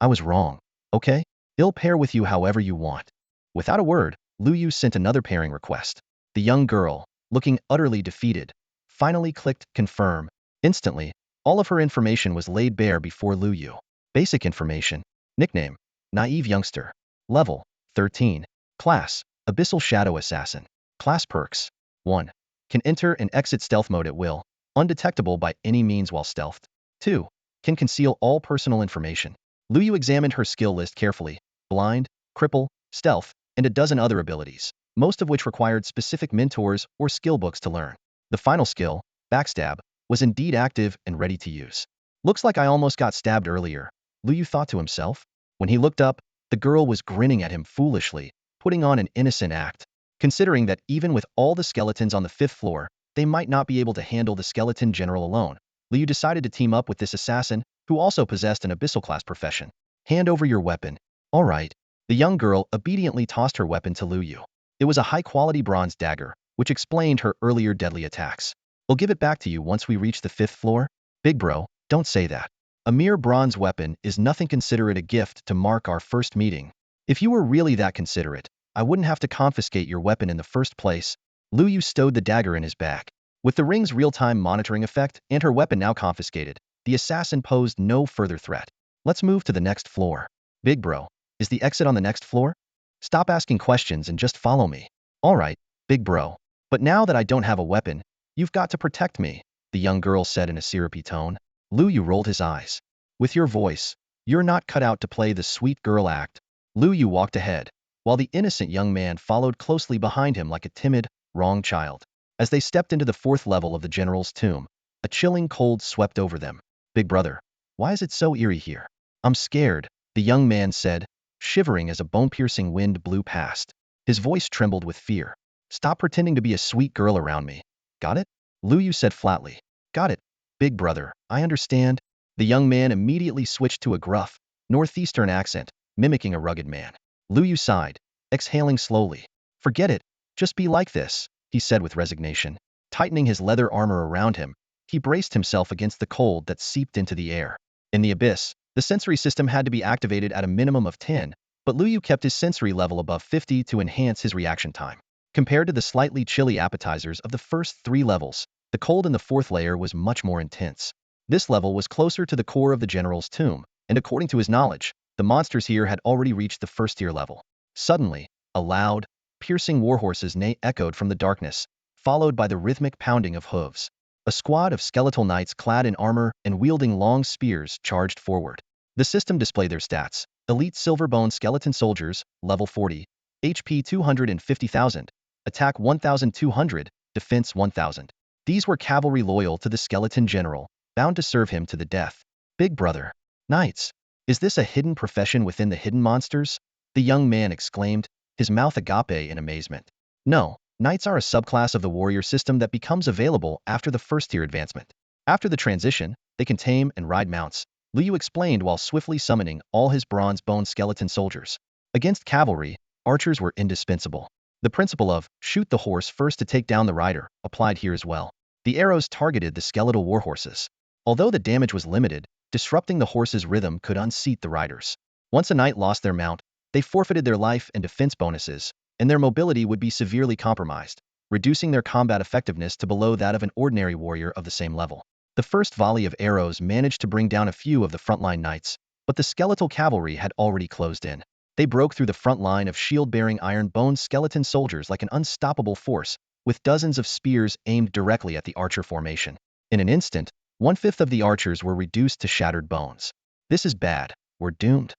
I was wrong. Okay? I'll pair with you however you want. Without a word, Lu Yu sent another pairing request. The young girl, looking utterly defeated, finally clicked confirm. Instantly, all of her information was laid bare before Lu Yu. Basic information. Nickname, naive youngster. Level, 13. Class, abyssal shadow assassin. Class perks. 1. Can enter and exit stealth mode at will, undetectable by any means while stealthed. 2. Can conceal all personal information. Lu Yu examined her skill list carefully. Blind, cripple, stealth, and a dozen other abilities, most of which required specific mentors or skill books to learn. The final skill, backstab, was indeed active and ready to use. Looks like I almost got stabbed earlier, Lu Yu thought to himself. When he looked up, the girl was grinning at him foolishly, putting on an innocent act. Considering that even with all the skeletons on the 5th floor, they might not be able to handle the skeleton general alone, Lu Yu decided to team up with this assassin, who also possessed an abyssal class profession. Hand over your weapon. All right. The young girl obediently tossed her weapon to Lu Yu. It was a high-quality bronze dagger, which explained her earlier deadly attacks. We'll give it back to you once we reach the 5th floor. Big bro, don't say that. A mere bronze weapon is nothing. Consider it a gift to mark our first meeting. If you were really that considerate, I wouldn't have to confiscate your weapon in the first place. Lu Yu stowed the dagger in his bag. With the ring's real-time monitoring effect and her weapon now confiscated, the assassin posed no further threat. Let's move to the next floor. Big bro, is the exit on the next floor? Stop asking questions and just follow me. All right, big bro. But now that I don't have a weapon, you've got to protect me, the young girl said in a syrupy tone. Lu Yu rolled his eyes. With your voice, you're not cut out to play the sweet girl act. Lu Yu walked ahead, while the innocent young man followed closely behind him like a timid, wrong child. As they stepped into the 4th level of the general's tomb, a chilling cold swept over them. Big brother, why is it so eerie here? I'm scared, the young man said, shivering as a bone-piercing wind blew past. His voice trembled with fear. Stop pretending to be a sweet girl around me. Got it? Lu Yu said flatly. Got it, big brother, I understand. The young man immediately switched to a gruff, northeastern accent, mimicking a rugged man. Lu Yu sighed, exhaling slowly. Forget it, just be like this, he said with resignation. Tightening his leather armor around him, he braced himself against the cold that seeped into the air. In the abyss, the sensory system had to be activated at a minimum of 10, but Lu Yu kept his sensory level above 50 to enhance his reaction time. Compared to the slightly chilly appetizers of the first 3 levels, the cold in the 4th layer was much more intense. This level was closer to the core of the general's tomb, and according to his knowledge, the monsters here had already reached the 1st-tier level. Suddenly, a loud, piercing warhorse's neigh echoed from the darkness, followed by the rhythmic pounding of hooves. A squad of skeletal knights clad in armor and wielding long spears charged forward. The system displayed their stats: Elite Silverbone Skeleton Soldiers, level 40, HP 250,000, attack 1,200, defense 1,000. These were cavalry loyal to the skeleton general, bound to serve him to the death. Big brother. Knights. Is this a hidden profession within the hidden monsters? The young man exclaimed, his mouth agape in amazement. No, knights are a subclass of the warrior system that becomes available after the 1st-tier advancement. After the transition, they can tame and ride mounts, Liu explained while swiftly summoning all his bronze bone skeleton soldiers. Against cavalry, archers were indispensable. The principle of shoot the horse first to take down the rider applied here as well. The arrows targeted the skeletal warhorses. Although the damage was limited, disrupting the horse's rhythm could unseat the riders. Once a knight lost their mount, they forfeited their life and defense bonuses, and their mobility would be severely compromised, reducing their combat effectiveness to below that of an ordinary warrior of the same level. The first volley of arrows managed to bring down a few of the frontline knights, but the skeletal cavalry had already closed in. They broke through the front line of shield-bearing iron-boned skeleton soldiers like an unstoppable force, with dozens of spears aimed directly at the archer formation. In an instant, 1/5 of the archers were reduced to shattered bones. This is bad. We're doomed.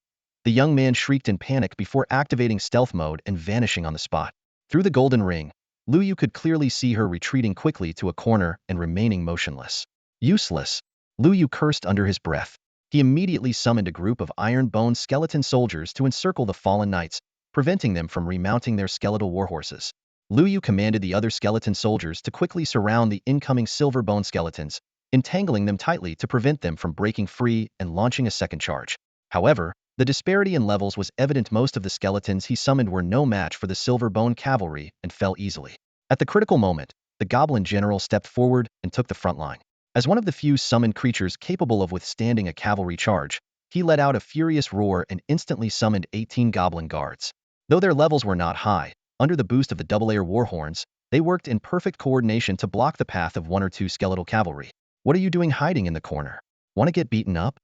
The young man shrieked in panic before activating stealth mode and vanishing on the spot. Through the golden ring, Liu could clearly see her retreating quickly to a corner and remaining motionless. Useless. Liu cursed under his breath. He immediately summoned a group of iron-boned skeleton soldiers to encircle the fallen knights, preventing them from remounting their skeletal warhorses. Liu commanded the other skeleton soldiers to quickly surround the incoming silver-bone skeletons, entangling them tightly to prevent them from breaking free and launching a second charge. However, the disparity in levels was evident. Most of the skeletons he summoned were no match for the silver-bone cavalry and fell easily. At the critical moment, the goblin general stepped forward and took the front line. As one of the few summoned creatures capable of withstanding a cavalry charge, he let out a furious roar and instantly summoned 18 goblin guards. Though their levels were not high, under the boost of the double-layer warhorns, they worked in perfect coordination to block the path of 1 or 2 skeletal cavalry. What are you doing hiding in the corner? Want to get beaten up?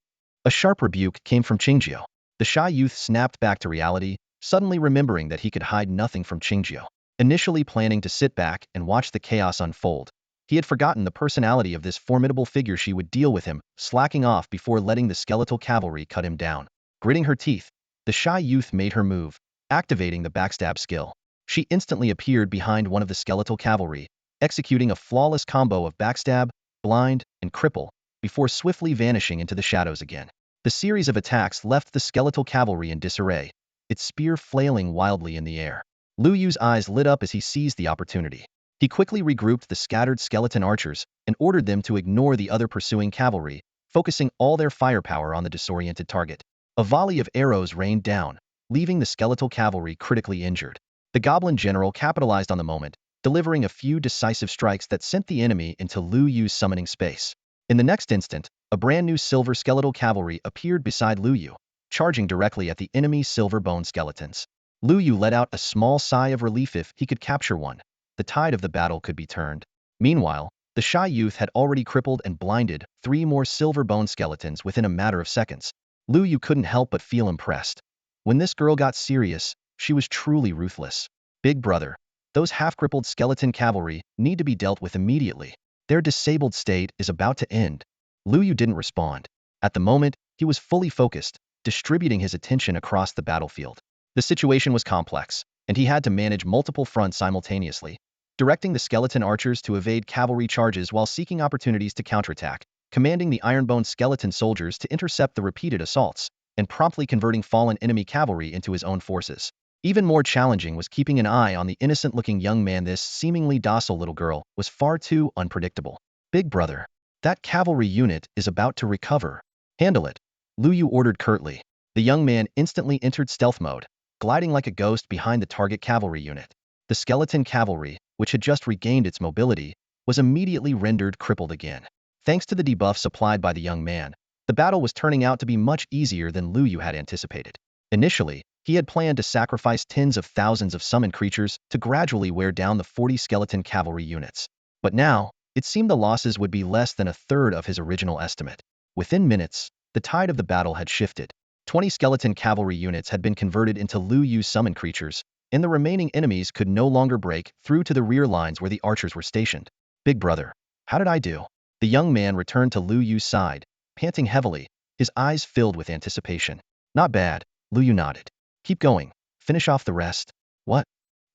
A sharp rebuke came from Qingjio. The shy youth snapped back to reality, suddenly remembering that he could hide nothing from Qingjio. Initially planning to sit back and watch the chaos unfold, he had forgotten the personality of this formidable figure. She would deal with him, slacking off before letting the skeletal cavalry cut him down. Gritting her teeth, the shy youth made her move, activating the backstab skill. She instantly appeared behind one of the skeletal cavalry, executing a flawless combo of backstab, blind, and cripple, before swiftly vanishing into the shadows again. The series of attacks left the skeletal cavalry in disarray, its spear flailing wildly in the air. Liu's eyes lit up as he seized the opportunity. He quickly regrouped the scattered skeleton archers and ordered them to ignore the other pursuing cavalry, focusing all their firepower on the disoriented target. A volley of arrows rained down, leaving the skeletal cavalry critically injured. The goblin general capitalized on the moment, delivering a few decisive strikes that sent the enemy into Liu's summoning space. In the next instant, a brand new silver skeletal cavalry appeared beside Liu, charging directly at the enemy's silver-bone skeletons. Liu let out a small sigh of relief. If he could capture one, the tide of the battle could be turned. Meanwhile, the shy youth had already crippled and blinded 3 more silver-bone skeletons within a matter of seconds. Liu couldn't help but feel impressed. When this girl got serious, she was truly ruthless. Big brother, those half-crippled skeleton cavalry need to be dealt with immediately. Their disabled state is about to end. Liu didn't respond. At the moment, he was fully focused, distributing his attention across the battlefield. The situation was complex, and he had to manage multiple fronts simultaneously, directing the skeleton archers to evade cavalry charges while seeking opportunities to counterattack, commanding the iron-boned skeleton soldiers to intercept the repeated assaults, and promptly converting fallen enemy cavalry into his own forces. Even more challenging was keeping an eye on the innocent-looking young man. This seemingly docile little girl was far too unpredictable. Big brother, that cavalry unit is about to recover. Handle it, Liu ordered curtly. The young man instantly entered stealth mode, gliding like a ghost behind the target cavalry unit. The skeleton cavalry, which had just regained its mobility, was immediately rendered crippled again. Thanks to the debuff supplied by the young man, the battle was turning out to be much easier than Liu had anticipated. Initially, He had planned to sacrifice tens of thousands of summoned creatures to gradually wear down the 40 skeleton cavalry units. But now, it seemed the losses would be less than a third of his original estimate. Within minutes, the tide of the battle had shifted. 20 skeleton cavalry units had been converted into Lu Yu's summoned creatures, and the remaining enemies could no longer break through to the rear lines where the archers were stationed. Big brother, how did I do? The young man returned to Lu Yu's side, panting heavily, his eyes filled with anticipation. Not bad, Lu Yu nodded. Keep going. Finish off the rest. What?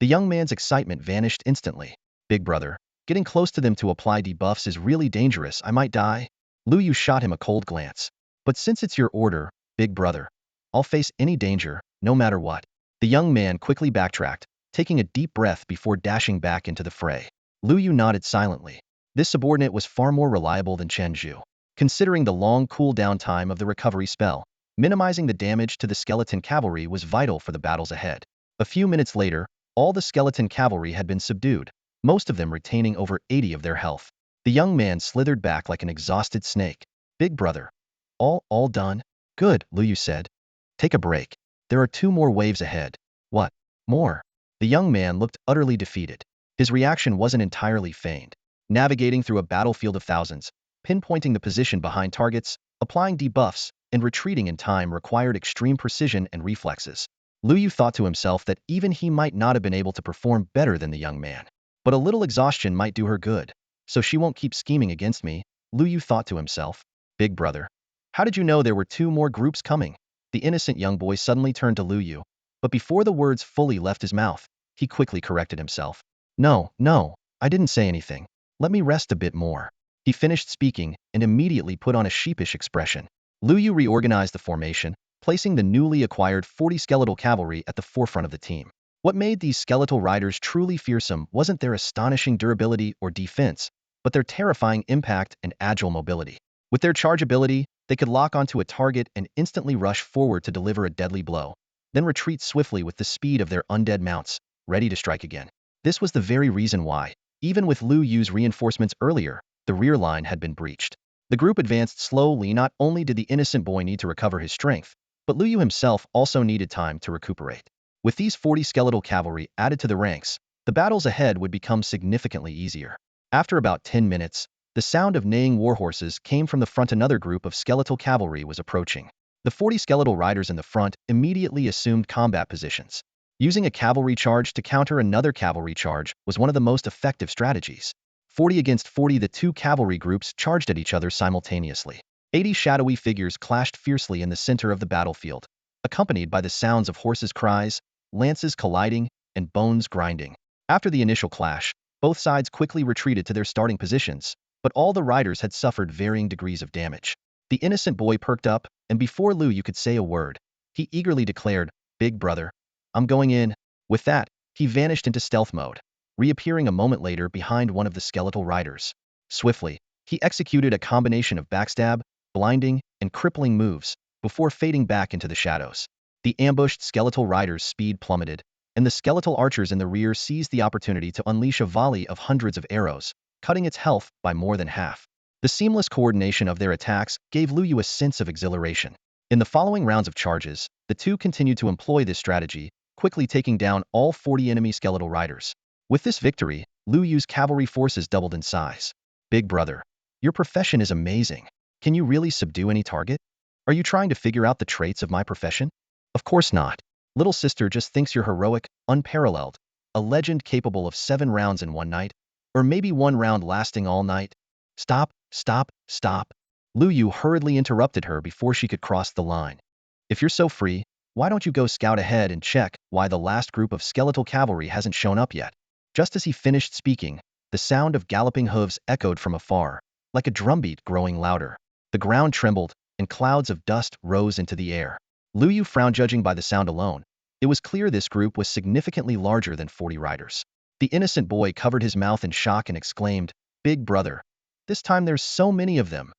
The young man's excitement vanished instantly. Big brother, getting close to them to apply debuffs is really dangerous. I might die. Lu Yu shot him a cold glance. But since it's your order, big brother, I'll face any danger, no matter what. The young man quickly backtracked, taking a deep breath before dashing back into the fray. Lu Yu nodded silently. This subordinate was far more reliable than Chen Zhu. Considering the long cooldown time of the recovery spell, minimizing the damage to the skeleton cavalry was vital for the battles ahead. A few minutes later, all the skeleton cavalry had been subdued, most of them retaining over 80 of their health. The young man slithered back like an exhausted snake. Big brother. All done? Good, Lu Yu said. Take a break. There are 2 more waves ahead. What? More? The young man looked utterly defeated. His reaction wasn't entirely feigned. Navigating through a battlefield of thousands, pinpointing the position behind targets, applying debuffs, and retreating in time required extreme precision and reflexes. Lu Yu thought to himself that even he might not have been able to perform better than the young man. But a little exhaustion might do her good. So she won't keep scheming against me, Lu Yu thought to himself. Big brother. How did you know there were 2 more groups coming? The innocent young boy suddenly turned to Lu Yu. But before the words fully left his mouth, he quickly corrected himself. No, I didn't say anything. Let me rest a bit more. He finished speaking and immediately put on a sheepish expression. Lu Yu reorganized the formation, placing the newly acquired 40 skeletal cavalry at the forefront of the team. What made these skeletal riders truly fearsome wasn't their astonishing durability or defense, but their terrifying impact and agile mobility. With their charge ability, they could lock onto a target and instantly rush forward to deliver a deadly blow, then retreat swiftly with the speed of their undead mounts, ready to strike again. This was the very reason why, even with Lu Yu's reinforcements earlier, the rear line had been breached. The group advanced slowly. Not only did the innocent boy need to recover his strength, but Lu Yu himself also needed time to recuperate. With these 40 skeletal cavalry added to the ranks, the battles ahead would become significantly easier. After about 10 minutes, the sound of neighing warhorses came from the front. Another group of skeletal cavalry was approaching. The 40 skeletal riders in the front immediately assumed combat positions. Using a cavalry charge to counter another cavalry charge was one of the most effective strategies. 40 against 40, the 2 cavalry groups charged at each other simultaneously. 80 shadowy figures clashed fiercely in the center of the battlefield, accompanied by the sounds of horses' cries, lances colliding, and bones grinding. After the initial clash, both sides quickly retreated to their starting positions, but all the riders had suffered varying degrees of damage. The innocent boy perked up, and before Lu Yu could say a word, he eagerly declared, "Big brother, I'm going in." With that, he vanished into stealth mode, reappearing a moment later behind one of the skeletal riders. Swiftly, he executed a combination of backstab, blinding, and crippling moves, before fading back into the shadows. The ambushed skeletal riders' speed plummeted, and the skeletal archers in the rear seized the opportunity to unleash a volley of hundreds of arrows, cutting its health by more than half. The seamless coordination of their attacks gave Lu Yu a sense of exhilaration. In the following rounds of charges, the 2 continued to employ this strategy, quickly taking down all 40 enemy skeletal riders. With this victory, Lu Yu's cavalry forces doubled in size. Big brother, your profession is amazing. Can you really subdue any target? Are you trying to figure out the traits of my profession? Of course not. Little sister just thinks you're heroic, unparalleled, a legend capable of 7 rounds in one night, or maybe 1 round lasting all night. Stop. Lu Yu hurriedly interrupted her before she could cross the line. If you're so free, why don't you go scout ahead and check why the last group of skeletal cavalry hasn't shown up yet? Just as he finished speaking, the sound of galloping hooves echoed from afar, like a drumbeat growing louder. The ground trembled, and clouds of dust rose into the air. Lu Yu frowned. Judging by the sound alone, it was clear this group was significantly larger than 40 riders. The innocent boy covered his mouth in shock and exclaimed, "Big brother, this time there's so many of them."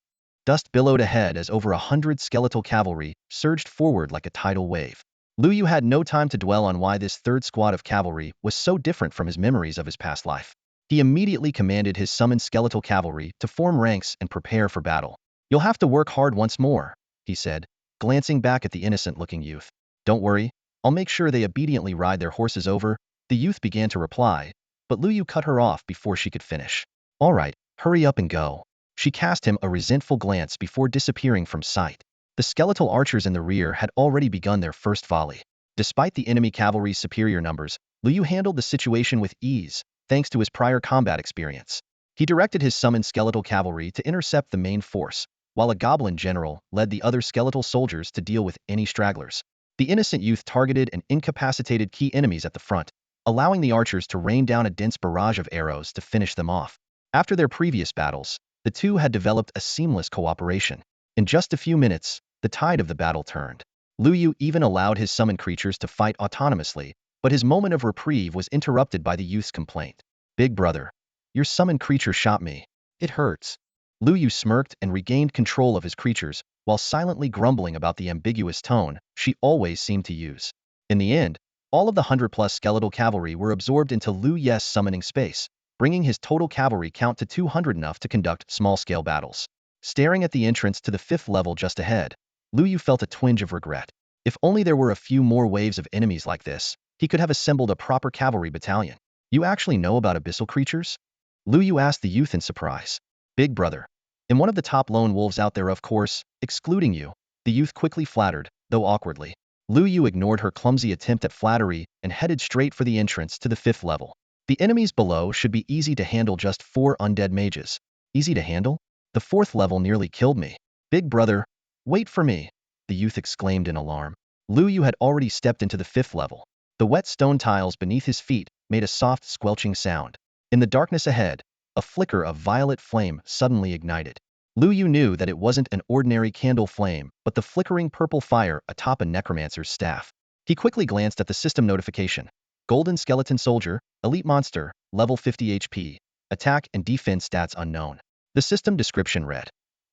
Dust billowed ahead as over 100 skeletal cavalry surged forward like a tidal wave. Lu Yu had no time to dwell on why this third squad of cavalry was so different from his memories of his past life. He immediately commanded his summoned skeletal cavalry to form ranks and prepare for battle. "You'll have to work hard once more," he said, glancing back at the innocent-looking youth. "Don't worry, I'll make sure they obediently ride their horses over. The youth began to reply, but Lu Yu cut her off before she could finish. All right, hurry up and go. She cast him a resentful glance before disappearing from sight. The skeletal archers in the rear had already begun their first volley. Despite the enemy cavalry's superior numbers, Lu Yu handled the situation with ease, thanks to his prior combat experience. He directed his summoned skeletal cavalry to intercept the main force, while a goblin general led the other skeletal soldiers to deal with any stragglers. The innocent youth targeted and incapacitated key enemies at the front, allowing the archers to rain down a dense barrage of arrows to finish them off. After their previous battles, the two had developed a seamless cooperation. In just a few minutes, the tide of the battle turned. Lu Yu even allowed his summoned creatures to fight autonomously, but his moment of reprieve was interrupted by the youth's complaint. Big brother, your summoned creature shot me. It hurts. Lu Yu smirked and regained control of his creatures, while silently grumbling about the ambiguous tone she always seemed to use. In the end, all of the 100-plus skeletal cavalry were absorbed into Lu Yu's summoning space, bringing his total cavalry count to 200, enough to conduct small-scale battles. Staring at the entrance to the 5th level just ahead, Lu Yu felt a twinge of regret. If only there were a few more waves of enemies like this, he could have assembled a proper cavalry battalion. You actually know about abyssal creatures? Lu Yu asked the youth in surprise. Big brother. And one of the top lone wolves out there, of course, excluding you, the youth quickly flattered, though awkwardly. Lu Yu ignored her clumsy attempt at flattery and headed straight for the entrance to the 5th level. The enemies below should be easy to handle, just 4 undead mages. Easy to handle? The 4th level nearly killed me. Big brother, wait for me, the youth exclaimed in alarm. Lu Yu had already stepped into the 5th level. The wet stone tiles beneath his feet made a soft squelching sound. In the darkness ahead, a flicker of violet flame suddenly ignited. Lu Yu knew that it wasn't an ordinary candle flame, but the flickering purple fire atop a necromancer's staff. He quickly glanced at the system notification. Golden skeleton soldier, elite monster, level 50 HP, attack and defense stats unknown. The system description read,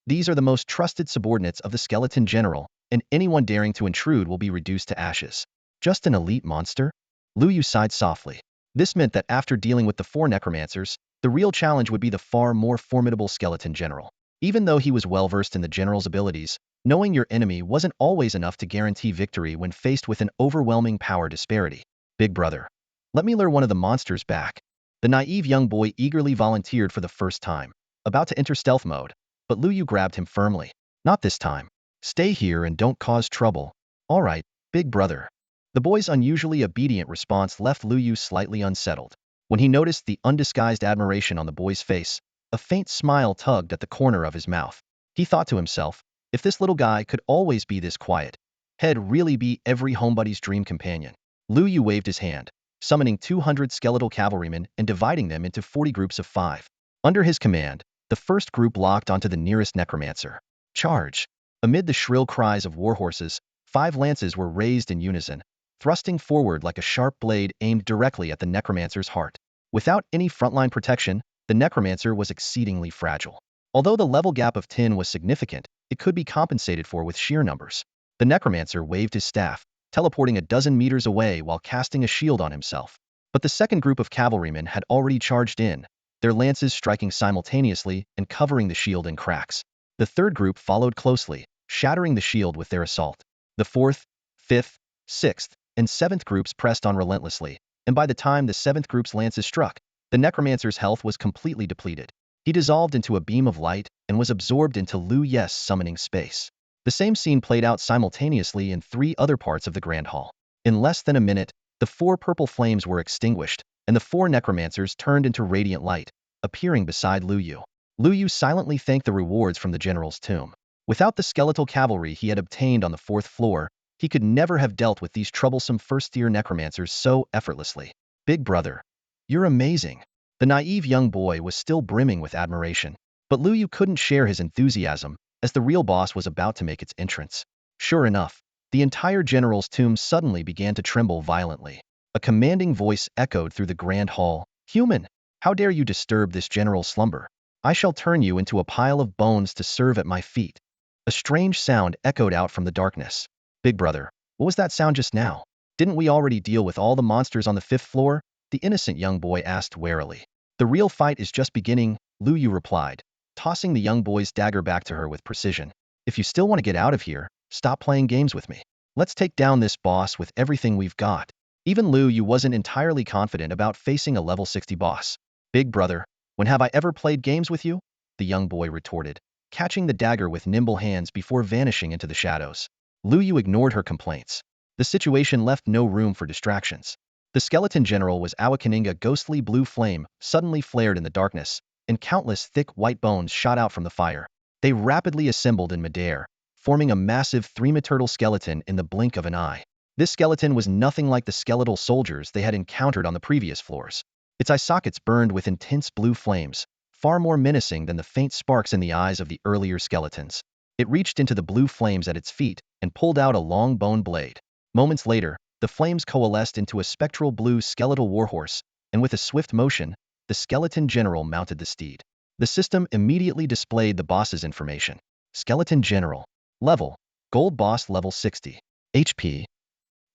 "These are the most trusted subordinates of the skeleton general, and anyone daring to intrude will be reduced to ashes." Just an elite monster? Lu Yu sighed softly. This meant that after dealing with the 4 necromancers, the real challenge would be the far more formidable skeleton general. Even though he was well-versed in the general's abilities, knowing your enemy wasn't always enough to guarantee victory when faced with an overwhelming power disparity. Big brother, let me lure one of the monsters back. The naive young boy eagerly volunteered for the first time, about to enter stealth mode, but Lu Yu grabbed him firmly. Not this time. Stay here and don't cause trouble. All right, big brother. The boy's unusually obedient response left Lu Yu slightly unsettled. When he noticed the undisguised admiration on the boy's face, a faint smile tugged at the corner of his mouth. He thought to himself, if this little guy could always be this quiet, he'd really be every homebuddy's dream companion. Lu Yu waved his hand, summoning 200 skeletal cavalrymen and dividing them into 40 groups of 5. Under his command, the first group locked onto the nearest necromancer. Charge! Amid the shrill cries of warhorses, 5 lances were raised in unison, thrusting forward like a sharp blade aimed directly at the necromancer's heart. Without any frontline protection, the necromancer was exceedingly fragile. Although the level gap of 10 was significant, it could be compensated for with sheer numbers. The necromancer waved his staff, teleporting a dozen meters away while casting a shield on himself. But the second group of cavalrymen had already charged in, their lances striking simultaneously and covering the shield in cracks. The third group followed closely, shattering the shield with their assault. The 4th, 5th, 6th, and 7th groups pressed on relentlessly, and by the time the 7th group's lances struck, the necromancer's health was completely depleted. He dissolved into a beam of light and was absorbed into Lu Yu's summoning space. The same scene played out simultaneously in 3 other parts of the Grand Hall. In less than a minute, the 4 purple flames were extinguished, and the 4 necromancers turned into radiant light, appearing beside Lu Yu. Lu Yu silently thanked the rewards from the general's tomb. Without the skeletal cavalry he had obtained on the 4th floor, he could never have dealt with these troublesome first-tier necromancers so effortlessly. Big brother, you're amazing. The naive young boy was still brimming with admiration, but Lu Yu couldn't share his enthusiasm, as the real boss was about to make its entrance. Sure enough, the entire general's tomb suddenly began to tremble violently. A commanding voice echoed through the grand hall. "Human, how dare you disturb this general's slumber? I shall turn you into a pile of bones to serve at my feet." A strange sound echoed out from the darkness. Big brother, what was that sound just now? Didn't we already deal with all the monsters on the 5th floor? The innocent young boy asked warily. The real fight is just beginning, Lu Yu replied, tossing the young boy's dagger back to her with precision. If you still want to get out of here, stop playing games with me. Let's take down this boss with everything we've got. Even Liu Yu wasn't entirely confident about facing a level 60 boss. Big brother, when have I ever played games with you? The young boy retorted, catching the dagger with nimble hands before vanishing into the shadows. Liu Yu ignored her complaints. The situation left no room for distractions. The skeleton general was awakening a ghostly blue flame, suddenly flared in the darkness, and countless thick white bones shot out from the fire. They rapidly assembled in midair, forming a massive three-turtle skeleton in the blink of an eye. This skeleton was nothing like the skeletal soldiers they had encountered on the previous floors. Its eye sockets burned with intense blue flames, far more menacing than the faint sparks in the eyes of the earlier skeletons. It reached into the blue flames at its feet and pulled out a long bone blade. Moments later, the flames coalesced into a spectral blue skeletal warhorse, and with a swift motion, the skeleton general mounted the steed. The system immediately displayed the boss's information. Skeleton General. Level. Gold Boss level 60. HP.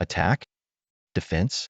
Attack. Defense.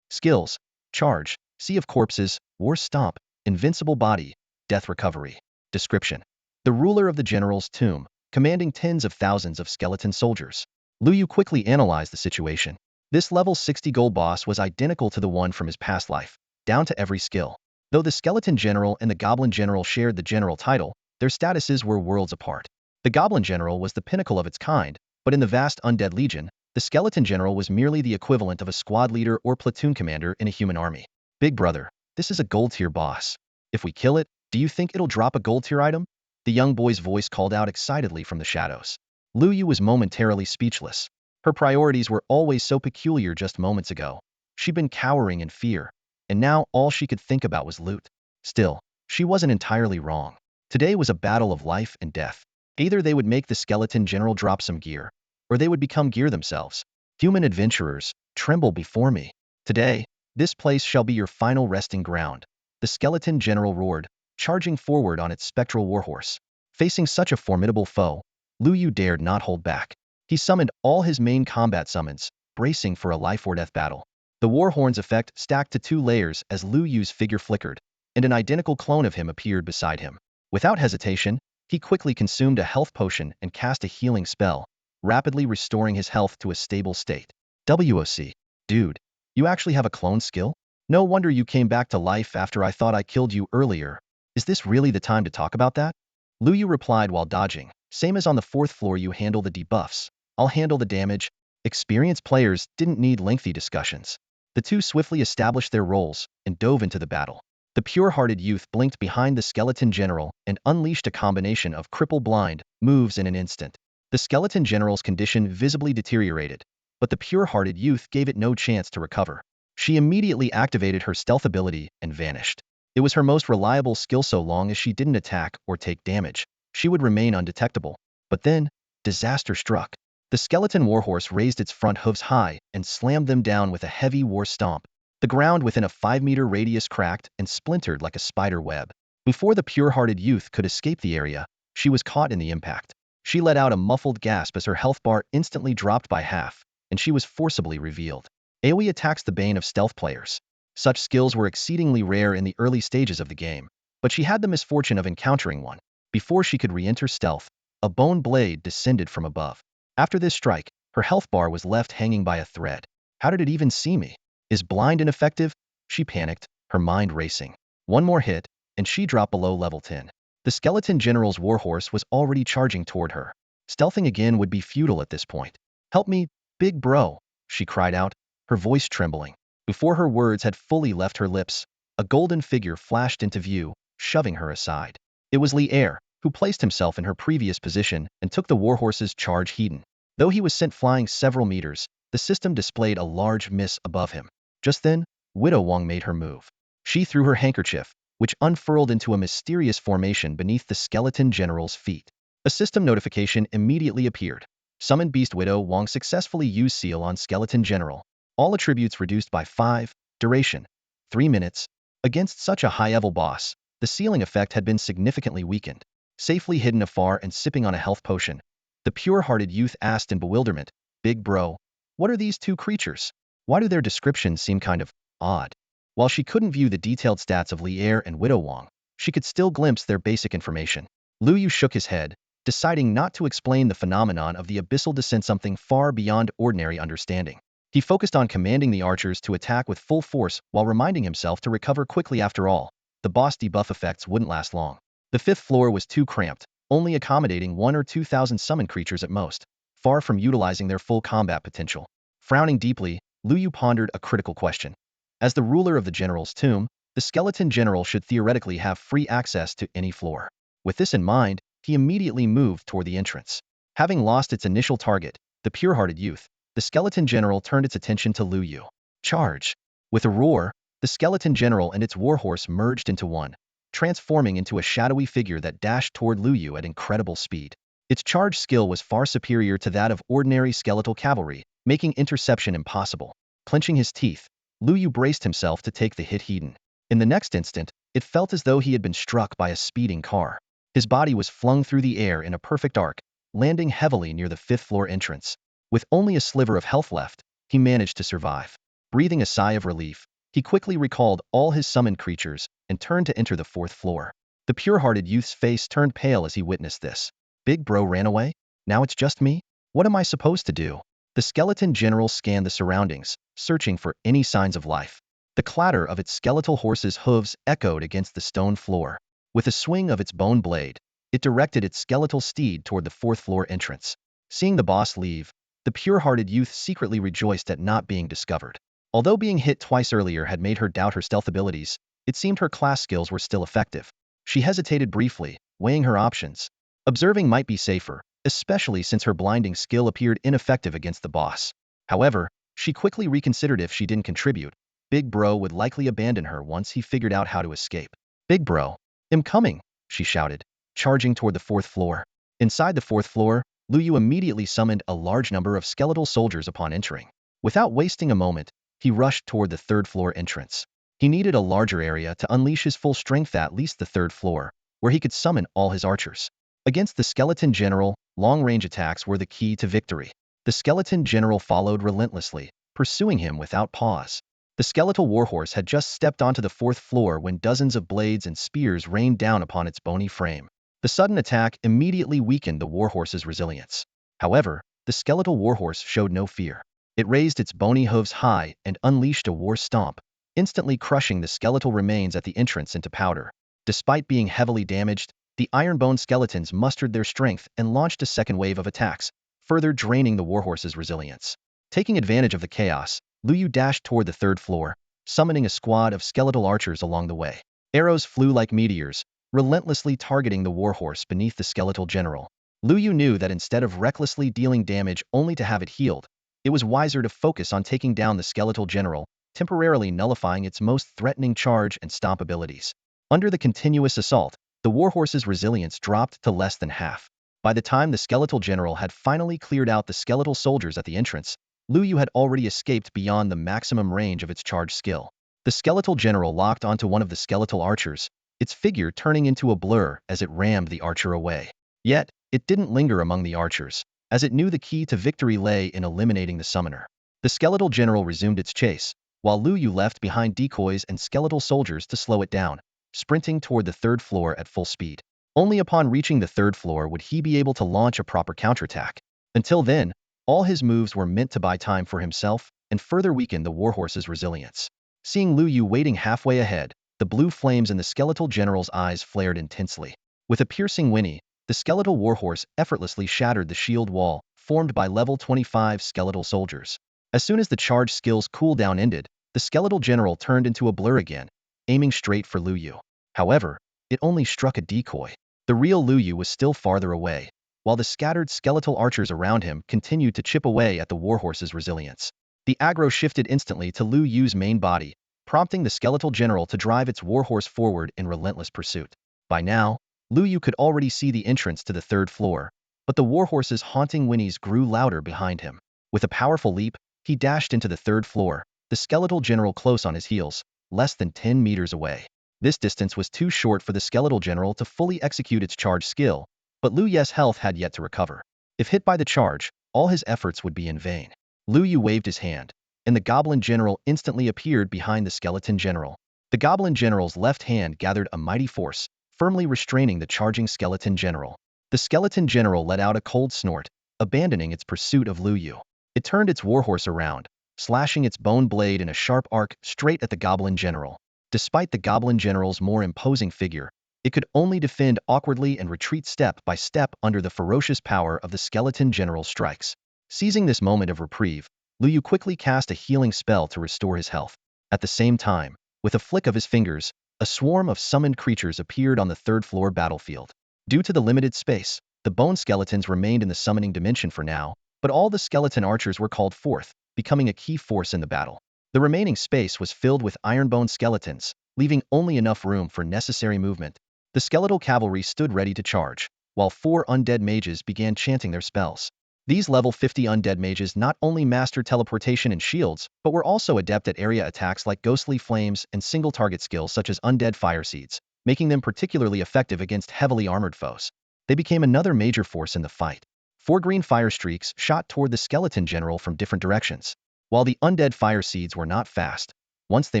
Skills. Charge. Sea of Corpses. War Stomp. Invincible Body. Death Recovery. Description. The ruler of the general's tomb, commanding tens of thousands of skeleton soldiers. Liu Yu quickly analyzed the situation. This level 60 gold boss was identical to the one from his past life, down to every skill. Though the skeleton general and the goblin general shared the general title, their statuses were worlds apart. The goblin general was the pinnacle of its kind, but in the vast undead legion, the skeleton general was merely the equivalent of a squad leader or platoon commander in a human army. Big brother, this is a gold tier boss. If we kill it, do you think it'll drop a gold tier item? The young boy's voice called out excitedly from the shadows. Liu Yu was momentarily speechless. Her priorities were always so peculiar just moments ago. She'd been cowering in fear, and now all she could think about was loot. Still, she wasn't entirely wrong. Today was a battle of life and death. Either they would make the skeleton general drop some gear, or they would become gear themselves. Human adventurers, tremble before me. Today, this place shall be your final resting ground. The skeleton general roared, charging forward on its spectral warhorse. Facing such a formidable foe, Liu Yu dared not hold back. He summoned all his main combat summons, bracing for a life-or-death battle. The Warhorn's effect stacked to 2 layers as Liu Yu's figure flickered, and an identical clone of him appeared beside him. Without hesitation, he quickly consumed a health potion and cast a healing spell, rapidly restoring his health to a stable state. WOC. Dude, you actually have a clone skill? No wonder you came back to life after I thought I killed you earlier. Is this really the time to talk about that? Liu Yu replied while dodging. Same as on the 4th floor, you handle the debuffs. I'll handle the damage. Experienced players didn't need lengthy discussions. The two swiftly established their roles and dove into the battle. The pure-hearted youth blinked behind the skeleton general and unleashed a combination of cripple blind moves in an instant. The skeleton general's condition visibly deteriorated, but the pure-hearted youth gave it no chance to recover. She immediately activated her stealth ability and vanished. It was her most reliable skill so long as she didn't attack or take damage. She would remain undetectable. But then, disaster struck. The skeleton warhorse raised its front hooves high and slammed them down with a heavy war stomp. The ground within a 5-meter radius cracked and splintered like a spider web. Before the pure-hearted youth could escape the area, she was caught in the impact. She let out a muffled gasp as her health bar instantly dropped by half, and she was forcibly revealed. AoE attacks the bane of stealth players. Such skills were exceedingly rare in the early stages of the game, but she had the misfortune of encountering one. Before she could re-enter stealth, a bone blade descended from above. After this strike, her health bar was left hanging by a thread. How did it even see me? Is blind ineffective? She panicked, her mind racing. One more hit, and she dropped below level 10. The skeleton general's warhorse was already charging toward her. Stealthing again would be futile at this point. Help me, big bro, she cried out, her voice trembling. Before her words had fully left her lips, a golden figure flashed into view, shoving her aside. It was Li Er, who placed himself in her previous position and took the warhorse's charge heeding. Though he was sent flying several meters, the system displayed a large miss above him. Just then, Widow Wong made her move. She threw her handkerchief, which unfurled into a mysterious formation beneath the skeleton general's feet. A system notification immediately appeared. Summoned Beast Widow Wong successfully used Seal on Skeleton General. All attributes reduced by 5, duration, 3 minutes. Against such a high-level boss, the sealing effect had been significantly weakened. Safely hidden afar and sipping on a health potion, the pure-hearted youth asked in bewilderment, "Big bro, what are these two creatures? Why do their descriptions seem kind of odd?" While she couldn't view the detailed stats of Li Er and Widow Wong, she could still glimpse their basic information. Liu Yu shook his head, deciding not to explain the phenomenon of the abyssal descent something far beyond ordinary understanding. He focused on commanding the archers to attack with full force while reminding himself to recover quickly. After all, the boss debuff effects wouldn't last long. The fifth floor was too cramped, only accommodating 1 or 2,000 summoned creatures at most, far from utilizing their full combat potential. Frowning deeply, Lu Yu pondered a critical question. As the ruler of the general's tomb, the skeleton general should theoretically have free access to any floor. With this in mind, he immediately moved toward the entrance. Having lost its initial target, the pure-hearted youth, the skeleton general turned its attention to Lu Yu. Charge! With a roar, the skeleton general and its warhorse merged into one, transforming into a shadowy figure that dashed toward Lu Yu at incredible speed. Its charge skill was far superior to that of ordinary skeletal cavalry, making interception impossible. Clenching his teeth, Lu Yu braced himself to take the hit heed. In the next instant, it felt as though he had been struck by a speeding car. His body was flung through the air in a perfect arc, landing heavily near the fifth-floor entrance. With only a sliver of health left, he managed to survive. Breathing a sigh of relief, he quickly recalled all his summoned creatures and turned to enter the fourth floor. The pure-hearted youth's face turned pale as he witnessed this. Big bro ran away? Now it's just me? What am I supposed to do? The skeleton general scanned the surroundings, searching for any signs of life. The clatter of its skeletal horse's hooves echoed against the stone floor. With a swing of its bone blade, it directed its skeletal steed toward the fourth-floor entrance. Seeing the boss leave, the pure-hearted youth secretly rejoiced at not being discovered. Although being hit twice earlier had made her doubt her stealth abilities, it seemed her class skills were still effective. She hesitated briefly, weighing her options. Observing might be safer, especially since her blinding skill appeared ineffective against the boss. However, she quickly reconsidered. If she didn't contribute, Big Bro would likely abandon her once he figured out how to escape. Big Bro, I'm coming, she shouted, charging toward the fourth floor. Inside the fourth floor, Lu Yu immediately summoned a large number of skeletal soldiers upon entering. Without wasting a moment, he rushed toward the third-floor entrance. He needed a larger area to unleash his full strength, at least the third floor, where he could summon all his archers. Against the skeleton general, long-range attacks were the key to victory. The skeleton general followed relentlessly, pursuing him without pause. The skeletal warhorse had just stepped onto the fourth floor when dozens of blades and spears rained down upon its bony frame. The sudden attack immediately weakened the warhorse's resilience. However, the skeletal warhorse showed no fear. It raised its bony hooves high and unleashed a war stomp, instantly crushing the skeletal remains at the entrance into powder. Despite being heavily damaged, the iron-bone skeletons mustered their strength and launched a second wave of attacks, further draining the warhorse's resilience. Taking advantage of the chaos, Lu Yu dashed toward the third floor, summoning a squad of skeletal archers along the way. Arrows flew like meteors, relentlessly targeting the warhorse beneath the skeletal general. Lu Yu knew that instead of recklessly dealing damage only to have it healed, it was wiser to focus on taking down the skeletal general, temporarily nullifying its most threatening charge and stomp abilities. Under the continuous assault, the warhorse's resilience dropped to less than half. By the time the skeletal general had finally cleared out the skeletal soldiers at the entrance, Lu Yu had already escaped beyond the maximum range of its charge skill. The skeletal general locked onto one of the skeletal archers, its figure turning into a blur as it rammed the archer away. Yet, it didn't linger among the archers, as it knew the key to victory lay in eliminating the summoner. The skeletal general resumed its chase, while Lu Yu left behind decoys and skeletal soldiers to slow it down, sprinting toward the third floor at full speed. Only upon reaching the third floor would he be able to launch a proper counterattack. Until then, all his moves were meant to buy time for himself and further weaken the warhorse's resilience. Seeing Lu Yu waiting halfway ahead, the blue flames in the skeletal general's eyes flared intensely. With a piercing whinny, the skeletal warhorse effortlessly shattered the shield wall formed by level 25 skeletal soldiers. As soon as the charge skill's cooldown ended, the skeletal general turned into a blur again, aiming straight for Lu Yu. However, it only struck a decoy. The real Lu Yu was still farther away, while the scattered skeletal archers around him continued to chip away at the warhorse's resilience. The aggro shifted instantly to Lu Yu's main body, prompting the skeletal general to drive its warhorse forward in relentless pursuit. By now, Lu Yu could already see the entrance to the third floor, but the warhorse's haunting whinnies grew louder behind him. With a powerful leap, he dashed into the third floor, the skeletal general close on his heels, less than 10 meters away. This distance was too short for the skeletal general to fully execute its charge skill, but Lu Yu's health had yet to recover. If hit by the charge, all his efforts would be in vain. Lu Yu waved his hand, and the goblin general instantly appeared behind the skeleton general. The goblin general's left hand gathered a mighty force, firmly restraining the charging skeleton general. The skeleton general let out a cold snort, abandoning its pursuit of Lu Yu. It turned its warhorse around, slashing its bone blade in a sharp arc straight at the goblin general. Despite the goblin general's more imposing figure, it could only defend awkwardly and retreat step by step under the ferocious power of the skeleton general's strikes. Seizing this moment of reprieve, Lu Yu quickly cast a healing spell to restore his health. At the same time, with a flick of his fingers, a swarm of summoned creatures appeared on the third-floor battlefield. Due to the limited space, the bone skeletons remained in the summoning dimension for now, but all the skeleton archers were called forth, becoming a key force in the battle. The remaining space was filled with ironbone skeletons, leaving only enough room for necessary movement. The skeletal cavalry stood ready to charge, while 4 undead mages began chanting their spells. These level 50 undead mages not only mastered teleportation and shields, but were also adept at area attacks like ghostly flames and single-target skills such as undead fire seeds, making them particularly effective against heavily armored foes. They became another major force in the fight. 4 green fire streaks shot toward the skeleton general from different directions. While the undead fire seeds were not fast, once they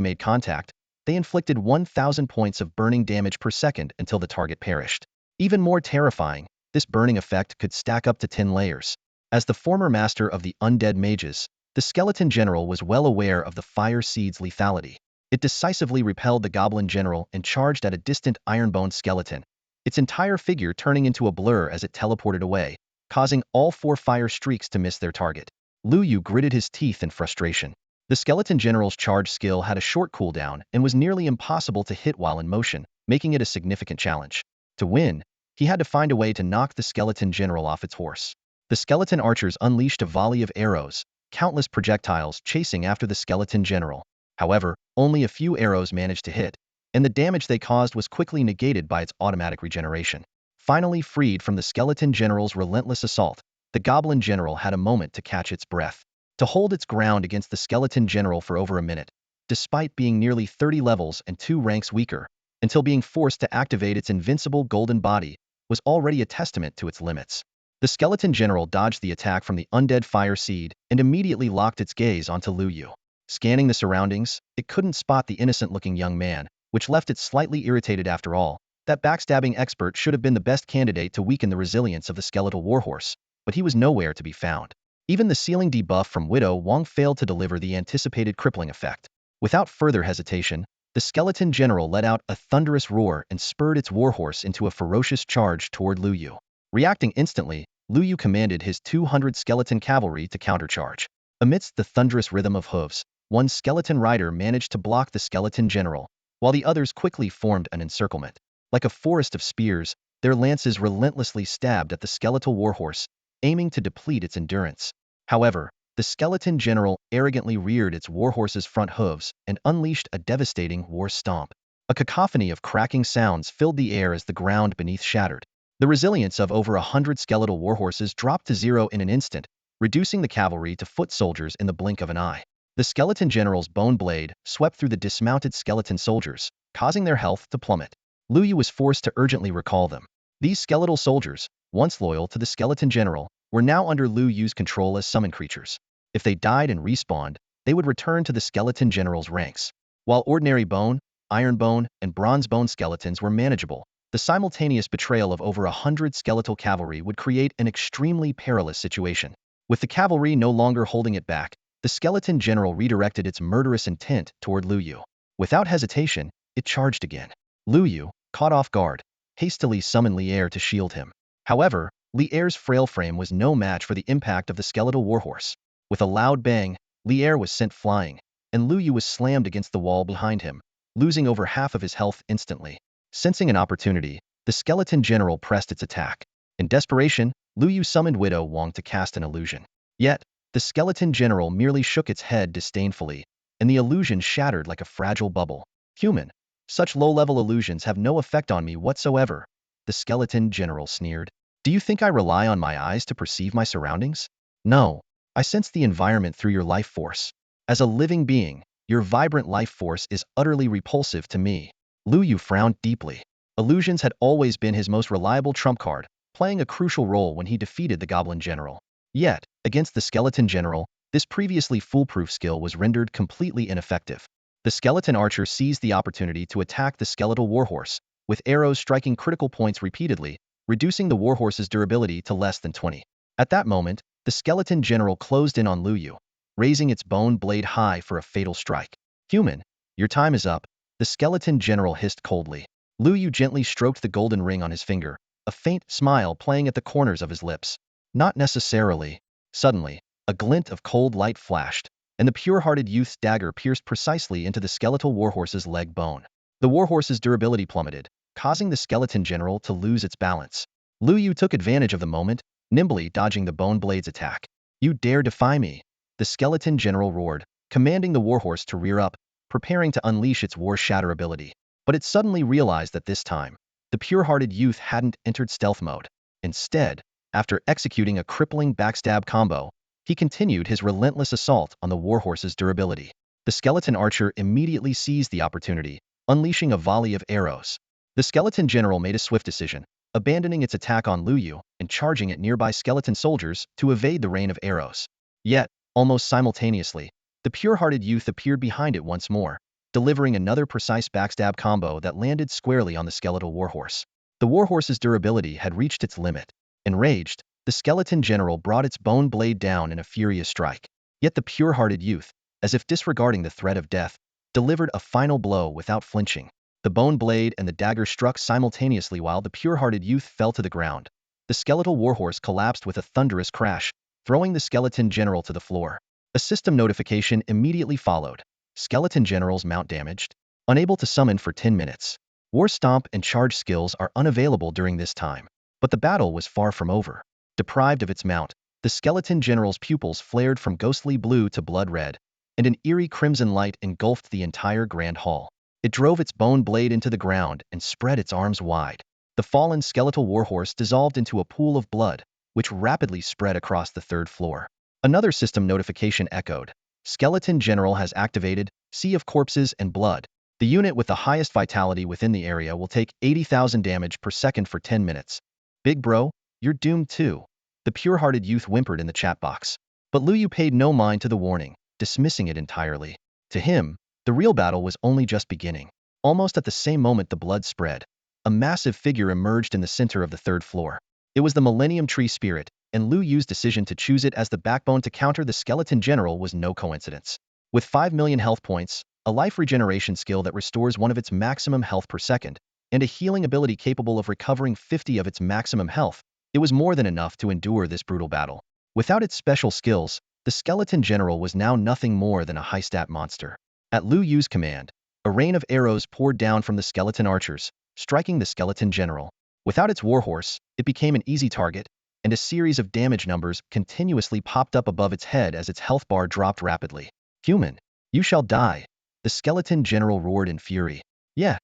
made contact, they inflicted 1,000 points of burning damage per second until the target perished. Even more terrifying, this burning effect could stack up to 10 layers. As the former master of the undead mages, the skeleton general was well aware of the fire seed's lethality. It decisively repelled the goblin general and charged at a distant ironbone skeleton, its entire figure turning into a blur as it teleported away, causing all 4 fire streaks to miss their target. Lu Yu gritted his teeth in frustration. The skeleton general's charge skill had a short cooldown and was nearly impossible to hit while in motion, making it a significant challenge. To win, he had to find a way to knock the skeleton general off its horse. The skeleton archers unleashed a volley of arrows, countless projectiles chasing after the skeleton general. However, only a few arrows managed to hit, and the damage they caused was quickly negated by its automatic regeneration. Finally freed from the skeleton general's relentless assault, the goblin general had a moment to catch its breath. To hold its ground against the skeleton general for over a minute, despite being nearly 30 levels and 2 ranks weaker, until being forced to activate its invincible golden body, was already a testament to its limits. The skeleton general dodged the attack from the undead fire seed and immediately locked its gaze onto Lu Yu. Scanning the surroundings, it couldn't spot the innocent-looking young man, which left it slightly irritated after all. That backstabbing expert should have been the best candidate to weaken the resilience of the skeletal warhorse, but he was nowhere to be found. Even the ceiling debuff from Widow Wong failed to deliver the anticipated crippling effect. Without further hesitation, the skeleton general let out a thunderous roar and spurred its warhorse into a ferocious charge toward Lu Yu. Reacting instantly, Lu Yu commanded his 200 skeleton cavalry to countercharge. Amidst the thunderous rhythm of hooves, one skeleton rider managed to block the skeleton general, while the others quickly formed an encirclement. Like a forest of spears, their lances relentlessly stabbed at the skeletal warhorse, aiming to deplete its endurance. However, the skeleton general arrogantly reared its warhorse's front hooves and unleashed a devastating war stomp. A cacophony of cracking sounds filled the air as the ground beneath shattered. The resilience of over 100 skeletal warhorses dropped to 0 in an instant, reducing the cavalry to foot soldiers in the blink of an eye. The skeleton general's bone blade swept through the dismounted skeleton soldiers, causing their health to plummet. Lu Yu was forced to urgently recall them. These skeletal soldiers, once loyal to the skeleton general, were now under Lu Yu's control as summon creatures. If they died and respawned, they would return to the skeleton general's ranks. While ordinary bone, iron bone, and bronze bone skeletons were manageable, the simultaneous betrayal of over 100 skeletal cavalry would create an extremely perilous situation. With the cavalry no longer holding it back, the skeleton general redirected its murderous intent toward Lu Yu. Without hesitation, it charged again. Lu Yu, caught off guard, hastily summoned Li'er to shield him. However, Li'er's frail frame was no match for the impact of the skeletal warhorse. With a loud bang, Li'er was sent flying, and Lu Yu was slammed against the wall behind him, losing over half of his health instantly. Sensing an opportunity, the skeleton general pressed its attack. In desperation, Lu Yu summoned Widow Wong to cast an illusion. Yet, the skeleton general merely shook its head disdainfully, and the illusion shattered like a fragile bubble. Human, such low-level illusions have no effect on me whatsoever, the skeleton general sneered. Do you think I rely on my eyes to perceive my surroundings? No, I sense the environment through your life force. As a living being, your vibrant life force is utterly repulsive to me. Lu Yu frowned deeply. Illusions had always been his most reliable trump card, playing a crucial role when he defeated the goblin general. Yet, against the skeleton general, this previously foolproof skill was rendered completely ineffective. The skeleton archer seized the opportunity to attack the skeletal warhorse, with arrows striking critical points repeatedly, reducing the warhorse's durability to less than 20. At that moment, the skeleton general closed in on Lu Yu, raising its bone blade high for a fatal strike. Human, your time is up, the skeleton general hissed coldly. Lu Yu gently stroked the golden ring on his finger, a faint smile playing at the corners of his lips. Not necessarily. Suddenly, a glint of cold light flashed, and the pure-hearted youth's dagger pierced precisely into the skeletal warhorse's leg bone. The warhorse's durability plummeted, causing the skeleton general to lose its balance. Lu Yu took advantage of the moment, nimbly dodging the bone blade's attack. You dare defy me? The skeleton general roared, commanding the warhorse to rear up, preparing to unleash its war-shatter ability. But it suddenly realized that this time, the pure-hearted youth hadn't entered stealth mode. Instead, after executing a crippling backstab combo, he continued his relentless assault on the warhorse's durability. The skeleton archer immediately seized the opportunity, unleashing a volley of arrows. The skeleton general made a swift decision, abandoning its attack on Lu Yu and charging at nearby skeleton soldiers to evade the rain of arrows. Yet, almost simultaneously, the pure-hearted youth appeared behind it once more, delivering another precise backstab combo that landed squarely on the skeletal warhorse. The warhorse's durability had reached its limit. Enraged, the skeleton general brought its bone blade down in a furious strike. Yet the pure-hearted youth, as if disregarding the threat of death, delivered a final blow without flinching. The bone blade and the dagger struck simultaneously while the pure-hearted youth fell to the ground. The skeletal warhorse collapsed with a thunderous crash, throwing the skeleton general to the floor. A system notification immediately followed. Skeleton general's mount damaged. Unable to summon for 10 minutes. War Stomp and Charge skills are unavailable during this time. But the battle was far from over. Deprived of its mount, the skeleton general's pupils flared from ghostly blue to blood red, and an eerie crimson light engulfed the entire grand hall. It drove its bone blade into the ground and spread its arms wide. The fallen skeletal warhorse dissolved into a pool of blood, which rapidly spread across the third floor. Another system notification echoed. Skeleton General has activated Sea of Corpses and Blood. The unit with the highest vitality within the area will take 80,000 damage per second for 10 minutes. Big bro, you're doomed too. The pure-hearted youth whimpered in the chat box. But Lu Yu paid no mind to the warning, dismissing it entirely. To him, the real battle was only just beginning. Almost at the same moment the blood spread, a massive figure emerged in the center of the third floor. It was the Millennium Tree Spirit, and Lu Yu's decision to choose it as the backbone to counter the Skeleton General was no coincidence. With 5 million health points, a life regeneration skill that restores one of its maximum health per second, and a healing ability capable of recovering 50 of its maximum health, it was more than enough to endure this brutal battle. Without its special skills, the Skeleton General was now nothing more than a high-stat monster. At Lu Yu's command, a rain of arrows poured down from the skeleton archers, striking the Skeleton General. Without its warhorse, it became an easy target, and a series of damage numbers continuously popped up above its head as its health bar dropped rapidly. Human, you shall die. The Skeleton General roared in fury. Yeah,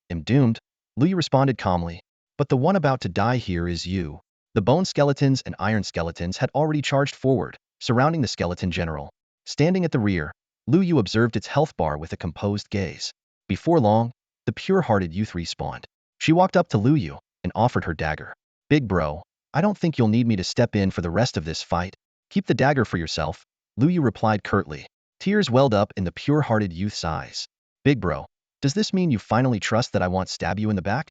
I'm doomed. Lu Yu responded calmly. But the one about to die here is you. The bone skeletons and iron skeletons had already charged forward, surrounding the Skeleton General. Standing at the rear, Lu Yu observed its health bar with a composed gaze. Before long, the pure-hearted youth respawned. She walked up to Lu Yu and offered her dagger. Big bro, I don't think you'll need me to step in for the rest of this fight. Keep the dagger for yourself, Lu Yu replied curtly. Tears welled up in the pure-hearted youth's eyes. Big bro, does this mean you finally trust that I won't stab you in the back?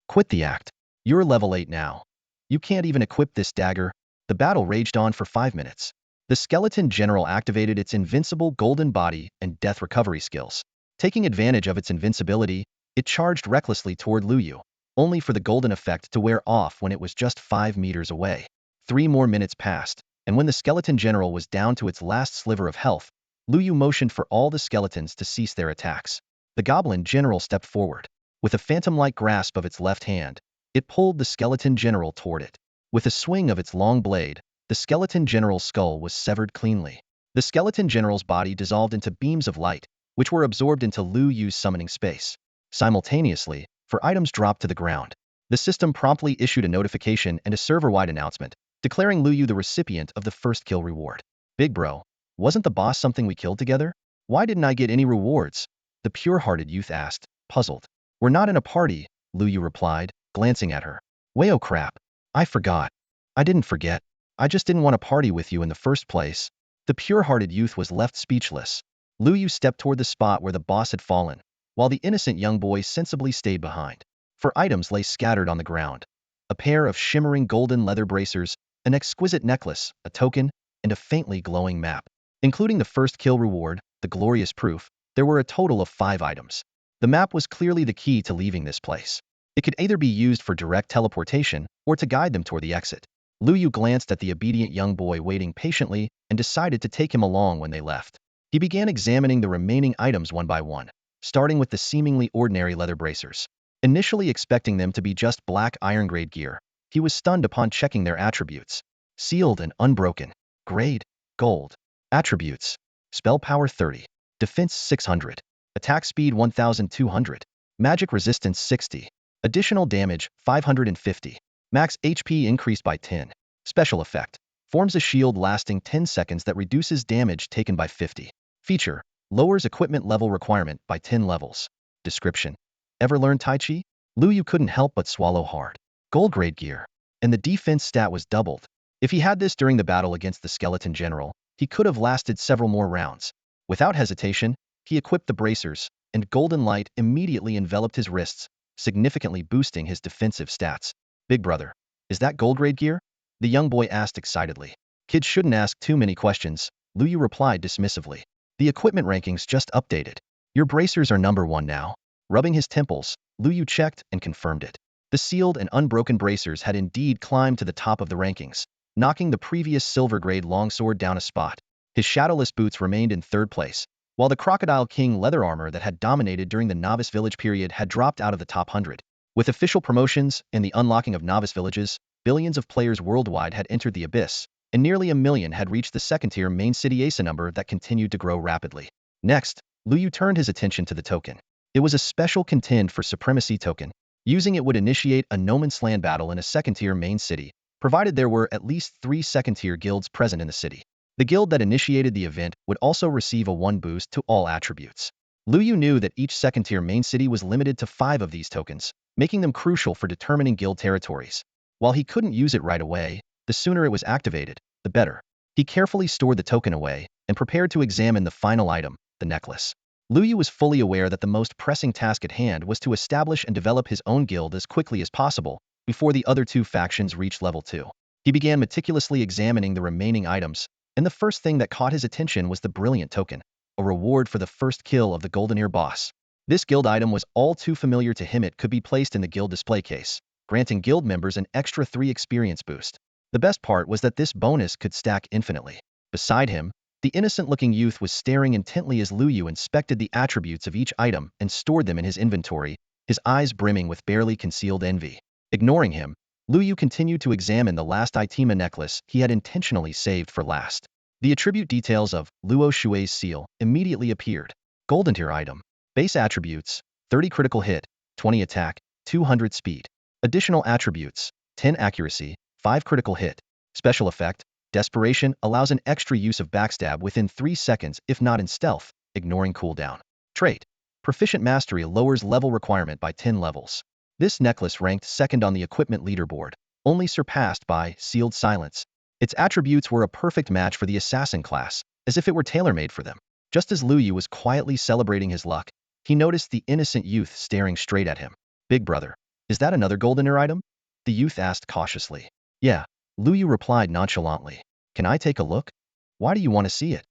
Quit the act. You're level 8 now. You can't even equip this dagger. The battle raged on for 5 minutes. The Skeleton General activated its invincible golden body and death recovery skills. Taking advantage of its invincibility, it charged recklessly toward Lu Yu, only for the golden effect to wear off when it was just 5 meters away. 3 more minutes passed, and when the Skeleton General was down to its last sliver of health, Lu Yu motioned for all the skeletons to cease their attacks. The Goblin General stepped forward. With a phantom-like grasp of its left hand, it pulled the Skeleton General toward it. With a swing of its long blade, the Skeleton General's skull was severed cleanly. The Skeleton General's body dissolved into beams of light, which were absorbed into Lu Yu's summoning space. Simultaneously, 4 items dropped to the ground. The system promptly issued a notification and a server-wide announcement, declaring Lu Yu the recipient of the first kill reward. Big bro, wasn't the boss something we killed together? Why didn't I get any rewards? The pure-hearted youth asked, puzzled. We're not in a party, Lu Yu replied, glancing at her. Way oh crap. I forgot. I didn't forget. I just didn't want to party with you in the first place. The pure-hearted youth was left speechless. Lu Yu stepped toward the spot where the boss had fallen, while the innocent young boy sensibly stayed behind. 4 items lay scattered on the ground. a pair of shimmering golden leather bracers, an exquisite necklace, a token, and a faintly glowing map. Including the first kill reward, the glorious proof, there were a total of 5 items. The map was clearly the key to leaving this place. It could either be used for direct teleportation or to guide them toward the exit. Lu Yu glanced at the obedient young boy waiting patiently and decided to take him along when they left. He began examining the remaining items one by one, starting with the seemingly ordinary leather bracers. Initially expecting them to be just black iron-grade gear, he was stunned upon checking their attributes. Sealed and unbroken. Grade: Gold. Attributes: Spell power 30. Defense 600. Attack speed 1200. Magic resistance 60. Additional damage 550. Max HP increased by 10. Special effect: Forms a shield lasting 10 seconds that reduces damage taken by 50. Feature: Lowers equipment level requirement by 10 levels. Description: Ever learned Tai Chi? Lu Yu couldn't help but swallow hard. Gold grade gear. And the defense stat was doubled. If he had this during the battle against the skeleton general, he could have lasted several more rounds. Without hesitation, he equipped the bracers, and golden light immediately enveloped his wrists, significantly boosting his defensive stats. Big brother, is that gold grade gear? The young boy asked excitedly. Kids shouldn't ask too many questions, Lu Yu replied dismissively. The equipment rankings just updated. Your bracers are number 1 now. Rubbing his temples, Lu Yu checked and confirmed it. The sealed and unbroken bracers had indeed climbed to the top of the rankings, knocking the previous silver grade longsword down a spot. His shadowless boots remained in 3rd place, while the Crocodile King leather armor that had dominated during the novice village period had dropped out of the top 100. With official promotions and the unlocking of novice villages, billions of players worldwide had entered the abyss, and nearly 1 million had reached the second-tier main city ASA number that continued to grow rapidly. Next, Lu Yu turned his attention to the token. It was a special contend for supremacy token. Using it would initiate a no man's land battle in a second-tier main city, provided there were at least 3 second-tier guilds present in the city. The guild that initiated the event would also receive a 1 boost to all attributes. Lu Yu knew that each second-tier main city was limited to 5 of these tokens, making them crucial for determining guild territories. While he couldn't use it right away, the sooner it was activated, the better. He carefully stored the token away and prepared to examine the final item, the necklace. Lu Yu was fully aware that the most pressing task at hand was to establish and develop his own guild as quickly as possible before the other 2 factions reached level 2. He began meticulously examining the remaining items, and the first thing that caught his attention was the brilliant token, a reward for the first kill of the Golden Ear boss. This guild item was all too familiar to him. It could be placed in the guild display case, granting guild members an extra 3 experience boost. The best part was that this bonus could stack infinitely. Beside him, the innocent-looking youth was staring intently as Lu Yu inspected the attributes of each item and stored them in his inventory, his eyes brimming with barely concealed envy. Ignoring him, Lu Yu continued to examine the last Itima necklace he had intentionally saved for last. The attribute details of Luo Shui's seal immediately appeared. Golden tier item. Base attributes: 30 critical hit, 20 attack, 200 speed. Additional attributes: 10 accuracy, 5 critical hit. Special effect: Desperation allows an extra use of backstab within 3 seconds if not in stealth, ignoring cooldown. Trait: Proficient Mastery lowers level requirement by 10 levels. This necklace ranked 2nd on the equipment leaderboard, only surpassed by Sealed Silence. Its attributes were a perfect match for the assassin class, as if it were tailor-made for them. Just as Lu Yu was quietly celebrating his luck, he noticed the innocent youth staring straight at him. Big brother, is that another golden ear item? The youth asked cautiously. Yeah, Lu Yu replied nonchalantly. Can I take a look? Why do you want to see it?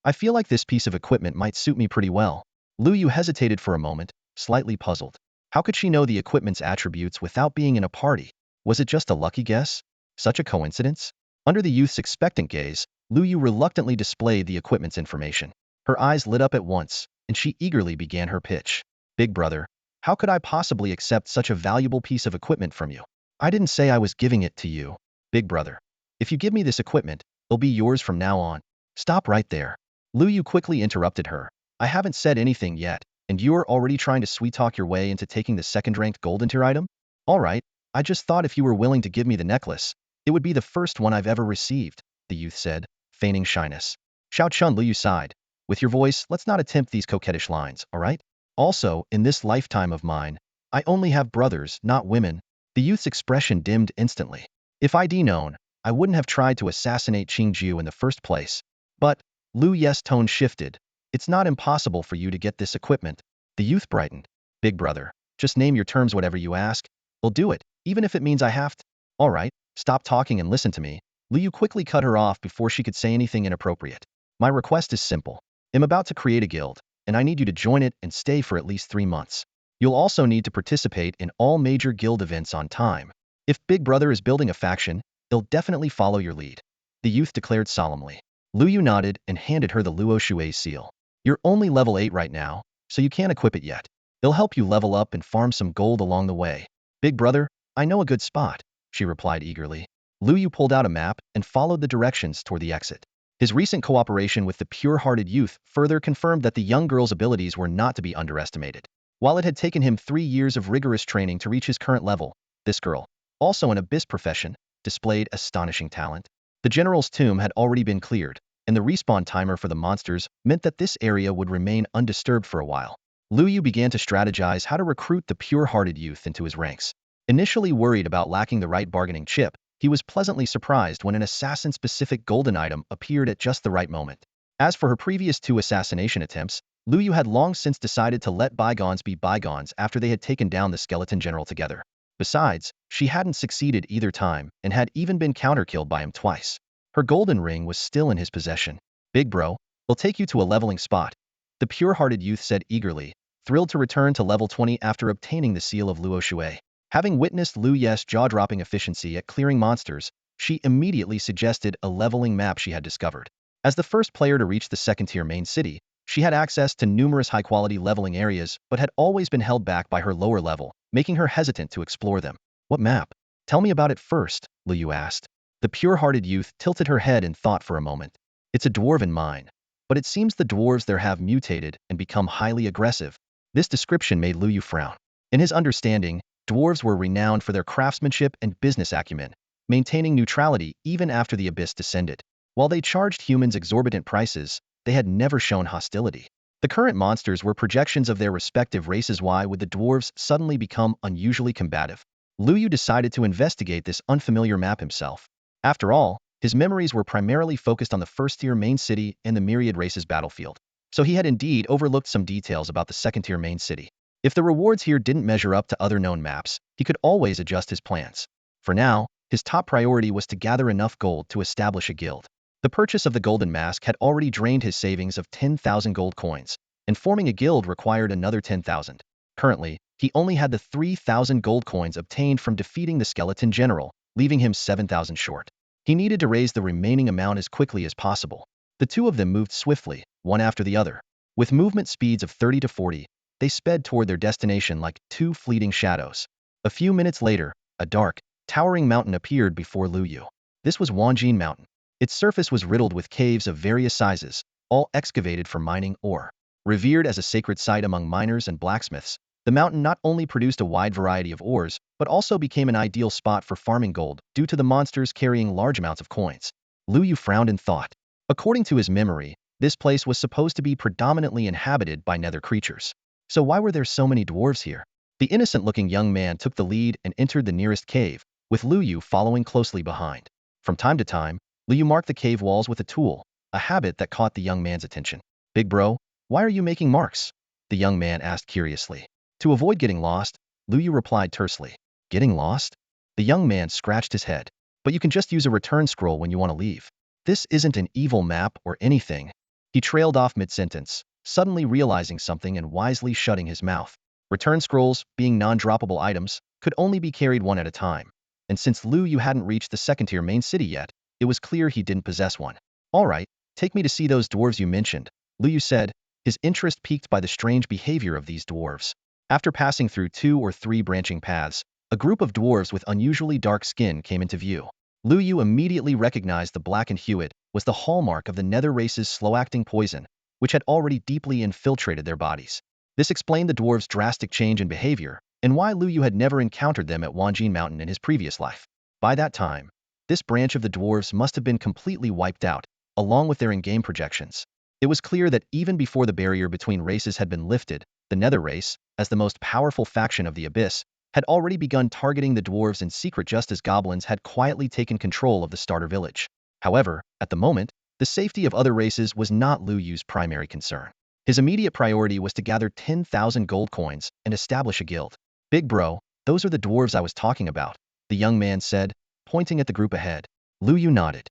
I feel like this piece of equipment might suit me pretty well. Lu Yu hesitated for a moment, slightly puzzled. How could she know the equipment's attributes without being in a party? Was it just a lucky guess? Such a coincidence? Under the youth's expectant gaze, Lu Yu reluctantly displayed the equipment's information. Her eyes lit up at once, and she eagerly began her pitch. Big brother, how could I possibly accept such a valuable piece of equipment from you? I didn't say I was giving it to you. Big brother, if you give me this equipment, it'll be yours from now on. Stop right there. Lu Yu quickly interrupted her. I haven't said anything yet, and you're already trying to sweet-talk your way into taking the second-ranked golden tier item? All right, I just thought if you were willing to give me the necklace, it would be the first one I've ever received, the youth said, feigning shyness. Xiao Chun. Lu Yu sighed. With your voice, let's not attempt these coquettish lines, all right? Also, in this lifetime of mine, I only have brothers, not women. The youth's expression dimmed instantly. If I'd known, I wouldn't have tried to assassinate Qingju in the first place. But, Lu Yu's tone shifted. It's not impossible for you to get this equipment. The youth brightened. Big brother, just name your terms. Whatever you ask, we'll do it, even if it means I have to. All right, stop talking and listen to me. Liu quickly cut her off before she could say anything inappropriate. My request is simple. I'm about to create a guild, and I need you to join it and stay for at least 3 months. You'll also need to participate in all major guild events on time. If Big Brother is building a faction, they'll definitely follow your lead. The youth declared solemnly. Liu nodded and handed her the Luo Shui's seal. You're only level 8 right now, so you can't equip it yet. It'll help you level up and farm some gold along the way. Big Brother, I know a good spot, she replied eagerly. Liu pulled out a map and followed the directions toward the exit. His recent cooperation with the pure-hearted youth further confirmed that the young girl's abilities were not to be underestimated. While it had taken him 3 years of rigorous training to reach his current level, this girl, also an abyss profession, displayed astonishing talent. The general's tomb had already been cleared, and the respawn timer for the monsters meant that this area would remain undisturbed for a while. Liu began to strategize how to recruit the pure-hearted youth into his ranks. Initially worried about lacking the right bargaining chip, he was pleasantly surprised when an assassin-specific golden item appeared at just the right moment. As for her previous 2 assassination attempts, Liu had long since decided to let bygones be bygones after they had taken down the skeleton general together. Besides, she hadn't succeeded either time and had even been counter-killed by him twice. Her golden ring was still in his possession. Big bro, we'll take you to a leveling spot, the pure-hearted youth said eagerly, thrilled to return to level 20 after obtaining the seal of Luo Shui. Having witnessed Liu Ye's jaw-dropping efficiency at clearing monsters, she immediately suggested a leveling map she had discovered. As the first player to reach the second-tier main city, she had access to numerous high-quality leveling areas but had always been held back by her lower level, making her hesitant to explore them. What map? Tell me about it first, Liu asked. The pure-hearted youth tilted her head in thought for a moment. It's a dwarven mine, but it seems the dwarves there have mutated and become highly aggressive. This description made Liu frown. In his understanding, dwarves were renowned for their craftsmanship and business acumen, maintaining neutrality even after the abyss descended. While they charged humans exorbitant prices, they had never shown hostility. The current monsters were projections of their respective races. Why would the dwarves suddenly become unusually combative? Liu decided to investigate this unfamiliar map himself. After all, his memories were primarily focused on the first-tier main city and the myriad races battlefield, so he had indeed overlooked some details about the second-tier main city. If the rewards here didn't measure up to other known maps, he could always adjust his plans. For now, his top priority was to gather enough gold to establish a guild. The purchase of the golden mask had already drained his savings of 10,000 gold coins, and forming a guild required another 10,000. Currently, he only had the 3,000 gold coins obtained from defeating the skeleton general, leaving him 7,000 short. He needed to raise the remaining amount as quickly as possible. The two of them moved swiftly, one after the other. With movement speeds of 30 to 40, they sped toward their destination like 2 fleeting shadows. A few minutes later, a dark, towering mountain appeared before Liu. This was Wanjin Mountain. Its surface was riddled with caves of various sizes, all excavated for mining ore. Revered as a sacred site among miners and blacksmiths, the mountain not only produced a wide variety of ores, but also became an ideal spot for farming gold due to the monsters carrying large amounts of coins. Liu frowned in thought. According to his memory, this place was supposed to be predominantly inhabited by nether creatures. So why were there so many dwarves here? The innocent-looking young man took the lead and entered the nearest cave, with Liu following closely behind. From time to time, Liu marked the cave walls with a tool, a habit that caught the young man's attention. Big bro, why are you making marks? The young man asked curiously. To avoid getting lost, Liu replied tersely. Getting lost? The young man scratched his head. But you can just use a return scroll when you want to leave. This isn't an evil map or anything. He trailed off mid-sentence, suddenly realizing something and wisely shutting his mouth. Return scrolls, being non-droppable items, could only be carried one at a time. And since Liu hadn't reached the second-tier main city yet, it was clear he didn't possess one. All right, take me to see those dwarves you mentioned, Liu said, his interest piqued by the strange behavior of these dwarves. After passing through 2 or 3 branching paths, a group of dwarves with unusually dark skin came into view. Liu immediately recognized the blackened hue was the hallmark of the nether race's slow-acting poison, which had already deeply infiltrated their bodies. This explained the dwarves' drastic change in behavior, and why Liu had never encountered them at Wanjin Mountain in his previous life. By that time, this branch of the dwarves must have been completely wiped out, along with their in-game projections. It was clear that even before the barrier between races had been lifted, the nether race, as the most powerful faction of the abyss, had already begun targeting the dwarves in secret just as goblins had quietly taken control of the starter village. However, at the moment, the safety of other races was not Liu's primary concern. His immediate priority was to gather 10,000 gold coins and establish a guild. Big bro, Those are the dwarves I was talking about, the young man said, pointing at the group ahead. Lu Yu nodded.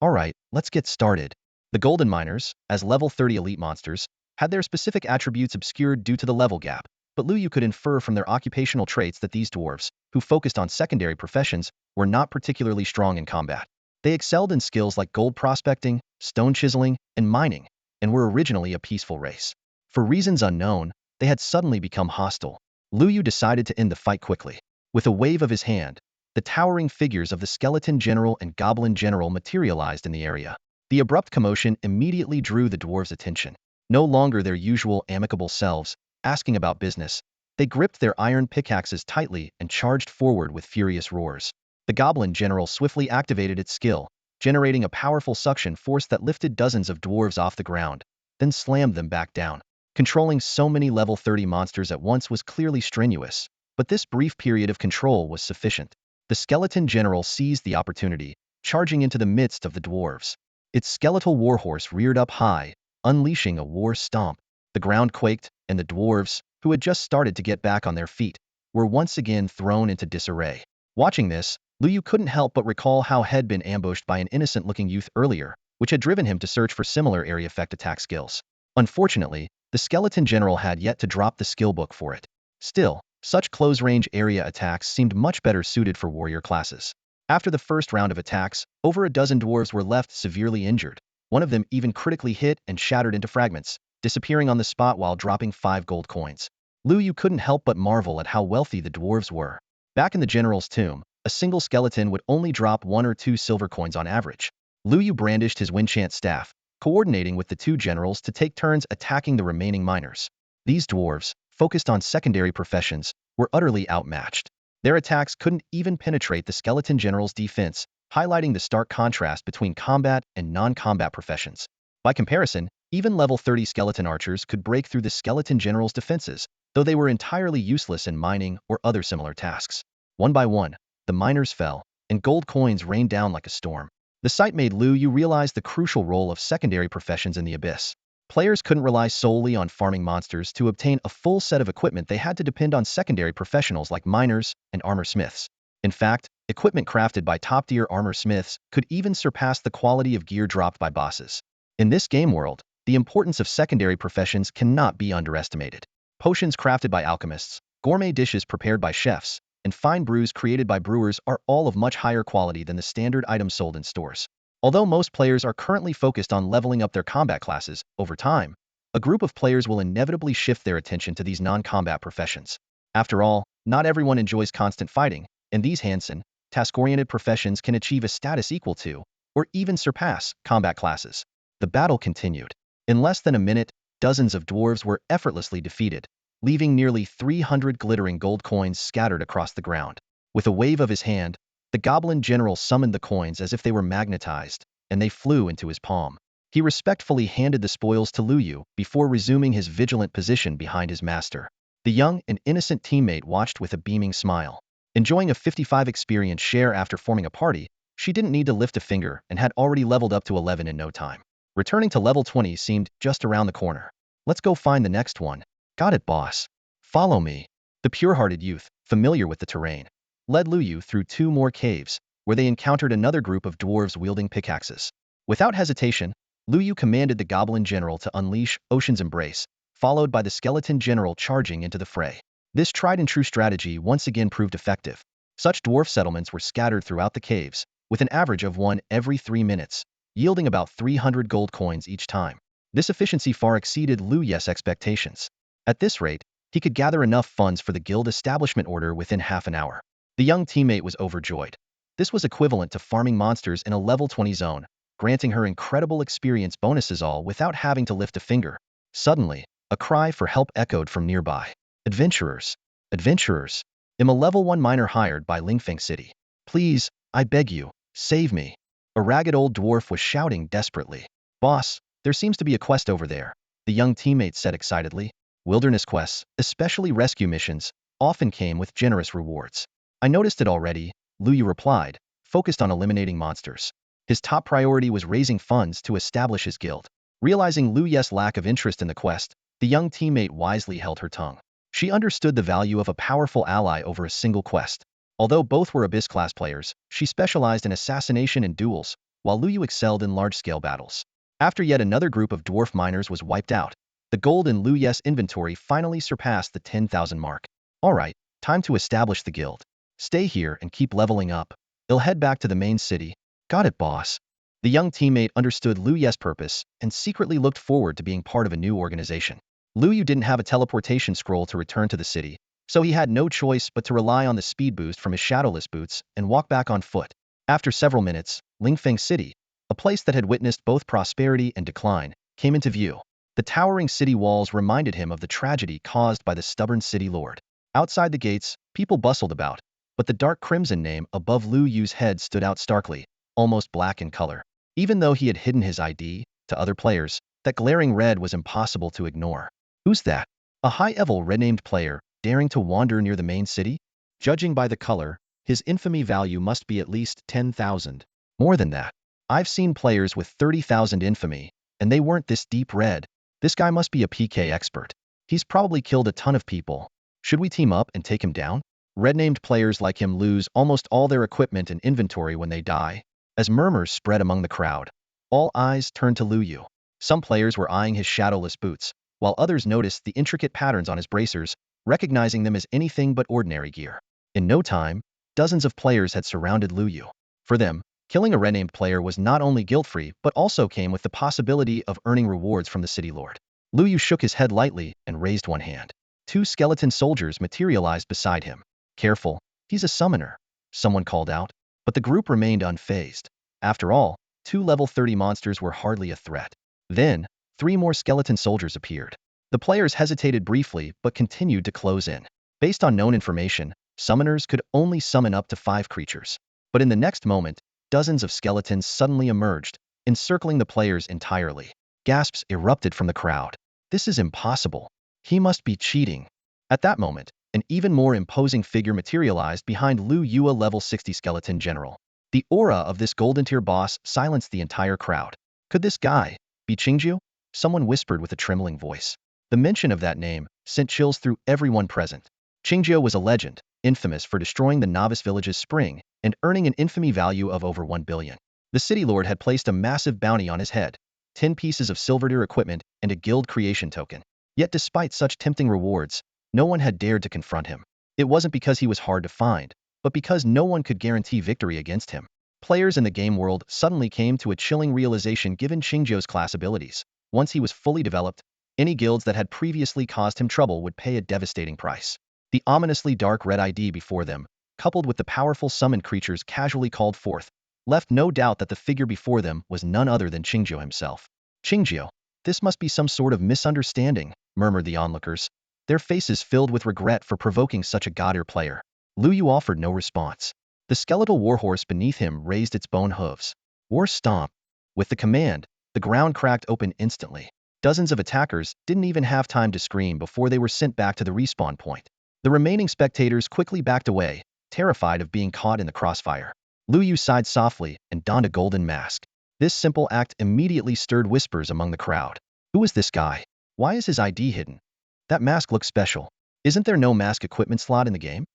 All right, let's get started. The Golden Miners, as level 30 elite monsters, had their specific attributes obscured due to the level gap, but Lu Yu could infer from their occupational traits that these dwarves, who focused on secondary professions, were not particularly strong in combat. They excelled in skills like gold prospecting, stone chiseling, and mining, and were originally a peaceful race. For reasons unknown, they had suddenly become hostile. Lu Yu decided to end the fight quickly. With a wave of his hand, the towering figures of the Skeleton General and Goblin General materialized in the area. The abrupt commotion immediately drew the dwarves' attention. No longer their usual amicable selves, asking about business, they gripped their iron pickaxes tightly and charged forward with furious roars. The Goblin General swiftly activated its skill, generating a powerful suction force that lifted dozens of dwarves off the ground, then slammed them back down. Controlling so many level 30 monsters at once was clearly strenuous, but this brief period of control was sufficient. The Skeleton General seized the opportunity, charging into the midst of the dwarves. Its skeletal warhorse reared up high, unleashing a war stomp. The ground quaked, and the dwarves, who had just started to get back on their feet, were once again thrown into disarray. Watching this, Lu Yu couldn't help but recall how he had been ambushed by an innocent-looking youth earlier, which had driven him to search for similar area effect attack skills. Unfortunately, the Skeleton General had yet to drop the skill book for it. Still, such close-range area attacks seemed much better suited for warrior classes. After the first round of attacks, over a dozen dwarves were left severely injured, one of them even critically hit and shattered into fragments, disappearing on the spot while dropping 5 gold coins. Lu Yu couldn't help but marvel at how wealthy the dwarves were. Back in the general's tomb, a single skeleton would only drop 1 or 2 silver coins on average. Lu Yu brandished his winchant staff, coordinating with the 2 generals to take turns attacking the remaining miners. These dwarves, focused on secondary professions, were utterly outmatched. Their attacks couldn't even penetrate the Skeleton General's defense, highlighting the stark contrast between combat and non-combat professions. By comparison, even level 30 skeleton archers could break through the Skeleton General's defenses, though they were entirely useless in mining or other similar tasks. One by one, the miners fell, and gold coins rained down like a storm. The sight made Lu Yu realize the crucial role of secondary professions in the abyss. Players couldn't rely solely on farming monsters to obtain a full set of equipment. They had to depend on secondary professionals like miners and armor smiths. In fact, equipment crafted by top-tier armor smiths could even surpass the quality of gear dropped by bosses. In this game world, the importance of secondary professions cannot be underestimated. Potions crafted by alchemists, gourmet dishes prepared by chefs, and fine brews created by brewers are all of much higher quality than the standard items sold in stores. Although most players are currently focused on leveling up their combat classes, over time, a group of players will inevitably shift their attention to these non-combat professions. After all, not everyone enjoys constant fighting, and these hands-on, task-oriented professions can achieve a status equal to, or even surpass, combat classes. The battle continued. In less than a minute, dozens of dwarves were effortlessly defeated, leaving nearly 300 glittering gold coins scattered across the ground. With a wave of his hand, the Goblin General summoned the coins as if they were magnetized, and they flew into his palm. He respectfully handed the spoils to Lu Yu before resuming his vigilant position behind his master. The young and innocent teammate watched with a beaming smile. Enjoying a 55 experience share after forming a party, she didn't need to lift a finger and had already leveled up to 11 in no time. Returning to level 20 seemed just around the corner. Let's go find the next one. Got it, boss. Follow me. The pure-hearted youth, familiar with the terrain, led Lu Yu through 2 more caves, where they encountered another group of dwarves wielding pickaxes. Without hesitation, Lu Yu commanded the Goblin General to unleash Ocean's Embrace, followed by the Skeleton General charging into the fray. This tried-and-true strategy once again proved effective. Such dwarf settlements were scattered throughout the caves, with an average of 1 every 3 minutes, yielding about 300 gold coins each time. This efficiency far exceeded Lu Yu's expectations. At this rate, he could gather enough funds for the guild establishment order within half an hour. The young teammate was overjoyed. This was equivalent to farming monsters in a level 20 zone, granting her incredible experience bonuses all without having to lift a finger. Suddenly, a cry for help echoed from nearby. Adventurers! Adventurers! I'm a level 1 miner hired by Lingfeng City. Please, I beg you, save me. A ragged old dwarf was shouting desperately. Boss, there seems to be a quest over there, the young teammate said excitedly. Wilderness quests, especially rescue missions, often came with generous rewards. I noticed it already, Lu Yu replied, focused on eliminating monsters. His top priority was raising funds to establish his guild. Realizing Lu Yu's lack of interest in the quest, the young teammate wisely held her tongue. She understood the value of a powerful ally over a single quest. Although both were Abyss-class players, she specialized in assassination and duels, while Luyu excelled in large-scale battles. After yet another group of dwarf miners was wiped out, the gold in Luyu's inventory finally surpassed the 10,000 mark. Alright, time to establish the guild. Stay here and keep leveling up. They'll head back to the main city. Got it, boss. The young teammate understood Luyu's purpose and secretly looked forward to being part of a new organization. Luyu didn't have a teleportation scroll to return to the city, so he had no choice but to rely on the speed boost from his shadowless boots and walk back on foot. After several minutes, Lingfeng City, a place that had witnessed both prosperity and decline, came into view. The towering city walls reminded him of the tragedy caused by the stubborn city lord. Outside the gates, people bustled about, but the dark crimson name above Lu Yu's head stood out starkly, almost black in color. Even though he had hidden his ID, to other players, that glaring red was impossible to ignore. Who's that? A high-level red-named player, daring to wander near the main city? Judging by the color, his infamy value must be at least 10,000. More than that. I've seen players with 30,000 infamy, and they weren't this deep red. This guy must be a PK expert. He's probably killed a ton of people. Should we team up and take him down? Red-named players like him lose almost all their equipment and inventory when they die. As murmurs spread among the crowd, all eyes turned to Lu Yu. Some players were eyeing his shadowless boots, while others noticed the intricate patterns on his bracers, recognizing them as anything but ordinary gear. In no time, dozens of players had surrounded Lu Yu. For them, killing a renamed player was not only guilt-free but also came with the possibility of earning rewards from the city lord. Lu Yu shook his head lightly and raised one hand. Two skeleton soldiers materialized beside him. Careful, he's a summoner, someone called out, but the group remained unfazed. After all, two level 30 monsters were hardly a threat. Then, three more skeleton soldiers appeared. The players hesitated briefly but continued to close in. Based on known information, summoners could only summon up to 5 creatures. But in the next moment, dozens of skeletons suddenly emerged, encircling the players entirely. Gasps erupted from the crowd. This is impossible. He must be cheating. At that moment, an even more imposing figure materialized behind Lu Yu, a level 60 skeleton general. The aura of this golden tier boss silenced the entire crowd. Could this guy be Qingjiu? Someone whispered with a trembling voice. The mention of that name sent chills through everyone present. Qingjiu was a legend, infamous for destroying the novice village's spring and earning an infamy value of over 1 billion. The city lord had placed a massive bounty on his head, 10 pieces of silver tier equipment and a guild creation token. Yet despite such tempting rewards, no one had dared to confront him. It wasn't because he was hard to find, but because no one could guarantee victory against him. Players in the game world suddenly came to a chilling realization given Qingjiu's class abilities. Once he was fully developed, any guilds that had previously caused him trouble would pay a devastating price. The ominously dark red ID before them, coupled with the powerful summoned creatures casually called forth, left no doubt that the figure before them was none other than Qingjiu himself. Qingjiu, this must be some sort of misunderstanding, murmured the onlookers, their faces filled with regret for provoking such a god-tier player. Lu Yu offered no response. The skeletal warhorse beneath him raised its bone hooves. War stomp. With the command, the ground cracked open instantly. Dozens of attackers didn't even have time to scream before they were sent back to the respawn point. The remaining spectators quickly backed away, terrified of being caught in the crossfire. Lu Yu sighed softly and donned a golden mask. This simple act immediately stirred whispers among the crowd. Who is this guy? Why is his ID hidden? That mask looks special. Isn't there no mask equipment slot in the game?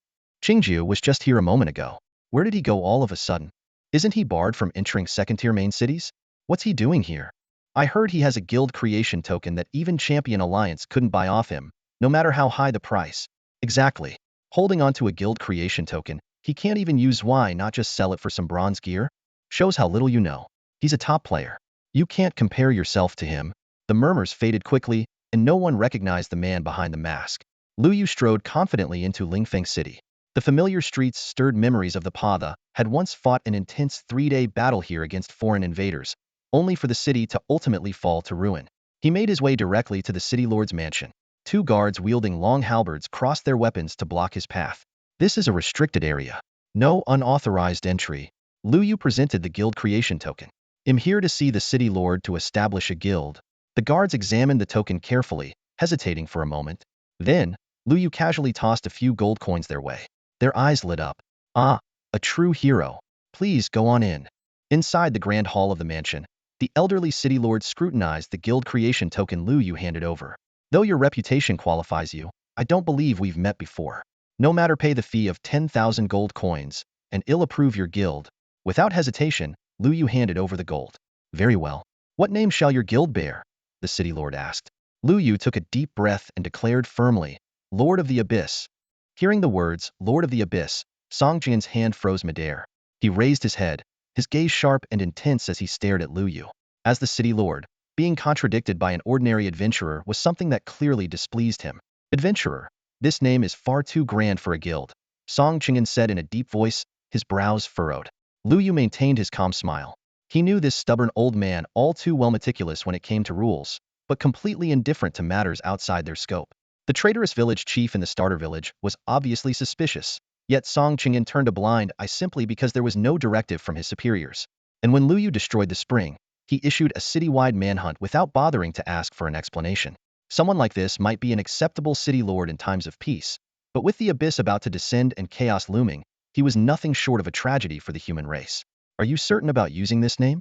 Qingjiu was just here a moment ago. Where did he go all of a sudden? Isn't he barred from entering second-tier main cities? What's he doing here? I heard he has a guild creation token that even Champion Alliance couldn't buy off him, no matter how high the price. Exactly. Holding on to a guild creation token, he can't even use. Why not just sell it for some bronze gear? Shows how little you know. He's a top player. You can't compare yourself to him. The murmurs faded quickly, and no one recognized the man behind the mask. Lu Yu strode confidently into Lingfeng City. The familiar streets stirred memories of the Pada had once fought an intense 3-day battle here against foreign invaders, only for the city to ultimately fall to ruin. He made his way directly to the city lord's mansion. 2 guards wielding long halberds crossed their weapons to block his path. This is a restricted area. No unauthorized entry. Lu Yu presented the guild creation token. I'm here to see the city lord to establish a guild. The guards examined the token carefully, hesitating for a moment. Then, Lu Yu casually tossed a few gold coins their way. Their eyes lit up. Ah, a true hero. Please go on in. Inside the grand hall of the mansion, the elderly city lord scrutinized the guild creation token Lu Yu handed over. Though your reputation qualifies you, I don't believe we've met before. No matter, pay the fee of 10,000 gold coins, and I'll approve your guild. Without hesitation, Lu Yu handed over the gold. Very well. What name shall your guild bear? The city lord asked. Lu Yu took a deep breath and declared firmly, Lord of the Abyss. Hearing the words, Lord of the Abyss, Song Jian's hand froze midair. He raised his head, his gaze sharp and intense as he stared at Lu Yu. As the city lord, being contradicted by an ordinary adventurer was something that clearly displeased him. Adventurer. This name is far too grand for a guild, Song Jian said in a deep voice, his brows furrowed. Lu Yu maintained his calm smile. He knew this stubborn old man all too well, meticulous when it came to rules, but completely indifferent to matters outside their scope. The traitorous village chief in the starter village was obviously suspicious, yet Song Jian turned a blind eye simply because there was no directive from his superiors. And when Lu Yu destroyed the spring, he issued a citywide manhunt without bothering to ask for an explanation. Someone like this might be an acceptable city lord in times of peace, but with the abyss about to descend and chaos looming, he was nothing short of a tragedy for the human race. Are you certain about using this name?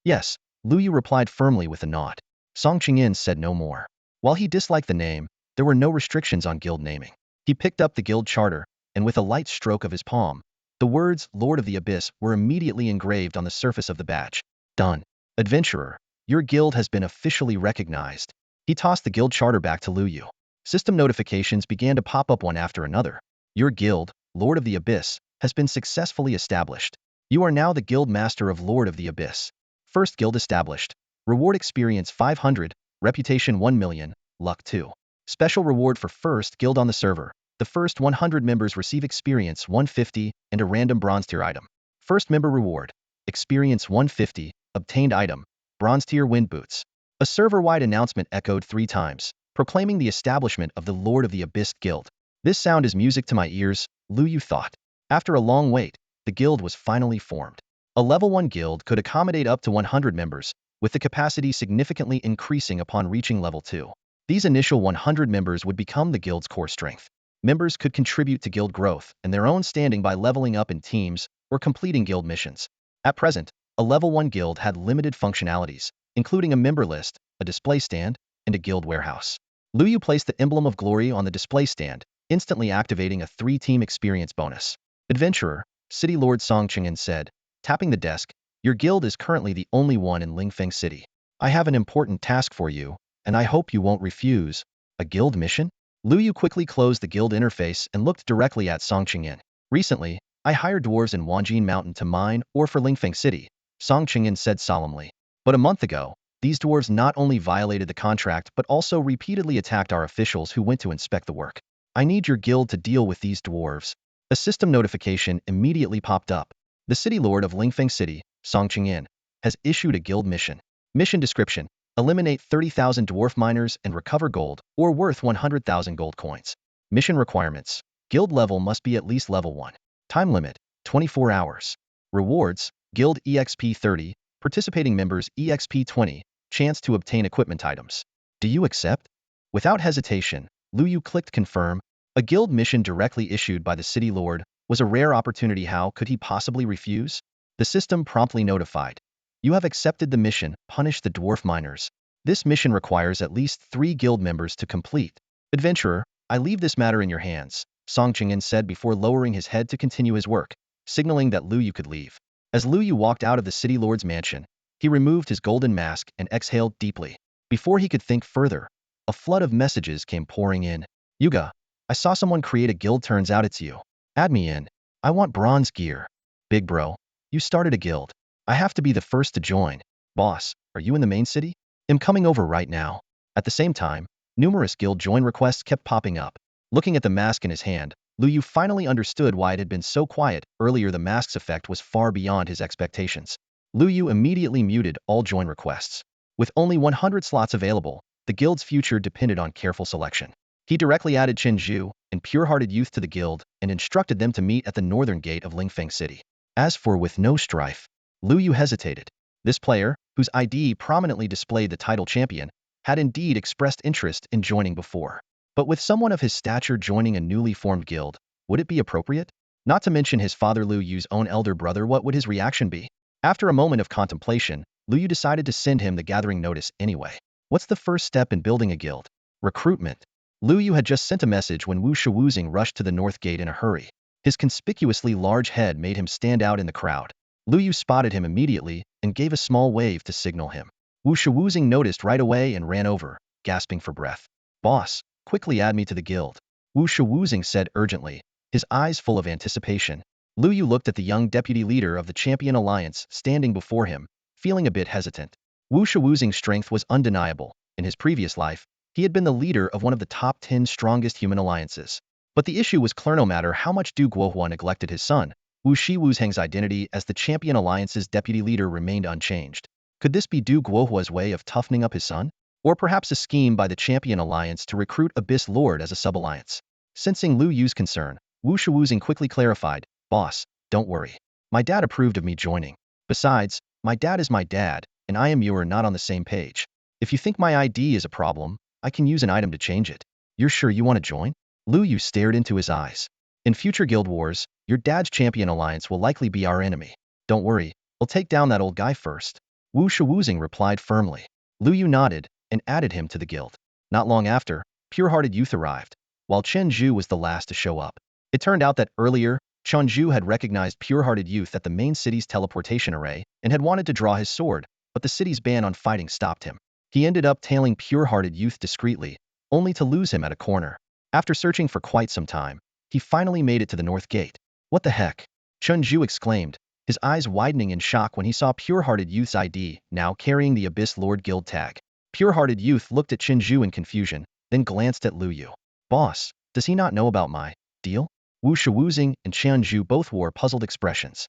Yes, Lu Yu replied firmly with a nod. Song Jian said no more. While he disliked the name, there were no restrictions on guild naming. He picked up the guild charter, and with a light stroke of his palm, the words Lord of the Abyss were immediately engraved on the surface of the badge. Done. Adventurer, your guild has been officially recognized. He tossed the guild charter back to Lu Yu. System notifications began to pop up one after another. Your guild, Lord of the Abyss, has been successfully established. You are now the guild master of Lord of the Abyss. First guild established. Reward experience 500, reputation 1 million, luck 2. Special reward for first guild on the server. The first 100 members receive experience 150 and a random bronze tier item. First member reward. Experience 150, obtained item, bronze tier wind boots. A server-wide announcement echoed 3 times, proclaiming the establishment of the Lord of the Abyss Guild. This sound is music to my ears, Lu Yu thought. After a long wait, the guild was finally formed. A level 1 guild could accommodate up to 100 members, with the capacity significantly increasing upon reaching level 2. These initial 100 members would become the guild's core strength. Members could contribute to guild growth and their own standing by leveling up in teams or completing guild missions. At present, a level 1 guild had limited functionalities, including a member list, a display stand, and a guild warehouse. Lu Yu placed the emblem of glory on the display stand, instantly activating a 3-team experience bonus. Adventurer, City Lord Song Jian said, tapping the desk, your guild is currently the only one in Lingfeng City. I have an important task for you, and I hope you won't refuse. A guild mission? Lu Yu quickly closed the guild interface and looked directly at Song Jian. Recently, I hired dwarves in Wanjin Mountain to mine or for Lingfeng City, Song Jian said solemnly. But a month ago, these dwarves not only violated the contract but also repeatedly attacked our officials who went to inspect the work. I need your guild to deal with these dwarves. A system notification immediately popped up. The city lord of Lingfeng City, Song Jian, has issued a guild mission. Mission description: eliminate 30,000 dwarf miners and recover gold, or worth 100,000 gold coins. Mission requirements: guild level must be at least level 1. Time limit: 24 hours. Rewards: guild EXP 30, participating members EXP 20, chance to obtain equipment items. Do you accept? Without hesitation, Lu Yu clicked confirm. A guild mission directly issued by the city lord was a rare opportunity. How could he possibly refuse? The system promptly notified. You have accepted the mission, punish the dwarf miners. This mission requires at least 3 guild members to complete. Adventurer, I leave this matter in your hands, Song Jian said before lowering his head to continue his work, signaling that Lu Yu could leave. As Lu Yu walked out of the city lord's mansion, he removed his golden mask and exhaled deeply. Before he could think further, a flood of messages came pouring in. Yuga, I saw someone create a guild, turns out it's you. Add me in. I want bronze gear. Big bro, you started a guild. I have to be the first to join. Boss, are you in the main city? I'm coming over right now. At the same time, numerous guild join requests kept popping up. Looking at the mask in his hand, Lu Yu finally understood why it had been so quiet. Earlier, the mask's effect was far beyond his expectations. Lu Yu immediately muted all join requests. With only 100 slots available, the guild's future depended on careful selection. He directly added Chen Zhu and pure-hearted youth to the guild and instructed them to meet at the northern gate of Lingfeng City. As for with no strife, Lu Yu hesitated. This player, whose ID prominently displayed the title champion, had indeed expressed interest in joining before. But with someone of his stature joining a newly formed guild, would it be appropriate? Not to mention his father Lu Yu's own elder brother, what would his reaction be? After a moment of contemplation, Lu Yu decided to send him the gathering notice anyway. What's the first step in building a guild? Recruitment. Lu Yu had just sent a message when Wu Shiwuzing rushed to the north gate in a hurry. His conspicuously large head made him stand out in the crowd. Lu Yu spotted him immediately and gave a small wave to signal him. Wu Shiwuzing noticed right away and ran over, gasping for breath. Boss, quickly add me to the guild. Wu Shiwuzing said urgently, his eyes full of anticipation. Lu Yu looked at the young deputy leader of the Champion Alliance standing before him, feeling a bit hesitant. Wu Shiwuzing's strength was undeniable. In his previous life, he had been the leader of one of the top 10 strongest human alliances. But the issue was clear: no matter how much Du Guohua neglected his son, Wu Shiwuzheng's identity as the Champion Alliance's deputy leader remained unchanged. Could this be Du Guohua's way of toughening up his son? Or perhaps a scheme by the Champion Alliance to recruit Abyss Lord as a sub-alliance? Sensing Lu Yu's concern, Wu Shiwuzing quickly clarified, Boss, don't worry. My dad approved of me joining. Besides, my dad is my dad, and I am you are not on the same page. If you think my ID is a problem, I can use an item to change it. You're sure you want to join? Lu Yu stared into his eyes. In future guild wars, your dad's Champion Alliance will likely be our enemy. Don't worry, we'll take down that old guy first. Wu Shiwuzing replied firmly. Lu Yu nodded and added him to the guild. Not long after, pure-hearted youth arrived, while Chen Zhu was the last to show up. It turned out that earlier, Chen Zhu had recognized pure-hearted youth at the main city's teleportation array and had wanted to draw his sword, but the city's ban on fighting stopped him. He ended up tailing pure-hearted youth discreetly, only to lose him at a corner. After searching for quite some time, he finally made it to the north gate. What the heck? Chen Zhu exclaimed, his eyes widening in shock when he saw pure-hearted youth's ID, now carrying the Abyss Lord Guild tag. Pure-hearted youth looked at Chen Zhu in confusion, then glanced at Lu Yu. Boss, does he not know about my deal? Wu Shiwuzing and Chen Zhu both wore puzzled expressions.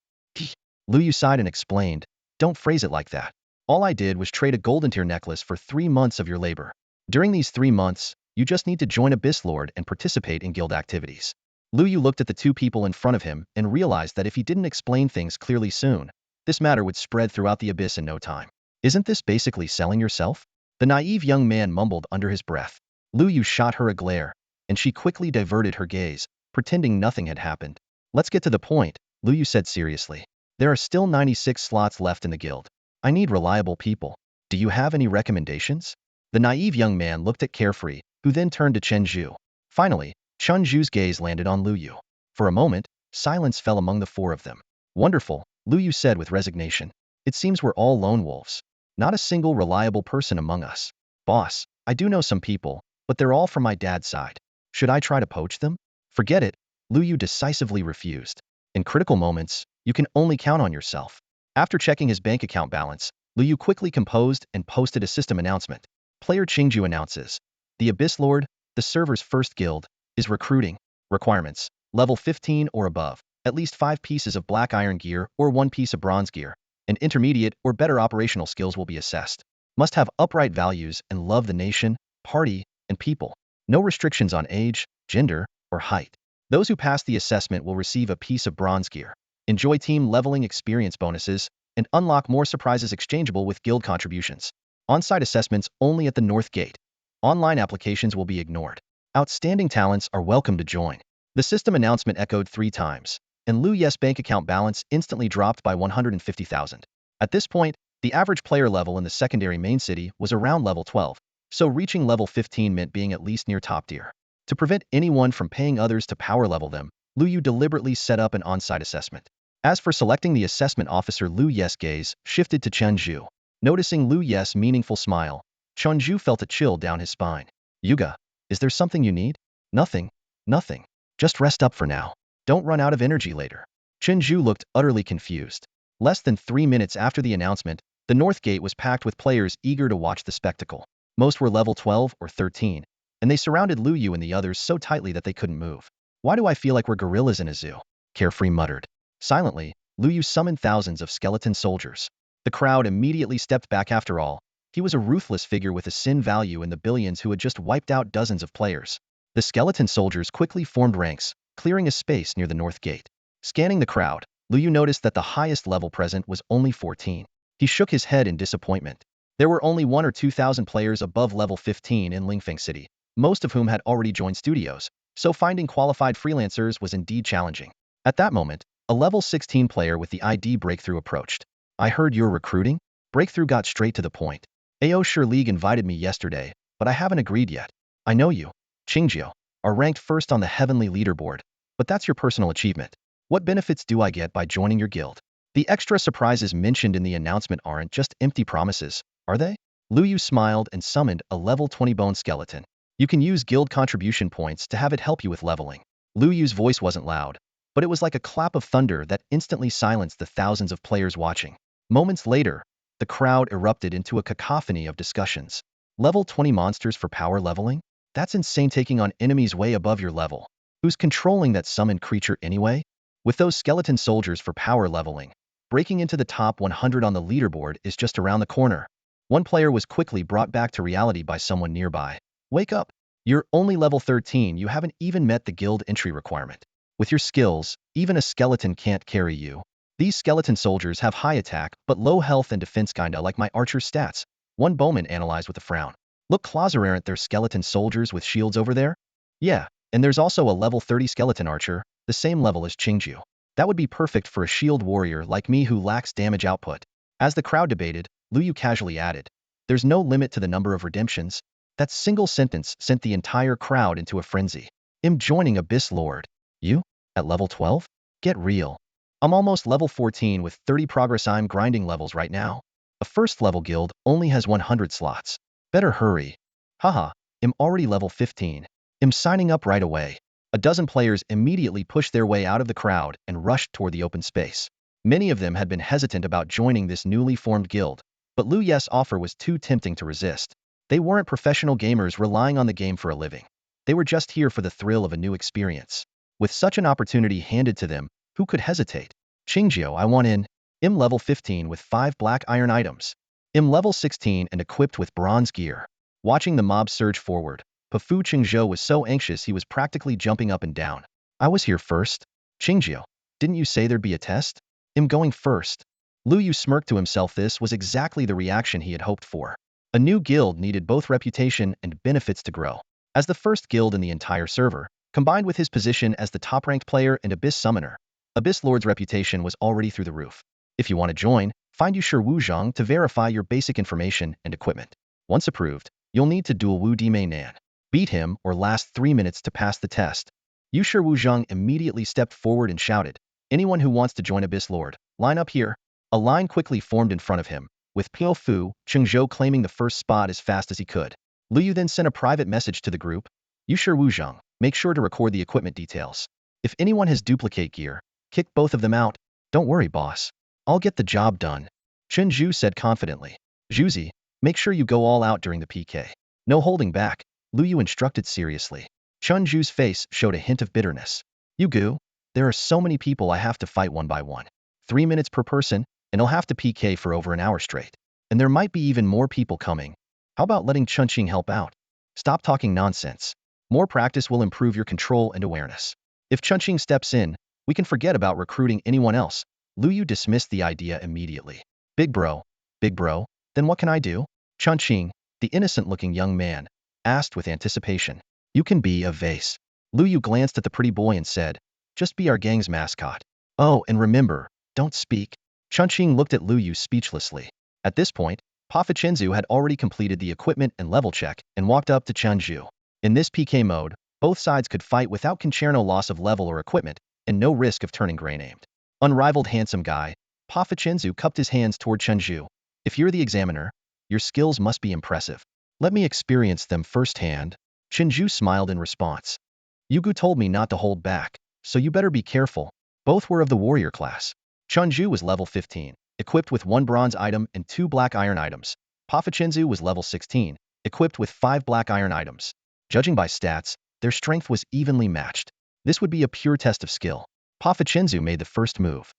Lu Yu sighed and explained, don't phrase it like that. All I did was trade a golden tier necklace for 3 months of your labor. During these 3 months, you just need to join Abyss Lord and participate in guild activities. Lu Yu looked at the two people in front of him and realized that if he didn't explain things clearly soon, this matter would spread throughout the Abyss in no time. Isn't this basically selling yourself? The naive young man mumbled under his breath. Lu Yu shot her a glare, and she quickly diverted her gaze, pretending nothing had happened. Let's get to the point, Lu Yu said seriously. There are still 96 slots left in the guild. I need reliable people. Do you have any recommendations? The naive young man looked at Carefree, who then turned to Chen Zhu. Finally, Chen Zhu's gaze landed on Lu Yu. For a moment, silence fell among the four of them. Wonderful, Lu Yu said with resignation. It seems we're all lone wolves. Not a single reliable person among us. Boss, I do know some people, but they're all from my dad's side. Should I try to poach them? Forget it, Lu Yu decisively refused. In critical moments, you can only count on yourself. After checking his bank account balance, Lu Yu quickly composed and posted a system announcement. Player Qingju announces, the Abyss Lord, the server's first guild, is recruiting. Requirements, level 15 or above, at least 5 pieces of black iron gear or 1 piece of bronze gear, and intermediate or better operational skills will be assessed. Must have upright values and love the nation, party, and people. No restrictions on age, gender, or height. Those who pass the assessment will receive a piece of bronze gear. Enjoy team leveling experience bonuses, and unlock more surprises exchangeable with guild contributions. On-site assessments only at the North Gate. Online applications will be ignored. Outstanding talents are welcome to join. The system announcement echoed 3 times, and Lu Yu's bank account balance instantly dropped by 150,000. At this point, the average player level in the secondary main city was around level 12, so reaching level 15 meant being at least near top tier. To prevent anyone from paying others to power level them, Lu Yu deliberately set up an on-site assessment. As for selecting the assessment officer, Lu Yu's gaze shifted to Chen Zhu. Noticing Lu Yu's meaningful smile, Chen Zhu felt a chill down his spine. Yuga, is there something you need? Nothing. Nothing. Just rest up for now. Don't run out of energy later. Chen Zhu looked utterly confused. Less than 3 minutes after the announcement, the North Gate was packed with players eager to watch the spectacle. Most were level 12 or 13, and they surrounded Lu Yu and the others so tightly that they couldn't move. Why do I feel like we're gorillas in a zoo? Carefree muttered. Silently, Lu Yu summoned thousands of skeleton soldiers. The crowd immediately stepped back. After all, he was a ruthless figure with a sin value in the billions who had just wiped out dozens of players. The skeleton soldiers quickly formed ranks, clearing a space near the North Gate. Scanning the crowd, Lu Yu noticed that the highest level present was only 14. He shook his head in disappointment. There were only 1 or 2,000 players above level 15 in Lingfeng City, most of whom had already joined studios, so finding qualified freelancers was indeed challenging. At that moment, a level 16 player with the ID Breakthrough approached. I heard you're recruiting? Breakthrough got straight to the point. AO Sure League invited me yesterday, but I haven't agreed yet. I know you. Qingjio, are ranked first on the heavenly leaderboard, but that's your personal achievement. What benefits do I get by joining your guild? The extra surprises mentioned in the announcement aren't just empty promises, are they? Lu Yu smiled and summoned a level 20 bone skeleton. You can use guild contribution points to have it help you with leveling. Lu Yu's voice wasn't loud, but it was like a clap of thunder that instantly silenced the thousands of players watching. Moments later, the crowd erupted into a cacophony of discussions. Level 20 monsters for power leveling? That's insane, taking on enemies way above your level. Who's controlling that summoned creature anyway? With those skeleton soldiers for power leveling, breaking into the top 100 on the leaderboard is just around the corner. One player was quickly brought back to reality by someone nearby. Wake up! You're only level 13, you haven't even met the guild entry requirement. With your skills, even a skeleton can't carry you. These skeleton soldiers have high attack, but low health and defense, kinda like my archer's stats. One bowman analyzed with a frown. Look closer, aren't there skeleton soldiers with shields over there? Yeah, and there's also a level 30 skeleton archer, the same level as Qingju. That would be perfect for a shield warrior like me who lacks damage output. As the crowd debated, Lu Yu casually added, there's no limit to the number of redemptions. That single sentence sent the entire crowd into a frenzy. I'm joining Abyss Lord. You? At level 12? Get real. I'm almost level 14 with 30 progress. I'm grinding levels right now. A first level guild only has 100 slots. Better hurry. Haha, I'm already level 15. I'm signing up right away. A dozen players immediately pushed their way out of the crowd and rushed toward the open space. Many of them had been hesitant about joining this newly formed guild, but Lu Ye's offer was too tempting to resist. They weren't professional gamers relying on the game for a living. They were just here for the thrill of a new experience. With such an opportunity handed to them, who could hesitate? Qingjio, I want in. I'm level 15 with 5 black iron items. I'm level 16 and equipped with bronze gear. Watching the mob surge forward, Pafu Qingzhou was so anxious he was practically jumping up and down. I was here first. Qingjio, didn't you say there'd be a test? I'm going first. Lu Yu smirked to himself. This was exactly the reaction he had hoped for. A new guild needed both reputation and benefits to grow. As the first guild in the entire server, combined with his position as the top-ranked player and Abyss Summoner, Abyss Lord's reputation was already through the roof. If you want to join, find Yusher Wuzhong to verify your basic information and equipment. Once approved, you'll need to duel Wu Dimei Nan. Beat him or last 3 minutes to pass the test. Yusher Wuzhong immediately stepped forward and shouted, anyone who wants to join Abyss Lord, line up here. A line quickly formed in front of him, with Piao Fu Qingzhou claiming the first spot as fast as he could. Lu Yu then sent a private message to the group. Yusher Wuzhong, make sure to record the equipment details. If anyone has duplicate gear, kick both of them out. Don't worry, boss. I'll get the job done. Chen Zhu said confidently. Zhuzi, make sure you go all out during the PK. No holding back, Lu Yu instructed seriously. Chen Zhu's face showed a hint of bitterness. Yugu, there are so many people I have to fight one by one. 3 minutes per person, and I'll have to PK for over an hour straight. And there might be even more people coming. How about letting Chunqing help out? Stop talking nonsense. More practice will improve your control and awareness. If Chunqing steps in, we can forget about recruiting anyone else. Lu Yu dismissed the idea immediately. Big bro, then what can I do? Chunqing, the innocent-looking young man, asked with anticipation. You can be a vase. Lu Yu glanced at the pretty boy and said, just be our gang's mascot. Oh, and remember, don't speak. Chunqing looked at Lu Yu speechlessly. At this point, Pafa Chenzu had already completed the equipment and level check and walked up to Chenju. In this PK mode, both sides could fight without concerno loss of level or equipment, and no risk of turning gray-named. Unrivaled handsome guy, Pafa Chenzu cupped his hands toward Chenju. If you're the examiner, your skills must be impressive. Let me experience them firsthand. Chenju smiled in response. Yugu told me not to hold back, so you better be careful. Both were of the warrior class. Chenju was level 15, equipped with 1 bronze item and 2 black iron items. Pafa Chenzu was level 16, equipped with 5 black iron items. Judging by stats, their strength was evenly matched. This would be a pure test of skill. Pafa Chenzu made the first move.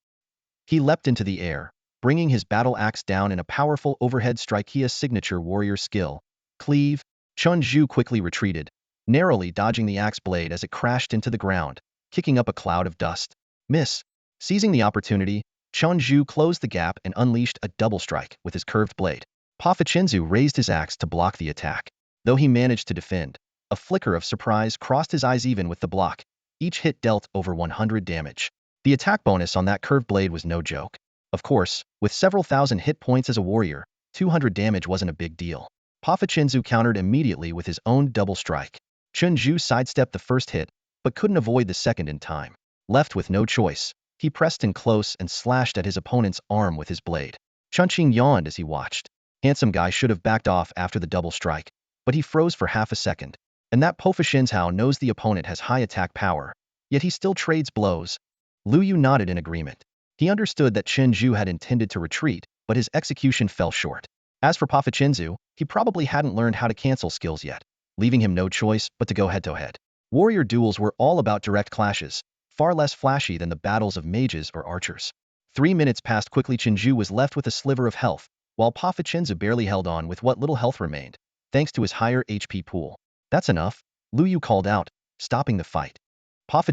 He leapt into the air, bringing his battle axe down in a powerful overhead strike. His signature warrior skill. Cleave. Chunju quickly retreated, narrowly dodging the axe blade as it crashed into the ground, kicking up a cloud of dust. Miss. Seizing the opportunity, Chunju closed the gap and unleashed a double strike with his curved blade. Pafa Chenzu raised his axe to block the attack. Though he managed to defend, a flicker of surprise crossed his eyes. Even with the block, each hit dealt over 100 damage. The attack bonus on that curved blade was no joke. Of course, with several thousand hit points as a warrior, 200 damage wasn't a big deal. Pafa Chenzu countered immediately with his own double strike. Chun Ju sidestepped the first hit, but couldn't avoid the second in time. Left with no choice, he pressed in close and slashed at his opponent's arm with his blade. Chun Qing yawned as he watched. Handsome guy should have backed off after the double strike, but he froze for half a second. And that Po Fa knows the opponent has high attack power, yet he still trades blows. Lu Yu nodded in agreement. He understood that Chen Zhu had intended to retreat, but his execution fell short. As for Pa Fa he probably hadn't learned how to cancel skills yet, leaving him no choice but to go head-to-head. Warrior duels were all about direct clashes, far less flashy than the battles of mages or archers. 3 minutes passed quickly. Chen Zhu was left with a sliver of health, while Pa Fa barely held on with what little health remained, thanks to his higher HP pool. That's enough, Lu Yu called out, stopping the fight. Pa Fa,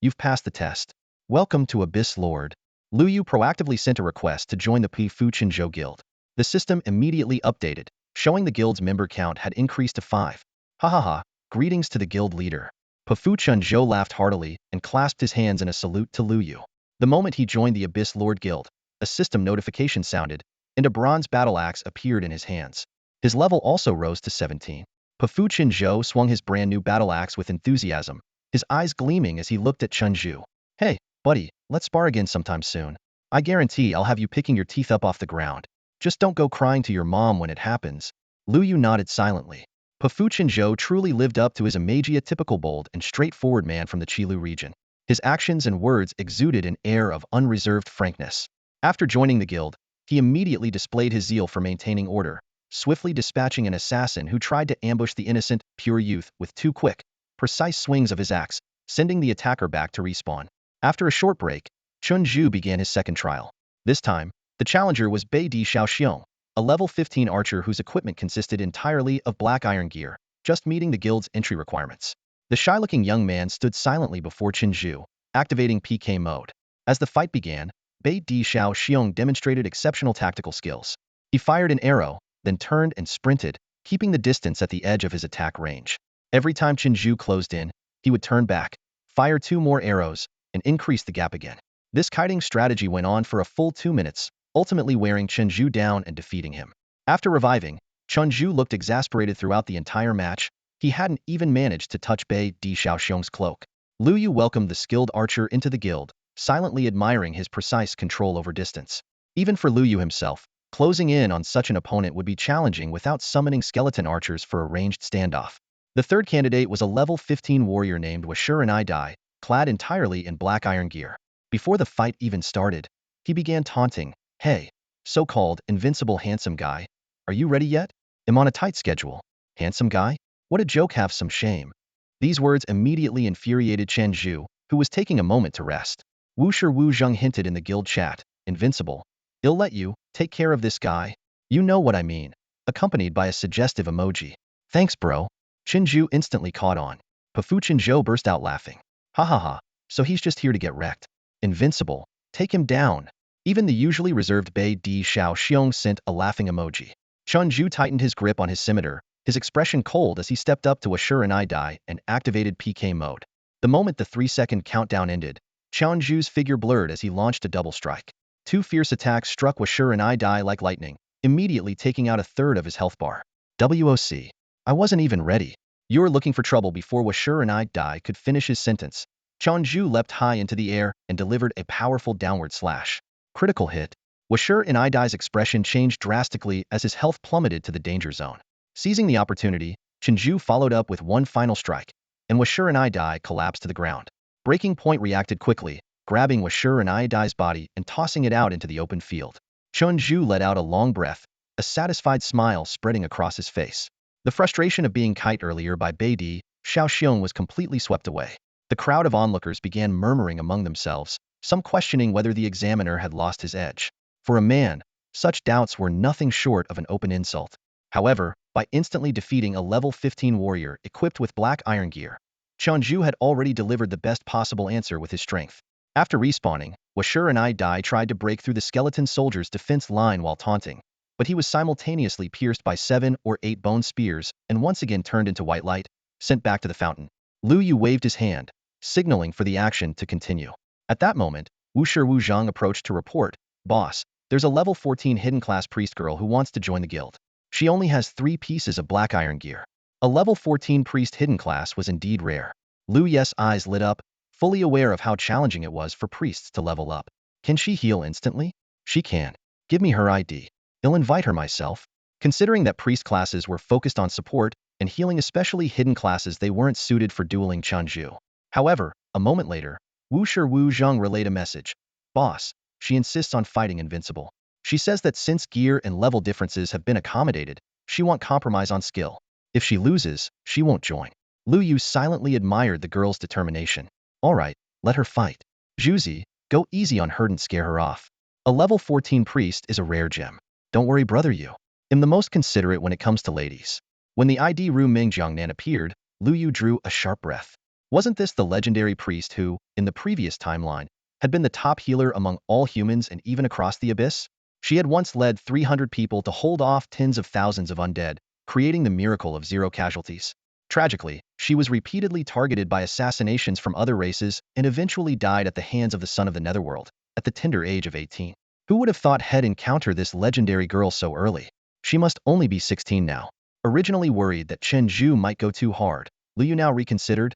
you've passed the test. Welcome to Abyss Lord. Lu Yu proactively sent a request to join the Pi Fu Chenzhou Guild. The system immediately updated, showing the guild's member count had increased to 5. Ha ha ha, greetings to the guild leader. Pa Fu Chenzhou laughed heartily and clasped his hands in a salute to Lu Yu. The moment he joined the Abyss Lord Guild, a system notification sounded, and a bronze battle axe appeared in his hands. His level also rose to 17. Pa Fu Chenzhou swung his brand new battle axe with enthusiasm, his eyes gleaming as he looked at Chun Zhu. Hey, buddy, let's spar again sometime soon. I guarantee I'll have you picking your teeth up off the ground. Just don't go crying to your mom when it happens. Lu Yu nodded silently. Pa Fu Chenzhou truly lived up to his imagia typical bold and straightforward man from the Qilu region. His actions and words exuded an air of unreserved frankness. After joining the guild, he immediately displayed his zeal for maintaining order, swiftly dispatching an assassin who tried to ambush the innocent, pure youth with 2 quick, precise swings of his axe, sending the attacker back to respawn. After a short break, Chun Zhu began his second trial. This time, the challenger was Bai Di Xiaoxiong, a level 15 archer whose equipment consisted entirely of black iron gear, just meeting the guild's entry requirements. The shy-looking young man stood silently before Chun Zhu, activating PK mode. As the fight began, Bai Di Xiaoxiong demonstrated exceptional tactical skills. He fired an arrow, then turned and sprinted, keeping the distance at the edge of his attack range. Every time Chun Zhu closed in, he would turn back, fire 2 more arrows, and increase the gap again. This kiting strategy went on for a full 2 minutes, ultimately wearing Chun Zhu down and defeating him. After reviving, Chun Zhu looked exasperated throughout the entire match. He hadn't even managed to touch Bai Di Xiaoxiong's cloak. Lu Yu welcomed the skilled archer into the guild, silently admiring his precise control over distance. Even for Lu Yu himself, closing in on such an opponent would be challenging without summoning skeleton archers for a ranged standoff. The third candidate was a level 15 warrior named Washuranai Dai, clad entirely in black iron gear. Before the fight even started, he began taunting, "Hey, so-called invincible handsome guy, are you ready yet? I'm on a tight schedule. Handsome guy? What a joke, have some shame." These words immediately infuriated Chen Zhu, who was taking a moment to rest. Wu Shi Wu Zheng hinted in the guild chat, "Invincible? I'll let you take care of this guy. You know what I mean," accompanied by a suggestive emoji. "Thanks, bro." Chen Zhu instantly caught on. Pa Fu Chenzhou burst out laughing. Ha ha ha, so he's just here to get wrecked. Invincible, take him down. Even the usually reserved Bai Di Xiaoxiong sent a laughing emoji. Chun Zhu tightened his grip on his scimitar, his expression cold as he stepped up to Washuranai Dai and activated PK mode. The moment the 3-second countdown ended, Chun Zhu's figure blurred as he launched a double strike. 2 fierce attacks struck Washuranai Dai like lightning, immediately taking out a third of his health bar. WOC. I wasn't even ready. You were looking for trouble. Before Washuranai Dai could finish his sentence, Chun Zhu leapt high into the air and delivered a powerful downward slash. Critical hit. Washuranai Dai's expression changed drastically as his health plummeted to the danger zone. Seizing the opportunity, Chun Zhu followed up with one final strike, and Washuranai Dai collapsed to the ground. Breaking Point reacted quickly, grabbing Washuranai Dai's body and tossing it out into the open field. Chun Zhu let out a long breath, a satisfied smile spreading across his face. The frustration of being kite earlier by Bai Di Xiaoxiong was completely swept away. The crowd of onlookers began murmuring among themselves, some questioning whether the examiner had lost his edge. For a man, such doubts were nothing short of an open insult. However, by instantly defeating a level 15 warrior equipped with black iron gear, Chun Zhu had already delivered the best possible answer with his strength. After respawning, Washuranai Dai tried to break through the skeleton soldier's defense line while taunting, but he was simultaneously pierced by 7 or 8 bone spears and once again turned into white light, sent back to the fountain. Lu Yu waved his hand, signaling for the action to continue. At that moment, Wu Shi Wu Zhang approached to report, "Boss, there's a level 14 hidden class priest girl who wants to join the guild. She only has 3 pieces of black iron gear. A level 14 priest hidden class was indeed rare. Lu Yes' eyes lit up, fully aware of how challenging it was for priests to level up. Can she heal instantly? She can. Give me her ID. I'll invite her myself. Considering that priest classes were focused on support and healing, especially hidden classes, they weren't suited for dueling Chunju. However, a moment later, Wu Shi Wu Zhang relayed a message. Boss, she insists on fighting invincible. She says that since gear and level differences have been accommodated, she won't compromise on skill. If she loses, she won't join. Lu Yu silently admired the girl's determination. Alright, let her fight. Juzi, go easy on her and scare her off. A level 14 priest is a rare gem. Don't worry, brother, you. I'm the most considerate when it comes to ladies. When the ID Ru Ming Jiangnan appeared, Lu Yu drew a sharp breath. Wasn't this the legendary priest who, in the previous timeline, had been the top healer among all humans and even across the abyss? She had once led 300 people to hold off tens of thousands of undead, creating the miracle of zero casualties. Tragically, she was repeatedly targeted by assassinations from other races and eventually died at the hands of the son of the Netherworld, at the tender age of 18. Who would have thought he'd encounter this legendary girl so early? She must only be 16 now. Originally worried that Chen Zhu might go too hard, Liu now reconsidered.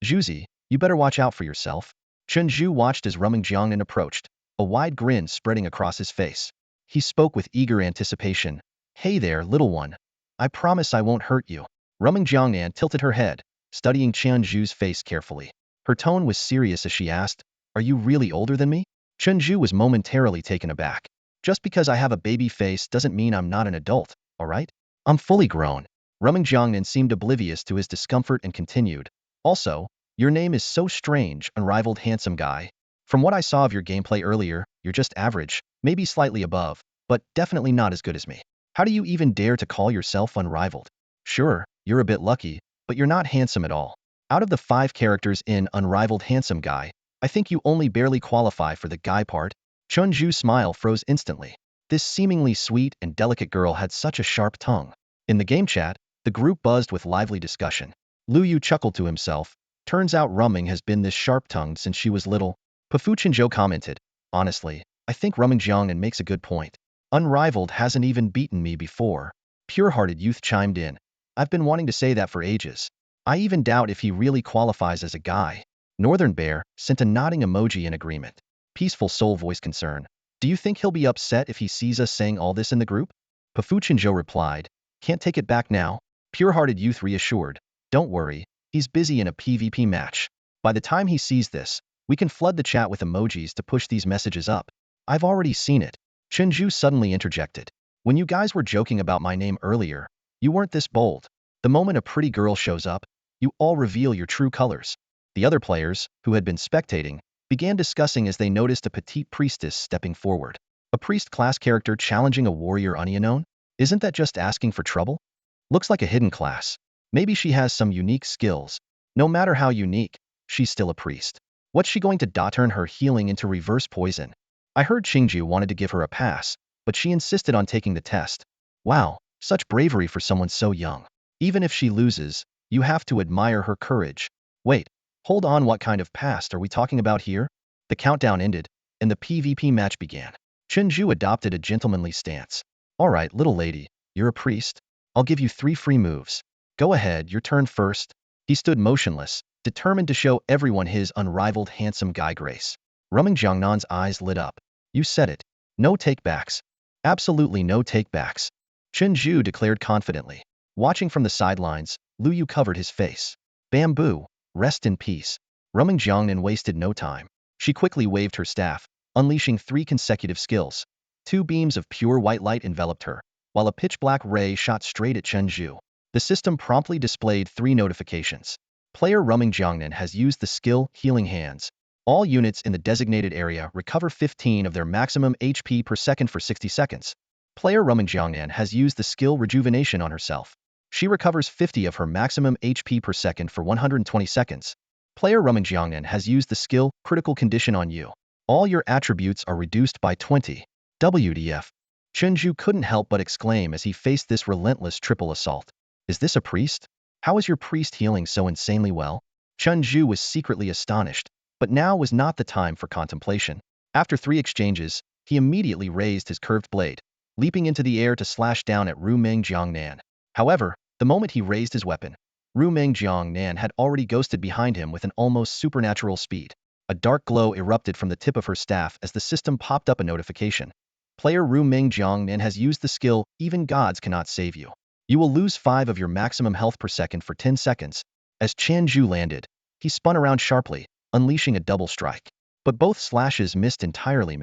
Zhuzi, you better watch out for yourself. Chen Zhu watched as Ruming Jiangnan approached, a wide grin spreading across his face. He spoke with eager anticipation. Hey there, little one. I promise I won't hurt you. Ruming Jiangnan tilted her head, studying Chen Zhu's face carefully. Her tone was serious as she asked, Are you really older than me? Chen Zhu was momentarily taken aback. Just because I have a baby face doesn't mean I'm not an adult, alright? I'm fully grown. Ruming Jiangnan seemed oblivious to his discomfort and continued. Also, your name is so strange, unrivaled handsome guy. From what I saw of your gameplay earlier, you're just average, maybe slightly above, but definitely not as good as me. How do you even dare to call yourself unrivaled? Sure, you're a bit lucky, but you're not handsome at all. Out of the 5 characters in Unrivaled Handsome Guy, I think you only barely qualify for the guy part. Chun Ju's smile froze instantly. This seemingly sweet and delicate girl had such a sharp tongue. In the game chat, the group buzzed with lively discussion. Lu Yu chuckled to himself. Turns out Rumming has been this sharp-tongued since she was little. Pu Chenzhou commented. Honestly, I think Rumming Jiangnan makes a good point. Unrivaled hasn't even beaten me before. Pure-hearted youth chimed in. I've been wanting to say that for ages. I even doubt if he really qualifies as a guy. Northern Bear sent a nodding emoji in agreement. Peaceful Soul voiced concern. Do you think he'll be upset if he sees us saying all this in the group? Pu Chenzhou replied. Can't take it back now. Pure-hearted youth reassured. Don't worry, he's busy in a PvP match. By the time he sees this, we can flood the chat with emojis to push these messages up. I've already seen it. Chenju suddenly interjected. When you guys were joking about my name earlier, you weren't this bold. The moment a pretty girl shows up, you all reveal your true colors. The other players, who had been spectating, began discussing as they noticed a petite priestess stepping forward. A priest class character challenging a warrior unknown? Isn't that just asking for trouble? Looks like a hidden class. Maybe she has some unique skills. No matter how unique, she's still a priest. What's she going to turn her healing into reverse poison? I heard Qingju wanted to give her a pass, but she insisted on taking the test. Wow, such bravery for someone so young. Even if she loses, you have to admire her courage. Wait, hold on, what kind of past are we talking about here? The countdown ended, and the PvP match began. Qingju adopted a gentlemanly stance. Alright, little lady, you're a priest. I'll give you 3 free moves. Go ahead, your turn first. He stood motionless, determined to show everyone his unrivaled handsome guy grace. Rumming Jiangnan's eyes lit up. You said it. No takebacks. Absolutely no takebacks. Chen Zhu declared confidently. Watching from the sidelines, Lu Yu covered his face. Bamboo, rest in peace. Rumming Jiangnan wasted no time. She quickly waved her staff, unleashing 3 consecutive skills. 2 beams of pure white light enveloped her, while a pitch-black ray shot straight at Chen Zhu. The system promptly displayed 3 notifications. Player Rumming Jiangnan has used the skill Healing Hands. All units in the designated area recover 15 of their maximum HP per second for 60 seconds. Player Rumming Jiangnan has used the skill Rejuvenation on herself. She recovers 50 of her maximum HP per second for 120 seconds. Player Rumming Jiangnan has used the skill Critical Condition on you. All your attributes are reduced by 20. WTF. Chenju couldn't help but exclaim as he faced this relentless triple assault. Is this a priest? How is your priest healing so insanely well? Chen Zhu was secretly astonished, but now was not the time for contemplation. After 3 exchanges, he immediately raised his curved blade, leaping into the air to slash down at Ru Ming Jiangnan. However, The moment he raised his weapon, Rumeng Jiangnan had already ghosted behind him with an almost supernatural speed. A dark glow erupted from the tip of her staff as the system popped up a notification. Player Rumeng Jiangnan has used the skill, Even Gods Cannot Save You. You will lose 5 of your maximum health per second for 10 seconds. As Chen Zhu landed, he spun around sharply, unleashing a double strike. But both slashes missed entirely.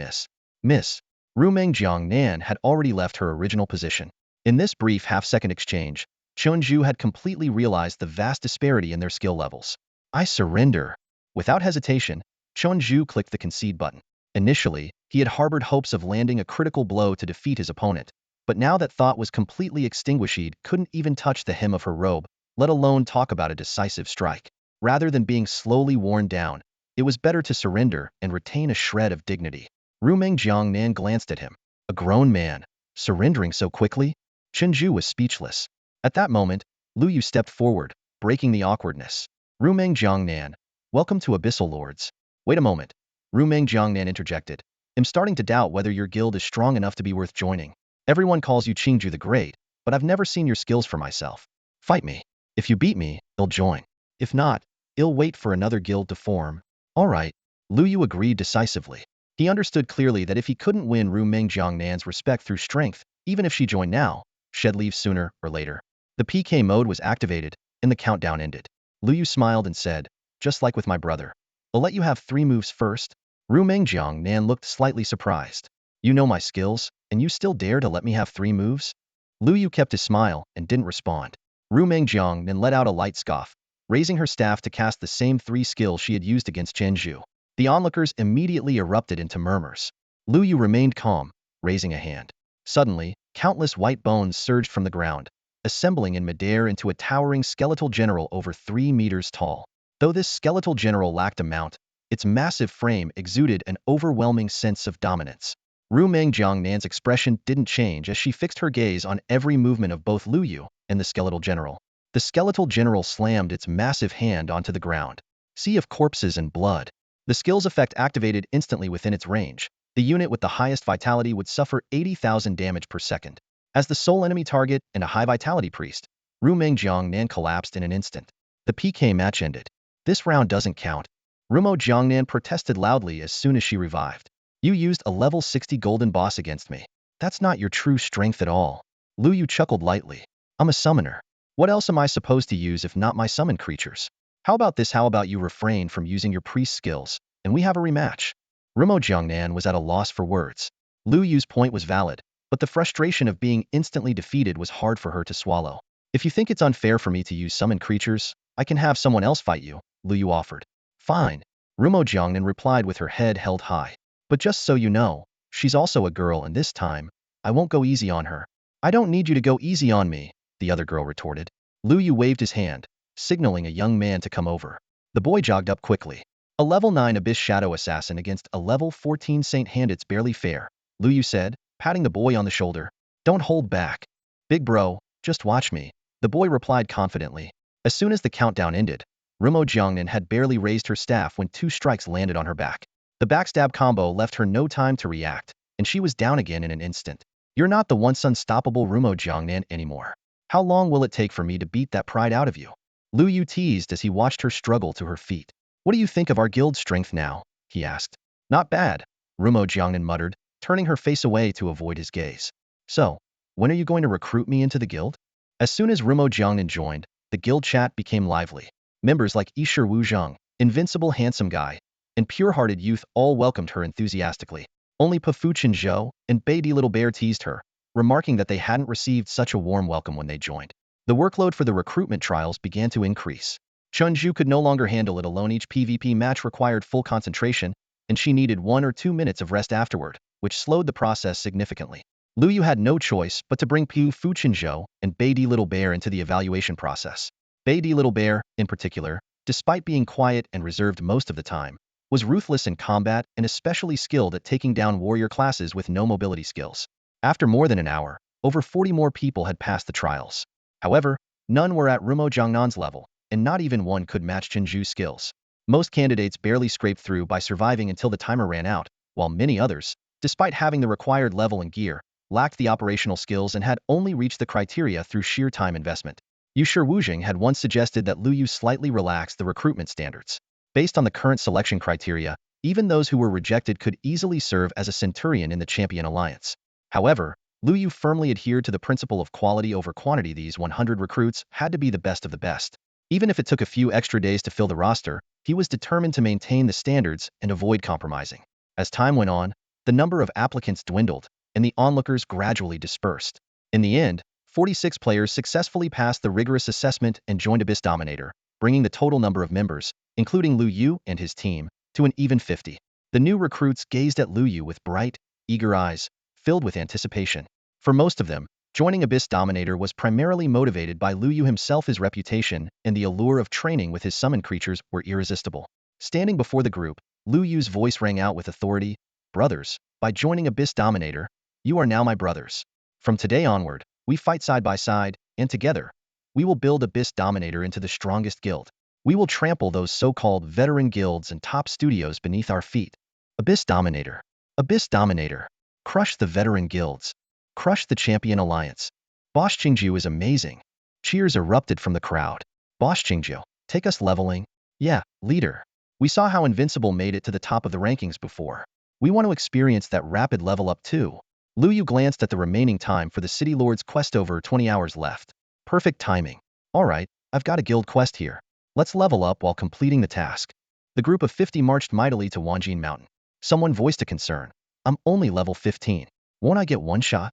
Miss. Rumeng Jiangnan had already left her original position. In this brief half-second exchange, Chen Zhu had completely realized the vast disparity in their skill levels. I surrender. Without hesitation, Chen Zhu clicked the concede button. Initially, he had harbored hopes of landing a critical blow to defeat his opponent, but now that thought was completely extinguished. He couldn't even touch the hem of her robe, let alone talk about a decisive strike. Rather than being slowly worn down, it was better to surrender and retain a shred of dignity. Rumeng Jiangnan glanced at him. A grown man, surrendering so quickly? Chen Zhu was speechless. At that moment, Lu Yu stepped forward, breaking the awkwardness. Rumeng Jiangnan, welcome to Abyssal Lords. Wait a moment. Rumeng Jiangnan interjected. I'm starting to doubt whether your guild is strong enough to be worth joining. Everyone calls you Qingju the Great, but I've never seen your skills for myself. Fight me. If you beat me, I'll join. If not, I'll wait for another guild to form. All right. Lu Yu agreed decisively. He understood clearly that if he couldn't win Rumeng Jiangnan's respect through strength, even if she joined now, she'd leave sooner or later. The PK mode was activated, and the countdown ended. Lu Yu smiled and said, just like with my brother. I'll let you have 3 moves first. Rumeng Jiangnan looked slightly surprised. You know my skills, and you still dare to let me have 3 moves? Lu Yu kept his smile and didn't respond. Rumeng Jiangnan let out a light scoff, raising her staff to cast the same 3 skills she had used against Chen Zhu. The onlookers immediately erupted into murmurs. Lu Yu remained calm, raising a hand. Suddenly, countless white bones surged from the ground, assembling in midair into a towering skeletal general over 3 meters tall. Though this skeletal general lacked a mount, its massive frame exuded an overwhelming sense of dominance. Rumeng Jiangnan's expression didn't change as she fixed her gaze on every movement of both Lu Yu and the skeletal general. The skeletal general slammed its massive hand onto the ground. Sea of corpses and blood. The skill's effect activated instantly within its range. The unit with the highest vitality would suffer 80,000 damage per second. As the sole enemy target and a high vitality priest, Rumeng Jiangnan collapsed in an instant. The PK match ended. This round doesn't count. Rumo Jiangnan protested loudly as soon as she revived. You used a level 60 golden boss against me. That's not your true strength at all. Lu Yu chuckled lightly. I'm a summoner. What else am I supposed to use if not my summon creatures? How about this? How about you refrain from using your priest skills, and we have a rematch? Rumo Jiangnan was at a loss for words. Lu Yu's point was valid, but the frustration of being instantly defeated was hard for her to swallow. If you think it's unfair for me to use summon creatures, I can have someone else fight you, Lu Yu offered. Fine. Rumo Jiangnan replied with her head held high. But just so you know, she's also a girl and this time, I won't go easy on her. I don't need you to go easy on me, the other girl retorted. Lu Yu waved his hand, signaling a young man to come over. The boy jogged up quickly. A level 9 Abyss Shadow Assassin against a level 14 Saint Hand, it's barely fair, Lu Yu said, patting the boy on the shoulder. Don't hold back. Big bro, just watch me, the boy replied confidently. As soon as the countdown ended, Rumo Jiangnan had barely raised her staff when 2 strikes landed on her back. The backstab combo left her no time to react, and she was down again in an instant. You're not the once unstoppable Rumo Jiangnan anymore. How long will it take for me to beat that pride out of you? Lu Yu teased as he watched her struggle to her feet. What do you think of our guild's strength now? He asked. Not bad, Rumo Jiangnan muttered, turning her face away to avoid his gaze. So, when are you going to recruit me into the guild? As soon as Rumo Jiangnan joined, the guild chat became lively. Members like Yishir Wu Zheng, Invincible Handsome Guy, and Pure-Hearted Youth all welcomed her enthusiastically. Only Pafuchin Zhou and Beidi Little Bear teased her, remarking that they hadn't received such a warm welcome when they joined. The workload for the recruitment trials began to increase. Chen Zhu could no longer handle it alone. Each PvP match required full concentration, and she needed 1 or 2 minutes of rest afterward, which slowed the process significantly. Lu Yu had no choice but to bring Pafuchin Zhou and Beidi Little Bear into the evaluation process. Beidi Little Bear, in particular, despite being quiet and reserved most of the time, was ruthless in combat and especially skilled at taking down warrior classes with no mobility skills. After more than an hour, over 40 more people had passed the trials. However, none were at Rumo Jiangnan's level, and not even one could match Chen Zhu's skills. Most candidates barely scraped through by surviving until the timer ran out, while many others, despite having the required level and gear, lacked the operational skills and had only reached the criteria through sheer time investment. Yusher Wujing had once suggested that Lu Yu slightly relax the recruitment standards. Based on the current selection criteria, even those who were rejected could easily serve as a centurion in the Champion Alliance. However, Lu Yu firmly adhered to the principle of quality over quantity. These 100 recruits had to be the best of the best. Even if it took a few extra days to fill the roster, he was determined to maintain the standards and avoid compromising. As time went on, the number of applicants dwindled, and the onlookers gradually dispersed. In the end, 46 players successfully passed the rigorous assessment and joined Abyss Dominator, bringing the total number of members, including Lu Yu and his team, to an even 50. The new recruits gazed at Lu Yu with bright, eager eyes, filled with anticipation. For most of them, joining Abyss Dominator was primarily motivated by Lu Yu himself. His reputation and the allure of training with his summoned creatures were irresistible. Standing before the group, Lu Yu's voice rang out with authority. Brothers, by joining Abyss Dominator, you are now my brothers. From today onward, we fight side by side, and together, we will build Abyss Dominator into the strongest guild. We will trample those so-called veteran guilds and top studios beneath our feet. Abyss Dominator. Abyss Dominator. Crush the veteran guilds. Crush the Champion Alliance. Boss Qingjiu is amazing. Cheers erupted from the crowd. Boss Qingjiu, take us leveling. Yeah, leader. We saw how Invincible made it to the top of the rankings before. We want to experience that rapid level up too. Lu Yu glanced at the remaining time for the City Lord's quest. Over 20 hours left. Perfect timing. Alright, I've got a guild quest here. Let's level up while completing the task. The group of 50 marched mightily to Wanjin Mountain. Someone voiced a concern. I'm only level 15. Won't I get one shot?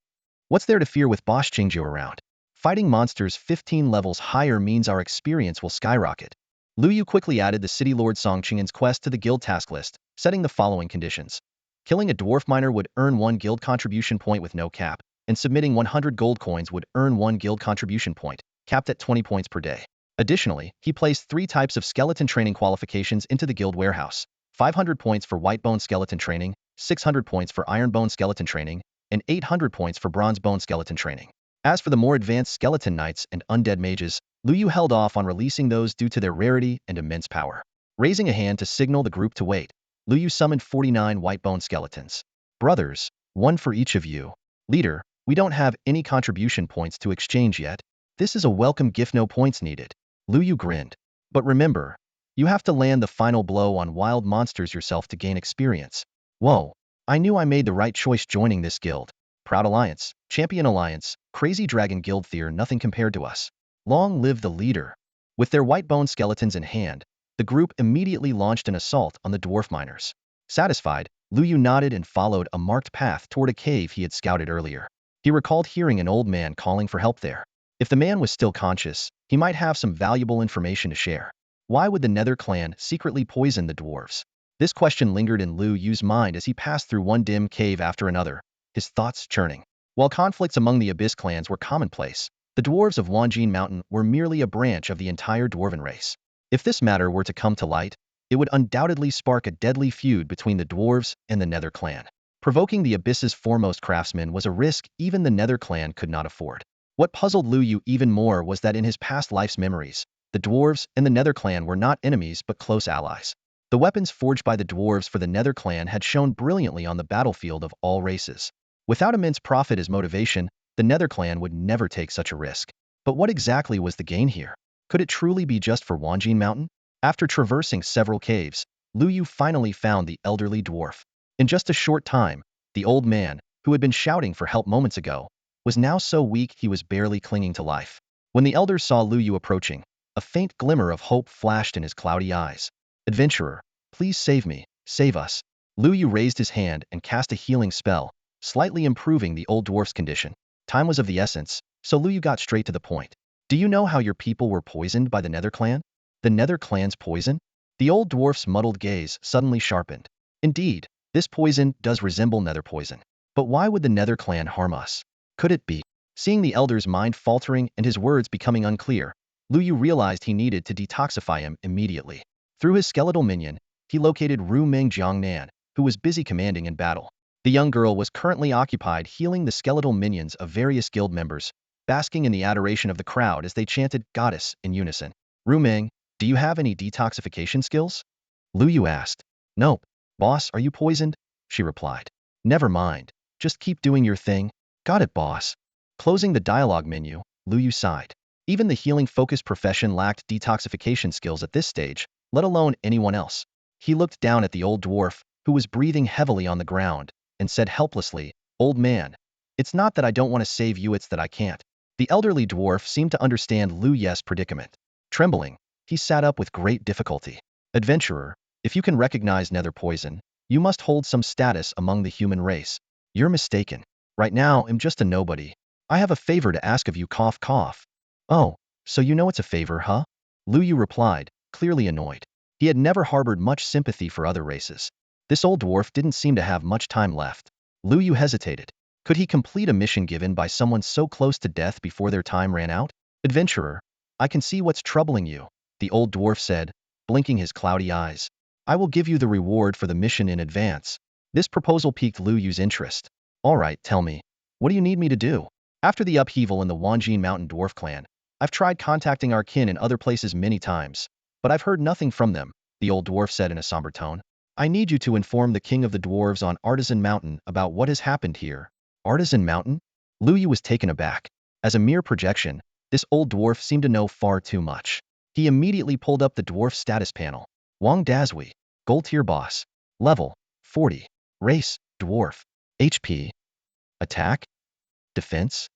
What's there to fear with Boss Qingjiu around? Fighting monsters 15 levels higher means our experience will skyrocket. Lu Yu quickly added the City Lord Song Qingyan's quest to the guild task list, setting the following conditions. Killing a dwarf miner would earn 1 guild contribution point with no cap, and submitting 100 gold coins would earn 1 guild contribution point, capped at 20 points per day. Additionally, he placed 3 types of skeleton training qualifications into the guild warehouse. 500 points for white bone skeleton training, 600 points for iron bone skeleton training, and 800 points for bronze bone skeleton training. As for the more advanced skeleton knights and undead mages, Lu Yu held off on releasing those due to their rarity and immense power. Raising a hand to signal the group to wait, Lu Yu summoned 49 white bone skeletons. Brothers, 1 for each of you. Leader, we don't have any contribution points to exchange yet. This is a welcome gift, no points needed. Lu Yu grinned. But remember, you have to land the final blow on wild monsters yourself to gain experience. Whoa, I knew I made the right choice joining this guild. Proud Alliance, Champion Alliance, Crazy Dragon Guild Fear, nothing compared to us. Long live the leader. With their white bone skeletons in hand, the group immediately launched an assault on the dwarf miners. Satisfied, Lu Yu nodded and followed a marked path toward a cave he had scouted earlier. He recalled hearing an old man calling for help there. If the man was still conscious, he might have some valuable information to share. Why would the Nether clan secretly poison the dwarves? This question lingered in Lu Yu's mind as he passed through one dim cave after another, his thoughts churning. While conflicts among the Abyss clans were commonplace, the dwarves of Wanjin Mountain were merely a branch of the entire dwarven race. If this matter were to come to light, it would undoubtedly spark a deadly feud between the dwarves and the Nether clan. Provoking the Abyss's foremost craftsman was a risk even the Nether clan could not afford. What puzzled Lu Yu even more was that in his past life's memories, the dwarves and the Nether clan were not enemies but close allies. The weapons forged by the dwarves for the Nether clan had shone brilliantly on the battlefield of all races. Without immense profit as motivation, the Nether clan would never take such a risk. But what exactly was the gain here? Could it truly be just for Wanjin Mountain? After traversing several caves, Lu Yu finally found the elderly dwarf. In just a short time, the old man, who had been shouting for help moments ago, was now so weak he was barely clinging to life. When the elders saw Lu Yu approaching, a faint glimmer of hope flashed in his cloudy eyes. Adventurer, please save me, save us. Lu Yu raised his hand and cast a healing spell, slightly improving the old dwarf's condition. Time was of the essence, so Lu Yu got straight to the point. Do you know how your people were poisoned by the Nether clan? The Nether clan's poison? The old dwarf's muddled gaze suddenly sharpened. Indeed, this poison does resemble Nether poison. But why would the Nether clan harm us? Could it be? Seeing the elder's mind faltering and his words becoming unclear, Lu Yu realized he needed to detoxify him immediately. Through his skeletal minion, he located Ru Meng Jiangnan, who was busy commanding in battle. The young girl was currently occupied healing the skeletal minions of various guild members, basking in the adoration of the crowd as they chanted "Goddess" in unison. Ru Meng, do you have any detoxification skills? Lu Yu asked. Nope. Boss, are you poisoned? She replied. Never mind. Just keep doing your thing. Got it, boss. Closing the dialogue menu, Lu Yu sighed. Even the healing-focused profession lacked detoxification skills at this stage, let alone anyone else. He looked down at the old dwarf, who was breathing heavily on the ground, and said helplessly, "Old man, it's not that I don't want to save you, it's that I can't." The elderly dwarf seemed to understand Lu Ye's predicament. Trembling, he sat up with great difficulty. "Adventurer, if you can recognize nether poison, you must hold some status among the human race. You're mistaken. Right now, I'm just a nobody. I have a favor to ask of you, cough cough." "Oh, so you know it's a favor, huh?" Lu Yu replied, clearly annoyed. He had never harbored much sympathy for other races. This old dwarf didn't seem to have much time left. Lu Yu hesitated. Could he complete a mission given by someone so close to death before their time ran out? "Adventurer, I can see what's troubling you," the old dwarf said, blinking his cloudy eyes. "I will give you the reward for the mission in advance." This proposal piqued Lu Yu's interest. "All right, tell me. What do you need me to do?" "After the upheaval in the Wanjin Mountain Dwarf clan, I've tried contacting our kin in other places many times, but I've heard nothing from them," the old dwarf said in a somber tone. "I need you to inform the king of the dwarves on Artisan Mountain about what has happened here." Artisan Mountain? Lu Yu was taken aback. As a mere projection, this old dwarf seemed to know far too much. He immediately pulled up the dwarf status panel. Wang Dazui, Gold Tier Boss. Level, 40. Race, Dwarf. HP. Attack? Defense?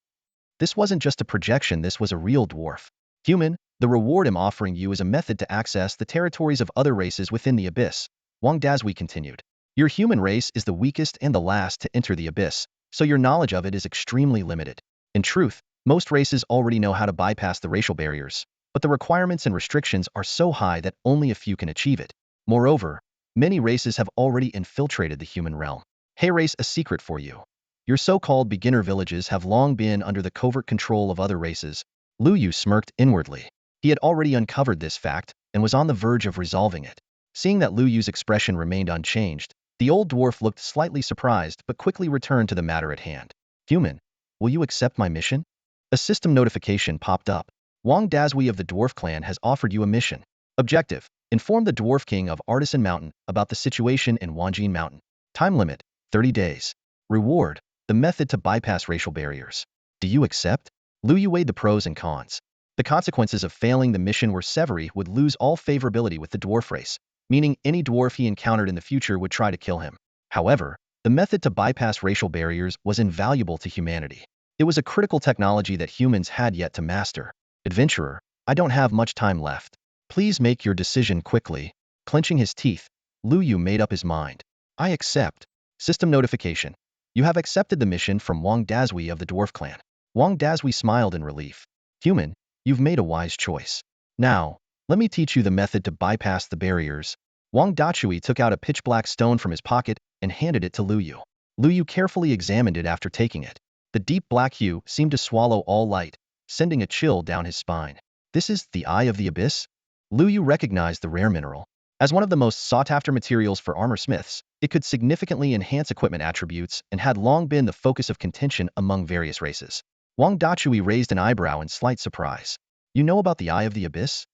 This wasn't just a projection, this was a real dwarf. "Human, the reward I'm offering you is a method to access the territories of other races within the abyss," Wang Dazui continued. "Your human race is the weakest and the last to enter the abyss, so your knowledge of it is extremely limited. In truth, most races already know how to bypass the racial barriers, but the requirements and restrictions are so high that only a few can achieve it. Moreover, many races have already infiltrated the human realm. Hey race, a secret for you. Your so-called beginner villages have long been under the covert control of other races." Lu Yu smirked inwardly. He had already uncovered this fact and was on the verge of resolving it. Seeing that Lu Yu's expression remained unchanged, the old dwarf looked slightly surprised but quickly returned to the matter at hand. "Human, will you accept my mission?" A system notification popped up. "Wang Dazui of the Dwarf Clan has offered you a mission. Objective: inform the Dwarf King of Artisan Mountain about the situation in Wanjin Mountain. Time limit: 30 days. Reward: the method to bypass racial barriers. Do you accept?" Lu Yu weighed the pros and cons. The consequences of failing the mission were Severi would lose all favorability with the dwarf race, meaning any dwarf he encountered in the future would try to kill him. However, the method to bypass racial barriers was invaluable to humanity. It was a critical technology that humans had yet to master. "Adventurer, I don't have much time left. Please make your decision quickly." Clenching his teeth, Lu Yu made up his mind. "I accept." System notification. "You have accepted the mission from Wang Dazui of the Dwarf Clan." Wang Dazui smiled in relief. "Human, you've made a wise choice. Now, let me teach you the method to bypass the barriers." Wang Dachui took out a pitch-black stone from his pocket and handed it to Lu Yu. Lu Yu carefully examined it after taking it. The deep black hue seemed to swallow all light, sending a chill down his spine. "This is the Eye of the Abyss?" Lu Yu recognized the rare mineral. As one of the most sought-after materials for armor smiths, it could significantly enhance equipment attributes and had long been the focus of contention among various races. Wang Dachui raised an eyebrow in slight surprise. "You know about the Eye of the Abyss?"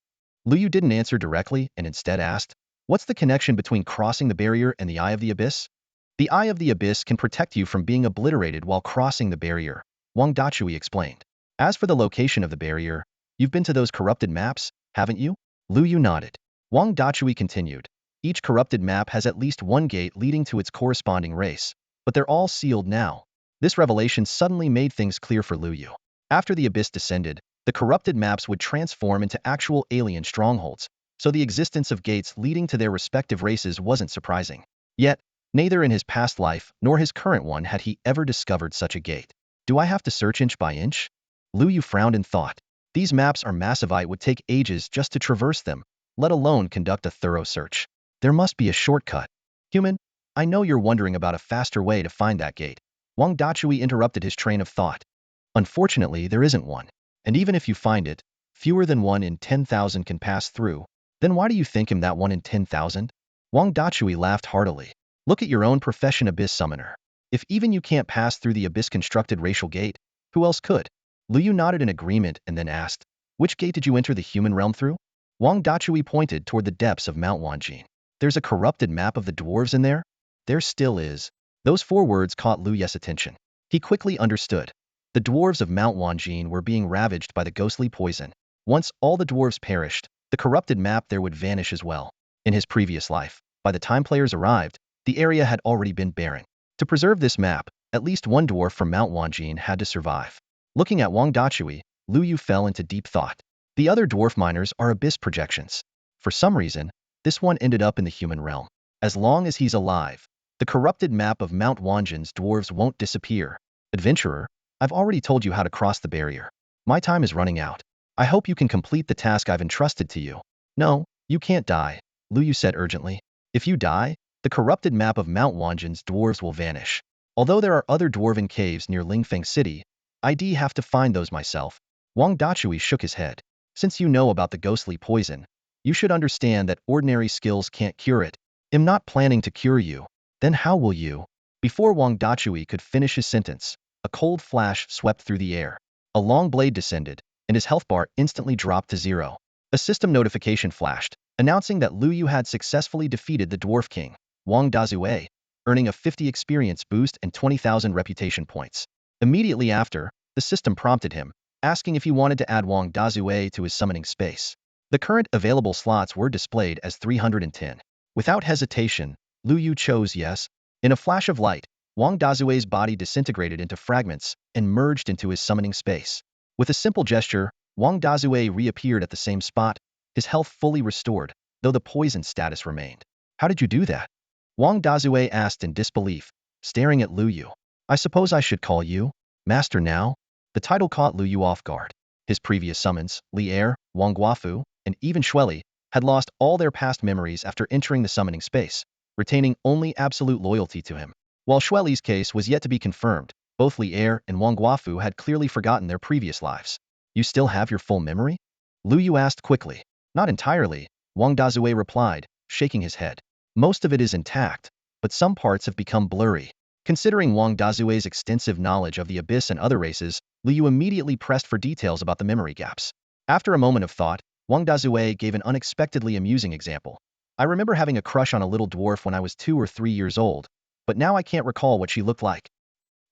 Lu Yu didn't answer directly and instead asked, "What's the connection between crossing the barrier and the Eye of the Abyss?" "The Eye of the Abyss can protect you from being obliterated while crossing the barrier," Wang Dachui explained. "As for the location of the barrier, you've been to those corrupted maps, haven't you?" Lu Yu nodded. Wang Dachui continued, "Each corrupted map has at least one gate leading to its corresponding race, but they're all sealed now." This revelation suddenly made things clear for Lu Yu. After the abyss descended, the corrupted maps would transform into actual alien strongholds, so the existence of gates leading to their respective races wasn't surprising. Yet, neither in his past life nor his current one had he ever discovered such a gate. "Do I have to search inch by inch?" Lu Yu frowned in thought. These maps are massive. It would take ages just to traverse them, let alone conduct a thorough search. There must be a shortcut. "Human, I know you're wondering about a faster way to find that gate." Wang Dachui interrupted his train of thought. "Unfortunately, there isn't one. And even if you find it, fewer than 1 in 10,000 can pass through. Then why do you think I'm that 1 in 10,000? Wang Dachui laughed heartily. "Look at your own profession, Abyss Summoner. If even you can't pass through the abyss-constructed racial gate, who else could?" Lu Yu nodded in agreement and then asked, "Which gate did you enter the human realm through?" Wang Dachui pointed toward the depths of Mount Wanjin. "There's a corrupted map of the dwarves in there?" "There still is." Those 4 words caught Lu Yu's attention. He quickly understood. The dwarves of Mount Wanjin were being ravaged by the ghostly poison. Once all the dwarves perished, the corrupted map there would vanish as well. In his previous life, by the time players arrived, the area had already been barren. To preserve this map, at least one dwarf from Mount Wanjin had to survive. Looking at Wang Dachui, Lu Yu fell into deep thought. The other dwarf miners are abyss projections. For some reason, this one ended up in the human realm. As long as he's alive, the corrupted map of Mount Wanjin's dwarves won't disappear. Adventurer, I've already told you how to cross the barrier. My time is running out. I hope you can complete the task I've entrusted to you. No, you can't die, Lu Yu said urgently. If you die, the corrupted map of Mount Wanjin's dwarves will vanish. Although there are other dwarven caves near Lingfeng City, I'd have to find those myself. Wang Dachui shook his head. Since you know about the ghostly poison, you should understand that ordinary skills can't cure it. I'm not planning to cure you. Then how will you? Before Wang Dachui could finish his sentence, a cold flash swept through the air. A long blade descended, and his health bar instantly dropped to 0. A system notification flashed, announcing that Lu Yu had successfully defeated the Dwarf King, Wang Dazue, earning a 50 experience boost and 20,000 reputation points. Immediately after, the system prompted him, asking if he wanted to add Wang Dazue to his summoning space. The current available slots were displayed as 310. Without hesitation, Lu Yu chose yes. In a flash of light, Wang Dazue's body disintegrated into fragments and merged into his summoning space. With a simple gesture, Wang Dazue reappeared at the same spot, his health fully restored, though the poison status remained. How did you do that? Wang Dazue asked in disbelief, staring at Lu Yu. I suppose I should call you Master now? The title caught Lu Yu off guard. His previous summons, Li Er, Wang Guafu, and even Shueli, had lost all their past memories after entering the summoning space, retaining only absolute loyalty to him. While Shueli's case was yet to be confirmed, both Li Er and Wang Guafu had clearly forgotten their previous lives. You still have your full memory? Lu Yu asked quickly. Not entirely, Wang Dazue replied, shaking his head. Most of it is intact, but some parts have become blurry. Considering Wang Dazue's extensive knowledge of the Abyss and other races, Lu Yu immediately pressed for details about the memory gaps. After a moment of thought, Wang Dazue gave an unexpectedly amusing example. I remember having a crush on a little dwarf when I was 2 or 3 years old, but now I can't recall what she looked like.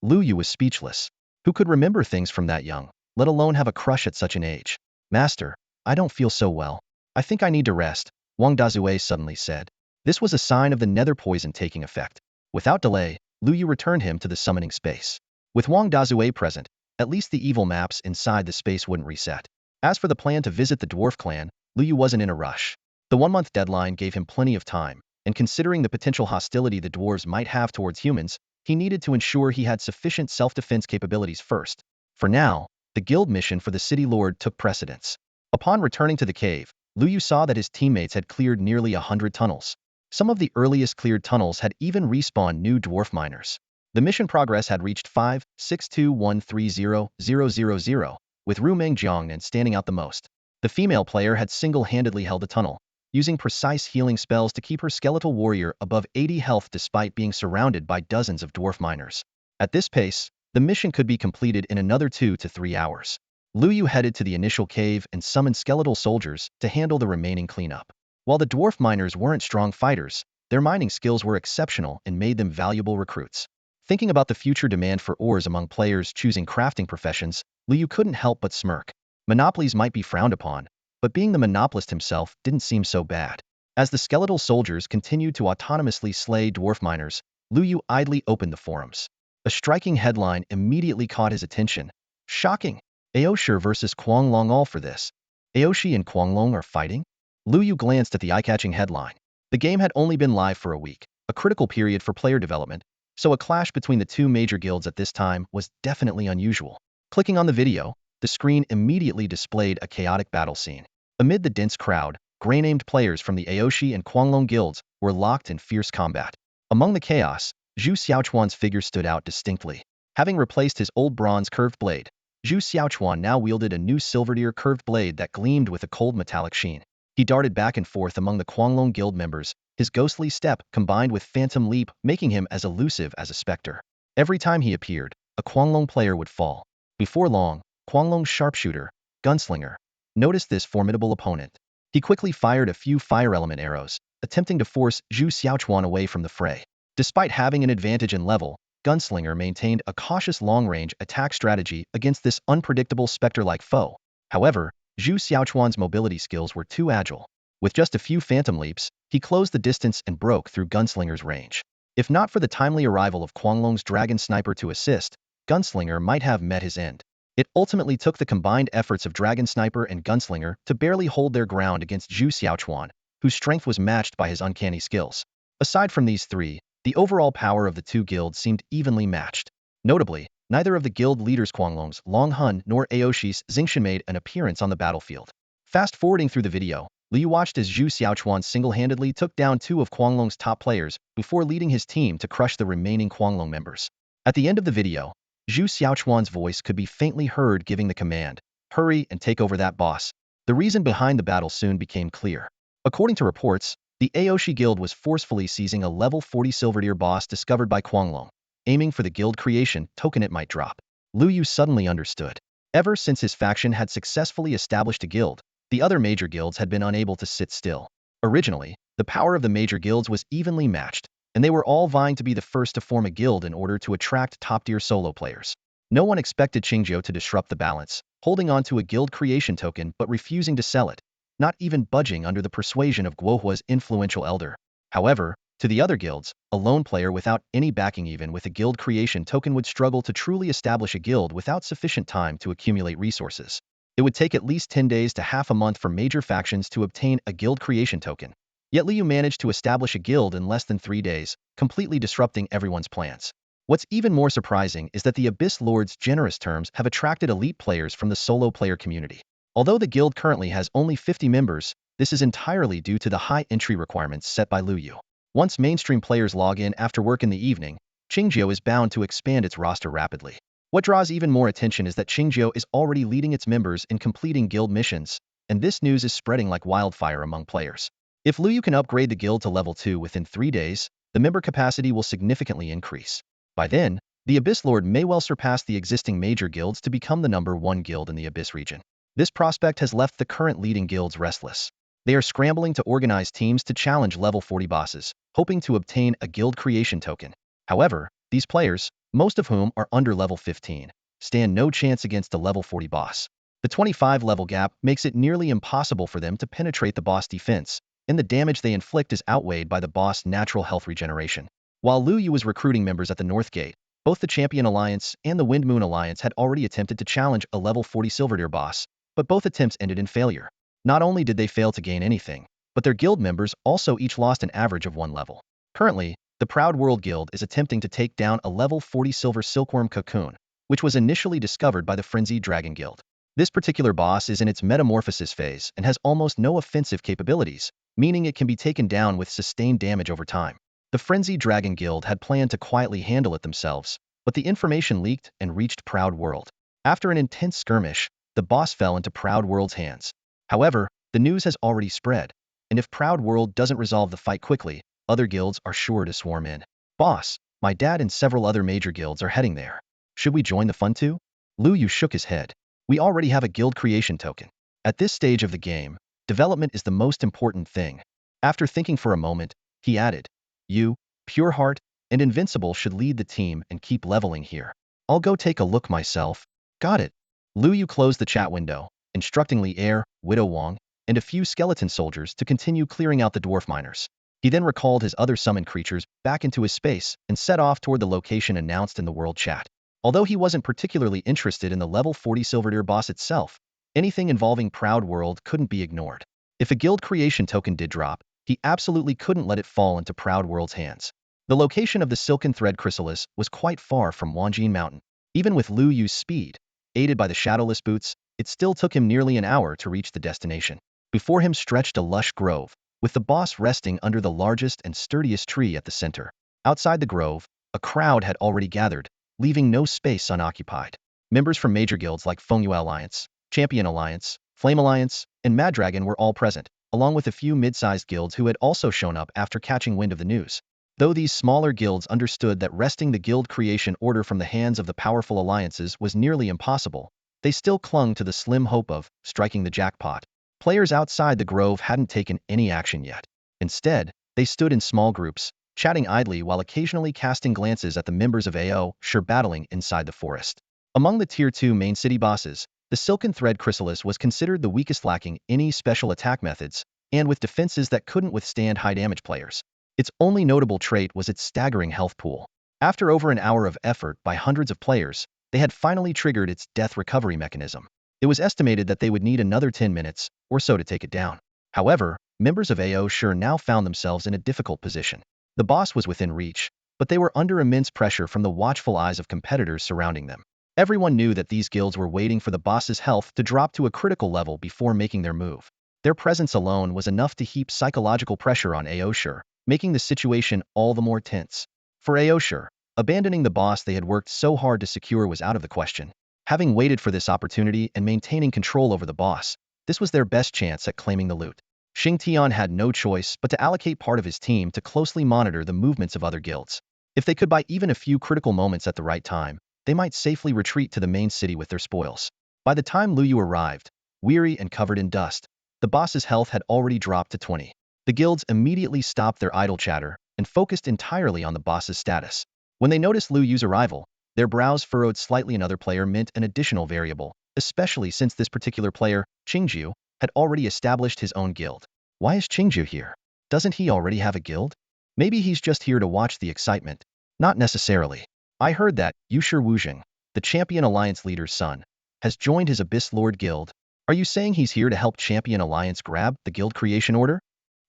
Lu Yu was speechless. Who could remember things from that young, let alone have a crush at such an age? Master, I don't feel so well. I think I need to rest, Wang Dazue suddenly said. This was a sign of the nether poison taking effect. Without delay, Lu Yu returned him to the summoning space. With Wang Dazue present, at least the evil maps inside the space wouldn't reset. As for the plan to visit the dwarf clan, Lu Yu wasn't in a rush. The 1-month deadline gave him plenty of time, and considering the potential hostility the dwarves might have towards humans, he needed to ensure he had sufficient self-defense capabilities first. For now, the guild mission for the city lord took precedence. Upon returning to the cave, Lu Yu saw that his teammates had cleared nearly 100 tunnels. Some of the earliest cleared tunnels had even respawned new dwarf miners. The mission progress had reached 5,62130,000, with Ru Mengjiangnan standing out the most. The female player had single-handedly held the tunnel, using precise healing spells to keep her skeletal warrior above 80 health despite being surrounded by dozens of dwarf miners. At this pace, the mission could be completed in another 2 to 3 hours. Lu Yu headed to the initial cave and summoned skeletal soldiers to handle the remaining cleanup. While the dwarf miners weren't strong fighters, their mining skills were exceptional and made them valuable recruits. Thinking about the future demand for ores among players choosing crafting professions, Lu Yu couldn't help but smirk. Monopolies might be frowned upon, but being the monopolist himself didn't seem so bad. As the skeletal soldiers continued to autonomously slay dwarf miners, Lu Yu idly opened the forums. A striking headline immediately caught his attention. Shocking! Aoshi versus Quanglong, all for this. Aoshi and Quanglong are fighting? Lu Yu glanced at the eye-catching headline. The game had only been live for a week, a critical period for player development, so a clash between the two major guilds at this time was definitely unusual. Clicking on the video, the screen immediately displayed a chaotic battle scene. Amid the dense crowd, gray-named players from the Aoshi and Quanglong guilds were locked in fierce combat. Among the chaos, Zhu Xiaochuan's figure stood out distinctly. Having replaced his old bronze curved blade, Zhu Xiaochuan now wielded a new silver-deer curved blade that gleamed with a cold metallic sheen. He darted back and forth among the Quanglong guild members, his ghostly step combined with phantom leap making him as elusive as a specter. Every time he appeared, a Quanglong player would fall. Before long, Quanglong's sharpshooter, gunslinger, noticed this formidable opponent. He quickly fired a few fire element arrows, attempting to force Zhu Xiaochuan away from the fray. Despite having an advantage in level, Gunslinger maintained a cautious long-range attack strategy against this unpredictable specter-like foe. However, Zhu Xiaochuan's mobility skills were too agile. With just a few phantom leaps, he closed the distance and broke through Gunslinger's range. If not for the timely arrival of Quanglong's dragon sniper to assist, Gunslinger might have met his end. It ultimately took the combined efforts of Dragon Sniper and Gunslinger to barely hold their ground against Zhu Xiaochuan, whose strength was matched by his uncanny skills. Aside from these three, the overall power of the two guilds seemed evenly matched. Notably, neither of the guild leaders Quanglong's Long Hun nor Aoshi's Xingxin made an appearance on the battlefield. Fast-forwarding through the video, Liu watched as Zhu Xiaochuan single-handedly took down two of Quanglong's top players before leading his team to crush the remaining Quanglong members. At the end of the video, Zhu Xiaochuan's voice could be faintly heard giving the command, "Hurry and take over that boss." The reason behind the battle soon became clear. According to reports, the Aoshi Guild was forcefully seizing a level 40 Silverdeer boss discovered by Quanglong, aiming for the guild creation token it might drop. Lu Yu suddenly understood. Ever since his faction had successfully established a guild, the other major guilds had been unable to sit still. Originally, the power of the major guilds was evenly matched, and they were all vying to be the first to form a guild in order to attract top-tier solo players. No one expected Qingjiu to disrupt the balance, holding on to a guild creation token but refusing to sell it, not even budging under the persuasion of Guohua's influential elder. However, to the other guilds, a lone player without any backing even with a guild creation token would struggle to truly establish a guild without sufficient time to accumulate resources. It would take at least 10 days to half a month for major factions to obtain a guild creation token. Yet Liu managed to establish a guild in less than 3 days, completely disrupting everyone's plans. What's even more surprising is that the Abyss Lord's generous terms have attracted elite players from the solo player community. Although the guild currently has only 50 members, this is entirely due to the high entry requirements set by Lu Yu. Once mainstream players log in after work in the evening, Qingjiu is bound to expand its roster rapidly. What draws even more attention is that Qingjiu is already leading its members in completing guild missions, and this news is spreading like wildfire among players. If Lu Yu can upgrade the guild to level 2 within 3 days, the member capacity will significantly increase. By then, the Abyss Lord may well surpass the existing major guilds to become the #1 guild in the Abyss region. This prospect has left the current leading guilds restless. They are scrambling to organize teams to challenge level 40 bosses, hoping to obtain a guild creation token. However, these players, most of whom are under level 15, stand no chance against a level 40 boss. The 25 level gap makes it nearly impossible for them to penetrate the boss defense, and the damage they inflict is outweighed by the boss' natural health regeneration. While Lu Yu was recruiting members at the North Gate, both the Champion Alliance and the Wind Moon Alliance had already attempted to challenge a level 40 Silverdeer boss, but both attempts ended in failure. Not only did they fail to gain anything, but their guild members also each lost an average of 1 level. Currently, the Proud World Guild is attempting to take down a level 40 Silver Silkworm Cocoon, which was initially discovered by the Frenzied Dragon Guild. This particular boss is in its metamorphosis phase and has almost no offensive capabilities, meaning it can be taken down with sustained damage over time. The Frenzied Dragon Guild had planned to quietly handle it themselves, but the information leaked and reached Proud World. After an intense skirmish, the boss fell into Proud World's hands. However, the news has already spread, and if Proud World doesn't resolve the fight quickly, other guilds are sure to swarm in. "Boss, my dad and several other major guilds are heading there. Should we join the fun too?" Lu Yu shook his head. "We already have a guild creation token. At this stage of the game, development is the most important thing." After thinking for a moment, he added, "You, Pure Heart, and Invincible should lead the team and keep leveling here. I'll go take a look myself." "Got it." Lu Yu closed the chat window, instructing Li Er, Widow Wang, and a few skeleton soldiers to continue clearing out the dwarf miners. He then recalled his other summoned creatures back into his space and set off toward the location announced in the world chat. Although he wasn't particularly interested in the level 40 Silverdeer boss itself, anything involving Proud World couldn't be ignored. If a guild creation token did drop, he absolutely couldn't let it fall into Proud World's hands. The location of the Silken Thread Chrysalis was quite far from Wanjin Mountain. Even with Lu Yu's speed, aided by the Shadowless Boots, it still took him nearly an hour to reach the destination. Before him stretched a lush grove, with the boss resting under the largest and sturdiest tree at the center. Outside the grove, a crowd had already gathered, leaving no space unoccupied. Members from major guilds like Fengyue Alliance, Champion Alliance, Flame Alliance, and Mad Dragon were all present, along with a few mid-sized guilds who had also shown up after catching wind of the news. Though these smaller guilds understood that wresting the guild creation order from the hands of the powerful alliances was nearly impossible, they still clung to the slim hope of striking the jackpot. Players outside the grove hadn't taken any action yet. Instead, they stood in small groups, chatting idly while occasionally casting glances at the members of AO, sure battling inside the forest. Among the Tier 2 main city bosses, the Silken Thread Chrysalis was considered the weakest, lacking any special attack methods, and with defenses that couldn't withstand high-damage players. Its only notable trait was its staggering health pool. After over an hour of effort by hundreds of players, they had finally triggered its death recovery mechanism. It was estimated that they would need another 10 minutes or so to take it down. However, members of AO sure now found themselves in a difficult position. The boss was within reach, but they were under immense pressure from the watchful eyes of competitors surrounding them. Everyone knew that these guilds were waiting for the boss's health to drop to a critical level before making their move. Their presence alone was enough to heap psychological pressure on Aoshur, making the situation all the more tense. For Aoshur, abandoning the boss they had worked so hard to secure was out of the question. Having waited for this opportunity and maintaining control over the boss, this was their best chance at claiming the loot. Xingtian had no choice but to allocate part of his team to closely monitor the movements of other guilds. If they could buy even a few critical moments at the right time, they might safely retreat to the main city with their spoils. By the time Lu Yu arrived, weary and covered in dust, the boss's health had already dropped to 20. The guilds immediately stopped their idle chatter and focused entirely on the boss's status. When they noticed Lu Yu's arrival, their brows furrowed slightly. Another player meant an additional variable, especially since this particular player, Qingju, had already established his own guild. Why is Qingju here? Doesn't he already have a guild? Maybe he's just here to watch the excitement. Not necessarily. I heard that Yushir Wuzheng, the Champion Alliance leader's son, has joined his Abyss Lord Guild. Are you saying he's here to help Champion Alliance grab the guild creation order?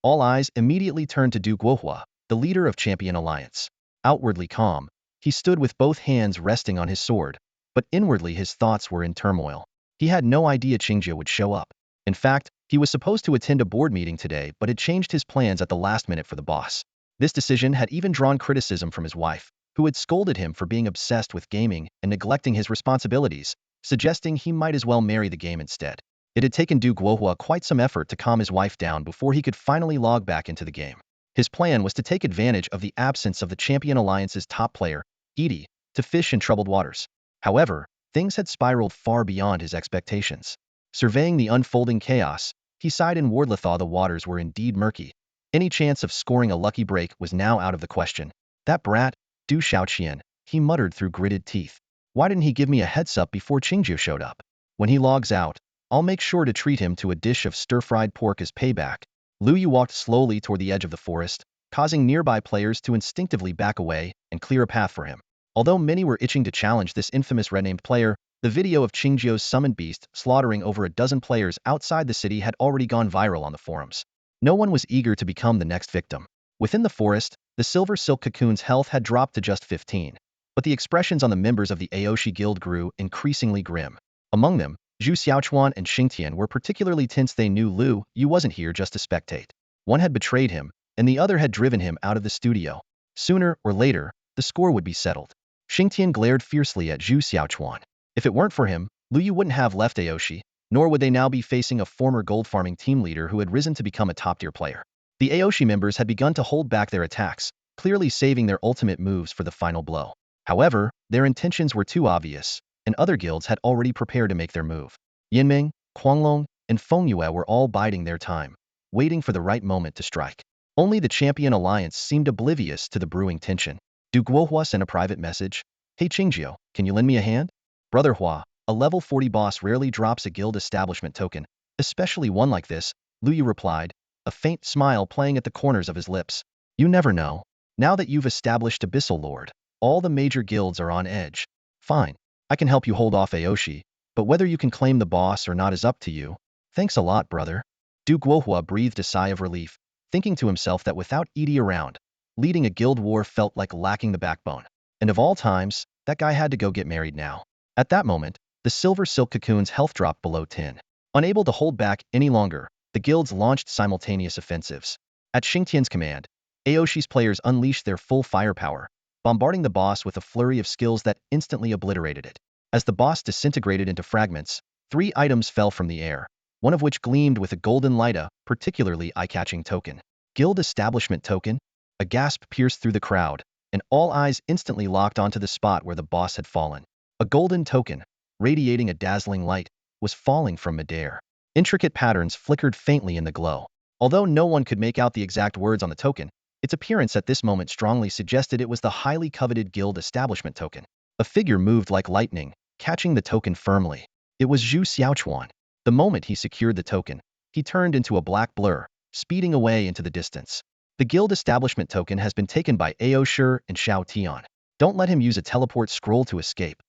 All eyes immediately turned to Du Guohua, the leader of Champion Alliance. Outwardly calm, he stood with both hands resting on his sword, but inwardly his thoughts were in turmoil. He had no idea Qingju would show up. In fact, he was supposed to attend a board meeting today but had changed his plans at the last minute for the boss. This decision had even drawn criticism from his wife, who had scolded him for being obsessed with gaming and neglecting his responsibilities, suggesting he might as well marry the game instead. It had taken Du Guohua quite some effort to calm his wife down before he could finally log back into the game. His plan was to take advantage of the absence of the Champion Alliance's top player, Edie, to fish in troubled waters. However, things had spiraled far beyond his expectations. Surveying the unfolding chaos, he sighed inwardly. The waters were indeed murky. Any chance of scoring a lucky break was now out of the question. That brat, Du Xiaoqian, he muttered through gritted teeth. Why didn't he give me a heads up before Qingju showed up? When he logs out, I'll make sure to treat him to a dish of stir-fried pork as payback. Lu Yu walked slowly toward the edge of the forest, causing nearby players to instinctively back away and clear a path for him. Although many were itching to challenge this infamous red-named player, the video of Qingju's summoned beast slaughtering over a dozen players outside the city had already gone viral on the forums. No one was eager to become the next victim. Within the forest, the Silver Silk Cocoon's health had dropped to just 15, but the expressions on the members of the Aoshi Guild grew increasingly grim. Among them, Zhu Xiaochuan and Xingtian were particularly tense. They knew Lu Yu wasn't here just to spectate. One had betrayed him, and the other had driven him out of the studio. Sooner or later, the score would be settled. Xingtian glared fiercely at Zhu Xiaochuan. If it weren't for him, Lu Yu wouldn't have left Aoshi, nor would they now be facing a former gold farming team leader who had risen to become a top-tier player. The Aoshi members had begun to hold back their attacks, clearly saving their ultimate moves for the final blow. However, their intentions were too obvious, and other guilds had already prepared to make their move. Yinming, Quanglong, and Fengyue were all biding their time, waiting for the right moment to strike. Only the Champion Alliance seemed oblivious to the brewing tension. Du Guohua sent a private message. Hey Qingjiu, can you lend me a hand? Brother Hua, a level 40 boss rarely drops a guild establishment token, especially one like this, Lu Yu replied, a faint smile playing at the corners of his lips. You never know. Now that you've established Abyssal Lord, all the major guilds are on edge. Fine. I can help you hold off Aoshi, but whether you can claim the boss or not is up to you. Thanks a lot, brother. Du Guohua breathed a sigh of relief, thinking to himself that without Edie around, leading a guild war felt like lacking the backbone. And of all times, that guy had to go get married now. At that moment, the Silver Silk Cocoon's health dropped below 10. Unable to hold back any longer, the guilds launched simultaneous offensives. At Xingtian's command, Aoshi's players unleashed their full firepower, bombarding the boss with a flurry of skills that instantly obliterated it. As the boss disintegrated into fragments, 3 items fell from the air, one of which gleamed with a golden light, a particularly eye-catching token. Guild Establishment Token? A gasp pierced through the crowd, and all eyes instantly locked onto the spot where the boss had fallen. A golden token, radiating a dazzling light, was falling from midair. Intricate patterns flickered faintly in the glow. Although no one could make out the exact words on the token, Its appearance at this moment strongly suggested it was the highly coveted guild establishment token. A figure moved like lightning, catching the token firmly. It was Zhu Xiaochuan. The moment he secured the token, he turned into a black blur, speeding away into the distance. The guild establishment token has been taken by Ao Shi and Xiao Tian. Don't let him use a teleport scroll to escape.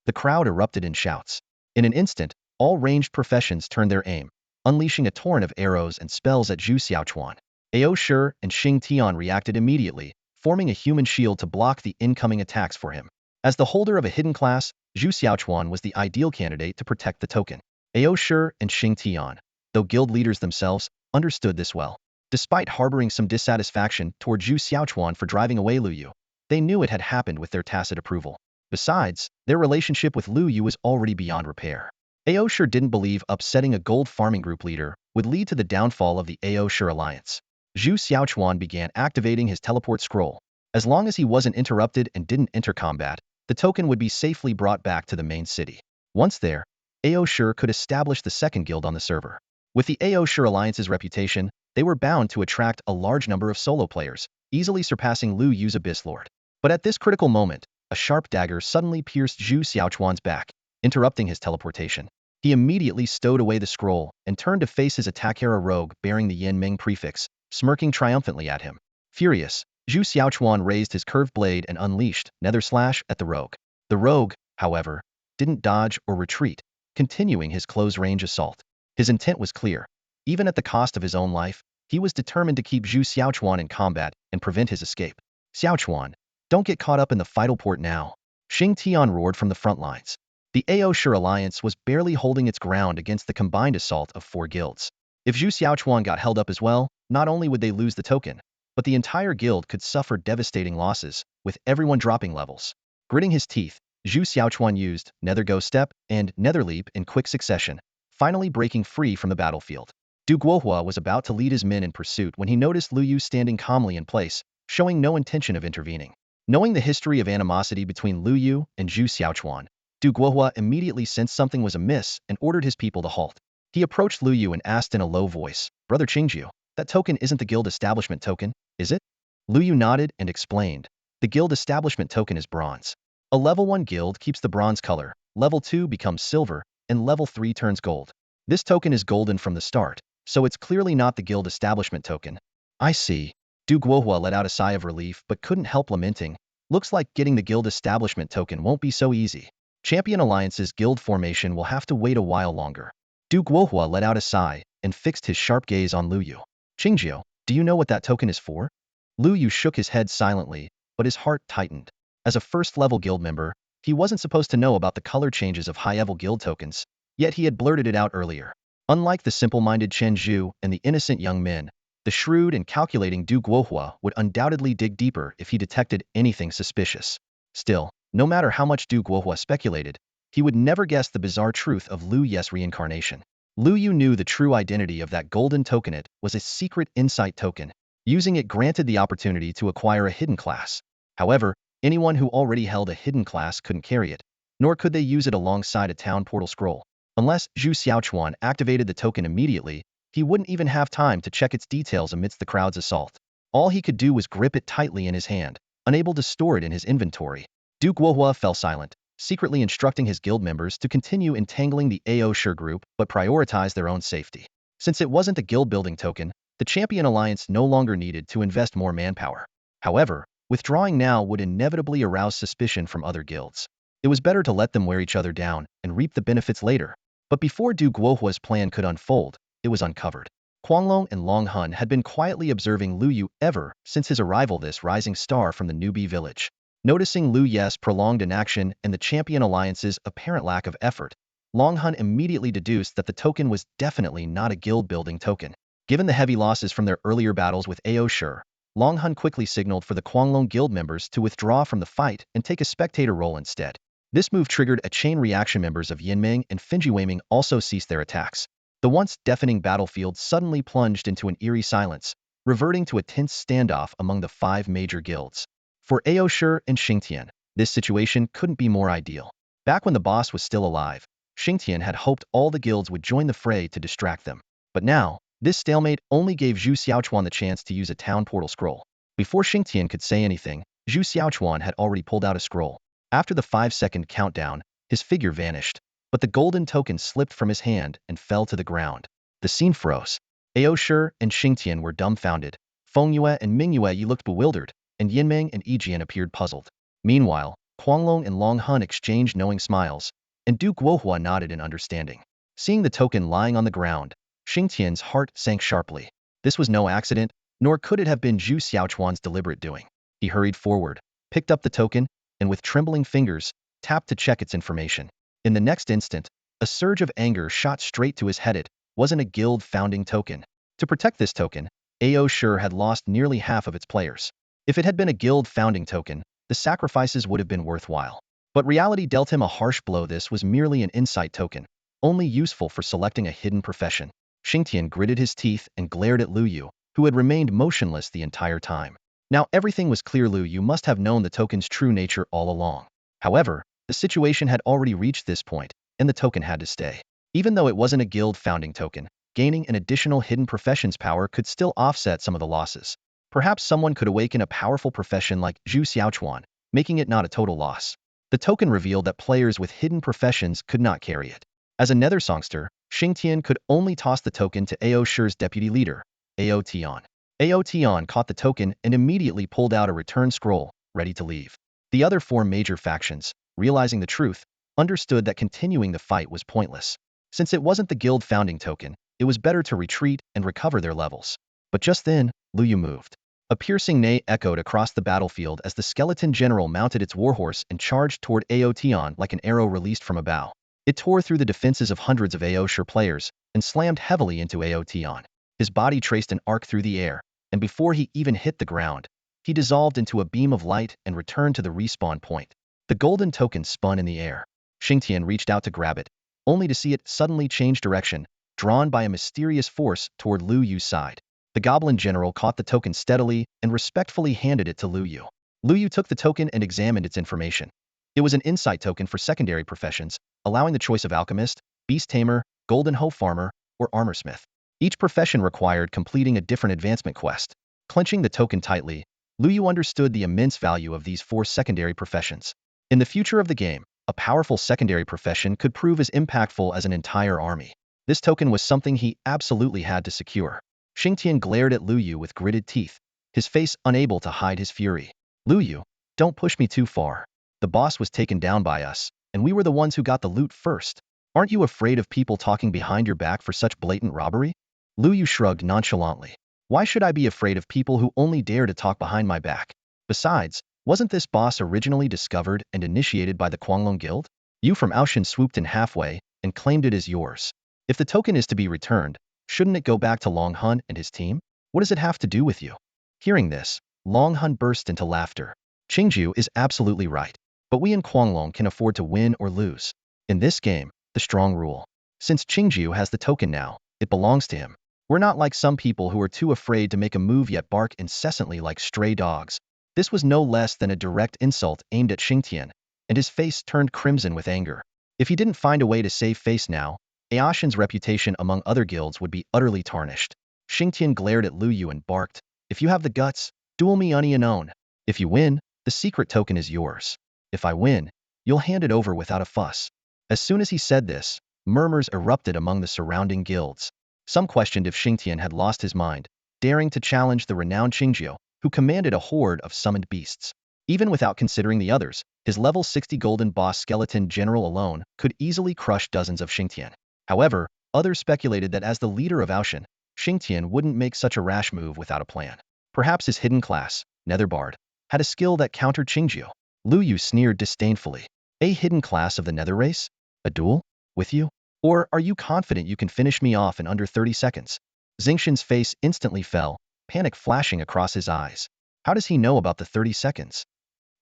The crowd erupted in shouts. In an instant, all ranged professions turned their aim, unleashing a torrent of arrows and spells at Zhu Xiaochuan. Ao Shi and Xing Tian reacted immediately, forming a human shield to block the incoming attacks for him. As the holder of a hidden class, Zhu Xiaochuan was the ideal candidate to protect the token. Ao Shi and Xing Tian, though guild leaders themselves, understood this well. Despite harboring some dissatisfaction toward Zhu Xiaochuan for driving away Lu Yu, they knew it had happened with their tacit approval. Besides, their relationship with Lu Yu was already beyond repair. Ao Shi didn't believe upsetting a gold farming group leader would lead to the downfall of the Ao Shi alliance. Zhu Xiaochuan began activating his teleport scroll. As long as he wasn't interrupted and didn't enter combat, the token would be safely brought back to the main city. Once there, Ao Shi could establish the second guild on the server. With the Ao Shi alliance's reputation, they were bound to attract a large number of solo players, easily surpassing Lu Yu's Abyss Lord. But at this critical moment, a sharp dagger suddenly pierced Zhu Xiaochuan's back, interrupting his teleportation. He immediately stowed away the scroll and turned to face his attacker, a rogue bearing the Yin Ming prefix, smirking triumphantly at him. Furious, Zhu Xiaochuan raised his curved blade and unleashed Nether Slash at the rogue. The rogue, however, didn't dodge or retreat, continuing his close-range assault. His intent was clear. Even at the cost of his own life, he was determined to keep Zhu Xiaochuan in combat and prevent his escape. Xiaochuan, don't get caught up in the fightal port now. Xing Tian roared from the front lines. The Ao Shi alliance was barely holding its ground against the combined assault of 4 guilds. If Zhu Xiaochuan got held up as well, not only would they lose the token, but the entire guild could suffer devastating losses, with everyone dropping levels. Gritting his teeth, Zhu Xiaochuan used Nether Ghost Step and Nether Leap in quick succession, finally breaking free from the battlefield. Du Guohua was about to lead his men in pursuit when he noticed Lu Yu standing calmly in place, showing no intention of intervening. Knowing the history of animosity between Lu Yu and Zhu Xiaochuan, Du Guohua immediately sensed something was amiss and ordered his people to halt. He approached Lu Yu and asked in a low voice, "Brother Qingjiu, that token isn't the guild establishment token, is it?" Lu Yu nodded and explained, "The guild establishment token is bronze. A level 1 guild keeps the bronze color, level 2 becomes silver, and level 3 turns gold. This token is golden from the start, so it's clearly not the guild establishment token." "I see." Du Guohua let out a sigh of relief but couldn't help lamenting, "Looks like getting the guild establishment token won't be so easy. Champion Alliance's guild formation will have to wait a while longer." Du Guohua let out a sigh and fixed his sharp gaze on Lu Yu. "Qingjiu, do you know what that token is for?" Lu Yu shook his head silently, but his heart tightened. As a first-level guild member, he wasn't supposed to know about the color changes of high-level guild tokens, yet he had blurted it out earlier. Unlike the simple-minded Chen Zhu and the innocent young men, the shrewd and calculating Du Guohua would undoubtedly dig deeper if he detected anything suspicious. Still, no matter how much Du Guohua speculated, he would never guess the bizarre truth of Lu Yu's reincarnation. Lu Yu knew the true identity of that golden tokenet was a secret insight token. Using it granted the opportunity to acquire a hidden class. However, anyone who already held a hidden class couldn't carry it, nor could they use it alongside a town portal scroll. Unless Zhu Xiaochuan activated the token immediately, he wouldn't even have time to check its details amidst the crowd's assault. All he could do was grip it tightly in his hand, unable to store it in his inventory. Du Guohua fell silent, secretly instructing his guild members to continue entangling the Ao Shi group but prioritize their own safety. Since it wasn't a guild-building token, the Champion Alliance no longer needed to invest more manpower. However, withdrawing now would inevitably arouse suspicion from other guilds. It was better to let them wear each other down and reap the benefits later. But before Du Guohua's plan could unfold, it was uncovered. Guanglong and Long Hun had been quietly observing Lu Yu ever since his arrival, this rising star from the newbie village. Noticing Lu Yu's prolonged inaction and the Champion Alliance's apparent lack of effort, Long Hun immediately deduced that the token was definitely not a guild-building token. Given the heavy losses from their earlier battles with Ao Shi, Long Hun quickly signaled for the Guanglong guild members to withdraw from the fight and take a spectator role instead. This move triggered a chain reaction. Members of Yinming and Finjiweiming also ceased their attacks. The once deafening battlefield suddenly plunged into an eerie silence, reverting to a tense standoff among the 5 major guilds. For Ao Shi and Xingtian, this situation couldn't be more ideal. Back when the boss was still alive, Xingtian had hoped all the guilds would join the fray to distract them. But now, this stalemate only gave Zhu Xiaochuan the chance to use a town portal scroll. Before Xingtian could say anything, Zhu Xiaochuan had already pulled out a scroll. After the 5-second countdown, his figure vanished, but the golden token slipped from his hand and fell to the ground. The scene froze. Aoshi and Xingtian were dumbfounded. Feng Yue and Ming Yue looked bewildered, and Yinmeng and Yijian appeared puzzled. Meanwhile, Huanglong and Long Hun exchanged knowing smiles, and Duke Wohua nodded in understanding. Seeing the token lying on the ground, Xingtian's heart sank sharply. This was no accident, nor could it have been Zhu Xiaochuan's deliberate doing. He hurried forward, picked up the token, and with trembling fingers, tapped to check its information. In the next instant, a surge of anger shot straight to his head. It wasn't a guild founding token. To protect this token, Aoshi had lost nearly half of its players. If it had been a guild founding token, the sacrifices would have been worthwhile. But reality dealt him a harsh blow. This was merely an insight token, only useful for selecting a hidden profession. Xingtian gritted his teeth and glared at Lu Yu, who had remained motionless the entire time. Now everything was clear. Lu Yu must have known the token's true nature all along. However, the situation had already reached this point, and the token had to stay. Even though it wasn't a guild founding token, gaining an additional hidden profession's power could still offset some of the losses. Perhaps someone could awaken a powerful profession like Zhu Xiaochuan, making it not a total loss. The token revealed that players with hidden professions could not carry it. As a nether songster, Xingtian could only toss the token to Aoshi's deputy leader, Ao Tian. Ao Tian caught the token and immediately pulled out a return scroll, ready to leave. The other 4 major factions, realizing the truth, understood that continuing the fight was pointless. Since it wasn't the guild founding token, it was better to retreat and recover their levels. But just then, Lu Yu moved. A piercing neigh echoed across the battlefield as the skeleton general mounted its warhorse and charged toward Ao Tian like an arrow released from a bow. It tore through the defenses of hundreds of Aoshi players and slammed heavily into Ao Tian. His body traced an arc through the air, and before he even hit the ground, he dissolved into a beam of light and returned to the respawn point. The golden token spun in the air. Xingtian reached out to grab it, only to see it suddenly change direction, drawn by a mysterious force toward Lu Yu's side. The goblin general caught the token steadily and respectfully handed it to Lu Yu. Lu Yu took the token and examined its information. It was an insight token for secondary professions, allowing the choice of alchemist, beast tamer, golden hoe farmer, or armorsmith. Each profession required completing a different advancement quest. Clenching the token tightly, Lu Yu understood the immense value of these 4 secondary professions. In the future of the game, a powerful secondary profession could prove as impactful as an entire army. This token was something he absolutely had to secure. Xingtian glared at Lu Yu with gritted teeth, his face unable to hide his fury. Lu Yu, don't push me too far. The boss was taken down by us, and we were the ones who got the loot first. Aren't you afraid of people talking behind your back for such blatant robbery? Lu Yu shrugged nonchalantly. Why should I be afraid of people who only dare to talk behind my back? Besides, wasn't this boss originally discovered and initiated by the Huanglong Guild? You from Aoshin swooped in halfway and claimed it as yours. If the token is to be returned, shouldn't it go back to Long Hun and his team? What does it have to do with you? Hearing this, Long Hun burst into laughter. Qingju is absolutely right. But we in Huanglong can afford to win or lose. In this game, the strong rule. Since Qingju has the token now, it belongs to him. We're not like some people who are too afraid to make a move yet bark incessantly like stray dogs. This was no less than a direct insult aimed at Xingtian, and his face turned crimson with anger. If he didn't find a way to save face now, Aoshin's reputation among other guilds would be utterly tarnished. Xingtian glared at Lu Yu and barked, if you have the guts, duel me unknown. If you win, the secret token is yours. If I win, you'll hand it over without a fuss. As soon as he said this, murmurs erupted among the surrounding guilds. Some questioned if Xingtian had lost his mind, daring to challenge the renowned Qingjiu, who commanded a horde of summoned beasts. Even without considering the others, his level 60 golden boss skeleton general alone could easily crush dozens of Xingtian. However, others speculated that as the leader of Aoshin, Xingtian wouldn't make such a rash move without a plan. Perhaps his hidden class, Netherbard, had a skill that countered Qingjiu. Lu Yu sneered disdainfully. A hidden class of the Nether race? A duel? With you? Or are you confident you can finish me off in under 30 seconds? Xingtian's face instantly fell, panic flashing across his eyes. How does he know about the 30 seconds?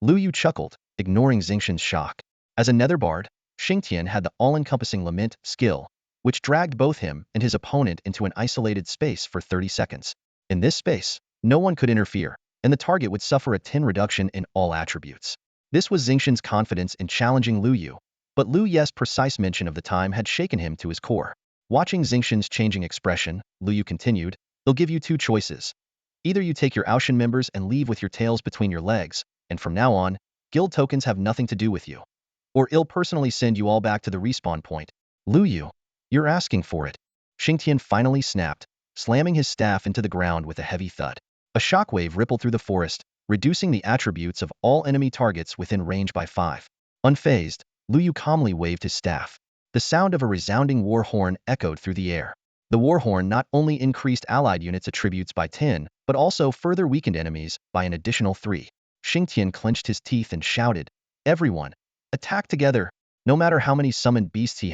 Lu Yu chuckled, ignoring Xingtian's shock. As a Netherbard, Xingtian had the all-encompassing lament skill, which dragged both him and his opponent into an isolated space for 30 seconds. In this space, no one could interfere, and the target would suffer a 10 reduction in all attributes. This was Xingtian's confidence in challenging Lu Yu, but Lu Ye's precise mention of the time had shaken him to his core. Watching Xingtian's changing expression, Lu Yu continued, they'll give you 2 choices. Either you take your Ocean members and leave with your tails between your legs, and from now on, guild tokens have nothing to do with you. Or I'll personally send you all back to the respawn point. Lu Yu, you're asking for it. Xingtian finally snapped, slamming his staff into the ground with a heavy thud. A shockwave rippled through the forest, reducing the attributes of all enemy targets within range by 5. Unfazed, Lu Yu calmly waved his staff. The sound of a resounding war horn echoed through the air. The war horn not only increased allied units' attributes by 10, but also further weakened enemies by an additional 3. Xingtian clenched his teeth and shouted, "Everyone, attack together! No matter how many summoned beasts he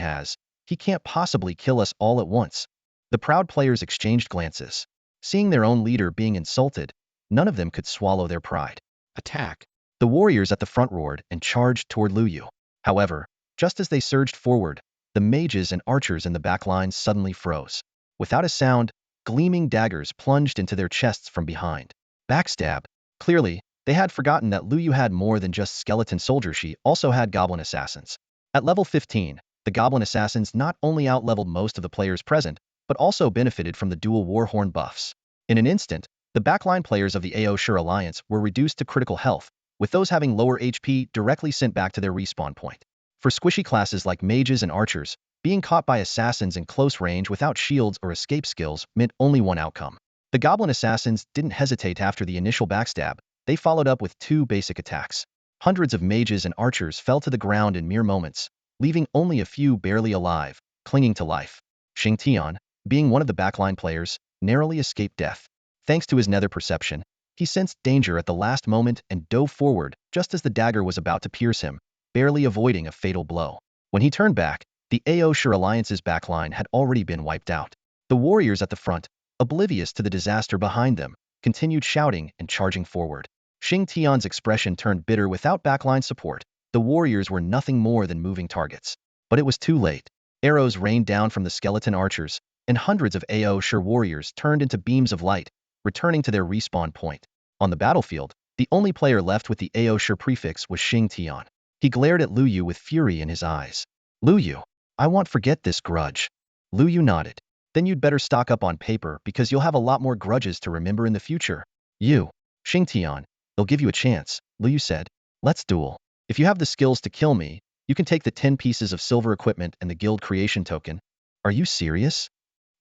can't possibly kill us all at once." The proud players exchanged glances. Seeing their own leader being insulted, none of them could swallow their pride. Attack! The warriors at the front roared and charged toward Lu Yu. However, just as they surged forward, the mages and archers in the back lines suddenly froze. Without a sound, gleaming daggers plunged into their chests from behind. Backstab. Clearly, they had forgotten that Lu Yu had more than just skeleton soldiers, she also had goblin assassins. At level 15, the goblin assassins not only outleveled most of the players present, but also benefited from the dual warhorn buffs. In an instant, the backline players of the Aoshur Alliance were reduced to critical health, with those having lower HP directly sent back to their respawn point. For squishy classes like mages and archers, being caught by assassins in close range without shields or escape skills meant only one outcome. The goblin assassins didn't hesitate after the initial backstab. They followed up with 2 basic attacks. Hundreds of mages and archers fell to the ground in mere moments, leaving only a few barely alive, clinging to life. Xingtian, being one of the backline players, narrowly escaped death. Thanks to his nether perception, he sensed danger at the last moment and dove forward just as the dagger was about to pierce him, barely avoiding a fatal blow. When he turned back, the Aoshur Alliance's backline had already been wiped out. The warriors at the front, oblivious to the disaster behind them, continued shouting and charging forward. Xingtian's expression turned bitter. Without backline support, the warriors were nothing more than moving targets. But it was too late. Arrows rained down from the skeleton archers, and hundreds of Aoshur warriors turned into beams of light, returning to their respawn point. On the battlefield, the only player left with the Aoshur prefix was Xingtian. He glared at Lu Yu with fury in his eyes. "Lu Yu, I won't forget this grudge." Lu Yu nodded. "Then you'd better stock up on paper because you'll have a lot more grudges to remember in the future." Xingtian, they'll give you a chance," Lu Yu said. "Let's duel. If you have the skills to kill me, you can take the 10 pieces of silver equipment and the guild creation token." "Are you serious?"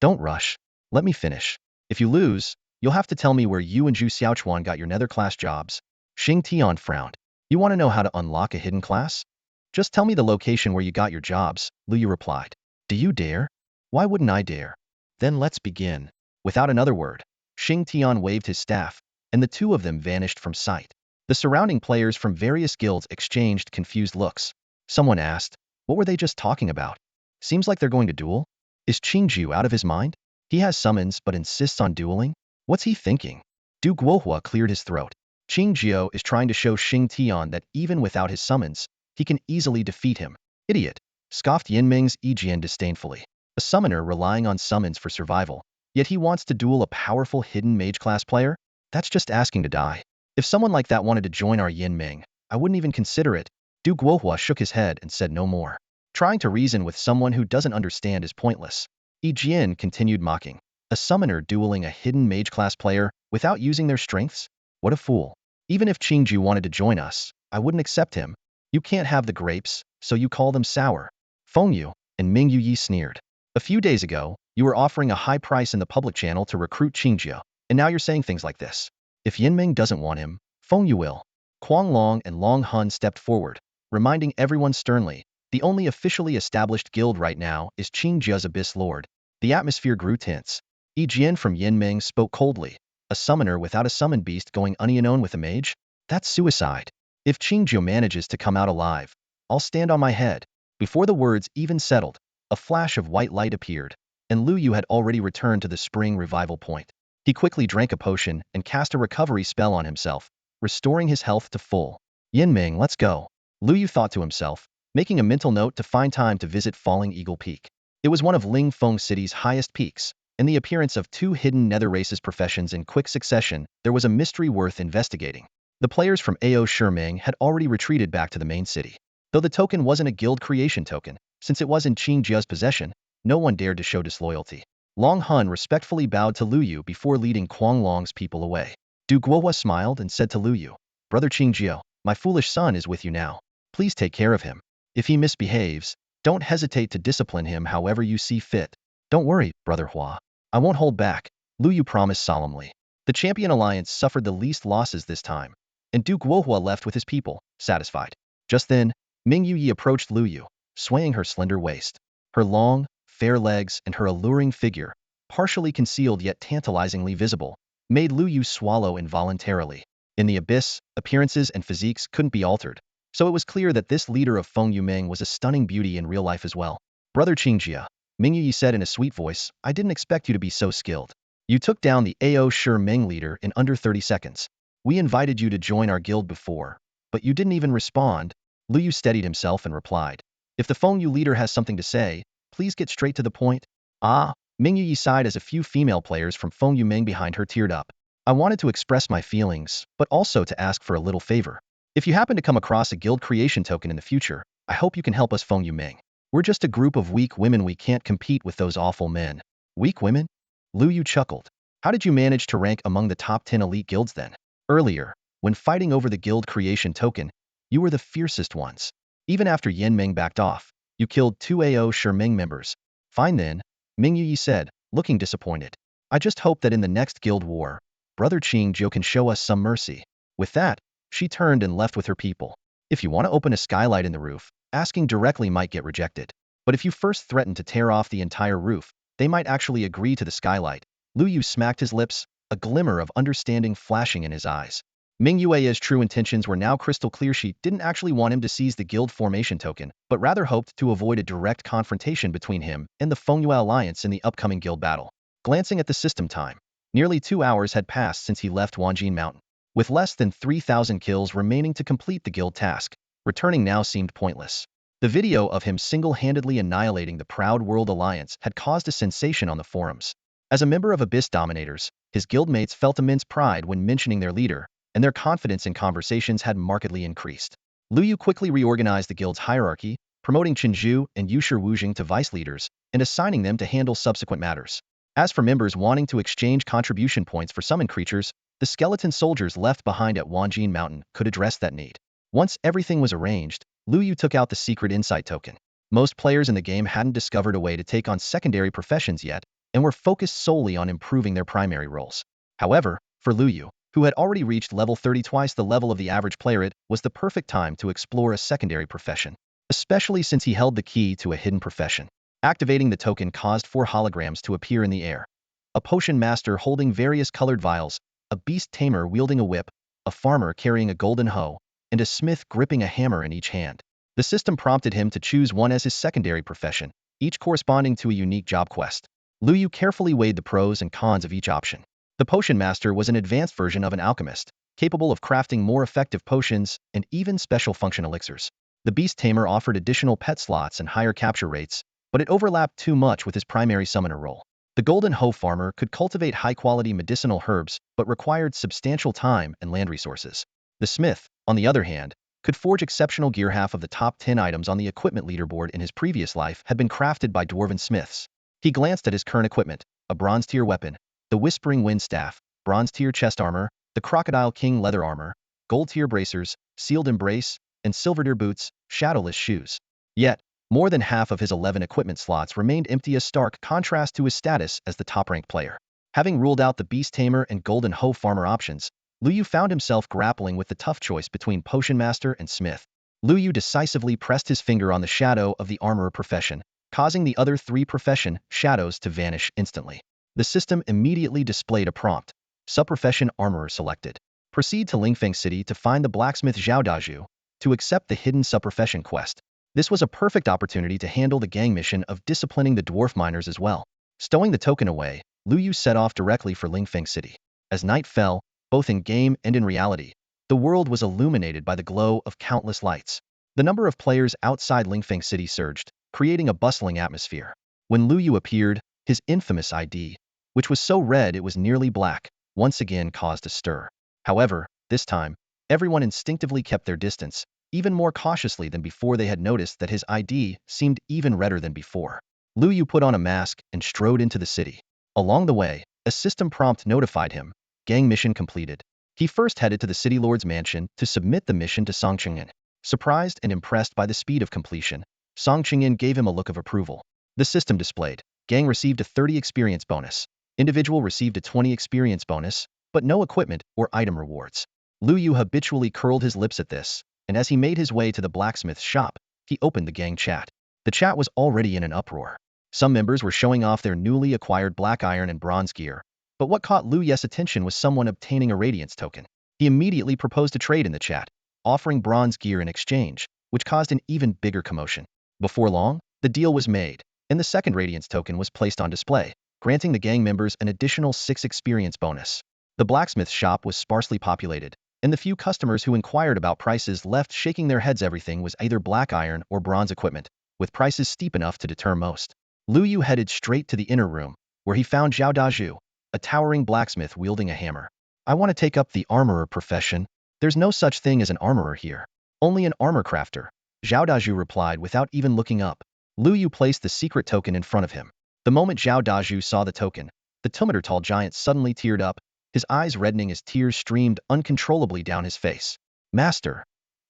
"Don't rush. Let me finish. If you lose, you'll have to tell me where you and Zhu Xiaochuan got your nether class jobs." Xingtian frowned. "You want to know how to unlock a hidden class? Just tell me the location where you got your jobs," Lu Yu replied. "Do you dare?" "Why wouldn't I dare?" "Then let's begin." Without another word, Xingtian waved his staff, and the two of them vanished from sight. The surrounding players from various guilds exchanged confused looks. Someone asked, "What were they just talking about? Seems like they're going to duel. Is Qingjiu out of his mind? He has summons but insists on dueling? What's he thinking?" Du Guohua cleared his throat. "Qingjiu is trying to show Xingtian that even without his summons, he can easily defeat him." "Idiot," scoffed Yinming's Yijian disdainfully. "A summoner relying on summons for survival, yet he wants to duel a powerful hidden mage class player? That's just asking to die. If someone like that wanted to join our Yinming, I wouldn't even consider it." Du Guohua shook his head and said no more. Trying to reason with someone who doesn't understand is pointless. Yijian continued mocking. "A summoner dueling a hidden mage class player without using their strengths? What a fool. Even if Qingjiu wanted to join us, I wouldn't accept him. You can't have the grapes, so you call them sour." Feng Yu and Ming Yuyi sneered. "A few days ago, you were offering a high price in the public channel to recruit Qingjiu, and now you're saying things like this. If Yinming doesn't want him, Feng Yu will." Kuang Long and Long Hun stepped forward, reminding everyone sternly, "The only officially established guild right now is Qingjiu's Abyss Lord." The atmosphere grew tense. Yijian from Yinming spoke coldly. "A summoner without a summon beast going unknown with a mage? That's suicide. If Qingjiu manages to come out alive, I'll stand on my head." Before the words even settled, a flash of white light appeared, and Lu Yu had already returned to the spring revival point. He quickly drank a potion and cast a recovery spell on himself, restoring his health to full. "Yinming, let's go," Lu Yu thought to himself, making a mental note to find time to visit Falling Eagle Peak. It was one of Lingfeng City's highest peaks. In the appearance of 2 hidden nether races professions in quick succession, there was a mystery worth investigating. The players from Ao Shurming had already retreated back to the main city. Though the token wasn't a guild creation token, since it was in Qingjiu's possession, no one dared to show disloyalty. Long Hun respectfully bowed to Lu Yu before leading Kuang Long's people away. Du Guohua smiled and said to Lu Yu, "Brother Qingjiao, my foolish son is with you now. Please take care of him. If he misbehaves, don't hesitate to discipline him however you see fit." "Don't worry, Brother Hua. I won't hold back," Lu Yu promised solemnly. The Champion Alliance suffered the least losses this time, and Duke Wohua left with his people, satisfied. Just then, Ming Yuyi approached Lu Yu, swaying her slender waist. Her long, fair legs and her alluring figure, partially concealed yet tantalizingly visible, made Lu Yu swallow involuntarily. In the abyss, appearances and physiques couldn't be altered, so it was clear that this leader of Feng Yumeng was a stunning beauty in real life as well. "Brother Qingjia," Ming Yuyi said in a sweet voice, "I didn't expect you to be so skilled. You took down the Ao Shi Meng leader in under 30 seconds. We invited you to join our guild before, but you didn't even respond." Lu Yu steadied himself and replied, "If the Feng Yu leader has something to say, please get straight to the point." "Ah," Ming Yuyi sighed as a few female players from Feng Yumeng behind her teared up. "I wanted to express my feelings, but also to ask for a little favor. If you happen to come across a guild creation token in the future, I hope you can help us Feng Yumeng. We're just a group of weak women, we can't compete with those awful men." "Weak women?" Lu Yu chuckled. "How did you manage to rank among the top 10 elite guilds then? Earlier, when fighting over the guild creation token, you were the fiercest ones. Even after Yan Meng backed off, you killed 2 Ao Shi Meng members." "Fine then," Ming Yuyi said, looking disappointed. "I just hope that in the next guild war, Brother Qingjiao can show us some mercy." With that, she turned and left with her people. If you want to open a skylight in the roof, asking directly might get rejected. But if you first threaten to tear off the entire roof, they might actually agree to the skylight. Lu Yu smacked his lips, a glimmer of understanding flashing in his eyes. Ming Yue's true intentions were now crystal clear. She didn't actually want him to seize the guild formation token, but rather hoped to avoid a direct confrontation between him and the Fengyue Alliance in the upcoming guild battle. Glancing at the system time, nearly 2 hours had passed since he left Wanjin Mountain. With less than 3,000 kills remaining to complete the guild task, returning now seemed pointless. The video of him single-handedly annihilating the Proud World Alliance had caused a sensation on the forums. As a member of Abyss Dominators, his guildmates felt immense pride when mentioning their leader, and their confidence in conversations had markedly increased. Lu Yu quickly reorganized the guild's hierarchy, promoting Chen Zhu and Yushi Wujing to vice leaders, and assigning them to handle subsequent matters. As for members wanting to exchange contribution points for summon creatures, the skeleton soldiers left behind at Wanjin Mountain could address that need. Once everything was arranged, Lu Yu took out the secret insight token. Most players in the game hadn't discovered a way to take on secondary professions yet, and were focused solely on improving their primary roles. However, for Lu Yu, who had already reached level 30, twice the level of the average player, it was the perfect time to explore a secondary profession, especially since he held the key to a hidden profession. Activating the token caused 4 holograms to appear in the air. A potion master holding various colored vials, a beast tamer wielding a whip, a farmer carrying a golden hoe, and a smith gripping a hammer in each hand. The system prompted him to choose one as his secondary profession, each corresponding to a unique job quest. Lu Yu carefully weighed the pros and cons of each option. The potion master was an advanced version of an alchemist, capable of crafting more effective potions and even special function elixirs. The beast tamer offered additional pet slots and higher capture rates, but it overlapped too much with his primary summoner role. The golden hoe farmer could cultivate high-quality medicinal herbs, but required substantial time and land resources. The smith, on the other hand, could forge exceptional gear. Half of the top 10 items on the equipment leaderboard in his previous life had been crafted by dwarven smiths. He glanced at his current equipment, a bronze-tier weapon, the Whispering Wind Staff, bronze-tier chest armor, the Crocodile King leather armor, gold-tier bracers, sealed embrace, and silver-tier boots, shadowless shoes. Yet, more than half of his 11 equipment slots remained empty, a stark contrast to his status as the top-ranked player. Having ruled out the beast tamer and golden hoe farmer options, Lu Yu found himself grappling with the tough choice between potion master and smith. Lu Yu decisively pressed his finger on the shadow of the armorer profession, causing the other 3 profession shadows to vanish instantly. The system immediately displayed a prompt. Subprofession armorer selected. Proceed to Lingfeng City to find the blacksmith Zhao Daju to accept the hidden subprofession quest. This was a perfect opportunity to handle the gang mission of disciplining the dwarf miners as well. Stowing the token away, Lu Yu set off directly for Lingfeng City. As night fell, both in game and in reality, the world was illuminated by the glow of countless lights. The number of players outside Lingfeng City surged, creating a bustling atmosphere. When Lu Yu appeared, his infamous ID, which was so red it was nearly black, once again caused a stir. However, this time, everyone instinctively kept their distance, even more cautiously than before. They had noticed that his ID seemed even redder than before. Lu Yu put on a mask and strode into the city. Along the way, a system prompt notified him. Gang mission completed. He first headed to the city lord's mansion to submit the mission to Song Chingyin. Surprised and impressed by the speed of completion, Song Chingyin gave him a look of approval. The system displayed. Gang received a 30 experience bonus. Individual received a 20 experience bonus, but no equipment or item rewards. Lu Yu habitually curled his lips at this, and as he made his way to the blacksmith's shop, he opened the gang chat. The chat was already in an uproar. Some members were showing off their newly acquired black iron and bronze gear, but what caught Lu Yu's attention was someone obtaining a radiance token. He immediately proposed a trade in the chat, offering bronze gear in exchange, which caused an even bigger commotion. Before long, the deal was made, and the second radiance token was placed on display, granting the gang members an additional 6 experience bonus. The blacksmith shop was sparsely populated, and the few customers who inquired about prices left shaking their heads. Everything was either black iron or bronze equipment, with prices steep enough to deter most. Lu Yu headed straight to the inner room, where he found Zhao Dazhu, a towering blacksmith wielding a hammer. I want to take up the armorer profession. There's no such thing as an armorer here. Only an armor crafter, Zhao Dazhu replied without even looking up. Lu Yu placed the secret token in front of him. The moment Zhao Dazhu saw the token, the 2-meter tall giant suddenly teared up, his eyes reddening as tears streamed uncontrollably down his face. Master,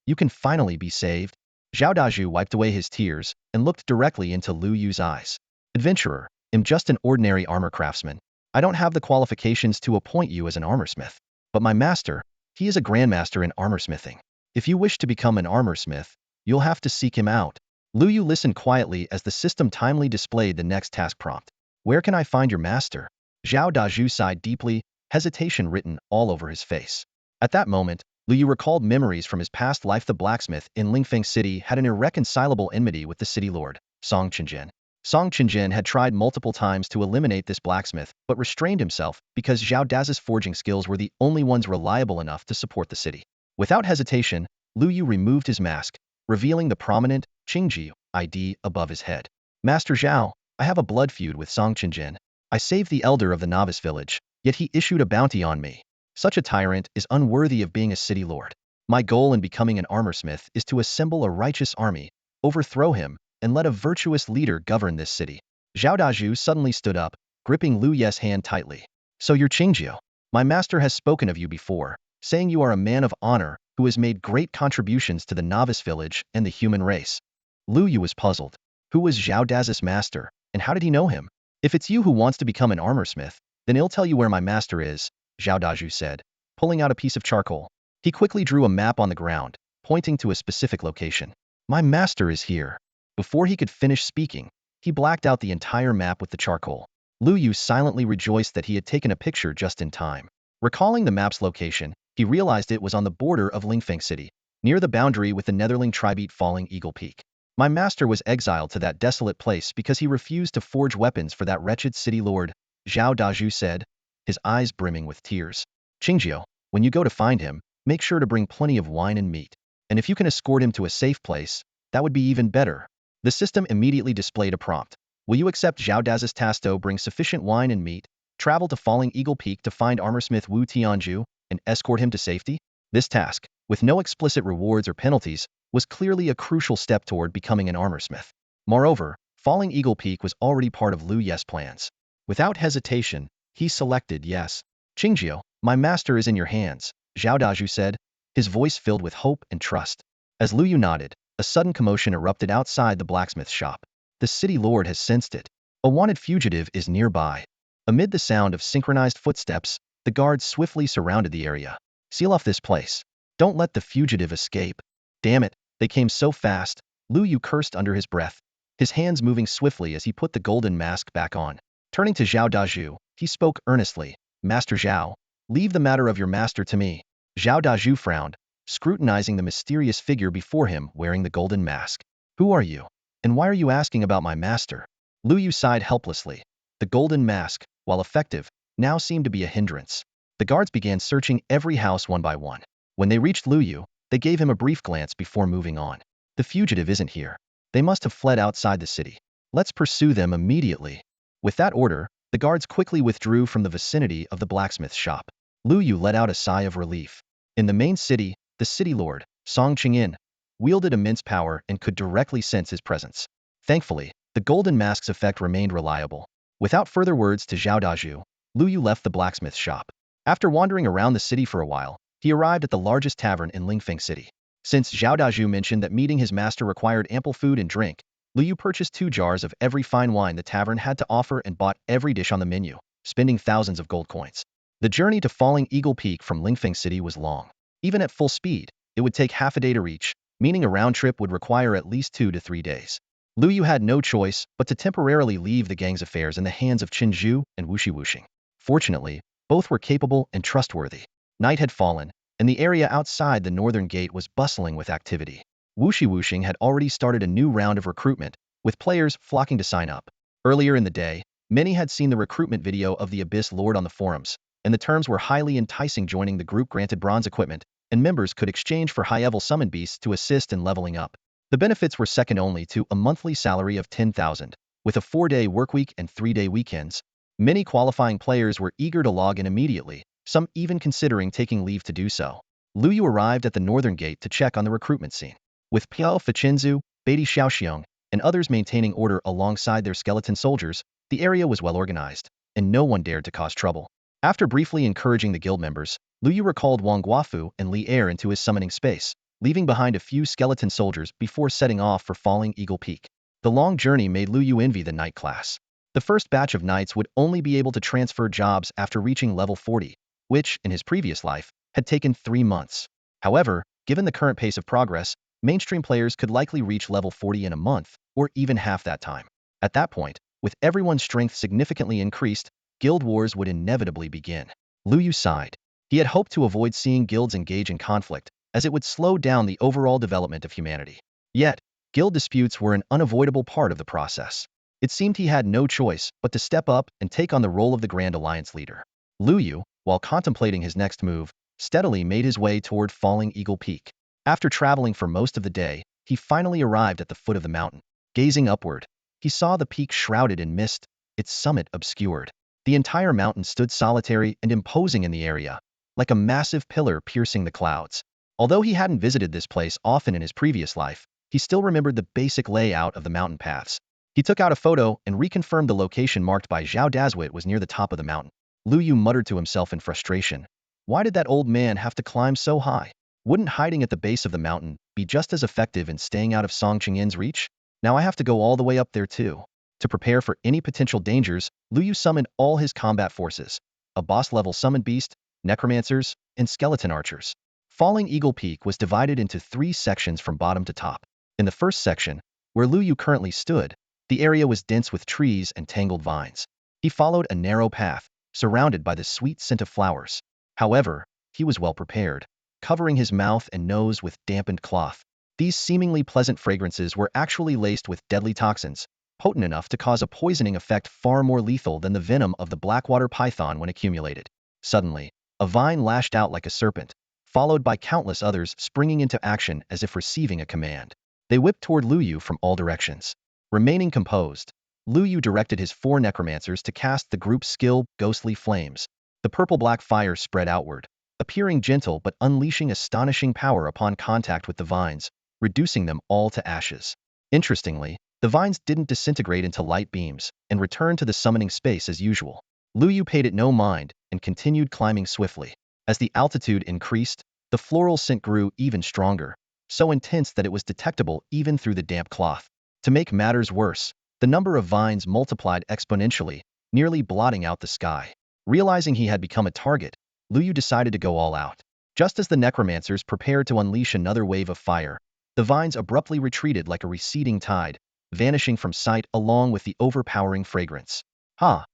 you can finally be saved. Zhao Dazhu wiped away his tears and looked directly into Lu Yu's eyes. Adventurer, I'm just an ordinary armor craftsman. I don't have the qualifications to appoint you as an armorsmith. But my master, he is a grandmaster in armorsmithing. If you wish to become an armorsmith, you'll have to seek him out. Lu Yu listened quietly as the system timely displayed the next task prompt. Where can I find your master? Zhao Dazhu sighed deeply, hesitation written all over his face. At that moment, Lu Yu recalled memories from his past life. The blacksmith in Lingfeng City had an irreconcilable enmity with the city lord, Song Qingjin. Song Qingjin had tried multiple times to eliminate this blacksmith, but restrained himself because Zhao Daz's forging skills were the only ones reliable enough to support the city. Without hesitation, Lu Yu removed his mask, revealing the prominent Qingji ID above his head. Master Zhao, I have a blood feud with Song Qingjin. I saved the elder of the novice village, yet he issued a bounty on me. Such a tyrant is unworthy of being a city lord. My goal in becoming an armorsmith is to assemble a righteous army, overthrow him, and let a virtuous leader govern this city. Zhao Dazhu suddenly stood up, gripping Lu Yu's hand tightly. So you're Qingjiu. My master has spoken of you before, saying you are a man of honor who has made great contributions to the novice village and the human race. Lu Yu was puzzled. Who was Zhao Daz's master, and how did he know him? If it's you who wants to become an armorsmith, then he'll tell you where my master is, Zhao Dazhu said, pulling out a piece of charcoal. He quickly drew a map on the ground, pointing to a specific location. My master is here. Before he could finish speaking, he blacked out the entire map with the charcoal. Lu Yu silently rejoiced that he had taken a picture just in time. Recalling the map's location, he realized it was on the border of Lingfeng City, near the boundary with the Netherling tribe Falling Eagle Peak. My master was exiled to that desolate place because he refused to forge weapons for that wretched city lord, Zhao Dazhu said, his eyes brimming with tears. Qingjiu, when you go to find him, make sure to bring plenty of wine and meat. And if you can escort him to a safe place, that would be even better. The system immediately displayed a prompt. Will you accept Zhao Daz's task to bring sufficient wine and meat, travel to Falling Eagle Peak to find armorsmith Wu Tianju, and escort him to safety? This task, with no explicit rewards or penalties, was clearly a crucial step toward becoming an armorsmith. Moreover, Falling Eagle Peak was already part of Lu Yu's plans. Without hesitation, he selected yes. Qingjiu, my master is in your hands, Zhao Dazhu said, his voice filled with hope and trust. As Lu Yu nodded, a sudden commotion erupted outside the blacksmith's shop. The city lord has sensed it. A wanted fugitive is nearby. Amid the sound of synchronized footsteps, the guards swiftly surrounded the area. Seal off this place. Don't let the fugitive escape. Damn it, they came so fast, Lu Yu cursed under his breath, his hands moving swiftly as he put the golden mask back on. Turning to Zhao Dazhu, he spoke earnestly. Master Zhao, leave the matter of your master to me. Zhao Dazhu frowned, scrutinizing the mysterious figure before him wearing the golden mask. Who are you? And why are you asking about my master? Lu Yu sighed helplessly. The golden mask, while effective, now seemed to be a hindrance. The guards began searching every house one by one. When they reached Lu Yu, they gave him a brief glance before moving on. The fugitive isn't here. They must have fled outside the city. Let's pursue them immediately. With that order, the guards quickly withdrew from the vicinity of the blacksmith's shop. Lu Yu let out a sigh of relief. In the main city, the city lord, Song Qingyin, wielded immense power and could directly sense his presence. Thankfully, the golden mask's effect remained reliable. Without further words to Zhao Dazhu, Lu Yu left the blacksmith shop. After wandering around the city for a while, he arrived at the largest tavern in Lingfeng City. Since Zhao Dazhu mentioned that meeting his master required ample food and drink, Lu Yu purchased 2 jars of every fine wine the tavern had to offer and bought every dish on the menu, spending thousands of gold coins. The journey to Falling Eagle Peak from Lingfeng City was long. Even at full speed, it would take half a day to reach, meaning a round trip would require at least 2 to 3 days. Lu Yu had no choice but to temporarily leave the gang's affairs in the hands of Qin Zhu and Wuxi Wuxing. Fortunately, both were capable and trustworthy. Night had fallen, and the area outside the northern gate was bustling with activity. Wuxi Wuxing had already started a new round of recruitment, with players flocking to sign up. Earlier in the day, many had seen the recruitment video of the Abyss Lord on the forums, and the terms were highly enticing. Joining the group granted bronze equipment, and members could exchange for high-level summon beasts to assist in leveling up. The benefits were second only to a monthly salary of 10,000, with a 4-day workweek and 3-day weekends. Many qualifying players were eager to log in immediately, some even considering taking leave to do so. Lu Yu arrived at the northern gate to check on the recruitment scene. With Piao Fichenzu, Beatty Xiaoxiong, and others maintaining order alongside their skeleton soldiers, the area was well organized, and no one dared to cause trouble. After briefly encouraging the guild members, Lu Yu recalled Wang Guofu and Li Er into his summoning space, leaving behind a few skeleton soldiers before setting off for Falling Eagle Peak. The long journey made Lu Yu envy the knight class. The first batch of knights would only be able to transfer jobs after reaching level 40, which, in his previous life, had taken 3 months. However, given the current pace of progress, mainstream players could likely reach level 40 in a month, or even half that time. At that point, with everyone's strength significantly increased, guild wars would inevitably begin. Lu Yu sighed. He had hoped to avoid seeing guilds engage in conflict, as it would slow down the overall development of humanity. Yet, guild disputes were an unavoidable part of the process. It seemed he had no choice but to step up and take on the role of the Grand Alliance leader. Lu Yu, while contemplating his next move, steadily made his way toward Falling Eagle Peak. After traveling for most of the day, he finally arrived at the foot of the mountain. Gazing upward, he saw the peak shrouded in mist, its summit obscured. The entire mountain stood solitary and imposing in the area, like a massive pillar piercing the clouds. Although he hadn't visited this place often in his previous life, he still remembered the basic layout of the mountain paths. He took out a photo and reconfirmed the location marked by Zhao Dazwit was near the top of the mountain. Lu Yu muttered to himself in frustration. Why did that old man have to climb so high? Wouldn't hiding at the base of the mountain be just as effective in staying out of Song Qingyin's reach? Now I have to go all the way up there too. To prepare for any potential dangers, Lu Yu summoned all his combat forces, a boss-level summon beast, necromancers, and skeleton archers. Falling Eagle Peak was divided into 3 sections from bottom to top. In the first section, where Lu Yu currently stood, the area was dense with trees and tangled vines. He followed a narrow path, surrounded by the sweet scent of flowers. However, he was well prepared, covering his mouth and nose with dampened cloth. These seemingly pleasant fragrances were actually laced with deadly toxins, potent enough to cause a poisoning effect far more lethal than the venom of the blackwater python when accumulated. Suddenly, a vine lashed out like a serpent, followed by countless others springing into action as if receiving a command. They whipped toward Lu Yu from all directions. Remaining composed, Lu Yu directed his 4 necromancers to cast the group's skill, Ghostly Flames. The purple-black fire spread outward, appearing gentle but unleashing astonishing power upon contact with the vines, reducing them all to ashes. Interestingly, the vines didn't disintegrate into light beams and returned to the summoning space as usual. Lu Yu paid it no mind and continued climbing swiftly. As the altitude increased, the floral scent grew even stronger, so intense that it was detectable even through the damp cloth. To make matters worse, the number of vines multiplied exponentially, nearly blotting out the sky. Realizing he had become a target, Lu Yu decided to go all out. Just as the necromancers prepared to unleash another wave of fire, the vines abruptly retreated like a receding tide, vanishing from sight along with the overpowering fragrance.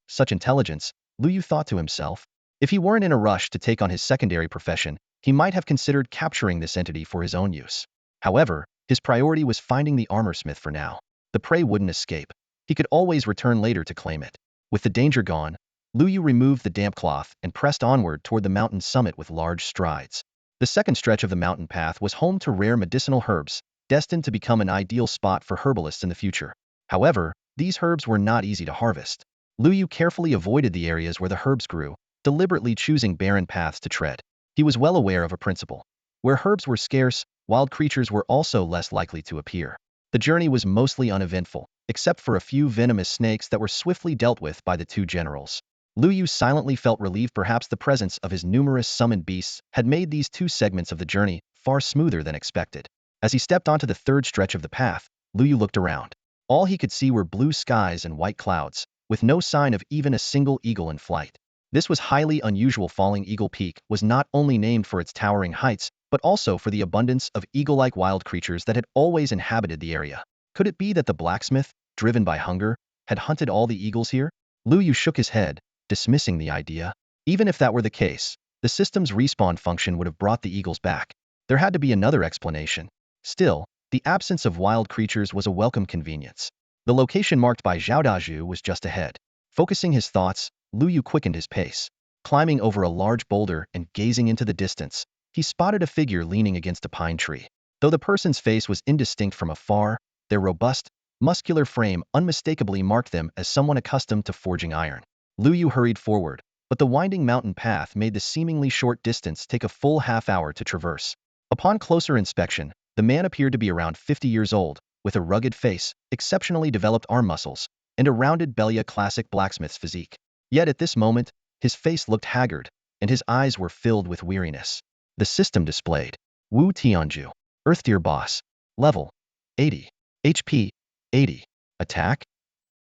Such intelligence, Lu Yu thought to himself. If he weren't in a rush to take on his secondary profession, he might have considered capturing this entity for his own use. However, his priority was finding the armorsmith for now. The prey wouldn't escape. He could always return later to claim it. With the danger gone, Lu Yu removed the damp cloth and pressed onward toward the mountain summit with large strides. The second stretch of the mountain path was home to rare medicinal herbs, destined to become an ideal spot for herbalists in the future. However, these herbs were not easy to harvest. Lu Yu carefully avoided the areas where the herbs grew, deliberately choosing barren paths to tread. He was well aware of a principle. Where herbs were scarce, wild creatures were also less likely to appear. The journey was mostly uneventful, except for a few venomous snakes that were swiftly dealt with by the two generals. Lu Yu silently felt relieved. Perhaps the presence of his numerous summoned beasts had made these two segments of the journey far smoother than expected. As he stepped onto the third stretch of the path, Lu Yu looked around. All he could see were blue skies and white clouds, with no sign of even a single eagle in flight. This was highly unusual. Falling Eagle Peak was not only named for its towering heights, but also for the abundance of eagle-like wild creatures that had always inhabited the area. Could it be that the blacksmith, driven by hunger, had hunted all the eagles here? Lu Yu shook his head, dismissing the idea. Even if that were the case, the system's respawn function would have brought the eagles back. There had to be another explanation. Still, the absence of wild creatures was a welcome convenience. The location marked by Zhao Dazhu was just ahead. Focusing his thoughts, Lu Yu quickened his pace. Climbing over a large boulder and gazing into the distance, he spotted a figure leaning against a pine tree. Though the person's face was indistinct from afar, their robust, muscular frame unmistakably marked them as someone accustomed to forging iron. Lu Yu hurried forward, but the winding mountain path made the seemingly short distance take a full half-hour to traverse. Upon closer inspection, the man appeared to be around 50 years old, with a rugged face, exceptionally developed arm muscles, and a rounded belly, a classic blacksmith's physique. Yet at this moment, his face looked haggard, and his eyes were filled with weariness. The system displayed Wu Tianju, Earth Tier Boss, Level 80, HP 80, Attack,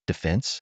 Defense.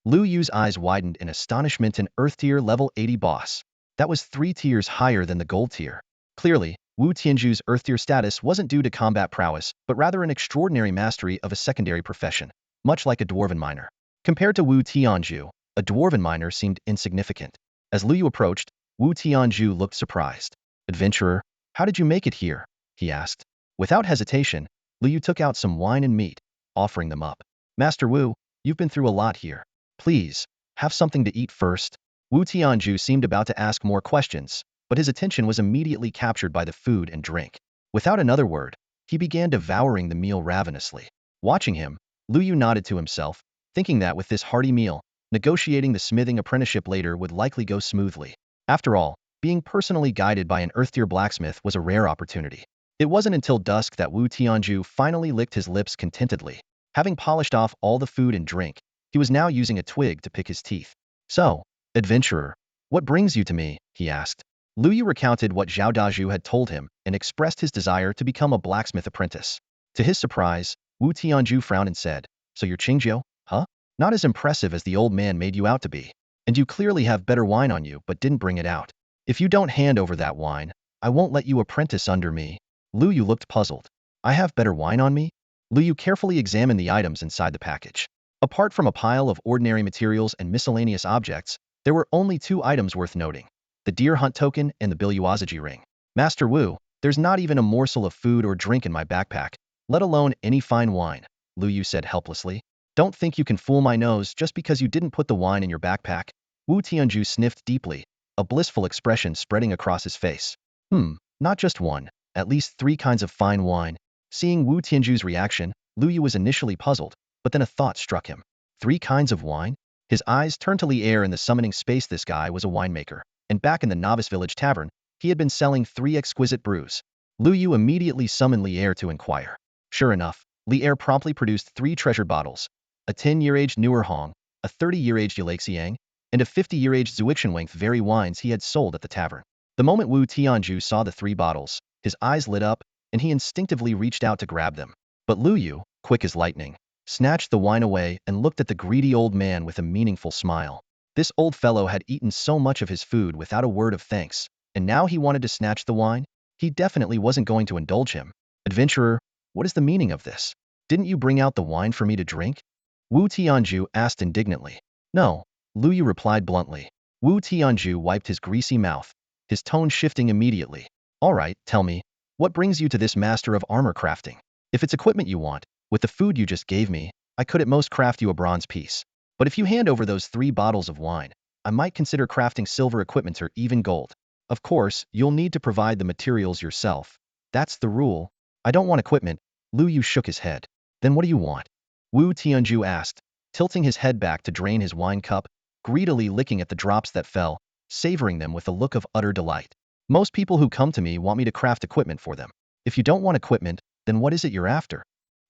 Lu Yu's eyes widened in astonishment. An Earth Tier Level 80 boss. That was 3 tiers higher than the Gold Tier. Clearly, Wu Tianju's Earth Tier status wasn't due to combat prowess, but rather an extraordinary mastery of a secondary profession, much like a dwarven miner. Compared to Wu Tianju, a dwarven miner seemed insignificant. As Lu Yu approached, Wu Tianju looked surprised. "Adventurer, how did you make it here?" he asked. Without hesitation, Lu Yu took out some wine and meat, offering them up. "Master Wu, you've been through a lot here. Please, have something to eat first." Wu Tianju seemed about to ask more questions, but his attention was immediately captured by the food and drink. Without another word, he began devouring the meal ravenously. Watching him, Lu Yu nodded to himself, thinking that with this hearty meal, negotiating the smithing apprenticeship later would likely go smoothly. After all, being personally guided by an Earth-tier blacksmith was a rare opportunity. It wasn't until dusk that Wu Tianju finally licked his lips contentedly. Having polished off all the food and drink, he was now using a twig to pick his teeth. "So, adventurer, what brings you to me?" he asked. Lu Yu recounted what Zhao Dazhu had told him and expressed his desire to become a blacksmith apprentice. To his surprise, Wu Tianju frowned and said, "So you're Qingjiu, huh? Not as impressive as the old man made you out to be. And you clearly have better wine on you but didn't bring it out. If you don't hand over that wine, I won't let you apprentice under me." Lu Yu looked puzzled. "I have better wine on me?" Lu Yu carefully examined the items inside the package. Apart from a pile of ordinary materials and miscellaneous objects, there were only 2 items worth noting: the deer hunt token and the Biluazaji ring. "Master Wu, there's not even a morsel of food or drink in my backpack, let alone any fine wine," Lu Yu said helplessly. "Don't think you can fool my nose just because you didn't put the wine in your backpack." Wu Tianju sniffed deeply, a blissful expression spreading across his face. Not just one, at least 3 kinds of fine wine." Seeing Wu Tianju's reaction, Lu Yu was initially puzzled, but then a thought struck him. 3 kinds of wine? His eyes turned to Li Er in the summoning space. This guy was a winemaker, and back in the Novice Village Tavern, he had been selling 3 exquisite brews. Lu Yu immediately summoned Li Er to inquire. Sure enough, Li Er promptly produced 3 treasured bottles: a 10-year-aged Newer Hong, a 30-year-aged Yulaxiang, and a 50-year-aged Zuixinwang, very wines he had sold at the tavern. The moment Wu Tianju saw the 3 bottles, his eyes lit up, and he instinctively reached out to grab them. But Lu Yu, quick as lightning, snatched the wine away and looked at the greedy old man with a meaningful smile. This old fellow had eaten so much of his food without a word of thanks, and now he wanted to snatch the wine? He definitely wasn't going to indulge him. "Adventurer, what is the meaning of this? Didn't you bring out the wine for me to drink?" Wu Tianju asked indignantly. "No," Lu Yu replied bluntly. Wu Tianju wiped his greasy mouth, his tone shifting immediately. "All right, tell me, what brings you to this master of armor crafting? If it's equipment you want, with the food you just gave me, I could at most craft you a bronze piece. But if you hand over those 3 bottles of wine, I might consider crafting silver equipment or even gold. Of course, you'll need to provide the materials yourself. That's the rule." "I don't want equipment." Lu Yu shook his head. "Then what do you want?" Wu Tianju asked, tilting his head back to drain his wine cup, greedily licking at the drops that fell, savoring them with a look of utter delight. "Most people who come to me want me to craft equipment for them. If you don't want equipment, then what is it you're after?"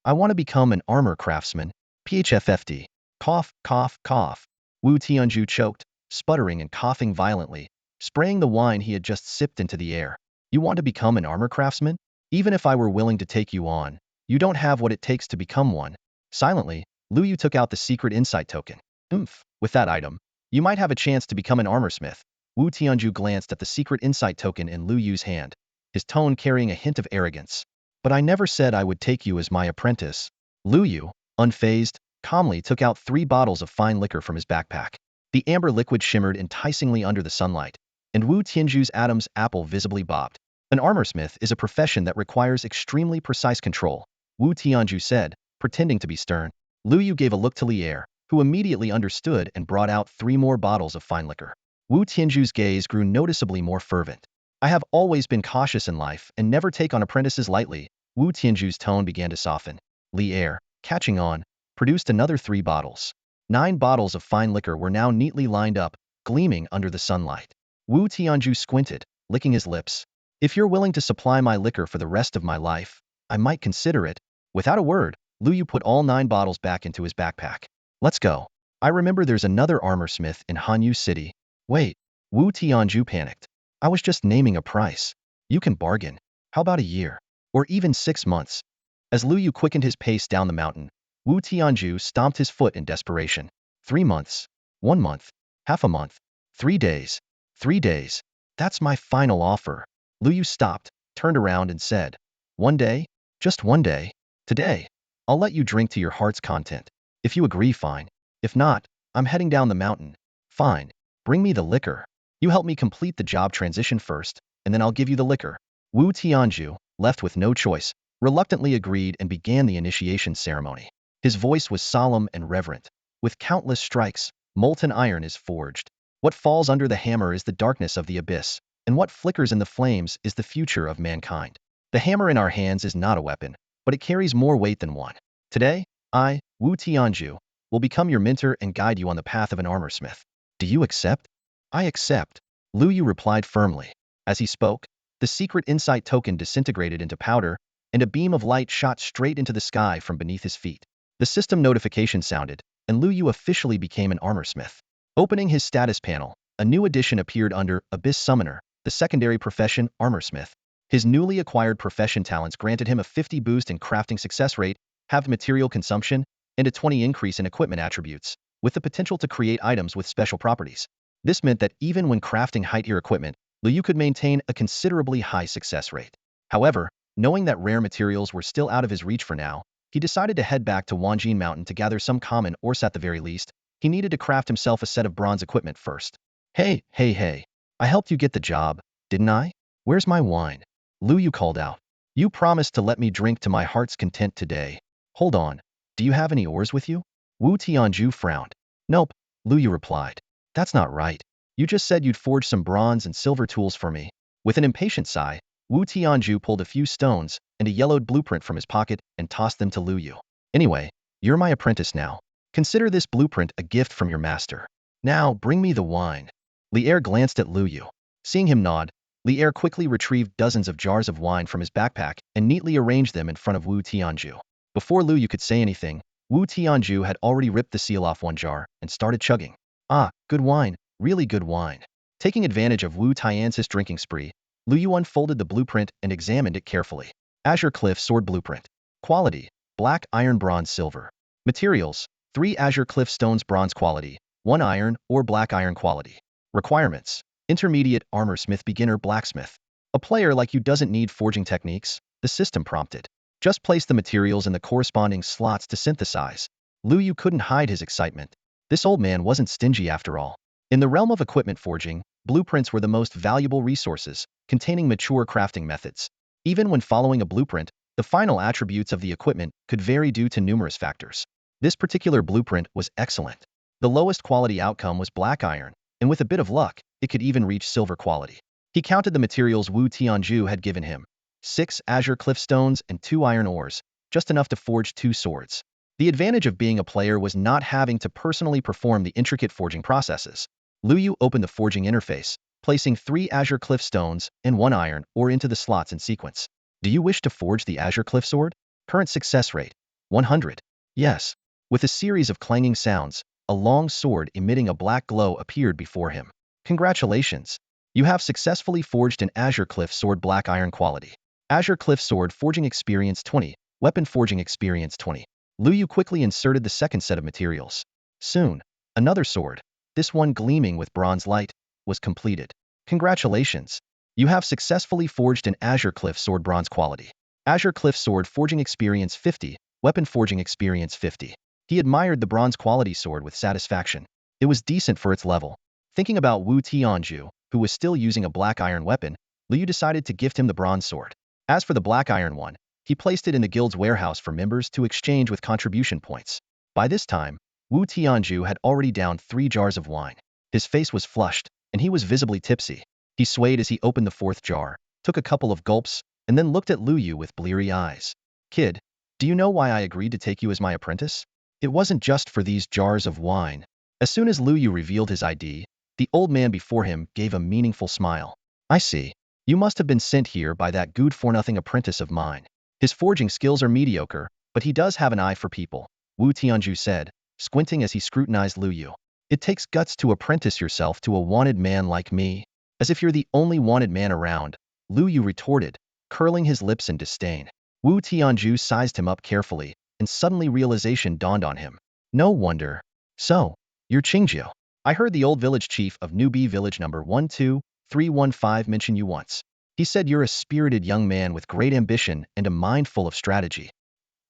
I want to become an armor craftsman. PHFFD. Cough, cough, cough. Wu Tianju choked, sputtering and coughing violently, spraying the wine he had just sipped into the air. You want to become an armor craftsman? Even if I were willing to take you on, you don't have what it takes to become one. Silently, Lu Yu took out the secret insight token. With that item, you might have a chance to become an armorsmith. Wu Tianju glanced at the secret insight token in Lu Yu's hand, his tone carrying a hint of arrogance. But I never said I would take you as my apprentice. Lu Yu, unfazed, calmly took out 3 bottles of fine liquor from his backpack. The amber liquid shimmered enticingly under the sunlight, and Wu Tianju's Adam's apple visibly bobbed. An armorsmith is a profession that requires extremely precise control, Wu Tianju said, pretending to be stern. Lu Yu gave a look to Lier, who immediately understood and brought out 3 more bottles of fine liquor. Wu Tianju's gaze grew noticeably more fervent. I have always been cautious in life and never take on apprentices lightly. Wu Tianju's tone began to soften. Lier, catching on, produced another 3 bottles. 9 bottles of fine liquor were now neatly lined up, gleaming under the sunlight. Wu Tianju squinted, licking his lips. If you're willing to supply my liquor for the rest of my life, I might consider it. Without a word, Lu Yu put all 9 bottles back into his backpack. Let's go. I remember there's another armorsmith in Hanyu City. Wait, Wu Tianju panicked. I was just naming a price. You can bargain. How about a year? Or even 6 months? As Lu Yu quickened his pace down the mountain, Wu Tianju stomped his foot in desperation. 3 months. 1 month. Half a month. 3 days. 3 days. That's my final offer. Lu Yu stopped, turned around and said, 1 day? Just 1 day. Today. I'll let you drink to your heart's content. If you agree, fine. If not, I'm heading down the mountain. Fine. Bring me the liquor. You help me complete the job transition first, and then I'll give you the liquor. Wu Tianju, left with no choice, reluctantly agreed and began the initiation ceremony. His voice was solemn and reverent. With countless strikes, molten iron is forged. What falls under the hammer is the darkness of the abyss, and what flickers in the flames is the future of mankind. The hammer in our hands is not a weapon, but it carries more weight than one. Today, I, Wu Tianju, will become your mentor and guide you on the path of an armorsmith. Do you accept? I accept, Lu Yu replied firmly. As he spoke, the secret insight token disintegrated into powder, and a beam of light shot straight into the sky from beneath his feet. The system notification sounded, and Lu Yu officially became an armorsmith. Opening his status panel, a new addition appeared under Abyss Summoner, the secondary profession, armorsmith. His newly acquired profession talents granted him a 50 boost in crafting success rate, halved material consumption, and a 20 increase in equipment attributes, with the potential to create items with special properties. This meant that even when crafting high-tier equipment, Lu Yu could maintain a considerably high success rate. However, knowing that rare materials were still out of his reach for now, he decided to head back to Wanjin Mountain to gather some common ores. At the very least, he needed to craft himself a set of bronze equipment first. Hey, hey, hey. I helped you get the job, didn't I? Where's my wine? Lu Yu called out. You promised to let me drink to my heart's content today. Hold on. Do you have any ores with you? Wu Tianju frowned. Nope, Lu Yu replied. That's not right. You just said you'd forge some bronze and silver tools for me. With an impatient sigh, Wu Tianju pulled a few stones and a yellowed blueprint from his pocket and tossed them to Lu Yu. Anyway, you're my apprentice now. Consider this blueprint a gift from your master. Now, bring me the wine. Lier glanced at Lu Yu. Seeing him nod, Lier quickly retrieved dozens of jars of wine from his backpack and neatly arranged them in front of Wu Tianju. Before Lu Yu could say anything, Wu Tianju had already ripped the seal off one jar and started chugging. Ah, good wine, really good wine. Taking advantage of Wu Tianju's drinking spree, Lu Yu unfolded the blueprint and examined it carefully. Azure Cliff Sword Blueprint. Quality: black iron, bronze, silver. Materials: 3 Azure Cliff Stones, bronze quality, 1 iron or black iron quality. Requirements: intermediate armorsmith, beginner blacksmith. A player like you doesn't need forging techniques, the system prompted. Just place the materials in the corresponding slots to synthesize. Lu Yu couldn't hide his excitement. This old man wasn't stingy after all. In the realm of equipment forging, blueprints were the most valuable resources, containing mature crafting methods. Even when following a blueprint, the final attributes of the equipment could vary due to numerous factors. This particular blueprint was excellent. The lowest quality outcome was black iron, and with a bit of luck, it could even reach silver quality. He counted the materials Wu Tianju had given him. 6 Azure Cliff Stones and 2 iron ores, just enough to forge 2 swords. The advantage of being a player was not having to personally perform the intricate forging processes. Lu Yu opened the forging interface, placing 3 Azure Cliff Stones and 1 iron ore into the slots in sequence. Do you wish to forge the Azure Cliff Sword? Current success rate: 100. Yes. With a series of clanging sounds, a long sword emitting a black glow appeared before him. Congratulations! You have successfully forged an Azure Cliff Sword Black Iron quality. Azure Cliff Sword Forging Experience 20, Weapon Forging Experience 20. Lu Yu quickly inserted the second set of materials. Soon, another sword, this one gleaming with bronze light, was completed. Congratulations! You have successfully forged an Azure Cliff Sword Bronze quality. Azure Cliff Sword Forging Experience 50, Weapon Forging Experience 50. He admired the bronze quality sword with satisfaction. It was decent for its level. Thinking about Wu Tianju, who was still using a black iron weapon, Liu decided to gift him the bronze sword. As for the black iron one, he placed it in the guild's warehouse for members to exchange with contribution points. By this time, Wu Tianju had already downed 3 jars of wine. His face was flushed, and he was visibly tipsy. He swayed as he opened the 4th jar, took a couple of gulps, and then looked at Lu Yu with bleary eyes. Kid, do you know why I agreed to take you as my apprentice? It wasn't just for these jars of wine. As soon as Lu Yu revealed his ID, the old man before him gave a meaningful smile. I see. You must have been sent here by that good-for-nothing apprentice of mine. His forging skills are mediocre, but he does have an eye for people, Wu Tianju said, squinting as he scrutinized Lu Yu. It takes guts to apprentice yourself to a wanted man like me. As if you're the only wanted man around, Lu Yu retorted, curling his lips in disdain. Wu Tianju sized him up carefully, and suddenly realization dawned on him. No wonder. So, you're Qingjiu. I heard the old village chief of Newbie Village number 12315 mention you once. He said you're a spirited young man with great ambition and a mind full of strategy.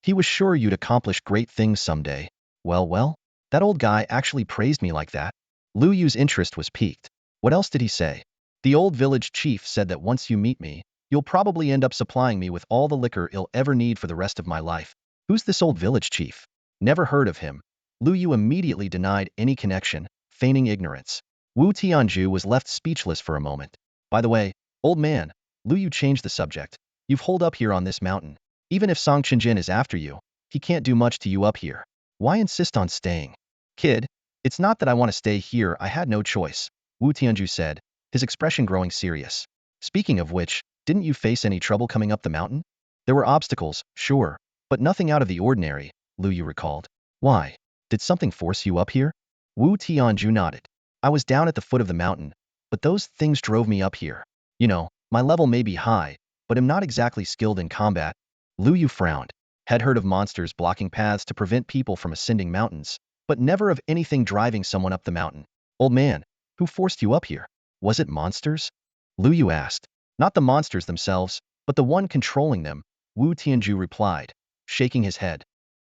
He was sure you'd accomplish great things someday. Well, that old guy actually praised me like that. Lu Yu's interest was piqued. What else did he say? The old village chief said that once you meet me, you'll probably end up supplying me with all the liquor I'll ever need for the rest of my life. Who's this old village chief? Never heard of him. Lu Yu immediately denied any connection, feigning ignorance. Wu Tianju was left speechless for a moment. By the way, old man, Lu Yu changed the subject. You've holed up here on this mountain. Even if Song Qingjin is after you, he can't do much to you up here. Why insist on staying? Kid, it's not that I want to stay here, I had no choice, Wu Tianju said, his expression growing serious. Speaking of which, didn't you face any trouble coming up the mountain? There were obstacles, sure, but nothing out of the ordinary, Lu Yu recalled. Why? Did something force you up here? Wu Tianju nodded. I was down at the foot of the mountain, but those things drove me up here. You know, my level may be high, but am not exactly skilled in combat. Lu Yu frowned. Had heard of monsters blocking paths to prevent people from ascending mountains, but never of anything driving someone up the mountain. Old man, who forced you up here? Was it monsters? Lu Yu asked. Not the monsters themselves, but the one controlling them, Wu Tianju replied, shaking his head.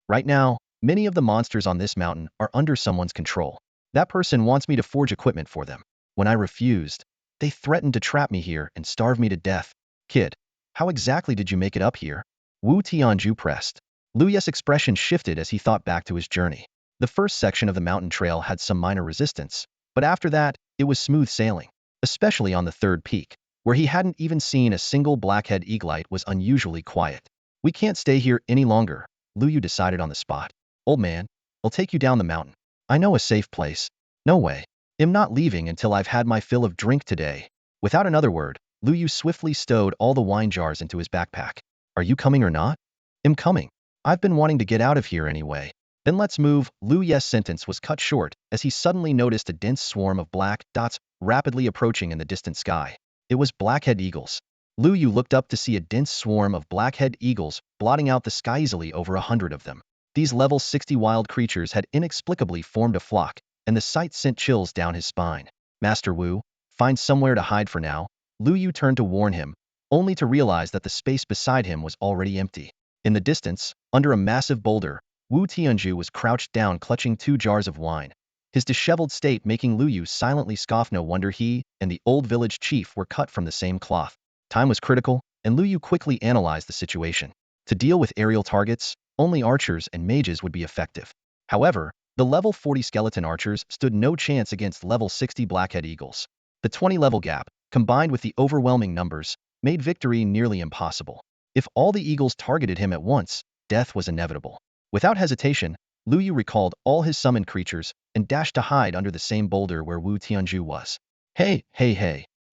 Right now, many of the monsters on this mountain are under someone's control. That person wants me to forge equipment for them. When I refused, they threatened to trap me here and starve me to death. Kid, how exactly did you make it up here? Wu Tianju pressed. Lu Yu's expression shifted as he thought back to his journey. The first section of the mountain trail had some minor resistance, but after that, it was smooth sailing, especially on the 3rd peak, where he hadn't even seen a single blackhead eaglite was unusually quiet. We can't stay here any longer, Lu Yu decided on the spot. Old man, I'll take you down the mountain. I know a safe place. No way. I'm not leaving until I've had my fill of drink today. Without another word, Lu Yu swiftly stowed all the wine jars into his backpack. Are you coming or not? I'm coming. I've been wanting to get out of here anyway. Then let's move. Lu Yu's sentence was cut short as he suddenly noticed a dense swarm of black dots rapidly approaching in the distant sky. It was blackhead eagles. Lu Yu looked up to see a dense swarm of blackhead eagles blotting out the sky, easily over 100 of them. These level 60 wild creatures had inexplicably formed a flock, and the sight sent chills down his spine. Master Wu, find somewhere to hide for now. Lu Yu turned to warn him, only to realize that the space beside him was already empty. In the distance, under a massive boulder, Wu Tianju was crouched down clutching 2 jars of wine, his disheveled state making Lu Yu silently scoff. No wonder he and the old village chief were cut from the same cloth. Time was critical, and Lu Yu quickly analyzed the situation. To deal with aerial targets, only archers and mages would be effective. However, the level 40 skeleton archers stood no chance against level 60 blackhead eagles. The 20-level gap, combined with the overwhelming numbers, made victory nearly impossible. If all the eagles targeted him at once, death was inevitable. Without hesitation, Lu Yu recalled all his summoned creatures and dashed to hide under the same boulder where Wu Tianju was. Hey,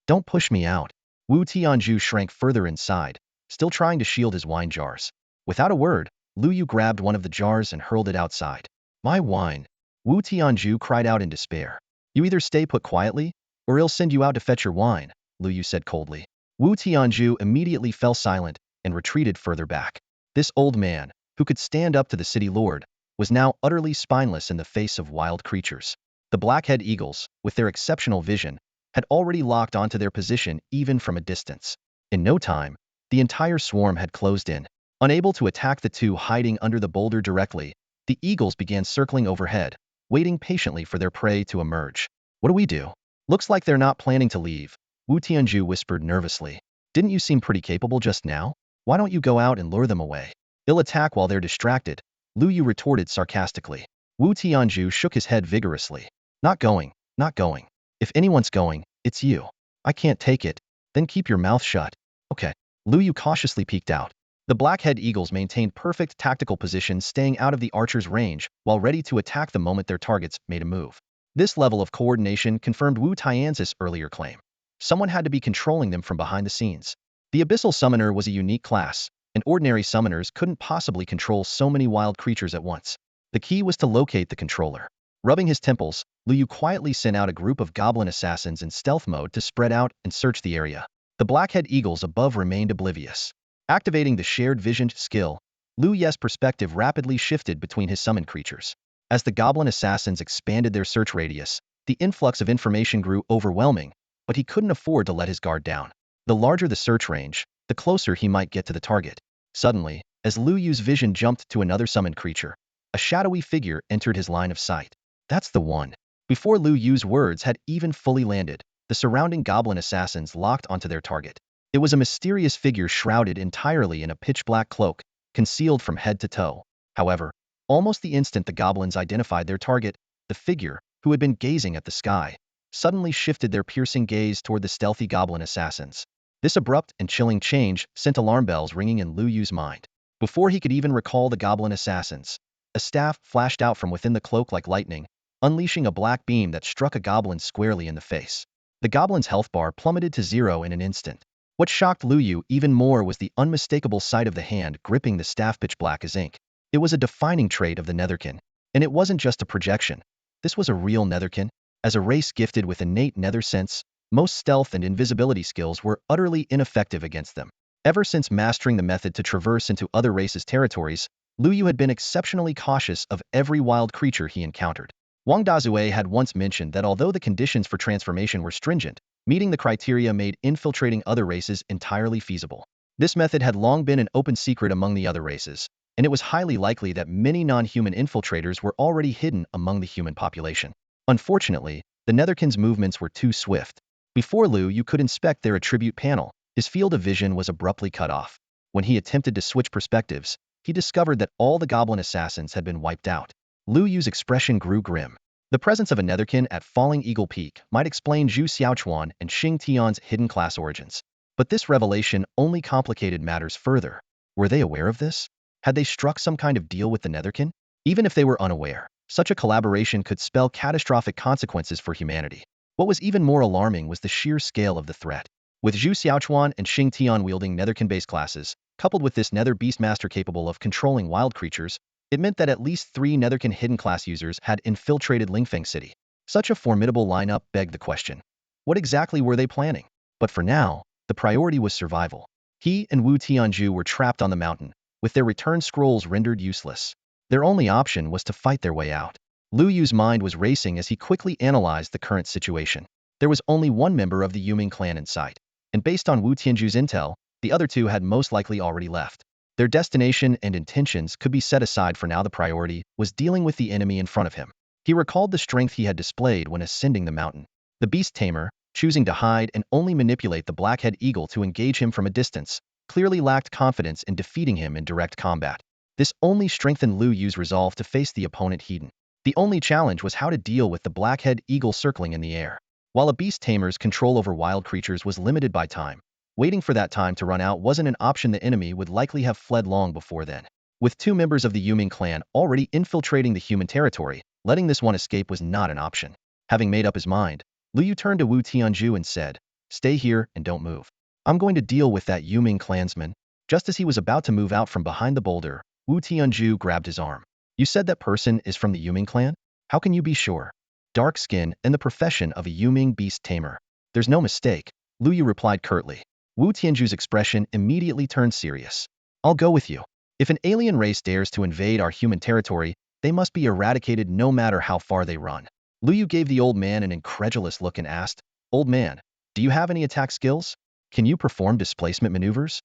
don't push me out. Wu Tianju shrank further inside, still trying to shield his wine jars. Without a word, Lu Yu grabbed one of the jars and hurled it outside. My wine. Wu Tianju cried out in despair. You either stay put quietly, or I'll send you out to fetch your wine, Lu Yu said coldly. Wu Tianju immediately fell silent and retreated further back. This old man, who could stand up to the city lord, was now utterly spineless in the face of wild creatures. The blackhead eagles, with their exceptional vision, had already locked onto their position even from a distance. In no time, the entire swarm had closed in. Unable to attack the two hiding under the boulder directly, the eagles began circling overhead, waiting patiently for their prey to emerge. What do we do? Looks like they're not planning to leave, Wu Tianju whispered nervously. Didn't you seem pretty capable just now? Why don't you go out and lure them away? They'll attack while they're distracted, Lu Yu retorted sarcastically. Wu Tianju shook his head vigorously. Not going, not going. If anyone's going, it's you. I can't take it. Then keep your mouth shut. Okay. Lu Yu cautiously peeked out. The blackhead eagles maintained perfect tactical positions, staying out of the archer's range while ready to attack the moment their targets made a move. This level of coordination confirmed Wu Tianz's earlier claim. Someone had to be controlling them from behind the scenes. The Abyssal Summoner was a unique class, and ordinary summoners couldn't possibly control so many wild creatures at once. The key was to locate the controller. Rubbing his temples, Lu Yu quietly sent out a group of goblin assassins in stealth mode to spread out and search the area. The blackhead eagles above remained oblivious. Activating the shared visioned skill, Lu Yu's perspective rapidly shifted between his summoned creatures. As the goblin assassins expanded their search radius, the influx of information grew overwhelming, but he couldn't afford to let his guard down. The larger the search range, the closer he might get to the target. Suddenly, as Lu Yu's vision jumped to another summoned creature, a shadowy figure entered his line of sight. That's the one. Before Lu Yu's words had even fully landed, the surrounding goblin assassins locked onto their target. It was a mysterious figure shrouded entirely in a pitch-black cloak, concealed from head to toe. However, almost the instant the goblins identified their target, the figure, who had been gazing at the sky, suddenly shifted their piercing gaze toward the stealthy goblin assassins. This abrupt and chilling change sent alarm bells ringing in Lu Yu's mind. Before he could even recall the goblin assassins, a staff flashed out from within the cloak like lightning, unleashing a black beam that struck a goblin squarely in the face. The goblin's health bar plummeted to 0 in an instant. What shocked Lu Yu even more was the unmistakable sight of the hand gripping the staff pitch black as ink. It was a defining trait of the Netherkin. And it wasn't just a projection. This was a real Netherkin. As a race gifted with innate nether sense, most stealth and invisibility skills were utterly ineffective against them. Ever since mastering the method to traverse into other races' territories, Lu Yu had been exceptionally cautious of every wild creature he encountered. Wang Dazue had once mentioned that although the conditions for transformation were stringent, meeting the criteria made infiltrating other races entirely feasible. This method had long been an open secret among the other races, and it was highly likely that many non-human infiltrators were already hidden among the human population. Unfortunately, the Netherkin's movements were too swift. Before Lu Yu could inspect their attribute panel, his field of vision was abruptly cut off. When he attempted to switch perspectives, he discovered that all the goblin assassins had been wiped out. Lu Yu's expression grew grim. The presence of a Netherkin at Falling Eagle Peak might explain Zhu Xiaochuan and Xing Tian's hidden class origins. But this revelation only complicated matters further. Were they aware of this? Had they struck some kind of deal with the Netherkin? Even if they were unaware, such a collaboration could spell catastrophic consequences for humanity. What was even more alarming was the sheer scale of the threat. With Zhu Xiaochuan and Xing Tian wielding Netherkin-based classes, coupled with this Nether Beastmaster capable of controlling wild creatures, it meant that at least 3 Netherkin hidden class users had infiltrated Lingfeng City. Such a formidable lineup begged the question. What exactly were they planning? But for now, the priority was survival. He and Wu Tianju were trapped on the mountain, with their return scrolls rendered useless. Their only option was to fight their way out. Lu Yu's mind was racing as he quickly analyzed the current situation. There was only one member of the Yuming clan in sight, and based on Wu Tianju's intel, the other 2 had most likely already left. Their destination and intentions could be set aside for now. The priority was dealing with the enemy in front of him. He recalled the strength he had displayed when ascending the mountain. The beast tamer, choosing to hide and only manipulate the blackhead eagle to engage him from a distance, clearly lacked confidence in defeating him in direct combat. This only strengthened Lu Yu's resolve to face the opponent head-on. The only challenge was how to deal with the blackhead eagle circling in the air. While a beast tamer's control over wild creatures was limited by time, waiting for that time to run out wasn't an option. The enemy would likely have fled long before then. With 2 members of the Yuming clan already infiltrating the human territory, letting this one escape was not an option. Having made up his mind, Lu Yu turned to Wu Tianju and said, "Stay here and don't move. I'm going to deal with that Yuming clansman." Just as he was about to move out from behind the boulder, Wu Tianju grabbed his arm. You said that person is from the Yuming clan? How can you be sure? Dark skin and the profession of a Yuming beast tamer. There's no mistake, Lu Yu replied curtly. Wu Tianju's expression immediately turned serious. I'll go with you. If an alien race dares to invade our human territory, they must be eradicated no matter how far they run. Lu Yu gave the old man an incredulous look and asked, Old man, do you have any attack skills? Can you perform displacement maneuvers?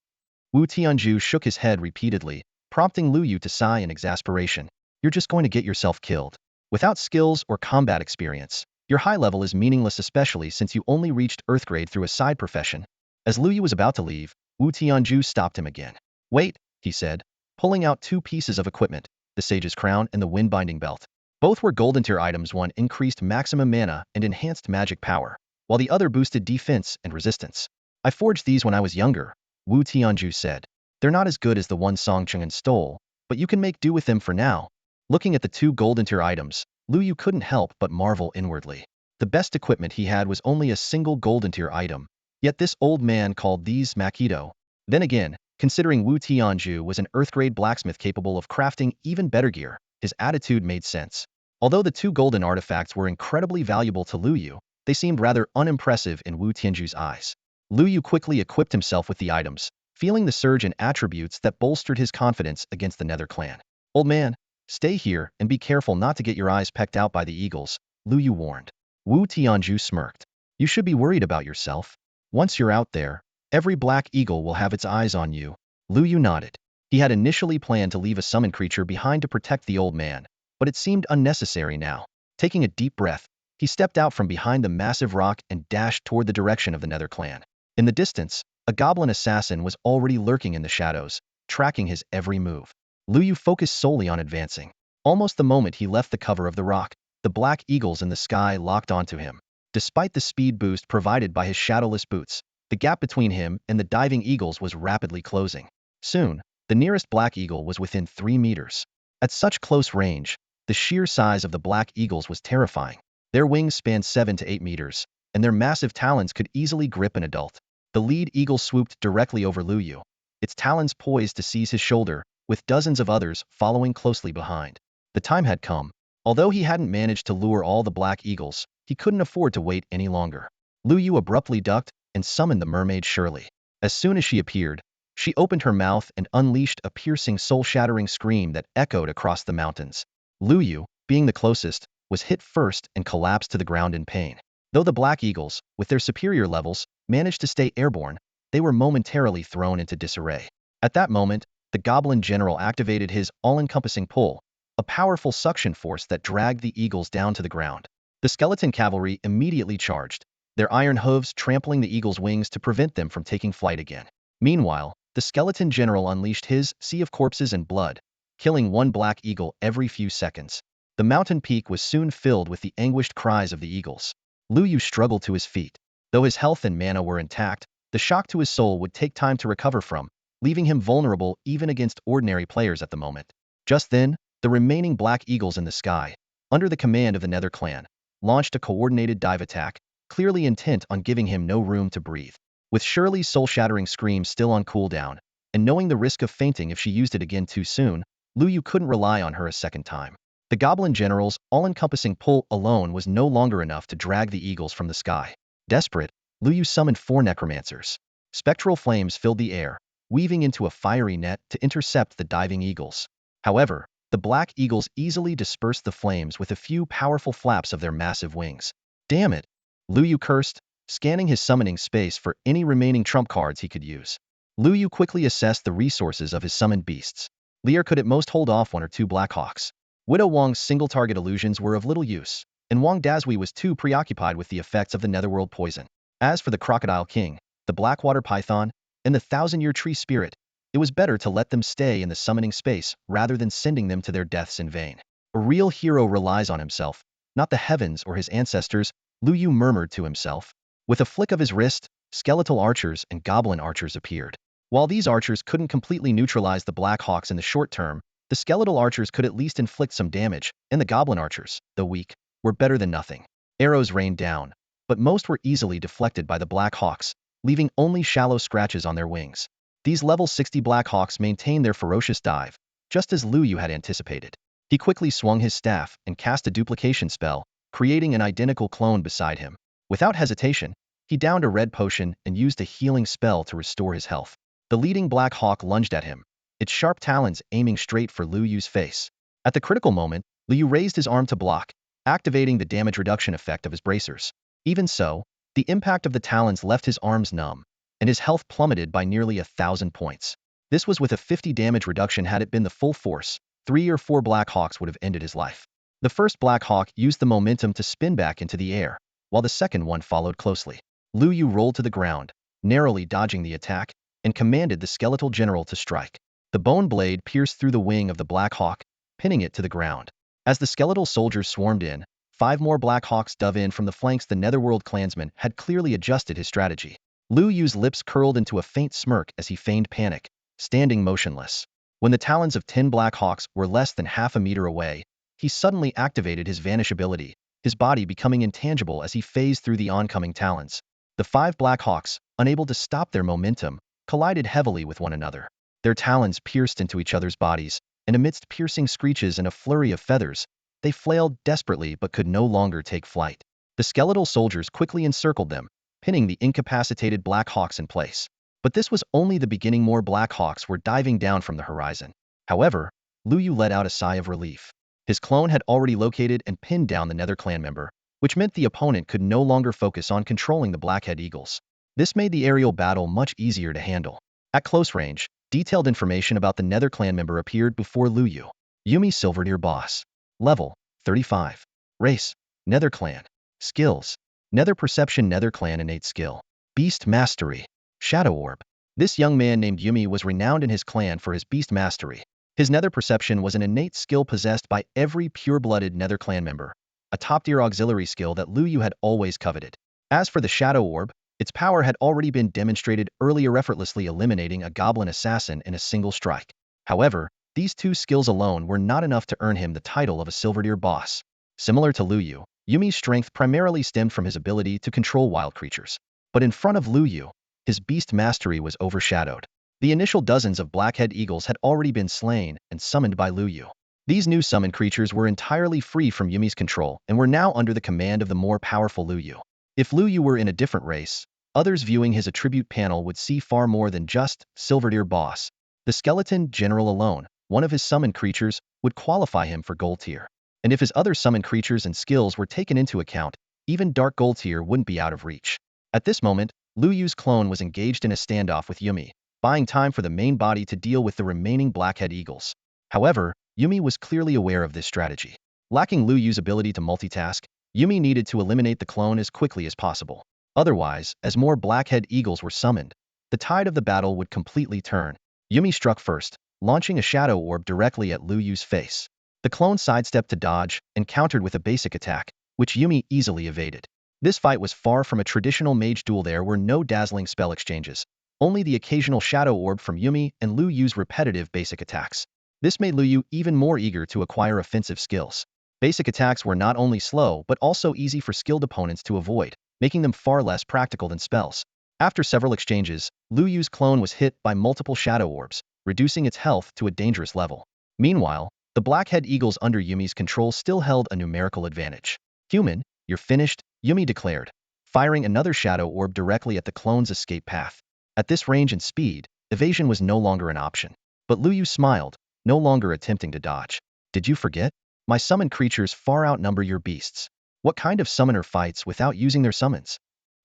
Wu Tianju shook his head repeatedly, prompting Lu Yu to sigh in exasperation. You're just going to get yourself killed. Without skills or combat experience, your high level is meaningless, especially since you only reached Earth grade through a side profession. As Lu Yu was about to leave, Wu Tianju stopped him again. Wait, he said, pulling out two pieces of equipment, the Sage's Crown and the Wind-Binding Belt. Both were golden tier items. One increased maximum mana and enhanced magic power, while the other boosted defense and resistance. I forged these when I was younger, Wu Tianju said. They're not as good as the one Song Chungan stole, but you can make do with them for now. Looking at the two golden tier items, Lu Yu couldn't help but marvel inwardly. The best equipment he had was only a single golden tier item, yet this old man called these Makito. Then again, considering Wu Tianju was an Earth-grade blacksmith capable of crafting even better gear, his attitude made sense. Although the two golden artifacts were incredibly valuable to Lu Yu, they seemed rather unimpressive in Wu Tianju's eyes. Lu Yu quickly equipped himself with the items, feeling the surge in attributes that bolstered his confidence against the Nether clan. Old man, stay here and be careful not to get your eyes pecked out by the eagles, Lu Yu warned. Wu Tianju smirked. You should be worried about yourself. Once you're out there, every black eagle will have its eyes on you. Lu Yu nodded. He had initially planned to leave a summoned creature behind to protect the old man, but it seemed unnecessary now. Taking a deep breath, he stepped out from behind the massive rock and dashed toward the direction of the Nether clan. In the distance, a goblin assassin was already lurking in the shadows, tracking his every move. Lu Yu focused solely on advancing. Almost the moment he left the cover of the rock, the black eagles in the sky locked onto him. Despite the speed boost provided by his shadowless boots, the gap between him and the diving eagles was rapidly closing. Soon, the nearest black eagle was within 3 meters. At such close range, the sheer size of the black eagles was terrifying. Their wings spanned 7 to 8 meters, and their massive talons could easily grip an adult. The lead eagle swooped directly over Lu Yu, its talons poised to seize his shoulder, with dozens of others following closely behind. The time had come. Although he hadn't managed to lure all the black eagles, he couldn't afford to wait any longer. Lu Yu abruptly ducked and summoned the mermaid Shirley. As soon as she appeared, she opened her mouth and unleashed a piercing, soul-shattering scream that echoed across the mountains. Lu Yu, being the closest, was hit first and collapsed to the ground in pain. Though the black eagles, with their superior levels, managed to stay airborne, they were momentarily thrown into disarray. At that moment, the goblin general activated his all-encompassing pull, a powerful suction force that dragged the eagles down to the ground. The skeleton cavalry immediately charged, their iron hooves trampling the eagles' wings to prevent them from taking flight again. Meanwhile, the skeleton general unleashed his sea of corpses and blood, killing one black eagle every few seconds. The mountain peak was soon filled with the anguished cries of the eagles. Lu Yu struggled to his feet. Though his health and mana were intact, the shock to his soul would take time to recover from, leaving him vulnerable even against ordinary players at the moment. Just then, the remaining black eagles in the sky, under the command of the Nether clan, launched a coordinated dive attack, clearly intent on giving him no room to breathe. With Shirley's soul-shattering scream still on cooldown, and knowing the risk of fainting if she used it again too soon, Lu Yu couldn't rely on her a second time. The goblin general's all-encompassing pull alone was no longer enough to drag the eagles from the sky. Desperate, Lu Yu summoned 4 necromancers. Spectral flames filled the air, weaving into a fiery net to intercept the diving eagles. However, the black eagles easily dispersed the flames with a few powerful flaps of their massive wings. Damn it! Lu Yu cursed, scanning his summoning space for any remaining trump cards he could use. Lu Yu quickly assessed the resources of his summoned beasts. Lear could at most hold off 1 or 2 Blackhawks. Widow Wang's single-target illusions were of little use, and Wang Dazhui was too preoccupied with the effects of the Netherworld poison. As for the Crocodile King, the Blackwater Python, and the Thousand-Year Tree Spirit, it was better to let them stay in the summoning space rather than sending them to their deaths in vain. A real hero relies on himself, not the heavens or his ancestors, Lu Yu murmured to himself. With a flick of his wrist, skeletal archers and goblin archers appeared. While these archers couldn't completely neutralize the Black Hawks in the short term, the skeletal archers could at least inflict some damage, and the goblin archers, though weak, were better than nothing. Arrows rained down, but most were easily deflected by the Black Hawks, leaving only shallow scratches on their wings. These level 60 Black Hawks maintained their ferocious dive, just as Lu Yu had anticipated. He quickly swung his staff and cast a duplication spell, creating an identical clone beside him. Without hesitation, he downed a red potion and used a healing spell to restore his health. The leading Black Hawk lunged at him, its sharp talons aiming straight for Lu Yu's face. At the critical moment, Lu Yu raised his arm to block, activating the damage reduction effect of his bracers. Even so, the impact of the talons left his arms numb, and his health plummeted by nearly 1,000 points. This was with a 50 damage reduction. Had it been the full force, 3 or 4 Black Hawks would have ended his life. The first Black Hawk used the momentum to spin back into the air, while the second one followed closely. Lu Yu rolled to the ground, narrowly dodging the attack, and commanded the skeletal general to strike. The bone blade pierced through the wing of the Black Hawk, pinning it to the ground. As the skeletal soldiers swarmed in, 5 more Black Hawks dove in from the flanks. The Netherworld clansman had clearly adjusted his strategy. Lu Yu's lips curled into a faint smirk as he feigned panic, standing motionless. When the talons of 10 Black Hawks were less than half a meter away, he suddenly activated his vanish ability, his body becoming intangible as he phased through the oncoming talons. The 5 Black Hawks, unable to stop their momentum, collided heavily with one another. Their talons pierced into each other's bodies, and amidst piercing screeches and a flurry of feathers, they flailed desperately but could no longer take flight. The skeletal soldiers quickly encircled them, pinning the incapacitated Black Hawks in place. But this was only the beginning. More Black Hawks were diving down from the horizon. However, Lu Yu let out a sigh of relief. His clone had already located and pinned down the Nether clan member, which meant the opponent could no longer focus on controlling the Blackhead Eagles. This made the aerial battle much easier to handle. At close range, detailed information about the Nether clan member appeared before Lu Yu. Yumi Silverdeer Boss. Level 35. Race Nether clan. Skills: Nether Perception, Nether clan innate skill. Beast Mastery. Shadow Orb. This young man named Yumi was renowned in his clan for his beast mastery. His Nether Perception was an innate skill possessed by every pure-blooded Nether clan member, a top-tier auxiliary skill that Lu Yu had always coveted. As for the Shadow Orb, its power had already been demonstrated earlier, effortlessly eliminating a goblin assassin in a single strike. However, these 2 skills alone were not enough to earn him the title of a Silverdeer Boss. Similar to Lu Yu, Yumi's strength primarily stemmed from his ability to control wild creatures. But in front of Lu Yu, his beast mastery was overshadowed. The initial dozens of Blackhead Eagles had already been slain and summoned by Lu Yu. These new summoned creatures were entirely free from Yumi's control and were now under the command of the more powerful Lu Yu. If Lu Yu were in a different race, others viewing his attribute panel would see far more than just Silverdeer Boss. The Skeleton General alone, one of his summoned creatures, would qualify him for Gold Tier. And if his other summoned creatures and skills were taken into account, even Dark Gold Tier wouldn't be out of reach. At this moment, Lu Yu's clone was engaged in a standoff with Yumi, buying time for the main body to deal with the remaining Blackhead Eagles. However, Yumi was clearly aware of this strategy. Lacking Lu Yu's ability to multitask, Yumi needed to eliminate the clone as quickly as possible. Otherwise, as more Blackhead Eagles were summoned, the tide of the battle would completely turn. Yumi struck first, launching a Shadow Orb directly at Lu Yu's face. The clone sidestepped to dodge and countered with a basic attack, which Yumi easily evaded. This fight was far from a traditional mage duel. There were no dazzling spell exchanges, only the occasional Shadow Orb from Yumi and Lu Yu's repetitive basic attacks. This made Lu Yu even more eager to acquire offensive skills. Basic attacks were not only slow but also easy for skilled opponents to avoid, making them far less practical than spells. After several exchanges, Lu Yu's clone was hit by multiple Shadow Orbs, reducing its health to a dangerous level. Meanwhile, the Blackhead Eagles under Yumi's control still held a numerical advantage. "Human, you're finished," Yumi declared, firing another Shadow Orb directly at the clone's escape path. At this range and speed, evasion was no longer an option. But Lu Yu smiled, no longer attempting to dodge. "Did you forget? My summoned creatures far outnumber your beasts. What kind of summoner fights without using their summons?"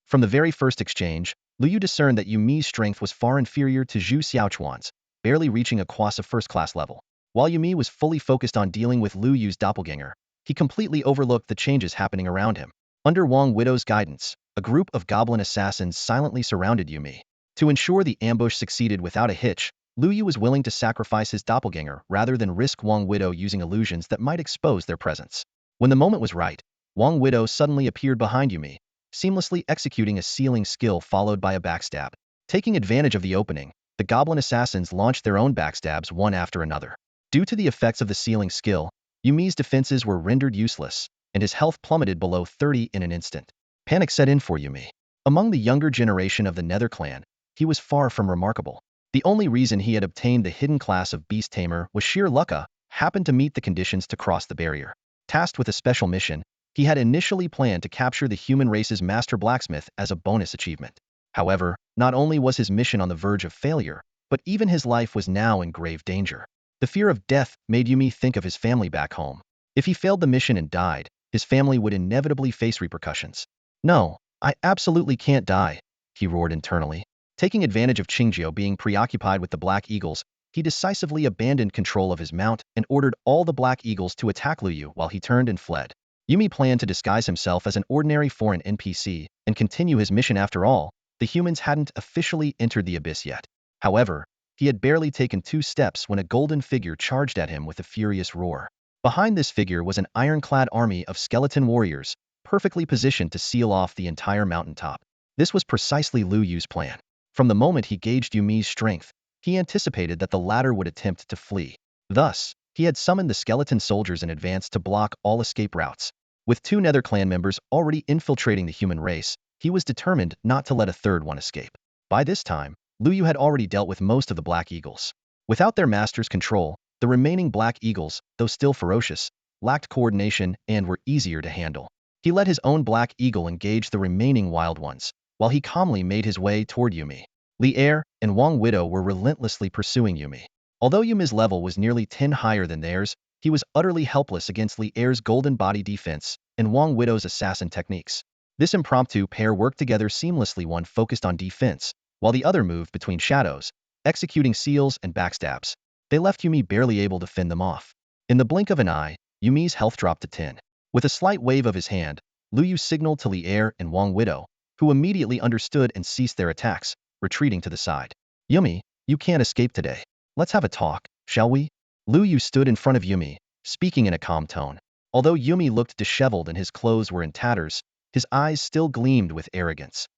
From the very first exchange, Lu Yu discerned that Yumi's strength was far inferior to Zhu Xiaochuan's, barely reaching a Quasa first-class level. While Yumi was fully focused on dealing with Lu Yu's doppelganger, he completely overlooked the changes happening around him. Under Wang Widow's guidance, a group of goblin assassins silently surrounded Yumi. To ensure the ambush succeeded without a hitch, Lu Yu was willing to sacrifice his doppelganger rather than risk Wang Widow using illusions that might expose their presence. When the moment was right, Wang Widow suddenly appeared behind Yumi, seamlessly executing a sealing skill followed by a backstab. Taking advantage of the opening, the goblin assassins launched their own backstabs one after another. Due to the effects of the sealing skill, Yumi's defenses were rendered useless, and his health plummeted below 30 in an instant. Panic set in for Yumi. Among the younger generation of the Nether clan, he was far from remarkable. The only reason he had obtained the hidden class of beast tamer was sheer luck, happened to meet the conditions to cross the barrier. Tasked with a special mission, he had initially planned to capture the human race's master blacksmith as a bonus achievement. However, not only was his mission on the verge of failure, but even his life was now in grave danger. The fear of death made Yumi think of his family back home. If he failed the mission and died, his family would inevitably face repercussions. No, I absolutely can't die, he roared internally. Taking advantage of Qingjio being preoccupied with the Black Eagles, he decisively abandoned control of his mount and ordered all the Black Eagles to attack Liu while he turned and fled. Yumi planned to disguise himself as an ordinary foreign NPC and continue his mission. After all, the humans hadn't officially entered the abyss yet. However, he had barely taken 2 steps when a golden figure charged at him with a furious roar. Behind this figure was an ironclad army of skeleton warriors, perfectly positioned to seal off the entire mountaintop. This was precisely Liu Yu's plan. From the moment he gauged Yumi's strength, he anticipated that the latter would attempt to flee. Thus, he had summoned the skeleton soldiers in advance to block all escape routes. With 2 Nether clan members already infiltrating the human race, he was determined not to let a third one escape. By this time, Liu Yu had already dealt with most of the Black Eagles. Without their master's control, the remaining Black Eagles, though still ferocious, lacked coordination and were easier to handle. He let his own Black Eagle engage the remaining wild ones, while he calmly made his way toward Yumi. Li Er and Wang Widow were relentlessly pursuing Yumi. Although Yumi's level was nearly 10 higher than theirs, he was utterly helpless against Li Er's golden body defense and Wang Widow's assassin techniques. This impromptu pair worked together seamlessly. One focused on defense, while the other moved between shadows, executing seals and backstabs. They left Yumi barely able to fend them off. In the blink of an eye, Yumi's health dropped to 10. With a slight wave of his hand, Liu Yu signaled to Li Er and Wang Widow, who immediately understood and ceased their attacks, retreating to the side. Yumi, you can't escape today. Let's have a talk, shall we? Liu Yu stood in front of Yumi, speaking in a calm tone. Although Yumi looked disheveled and his clothes were in tatters, his eyes still gleamed with arrogance.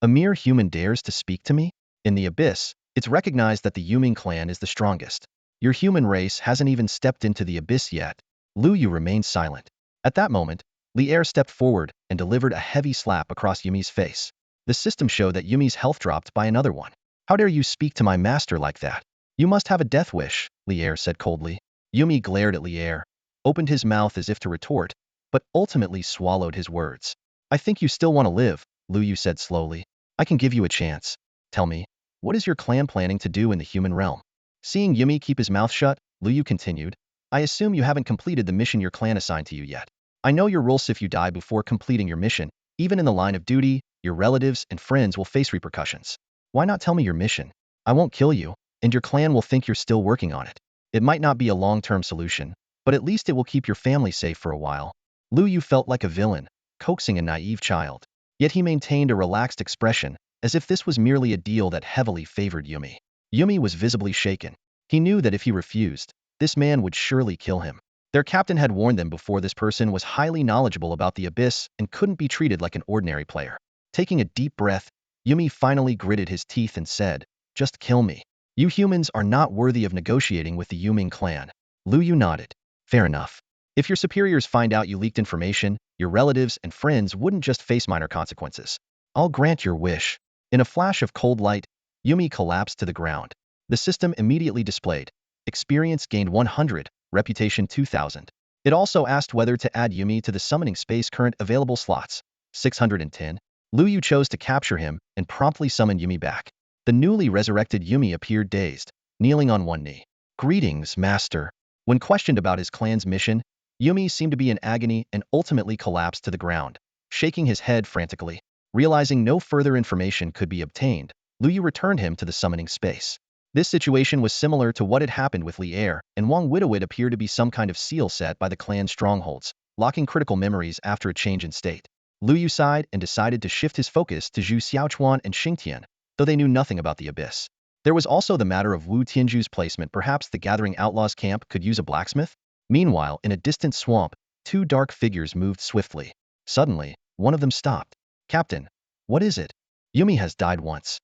A mere human dares to speak to me? In the abyss, it's recognized that the Yuming clan is the strongest. Your human race hasn't even stepped into the abyss yet. Liu Yu remained silent. At that moment, Li Er stepped forward and delivered a heavy slap across Yumi's face. The system showed that Yumi's health dropped by another one. How dare you speak to my master like that? You must have a death wish, Li Er said coldly. Yumi glared at Li Er, opened his mouth as if to retort, but ultimately swallowed his words. I think you still want to live, Liu Yu said slowly. I can give you a chance. Tell me, what is your clan planning to do in the human realm? Seeing Yumi keep his mouth shut, Liu Yu continued, I assume you haven't completed the mission your clan assigned to you yet. I know your rules. If you die before completing your mission, even in the line of duty, your relatives and friends will face repercussions. Why not tell me your mission? I won't kill you, and your clan will think you're still working on it. It might not be a long-term solution, but at least it will keep your family safe for a while. Liu Yu felt like a villain, coaxing a naive child. Yet he maintained a relaxed expression, as if this was merely a deal that heavily favored Yumi. Yumi was visibly shaken. He knew that if he refused, this man would surely kill him. Their captain had warned them before this person was highly knowledgeable about the abyss and couldn't be treated like an ordinary player. Taking a deep breath, Yumi finally gritted his teeth and said, just kill me. You humans are not worthy of negotiating with the Yuming clan. Liu Yu nodded. Fair enough. If your superiors find out you leaked information, your relatives and friends wouldn't just face minor consequences. I'll grant your wish. In a flash of cold light, Yumi collapsed to the ground. The system immediately displayed. Experience gained 100, reputation 2000. It also asked whether to add Yumi to the summoning space. Current available slots, 610. Liu Yu chose to capture him and promptly summoned Yumi back. The newly resurrected Yumi appeared dazed, kneeling on one knee. Greetings, master. When questioned about his clan's mission, Yumi seemed to be in agony and ultimately collapsed to the ground, shaking his head frantically. Realizing no further information could be obtained, Liu Yu returned him to the summoning space. This situation was similar to what had happened with Li Er, and Wang Widow. It appeared to be some kind of seal set by the clan's strongholds, locking critical memories after a change in state. Liu Yu sighed and decided to shift his focus to Zhu Xiaochuan and Xingtian, though they knew nothing about the abyss. There was also the matter of Wu Tianju's placement. Perhaps the Gathering Outlaws camp could use a blacksmith? Meanwhile, in a distant swamp, 2 dark figures moved swiftly. Suddenly, one of them stopped. Captain, what is it? Yumi has died once.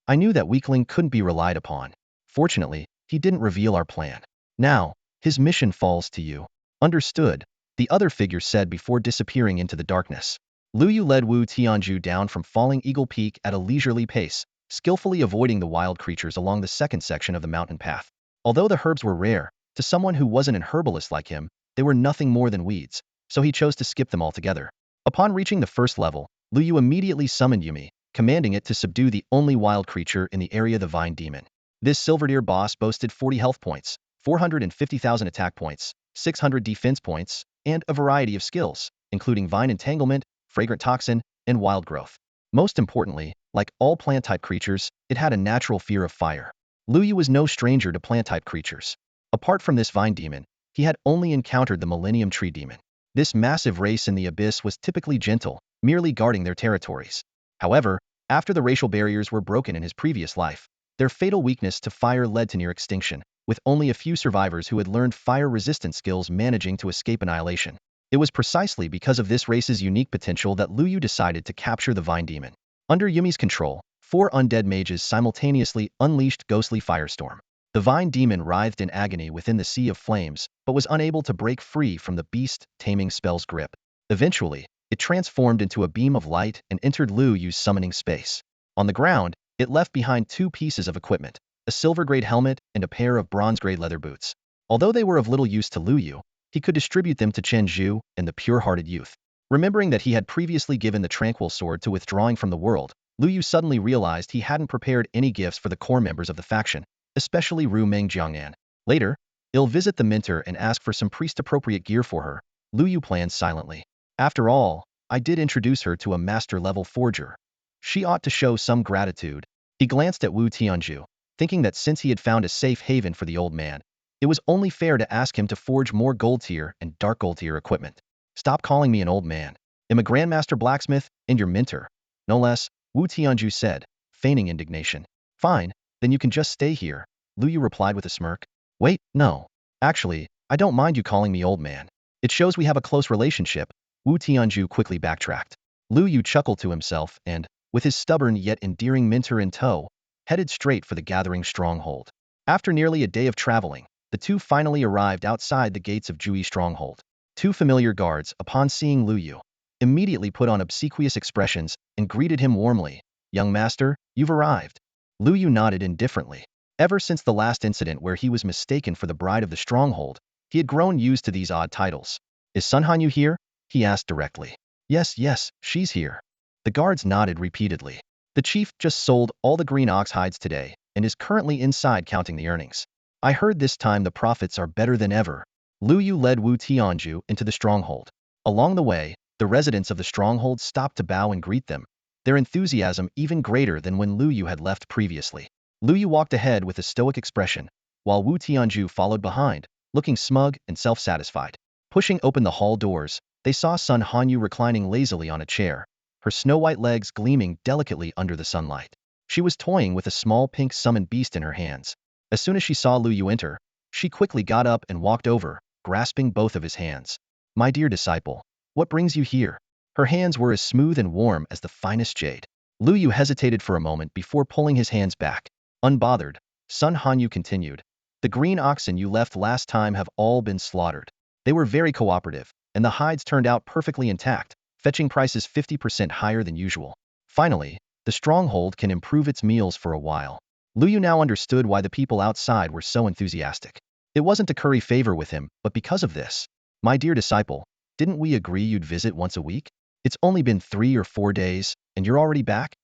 I knew that weakling couldn't be relied upon. Fortunately, he didn't reveal our plan. Now, his mission falls to you. Understood, the other figure said before disappearing into the darkness. Liu Yu led Wu Tianju down from Falling Eagle Peak at a leisurely pace, skillfully avoiding the wild creatures along the second section of the mountain path. Although the herbs were rare, to someone who wasn't an herbalist like him, they were nothing more than weeds, so he chose to skip them altogether. Upon reaching the first level, Lu Yu immediately summoned Yumi, commanding it to subdue the only wild creature in the area, the vine demon. This silverdeer boss boasted 40 health points, 450,000 attack points, 600 defense points, and a variety of skills, including vine entanglement, fragrant toxin, and wild growth. Most importantly, like all plant-type creatures, it had a natural fear of fire. Lu Yu was no stranger to plant-type creatures. Apart from this vine demon, he had only encountered the Millennium Tree Demon. This massive race in the abyss was typically gentle, merely guarding their territories. However, after the racial barriers were broken in his previous life, their fatal weakness to fire led to near extinction, with only a few survivors who had learned fire-resistant skills managing to escape annihilation. It was precisely because of this race's unique potential that Lu Yu decided to capture the Vine Demon. Under Yumi's control, 4 undead mages simultaneously unleashed ghostly firestorm. The Vine Demon writhed in agony within the sea of flames, but was unable to break free from the beast-taming spell's grip. Eventually, it transformed into a beam of light and entered Lu Yu's summoning space. On the ground, it left behind 2 pieces of equipment, a silver-grade helmet and a pair of bronze-grade leather boots. Although they were of little use to Lu Yu, he could distribute them to Chen Zhu and the pure-hearted youth. Remembering that he had previously given the Tranquil Sword to withdrawing from the world, Lu Yu suddenly realized he hadn't prepared any gifts for the core members of the faction, especially Ru Meng Jiang'an. Later, he'll visit the mentor and ask for some priest-appropriate gear for her. Lu Yu planned silently. After all, I did introduce her to a master-level forger. She ought to show some gratitude. He glanced at Wu Tianzhu, thinking that since he had found a safe haven for the old man, it was only fair to ask him to forge more gold-tier and dark gold-tier equipment. Stop calling me an old man. I'm a grandmaster blacksmith and your mentor. No less, Wu Tianzhu said, feigning indignation. Fine, then you can just stay here, Lu Yu replied with a smirk. Wait, no. Actually, I don't mind you calling me old man. It shows we have a close relationship. Wu Tianzhu quickly backtracked. Lu Yu chuckled to himself and, with his stubborn yet endearing mentor in tow, headed straight for the gathering stronghold. After nearly a day of traveling, the two finally arrived outside the gates of Jui Stronghold. 2 familiar guards, upon seeing Lu Yu, immediately put on obsequious expressions and greeted him warmly. Young master, you've arrived. Lu Yu nodded indifferently. Ever since the last incident where he was mistaken for the bride of the stronghold, he had grown used to these odd titles. Is Sun Hanyu here? He asked directly. Yes, she's here. The guards nodded repeatedly. The chief just sold all the green ox hides today and is currently inside counting the earnings. I heard this time the profits are better than ever. Lu Yu led Wu Tianzhu into the stronghold. Along the way, the residents of the stronghold stopped to bow and greet them, their enthusiasm even greater than when Lu Yu had left previously. Lu Yu walked ahead with a stoic expression, while Wu Tianzhu followed behind, looking smug and self-satisfied. Pushing open the hall doors, they saw Sun Hanyu reclining lazily on a chair, her snow-white legs gleaming delicately under the sunlight. She was toying with a small pink summoned beast in her hands. As soon as she saw Lu Yu enter, she quickly got up and walked over, grasping both of his hands. My dear disciple, what brings you here? Her hands were as smooth and warm as the finest jade. Lu Yu hesitated for a moment before pulling his hands back. Unbothered, Sun Hanyu continued. The green oxen you left last time have all been slaughtered. They were very cooperative, and the hides turned out perfectly intact, fetching prices 50% higher than usual. Finally, the stronghold can improve its meals for a while. Lu Yu now understood why the people outside were so enthusiastic. It wasn't to curry favor with him, but because of this. My dear disciple, didn't we agree you'd visit once a week? It's only been 3 or 4 days, and you're already back?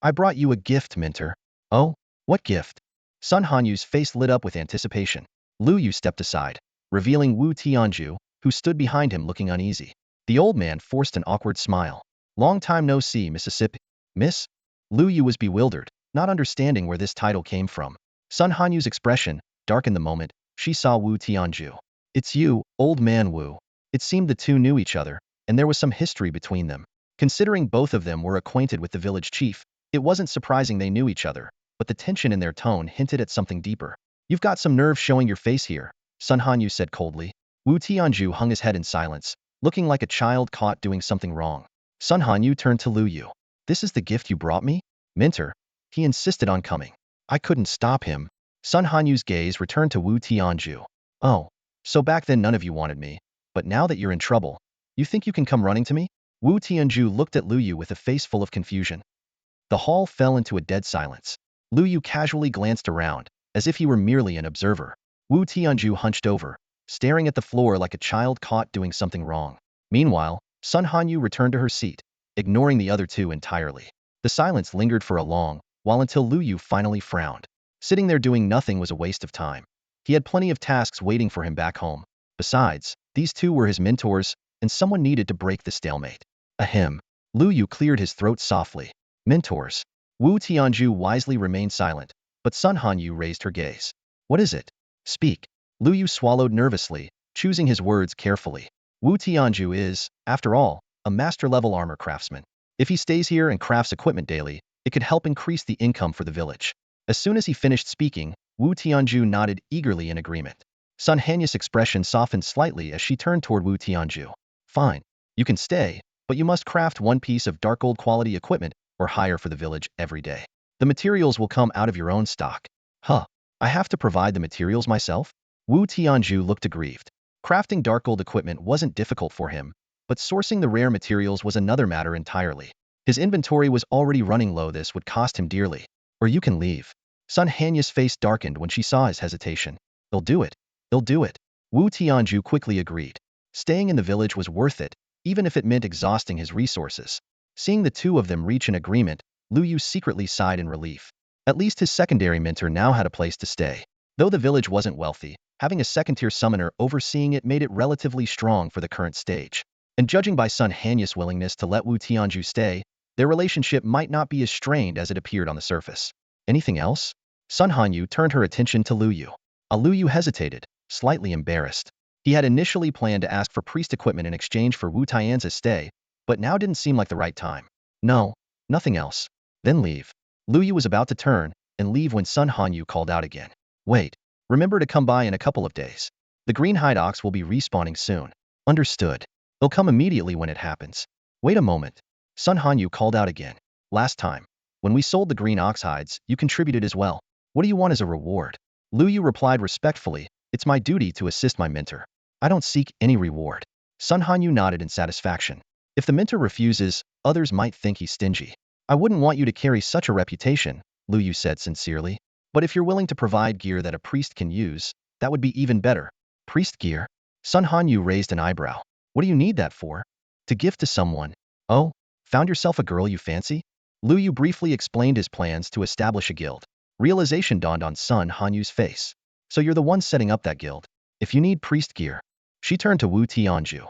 I brought you a gift, mentor. Oh? What gift? Sun Hanyu's face lit up with anticipation. Lu Yu stepped aside, revealing Wu Tianzhu, who stood behind him looking uneasy. The old man forced an awkward smile. Long time no see, Mississippi. Miss? Lu Yu was bewildered, not understanding where this title came from. Sun Hanyu's expression darkened the moment she saw Wu Tianzhu. It's you, old man Wu. It seemed the two knew each other, and there was some history between them. Considering both of them were acquainted with the village chief, it wasn't surprising they knew each other, but the tension in their tone hinted at something deeper. You've got some nerve showing your face here, Sun Hanyu said coldly. Wu Tianzhu hung his head in silence, looking like a child caught doing something wrong. Sun Hanyu turned to Lu Yu. This is the gift you brought me? Mentor. He insisted on coming. I couldn't stop him. Sun Hanyu's gaze returned to Wu Tianzhu. Oh, so back then none of you wanted me, but now that you're in trouble, you think you can come running to me? Wu Tianzhu looked at Lu Yu with a face full of confusion. The hall fell into a dead silence. Lu Yu casually glanced around, as if he were merely an observer. Wu Tianju hunched over, staring at the floor like a child caught doing something wrong. Meanwhile, Sun Hanyu returned to her seat, ignoring the other two entirely. The silence lingered for a long while until Lu Yu finally frowned. Sitting there doing nothing was a waste of time. He had plenty of tasks waiting for him back home. Besides, these two were his mentors, and someone needed to break the stalemate. Ahem. Lu Yu cleared his throat softly. Mentors. Wu Tianju wisely remained silent, but Sun Hanyu raised her gaze. What is it? Speak. Lu Yu swallowed nervously, choosing his words carefully. Wu Tianju is, after all, a master-level armor craftsman. If he stays here and crafts equipment daily, it could help increase the income for the village. As soon as he finished speaking, Wu Tianju nodded eagerly in agreement. Sun Hanyu's expression softened slightly as she turned toward Wu Tianju. Fine. You can stay, but you must craft one piece of dark gold quality equipment or hire for the village every day. The materials will come out of your own stock. Huh. I have to provide the materials myself? Wu Tianju looked aggrieved. Crafting dark gold equipment wasn't difficult for him, but sourcing the rare materials was another matter entirely. His inventory was already running low. This would cost him dearly. Or you can leave. Sun Hanyu's face darkened when she saw his hesitation. They'll do it. They'll do it. Wu Tianju quickly agreed. Staying in the village was worth it, even if it meant exhausting his resources. Seeing the two of them reach an agreement, Lu Yu secretly sighed in relief. At least his secondary mentor now had a place to stay. Though the village wasn't wealthy, having a second-tier summoner overseeing it made it relatively strong for the current stage. And judging by Sun Hanyu's willingness to let Wu Tianju stay, their relationship might not be as strained as it appeared on the surface. Anything else? Sun Hanyu turned her attention to Lu Yu. Lu Yu hesitated, slightly embarrassed. He had initially planned to ask for priest equipment in exchange for Wu Tian's stay, but now didn't seem like the right time. No, nothing else. Then leave. Lu Yu was about to turn and leave when Sun Hanyu called out again. Wait, remember to come by in a couple of days. The green hide ox will be respawning soon. Understood. They'll come immediately when it happens. Wait a moment. Sun Hanyu called out again. Last time, when we sold the green ox hides, you contributed as well. What do you want as a reward? Lu Yu replied respectfully, it's my duty to assist my mentor. I don't seek any reward. Sun Hanyu nodded in satisfaction. If the mentor refuses, others might think he's stingy. I wouldn't want you to carry such a reputation, Lu Yu said sincerely. But if you're willing to provide gear that a priest can use, that would be even better. Priest gear? Sun Hanyu raised an eyebrow. What do you need that for? To gift to someone. Oh, found yourself a girl you fancy? Lu Yu briefly explained his plans to establish a guild. Realization dawned on Sun Hanyu's face. So you're the one setting up that guild. If you need priest gear. She turned to Wu Tianju.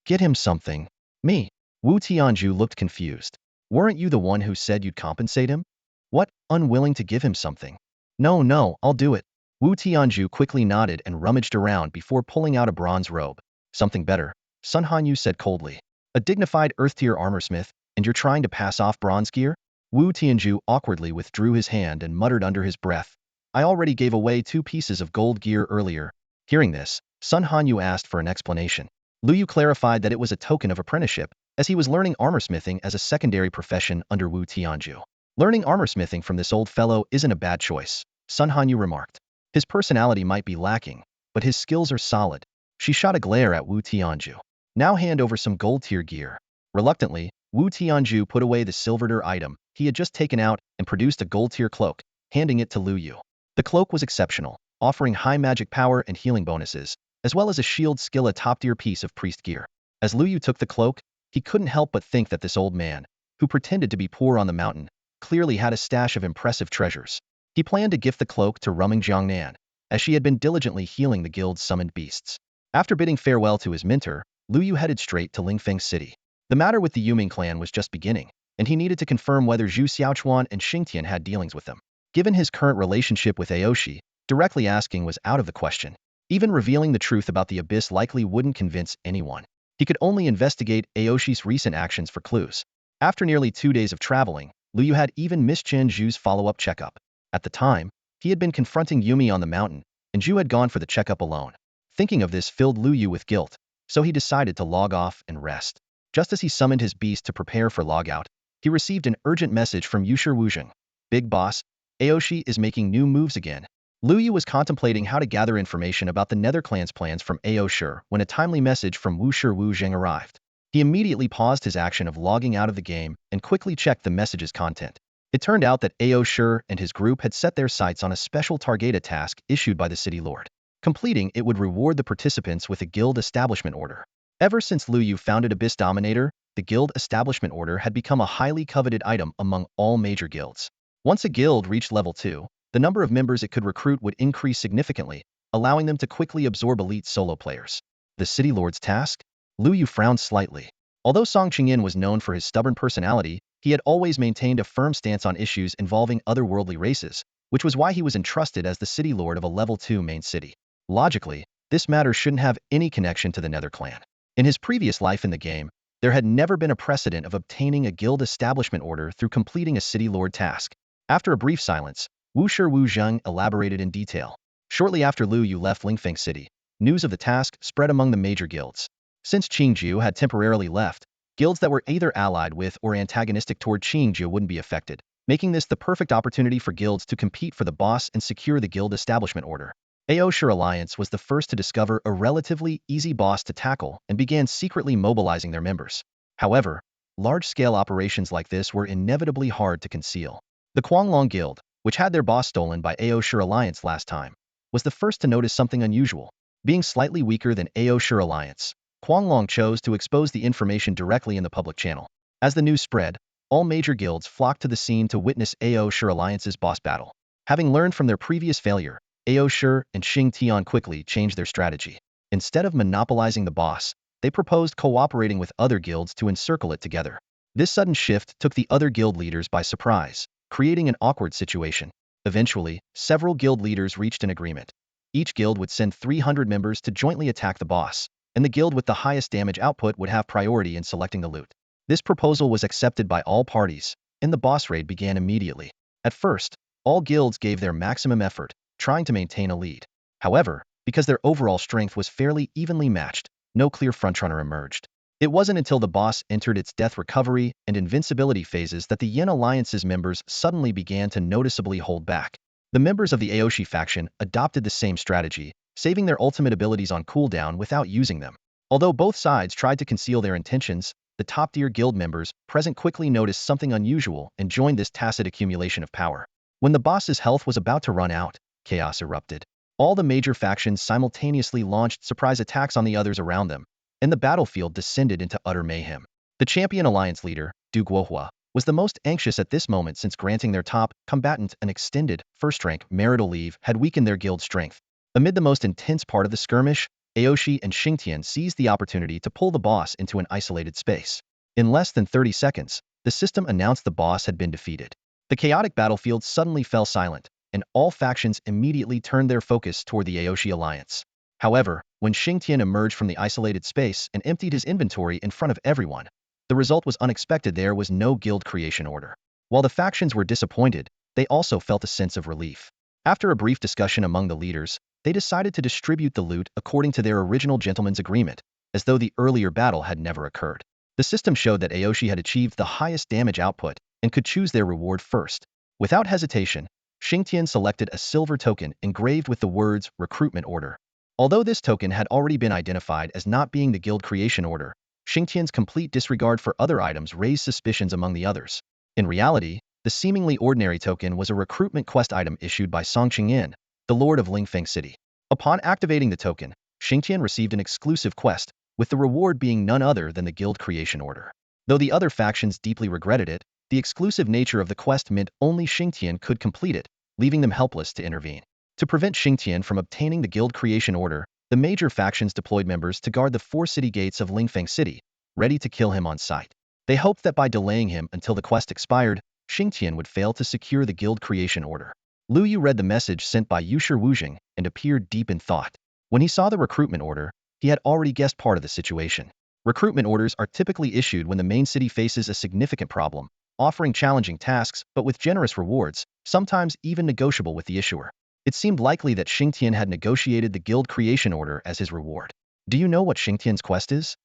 Get him something. Me. Wu Tianju looked confused. Weren't you the one who said you'd compensate him? What, unwilling to give him something? No, I'll do it. Wu Tianju quickly nodded and rummaged around before pulling out a bronze robe. Something better, Sun Hanyu said coldly. A dignified earth-tier armorsmith, and you're trying to pass off bronze gear? Wu Tianju awkwardly withdrew his hand and muttered under his breath. I already gave away 2 pieces of gold gear earlier. Hearing this, Sun Hanyu asked for an explanation. Lu Yu clarified that it was a token of apprenticeship, as he was learning armorsmithing as a secondary profession under Wu Tianju. Learning armorsmithing from this old fellow isn't a bad choice, Sun Hanyu remarked. His personality might be lacking, but his skills are solid. She shot a glare at Wu Tianju. Now hand over some gold-tier gear. Reluctantly, Wu Tianju put away the silver-tier item he had just taken out and produced a gold-tier cloak, handing it to Lu Yu. The cloak was exceptional, offering high magic power and healing bonuses, as well as a shield skill, a top-tier piece of priest gear. As Lu Yu took the cloak, he couldn't help but think that this old man, who pretended to be poor on the mountain, clearly had a stash of impressive treasures. He planned to gift the cloak to Ruming Jiangnan, as she had been diligently healing the guild's summoned beasts. After bidding farewell to his mentor, Lu Yu headed straight to Lingfeng City. The matter with the Yuming clan was just beginning, and he needed to confirm whether Zhu Xiaochuan and Xingtian had dealings with them. Given his current relationship with Aoshi, directly asking was out of the question. Even revealing the truth about the abyss likely wouldn't convince anyone. He could only investigate Aoshi's recent actions for clues. After nearly 2 days of traveling, Lu Yu had even missed Chen Zhu's follow-up checkup. At the time, he had been confronting Yumi on the mountain, and Zhu had gone for the checkup alone. Thinking of this filled Lu Yu with guilt, so he decided to log off and rest. Just as he summoned his beast to prepare for logout, he received an urgent message from Yushir Wuzheng. Big boss, Aoshi is making new moves again. Lu Yu was contemplating how to gather information about the Nether Clan's plans from Aoshi when a timely message from Yushir Wuzheng arrived. He immediately paused his action of logging out of the game and quickly checked the message's content. It turned out that Ao Shur and his group had set their sights on a special targeted task issued by the city lord. Completing it would reward the participants with a guild establishment order. Ever since Lu Yu founded Abyss Dominator, the guild establishment order had become a highly coveted item among all major guilds. Once a guild reached level 2, the number of members it could recruit would increase significantly, allowing them to quickly absorb elite solo players. The city lord's task? Lu Yu frowned slightly. Although Song Qingyan was known for his stubborn personality, he had always maintained a firm stance on issues involving otherworldly races, which was why he was entrusted as the city lord of a level 2 main city. Logically, this matter shouldn't have any connection to the Nether clan. In his previous life in the game, there had never been a precedent of obtaining a guild establishment order through completing a city lord task. After a brief silence, Wu Shi Wu Zheng elaborated in detail. Shortly after Lu Yu left Lingfeng City, news of the task spread among the major guilds. Since Qingju had temporarily left, guilds that were either allied with or antagonistic toward Qingju wouldn't be affected, making this the perfect opportunity for guilds to compete for the boss and secure the guild establishment order. Ao Shur Alliance was the first to discover a relatively easy boss to tackle and began secretly mobilizing their members. However, large-scale operations like this were inevitably hard to conceal. The Quanglong Guild, which had their boss stolen by Ao Shur Alliance last time, was the first to notice something unusual. Being slightly weaker than Ao Shur Alliance, Quanglong chose to expose the information directly in the public channel. As the news spread, all major guilds flocked to the scene to witness Ao Shur Alliance's boss battle. Having learned from their previous failure, Ao Shur and Xing Tian quickly changed their strategy. Instead of monopolizing the boss, they proposed cooperating with other guilds to encircle it together. This sudden shift took the other guild leaders by surprise, creating an awkward situation. Eventually, several guild leaders reached an agreement. Each guild would send 300 members to jointly attack the boss, and the guild with the highest damage output would have priority in selecting the loot. This proposal was accepted by all parties, and the boss raid began immediately. At first, all guilds gave their maximum effort, trying to maintain a lead. However, because their overall strength was fairly evenly matched, no clear frontrunner emerged. It wasn't until the boss entered its death recovery and invincibility phases that the Yin Alliance's members suddenly began to noticeably hold back. The members of the Aoshi faction adopted the same strategy, saving their ultimate abilities on cooldown without using them. Although both sides tried to conceal their intentions, the top-tier guild members present quickly noticed something unusual and joined this tacit accumulation of power. When the boss's health was about to run out, chaos erupted. All the major factions simultaneously launched surprise attacks on the others around them, and the battlefield descended into utter mayhem. The champion alliance leader, Du Guohua, was the most anxious at this moment since granting their top combatant an extended, first-rank marital leave had weakened their guild strength. Amid the most intense part of the skirmish, Aoshi and Xingtian seized the opportunity to pull the boss into an isolated space. In less than 30 seconds, the system announced the boss had been defeated. The chaotic battlefield suddenly fell silent, and all factions immediately turned their focus toward the Aoshi alliance. However, when Xingtian emerged from the isolated space and emptied his inventory in front of everyone, the result was unexpected. There was no guild creation order. While the factions were disappointed, they also felt a sense of relief. After a brief discussion among the leaders, they decided to distribute the loot according to their original gentleman's agreement, as though the earlier battle had never occurred. The system showed that Aoshi had achieved the highest damage output and could choose their reward first. Without hesitation, Xingtian selected a silver token engraved with the words recruitment order. Although this token had already been identified as not being the guild creation order, Xingtian's complete disregard for other items raised suspicions among the others. In reality, the seemingly ordinary token was a recruitment quest item issued by Song Qingyan, the lord of Lingfeng City. Upon activating the token, Xingtian received an exclusive quest, with the reward being none other than the guild creation order. Though the other factions deeply regretted it, the exclusive nature of the quest meant only Xingtian could complete it, leaving them helpless to intervene. To prevent Xingtian from obtaining the guild creation order, the major factions deployed members to guard the 4 city gates of Lingfeng City, ready to kill him on sight. They hoped that by delaying him until the quest expired, Xingtian would fail to secure the guild creation order. Lu Yu read the message sent by Yushi Wujing and appeared deep in thought. When he saw the recruitment order, he had already guessed part of the situation. Recruitment orders are typically issued when the main city faces a significant problem, offering challenging tasks but with generous rewards, sometimes even negotiable with the issuer. It seemed likely that Xingtian had negotiated the guild creation order as his reward. Do you know what Xingtian's quest is?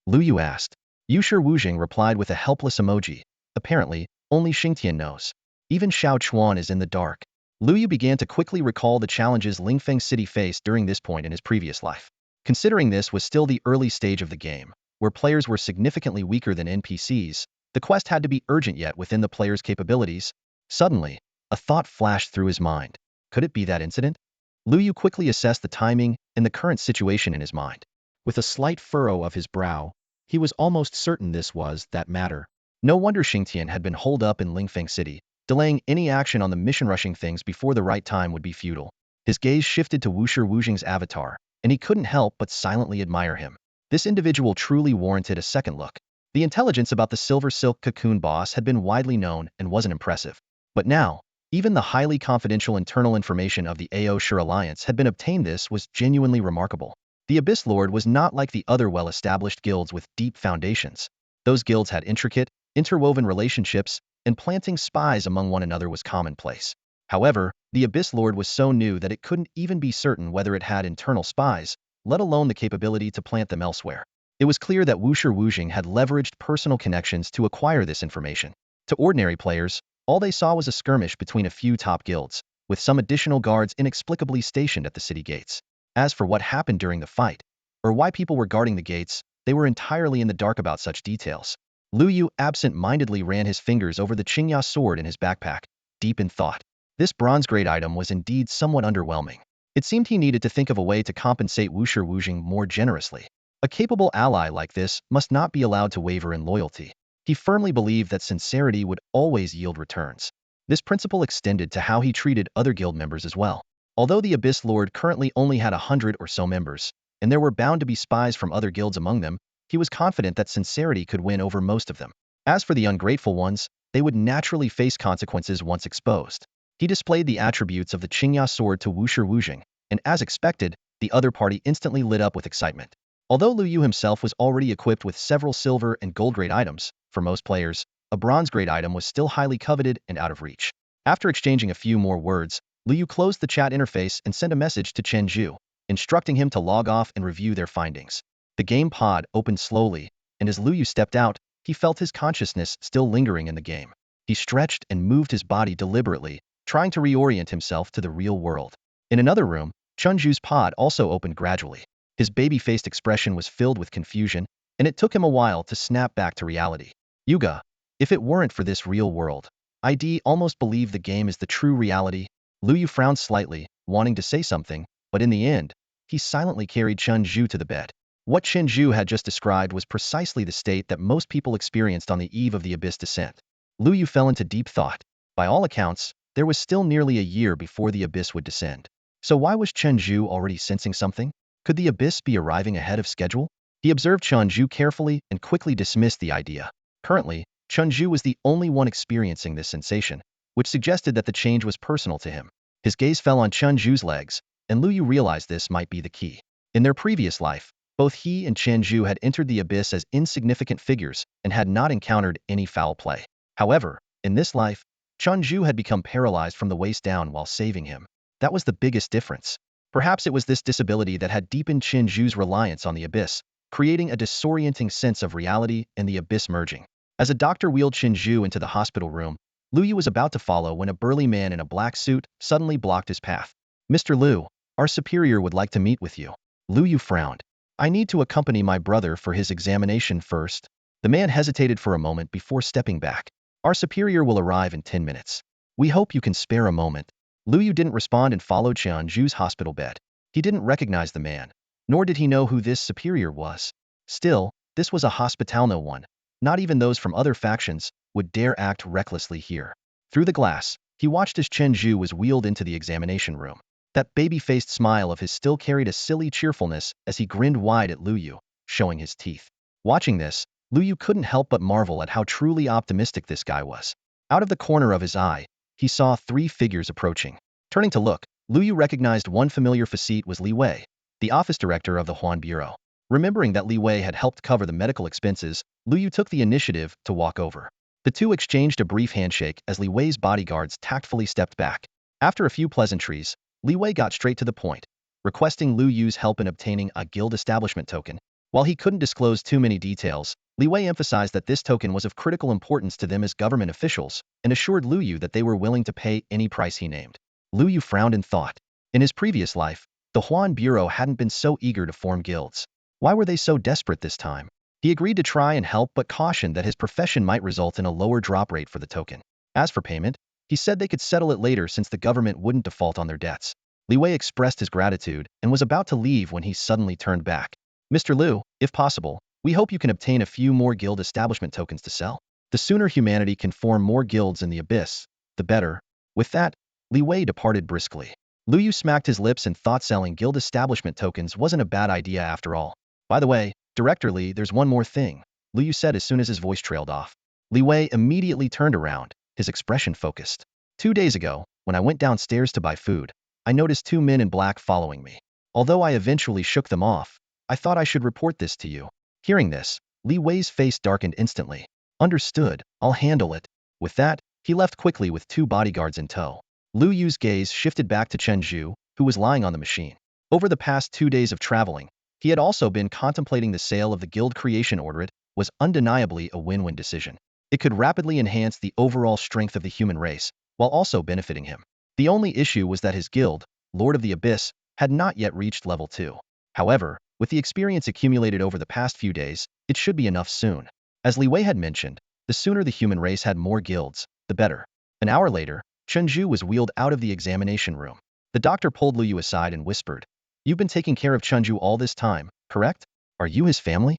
Lu Yu asked. Yushi Wujing replied with a helpless emoji. Apparently, only Xingtian knows. Even Xiao Chuan is in the dark. Lu Yu began to quickly recall the challenges Lingfeng City faced during this point in his previous life. Considering this was still the early stage of the game, where players were significantly weaker than NPCs, the quest had to be urgent yet within the player's capabilities. Suddenly, a thought flashed through his mind. Could it be that incident? Liu Yu quickly assessed the timing and the current situation in his mind. With a slight furrow of his brow, he was almost certain this was that matter. No wonder Xingtian had been holed up in Lingfeng City. Delaying any action on the mission, rushing things before the right time would be futile. His gaze shifted to Wushi Wujing's avatar, and he couldn't help but silently admire him. This individual truly warranted a second look. The intelligence about the Silver Silk Cocoon boss had been widely known and wasn't impressive. But now, even the highly confidential internal information of the AO Sure Alliance had been obtained. This was genuinely remarkable. The Abyss Lord was not like the other well-established guilds with deep foundations. Those guilds had intricate, interwoven relationships, and planting spies among one another was commonplace. However, the Abyss Lord was so new that it couldn't even be certain whether it had internal spies, let alone the capability to plant them elsewhere. It was clear that Wushi Wujing had leveraged personal connections to acquire this information. To ordinary players, all they saw was a skirmish between a few top guilds, with some additional guards inexplicably stationed at the city gates. As for what happened during the fight, or why people were guarding the gates, they were entirely in the dark about such details. Liu Yu absent-mindedly ran his fingers over the Qingya sword in his backpack, deep in thought. This bronze-grade item was indeed somewhat underwhelming. It seemed he needed to think of a way to compensate Wushi Wujing more generously. A capable ally like this must not be allowed to waver in loyalty. He firmly believed that sincerity would always yield returns. This principle extended to how he treated other guild members as well. Although the Abyss Lord currently only had 100 or so members, and there were bound to be spies from other guilds among them, he was confident that sincerity could win over most of them. As for the ungrateful ones, they would naturally face consequences once exposed. He displayed the attributes of the Qingya sword to Wushi Wujing, and as expected, the other party instantly lit up with excitement. Although Liu Yu himself was already equipped with several silver and gold-grade items, for most players, a bronze-grade item was still highly coveted and out of reach. After exchanging a few more words, Liu Yu closed the chat interface and sent a message to Chen Zhu, instructing him to log off and review their findings. The game pod opened slowly, and as Liu Yu stepped out, he felt his consciousness still lingering in the game. He stretched and moved his body deliberately, trying to reorient himself to the real world. In another room, Chen Zhu's pod also opened gradually. His baby-faced expression was filled with confusion, and it took him a while to snap back to reality. Yuga, if it weren't for this real world, I'd almost believe the game is the true reality. Liu Yu frowned slightly, wanting to say something, but in the end, he silently carried Chen Zhu to the bed. What Chen Zhu had just described was precisely the state that most people experienced on the eve of the Abyss descent. Liu Yu fell into deep thought. By all accounts, there was still nearly a year before the Abyss would descend. So why was Chen Zhu already sensing something? Could the Abyss be arriving ahead of schedule? He observed Chen Zhu carefully and quickly dismissed the idea. Currently, Chen Zhu was the only one experiencing this sensation, which suggested that the change was personal to him. His gaze fell on Chen Zhu's legs, and Liu Yu realized this might be the key. In their previous life, both he and Chen Zhu had entered the Abyss as insignificant figures and had not encountered any foul play. However, in this life, Chen Zhu had become paralyzed from the waist down while saving him. That was the biggest difference. Perhaps it was this disability that had deepened Chen Zhu's reliance on the Abyss, creating a disorienting sense of reality and the Abyss merging. As a doctor wheeled Chen Zhu into the hospital room, Liu Yu was about to follow when a burly man in a black suit suddenly blocked his path. "Mr. Liu, our superior would like to meet with you." Liu Yu frowned. "I need to accompany my brother for his examination first." The man hesitated for a moment before stepping back. "Our superior will arrive in 10 minutes. We hope you can spare a moment." Liu Yu didn't respond and followed Chen Zhu's hospital bed. He didn't recognize the man, nor did he know who this superior was. Still, this was a hospital no one, not even those from other factions, would dare act recklessly here. Through the glass, he watched as Chen Zhu was wheeled into the examination room. That baby-faced smile of his still carried a silly cheerfulness as he grinned wide at Liu Yu, showing his teeth. Watching this, Liu Yu couldn't help but marvel at how truly optimistic this guy was. Out of the corner of his eye, he saw 3 figures approaching. Turning to look, Liu Yu recognized one familiar facet was Li Wei, the office director of the Huan Bureau. Remembering that Li Wei had helped cover the medical expenses, Liu Yu took the initiative to walk over. The two exchanged a brief handshake as Li Wei's bodyguards tactfully stepped back. After a few pleasantries, Li Wei got straight to the point, requesting Liu Yu's help in obtaining a guild establishment token. While he couldn't disclose too many details, Li Wei emphasized that this token was of critical importance to them as government officials and assured Liu Yu that they were willing to pay any price he named. Liu Yu frowned in thought. In his previous life, the Huan Bureau hadn't been so eager to form guilds. Why were they so desperate this time? He agreed to try and help but cautioned that his profession might result in a lower drop rate for the token. As for payment, He said they could settle it later since the government wouldn't default on their debts. Li Wei expressed his gratitude and was about to leave when he suddenly turned back. Mr. Liu, if possible, we hope you can obtain a few more guild establishment tokens to sell. The sooner humanity can form more guilds in the abyss, the better. With that, Li Wei departed briskly. Liu Yu smacked his lips and thought selling guild establishment tokens wasn't a bad idea after all. By the way, Director Li, there's one more thing, Liu Yu said as soon as his voice trailed off. Li Wei immediately turned around, his expression focused. 2 days ago, when I went downstairs to buy food, I noticed 2 men in black following me. Although I eventually shook them off, I thought I should report this to you. Hearing this, Li Wei's face darkened instantly. Understood, I'll handle it. With that, he left quickly with 2 bodyguards in tow. Liu Yu's gaze shifted back to Chen Zhu, who was lying on the machine. Over the past 2 days of traveling, he had also been contemplating the sale of the guild creation order. It was undeniably a win-win decision. It could rapidly enhance the overall strength of the human race, while also benefiting him. The only issue was that his guild, Lord of the Abyss, had not yet reached level 2. However, with the experience accumulated over the past few days, it should be enough soon. As Li Wei had mentioned, the sooner the human race had more guilds, the better. An hour later, Chen Zhu was wheeled out of the examination room. The doctor pulled Liu Yu aside and whispered, "You've been taking care of Chen Zhu all this time, correct? Are you his family?"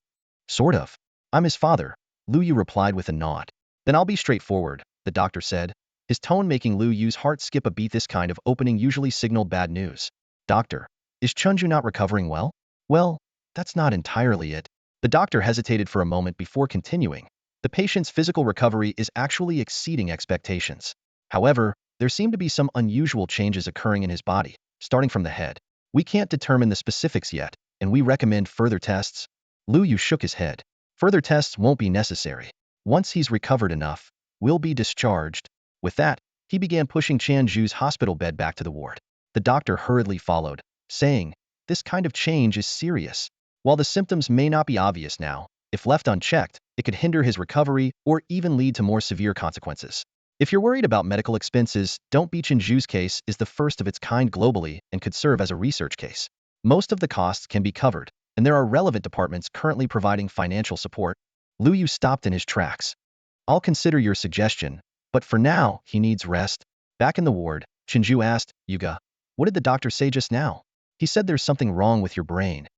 "Sort of. I'm his father," Liu Yu replied with a nod. "Then I'll be straightforward," the doctor said, his tone making Liu Yu's heart skip a beat. This kind of opening usually signaled bad news. "Doctor, is Chen Zhu not recovering well?" "Well, that's not entirely it." The doctor hesitated for a moment before continuing. "The patient's physical recovery is actually exceeding expectations. However, there seem to be some unusual changes occurring in his body, starting from the head. We can't determine the specifics yet, and we recommend further tests." Liu Yu shook his head. "Further tests won't be necessary. Once he's recovered enough, we'll be discharged." With that, he began pushing Chen Zhu's hospital bed back to the ward. The doctor hurriedly followed, saying, "This kind of change is serious. While the symptoms may not be obvious now, if left unchecked, it could hinder his recovery or even lead to more severe consequences. If you're worried about medical expenses, don't be. Chen Zhu's case is the first of its kind globally and could serve as a research case. Most of the costs can be covered, and there are relevant departments currently providing financial support." Liu Yu stopped in his tracks. "I'll consider your suggestion, but for now, he needs rest." Back in the ward, Chen Zhu asked, "Yuga, what did the doctor say just now?" "He said there's something wrong with your brain."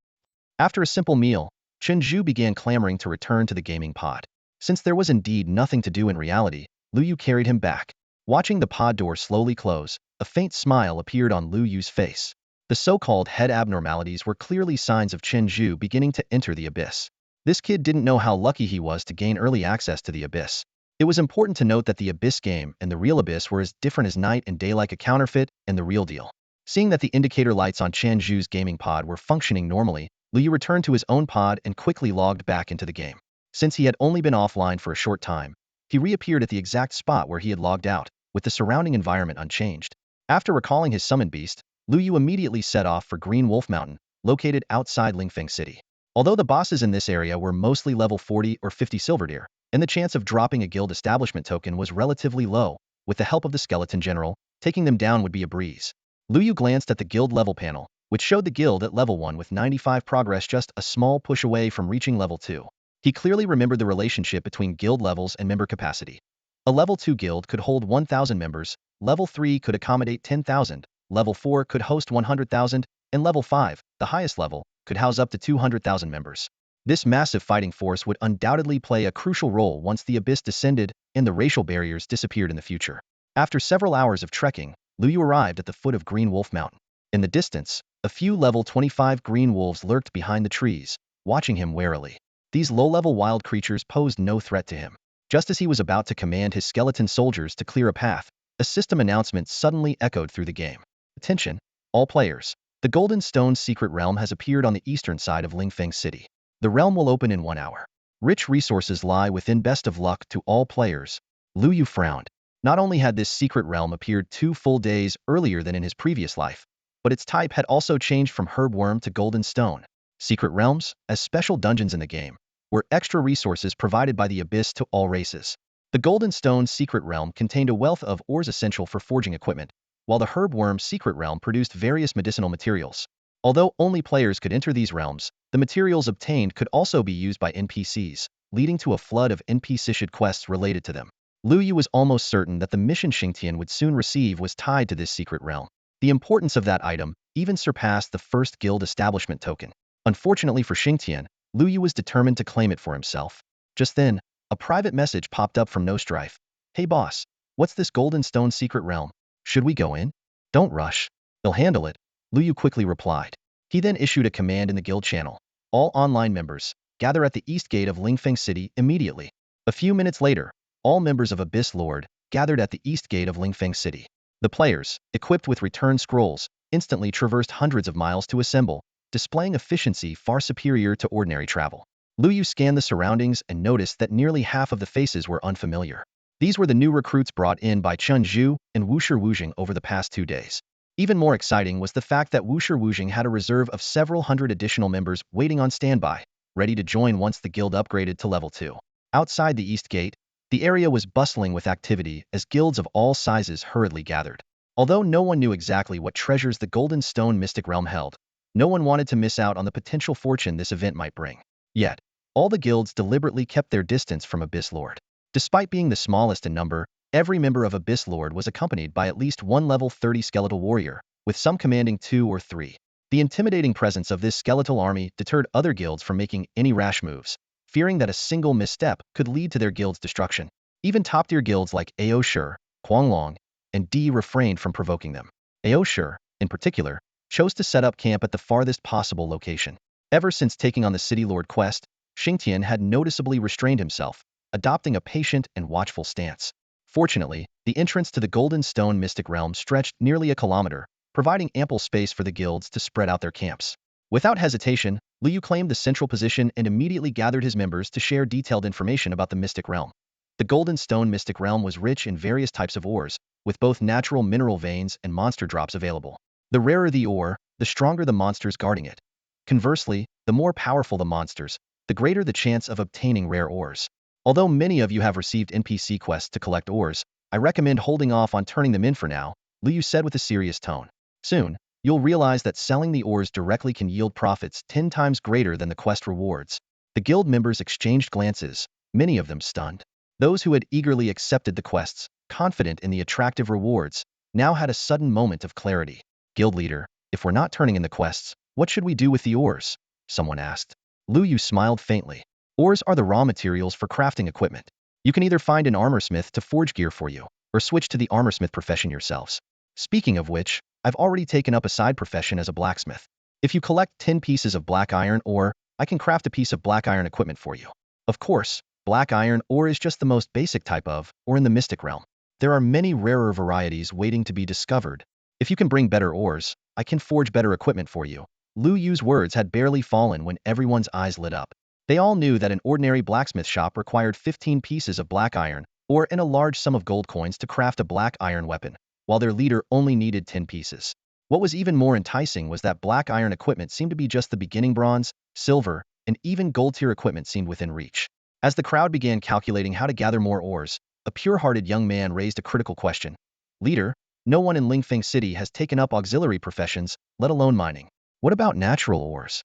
After a simple meal, Chen Zhu began clamoring to return to the gaming pod. Since there was indeed nothing to do in reality, Liu Yu carried him back. Watching the pod door slowly close, a faint smile appeared on Liu Yu's face. The so-called head abnormalities were clearly signs of Chen Zhu beginning to enter the abyss. This kid didn't know how lucky he was to gain early access to the abyss. It was important to note that the abyss game and the real abyss were as different as night and day, like a counterfeit and the real deal. Seeing that the indicator lights on Chen Zhu's gaming pod were functioning normally, Liu Yu returned to his own pod and quickly logged back into the game. Since he had only been offline for a short time, he reappeared at the exact spot where he had logged out, with the surrounding environment unchanged. After recalling his summoned beast, Liu Yu immediately set off for Green Wolf Mountain, located outside Lingfeng City. Although the bosses in this area were mostly level 40 or 50 silver deer, and the chance of dropping a guild establishment token was relatively low, with the help of the skeleton general, taking them down would be a breeze. Liu Yu glanced at the guild level panel, which showed the guild at level 1 with 95 progress, just a small push away from reaching level 2. He clearly remembered the relationship between guild levels and member capacity. A level 2 guild could hold 1,000 members, level 3 could accommodate 10,000, level 4 could host 100,000, and level 5, the highest level, could house up to 200,000 members. This massive fighting force would undoubtedly play a crucial role once the abyss descended and the racial barriers disappeared in the future. After several hours of trekking, Liu Yu arrived at the foot of Green Wolf Mountain. In the distance, a few level 25 green wolves lurked behind the trees, watching him warily. These low-level wild creatures posed no threat to him. Just as he was about to command his skeleton soldiers to clear a path, a system announcement suddenly echoed through the game. "Attention, all players. The Golden Stone's secret realm has appeared on the eastern side of Lingfeng City. The realm will open in 1 hour. Rich resources lie within. Best of luck to all players." Liu Yu frowned. Not only had this secret realm appeared 2 full days earlier than in his previous life, but its type had also changed from Herbworm to Golden Stone. Secret realms, as special dungeons in the game, were extra resources provided by the Abyss to all races. The Golden Stone's secret realm contained a wealth of ores essential for forging equipment, while the Herbworm's secret realm produced various medicinal materials. Although only players could enter these realms, the materials obtained could also be used by NPCs, leading to a flood of NPC-issued quests related to them. Lu Yu was almost certain that the mission Xingtian would soon receive was tied to this secret realm. The importance of that item even surpassed the first guild establishment token. Unfortunately for Xingtian, Lu Yu was determined to claim it for himself. Just then, a private message popped up from No Strife. Hey boss, what's this golden stone secret realm? Should we go in? Don't rush. They'll handle it, Lu Yu quickly replied. He then issued a command in the guild channel. All online members, gather at the east gate of Lingfeng City immediately. A few minutes later, all members of Abyss Lord gathered at the east gate of Lingfeng City. The players, equipped with return scrolls, instantly traversed hundreds of miles to assemble, displaying efficiency far superior to ordinary travel. Lu Yu scanned the surroundings and noticed that nearly half of the faces were unfamiliar. These were the new recruits brought in by Chun Zhu and Wushi Wujing over the past 2 days. Even more exciting was the fact that Wushi Wujing had a reserve of several hundred additional members waiting on standby, ready to join once the guild upgraded to level 2. Outside the east gate, the area was bustling with activity as guilds of all sizes hurriedly gathered. Although no one knew exactly what treasures the Golden Stone Mystic Realm held, no one wanted to miss out on the potential fortune this event might bring. Yet, all the guilds deliberately kept their distance from Abyss Lord. Despite being the smallest in number, every member of Abyss Lord was accompanied by at least one level 30 skeletal warrior, with some commanding 2 or 3. The intimidating presence of this skeletal army deterred other guilds from making any rash moves, fearing that a single misstep could lead to their guild's destruction. Even top-tier guilds like Ao Shi, Huanglong, and D refrained from provoking them. Ao Shi, in particular, chose to set up camp at the farthest possible location. Ever since taking on the City Lord quest, Xingtian had noticeably restrained himself, adopting a patient and watchful stance. Fortunately, the entrance to the Golden Stone Mystic Realm stretched nearly a kilometer, providing ample space for the guilds to spread out their camps. Without hesitation, Lu Yu claimed the central position and immediately gathered his members to share detailed information about the Mystic Realm. The Golden Stone Mystic Realm was rich in various types of ores, with both natural mineral veins and monster drops available. The rarer the ore, the stronger the monsters guarding it. Conversely, the more powerful the monsters, the greater the chance of obtaining rare ores. Although many of you have received NPC quests to collect ores, I recommend holding off on turning them in for now, Lu Yu said with a serious tone. Soon, you'll realize that selling the ores directly can yield profits 10 times greater than the quest rewards. The guild members exchanged glances, many of them stunned. Those who had eagerly accepted the quests, confident in the attractive rewards, now had a sudden moment of clarity. Guild leader, if we're not turning in the quests, what should we do with the ores? Someone asked. Lu Yu smiled faintly. Ores are the raw materials for crafting equipment. You can either find an armorsmith to forge gear for you, or switch to the armorsmith profession yourselves. Speaking of which, I've already taken up a side profession as a blacksmith. If you collect 10 pieces of black iron ore, I can craft a piece of black iron equipment for you. Of course, black iron ore is just the most basic type of, or in the mystic realm. There are many rarer varieties waiting to be discovered. If you can bring better ores, I can forge better equipment for you. Lu Yu's words had barely fallen when everyone's eyes lit up. They all knew that an ordinary blacksmith shop required 15 pieces of black iron, or and a large sum of gold coins to craft a black iron weapon, while their leader only needed 10 pieces. What was even more enticing was that black iron equipment seemed to be just the beginning. Bronze, silver, and even gold-tier equipment seemed within reach. As the crowd began calculating how to gather more ores, a pure-hearted young man raised a critical question. Leader, no one in Lingfeng City has taken up auxiliary professions, let alone mining. What about natural ores?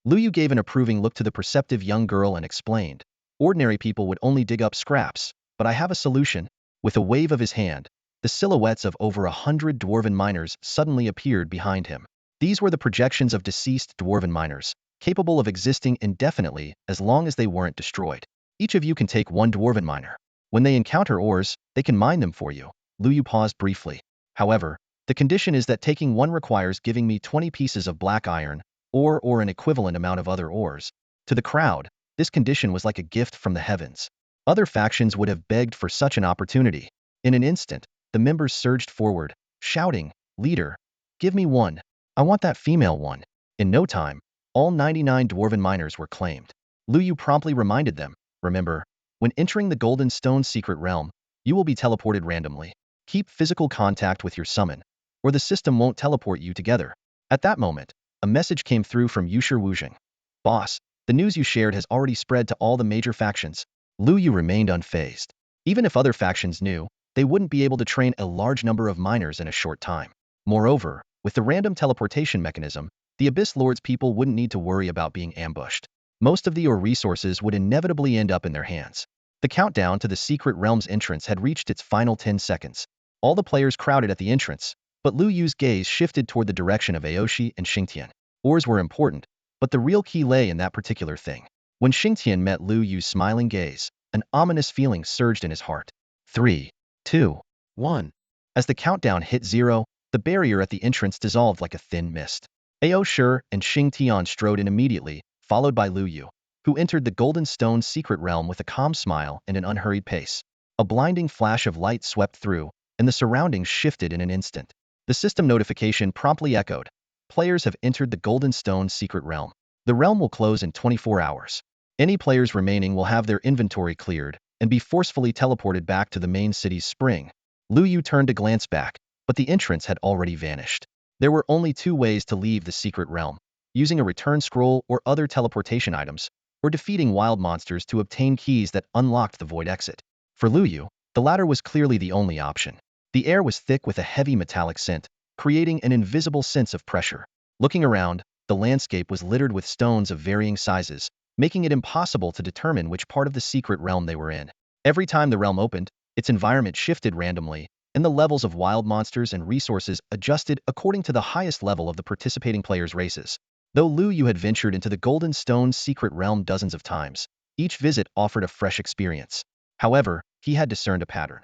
Lu Yu gave an approving look to the perceptive young girl and explained. Ordinary people would only dig up scraps, but I have a solution. With a wave of his hand, the silhouettes of over 100 dwarven miners suddenly appeared behind him. These were the projections of deceased dwarven miners, capable of existing indefinitely as long as they weren't destroyed. Each of you can take one dwarven miner. When they encounter ores, they can mine them for you. Lu Yu paused briefly. However, the condition is that taking one requires giving me 20 pieces of black iron, or an equivalent amount of other ores. To the crowd, this condition was like a gift from the heavens. Other factions would have begged for such an opportunity. In an instant, the members surged forward, shouting, Leader, give me one. I want that female one. In no time, all 99 dwarven miners were claimed. Lu Yu promptly reminded them, remember, when entering the Golden Stone secret realm, you will be teleported randomly. Keep physical contact with your summon, or the system won't teleport you together. At that moment, a message came through from Wushi Wujing. Boss, the news you shared has already spread to all the major factions. Lu Yu remained unfazed. Even if other factions knew, they wouldn't be able to train a large number of miners in a short time. Moreover, with the random teleportation mechanism, the Abyss Lord's people wouldn't need to worry about being ambushed. Most of the ore resources would inevitably end up in their hands. The countdown to the secret realm's entrance had reached its final 10 seconds. All the players crowded at the entrance, but Lu Yu's gaze shifted toward the direction of Aoshi and Xingtian. Ores were important, but the real key lay in that particular thing. When Xingtian met Lu Yu's smiling gaze, an ominous feeling surged in his heart. 3, 2, 1. As the countdown hit 0, the barrier at the entrance dissolved like a thin mist. Aoshi and Xingtian strode in immediately, followed by Lu Yu, who entered the Golden Stone's secret realm with a calm smile and an unhurried pace. A blinding flash of light swept through, and the surroundings shifted in an instant. The system notification promptly echoed. Players have entered the Golden Stone's secret realm. The realm will close in 24 hours. Any players remaining will have their inventory cleared and be forcefully teleported back to the main city's spring. Lu Yu turned to glance back, but the entrance had already vanished. There were only 2 ways to leave the secret realm: using a return scroll or other teleportation items, or defeating wild monsters to obtain keys that unlocked the void exit. For Lu Yu, the latter was clearly the only option. The air was thick with a heavy metallic scent, creating an invisible sense of pressure. Looking around, the landscape was littered with stones of varying sizes, making it impossible to determine which part of the secret realm they were in. Every time the realm opened, its environment shifted randomly, and the levels of wild monsters and resources adjusted according to the highest level of the participating players' races. Though Lu Yu had ventured into the Golden Stone's secret realm dozens of times, each visit offered a fresh experience. However, he had discerned a pattern.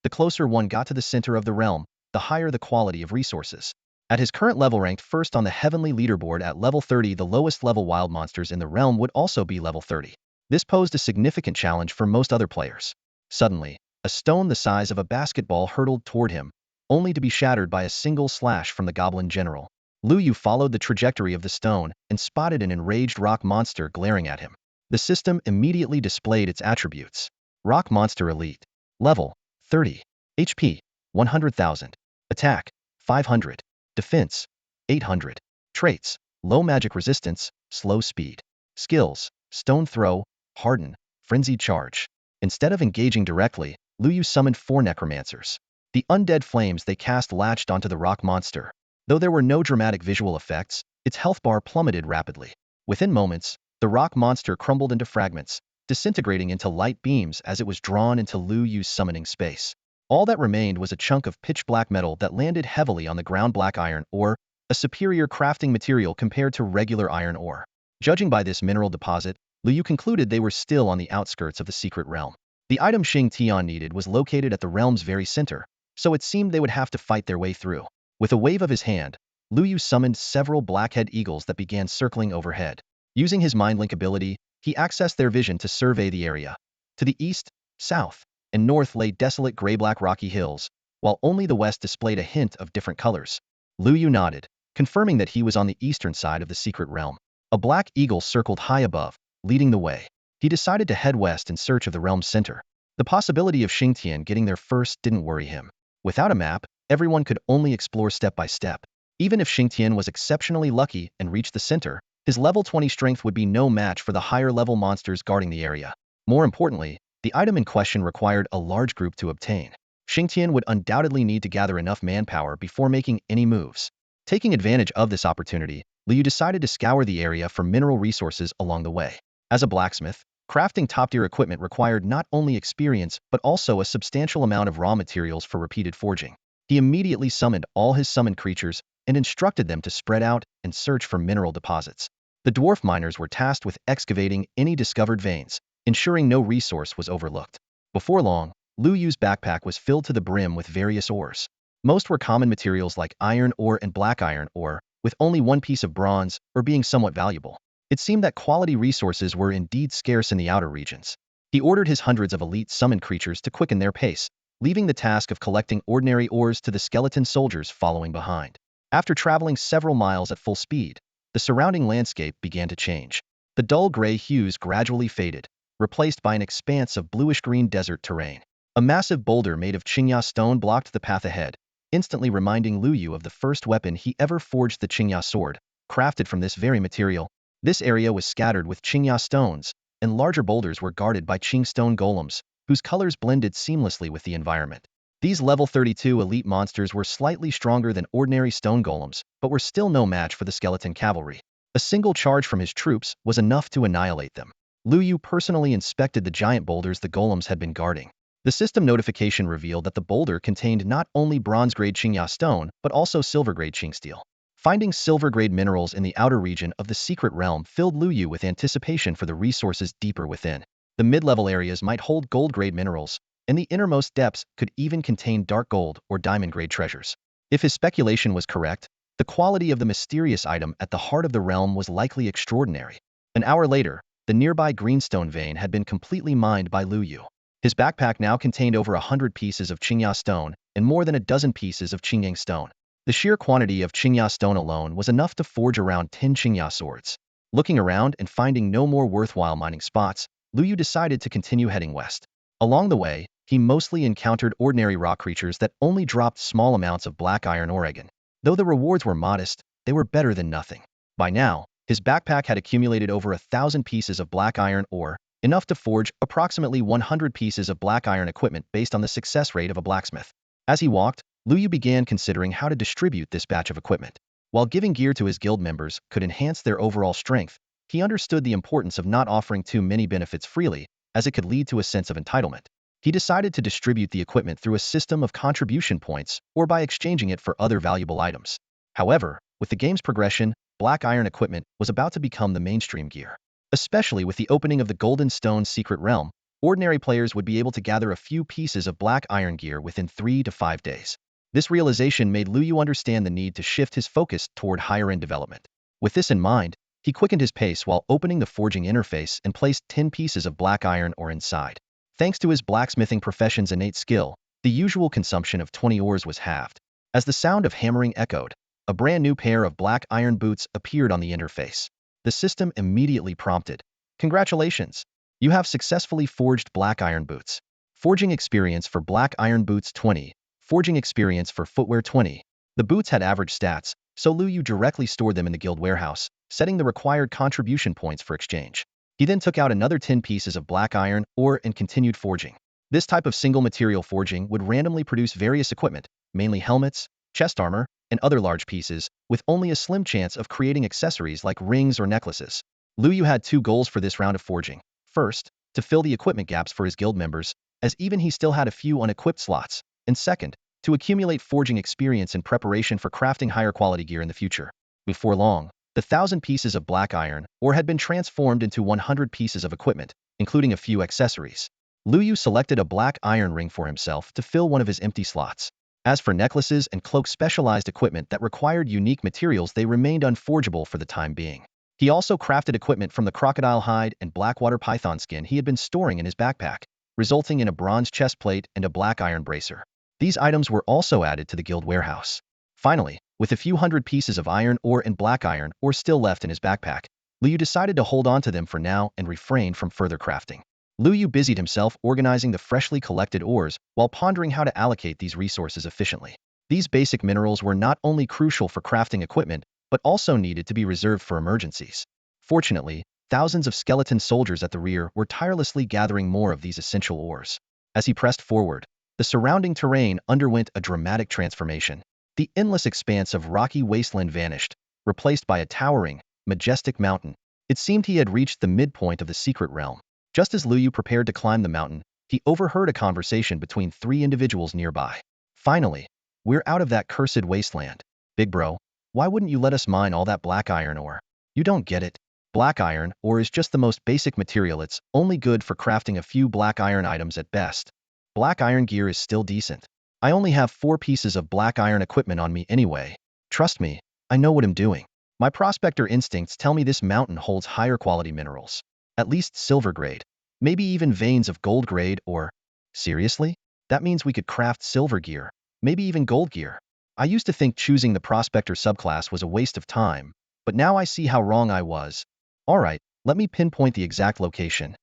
The closer one got to the center of the realm, the higher the quality of resources. At his current level, ranked first on the heavenly leaderboard at level 30, the lowest level wild monsters in the realm would also be level 30. This posed a significant challenge for most other players. Suddenly, a stone the size of a basketball hurtled toward him, only to be shattered by a single slash from the goblin general. Lu Yu followed the trajectory of the stone and spotted an enraged rock monster glaring at him. The system immediately displayed its attributes. Rock Monster Elite. Level 30. HP 100,000. Attack 500. Defense 800. Traits: low magic resistance, slow speed. Skills: Stone Throw, Harden, Frenzied Charge. Instead of engaging directly, Lu Yu summoned 4 necromancers. The undead flames they cast latched onto the rock monster. Though there were no dramatic visual effects, its health bar plummeted rapidly. Within moments, the rock monster crumbled into fragments, disintegrating into light beams as it was drawn into Lu Yu's summoning space. All that remained was a chunk of pitch-black metal that landed heavily on the ground. Black iron ore, a superior crafting material compared to regular iron ore. Judging by this mineral deposit, Lu Yu concluded they were still on the outskirts of the secret realm. The item Xingtian needed was located at the realm's very center, so it seemed they would have to fight their way through. With a wave of his hand, Lu Yu summoned several blackhead eagles that began circling overhead. Using his mind-link ability, he accessed their vision to survey the area. To the east, south, and north lay desolate gray-black rocky hills, while only the west displayed a hint of different colors. Lu Yu nodded, confirming that he was on the eastern side of the secret realm. A black eagle circled high above, leading the way. He decided to head west in search of the realm's center. The possibility of Xingtian getting there first didn't worry him. Without a map, everyone could only explore step by step. Even if Xingtian was exceptionally lucky and reached the center, his level 20 strength would be no match for the higher-level monsters guarding the area. More importantly, the item in question required a large group to obtain. Xingtian would undoubtedly need to gather enough manpower before making any moves. Taking advantage of this opportunity, Lu Yu decided to scour the area for mineral resources along the way. As a blacksmith, crafting top-tier equipment required not only experience but also a substantial amount of raw materials for repeated forging. He immediately summoned all his summoned creatures and instructed them to spread out and search for mineral deposits. The dwarf miners were tasked with excavating any discovered veins, ensuring no resource was overlooked. Before long, Lu Yu's backpack was filled to the brim with various ores. Most were common materials like iron ore and black iron ore, with only one piece of bronze, or being somewhat valuable. It seemed that quality resources were indeed scarce in the outer regions. He ordered his hundreds of elite summoned creatures to quicken their pace, leaving the task of collecting ordinary ores to the skeleton soldiers following behind. After traveling several miles at full speed, the surrounding landscape began to change. The dull gray hues gradually faded, replaced by an expanse of bluish-green desert terrain. A massive boulder made of Qingya stone blocked the path ahead, instantly reminding Lu Yu of the first weapon he ever forged, the Qingya sword, crafted from this very material. This area was scattered with Qingya stones, and larger boulders were guarded by Qing stone golems, whose colors blended seamlessly with the environment. These level 32 elite monsters were slightly stronger than ordinary stone golems, but were still no match for the skeleton cavalry. A single charge from his troops was enough to annihilate them. Lu Yu personally inspected the giant boulders the golems had been guarding. The system notification revealed that the boulder contained not only bronze-grade Qingya stone, but also silver-grade Qing steel. Finding silver-grade minerals in the outer region of the secret realm filled Lu Yu with anticipation for the resources deeper within. The mid-level areas might hold gold-grade minerals, and the innermost depths could even contain dark gold or diamond-grade treasures. If his speculation was correct, the quality of the mysterious item at the heart of the realm was likely extraordinary. An hour later, the nearby greenstone vein had been completely mined by Lu Yu. His backpack now contained over 100 pieces of Qingya stone and more than a dozen pieces of Qingyang stone. The sheer quantity of Qingya stone alone was enough to forge around 10 Qingya swords. Looking around and finding no more worthwhile mining spots, Lu Yu decided to continue heading west. Along the way, he mostly encountered ordinary rock creatures that only dropped small amounts of black iron ore again. Though the rewards were modest, they were better than nothing. By now, his backpack had accumulated over 1,000 pieces of black iron ore, enough to forge approximately 100 pieces of black iron equipment based on the success rate of a blacksmith. As he walked, Lu Yu began considering how to distribute this batch of equipment. While giving gear to his guild members could enhance their overall strength, he understood the importance of not offering too many benefits freely, as it could lead to a sense of entitlement. He decided to distribute the equipment through a system of contribution points or by exchanging it for other valuable items. However, with the game's progression, black iron equipment was about to become the mainstream gear. Especially with the opening of the Golden Stone's secret realm, ordinary players would be able to gather a few pieces of black iron gear within 3 to 5 days. This realization made Lu Yu understand the need to shift his focus toward higher-end development. With this in mind, he quickened his pace while opening the forging interface and placed 10 pieces of black iron ore inside. Thanks to his blacksmithing profession's innate skill, the usual consumption of 20 ores was halved. As the sound of hammering echoed, a brand new pair of black iron boots appeared on the interface. The system immediately prompted, "Congratulations! You have successfully forged black iron boots. Forging experience for black iron boots 20, forging experience for footwear 20. The boots had average stats, so Lu Yu directly stored them in the guild warehouse, setting the required contribution points for exchange. He then took out another 10 pieces of black iron ore and continued forging. This type of single material forging would randomly produce various equipment, mainly helmets, chest armor, and other large pieces, with only a slim chance of creating accessories like rings or necklaces. Lu Yu had 2 goals for this round of forging. First, to fill the equipment gaps for his guild members, as even he still had a few unequipped slots, and second, to accumulate forging experience in preparation for crafting higher quality gear in the future. Before long, the 1,000 pieces of black iron ore had been transformed into 100 pieces of equipment, including a few accessories. Lu Yu selected a black iron ring for himself to fill one of his empty slots. As for necklaces and cloak-specialized equipment that required unique materials, they remained unforgeable for the time being. He also crafted equipment from the crocodile hide and blackwater python skin he had been storing in his backpack, resulting in a bronze chestplate and a black iron bracer. These items were also added to the guild warehouse. Finally, with a few hundred pieces of iron ore and black iron ore still left in his backpack, Lu Yu decided to hold on to them for now and refrain from further crafting. Lu Yu busied himself organizing the freshly collected ores while pondering how to allocate these resources efficiently. These basic minerals were not only crucial for crafting equipment, but also needed to be reserved for emergencies. Fortunately, thousands of skeleton soldiers at the rear were tirelessly gathering more of these essential ores. As he pressed forward, the surrounding terrain underwent a dramatic transformation. The endless expanse of rocky wasteland vanished, replaced by a towering, majestic mountain. It seemed he had reached the midpoint of the secret realm. Just as Lu Yu prepared to climb the mountain, he overheard a conversation between 3 individuals nearby. "Finally, we're out of that cursed wasteland. Big bro, why wouldn't you let us mine all that black iron ore? You don't get it. Black iron ore is just the most basic material. It's only good for crafting a few black iron items at best. Black iron gear is still decent. I only have 4 pieces of black iron equipment on me anyway. Trust me, I know what I'm doing. My prospector instincts tell me this mountain holds higher quality minerals. At least silver grade. Maybe even veins of gold grade or..." "Seriously? That means we could craft silver gear, maybe even gold gear. I used to think choosing the prospector subclass was a waste of time, but now I see how wrong I was. Alright, let me pinpoint the exact location.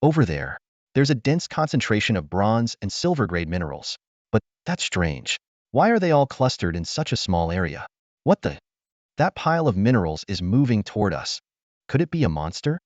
Over there. There's a dense concentration of bronze and silver grade minerals. But that's strange. Why are they all clustered in such a small area? What the? That pile of minerals is moving toward us. Could it be a monster?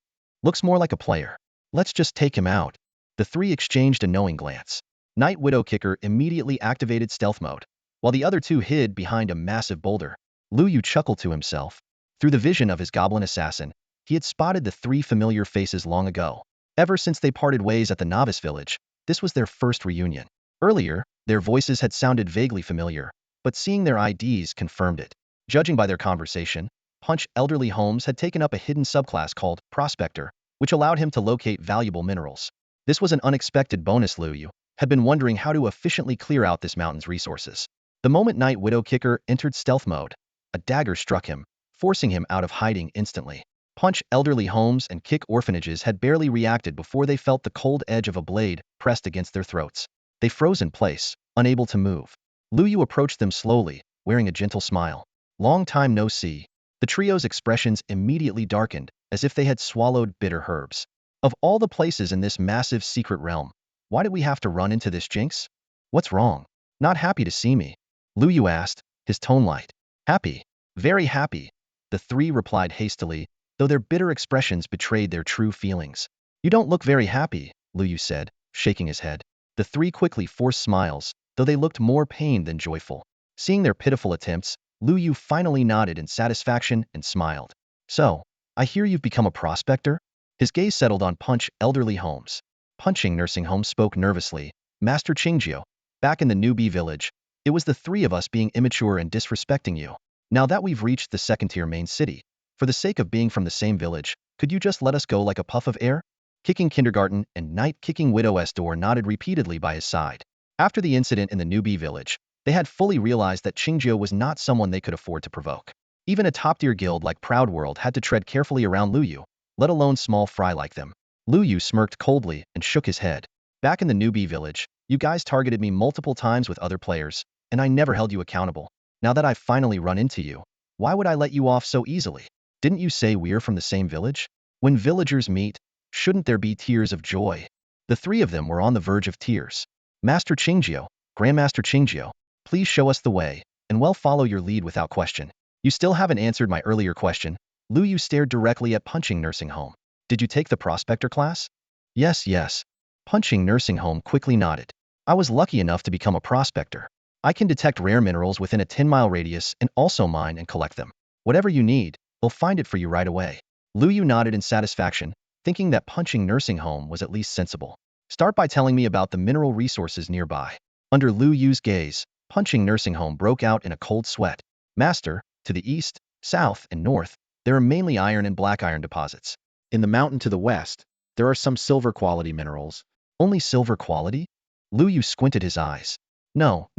Looks more like a player. Let's just take him out." The 3 exchanged a knowing glance. Night Widow Kicker immediately activated stealth mode, while the other 2 hid behind a massive boulder. Lu Yu chuckled to himself. Through the vision of his goblin assassin, He had spotted the three familiar faces long ago. Ever since they parted ways at the novice village, this was their first reunion. Earlier, their voices had sounded vaguely familiar, but seeing their IDs confirmed it. Judging by their conversation, Punch Elderly Holmes had taken up a hidden subclass called Prospector, which allowed him to locate valuable minerals. This was an unexpected bonus. Liu had been wondering how to efficiently clear out this mountain's resources. The moment Night Widow Kicker entered stealth mode, a dagger struck him, forcing him out of hiding instantly. Punch Elderly Homes and Kick Orphanages had barely reacted before they felt the cold edge of a blade pressed against their throats. They froze in place, unable to move. Liu approached them slowly, wearing a gentle smile. Long time no see. The trio's expressions immediately darkened, as if they had swallowed bitter herbs. Of all the places in this massive secret realm, why did we have to run into this jinx? What's wrong? Not happy to see me? Liu asked, his tone light. Happy. Very happy. The three replied hastily, though their bitter expressions betrayed their true feelings. You don't look very happy, Liu said, shaking his head. The three quickly forced smiles, though they looked more pained than joyful. Seeing their pitiful attempts, Liu finally nodded in satisfaction and smiled. So, I hear you've become a prospector? His gaze settled on Punch Elderly Homes. Punching Nursing Home spoke nervously. Master Qingjio, back in the newbie village, it was the three of us being immature and disrespecting you. Now that we've reached the second-tier main city, for the sake of being from the same village, could you just let us go like a puff of air? Kicking Kindergarten and Night Kicking Widow's door nodded repeatedly by his side. After the incident in the newbie village, they had fully realized that Qingjio was not someone they could afford to provoke. Even a top-tier guild like Proud World had to tread carefully around Liu, let alone small fry like them. Liu smirked coldly and shook his head. Back in the newbie village, you guys targeted me multiple times with other players, and I never held you accountable. Now that I've finally run into you, why would I let you off so easily? Didn't you say we're from the same village? When villagers meet, shouldn't there be tears of joy? The three of them were on the verge of tears. Master Qingjio, Grandmaster Qingjio, please show us the way, and we'll follow your lead without question. You still haven't answered my earlier question. Liu stared directly at Punching Nursing Home. Did you take the Prospector class? Yes. Punching Nursing Home quickly nodded. I was lucky enough to become a prospector. I can detect rare minerals within a 10-mile radius and also mine and collect them. Whatever you need, we'll find it for you right away. Liu nodded in satisfaction, thinking that Punching Nursing Home was at least sensible. Start by telling me about the mineral resources nearby. Under Liu's gaze, Punching Nursing Home broke out in a cold sweat. Master, to the east, south, and north, there are mainly iron and black iron deposits. In the mountain to the west, there are some silver quality minerals. Only silver quality? Liu squinted his eyes. No,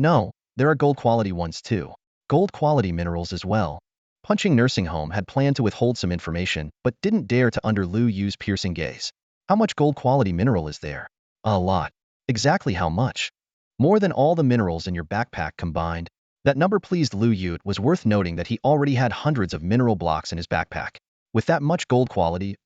there are gold quality ones too. Gold quality minerals as well. Punching Nursing Home had planned to withhold some information, but didn't dare to under Liu's piercing gaze. How much gold quality mineral is there? A lot. Exactly how much? More than all the minerals in your backpack combined. That number pleased Liu. It was worth noting that he already had hundreds of mineral blocks in his backpack. With that much gold quality,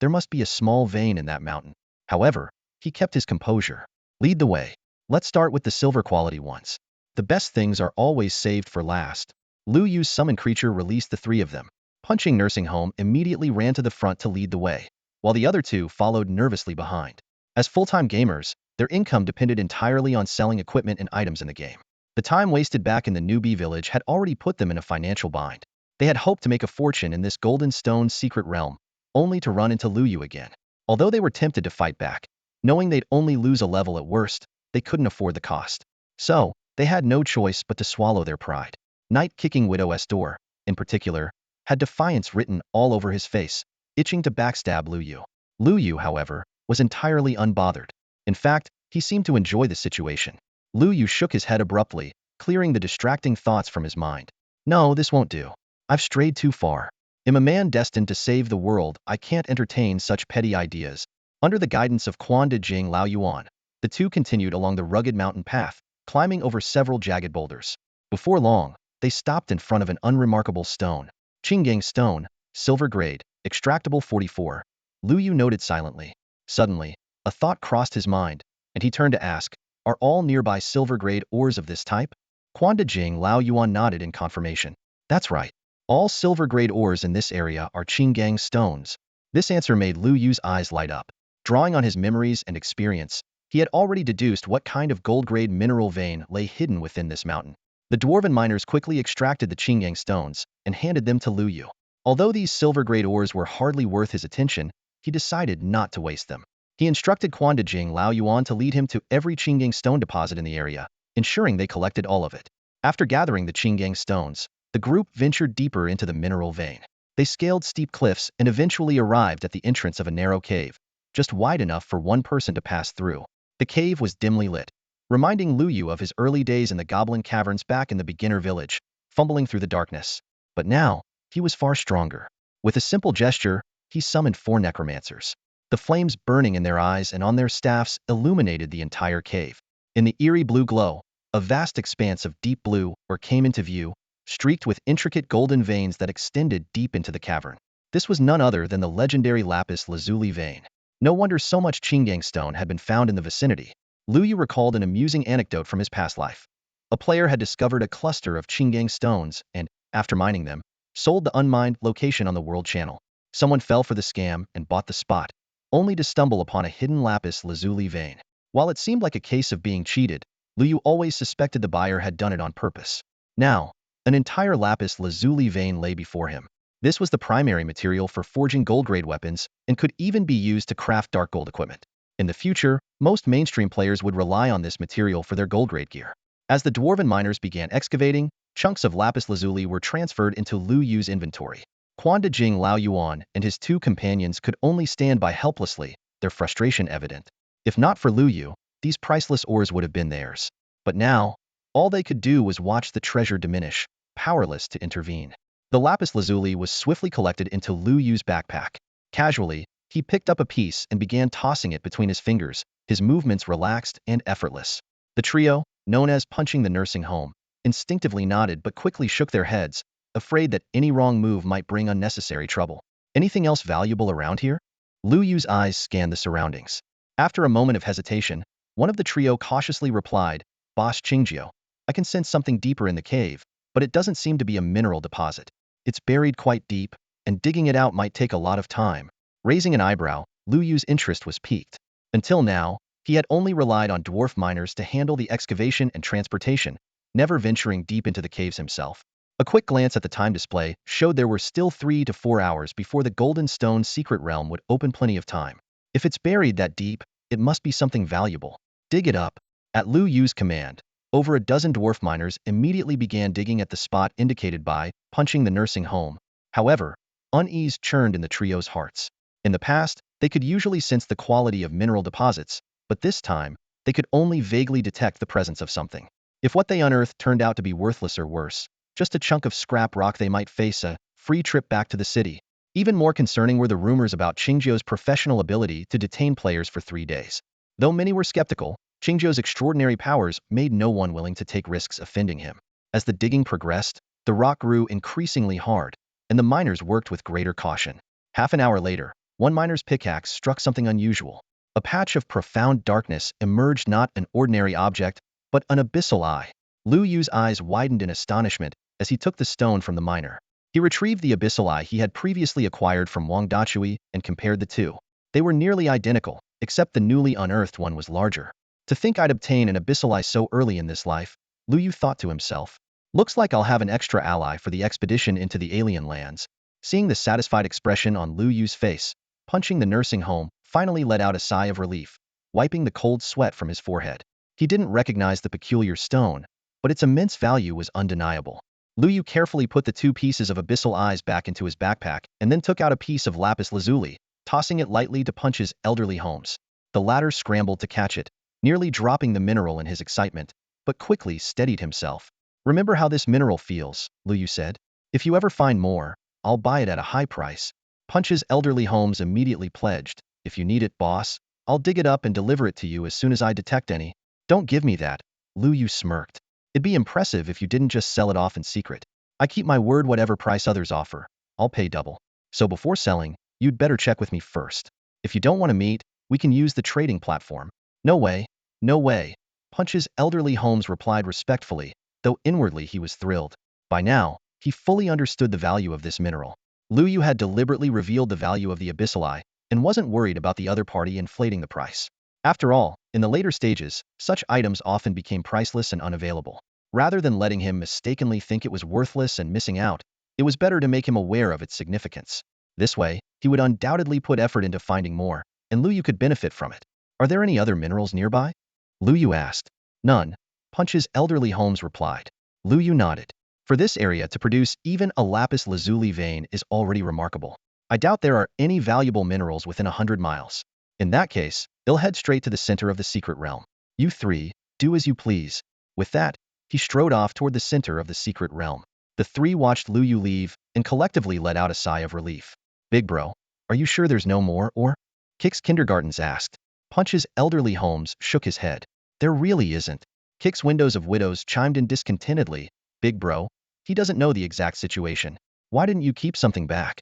there must be a small vein in that mountain. However, he kept his composure. Lead the way. Let's start with the silver quality ones. The best things are always saved for last. Liu's summon creature released the three of them. Punching Nursing Home immediately ran to the front to lead the way, while the other two followed nervously behind. As full-time gamers, their income depended entirely on selling equipment and items in the game. The time wasted back in the newbie village had already put them in a financial bind. They had hoped to make a fortune in this Golden Stone secret realm, only to run into Liu again. Although they were tempted to fight back, knowing they'd only lose a level at worst, they couldn't afford the cost. So, they had no choice but to swallow their pride. Night Kicking Widow's door, in particular, had defiance written all over his face, itching to backstab Liu. Liu, however, was entirely unbothered. In fact, he seemed to enjoy the situation. Liu shook his head abruptly, clearing the distracting thoughts from his mind. No, this won't do. I've strayed too far. Am a man destined to save the world, I can't entertain such petty ideas. Under the guidance of Quanda Jing Lao Yuan, the two continued along the rugged mountain path, climbing over several jagged boulders. Before long, they stopped in front of an unremarkable stone. Qinggang stone, silver grade, extractable 44. Liu noted silently. Suddenly, a thought crossed his mind, and he turned to ask, are all nearby silver grade ores of this type? Quanda Jing Lao Yuan nodded in confirmation. That's right. All silver grade ores in this area are Qinggang stones. This answer made Liu's eyes light up. Drawing on his memories and experience, he had already deduced what kind of gold-grade mineral vein lay hidden within this mountain. The dwarven miners quickly extracted the Qinggang stones and handed them to Liu. Although these silver-grade ores were hardly worth his attention, he decided not to waste them. He instructed Quandajing Lao Yuan to lead him to every Qinggang stone deposit in the area, ensuring they collected all of it. After gathering the Qinggang stones, the group ventured deeper into the mineral vein. They scaled steep cliffs and eventually arrived at the entrance of a narrow cave, just wide enough for one person to pass through. The cave was dimly lit, reminding Lu Yu of his early days in the goblin caverns back in the beginner village, fumbling through the darkness. But now, he was far stronger. With a simple gesture, he summoned 4 necromancers. The flames burning in their eyes and on their staffs illuminated the entire cave. In the eerie blue glow, a vast expanse of deep blue came into view, streaked with intricate golden veins that extended deep into the cavern. This was none other than the legendary lapis lazuli vein. No wonder so much Qinggang stone had been found in the vicinity. Lu Yu recalled an amusing anecdote from his past life. A player had discovered a cluster of Qinggang stones and, after mining them, sold the unmined location on the World Channel. Someone fell for the scam and bought the spot, only to stumble upon a hidden lapis lazuli vein. While it seemed like a case of being cheated, Lu Yu always suspected the buyer had done it on purpose. Now, an entire lapis lazuli vein lay before him. This was the primary material for forging gold-grade weapons and could even be used to craft dark gold equipment. In the future, most mainstream players would rely on this material for their gold-grade gear. As the dwarven miners began excavating, chunks of lapis lazuli were transferred into Lu Yu's inventory. Quandajing Lao Yuan and his 2 companions could only stand by helplessly, their frustration evident. If not for Lu Yu, these priceless ores would have been theirs. But now, all they could do was watch the treasure diminish, powerless to intervene. The lapis lazuli was swiftly collected into Lu Yu's backpack. Casually, he picked up a piece and began tossing it between his fingers, his movements relaxed and effortless. The trio, known as punching the nursing home, instinctively nodded but quickly shook their heads, afraid that any wrong move might bring unnecessary trouble. Anything else valuable around here? Lu Yu's eyes scanned the surroundings. After a moment of hesitation, one of the trio cautiously replied, "Boss Qingjiu, I can sense something deeper in the cave, but it doesn't seem to be a mineral deposit. It's buried quite deep, and digging it out might take a lot of time." Raising an eyebrow, Lu Yu's interest was piqued. Until now, he had only relied on dwarf miners to handle the excavation and transportation, never venturing deep into the caves himself. A quick glance at the time display showed there were still 3 to 4 hours before the Golden Stone secret realm would open. Plenty of time. If it's buried that deep, it must be something valuable. Dig it up. At Lu Yu's command, over a dozen dwarf miners immediately began digging at the spot indicated by punching the nursing home. However, unease churned in the trio's hearts. In the past, they could usually sense the quality of mineral deposits, but this time, they could only vaguely detect the presence of something. If what they unearthed turned out to be worthless or worse, just a chunk of scrap rock, they might face a free trip back to the city. Even more concerning were the rumors about Qingjiu's professional ability to detain players for 3 days. Though many were skeptical, Qingjiu's extraordinary powers made no one willing to take risks offending him. As the digging progressed, the rock grew increasingly hard, and the miners worked with greater caution. Half an hour later, one miner's pickaxe struck something unusual. A patch of profound darkness emerged, not an ordinary object, but an abyssal eye. Lu Yu's eyes widened in astonishment as he took the stone from the miner. He retrieved the abyssal eye he had previously acquired from Wang Dachui and compared the two. They were nearly identical, except the newly unearthed one was larger. To think I'd obtain an abyssal eye so early in this life, Lu Yu thought to himself. Looks like I'll have an extra ally for the expedition into the alien lands. Seeing the satisfied expression on Lu Yu's face, punching the nursing home finally let out a sigh of relief, wiping the cold sweat from his forehead. He didn't recognize the peculiar stone, but its immense value was undeniable. Lu Yu carefully put the 2 pieces of abyssal eyes back into his backpack and then took out a piece of lapis lazuli, tossing it lightly to Punch's elderly Holmes. The latter scrambled to catch it, nearly dropping the mineral in his excitement, but quickly steadied himself. "Remember how this mineral feels," Lu Yu said. "If you ever find more, I'll buy it at a high price." Punch's elderly Holmes immediately pledged, "If you need it, boss, I'll dig it up and deliver it to you as soon as I detect any." "Don't give me that," Lu Yu smirked. "It'd be impressive if you didn't just sell it off in secret. I keep my word, whatever price others offer, I'll pay double. So before selling, you'd better check with me first. If you don't want to meet, we can use the trading platform." "No way, no way," Punch's elderly Holmes replied respectfully, though inwardly he was thrilled. By now, he fully understood the value of this mineral. Lu Yu had deliberately revealed the value of the abyssal eye and wasn't worried about the other party inflating the price. After all, in the later stages, such items often became priceless and unavailable. Rather than letting him mistakenly think it was worthless and missing out, it was better to make him aware of its significance. This way, he would undoubtedly put effort into finding more, and Lu Yu could benefit from it. Are there any other minerals nearby? Lu Yu asked. None. Punch's elderly Holmes replied. Lu Yu nodded. For this area to produce even a lapis lazuli vein is already remarkable. I doubt there are any valuable minerals within 100 miles. In that case, they'll head straight to the center of the secret realm. You three, do as you please. With that, he strode off toward the center of the secret realm. The three watched Lu Yu leave and collectively let out a sigh of relief. Big bro, are you sure there's no more, or? Kix Kindergartens asked. Punch's elderly Holmes shook his head. There really isn't. Kix Windows of Widows chimed in discontentedly. Big bro, he doesn't know the exact situation. Why didn't you keep something back?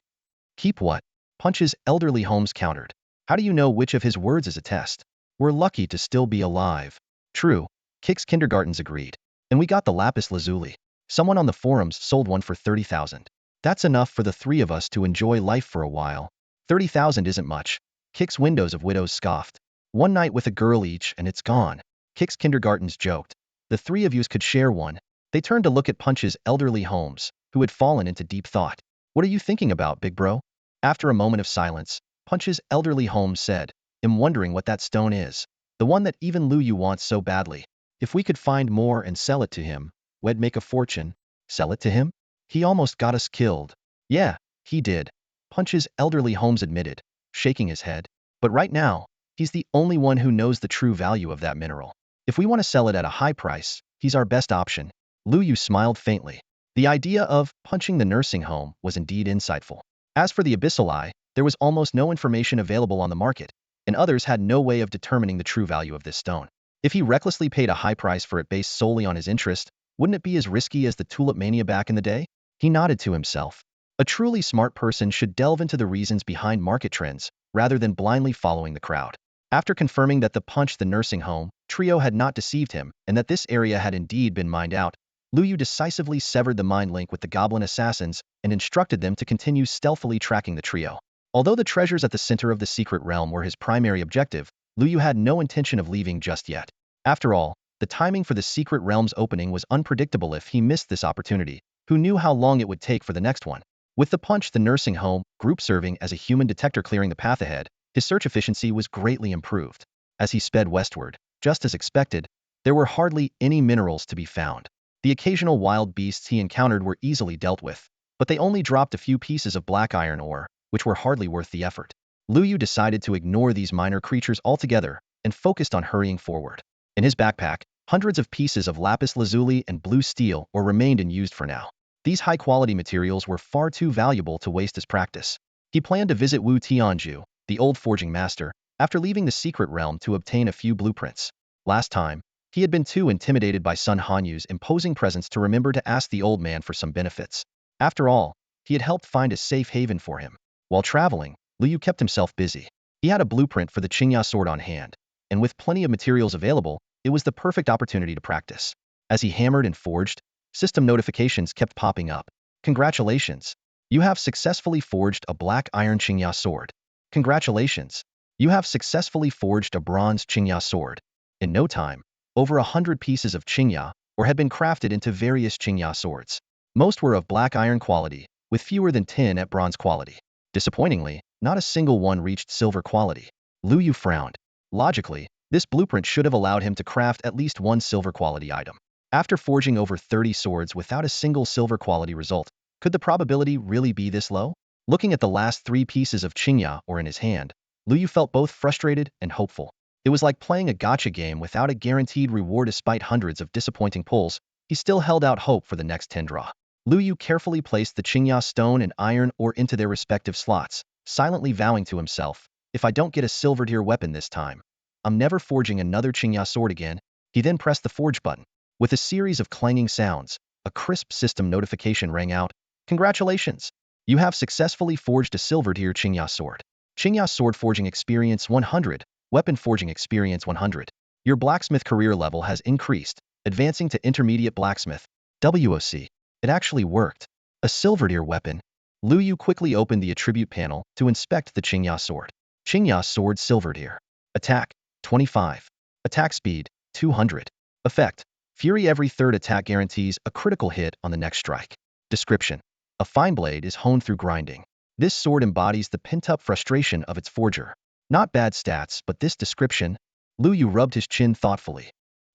Keep what? Punch's elderly Holmes countered. How do you know which of his words is a test? We're lucky to still be alive. True, Kix Kindergartens agreed. And we got the lapis lazuli. Someone on the forums sold one for 30,000. That's enough for the three of us to enjoy life for a while. 30,000 isn't much. Kix Windows of Widows scoffed. One night with a girl each and it's gone. Kix Kindergartens joked. The three of yous could share one. They turned to look at Punch's elderly Holmes, who had fallen into deep thought. What are you thinking about, big bro? After a moment of silence, Punch's elderly Holmes said, I'm wondering what that stone is. The one that even Lu Yu wants so badly. If we could find more and sell it to him, we'd make a fortune. Sell it to him? He almost got us killed. Yeah, he did. Punch's elderly Holmes admitted, shaking his head. But right now, he's the only one who knows the true value of that mineral. If we want to sell it at a high price, he's our best option. Lu Yu smiled faintly. The idea of punching the nursing home was indeed insightful. As for the abyssal eye, there was almost no information available on the market, and others had no way of determining the true value of this stone. If he recklessly paid a high price for it based solely on his interest, wouldn't it be as risky as the tulip mania back in the day? He nodded to himself. A truly smart person should delve into the reasons behind market trends, rather than blindly following the crowd. After confirming that the punch the nursing home trio had not deceived him, and that this area had indeed been mined out, Lu Yu decisively severed the mind link with the goblin assassins and instructed them to continue stealthily tracking the trio. Although the treasures at the center of the secret realm were his primary objective, Lu Yu had no intention of leaving just yet. After all, the timing for the secret realm's opening was unpredictable. If he missed this opportunity, who knew how long it would take for the next one? With the punch the nursing home group serving as a human detector clearing the path ahead, his search efficiency was greatly improved. As he sped westward, just as expected, there were hardly any minerals to be found. The occasional wild beasts he encountered were easily dealt with, but they only dropped a few pieces of black iron ore, which were hardly worth the effort. Lu Yu decided to ignore these minor creatures altogether and focused on hurrying forward. In his backpack, hundreds of pieces of lapis lazuli and blue steel ore remained unused for now. These high-quality materials were far too valuable to waste as practice. He planned to visit Wu Tianju, the old forging master, after leaving the secret realm to obtain a few blueprints. Last time, he had been too intimidated by Sun Hanyu's imposing presence to remember to ask the old man for some benefits. After all, he had helped find a safe haven for him. While traveling, Lu Yu kept himself busy. He had a blueprint for the Qingya sword on hand, and with plenty of materials available, it was the perfect opportunity to practice. As he hammered and forged, system notifications kept popping up. Congratulations! You have successfully forged a black iron Qingya sword. Congratulations! You have successfully forged a bronze Qingya sword. In no time, over 100 pieces of Qingya ore had been crafted into various Qingya swords. Most were of black iron quality, with fewer than 10 at bronze quality. Disappointingly, not a single one reached silver quality. Lu Yu frowned. Logically, this blueprint should have allowed him to craft at least one silver quality item. After forging over 30 swords without a single silver quality result, could the probability really be this low? Looking at the last 3 pieces of Qingya ore in his hand, Lu Yu felt both frustrated and hopeful. It was like playing a gacha game without a guaranteed reward. Despite hundreds of disappointing pulls, he still held out hope for the next 10 draw. Lu Yu carefully placed the Qingya stone and iron ore into their respective slots, silently vowing to himself, if I don't get a silver tier weapon this time, I'm never forging another Qingya sword again. He then pressed the forge button. With a series of clanging sounds, a crisp system notification rang out. Congratulations! You have successfully forged a silver tier Qingya sword. Qingya sword forging experience 100, weapon forging experience 100. Your blacksmith career level has increased, advancing to intermediate blacksmith. WOC. It actually worked. A silver tier weapon. Lu Yu quickly opened the attribute panel to inspect the Qingya sword. Qingya sword silver tier. Attack, 25. Attack speed, 200. Effect, Fury. Every third attack guarantees a critical hit on the next strike. Description. A fine blade is honed through grinding. This sword embodies the pent-up frustration of its forger. Not bad stats, but this description? Lu Yu rubbed his chin thoughtfully.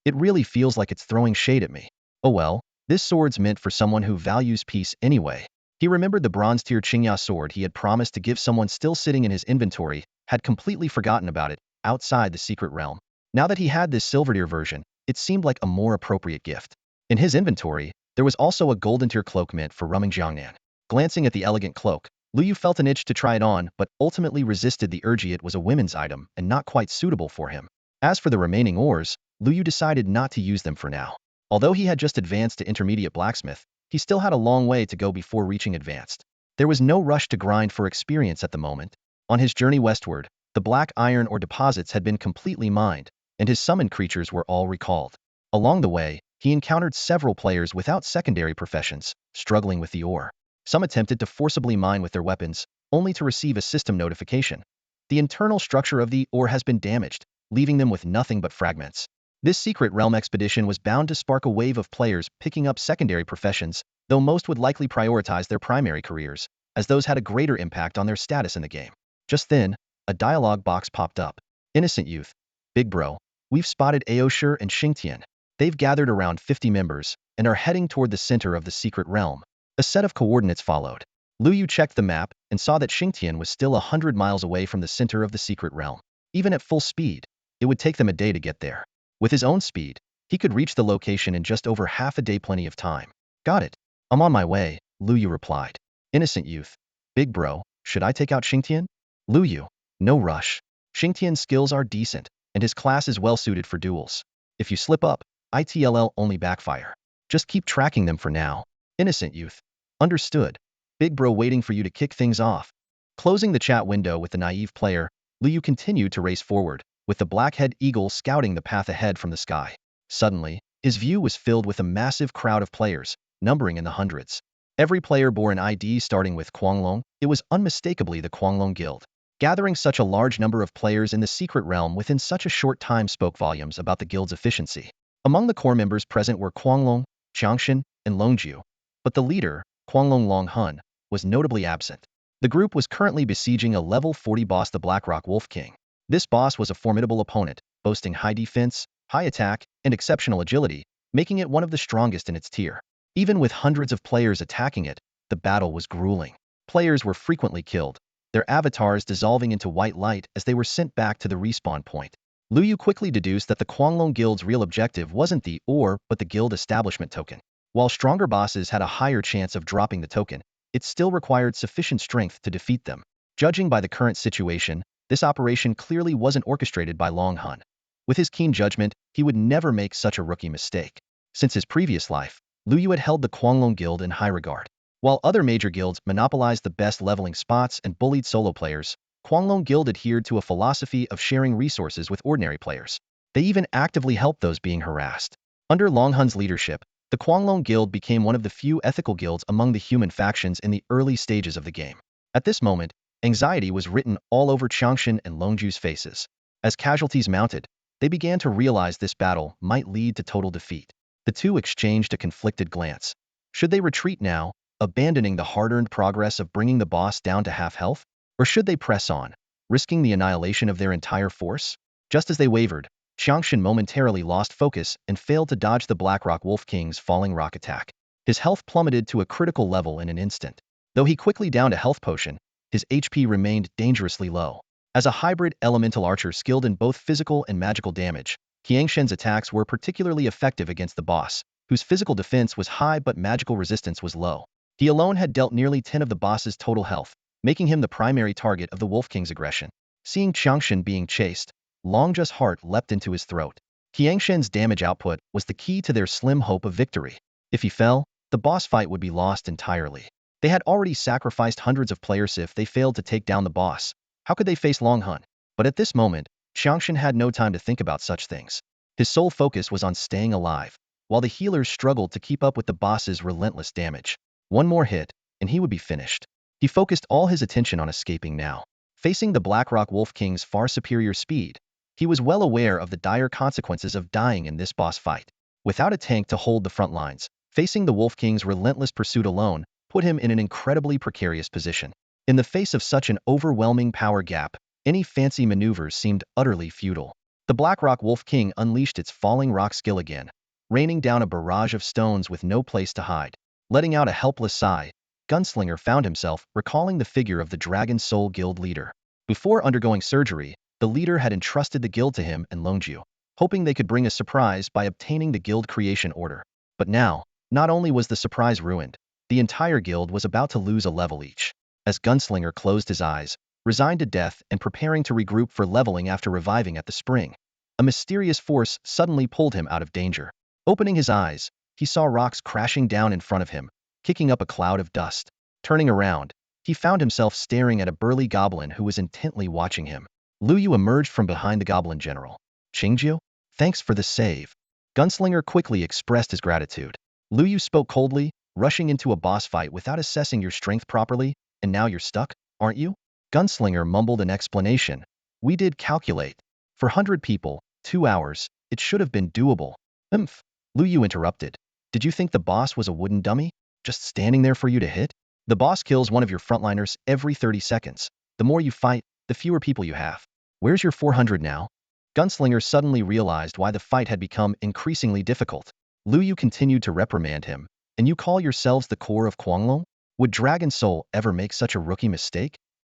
It really feels like it's throwing shade at me. Oh well, this sword's meant for someone who values peace anyway. He remembered the bronze-tier Qingya sword he had promised to give someone still sitting in his inventory, had completely forgotten about it, outside the secret realm. Now that he had this silver-tier version, it seemed like a more appropriate gift. In his inventory, there was also a golden-tier cloak meant for roaming Jiangnan. Glancing at the elegant cloak, Lu Yu felt an itch to try it on, but ultimately resisted the urge. It was a women's item and not quite suitable for him. As for the remaining ores, Lu Yu decided not to use them for now. Although he had just advanced to intermediate blacksmith, he still had a long way to go before reaching advanced. There was no rush to grind for experience at the moment. On his journey westward, the black iron ore deposits had been completely mined, and his summoned creatures were all recalled. Along the way, he encountered several players without secondary professions, struggling with the ore. Some attempted to forcibly mine with their weapons, only to receive a system notification. The internal structure of the ore has been damaged, leaving them with nothing but fragments. This secret realm expedition was bound to spark a wave of players picking up secondary professions, though most would likely prioritize their primary careers, as those had a greater impact on their status in the game. Just then, a dialogue box popped up. Innocent youth. Big bro, we've spotted Aoshir and Xingtian. They've gathered around 50 members, and are heading toward the center of the secret realm. A set of coordinates followed. Lu Yu checked the map and saw that Xingtian was still 100 miles away from the center of the secret realm. Even at full speed, it would take them a day to get there. With his own speed, he could reach the location in just over half a day. Plenty of time. Got it. I'm on my way, Lu Yu replied. Innocent youth. Big bro, should I take out Xingtian? Lu Yu. No rush. Xingtian's skills are decent, and his class is well suited for duels. If you slip up, it'll only backfire. Just keep tracking them for now. Innocent youth. Understood. Big bro waiting for you to kick things off. Closing the chat window with the naive player, Lu Yu continued to race forward, with the black-head eagle scouting the path ahead from the sky. Suddenly, his view was filled with a massive crowd of players, numbering in the hundreds. Every player bore an ID starting with Quanglong. It was unmistakably the Quanglong Guild. Gathering such a large number of players in the secret realm within such a short time spoke volumes about the guild's efficiency. Among the core members present were Quanglong, Changshan, and Longju, but the leader, Quanglong Longhun, was notably absent. The group was currently besieging a level 40 boss, the Blackrock Wolf King. This boss was a formidable opponent, boasting high defense, high attack, and exceptional agility, making it one of the strongest in its tier. Even with hundreds of players attacking it, the battle was grueling. Players were frequently killed, their avatars dissolving into white light as they were sent back to the respawn point. Lu Yu quickly deduced that the Quanglong Guild's real objective wasn't the ore but the guild establishment token. While stronger bosses had a higher chance of dropping the token, it still required sufficient strength to defeat them. Judging by the current situation, this operation clearly wasn't orchestrated by Longhun. With his keen judgment, he would never make such a rookie mistake. Since his previous life, Lu Yu had held the Quanglong Guild in high regard. While other major guilds monopolized the best leveling spots and bullied solo players, Quanglong Guild adhered to a philosophy of sharing resources with ordinary players. They even actively helped those being harassed. Under Longhun's leadership, the Quanglong Guild became one of the few ethical guilds among the human factions in the early stages of the game. At this moment, anxiety was written all over Changshan and Longju's faces. As casualties mounted, they began to realize this battle might lead to total defeat. The two exchanged a conflicted glance. Should they retreat now, abandoning the hard-earned progress of bringing the boss down to half health? Or should they press on, risking the annihilation of their entire force? Just as they wavered, Changshan momentarily lost focus and failed to dodge the Blackrock Wolf King's falling rock attack. His health plummeted to a critical level in an instant. Though he quickly downed a health potion, his HP remained dangerously low. As a hybrid elemental archer skilled in both physical and magical damage, Qiangshen's attacks were particularly effective against the boss, whose physical defense was high but magical resistance was low. He alone had dealt nearly 10 of the boss's total health, making him the primary target of the Wolf King's aggression. Seeing Changshan being chased, Longju's heart leapt into his throat. Qiangshen's damage output was the key to their slim hope of victory. If he fell, the boss fight would be lost entirely. They had already sacrificed hundreds of players if they failed to take down the boss. How could they face Longhun? But at this moment, Changshan had no time to think about such things. His sole focus was on staying alive, while the healers struggled to keep up with the boss's relentless damage. One more hit, and he would be finished. He focused all his attention on escaping now. Facing the Blackrock Wolf King's far superior speed, he was well aware of the dire consequences of dying in this boss fight. Without a tank to hold the front lines, facing the Wolf King's relentless pursuit alone, put him in an incredibly precarious position. In the face of such an overwhelming power gap, any fancy maneuvers seemed utterly futile. The Blackrock Wolf King unleashed its falling rock skill again, raining down a barrage of stones with no place to hide. Letting out a helpless sigh, Gunslinger found himself recalling the figure of the Dragon Soul Guild leader. Before undergoing surgery, the leader had entrusted the guild to him and Longju, hoping they could bring a surprise by obtaining the guild creation order. But now, not only was the surprise ruined, the entire guild was about to lose a level each. As Gunslinger closed his eyes, resigned to death and preparing to regroup for leveling after reviving at the spring, a mysterious force suddenly pulled him out of danger. Opening his eyes, he saw rocks crashing down in front of him, kicking up a cloud of dust. Turning around, he found himself staring at a burly goblin who was intently watching him. Lu Yu emerged from behind the goblin general. Qingjiu, thanks for the save. Gunslinger quickly expressed his gratitude. Lu Yu spoke coldly, rushing into a boss fight without assessing your strength properly, and now you're stuck, aren't you? Gunslinger mumbled an explanation. We did calculate. For 100 people, 2 hours, it should have been doable. Oomph. Lu Yu interrupted. Did you think the boss was a wooden dummy? Just standing there for you to hit? The boss kills one of your frontliners every 30 seconds. The more you fight, the fewer people you have. Where's your 400 now? Gunslinger suddenly realized why the fight had become increasingly difficult. Lu Yu continued to reprimand him. And you call yourselves the core of Kuanglong? Would Dragon Soul ever make such a rookie mistake?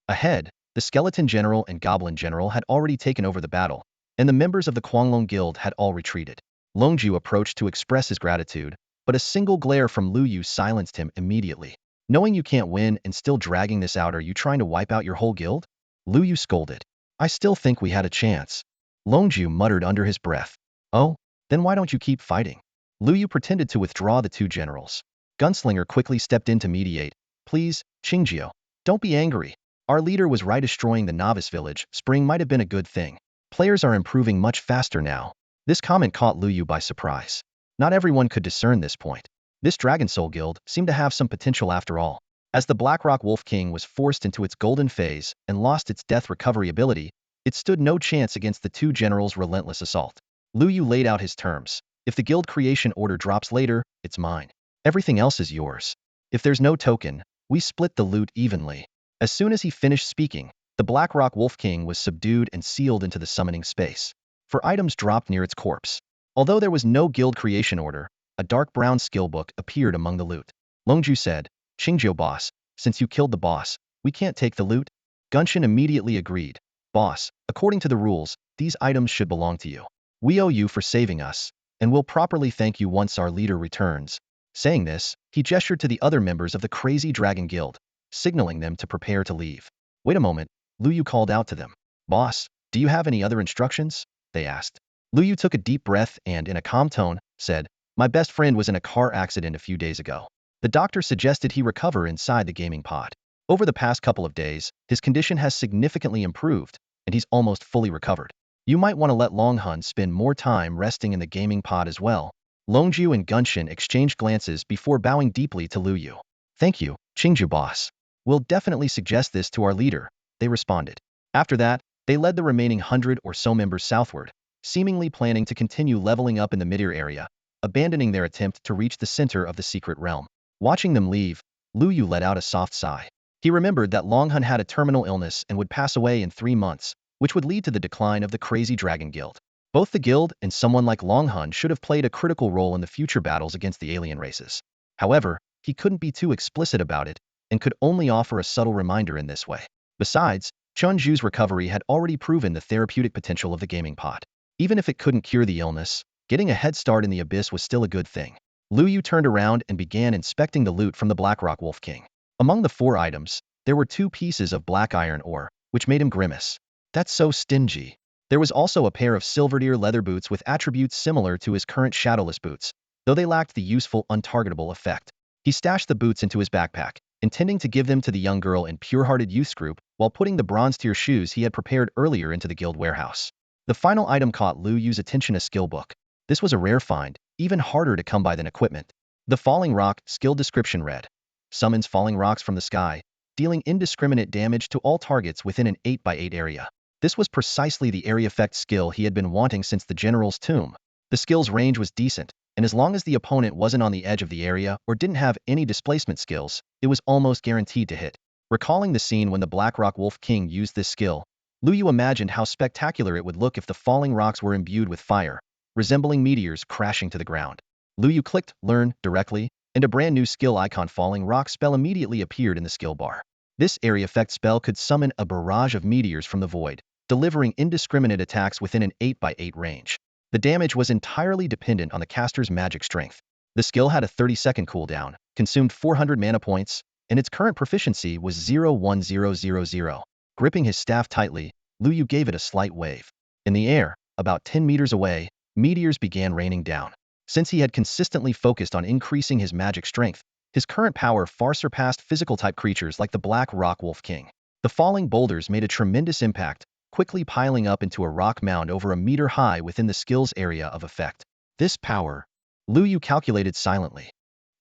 Ahead, the Skeleton General and Goblin General had already taken over the battle, and the members of the Kuanglong Guild had all retreated. Longju approached to express his gratitude, but a single glare from Lu Yu silenced him immediately. Knowing you can't win and still dragging this out, are you trying to wipe out your whole guild? Lu Yu scolded. I still think we had a chance. Longju muttered under his breath. Oh, then why don't you keep fighting? Lu Yu pretended to withdraw the two generals. Gunslinger quickly stepped in to mediate. Please, Qingjiu, don't be angry. Our leader was right, destroying the novice village. Spring might have been a good thing. Players are improving much faster now. This comment caught Lu Yu by surprise. Not everyone could discern this point. This Dragon Soul Guild seemed to have some potential after all. As the Blackrock Wolf King was forced into its golden phase and lost its death recovery ability, it stood no chance against the two generals' relentless assault. Lu Yu laid out his terms. If the guild creation order drops later, it's mine. Everything else is yours. If there's no token, we split the loot evenly. As soon as he finished speaking, the Blackrock Wolf King was subdued and sealed into the summoning space. For items dropped near its corpse. Although there was no guild creation order, a dark brown skill book appeared among the loot. Longju said, Qingjiu boss, since you killed the boss, we can't take the loot? Gunshin immediately agreed. Boss, according to the rules, these items should belong to you. We owe you for saving us, and we'll properly thank you once our leader returns. Saying this, he gestured to the other members of the Crazy Dragon Guild, signaling them to prepare to leave. Wait a moment, Lu Yu called out to them. Boss, do you have any other instructions? They asked. Lu Yu took a deep breath and, in a calm tone, said, My best friend was in a car accident a few days ago. The doctor suggested he recover inside the gaming pod. Over the past couple of days, his condition has significantly improved, and he's almost fully recovered. You might want to let Longhun spend more time resting in the gaming pod as well. Longju and Gunshin exchanged glances before bowing deeply to Lu Yu. Thank you, Qingjiu boss. We'll definitely suggest this to our leader, they responded. After that, they led the remaining 100 or so members southward, seemingly planning to continue leveling up in the mid-ear area, abandoning their attempt to reach the center of the secret realm. Watching them leave, Lu Yu let out a soft sigh. He remembered that Longhun had a terminal illness and would pass away in 3 months, which would lead to the decline of the Crazy Dragon Guild. Both the guild and someone like Longhun should have played a critical role in the future battles against the alien races. However, he couldn't be too explicit about it, and could only offer a subtle reminder in this way. Besides, Chunju's recovery had already proven the therapeutic potential of the gaming pod. Even if it couldn't cure the illness, getting a head start in the abyss was still a good thing. Lu Yu turned around and began inspecting the loot from the Blackrock Wolf King. Among the 4 items, there were 2 pieces of black iron ore, which made him grimace. That's so stingy. There was also a pair of silver-deer leather boots with attributes similar to his current shadowless boots, though they lacked the useful untargetable effect. He stashed the boots into his backpack, intending to give them to the young girl in Pure-Hearted Youth's group while putting the bronze-tier shoes he had prepared earlier into the guild warehouse. The final item caught Lu Yu's attention, a skill book. This was a rare find, even harder to come by than equipment. The Falling Rock skill description read, Summons falling rocks from the sky, dealing indiscriminate damage to all targets within an 8x8 area. This was precisely the area effect skill he had been wanting since the General's Tomb. The skill's range was decent, and as long as the opponent wasn't on the edge of the area or didn't have any displacement skills, it was almost guaranteed to hit. Recalling the scene when the Black Rock Wolf King used this skill, Lu Yu imagined how spectacular it would look if the falling rocks were imbued with fire, resembling meteors crashing to the ground. Lu Yu clicked Learn directly, and a brand new skill icon Falling Rock spell immediately appeared in the skill bar. This area effect spell could summon a barrage of meteors from the void, delivering indiscriminate attacks within an 8x8 range. The damage was entirely dependent on the caster's magic strength. The skill had a 30-second cooldown, consumed 400 mana points, and its current proficiency was 01000. Gripping his staff tightly, Lu Yu gave it a slight wave. In the air, about 10 meters away, meteors began raining down. Since he had consistently focused on increasing his magic strength, his current power far surpassed physical-type creatures like the Black Rock Wolf King. The falling boulders made a tremendous impact, quickly piling up into a rock mound over a meter high within the skill's area of effect. This power, Lu Yu calculated silently.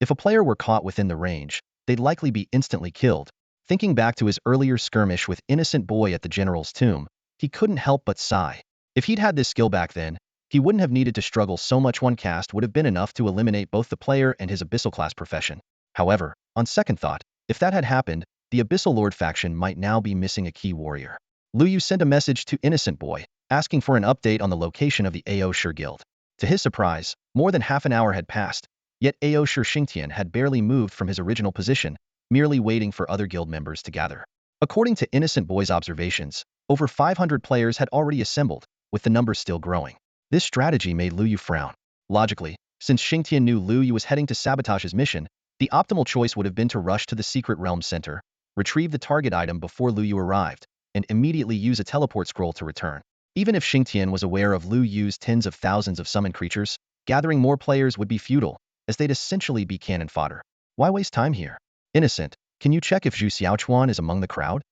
If a player were caught within the range, they'd likely be instantly killed. Thinking back to his earlier skirmish with Innocent Boy at the General's tomb, he couldn't help but sigh. If he'd had this skill back then, he wouldn't have needed to struggle so much. One cast would have been enough to eliminate both the player and his Abyssal class profession. However, on second thought, if that had happened, the Abyssal Lord faction might now be missing a key warrior. Lu Yu sent a message to Innocent Boy, asking for an update on the location of the Aoshur Guild. To his surprise, more than half an hour had passed, yet Aoshur Xingtian had barely moved from his original position, merely waiting for other guild members to gather. According to Innocent Boy's observations, over 500 players had already assembled, with the numbers still growing. This strategy made Lu Yu frown. Logically, since Xingtian knew Lu Yu was heading to sabotage his mission, the optimal choice would have been to rush to the Secret Realm Center, retrieve the target item before Lu Yu arrived, and immediately use a teleport scroll to return. Even if Xingtian was aware of Lu Yu's tens of thousands of summoned creatures, gathering more players would be futile, as they'd essentially be cannon fodder. Why waste time here? Innocent, can you check if Zhu Xiaochuan is among the crowd?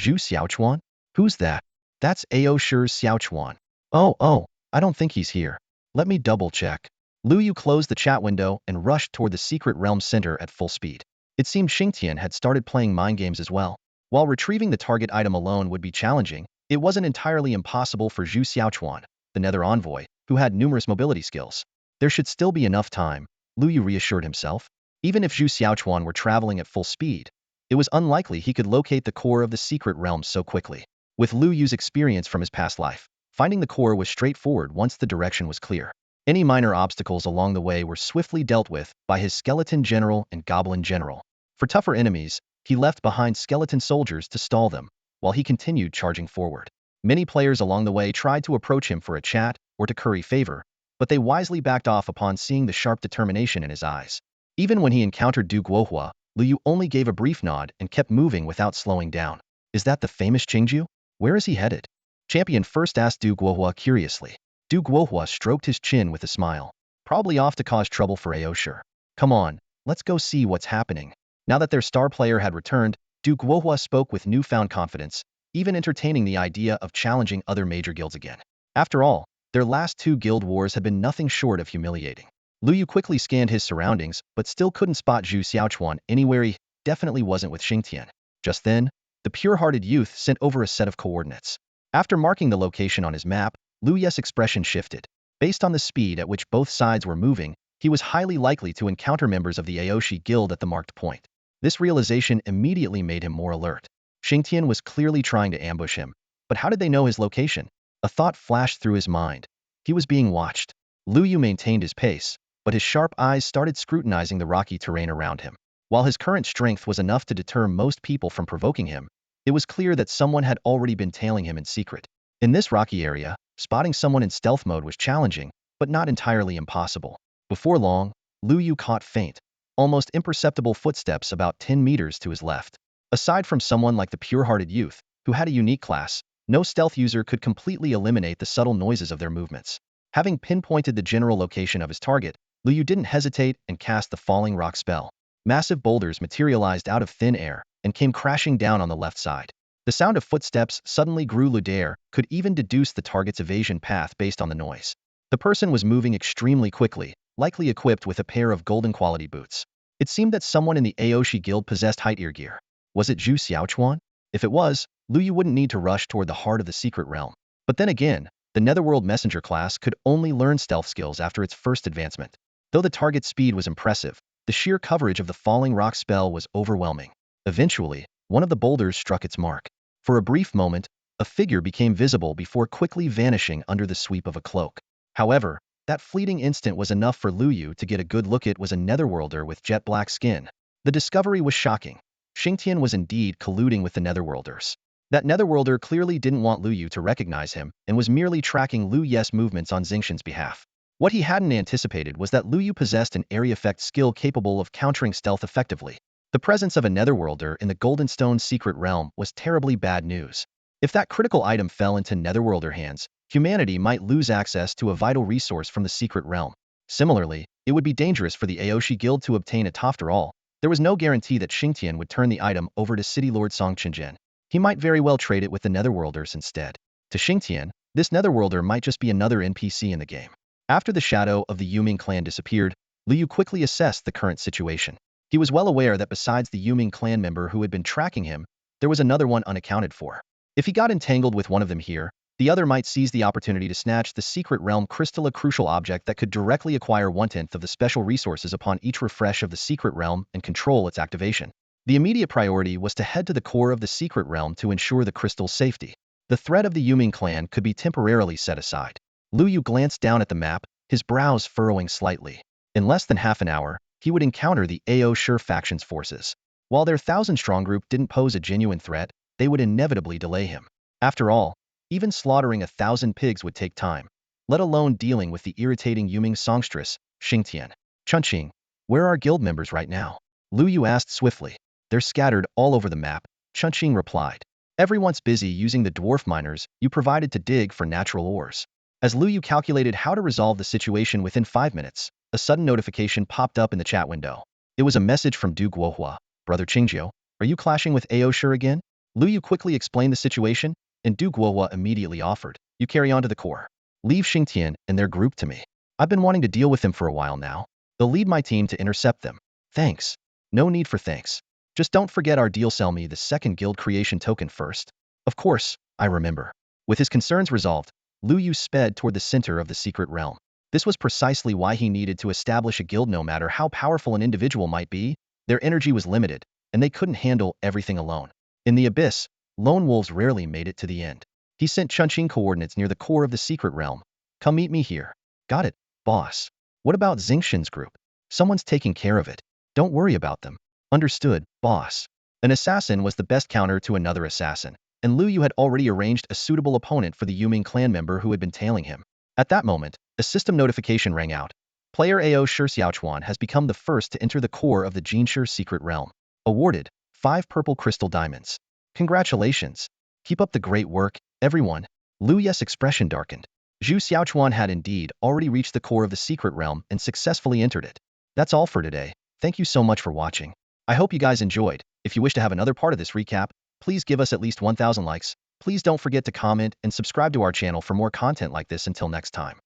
Zhu Xiaochuan? Who's that? That's Aoshur's Xiaochuan. Oh, I don't think he's here. Let me double check. Lu Yu closed the chat window and rushed toward the Secret Realm Center at full speed. It seemed Xingtian had started playing mind games as well. While retrieving the target item alone would be challenging, it wasn't entirely impossible for Zhu Xiaochuan, the Nether Envoy, who had numerous mobility skills. There should still be enough time, Lu Yu reassured himself. Even if Zhu Xiaochuan were traveling at full speed, it was unlikely he could locate the core of the Secret Realm so quickly. With Lu Yu's experience from his past life, finding the core was straightforward once the direction was clear. Any minor obstacles along the way were swiftly dealt with by his Skeleton General and Goblin General. For tougher enemies, he left behind skeleton soldiers to stall them, while he continued charging forward. Many players along the way tried to approach him for a chat or to curry favor, but they wisely backed off upon seeing the sharp determination in his eyes. Even when he encountered Du Guohua, Lu Yu only gave a brief nod and kept moving without slowing down. Is that the famous Qingju? Where is he headed? Champion first asked Du Guohua curiously. Du Guohua stroked his chin with a smile. Probably off to cause trouble for Aoshur. Come on, let's go see what's happening. Now that their star player had returned, Du Guohua spoke with newfound confidence, even entertaining the idea of challenging other major guilds again. After all, their last two guild wars had been nothing short of humiliating. Lu Yu quickly scanned his surroundings, but still couldn't spot Zhu Xiaochuan anywhere. He definitely wasn't with Xingtian. Just then, the pure-hearted youth sent over a set of coordinates. After marking the location on his map, Lu Yu's expression shifted. Based on the speed at which both sides were moving, he was highly likely to encounter members of the Aoshi Guild at the marked point. This realization immediately made him more alert. Xingtian was clearly trying to ambush him, but how did they know his location? A thought flashed through his mind. He was being watched. Lu Yu maintained his pace, but his sharp eyes started scrutinizing the rocky terrain around him. While his current strength was enough to deter most people from provoking him, it was clear that someone had already been tailing him in secret. In this rocky area, spotting someone in stealth mode was challenging, but not entirely impossible. Before long, Lu Yu caught faint, almost imperceptible footsteps about 10 meters to his left. Aside from someone like the pure-hearted youth, who had a unique class, no stealth user could completely eliminate the subtle noises of their movements. Having pinpointed the general location of his target, Lu Yu didn't hesitate and cast the Falling Rock spell. Massive boulders materialized out of thin air and came crashing down on the left side. The sound of footsteps suddenly grew louder, could even deduce the target's evasion path based on the noise. The person was moving extremely quickly, likely equipped with a pair of golden quality boots. It seemed that someone in the Aoshi Guild possessed height ear gear. Was it Zhu Xiaochuan? If it was, Lu Yu wouldn't need to rush toward the heart of the secret realm. But then again, the Netherworld Messenger class could only learn stealth skills after its first advancement. Though the target's speed was impressive, the sheer coverage of the falling rock spell was overwhelming. Eventually, one of the boulders struck its mark. For a brief moment, a figure became visible before quickly vanishing under the sweep of a cloak. However, that fleeting instant was enough for Lu Yu to get a good look. It was a netherworlder with jet black skin. The discovery was shocking. Xingtian was indeed colluding with the netherworlders. That netherworlder clearly didn't want Lu Yu to recognize him and was merely tracking Lu Yu's movements on Xingtian's behalf. What he hadn't anticipated was that Lu Yu possessed an area effect skill capable of countering stealth effectively. The presence of a netherworlder in the Golden Stone's secret realm was terribly bad news. If that critical item fell into netherworlder hands, humanity might lose access to a vital resource from the secret realm. Similarly, it would be dangerous for the Aoshi Guild to obtain it. After all, there was no guarantee that Xingtian would turn the item over to City Lord Song Qinjian. He might very well trade it with the netherworlders instead. To Xingtian, this netherworlder might just be another NPC in the game. After the shadow of the Yuming clan disappeared, Lu Yu quickly assessed the current situation. He was well aware that besides the Yuming clan member who had been tracking him, there was another one unaccounted for. If he got entangled with one of them here, the other might seize the opportunity to snatch the secret realm crystal, a crucial object that could directly acquire 1/10 of the special resources upon each refresh of the secret realm and control its activation. The immediate priority was to head to the core of the secret realm to ensure the crystal's safety. The threat of the Yuming clan could be temporarily set aside. Lu Yu glanced down at the map, his brows furrowing slightly. In less than half an hour, he would encounter the Ao Shur faction's forces. While their 1,000-strong group didn't pose a genuine threat, they would inevitably delay him. After all, even slaughtering 1,000 pigs would take time, let alone dealing with the irritating Yuming songstress, Xingtian. Chunqing, where are guild members right now? Lu Yu asked swiftly. They're scattered all over the map, Chunqing replied. Everyone's busy using the dwarf miners you provided to dig for natural ores. As Lu Yu calculated how to resolve the situation within 5 minutes, a sudden notification popped up in the chat window. It was a message from Du Guohua. Brother Qingjiu, are you clashing with Ao Shur again? Lu Yu quickly explained the situation, and Du Guohua immediately offered, you carry on to the core. Leave Xingtian and their group to me. I've been wanting to deal with them for a while now. They'll lead my team to intercept them. Thanks. No need for thanks. Just don't forget our deal. Sell me the second guild creation token first. Of course, I remember. With his concerns resolved, Lu Yu sped toward the center of the secret realm. This was precisely why he needed to establish a guild. No matter how powerful an individual might be, their energy was limited, and they couldn't handle everything alone. In the abyss, lone wolves rarely made it to the end. He sent Chunqing coordinates near the core of the secret realm. Come meet me here. Got it, boss. What about Xingtian's group? Someone's taking care of it. Don't worry about them. Understood, boss. An assassin was the best counter to another assassin, and Lu Yu had already arranged a suitable opponent for the Yuming clan member who had been tailing him. At that moment, a system notification rang out. Player Ao Shur Xiaochuan has become the first to enter the core of the Jinshi secret realm. Awarded 5 purple crystal diamonds. Congratulations. Keep up the great work, everyone. Lu Yu's expression darkened. Zhu Xiaochuan had indeed already reached the core of the secret realm and successfully entered it. That's all for today. Thank you so much for watching. I hope you guys enjoyed. If you wish to have another part of this recap, please give us at least 1,000 likes. Please don't forget to comment and subscribe to our channel for more content like this. Until next time.